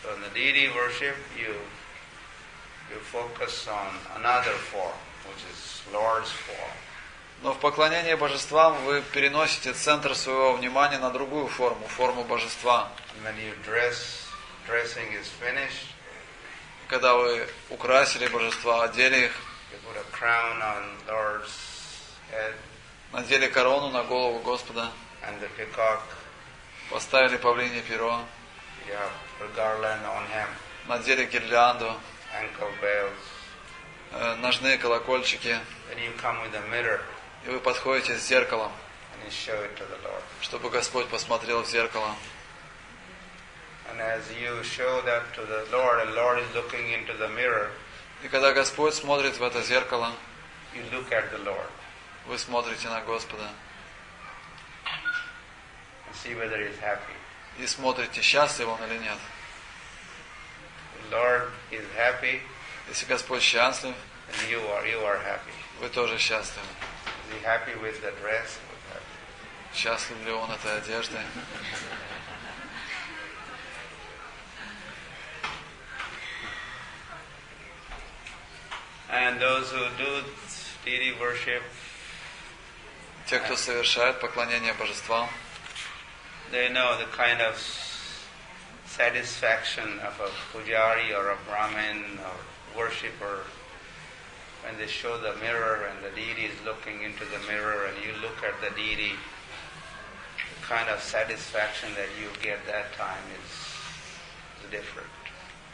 I: So in the deity worship, you focus on another form, which is Lord's form.
J: Но в поклонении божествам вы переносите центр своего внимания на другую форму, форму божества.
I: When you dressing is finished,
J: когда вы украсили божества, одели их,
I: you put a crown on Lord's head,
J: надели корону на голову Господа,
I: and the peacock,
J: поставили павлинье перо,
I: you have a garland on him,
J: надели гирлянду,
I: ankle bells,
J: ножные колокольчики,
I: then you come with a mirror,
J: и вы подходите с зеркалом,
I: and you show it to the Lord.
J: Чтобы Господь посмотрел в зеркало.
I: And as you show that to the Lord is looking into the mirror.
J: И когда Господь смотрит в это зеркало,
I: you look at the Lord.
J: Вы смотрите на Господа.
I: And see whether he's happy.
J: И смотрите, счастлив он или нет.
I: The Lord is happy.
J: Если Господь счастлив,
I: and you are happy.
J: Вы тоже счастливы.
I: Is he happy with the dress?
J: Счастлив ли он этой одеждой?
I: And those who do deity worship,
J: те, кто совершает поклонение божествам,
I: they know the kind of satisfaction of a pujari or a brahmin or worshipper when they show the mirror and the deity is looking into the mirror and you look at the deity, the kind of satisfaction that you get that time is different.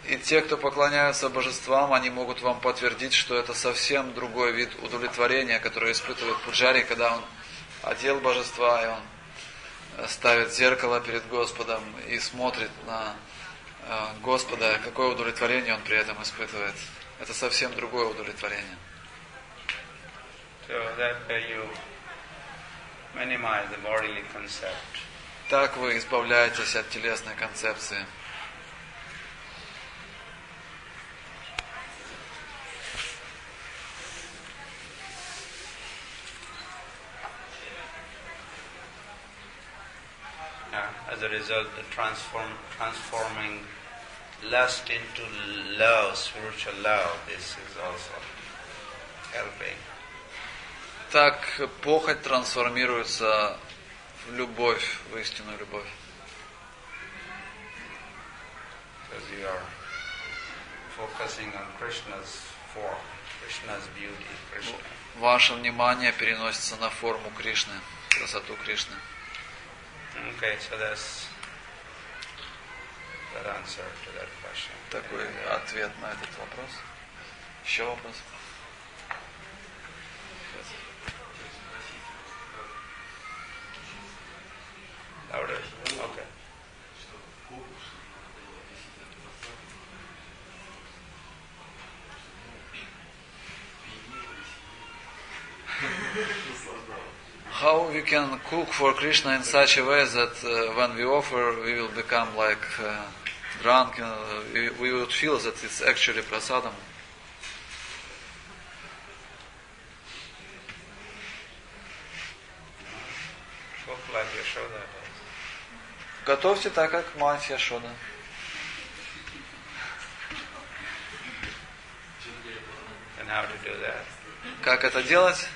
J: И те, кто поклоняются божествам, они могут вам подтвердить, что это совсем другой вид удовлетворения, который испытывает пуджари, когда он одел божества, и он ставит зеркало перед Господом и смотрит на Господа, какое удовлетворение он при этом испытывает. Это совсем другое удовлетворение.
I: So that you minimize the bodily concept.
J: Так вы избавляетесь от телесной концепции.
I: As a result, the transforming lust into love, spiritual love, this is also helping.
J: Так похоть трансформируется в любовь, в истинную любовь.
I: Because you are focusing on Krishna's form, Krishna's beauty, Krishna.
J: Ваше внимание переносится на форму Кришны, красоту Кришны.
I: Okay, so that's that answer to that question.
J: Такой ответ на этот вопрос. Еще вопрос?
I: Louder. Okay.
J: How we can cook for Krishna in such a way that when we offer, we will become like drunk, we would feel that it's actually prasadam.
I: Cook like Yashoda.
J: Готовьте так, как мать Яшода.
I: And how to do that?
J: Как это делать?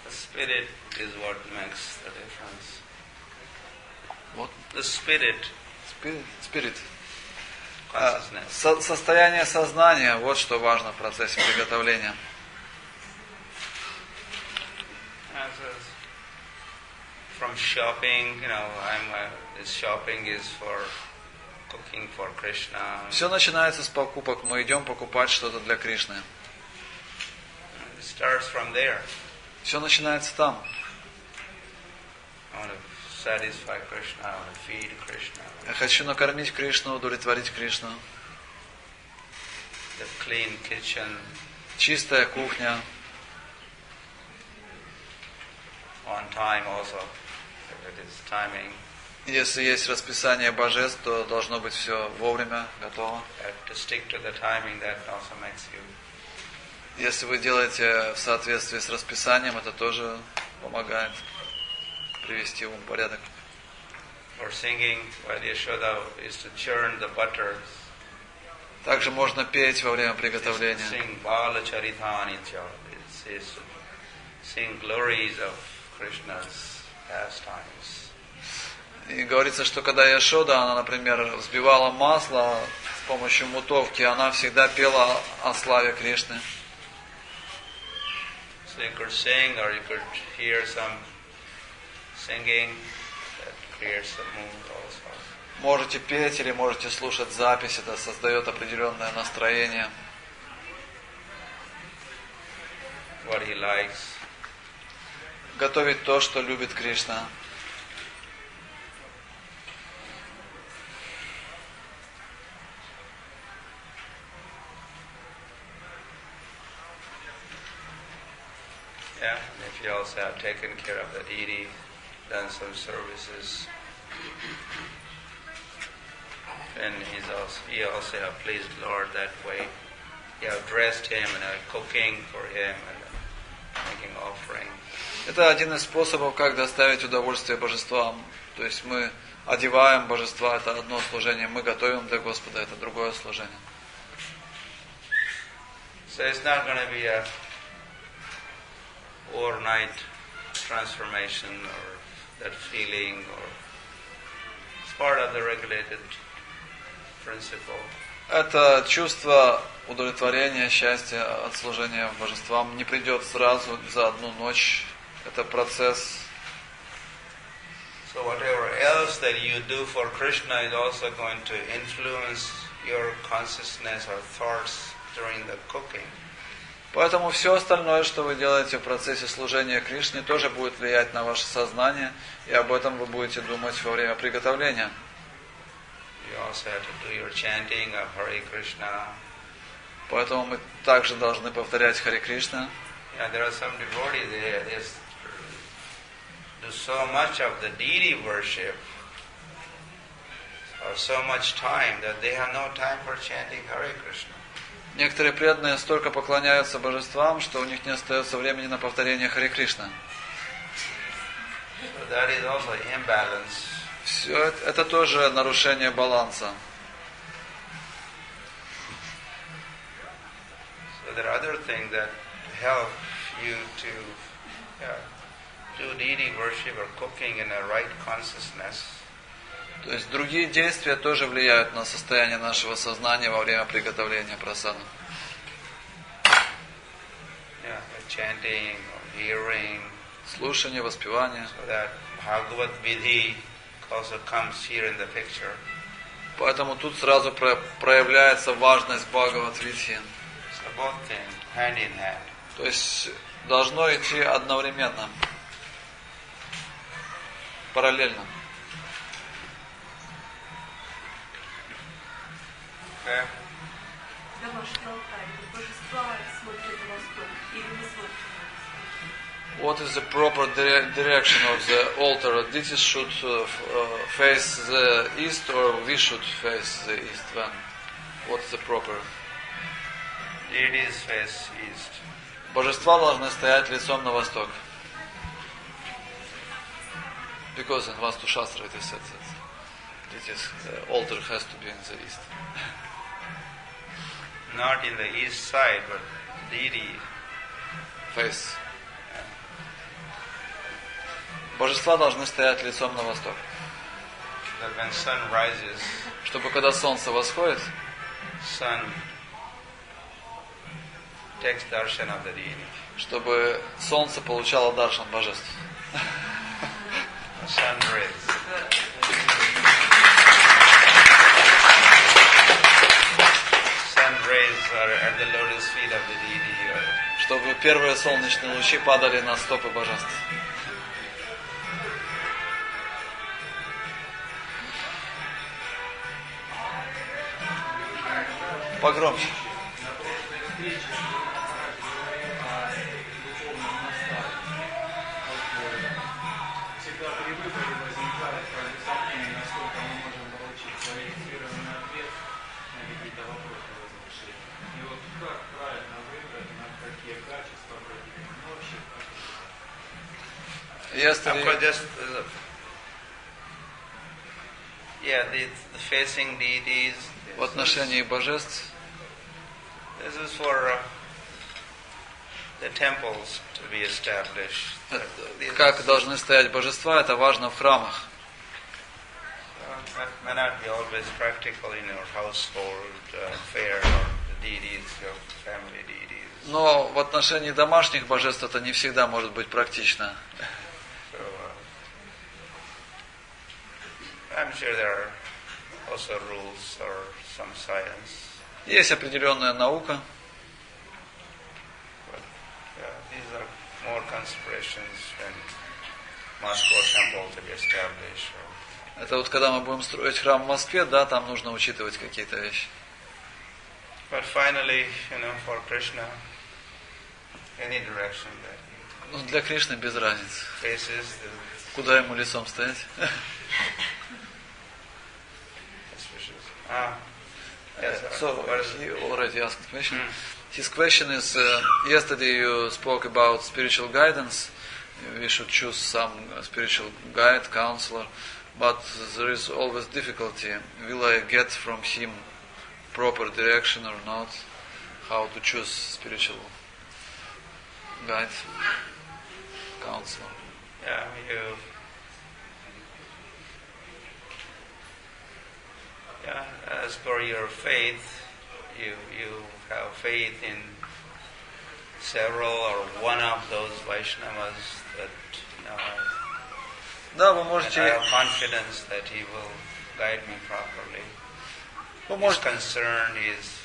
I: The spirit is what makes the difference.
J: What?
I: The spirit.
J: Spirit.
I: Consciousness.
J: Состояние сознания, вот что важно в процессе приготовления.
I: From shopping, this shopping is for cooking for Krishna.
J: Все начинается с покупок. Мы идем покупать что-то для Кришны.
I: It starts from there.
J: Все начинается там.
I: I want to satisfy Krishna, I want to feed Krishna.
J: Я хочу накормить Кришну, удовлетворить Кришну.
I: The clean kitchen.
J: Чистая кухня.
I: On time also. If it is timing.
J: Если есть расписание божеств, то должно быть все вовремя, готово.
I: To stick to the timing, that also makes you.
J: Если вы делаете в соответствии с расписанием, это тоже помогает привести ум в порядок.
I: Or singing, while Yashoda is to churn the butter.
J: Также можно петь во время приготовления.
I: Sing Bala Charitani, it says, sing glories of Krishna's pastimes.
J: И говорится, что когда Яшода, она, например, взбивала масло с помощью мутовки, она всегда пела о славе Кришны.
I: So you could sing, or you could hear some singing that creates the mood also.
J: Можете петь или можете слушать запись, это создает определенное настроение.
I: What he likes.
J: Готовить то, что любит Кришна.
I: Yeah, and if you also have taken care of the deity, done some services, and he also have pleased Lord that way. You have dressed him and cooking for him and making offering.
J: Это один из способов, как доставить удовольствие божествам. То есть мы одеваем божества, это одно служение, мы готовим для Господа, это другое служение.
I: So it's not going to be a overnight transformation or that feeling, or it's part of the regulated principle.
J: Это чувство удовлетворения, счастья от служения божествам не придет сразу за одну ночь. Это процесс.
I: So whatever else that you do for Krishna is also going to influence your consciousness or thoughts during the cooking.
J: Поэтому все остальное, что вы делаете в процессе служения Кришне, тоже будет влиять на ваше сознание, и об этом вы будете думать во время приготовления.
I: You also have to do your chanting of Hare Krishna.
J: Поэтому мы также должны повторять Харе Кришна.
I: Yeah, there are some devotees, they do so much of the deity worship, or so much time that they have no time for chanting Hare Krishna.
J: Некоторые преданные столько поклоняются божествам, что у них не остается времени на повторение Харе Кришна.
I: So that is also imbalance.
J: Все это тоже нарушение баланса.
I: So there are other things that help you to do deity worship or cooking in a right consciousness.
J: То есть другие действия тоже влияют на состояние нашего сознания во время приготовления прасада.
I: Yeah, chanting or hearing.
J: Слушание, воспевание.
I: So that Bhagavat Vidhi also comes here in the picture.
J: Поэтому тут сразу проявляется важность Бхагават-видхи.
I: So both things, hand in hand.
J: То есть должно идти одновременно, параллельно.
I: Okay.
J: What is the proper direction of the altar? This should face the east, or we should face the east? When? What's the proper?
I: Deities face east.
J: Божества должны стоять лицом на восток. Because in Vastu Shastra it is said that the altar has to be in the east.
I: Not in the east side, but deity
J: face. Божества должны стоять лицом на восток.
I: That when sun rises,
J: чтобы когда солнце восходит,
I: sun takes darshan of the deity.
J: Чтобы солнце получало даршан божеств.
I: Sun rays. Sun rays are at the lotus feet of the deity.
J: Чтобы первые солнечные лучи падали на стопы божеств. Погромче.
K: Всегда при выборе возникает сомнение, насколько мы можем получить квалифицированный ответ на какие-то вопросы возникшие. И вот как правильно выбрать, на какие качества обратить, ну вообще
I: The facing deities.
J: В отношении божеств.
I: This is for the temples to be established.
J: Как должны стоять божества, это важно в храмах.
I: That may not be always practical in your household affair or the deities, your family deities.
J: Но в отношении домашних божеств это не всегда может быть практично.
I: So, I'm sure there are also rules or some science.
J: Есть определенная наука.
I: But these are more considerations when Moscow temple to be established.
J: Это вот когда мы будем строить храм в Москве, да, там нужно учитывать какие-то вещи.
I: But finally, for Krishna, any direction that
J: Ну, для Кришны без разницы.
I: faces,
J: Куда ему лицом стоять?
I: Yes,
J: So he already asked a question. His question is: yesterday you spoke about spiritual guidance. We should choose some spiritual guide, counselor, but there is always difficulty. Will I get from him proper direction or not? How to choose spiritual guide, counselor?
I: As per your faith, you have faith in several or one of those Vaishnavas that
J: Да, вы
I: and I
J: можете.
I: have confidence that he will guide me properly.
J: Вы
I: He's
J: можете.
I: concerned, he's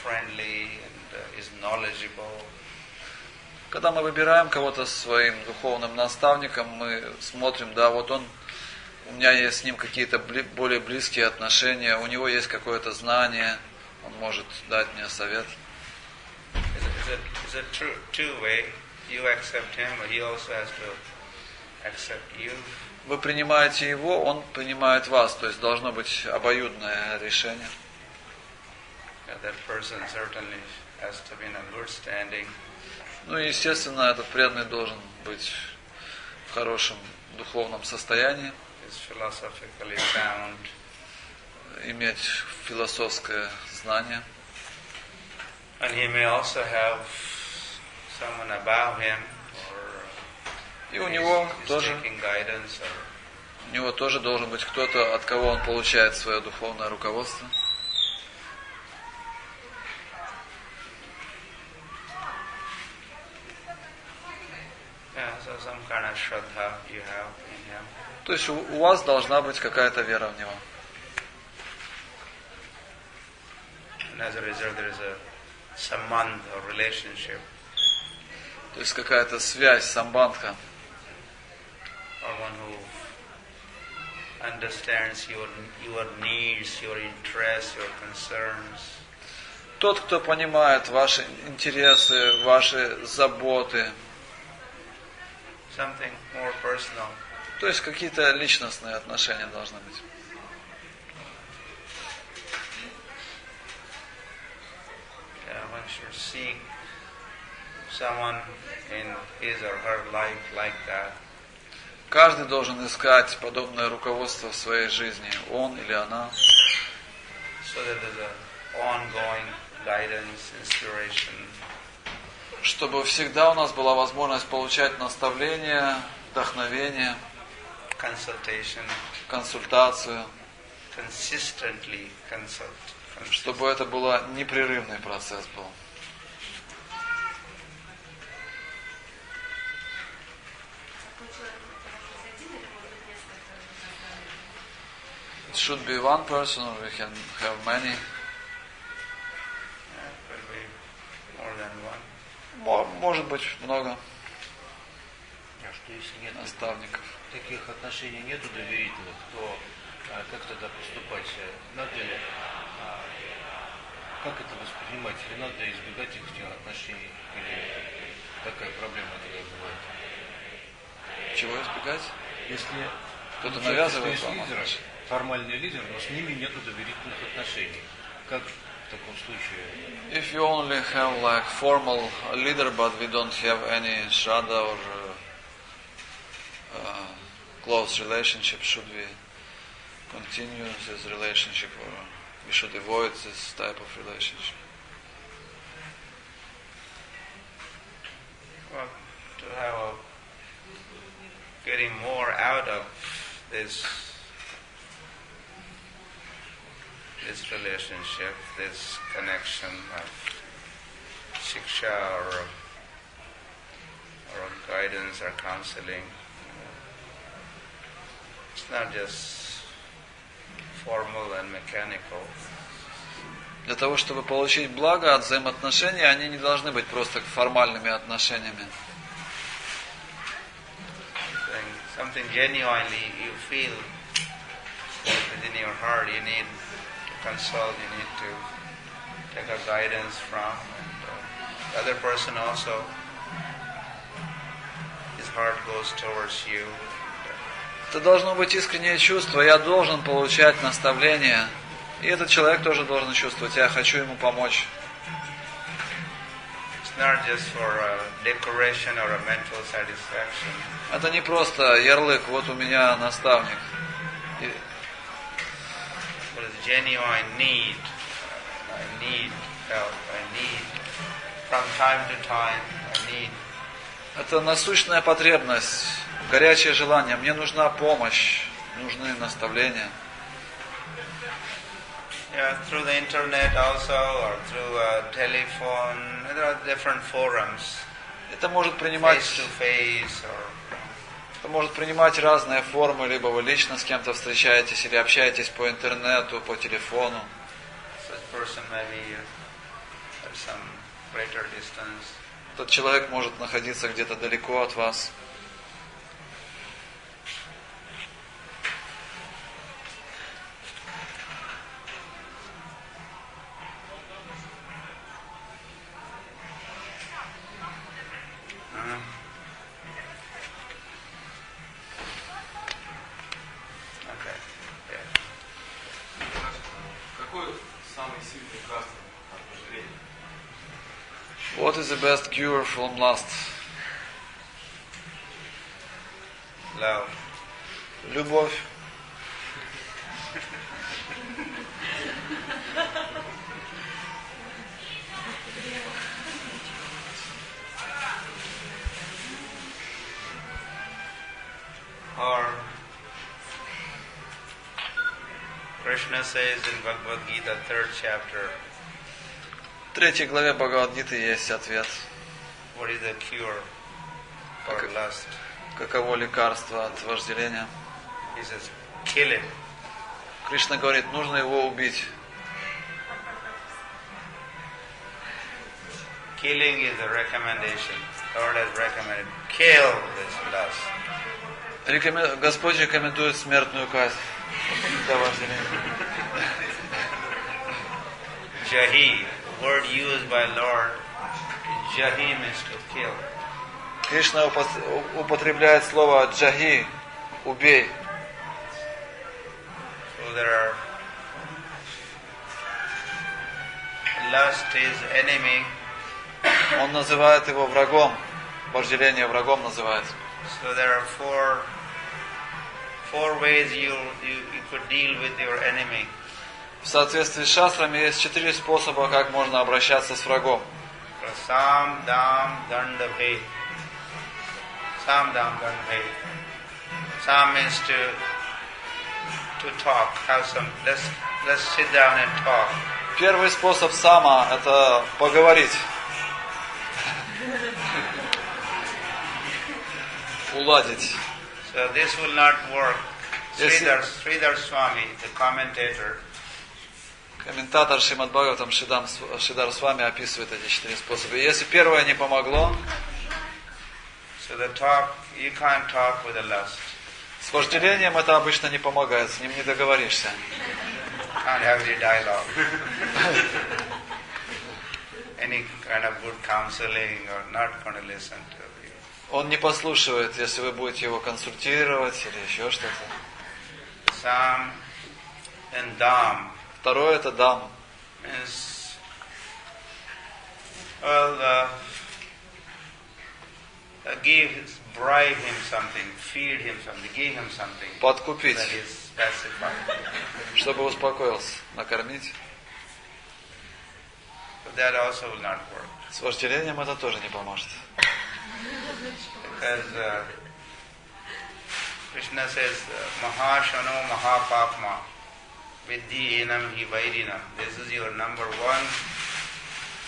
I: friendly, and is knowledgeable.
J: Когда мы выбираем кого-то своим духовным наставником, мы смотрим, да, вот он, у меня есть с ним какие-то более близкие отношения, у него есть какое-то знание, он может дать мне совет.
I: Is it two-way? You accept him, but he also has to accept you.
J: Вы принимаете его, он принимает вас, то есть должно быть обоюдное решение.
I: That person certainly has to be in a good standing.
J: Ну и естественно, этот преданный должен быть в хорошем духовном состоянии,
I: Is philosophically sound.
J: иметь философское знание.
I: And he may also have someone above him, or
J: И у него
I: he's
J: тоже,
I: taking guidance, or
J: у него тоже должен быть кто-то, от кого он получает свое духовное руководство.
I: so some kind of shraddha you have in him.
J: То есть у вас должна быть какая-то вера в него.
I: And as a result, there is a sambandh or relationship,
J: То есть какая-то связь, самбандха.
I: or one who understands your needs, your interests, your concerns.
J: Тот, кто понимает ваши интересы, ваши заботы.
I: Something more personal.
J: То есть какие-то личностные отношения должны быть.
I: should seek someone in his or her life like that.
J: Каждый должен искать подобное руководство в своей жизни, он или она.
I: So that there's an ongoing guidance, inspiration.
J: Чтобы всегда у нас была возможность получать наставление, вдохновение, консультацию, чтобы это был непрерывный процесс был. It should be one person, or we can have many.
I: More than one.
J: Может быть много
L: А что если нет
J: наставников.
L: Таких отношений нету доверительных, то как тогда поступать? Надо ли, как это воспринимать? Или надо избегать этих отношений? Или такая проблема тогда бывает?
J: Чего избегать?
L: Если
J: кто-то навязывает
L: есть
J: вам
L: лидер, формальный лидер, но с ними нету доверительных отношений. Как в таком случае?
J: If you only have like formal leader, but we don't have any shraddha or close relationship, should we continue this relationship, or we should avoid this type of relationship?
I: Well, to have getting more out of this relationship, this connection of shiksha or guidance or counseling. It's not just formal and mechanical.
J: Для того, чтобы получить благо от взаимоотношений, они не должны быть просто формальными отношениями.
I: Something genuinely you feel within your heart, you need to consult, you need to take a guidance from, and the other person also, his heart goes towards you.
J: Это должно быть искреннее чувство. Я должен получать наставления. И этот человек тоже должен чувствовать. Я хочу ему помочь.
I: It's not just for a decoration or a mental satisfaction.
J: Это не просто ярлык. Вот у меня наставник.
I: But it's genuine need. I need help. I need, from time to time, I need.
J: Это насущная потребность. Горячее желание. Мне нужна помощь. Нужны наставления.
I: Yeah, through the internet also, or through a telephone, there are different forums.
J: Это может принимать
I: face to face, or
J: это может принимать разные формы, либо вы лично с кем-то встречаетесь, или общаетесь по интернету, по телефону.
I: such person may be at some greater distance.
J: Этот человек может находиться где-то далеко от вас. What is the best cure from lust?
I: Love.
J: Любовь.
I: Or Krishna says in Bhagavad Gita, 3rd chapter,
J: В 3 главе Бхагаватгиты есть ответ.
I: what is the cure for lust?
J: Каково лекарство от вожделения?
I: He says, kill it.
J: Кришна говорит, нужно его убить.
I: Killing is a recommendation. Lord has recommended, kill this lust.
J: Господь рекомендует смертную казнь для вожделения.
I: Jahi, word used by Lord, Jahi means to kill.
J: Кришна употребляет слово джахи, убей.
I: So there are, lust is enemy
J: Он называет его врагом. Вожделение врагом называет.
I: So there are four ways you could deal with your enemy.
J: В соответствии с шастрами есть 4 способа, как можно обращаться с врагом.
I: Sam, dam, danda, bhe. Sam, dam, danda, bhe. Sam means to talk. Have some. Let's sit down and talk.
J: Первый способ сама – это поговорить. Уладить.
I: So this will not work. Sridhar Swami, the commentator,
J: комментатор Шримад Бхагаватам Шридар Свами описывает эти 4 способа. Если первое не помогло,
I: so the talk, you can't talk with the lust.
J: С вожделением это обычно не помогает, с ним не договоришься.
I: Can't have any dialogue. Any kind of good counseling or not going to listen to you.
J: Он не послушает, если вы будете его консультировать или еще что-то.
I: Sam and Dam.
J: Второе это дам.
I: Means, well, bribe him something, feed him something, give him something.
J: Подкупить.
I: That is pacified.
J: Чтобы успокоился. Накормить.
I: But that also will not work.
J: С вожделением это тоже не поможет.
I: Because Krishna says, Mahashano Mahapapma Vidhi Enam Hi Vairinam. This is your number one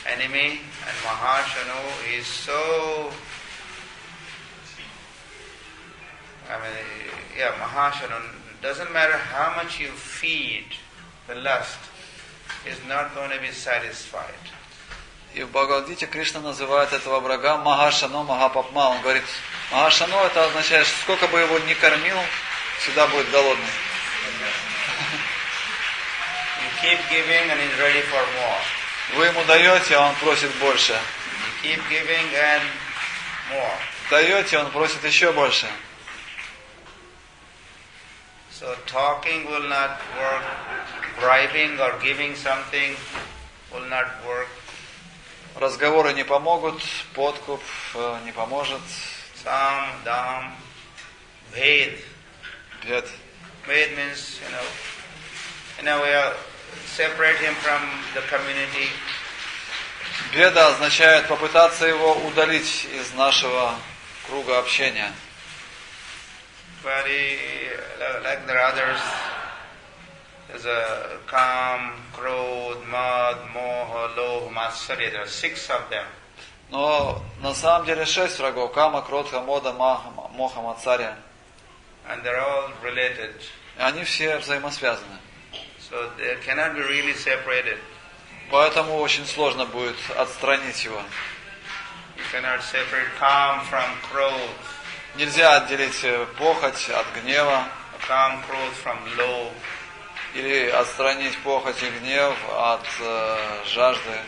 I: enemy, and Mahashano is so, Mahashano, doesn't matter how much you feed the lust, is not going to be satisfied.
J: И в Бхагаватгите Кришна называет этого врага Махашано Махапапма. Он говорит, Махашано это означает, что сколько бы его ни кормил, всегда будет голодный.
I: You keep giving and he's ready for more.
J: Вы ему даете, а он просит больше.
I: You keep giving and more.
J: Даете, он просит еще больше.
I: So talking will not work. Bribing or giving something will not work.
J: Разговоры не помогут, подкуп не поможет.
I: Sam, dam, bhed.
J: Bhed.
I: Bhed means, in a way, separate him from the community.
J: Беда означает попытаться его удалить из нашего круга общения.
I: But like the others, there's a Kam, Krodh, Mad, Moha, Lobh, Matsarya. There are 6 of them.
J: Но на самом деле 6 врагов. Кама, Кродха, Мода, Моха, Мацарья.
I: And they're all related.
J: Они все взаимосвязаны.
I: So they cannot be really separated.
J: Поэтому очень сложно будет отстранить его.
I: You cannot separate Kam from Krodh.
J: Нельзя отделить похоть от гнева.
I: Kam, Krodh from Lobh.
J: Или отстранить похоть и гнев от жажды.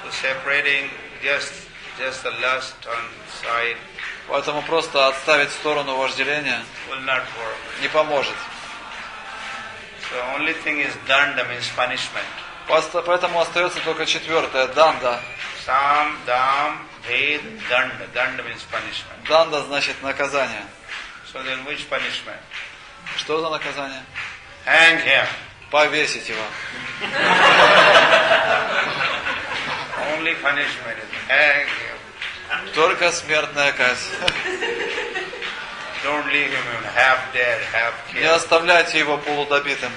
I: So separating just the lust on side.
J: Поэтому просто отставить в сторону вожделения
I: will not work.
J: Не поможет.
I: So only thing is danda, means punishment.
J: Поэтому остается только 4, данда.
I: Sam, dam, bhed, danda. Danda means punishment.
J: Данда значит наказание.
I: So then which punishment?
J: Что за наказание?
I: Hang him.
J: Повесить его.
I: Only punishment is hang him.
J: Только смертная казнь.
I: Don't leave him half dead, half killed.
J: Не оставляйте его полудобитым.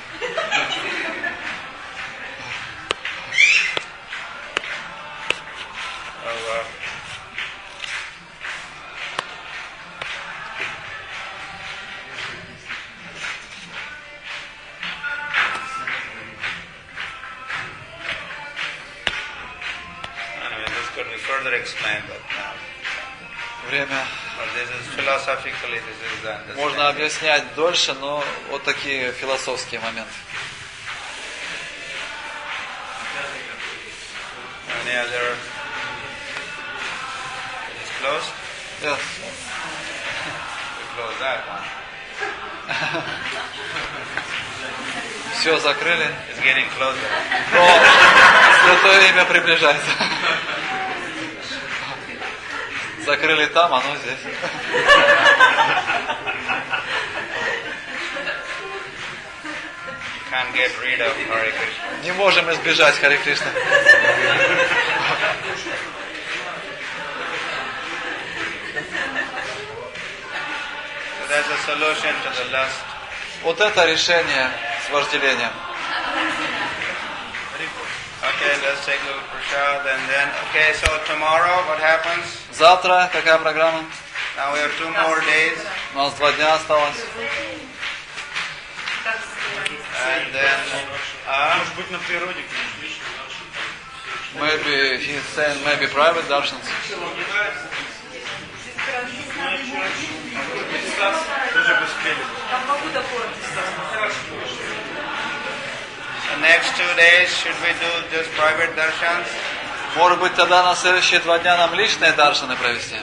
I: Further explain that now.
J: Время.
I: This is philosophically, this is the understanding.
J: Можно объяснять дольше, но вот такие философские моменты.
I: Any other? It's closed?
J: Yes.
I: We close that one.
J: Все закрыли.
I: It's getting closer.
J: Но святое имя приближается. Закрыли там, оно здесь.
I: Can't get rid of Hare Krishna.
J: Не можем избежать Харе Кришна.
I: So that's a solution to the lust.
J: Вот это решение с вожделением.
I: Okay, let's take a little prasad and then, okay, so tomorrow what happens?
J: Завтра какая программа?
I: Now we have 2 more days.
J: У нас 2 дня осталось.
I: And then,
H: Может быть, на природе.
J: Maybe he's saying maybe private darshans.
H: Тоже бы успели.
I: the next 2 days, should we do just private darshans?
J: Может быть, тогда на следующие 2 дня нам личные даршаны провести?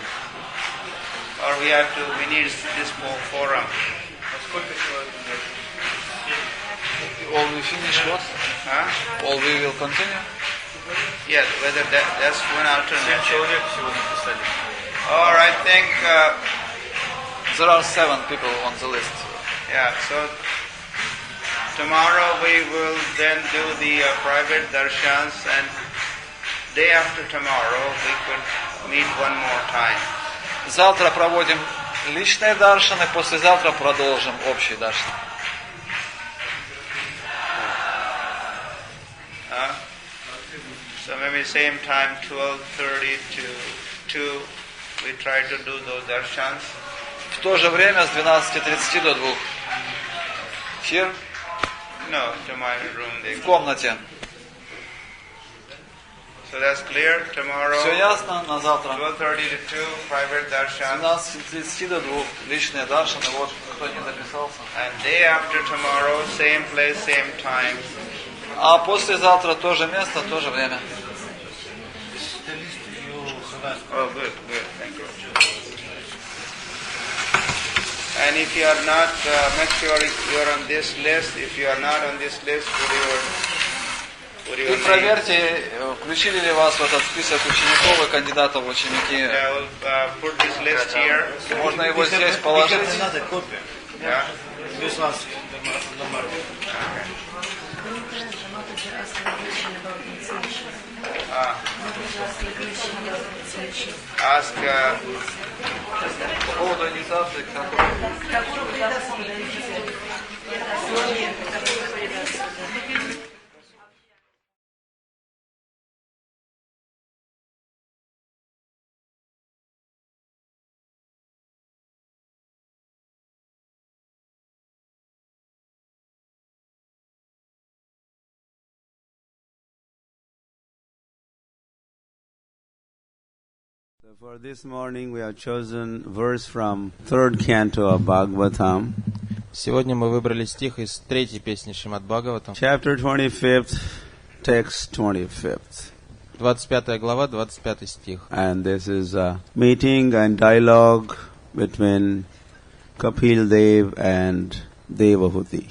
I: Or we need this forum?
H: Сколько человек?
J: All we finish what?
I: Huh?
J: All we will continue?
I: Yes, whether that's one alternative.
H: 7 человек сегодня писали.
I: Or I think,
J: There are 7 people on the list.
I: yeah, so tomorrow we will then do the private darshans, and day after tomorrow we could meet one more time.
J: Завтра проводим личные даршаны, послезавтра продолжим общий даршан.
I: So maybe same time, 12:30 to 2, we try to do those darshans.
J: В то же время с 12:30 до 2. Here?
I: No, to my room.
J: В комнате.
I: So that's clear. Tomorrow,
J: Все ясно? На завтра.
I: 12:30 to 2, private
J: С
I: darshan.
J: 12:30 до 2. Личные даршаны. Вот кто не записался.
I: And day after tomorrow, same place, same time.
J: А послезавтра тоже место, тоже время.
I: Oh, good. Thank you. And if you are not, make sure you are on this list. If you are not on this list, put your
J: И
I: name.
J: проверьте, включили ли вас в этот список учеников и кандидатов в ученики.
I: I will put this list here.
J: Можно его здесь положить.
H: Надо копия.
I: Yeah.
H: Без вас на марке.
I: Ask.
J: По поводу инициации к
A: For this morning we have chosen verse from 3rd canto of Bhagavatam.
C: Сегодня мы выбрали стих из 3-й песни Шримад Бхагаватам.
A: Chapter 25, text 25.
C: 25 глава, 25 стих.
A: And this is a meeting and dialogue between Kapil Dev and Devahuti.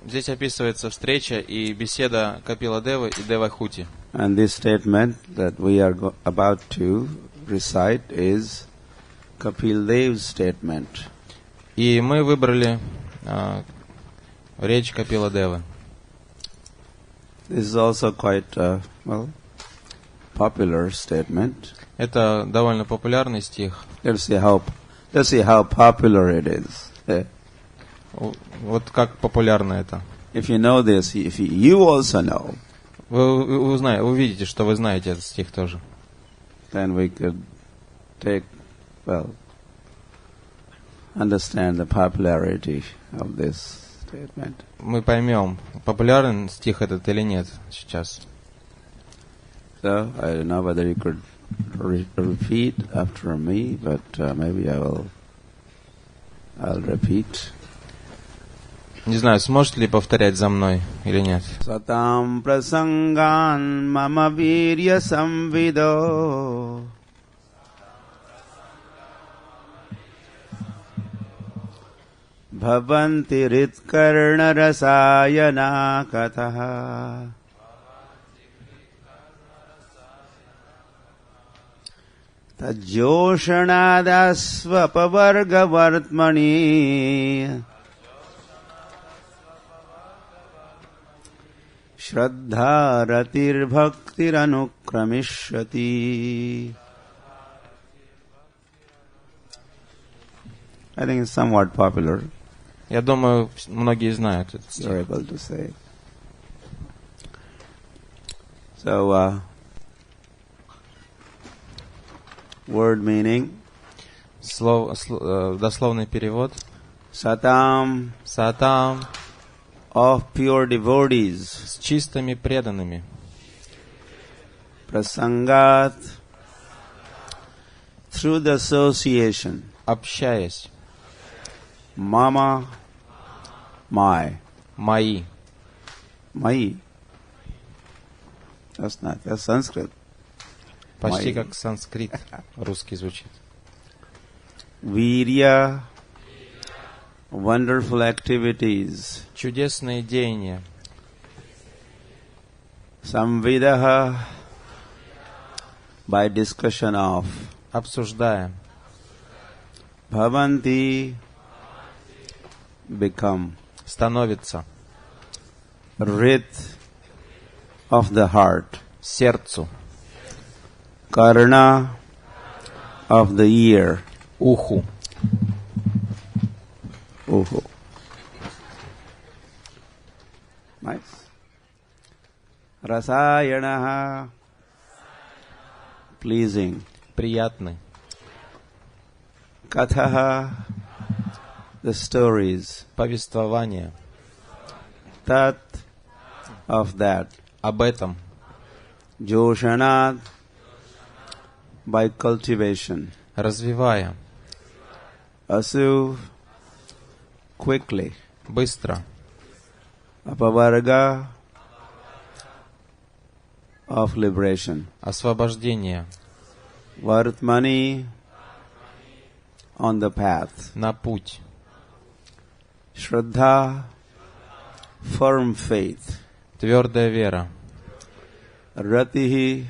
C: Здесь описывается встреча и беседа Капила Девы и Девахути.
A: And this statement that we are about to recite is Kapil Dev's statement.
C: И мы выбрали речь Капила Девы.
A: This is also quite popular statement.
C: Это довольно популярный стих.
A: Let's see how popular it is.
C: Вот как популярно это.
A: If you know this, if you also know,
C: вы увидите, что вы знаете этот стих тоже.
A: then we could understand the popularity of this statement.
C: Мы поймем, популярен стих этот или нет сейчас.
A: So, I don't know whether you could repeat after me, but maybe I'll repeat.
C: Не знаю, сможет ли повторять за мной или нет.
A: Satam prasangan mama virya samvido bhavanti ritkarna rasayana kataha
D: Tajoshanadasvapavargavartmani Shraddha ratir bhaktir anukramishati. I think it's somewhat popular.
C: Я думаю, многие знают этот стих.
D: You're able to say. So, word meaning.
C: Дословный перевод.
D: Satam.
C: Сатам.
D: Of pure devotees.
C: С чистыми преданными.
D: Prasangat. Through the association.
C: Общаясь.
D: Mama. My.
C: Мои.
D: My. That's Sanskrit.
C: Почти
D: My.
C: как санскрит русский звучит.
D: Virya. Wonderful activities.
C: Чудесные деяния.
D: Samvidaha. By discussion of.
C: Обсуждая.
D: Bhavanti. Become.
C: Становится.
D: Rit. Of the heart.
C: Сердцу.
D: Karna. Of the ear.
C: Уху.
D: Uhu. Nice. Rasayanaha. Pleasing.
C: Приятный.
D: Kathaha. The stories.
C: Повествование.
D: Tat. Of that.
C: Об этом.
D: Joshanat. By cultivation.
C: Развивая.
D: Asu. Quickly.
C: Быстро.
D: Apavarga. Of liberation.
C: Освобождение.
D: Vartmani. On the path.
C: На путь.
D: Shraddha. Firm faith.
C: Твердая вера.
D: Ratihi.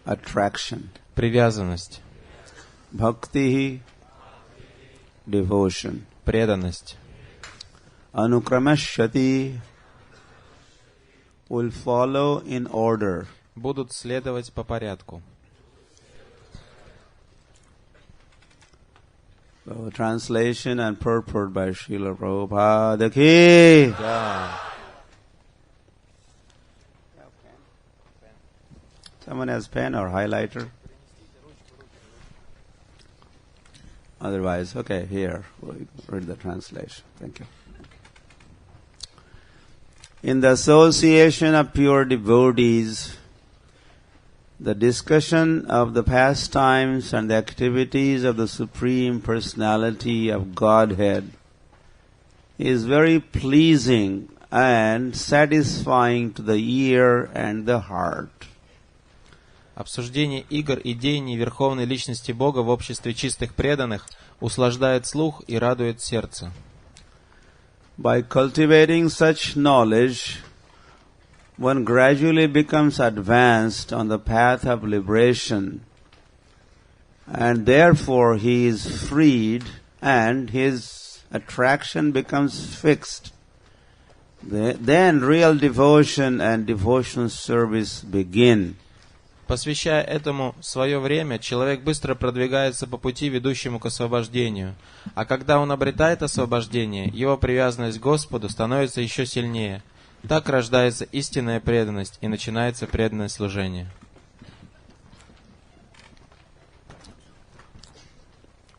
D: Attraction.
C: Привязанность.
D: Bhaktihi. Devotion.
C: Преданность.
D: Anukramashati. Will follow in order.
C: Будут следовать по порядку.
D: So, translation and purport by Srila Prabhupada ki.
C: Да.
D: Someone has pen or highlighter? Otherwise, okay, here, we'll read the translation. Thank you. In the association of pure devotees, the discussion of the pastimes and the activities of the Supreme Personality of Godhead is very pleasing and satisfying to the ear and the heart.
C: Обсуждение игр и деяний Верховной Личности Бога в обществе чистых преданных услаждает слух и радует сердце.
D: By cultivating such knowledge, one gradually becomes advanced on the path of liberation, and therefore he is freed and his attraction becomes fixed. Then real devotion and devotional service begin.
C: Посвящая этому свое время, человек быстро продвигается по пути, ведущему к освобождению. А когда он обретает освобождение, его привязанность к Господу становится еще сильнее. Так рождается истинная преданность и начинается преданное служение.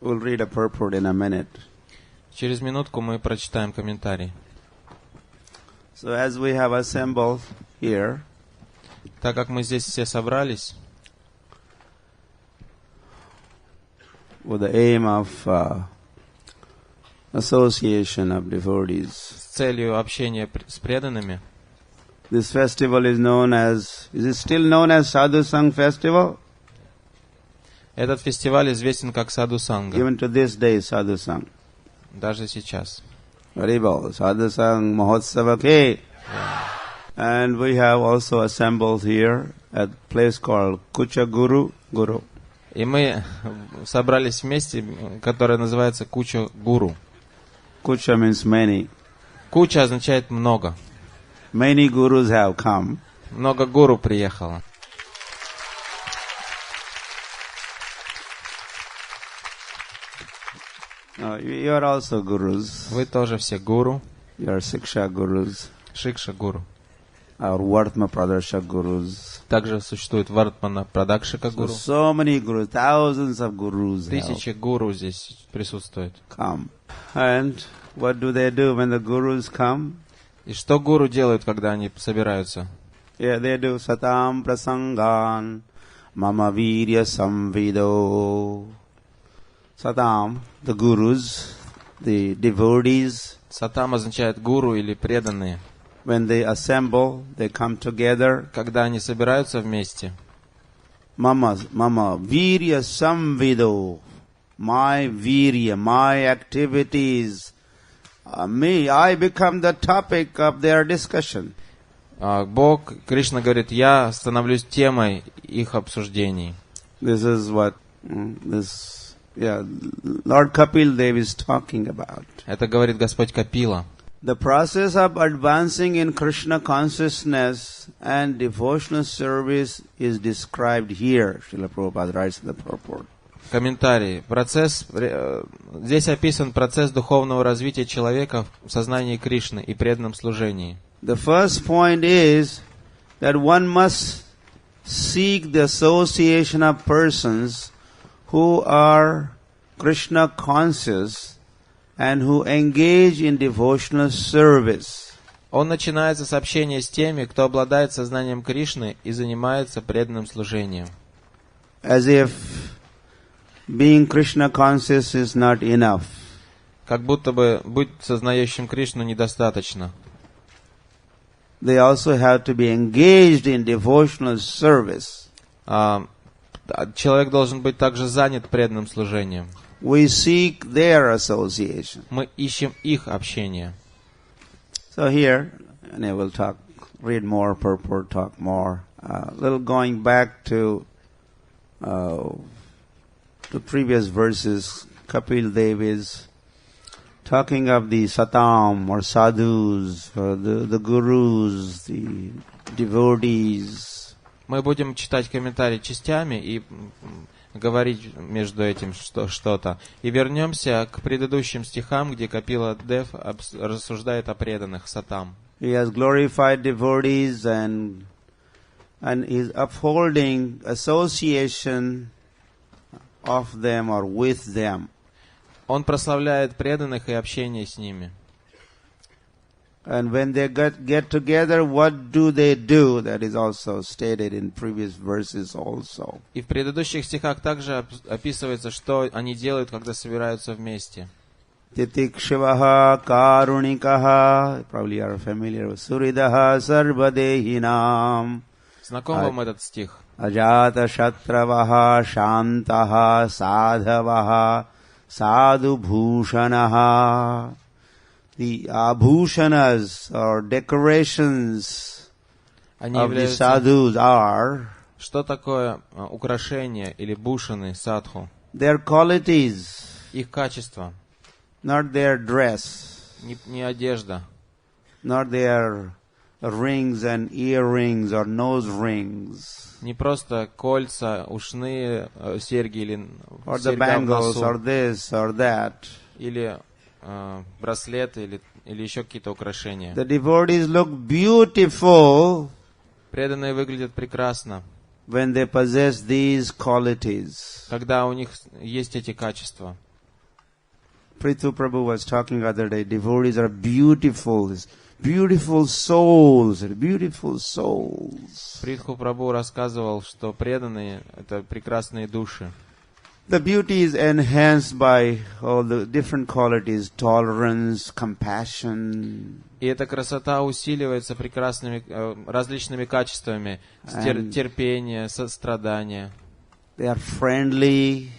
D: We'll read a purport in a minute.
C: Через минутку мы прочитаем комментарий.
D: So as we have assembled here,
C: так как мы здесь все собрались,
D: with the aim of association of devotees,
C: с целью общения с преданными,
D: this festival is known as, is it still known as Sadhu Sang Festival?
C: Этот фестиваль известен как Садху Санга.
D: Even to this day, Sadhu Sang.
C: Даже сейчас.
D: Haribol, Sadhu Sang Mahotsava ke. And we have also assembled here at a place called Kучугуры.
C: И мы собрались вместе, которое называется Кучугуры.
D: Kucha means many.
C: Куча означает много.
D: Many gurus have come.
C: Много гуру приехало.
D: You are also gurus.
C: Вы тоже все гуру.
D: You are Siksha gurus.
C: Шикша гуру.
D: Or Vartma Pradasha gurus.
C: Также существует Вартмана Прадакшика гуру.
D: So many gurus, thousands of gurus
C: Тысячи гуру здесь присутствуют.
D: Come. And what do they do when the gurus come?
C: И что гуру делают, когда они собираются?
D: Yeah, they do satam prasangan mama virya samvido. Satam, the gurus, the devotees.
C: Сатам означает гуру или преданные.
D: When they assemble, they come together.
C: Когда они собираются вместе.
D: Mama virya samvido. My virya, my activities. I become the topic of their discussion.
C: Бог, Кришна говорит, я становлюсь темой их обсуждений.
D: This is what Lord Kapil Dev is talking about.
C: Это говорит Господь Капила.
D: The process of advancing in Krishna consciousness and devotional service is described here. Srila Prabhupada writes in the purport.
C: Комментарий. Здесь описан процесс духовного развития человека в сознании Кришны и преданном служении.
D: The first point is that one must seek the association of persons who are Krishna conscious and who engage in devotional service.
C: Он начинается с общения с теми, кто обладает сознанием Кришны и занимается преданным служением.
D: As if being Krishna conscious is not enough.
C: Как будто бы быть сознающим Кришну недостаточно.
D: They also have to be engaged in devotional service.
C: Человек должен быть также занят преданным служением.
D: We seek their association.
C: Мы ищем их общение.
D: So here, and I will read more, purport, talk more. Little going back to the previous verses, Kapil Dev is talking of the satam or sadhus, the gurus, the devotees.
C: Мы будем читать комментарии частями и говорить между этим что-то. И вернемся к предыдущим стихам, где Капила Дев рассуждает о преданных сатам.
D: He has glorified devotees and is upholding association of them or with them.
C: Он прославляет преданных и общение с ними.
D: And when they get together, what do they do? That is also stated in previous verses also.
C: И в предыдущих стихах также описывается, что они делают, когда собираются вместе.
D: Titikshavaha karunikaha, probably you are familiar with Suridaha sarvadehinam.
C: Знаком вам этот стих?
D: Ajata shatravaha shantaha sadhavaha sadhu bhushanaha. The abhushanas or decorations of the sadhus are.
C: Что такое украшения или бушаны садху?
D: Their qualities.
C: Их качество.
D: Not their dress.
C: Не одежда.
D: Not their rings and earrings or nose rings.
C: Не просто кольца, ушные серьги или
D: or the bangles or this or that.
C: Или браслеты или еще какие-то украшения.
D: The devotees look beautiful.
C: Преданные выглядят прекрасно.
D: When they possess these qualities.
C: Когда у них есть эти качества.
D: Prithu Prabhu was talking the other day. Devotees are beautiful. Beautiful souls. Beautiful souls.
C: Притху Прабху рассказывал, что преданные — это прекрасные души.
D: The beauty is enhanced by all the different qualities, tolerance, compassion.
C: И эта красота усиливается прекрасными различными качествами: терпение, сострадание.
D: They are friendly,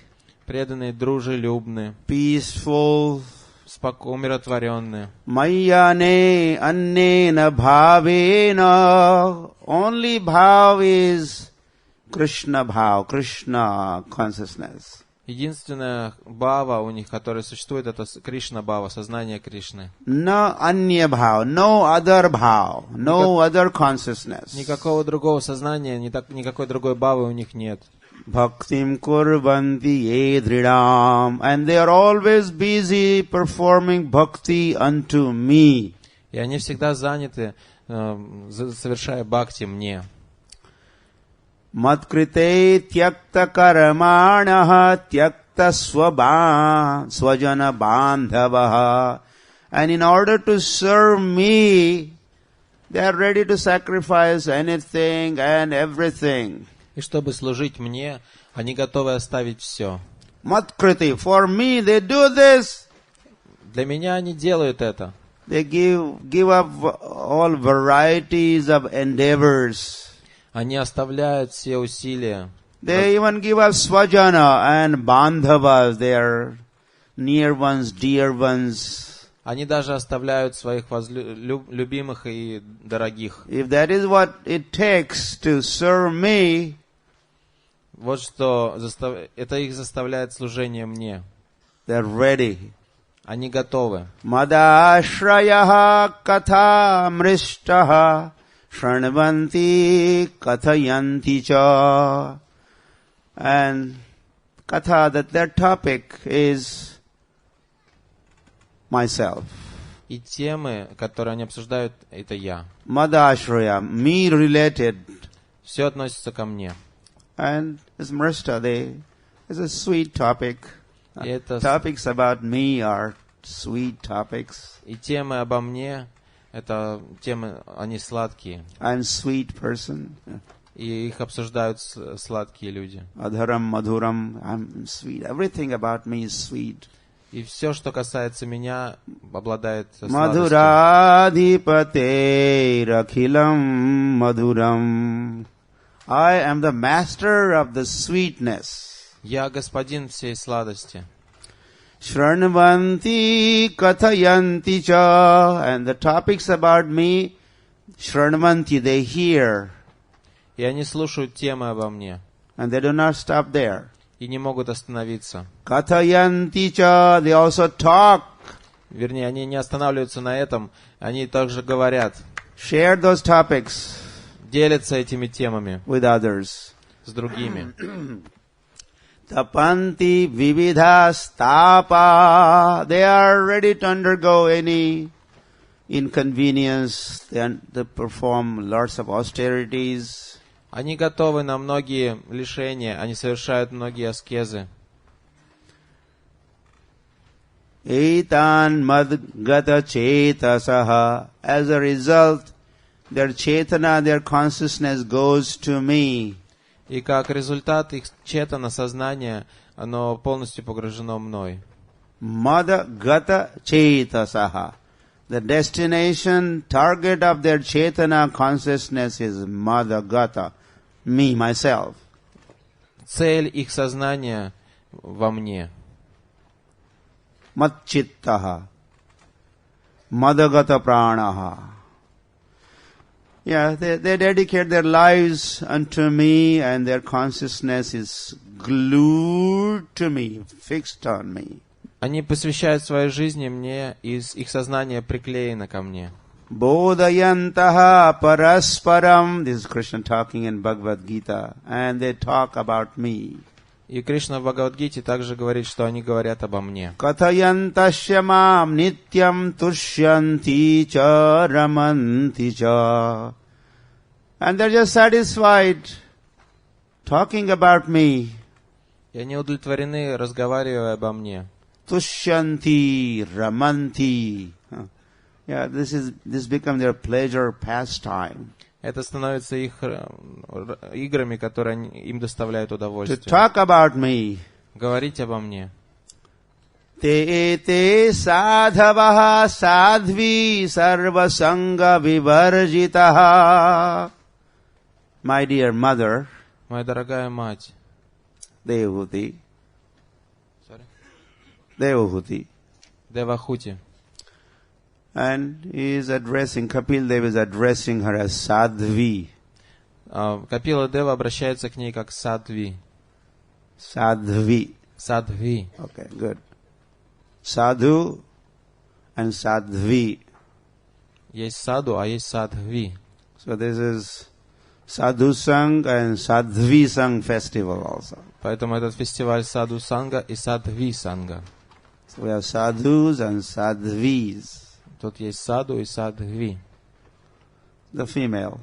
C: преданные, дружелюбны,
D: peaceful,
C: умиротворенные.
D: Mayane annena bhavena. Only bhav is Krishna bhav, Krishna consciousness.
C: Единственная бхава у них, которая существует, это Кришна бхава, сознание Кришны.
D: No anya bhav, no other bhav, no other consciousness.
C: Никакого другого сознания, никакой другой бхавы у них нет.
D: Bhaktim kurvanti ye dridam, and they are always busy performing bhakti unto me.
C: И они всегда заняты, совершая бхакти мне.
D: Matkrite tyakta karmanaha tyakta swajana bandhavaha. And in order to serve me, they are ready to sacrifice anything and everything.
C: И чтобы служить мне, они готовы оставить все.
D: Matkriti, for me they do this.
C: Для меня они делают это.
D: They give up all varieties of endeavors.
C: Они оставляют все усилия.
D: They even give up swajana and bandhavas, their near ones, dear ones.
C: Они даже оставляют своих любимых и дорогих.
D: If that is what it takes to serve me,
C: вот что это их заставляет служение мне.
D: They're ready.
C: Они готовы.
D: Madashrayaha katha mrishtaha shranvanti kathayanti cha. And katha, that their topic is myself.
C: И темы, которые они обсуждают, это я.
D: Madashraya, me related.
C: Все относится ко мне.
D: And this mrishta, it's a sweet topic. Topics about me are sweet topics.
C: И темы обо мне, это темы, они сладкие.
D: I'm sweet person.
C: И их обсуждают сладкие люди.
D: Adharam, madhuram, I'm sweet. Everything about me is sweet.
C: И все, что касается меня, обладает сладостью.
D: Madhuradhipate rakhilam madhuram. I am the master of the sweetness.
C: Я господин всей сладости.
D: Shranvanti kathayanti cha. And the topics about me, Shranvanti, they hear.
C: И они слушают темы обо мне.
D: And they do not stop there.
C: И не могут остановиться.
D: Kathayanti cha, they also talk.
C: Вернее, они не останавливаются на этом, они также говорят.
D: Share those topics.
C: Делятся этими темами.
D: With others.
C: С другими.
D: Tapanti vividhas tapa. They are ready to undergo any inconvenience. They perform lots of austerities.
C: Они готовы на многие лишения, они совершают многие аскезы.
D: Etan madgata chetasaha. As a result, their chetana, their consciousness goes to me.
C: И как результат их четана, сознание, оно полностью погружено мной.
D: Madgata chetasaha. The destination, target of their chetana consciousness is madgata, me, myself.
C: Цель их сознания во мне.
D: Matchittaha. Madagata pranaha. Yeah, they dedicate their lives unto me and their consciousness is glued to me, fixed on me.
C: Они посвящают своей жизни мне, и их сознание приклеено ко мне.
D: Bodhayantaha parasparam. This is Krishna talking in Bhagavad Gita. And they talk about me.
C: И Кришна в Бхагаватгите также говорит, что они говорят обо мне.
D: Kathayantashyamam nityam tushyanti cha ramanti cha. And they're just satisfied talking about me.
C: И они удовлетворены, разговаривая обо мне.
D: Tushyanti ramanti. Yeah, this become their pleasure pastime.
C: Это становится их играми, которые им доставляют удовольствие.
D: To talk about me.
C: Говорить обо мне.
D: Te sadhavaha sadhvi sarva sanga vivarjitaha. My dear mother.
C: Моя дорогая мать.
D: Devahuti. Devahuti.
C: Девахути.
D: And he is addressing, Kapil Dev is addressing her as Sadhvi.
C: Капила Дева обращается к ней как Садви.
D: Sadhvi.
C: Садви.
D: Okay, good. Sadhu and Sadhvi.
C: Есть Саду, а есть Садхви.
D: So this is Sadhu Sang and Sadhvi Sang festival also.
C: Поэтому этот фестиваль Садху Санга и Садхви Санга.
D: So we have Sadhus and Sadhvis.
C: Тут есть Саду и Садхви.
D: The female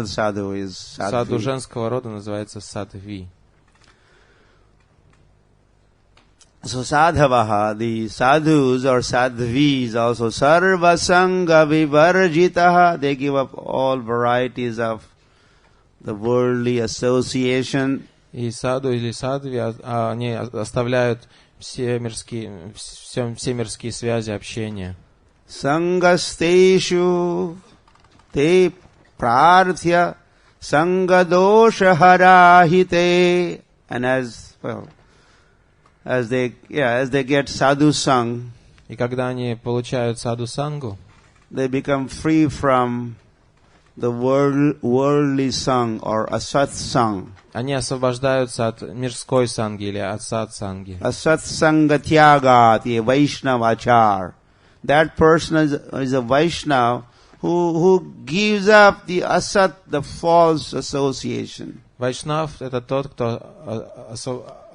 D: sadhu is Sadhvi.
C: Саду женского рода называется Садхви.
D: So sadhavaha, the sadhus or sadhvis also, sarva sangha vivarjitaha, they give up all varieties of the worldly association.
C: И саду или садви, они оставляют все мирские связи, общения.
D: Sangasteshu te prarthya sangadosha harahite. And as they get sadhu sang,
C: И когда они получают саду сангу,
D: they become free from the worldly sang or asat sang.
C: они освобождаются от мирской санги или от сад санги.
D: Asat sanga tyagati vaishnavachar. That person is a Vaishnav who gives up the asat, the false association.
C: Вайшнав — это тот, кто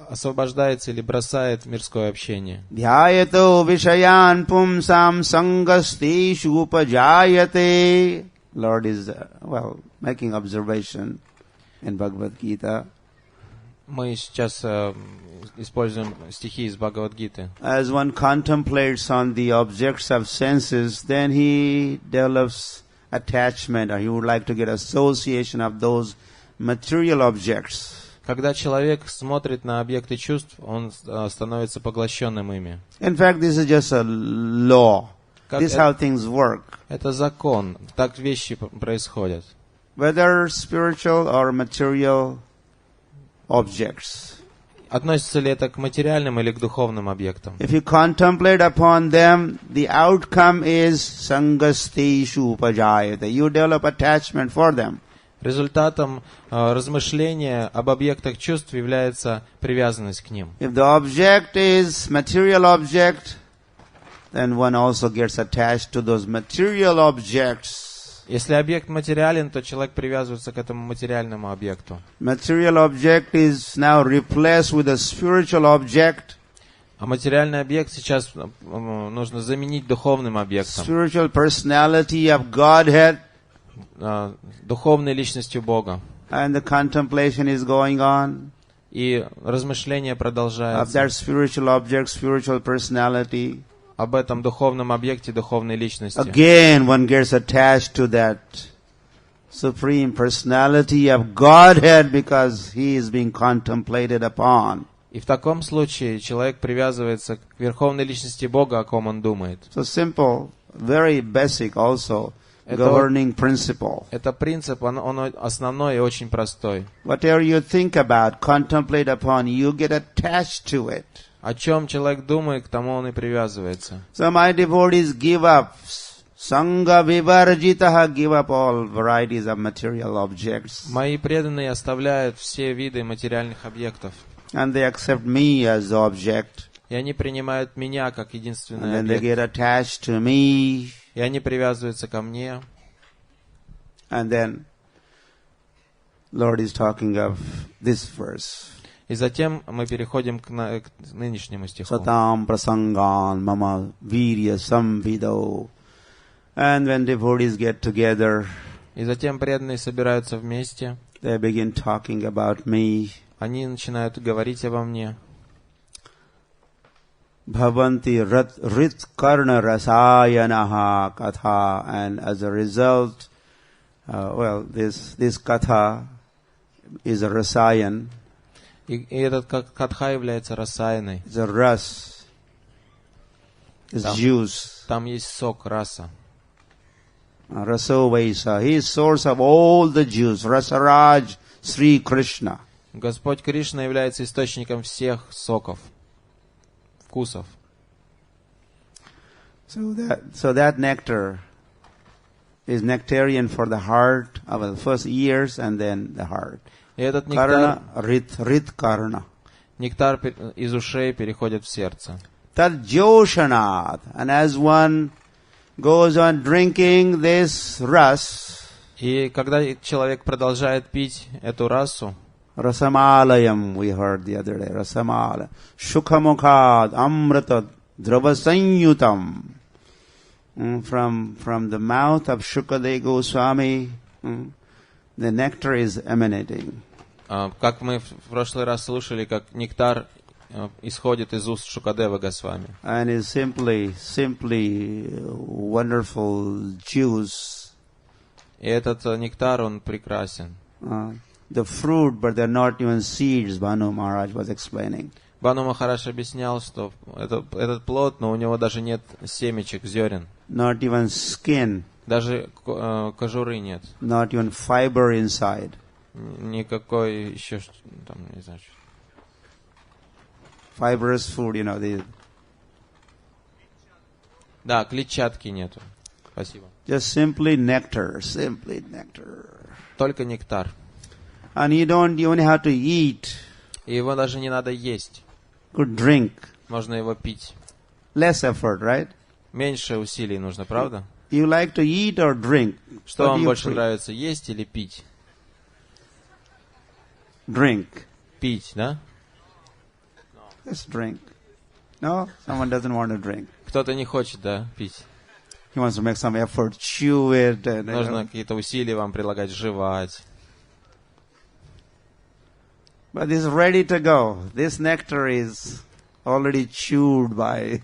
C: освобождается или бросает мирское общение.
D: Dhyayato vishayan pumsam sangasteshu upajayate. Lord is, making observation in Bhagavad Gita.
C: Мы сейчас используем стихи из Бхагават-гиты.
D: As one contemplates on the objects of senses, then he develops attachment, or he would like to get association of those material objects.
C: Когда человек смотрит на объекты чувств, он становится поглощенным ими.
D: In fact, this is just a law. This is how things work.
C: Это закон. Так вещи происходят.
D: Whether spiritual or material objects.
C: Относится ли это к материальным или к духовным объектам?
D: If you contemplate upon them, the outcome is sangasteshu upajayate. You develop attachment for them.
C: Результатом размышления об объектах чувств является привязанность к ним.
D: If the object is material object, then one also gets attached to those material objects.
C: Если объект материален, то человек привязывается к этому материальному объекту.
D: Material object is now replaced with a spiritual object.
C: А материальный объект сейчас нужно заменить духовным объектом.
D: Spiritual personality of Godhead.
C: Духовной личностью Бога.
D: And the contemplation is going on.
C: И размышление
D: Of
C: продолжается.
D: that spiritual object, spiritual personality.
C: Об этом духовном объекте, духовной личности.
D: Again, one gets attached to that supreme personality of Godhead because he is being contemplated upon.
C: И в таком случае человек привязывается к верховной личности Бога, о ком он думает.
D: So simple, very basic also, governing principle.
C: Это принцип, он основной и очень простой.
D: Whatever you think about, contemplate upon, you get attached to it.
C: О чем человек думает, к тому он и привязывается.
D: So my devotees give up sangha vivarjitaha, give up all varieties of material objects.
C: Мои преданные оставляют все виды материальных объектов.
D: And they accept me as the object.
C: И они принимают меня как единственный
D: And then they
C: объект.
D: get attached to me.
C: И они привязываются ко мне.
D: And then Lord is talking of this verse.
C: И затем мы переходим к нынешнему стиху.
D: Satam prasangan mama virya samvido. And when devotees get together,
C: И затем преданные собираются вместе.
D: they begin talking about me.
C: Они начинают говорить обо мне.
D: Bhavanti rit karna rasayanaha katha. And as a result, this katha is a rasayan.
C: И этот катха является расаяной.
D: It's a ras. It's juice.
C: Там есть сок раса.
D: Raso Vaisa. He is source of all the juice. Rasaraj Sri Krishna.
C: Господь Кришна является источником всех соков, вкусов.
D: So that nectar is nectarian for the heart, the first ears and then the heart.
C: И этот
D: Karna, rit karna.
C: нектар из ушей переходит в сердце.
D: Tad joshanat. And as one goes on drinking this ras,
C: И когда человек продолжает пить эту расу,
D: Rasamalayam, we heard the other day, Rasamala, Shukhamukhad, Amrita, Dravasanyutam. From the mouth of Shukadeva Swami, the nectar is emanating.
C: как мы в прошлый раз слушали, как нектар исходит из уст Шукадевы Госвами.
D: And is simply wonderful juice.
C: И этот нектар, он прекрасен.
D: The fruit, but they're not even seeds, Banu Maharaj was explaining.
C: Бану Махарадж объяснял, что этот плод, но у него даже нет семечек, зерен.
D: Not even skin.
C: Даже кожуры нет.
D: Not even fiber inside.
C: Никакой еще, там, не знаю.
D: Fibrous food,
C: Да, клетчатки нету. Спасибо.
D: Just simply nectar.
C: Только нектар.
D: And you don't even have to eat.
C: И его даже не надо есть.
D: Could drink.
C: Можно его пить.
D: Less effort, right?
C: Меньше усилий нужно, правда?
D: You like to eat or drink?
C: Что вам больше нравится, есть или пить?
D: Drink.
C: Пить, да?
D: Let's drink. No? Someone doesn't want to drink.
C: Кто-то не хочет, да, пить.
D: He wants to make some effort, chew it. And,
C: нужно какие-то усилия вам прилагать, жевать.
D: But this is ready to go. This nectar is already chewed by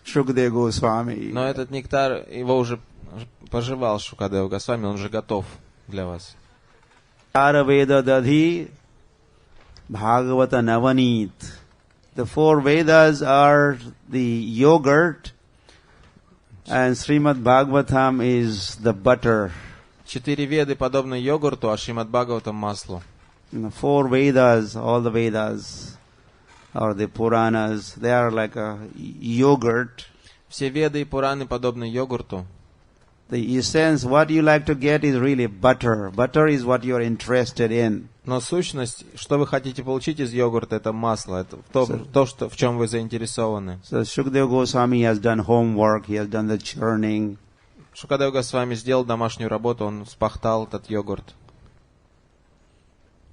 D: Shukadeva Goswami.
C: Но этот нектар, его уже пожевал Шукадева Госвами, он уже готов для вас.
D: Veda Dadhi Bhagavata Navanit. The 4 Vedas are the yogurt, and Srimad Bhagavatam is the butter.
C: 4 веды подобны йогурту, а Шримад Бхагаватам маслу.
D: The 4 Vedas, all the Vedas, or the Puranas, they are like a yogurt.
C: Все веды и Пураны подобны йогурту.
D: The essence, what you like to get is really butter. Butter is what you are interested in.
C: Но сущность, что вы хотите получить из йогурта, это масло, это то, что, в чем вы заинтересованы.
D: So Shukadeva Goswami has done homework, he has done the churning.
C: Шукадева Госвами сделал домашнюю работу, он спахтал этот йогурт.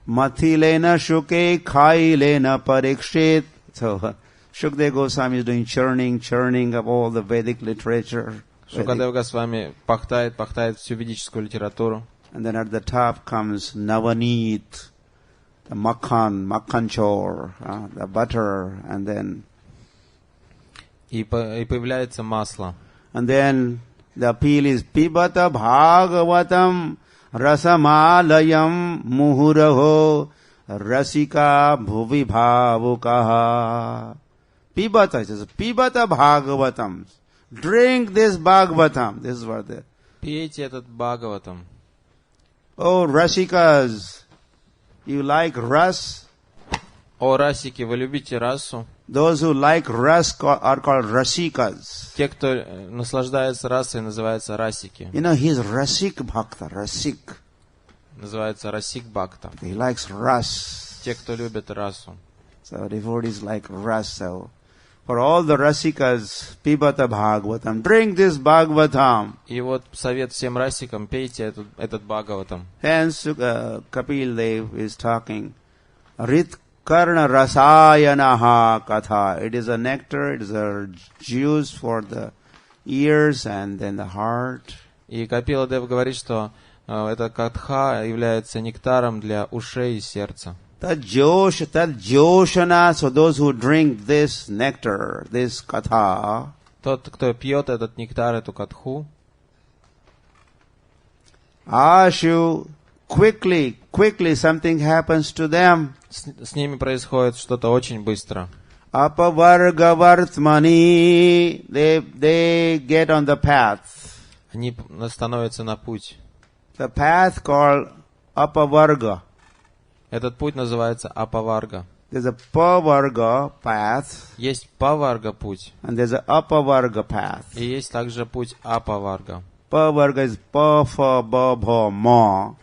D: Mathilena shuke khailena parikshit. So Shukadeva Goswami is doing churning of all the Vedic literature.
C: Шукадева Госвами пахтает всю ведическую литературу.
D: And then at the top comes Navanit, the makhan chor, the butter, and then...
C: И появляется масло.
D: And then the appeal is Pibata Bhagavatam Rasamalayam Muhuraho Rasika Bhuvi Bhavukaha. Pibata, it says, Pibata Bhagavatam. Drink this Bhagavatam. This is what they...
C: Пейте этот Бхагаватам.
D: Oh, Rasikas, you like ras?
C: О, расики, вы любите расу?
D: Those who like ras are called Rasikas.
C: Те, кто наслаждается расой, называются расики.
D: You know, he is Rasik Bhakta, Rasik.
C: Называется Расик Бхакта.
D: He likes ras.
C: Те, кто любит расу.
D: So devotees like ras. So for all the Rasikas, Pibata Bhagavatam, drink this Bhagavatam.
C: И вот совет всем расикам, пейте этот Бхагаватам.
D: Hence, Kapil Dev is talking, Rit Karna Rasayanaha Katha. It is a nectar, it is a juice for the ears and then the heart.
C: И Капила Дев говорит, что эта катха является нектаром для ушей и сердца.
D: Tad joshana, so those who drink this nectar, this katha,
C: Тот, кто пьет этот нектар, эту катху,
D: ashu, quickly something happens to them.
C: с ними происходит что-то очень быстро.
D: Apavargavartmani, they get on the path.
C: Они становятся на путь.
D: The path called apavarga.
C: Этот путь называется апаварга.
D: There's a pavarga path.
C: Есть паварга путь.
D: And there's a apavarga path.
C: И есть также путь апаварга.
D: Pa varga is pa, fa, ba, bha, ma.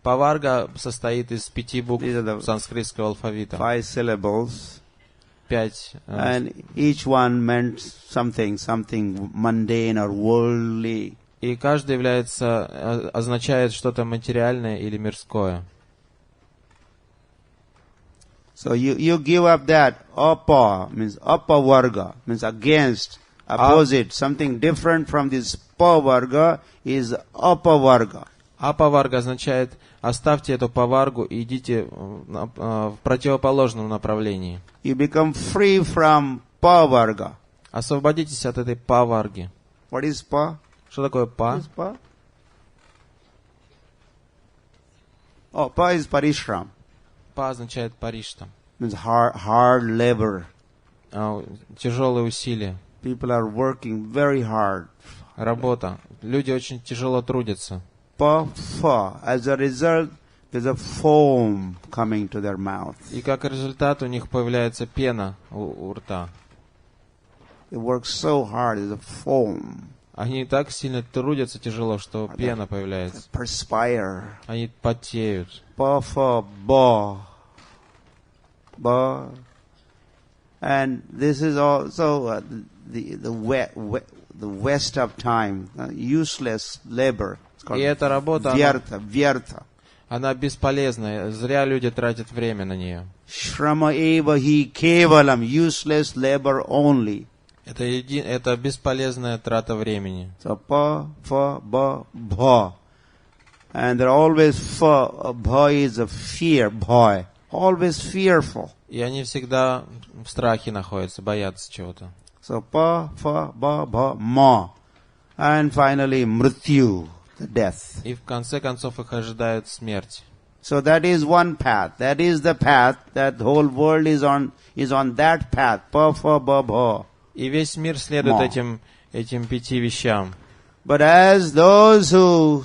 C: Паварга состоит из 5 букв санскритского алфавита.
D: 5 syllables.
C: 5.
D: And each one meant something mundane or worldly.
C: И каждый означает что-то материальное или мирское.
D: So you give up that apa, means apa varga, means against, opposite, something different from this pa varga is apa varga.
C: Апаварга означает оставьте эту паваргу и идите в противоположном направлении.
D: You become free from pa varga.
C: Освободитесь от этой паварги.
D: What is pa?
C: Что такое па?
D: What is pa? Oh, pa is parishram.
C: Па означает паришта.
D: Means hard labor.
C: Тяжелые усилия.
D: People are working very hard.
C: Работа. Люди очень тяжело трудятся.
D: Pa, fa. As a result, there's a foam coming to their mouth.
C: И как результат у них появляется пена у рта.
D: They work so hard, there's a foam.
C: Они так сильно трудятся тяжело, что пена появляется.
D: Perspire.
C: Они потеют.
D: Pa, fa, ba. Ba. And this is also the waste of time, useless labor.
C: И эта работа,
D: вьярта.
C: Она бесполезная. Зря люди тратят время на нее.
D: Shrama eva hi kevalam, useless labor only.
C: Это бесполезная трата времени.
D: So pa, fa, ba, bha. And they're always fa, bha is a fear, bha. Always fearful.
C: И они всегда в страхе находятся, боятся чего-то.
D: So pa, fa, ba, bha, ma. And finally mrityu, the death.
C: И в конце концов их ожидает смерть.
D: So that is one path. That is the path that the whole world is on that path. Pa, fa, ba, bha.
C: И весь мир следует этим 5 вещам.
D: But as those who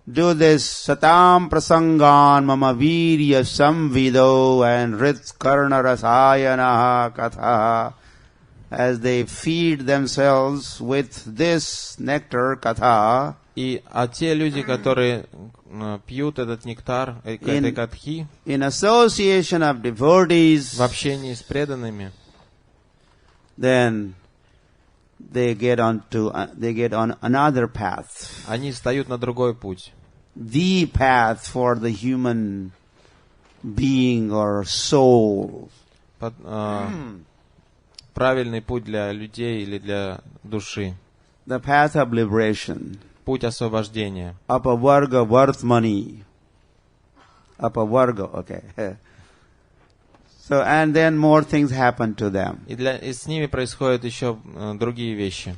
D: do this satam prasangan mama virya samvido and rit karna rasayana katha, as they feed themselves with this nectar katha,
C: те люди, которые пьют этот нектар этой катхи,
D: in association of devotees,
C: в общении с преданными,
D: then they get on another path.
C: Они встают на другой путь.
D: The path for the human being or soul.
C: Правильный путь для людей или для души.
D: The path of liberation.
C: Путь освобождения.
D: Apavarga vartmani. Apavarga, okay. So, and then more things happen to them.
C: И с ними происходят еще другие вещи.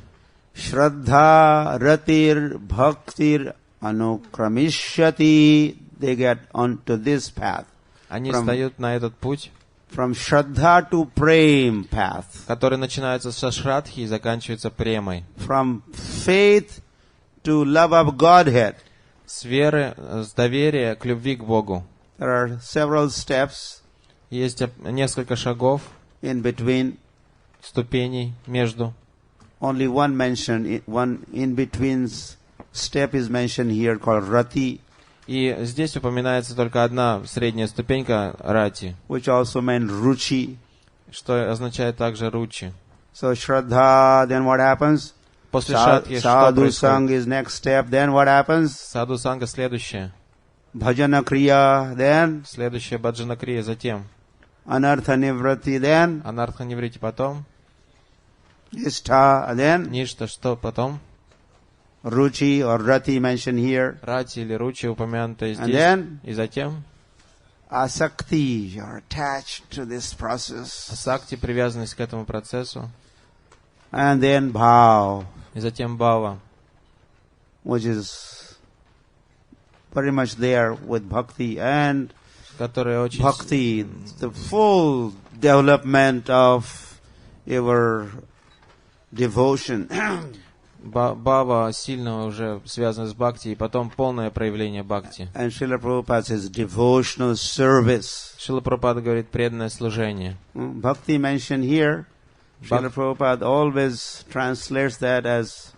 D: Shraddha, ratir, bhaktir, anukramishati. They get onto this path.
C: Они встают на этот путь.
D: From Shraddha to Prem path.
C: Который начинается со Шрадхи и заканчивается Премой.
D: From faith to love of Godhead.
C: С веры, с доверия к любви к Богу.
D: There are several steps.
C: Есть несколько шагов.
D: In between.
C: Ступеней между.
D: Only one in between step is mentioned here called Rati.
C: И здесь упоминается только одна средняя ступенька Рати.
D: Which also meant Ruchi.
C: Что означает также Ручи.
D: So Shraddha, then what happens?
C: После Шрадхи
D: Садху Санга is next step, then what happens?
C: Садху Санга следующее.
D: Bhajana Kriya, then?
C: Следующее Баджана Крия, затем.
D: Anartha Nivrati, then?
C: Анартха Ниврити, потом.
D: Nishtha, then?
C: Ништа, что потом?
D: Ruchi or Rati mentioned here.
C: Рати или Ручи упомянуто здесь.
D: And then?
C: И затем?
D: Asakti, you are attached to this process.
C: Асакти, привязанность к этому процессу.
D: And then Bhav.
C: И затем Бхава.
D: Which is very much there with Bhakti. And Bhakti, the full development of your devotion.
C: Бхава сильно уже связано с Бхакти, и потом полное проявление Бхакти.
D: And Srila Prabhupada says devotional service.
C: Шрила Прабхупада говорит преданное служение.
D: Bhakti mentioned here. Srila Prabhupada always translates that as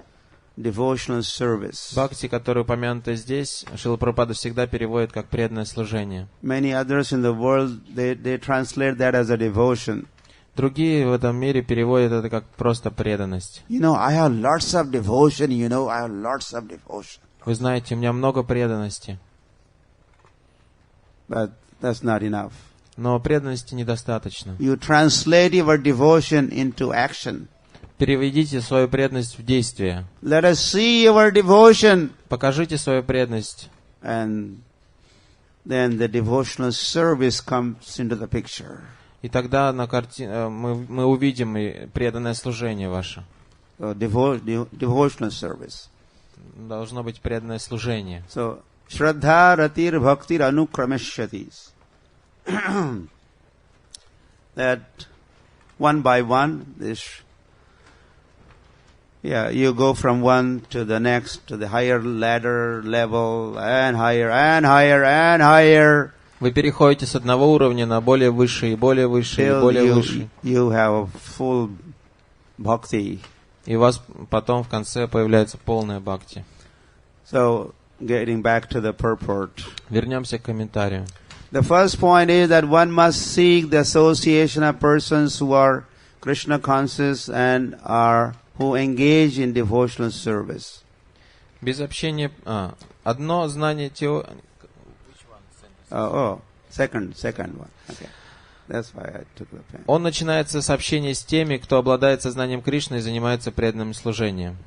D: devotional service.
C: Бхакти, которое упомянуто здесь, Шрила Прабхупада всегда переводит как преданное служение.
D: Many others in the world, they translate that as a devotion.
C: Другие в этом мире переводят это как просто преданность.
D: I have lots of devotion, I have lots of devotion.
C: Вы знаете, у меня много преданности.
D: But that's not enough.
C: Но преданности недостаточно.
D: You translate your devotion into action.
C: Переведите свою преданность в действие.
D: Let us see your devotion.
C: Покажите свою преданность.
D: And then the devotional service comes into the picture.
C: И тогда на мы увидим и преданное служение ваше.
D: So devotional service.
C: Должно быть преданное служение.
D: So Shraddha Ratir Bhaktir Anukrameshatis. That one by one, you go from one to the next, to the higher ladder level, and higher, and higher, and higher.
C: Вы переходите с одного уровня на более высший, и более высший, и более высший.
D: You have full bhakti.
C: И у вас потом в конце появляется полная бхакти.
D: So, getting back to the purport.
C: Вернемся к комментарию.
D: The first point is that one must seek the association of persons who are Krishna conscious and who engage in devotional service.
C: Без общения... одно знание теории...
D: Second one. Okay. That's why I took the pen.
C: Он начинается с общения с теми, кто обладает сознанием Кришны и занимается преданным служением.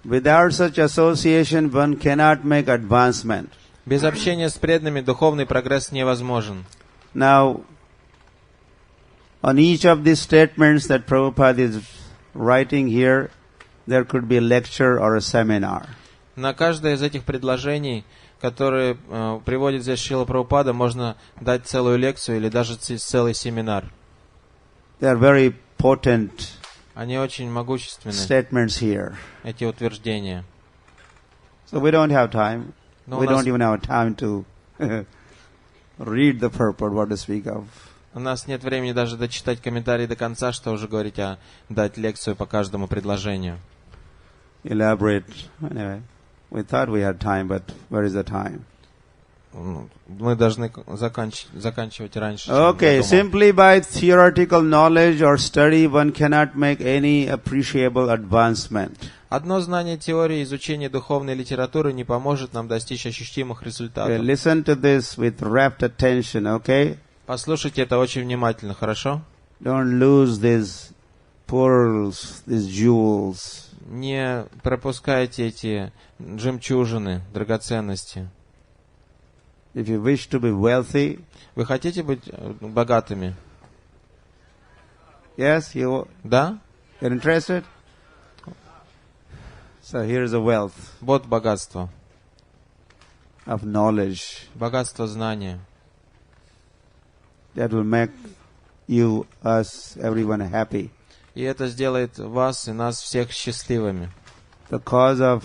D: Without such association, one cannot make advancement.
C: Без общения с преданными духовный прогресс невозможен.
D: Now, on each of these statements that Prabhupada is writing here, there could be a lecture or a seminar.
C: На каждое из этих предложений, которые приводит здесь Шрила Прабхупада, можно дать целую лекцию или даже целый семинар.
D: They are very potent
C: Они очень могущественны,
D: statements here.
C: эти утверждения.
D: So we don't have time.
C: Но
D: We don't even have time to read the purport, what to speak of.
C: У нас нет времени даже дочитать комментарии до конца, что уже говорить дать лекцию по каждому предложению.
D: Elaborate. Anyway, we thought we had time, but where is the time?
C: Мы должны заканчивать раньше.
D: Okay, simply by theoretical knowledge or study, one cannot make any appreciable advancement.
C: Одно знание теории, изучение духовной литературы не поможет нам достичь ощутимых результатов.
D: Listen to this with rapt attention, okay?
C: Послушайте это очень внимательно, хорошо?
D: Don't lose these pearls, these jewels.
C: Не пропускайте эти жемчужины, драгоценности.
D: If you wish to be wealthy,
C: вы хотите быть богатыми?
D: Yes, you.
C: Да?
D: You're interested? So here's a wealth.
C: Вот богатство.
D: Of knowledge.
C: Богатство знания.
D: That will make you, us, everyone happy.
C: И это сделает вас и нас всех счастливыми.
D: The cause of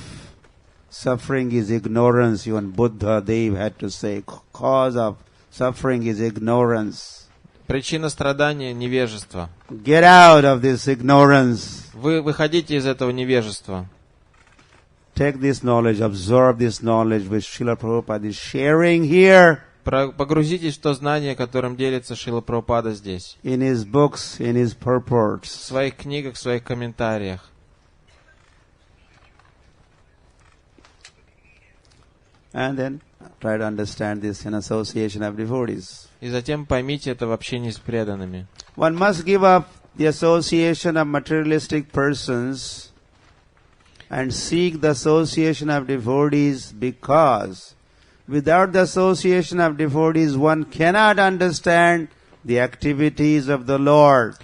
D: suffering is ignorance. Even Buddha, they had to say, cause of suffering is ignorance.
C: Причина страдания — невежество.
D: Get out of this ignorance.
C: Вы выходите из этого невежества.
D: Take this knowledge, absorb this knowledge which Srila Prabhupada is sharing here.
C: Погрузитесь в то знание, которым делится Шрила Прабхупада здесь.
D: In his books, in his purports.
C: В своих книгах, в своих комментариях.
D: And then try to understand this in association of devotees.
C: И затем поймите это в общении с преданными.
D: One must give up the association of materialistic persons and seek the association of devotees, because without the association of devotees one cannot understand the activities of the Lord.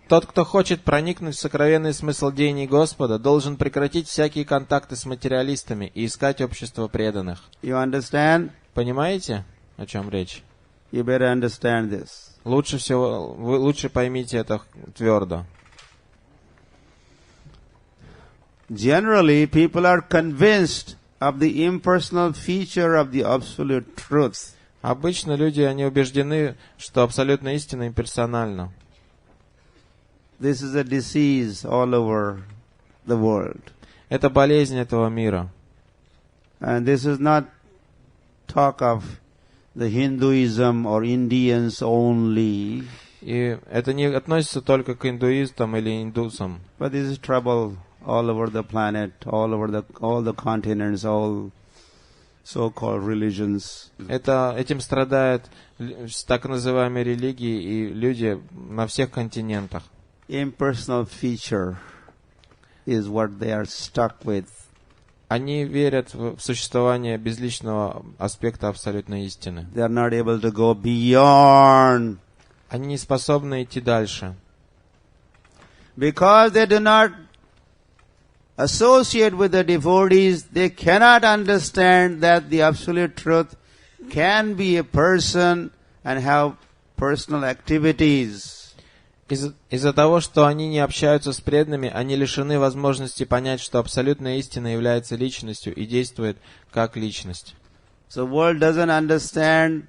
C: Тот, кто хочет проникнуть в сокровенный смысл деяний Господа, должен прекратить всякие контакты с материалистами и искать общество преданных.
D: You understand?
C: Понимаете, о чем речь?
D: You better understand this.
C: Вы лучше поймите это твердо.
D: Generally, people are convinced of the impersonal feature of the absolute truth.
C: Обычно люди, они убеждены, что абсолютная истина имперсональна.
D: This is a disease all over the world.
C: Это болезнь этого мира.
D: And this is not talk of the Hinduism or Indians only.
C: И это не относится только к индуистам или индусам.
D: But this is trouble all over the planet, all the continents, all so-called religions.
C: Этим страдают так называемые религии и люди на всех континентах.
D: Impersonal feature is what they are stuck with.
C: Они верят в существование безличного аспекта абсолютной истины.
D: They are not able to go beyond.
C: Они не способны идти дальше.
D: Because they do not associate with the devotees, they cannot understand that the absolute truth can be a person and have personal activities.
C: Из-за того, что они не общаются с преданными, они лишены возможности понять, что абсолютная истина является личностью и действует как личность.
D: So world doesn't understand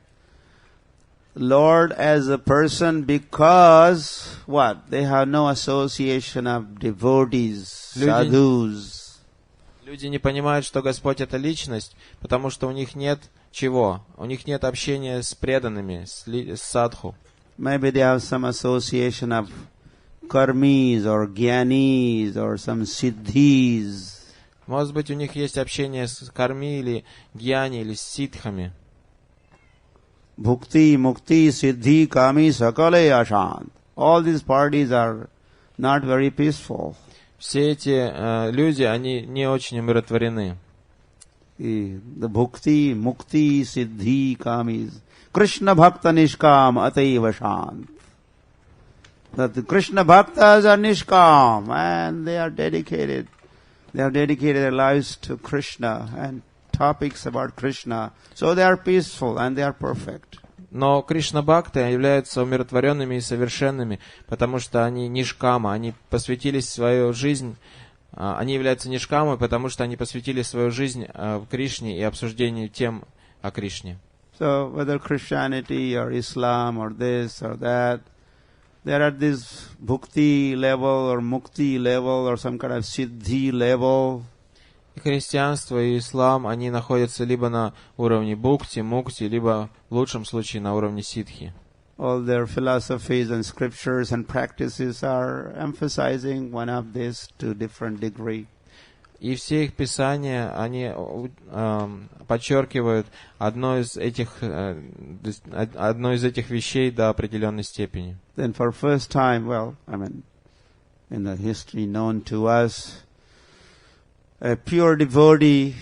D: Lord as a person because what? They have no association of devotees, sadhus.
C: Люди не понимают, что Господь это личность, потому что у них нет чего? У них нет общения с преданными, с садху.
D: Maybe they have some association of karmis or gyanis or some siddhis.
C: Может быть, у них есть общение с карми или гьяни или с ситхами.
D: Bhukti, mukti, siddhi, kami, sakale, ashant. All these parties are not very peaceful.
C: Все эти люди, они не очень умиротворены.
D: The bhukti, mukti, siddhi, kamis. Krishna bhakta nishkam ataiva shant. The Krishna bhaktas are nishkam and they are dedicated. They have dedicated their lives to Krishna and topics about Krishna. So they are peaceful and they are perfect.
C: Но Кришна-бхакты являются умиротворенными и совершенными, потому что они нишкама, они посвятили свою жизнь, они являются нишкамой, потому что они посвятили свою жизнь Кришне и обсуждению тем о Кришне.
D: So whether Christianity or Islam or this or that, they are at this bhukti level or mukti level or some kind of siddhi level.
C: И христианство, и ислам, они находятся либо на уровне бхукти, мукти, либо в лучшем случае на уровне ситхи.
D: All their philosophies and scriptures and practices are emphasizing one of this to different degree.
C: И все их писания, они подчеркивают одно из этих вещей до определенной степени.
D: Then for first time, well, I mean, in the history known to us, a pure devotee.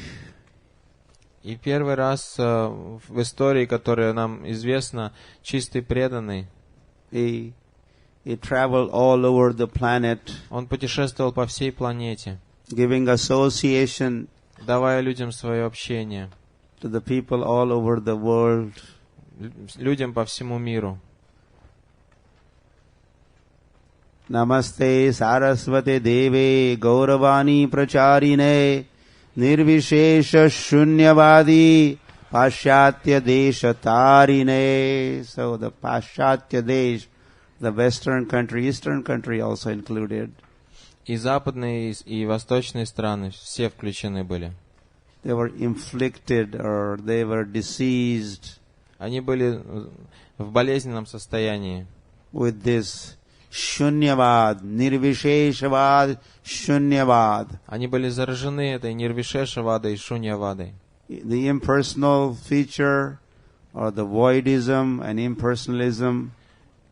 C: И первый раз в истории, которая нам известна, чистый преданный.
D: He traveled all over the planet.
C: Он путешествовал по всей планете.
D: Giving association,
C: давая людям свое общение,
D: to the people all over the world,
C: людям по всему миру.
D: Namaste Saraswate Deve Gauravani Pracharine Nirvishesha Shunyavadi Paschatya Desha Tarine. So the Paschatya Desh, the western country, eastern country also included.
C: И западные, и восточные страны все включены были.
D: They were inflicted or they were diseased.
C: Они были в болезненном состоянии.
D: With this Shunyavad, Nirvisheshavad, Shunyavad.
C: Они были заражены этой нирвишешавадой и шуньявадой.
D: The impersonal feature or the voidism and impersonalism.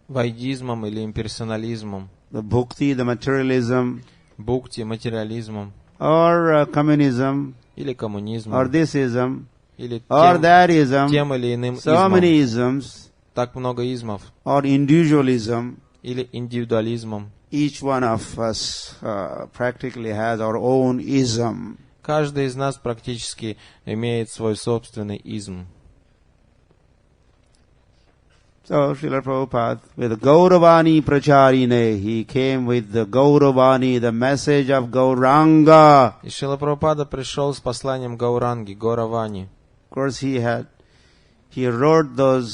C: Вайдизмом или имперсонализмом.
D: The bhukti, the materialism.
C: Бхукти, материализмом.
D: Or communism.
C: Или коммунизмом.
D: Or thisism.
C: Или
D: or thatism.
C: Тем или иным
D: so
C: измом.
D: Many isms.
C: Так много измов.
D: Or individualism.
C: Или индивидуализмом.
D: Each one of us practically has our own ism.
C: Каждый из нас практически имеет свой собственный изм.
D: So Srila Prabhupada, with Gauravani Pracharine, he came with the Gauravani, the message of Gauranga.
C: И Шрила Прабхупада пришел с посланием Гауранги, Гауравани.
D: Of course he wrote those,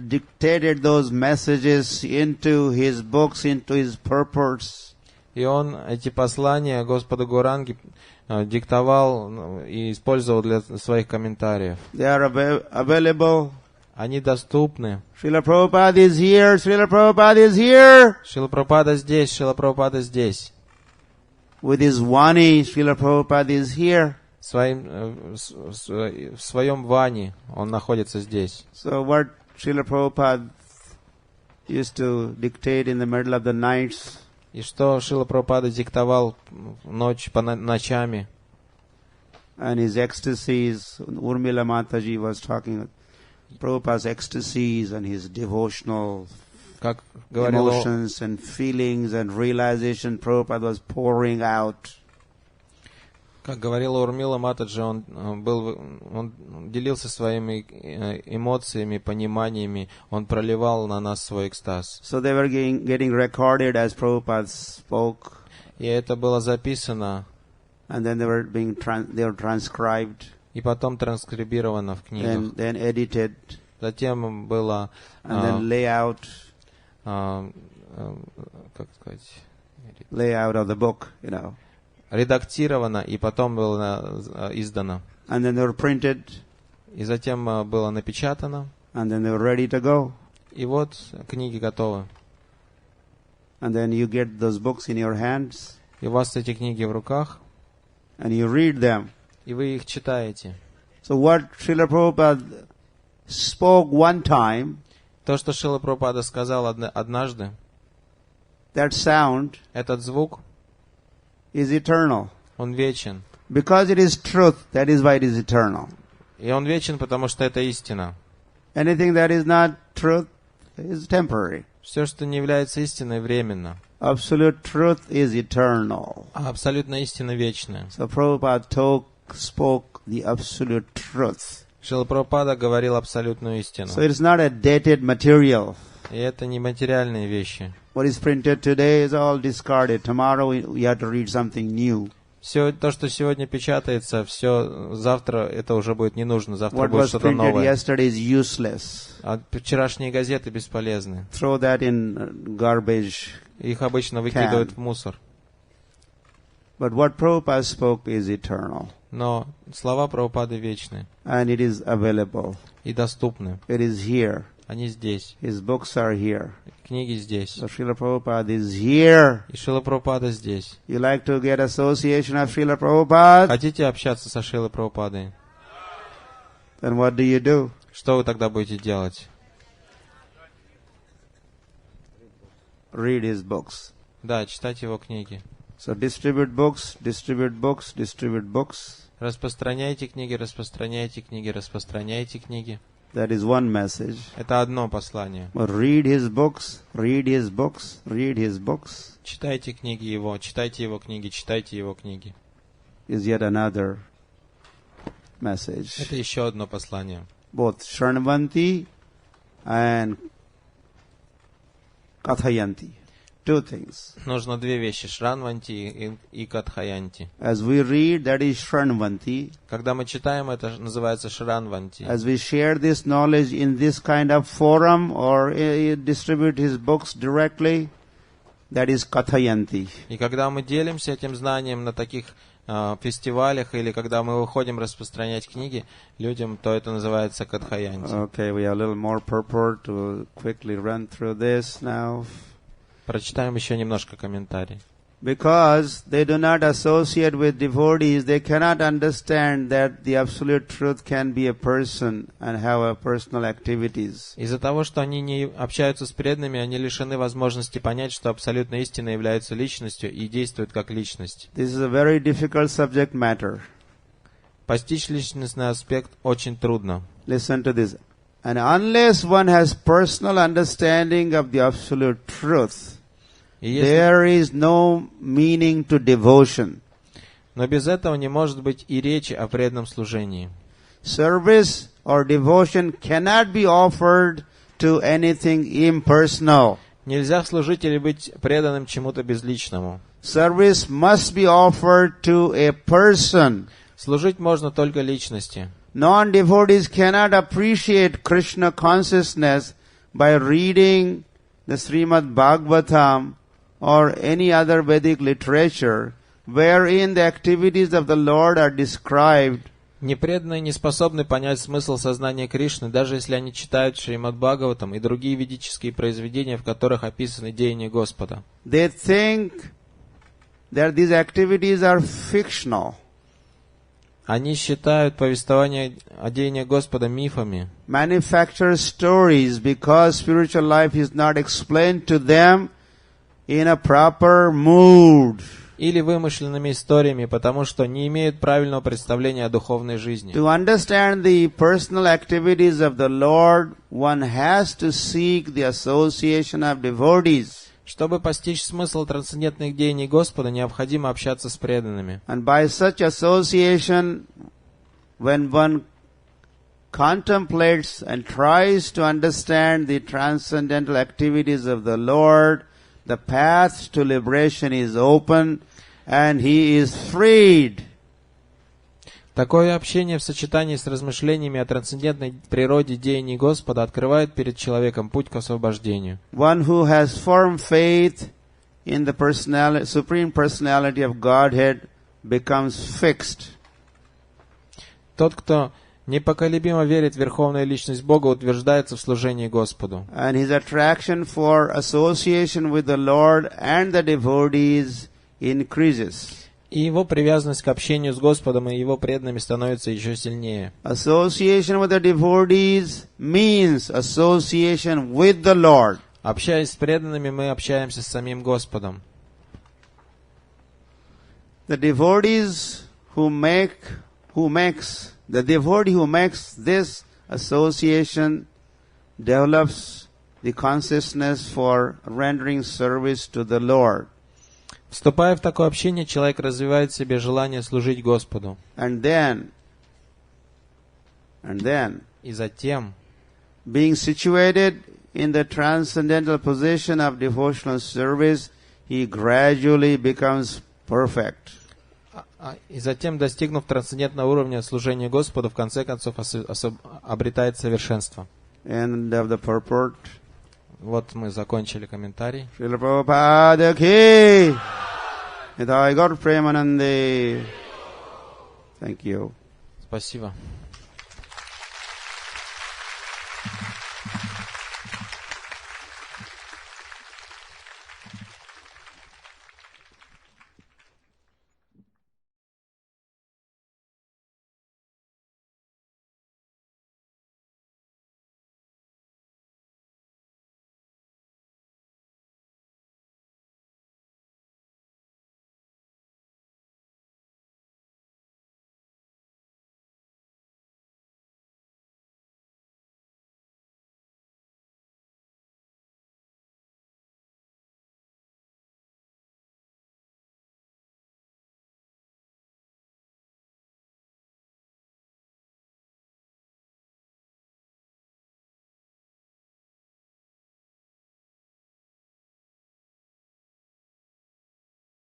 D: dictated those messages into his books, into his purpose.
C: И он эти послания Господу Гауранги диктовал и использовал для своих комментариев.
D: They are available.
C: Они доступны.
D: Srila Prabhupada is here. Srila Prabhupada is here.
C: Шрила Прабхупада здесь, Шрила Прабхупада здесь.
D: With his Vani, Srila Prabhupada is here.
C: В своем ване он находится здесь.
D: So what Srila Prabhupada used to dictate in the middle of the nights.
C: И что Шрила Прабхупада диктовал ночами.
D: And his ecstasies, Urmila Mataji was talking Prabhupada's ecstasies and his devotional emotions and feelings and realization Prabhupada was pouring out.
C: Как говорила Урмила Матаджи, он делился своими эмоциями, пониманиями, он проливал на нас свой экстаз.
D: So they were getting recorded as Prabhupada spoke.
C: И это было записано.
D: And then they were transcribed.
C: И потом транскрибировано в книгах.
D: And then edited.
C: Затем было
D: and then layout.
C: Как сказать?
D: Layout of the book, you know.
C: Редактировано и потом было издано.
D: And then they were printed.
C: И затем было напечатано.
D: And then they were ready to go.
C: И вот книги готовы.
D: And then you get those books in your hands.
C: И у вас эти книги в руках.
D: And you read them.
C: И вы их читаете.
D: So what Srila Prabhupada spoke one time.
C: То, что Шрила Прабхупада сказал однажды.
D: That sound.
C: Этот звук.
D: Is eternal.
C: Он вечен.
D: Because it is truth, that is why it is eternal.
C: И он вечен, потому что это истина.
D: Anything that is not truth is temporary.
C: Все, что не является истиной, временно.
D: Absolute truth is eternal.
C: А абсолютная истина вечная.
D: So Prabhupada spoke the absolute truth.
C: Шрила Прабхупада говорил абсолютную истину.
D: So it is not a dated material.
C: И это не материальные вещи.
D: What is printed today is all discarded. Tomorrow we have to read something new.
C: Все то, что сегодня печатается, все завтра это уже будет не нужно. Завтра
D: What
C: будет
D: was
C: что-то
D: printed
C: новое.
D: yesterday is useless.
C: А вчерашние газеты бесполезны.
D: Throw that in garbage.
C: Их обычно выкидывают в мусор.
D: But what Prabhupada spoke is eternal.
C: Но слова Прабхупады вечны.
D: And it is available.
C: И доступны.
D: It is here.
C: Они здесь.
D: His books are here.
C: Книги здесь.
D: So Srila Prabhupada is here.
C: И Шрила Прабхупада здесь.
D: You like to get association of Srila Prabhupada?
C: Хотите общаться со Шрилой Прабхупадой?
D: Then what do?
C: Что вы тогда будете делать?
D: Read his books.
C: Да, читать его книги.
D: So distribute books, distribute books, distribute books.
C: Распространяйте книги, распространяйте книги, распространяйте книги.
D: That is one message.
C: Это одно послание.
D: But read his books, read his books, read his books.
C: Читайте книги его, читайте его книги, читайте его книги.
D: Is yet another message.
C: Это еще одно послание.
D: Both Shranvanti and Kathayanti. Two things.
C: Нужно две вещи: Шранванти и Катхаянти.
D: As we read, that is Shranvanti.
C: Когда мы читаем, это называется Шранванти.
D: As we share this knowledge in this kind of forum or distribute his books directly, that is Kathayanti.
C: И когда мы делимся этим знанием на таких фестивалях или когда мы выходим распространять книги людям, то это называется Катхаянти.
D: Okay, we have a little more purport to quickly run through this now.
C: Прочитаем еще немножко комментарий.
D: Because they do not associate with devotees, they cannot understand that the absolute truth can be a person and have a personal activities.
C: Из-за того, что они не общаются с преданными, они лишены возможности понять, что абсолютная истина является личностью и действует как личность.
D: This is a very difficult subject matter.
C: Постичь личностный аспект очень трудно.
D: Listen to this. And unless one has personal understanding of the absolute truth, there is no meaning to devotion.
C: Но без этого не может быть и речи о преданном служении.
D: Service or devotion cannot be offered to anything impersonal.
C: Нельзя служить или быть преданным чему-то безличному.
D: Service must be offered to a person.
C: Служить можно только личности.
D: Non-devotees cannot appreciate Krishna consciousness by reading the Srimad Bhagavatam
A: or any other Vedic literature wherein the activities of the Lord are described,
C: Непреданные не способны понять смысл сознания Кришны, даже если они читают Шримад Бхагаватам и другие ведические произведения, в которых описаны деяния Господа.
A: they think that these activities are fictional,
C: Они считают повествование о деяниях Господа мифами,
A: manufactured stories, because spiritual life is not explained to them in a proper mood.
C: или вымышленными историями, потому что не имеют правильного представления о духовной жизни.
A: To understand the personal activities of the Lord, one has to seek the association of devotees.
C: Чтобы постичь смысл трансцендентных деяний Господа, необходимо общаться с преданными.
A: And by such association, when one contemplates and tries to understand the transcendental activities of the Lord, the path to liberation is open and he is freed.
C: Такое общение в сочетании с размышлениями о трансцендентной природе деяний Господа открывает перед человеком путь к освобождению.
A: One who has firm faith in the supreme personality of Godhead becomes fixed.
C: Тот, кто непоколебимо верит в Верховную Личность Бога, утверждается в служении Господу.
A: And his attraction for association with the Lord and the devotees increases.
C: И его привязанность к общению с Господом и его преданными становится еще сильнее.
A: Association with the devotees means association with the Lord.
C: Общаясь с преданными, мы общаемся с самим Господом.
A: The devotees the devotee who makes this association develops the consciousness for rendering service to the Lord.
C: Вступая в такое общение, человек развивает в себе желание служить Господу.
A: And then,
C: и затем,
A: being situated in the transcendental position of devotional service, he gradually becomes perfect.
C: И затем, достигнув трансцендентного уровня служения Господу, в конце концов обретает совершенство.
A: End of the purport.
C: Вот мы закончили комментарий.
A: Srila Prabhupada ki Nithai Gaur Premanande. Thank you.
C: Спасибо.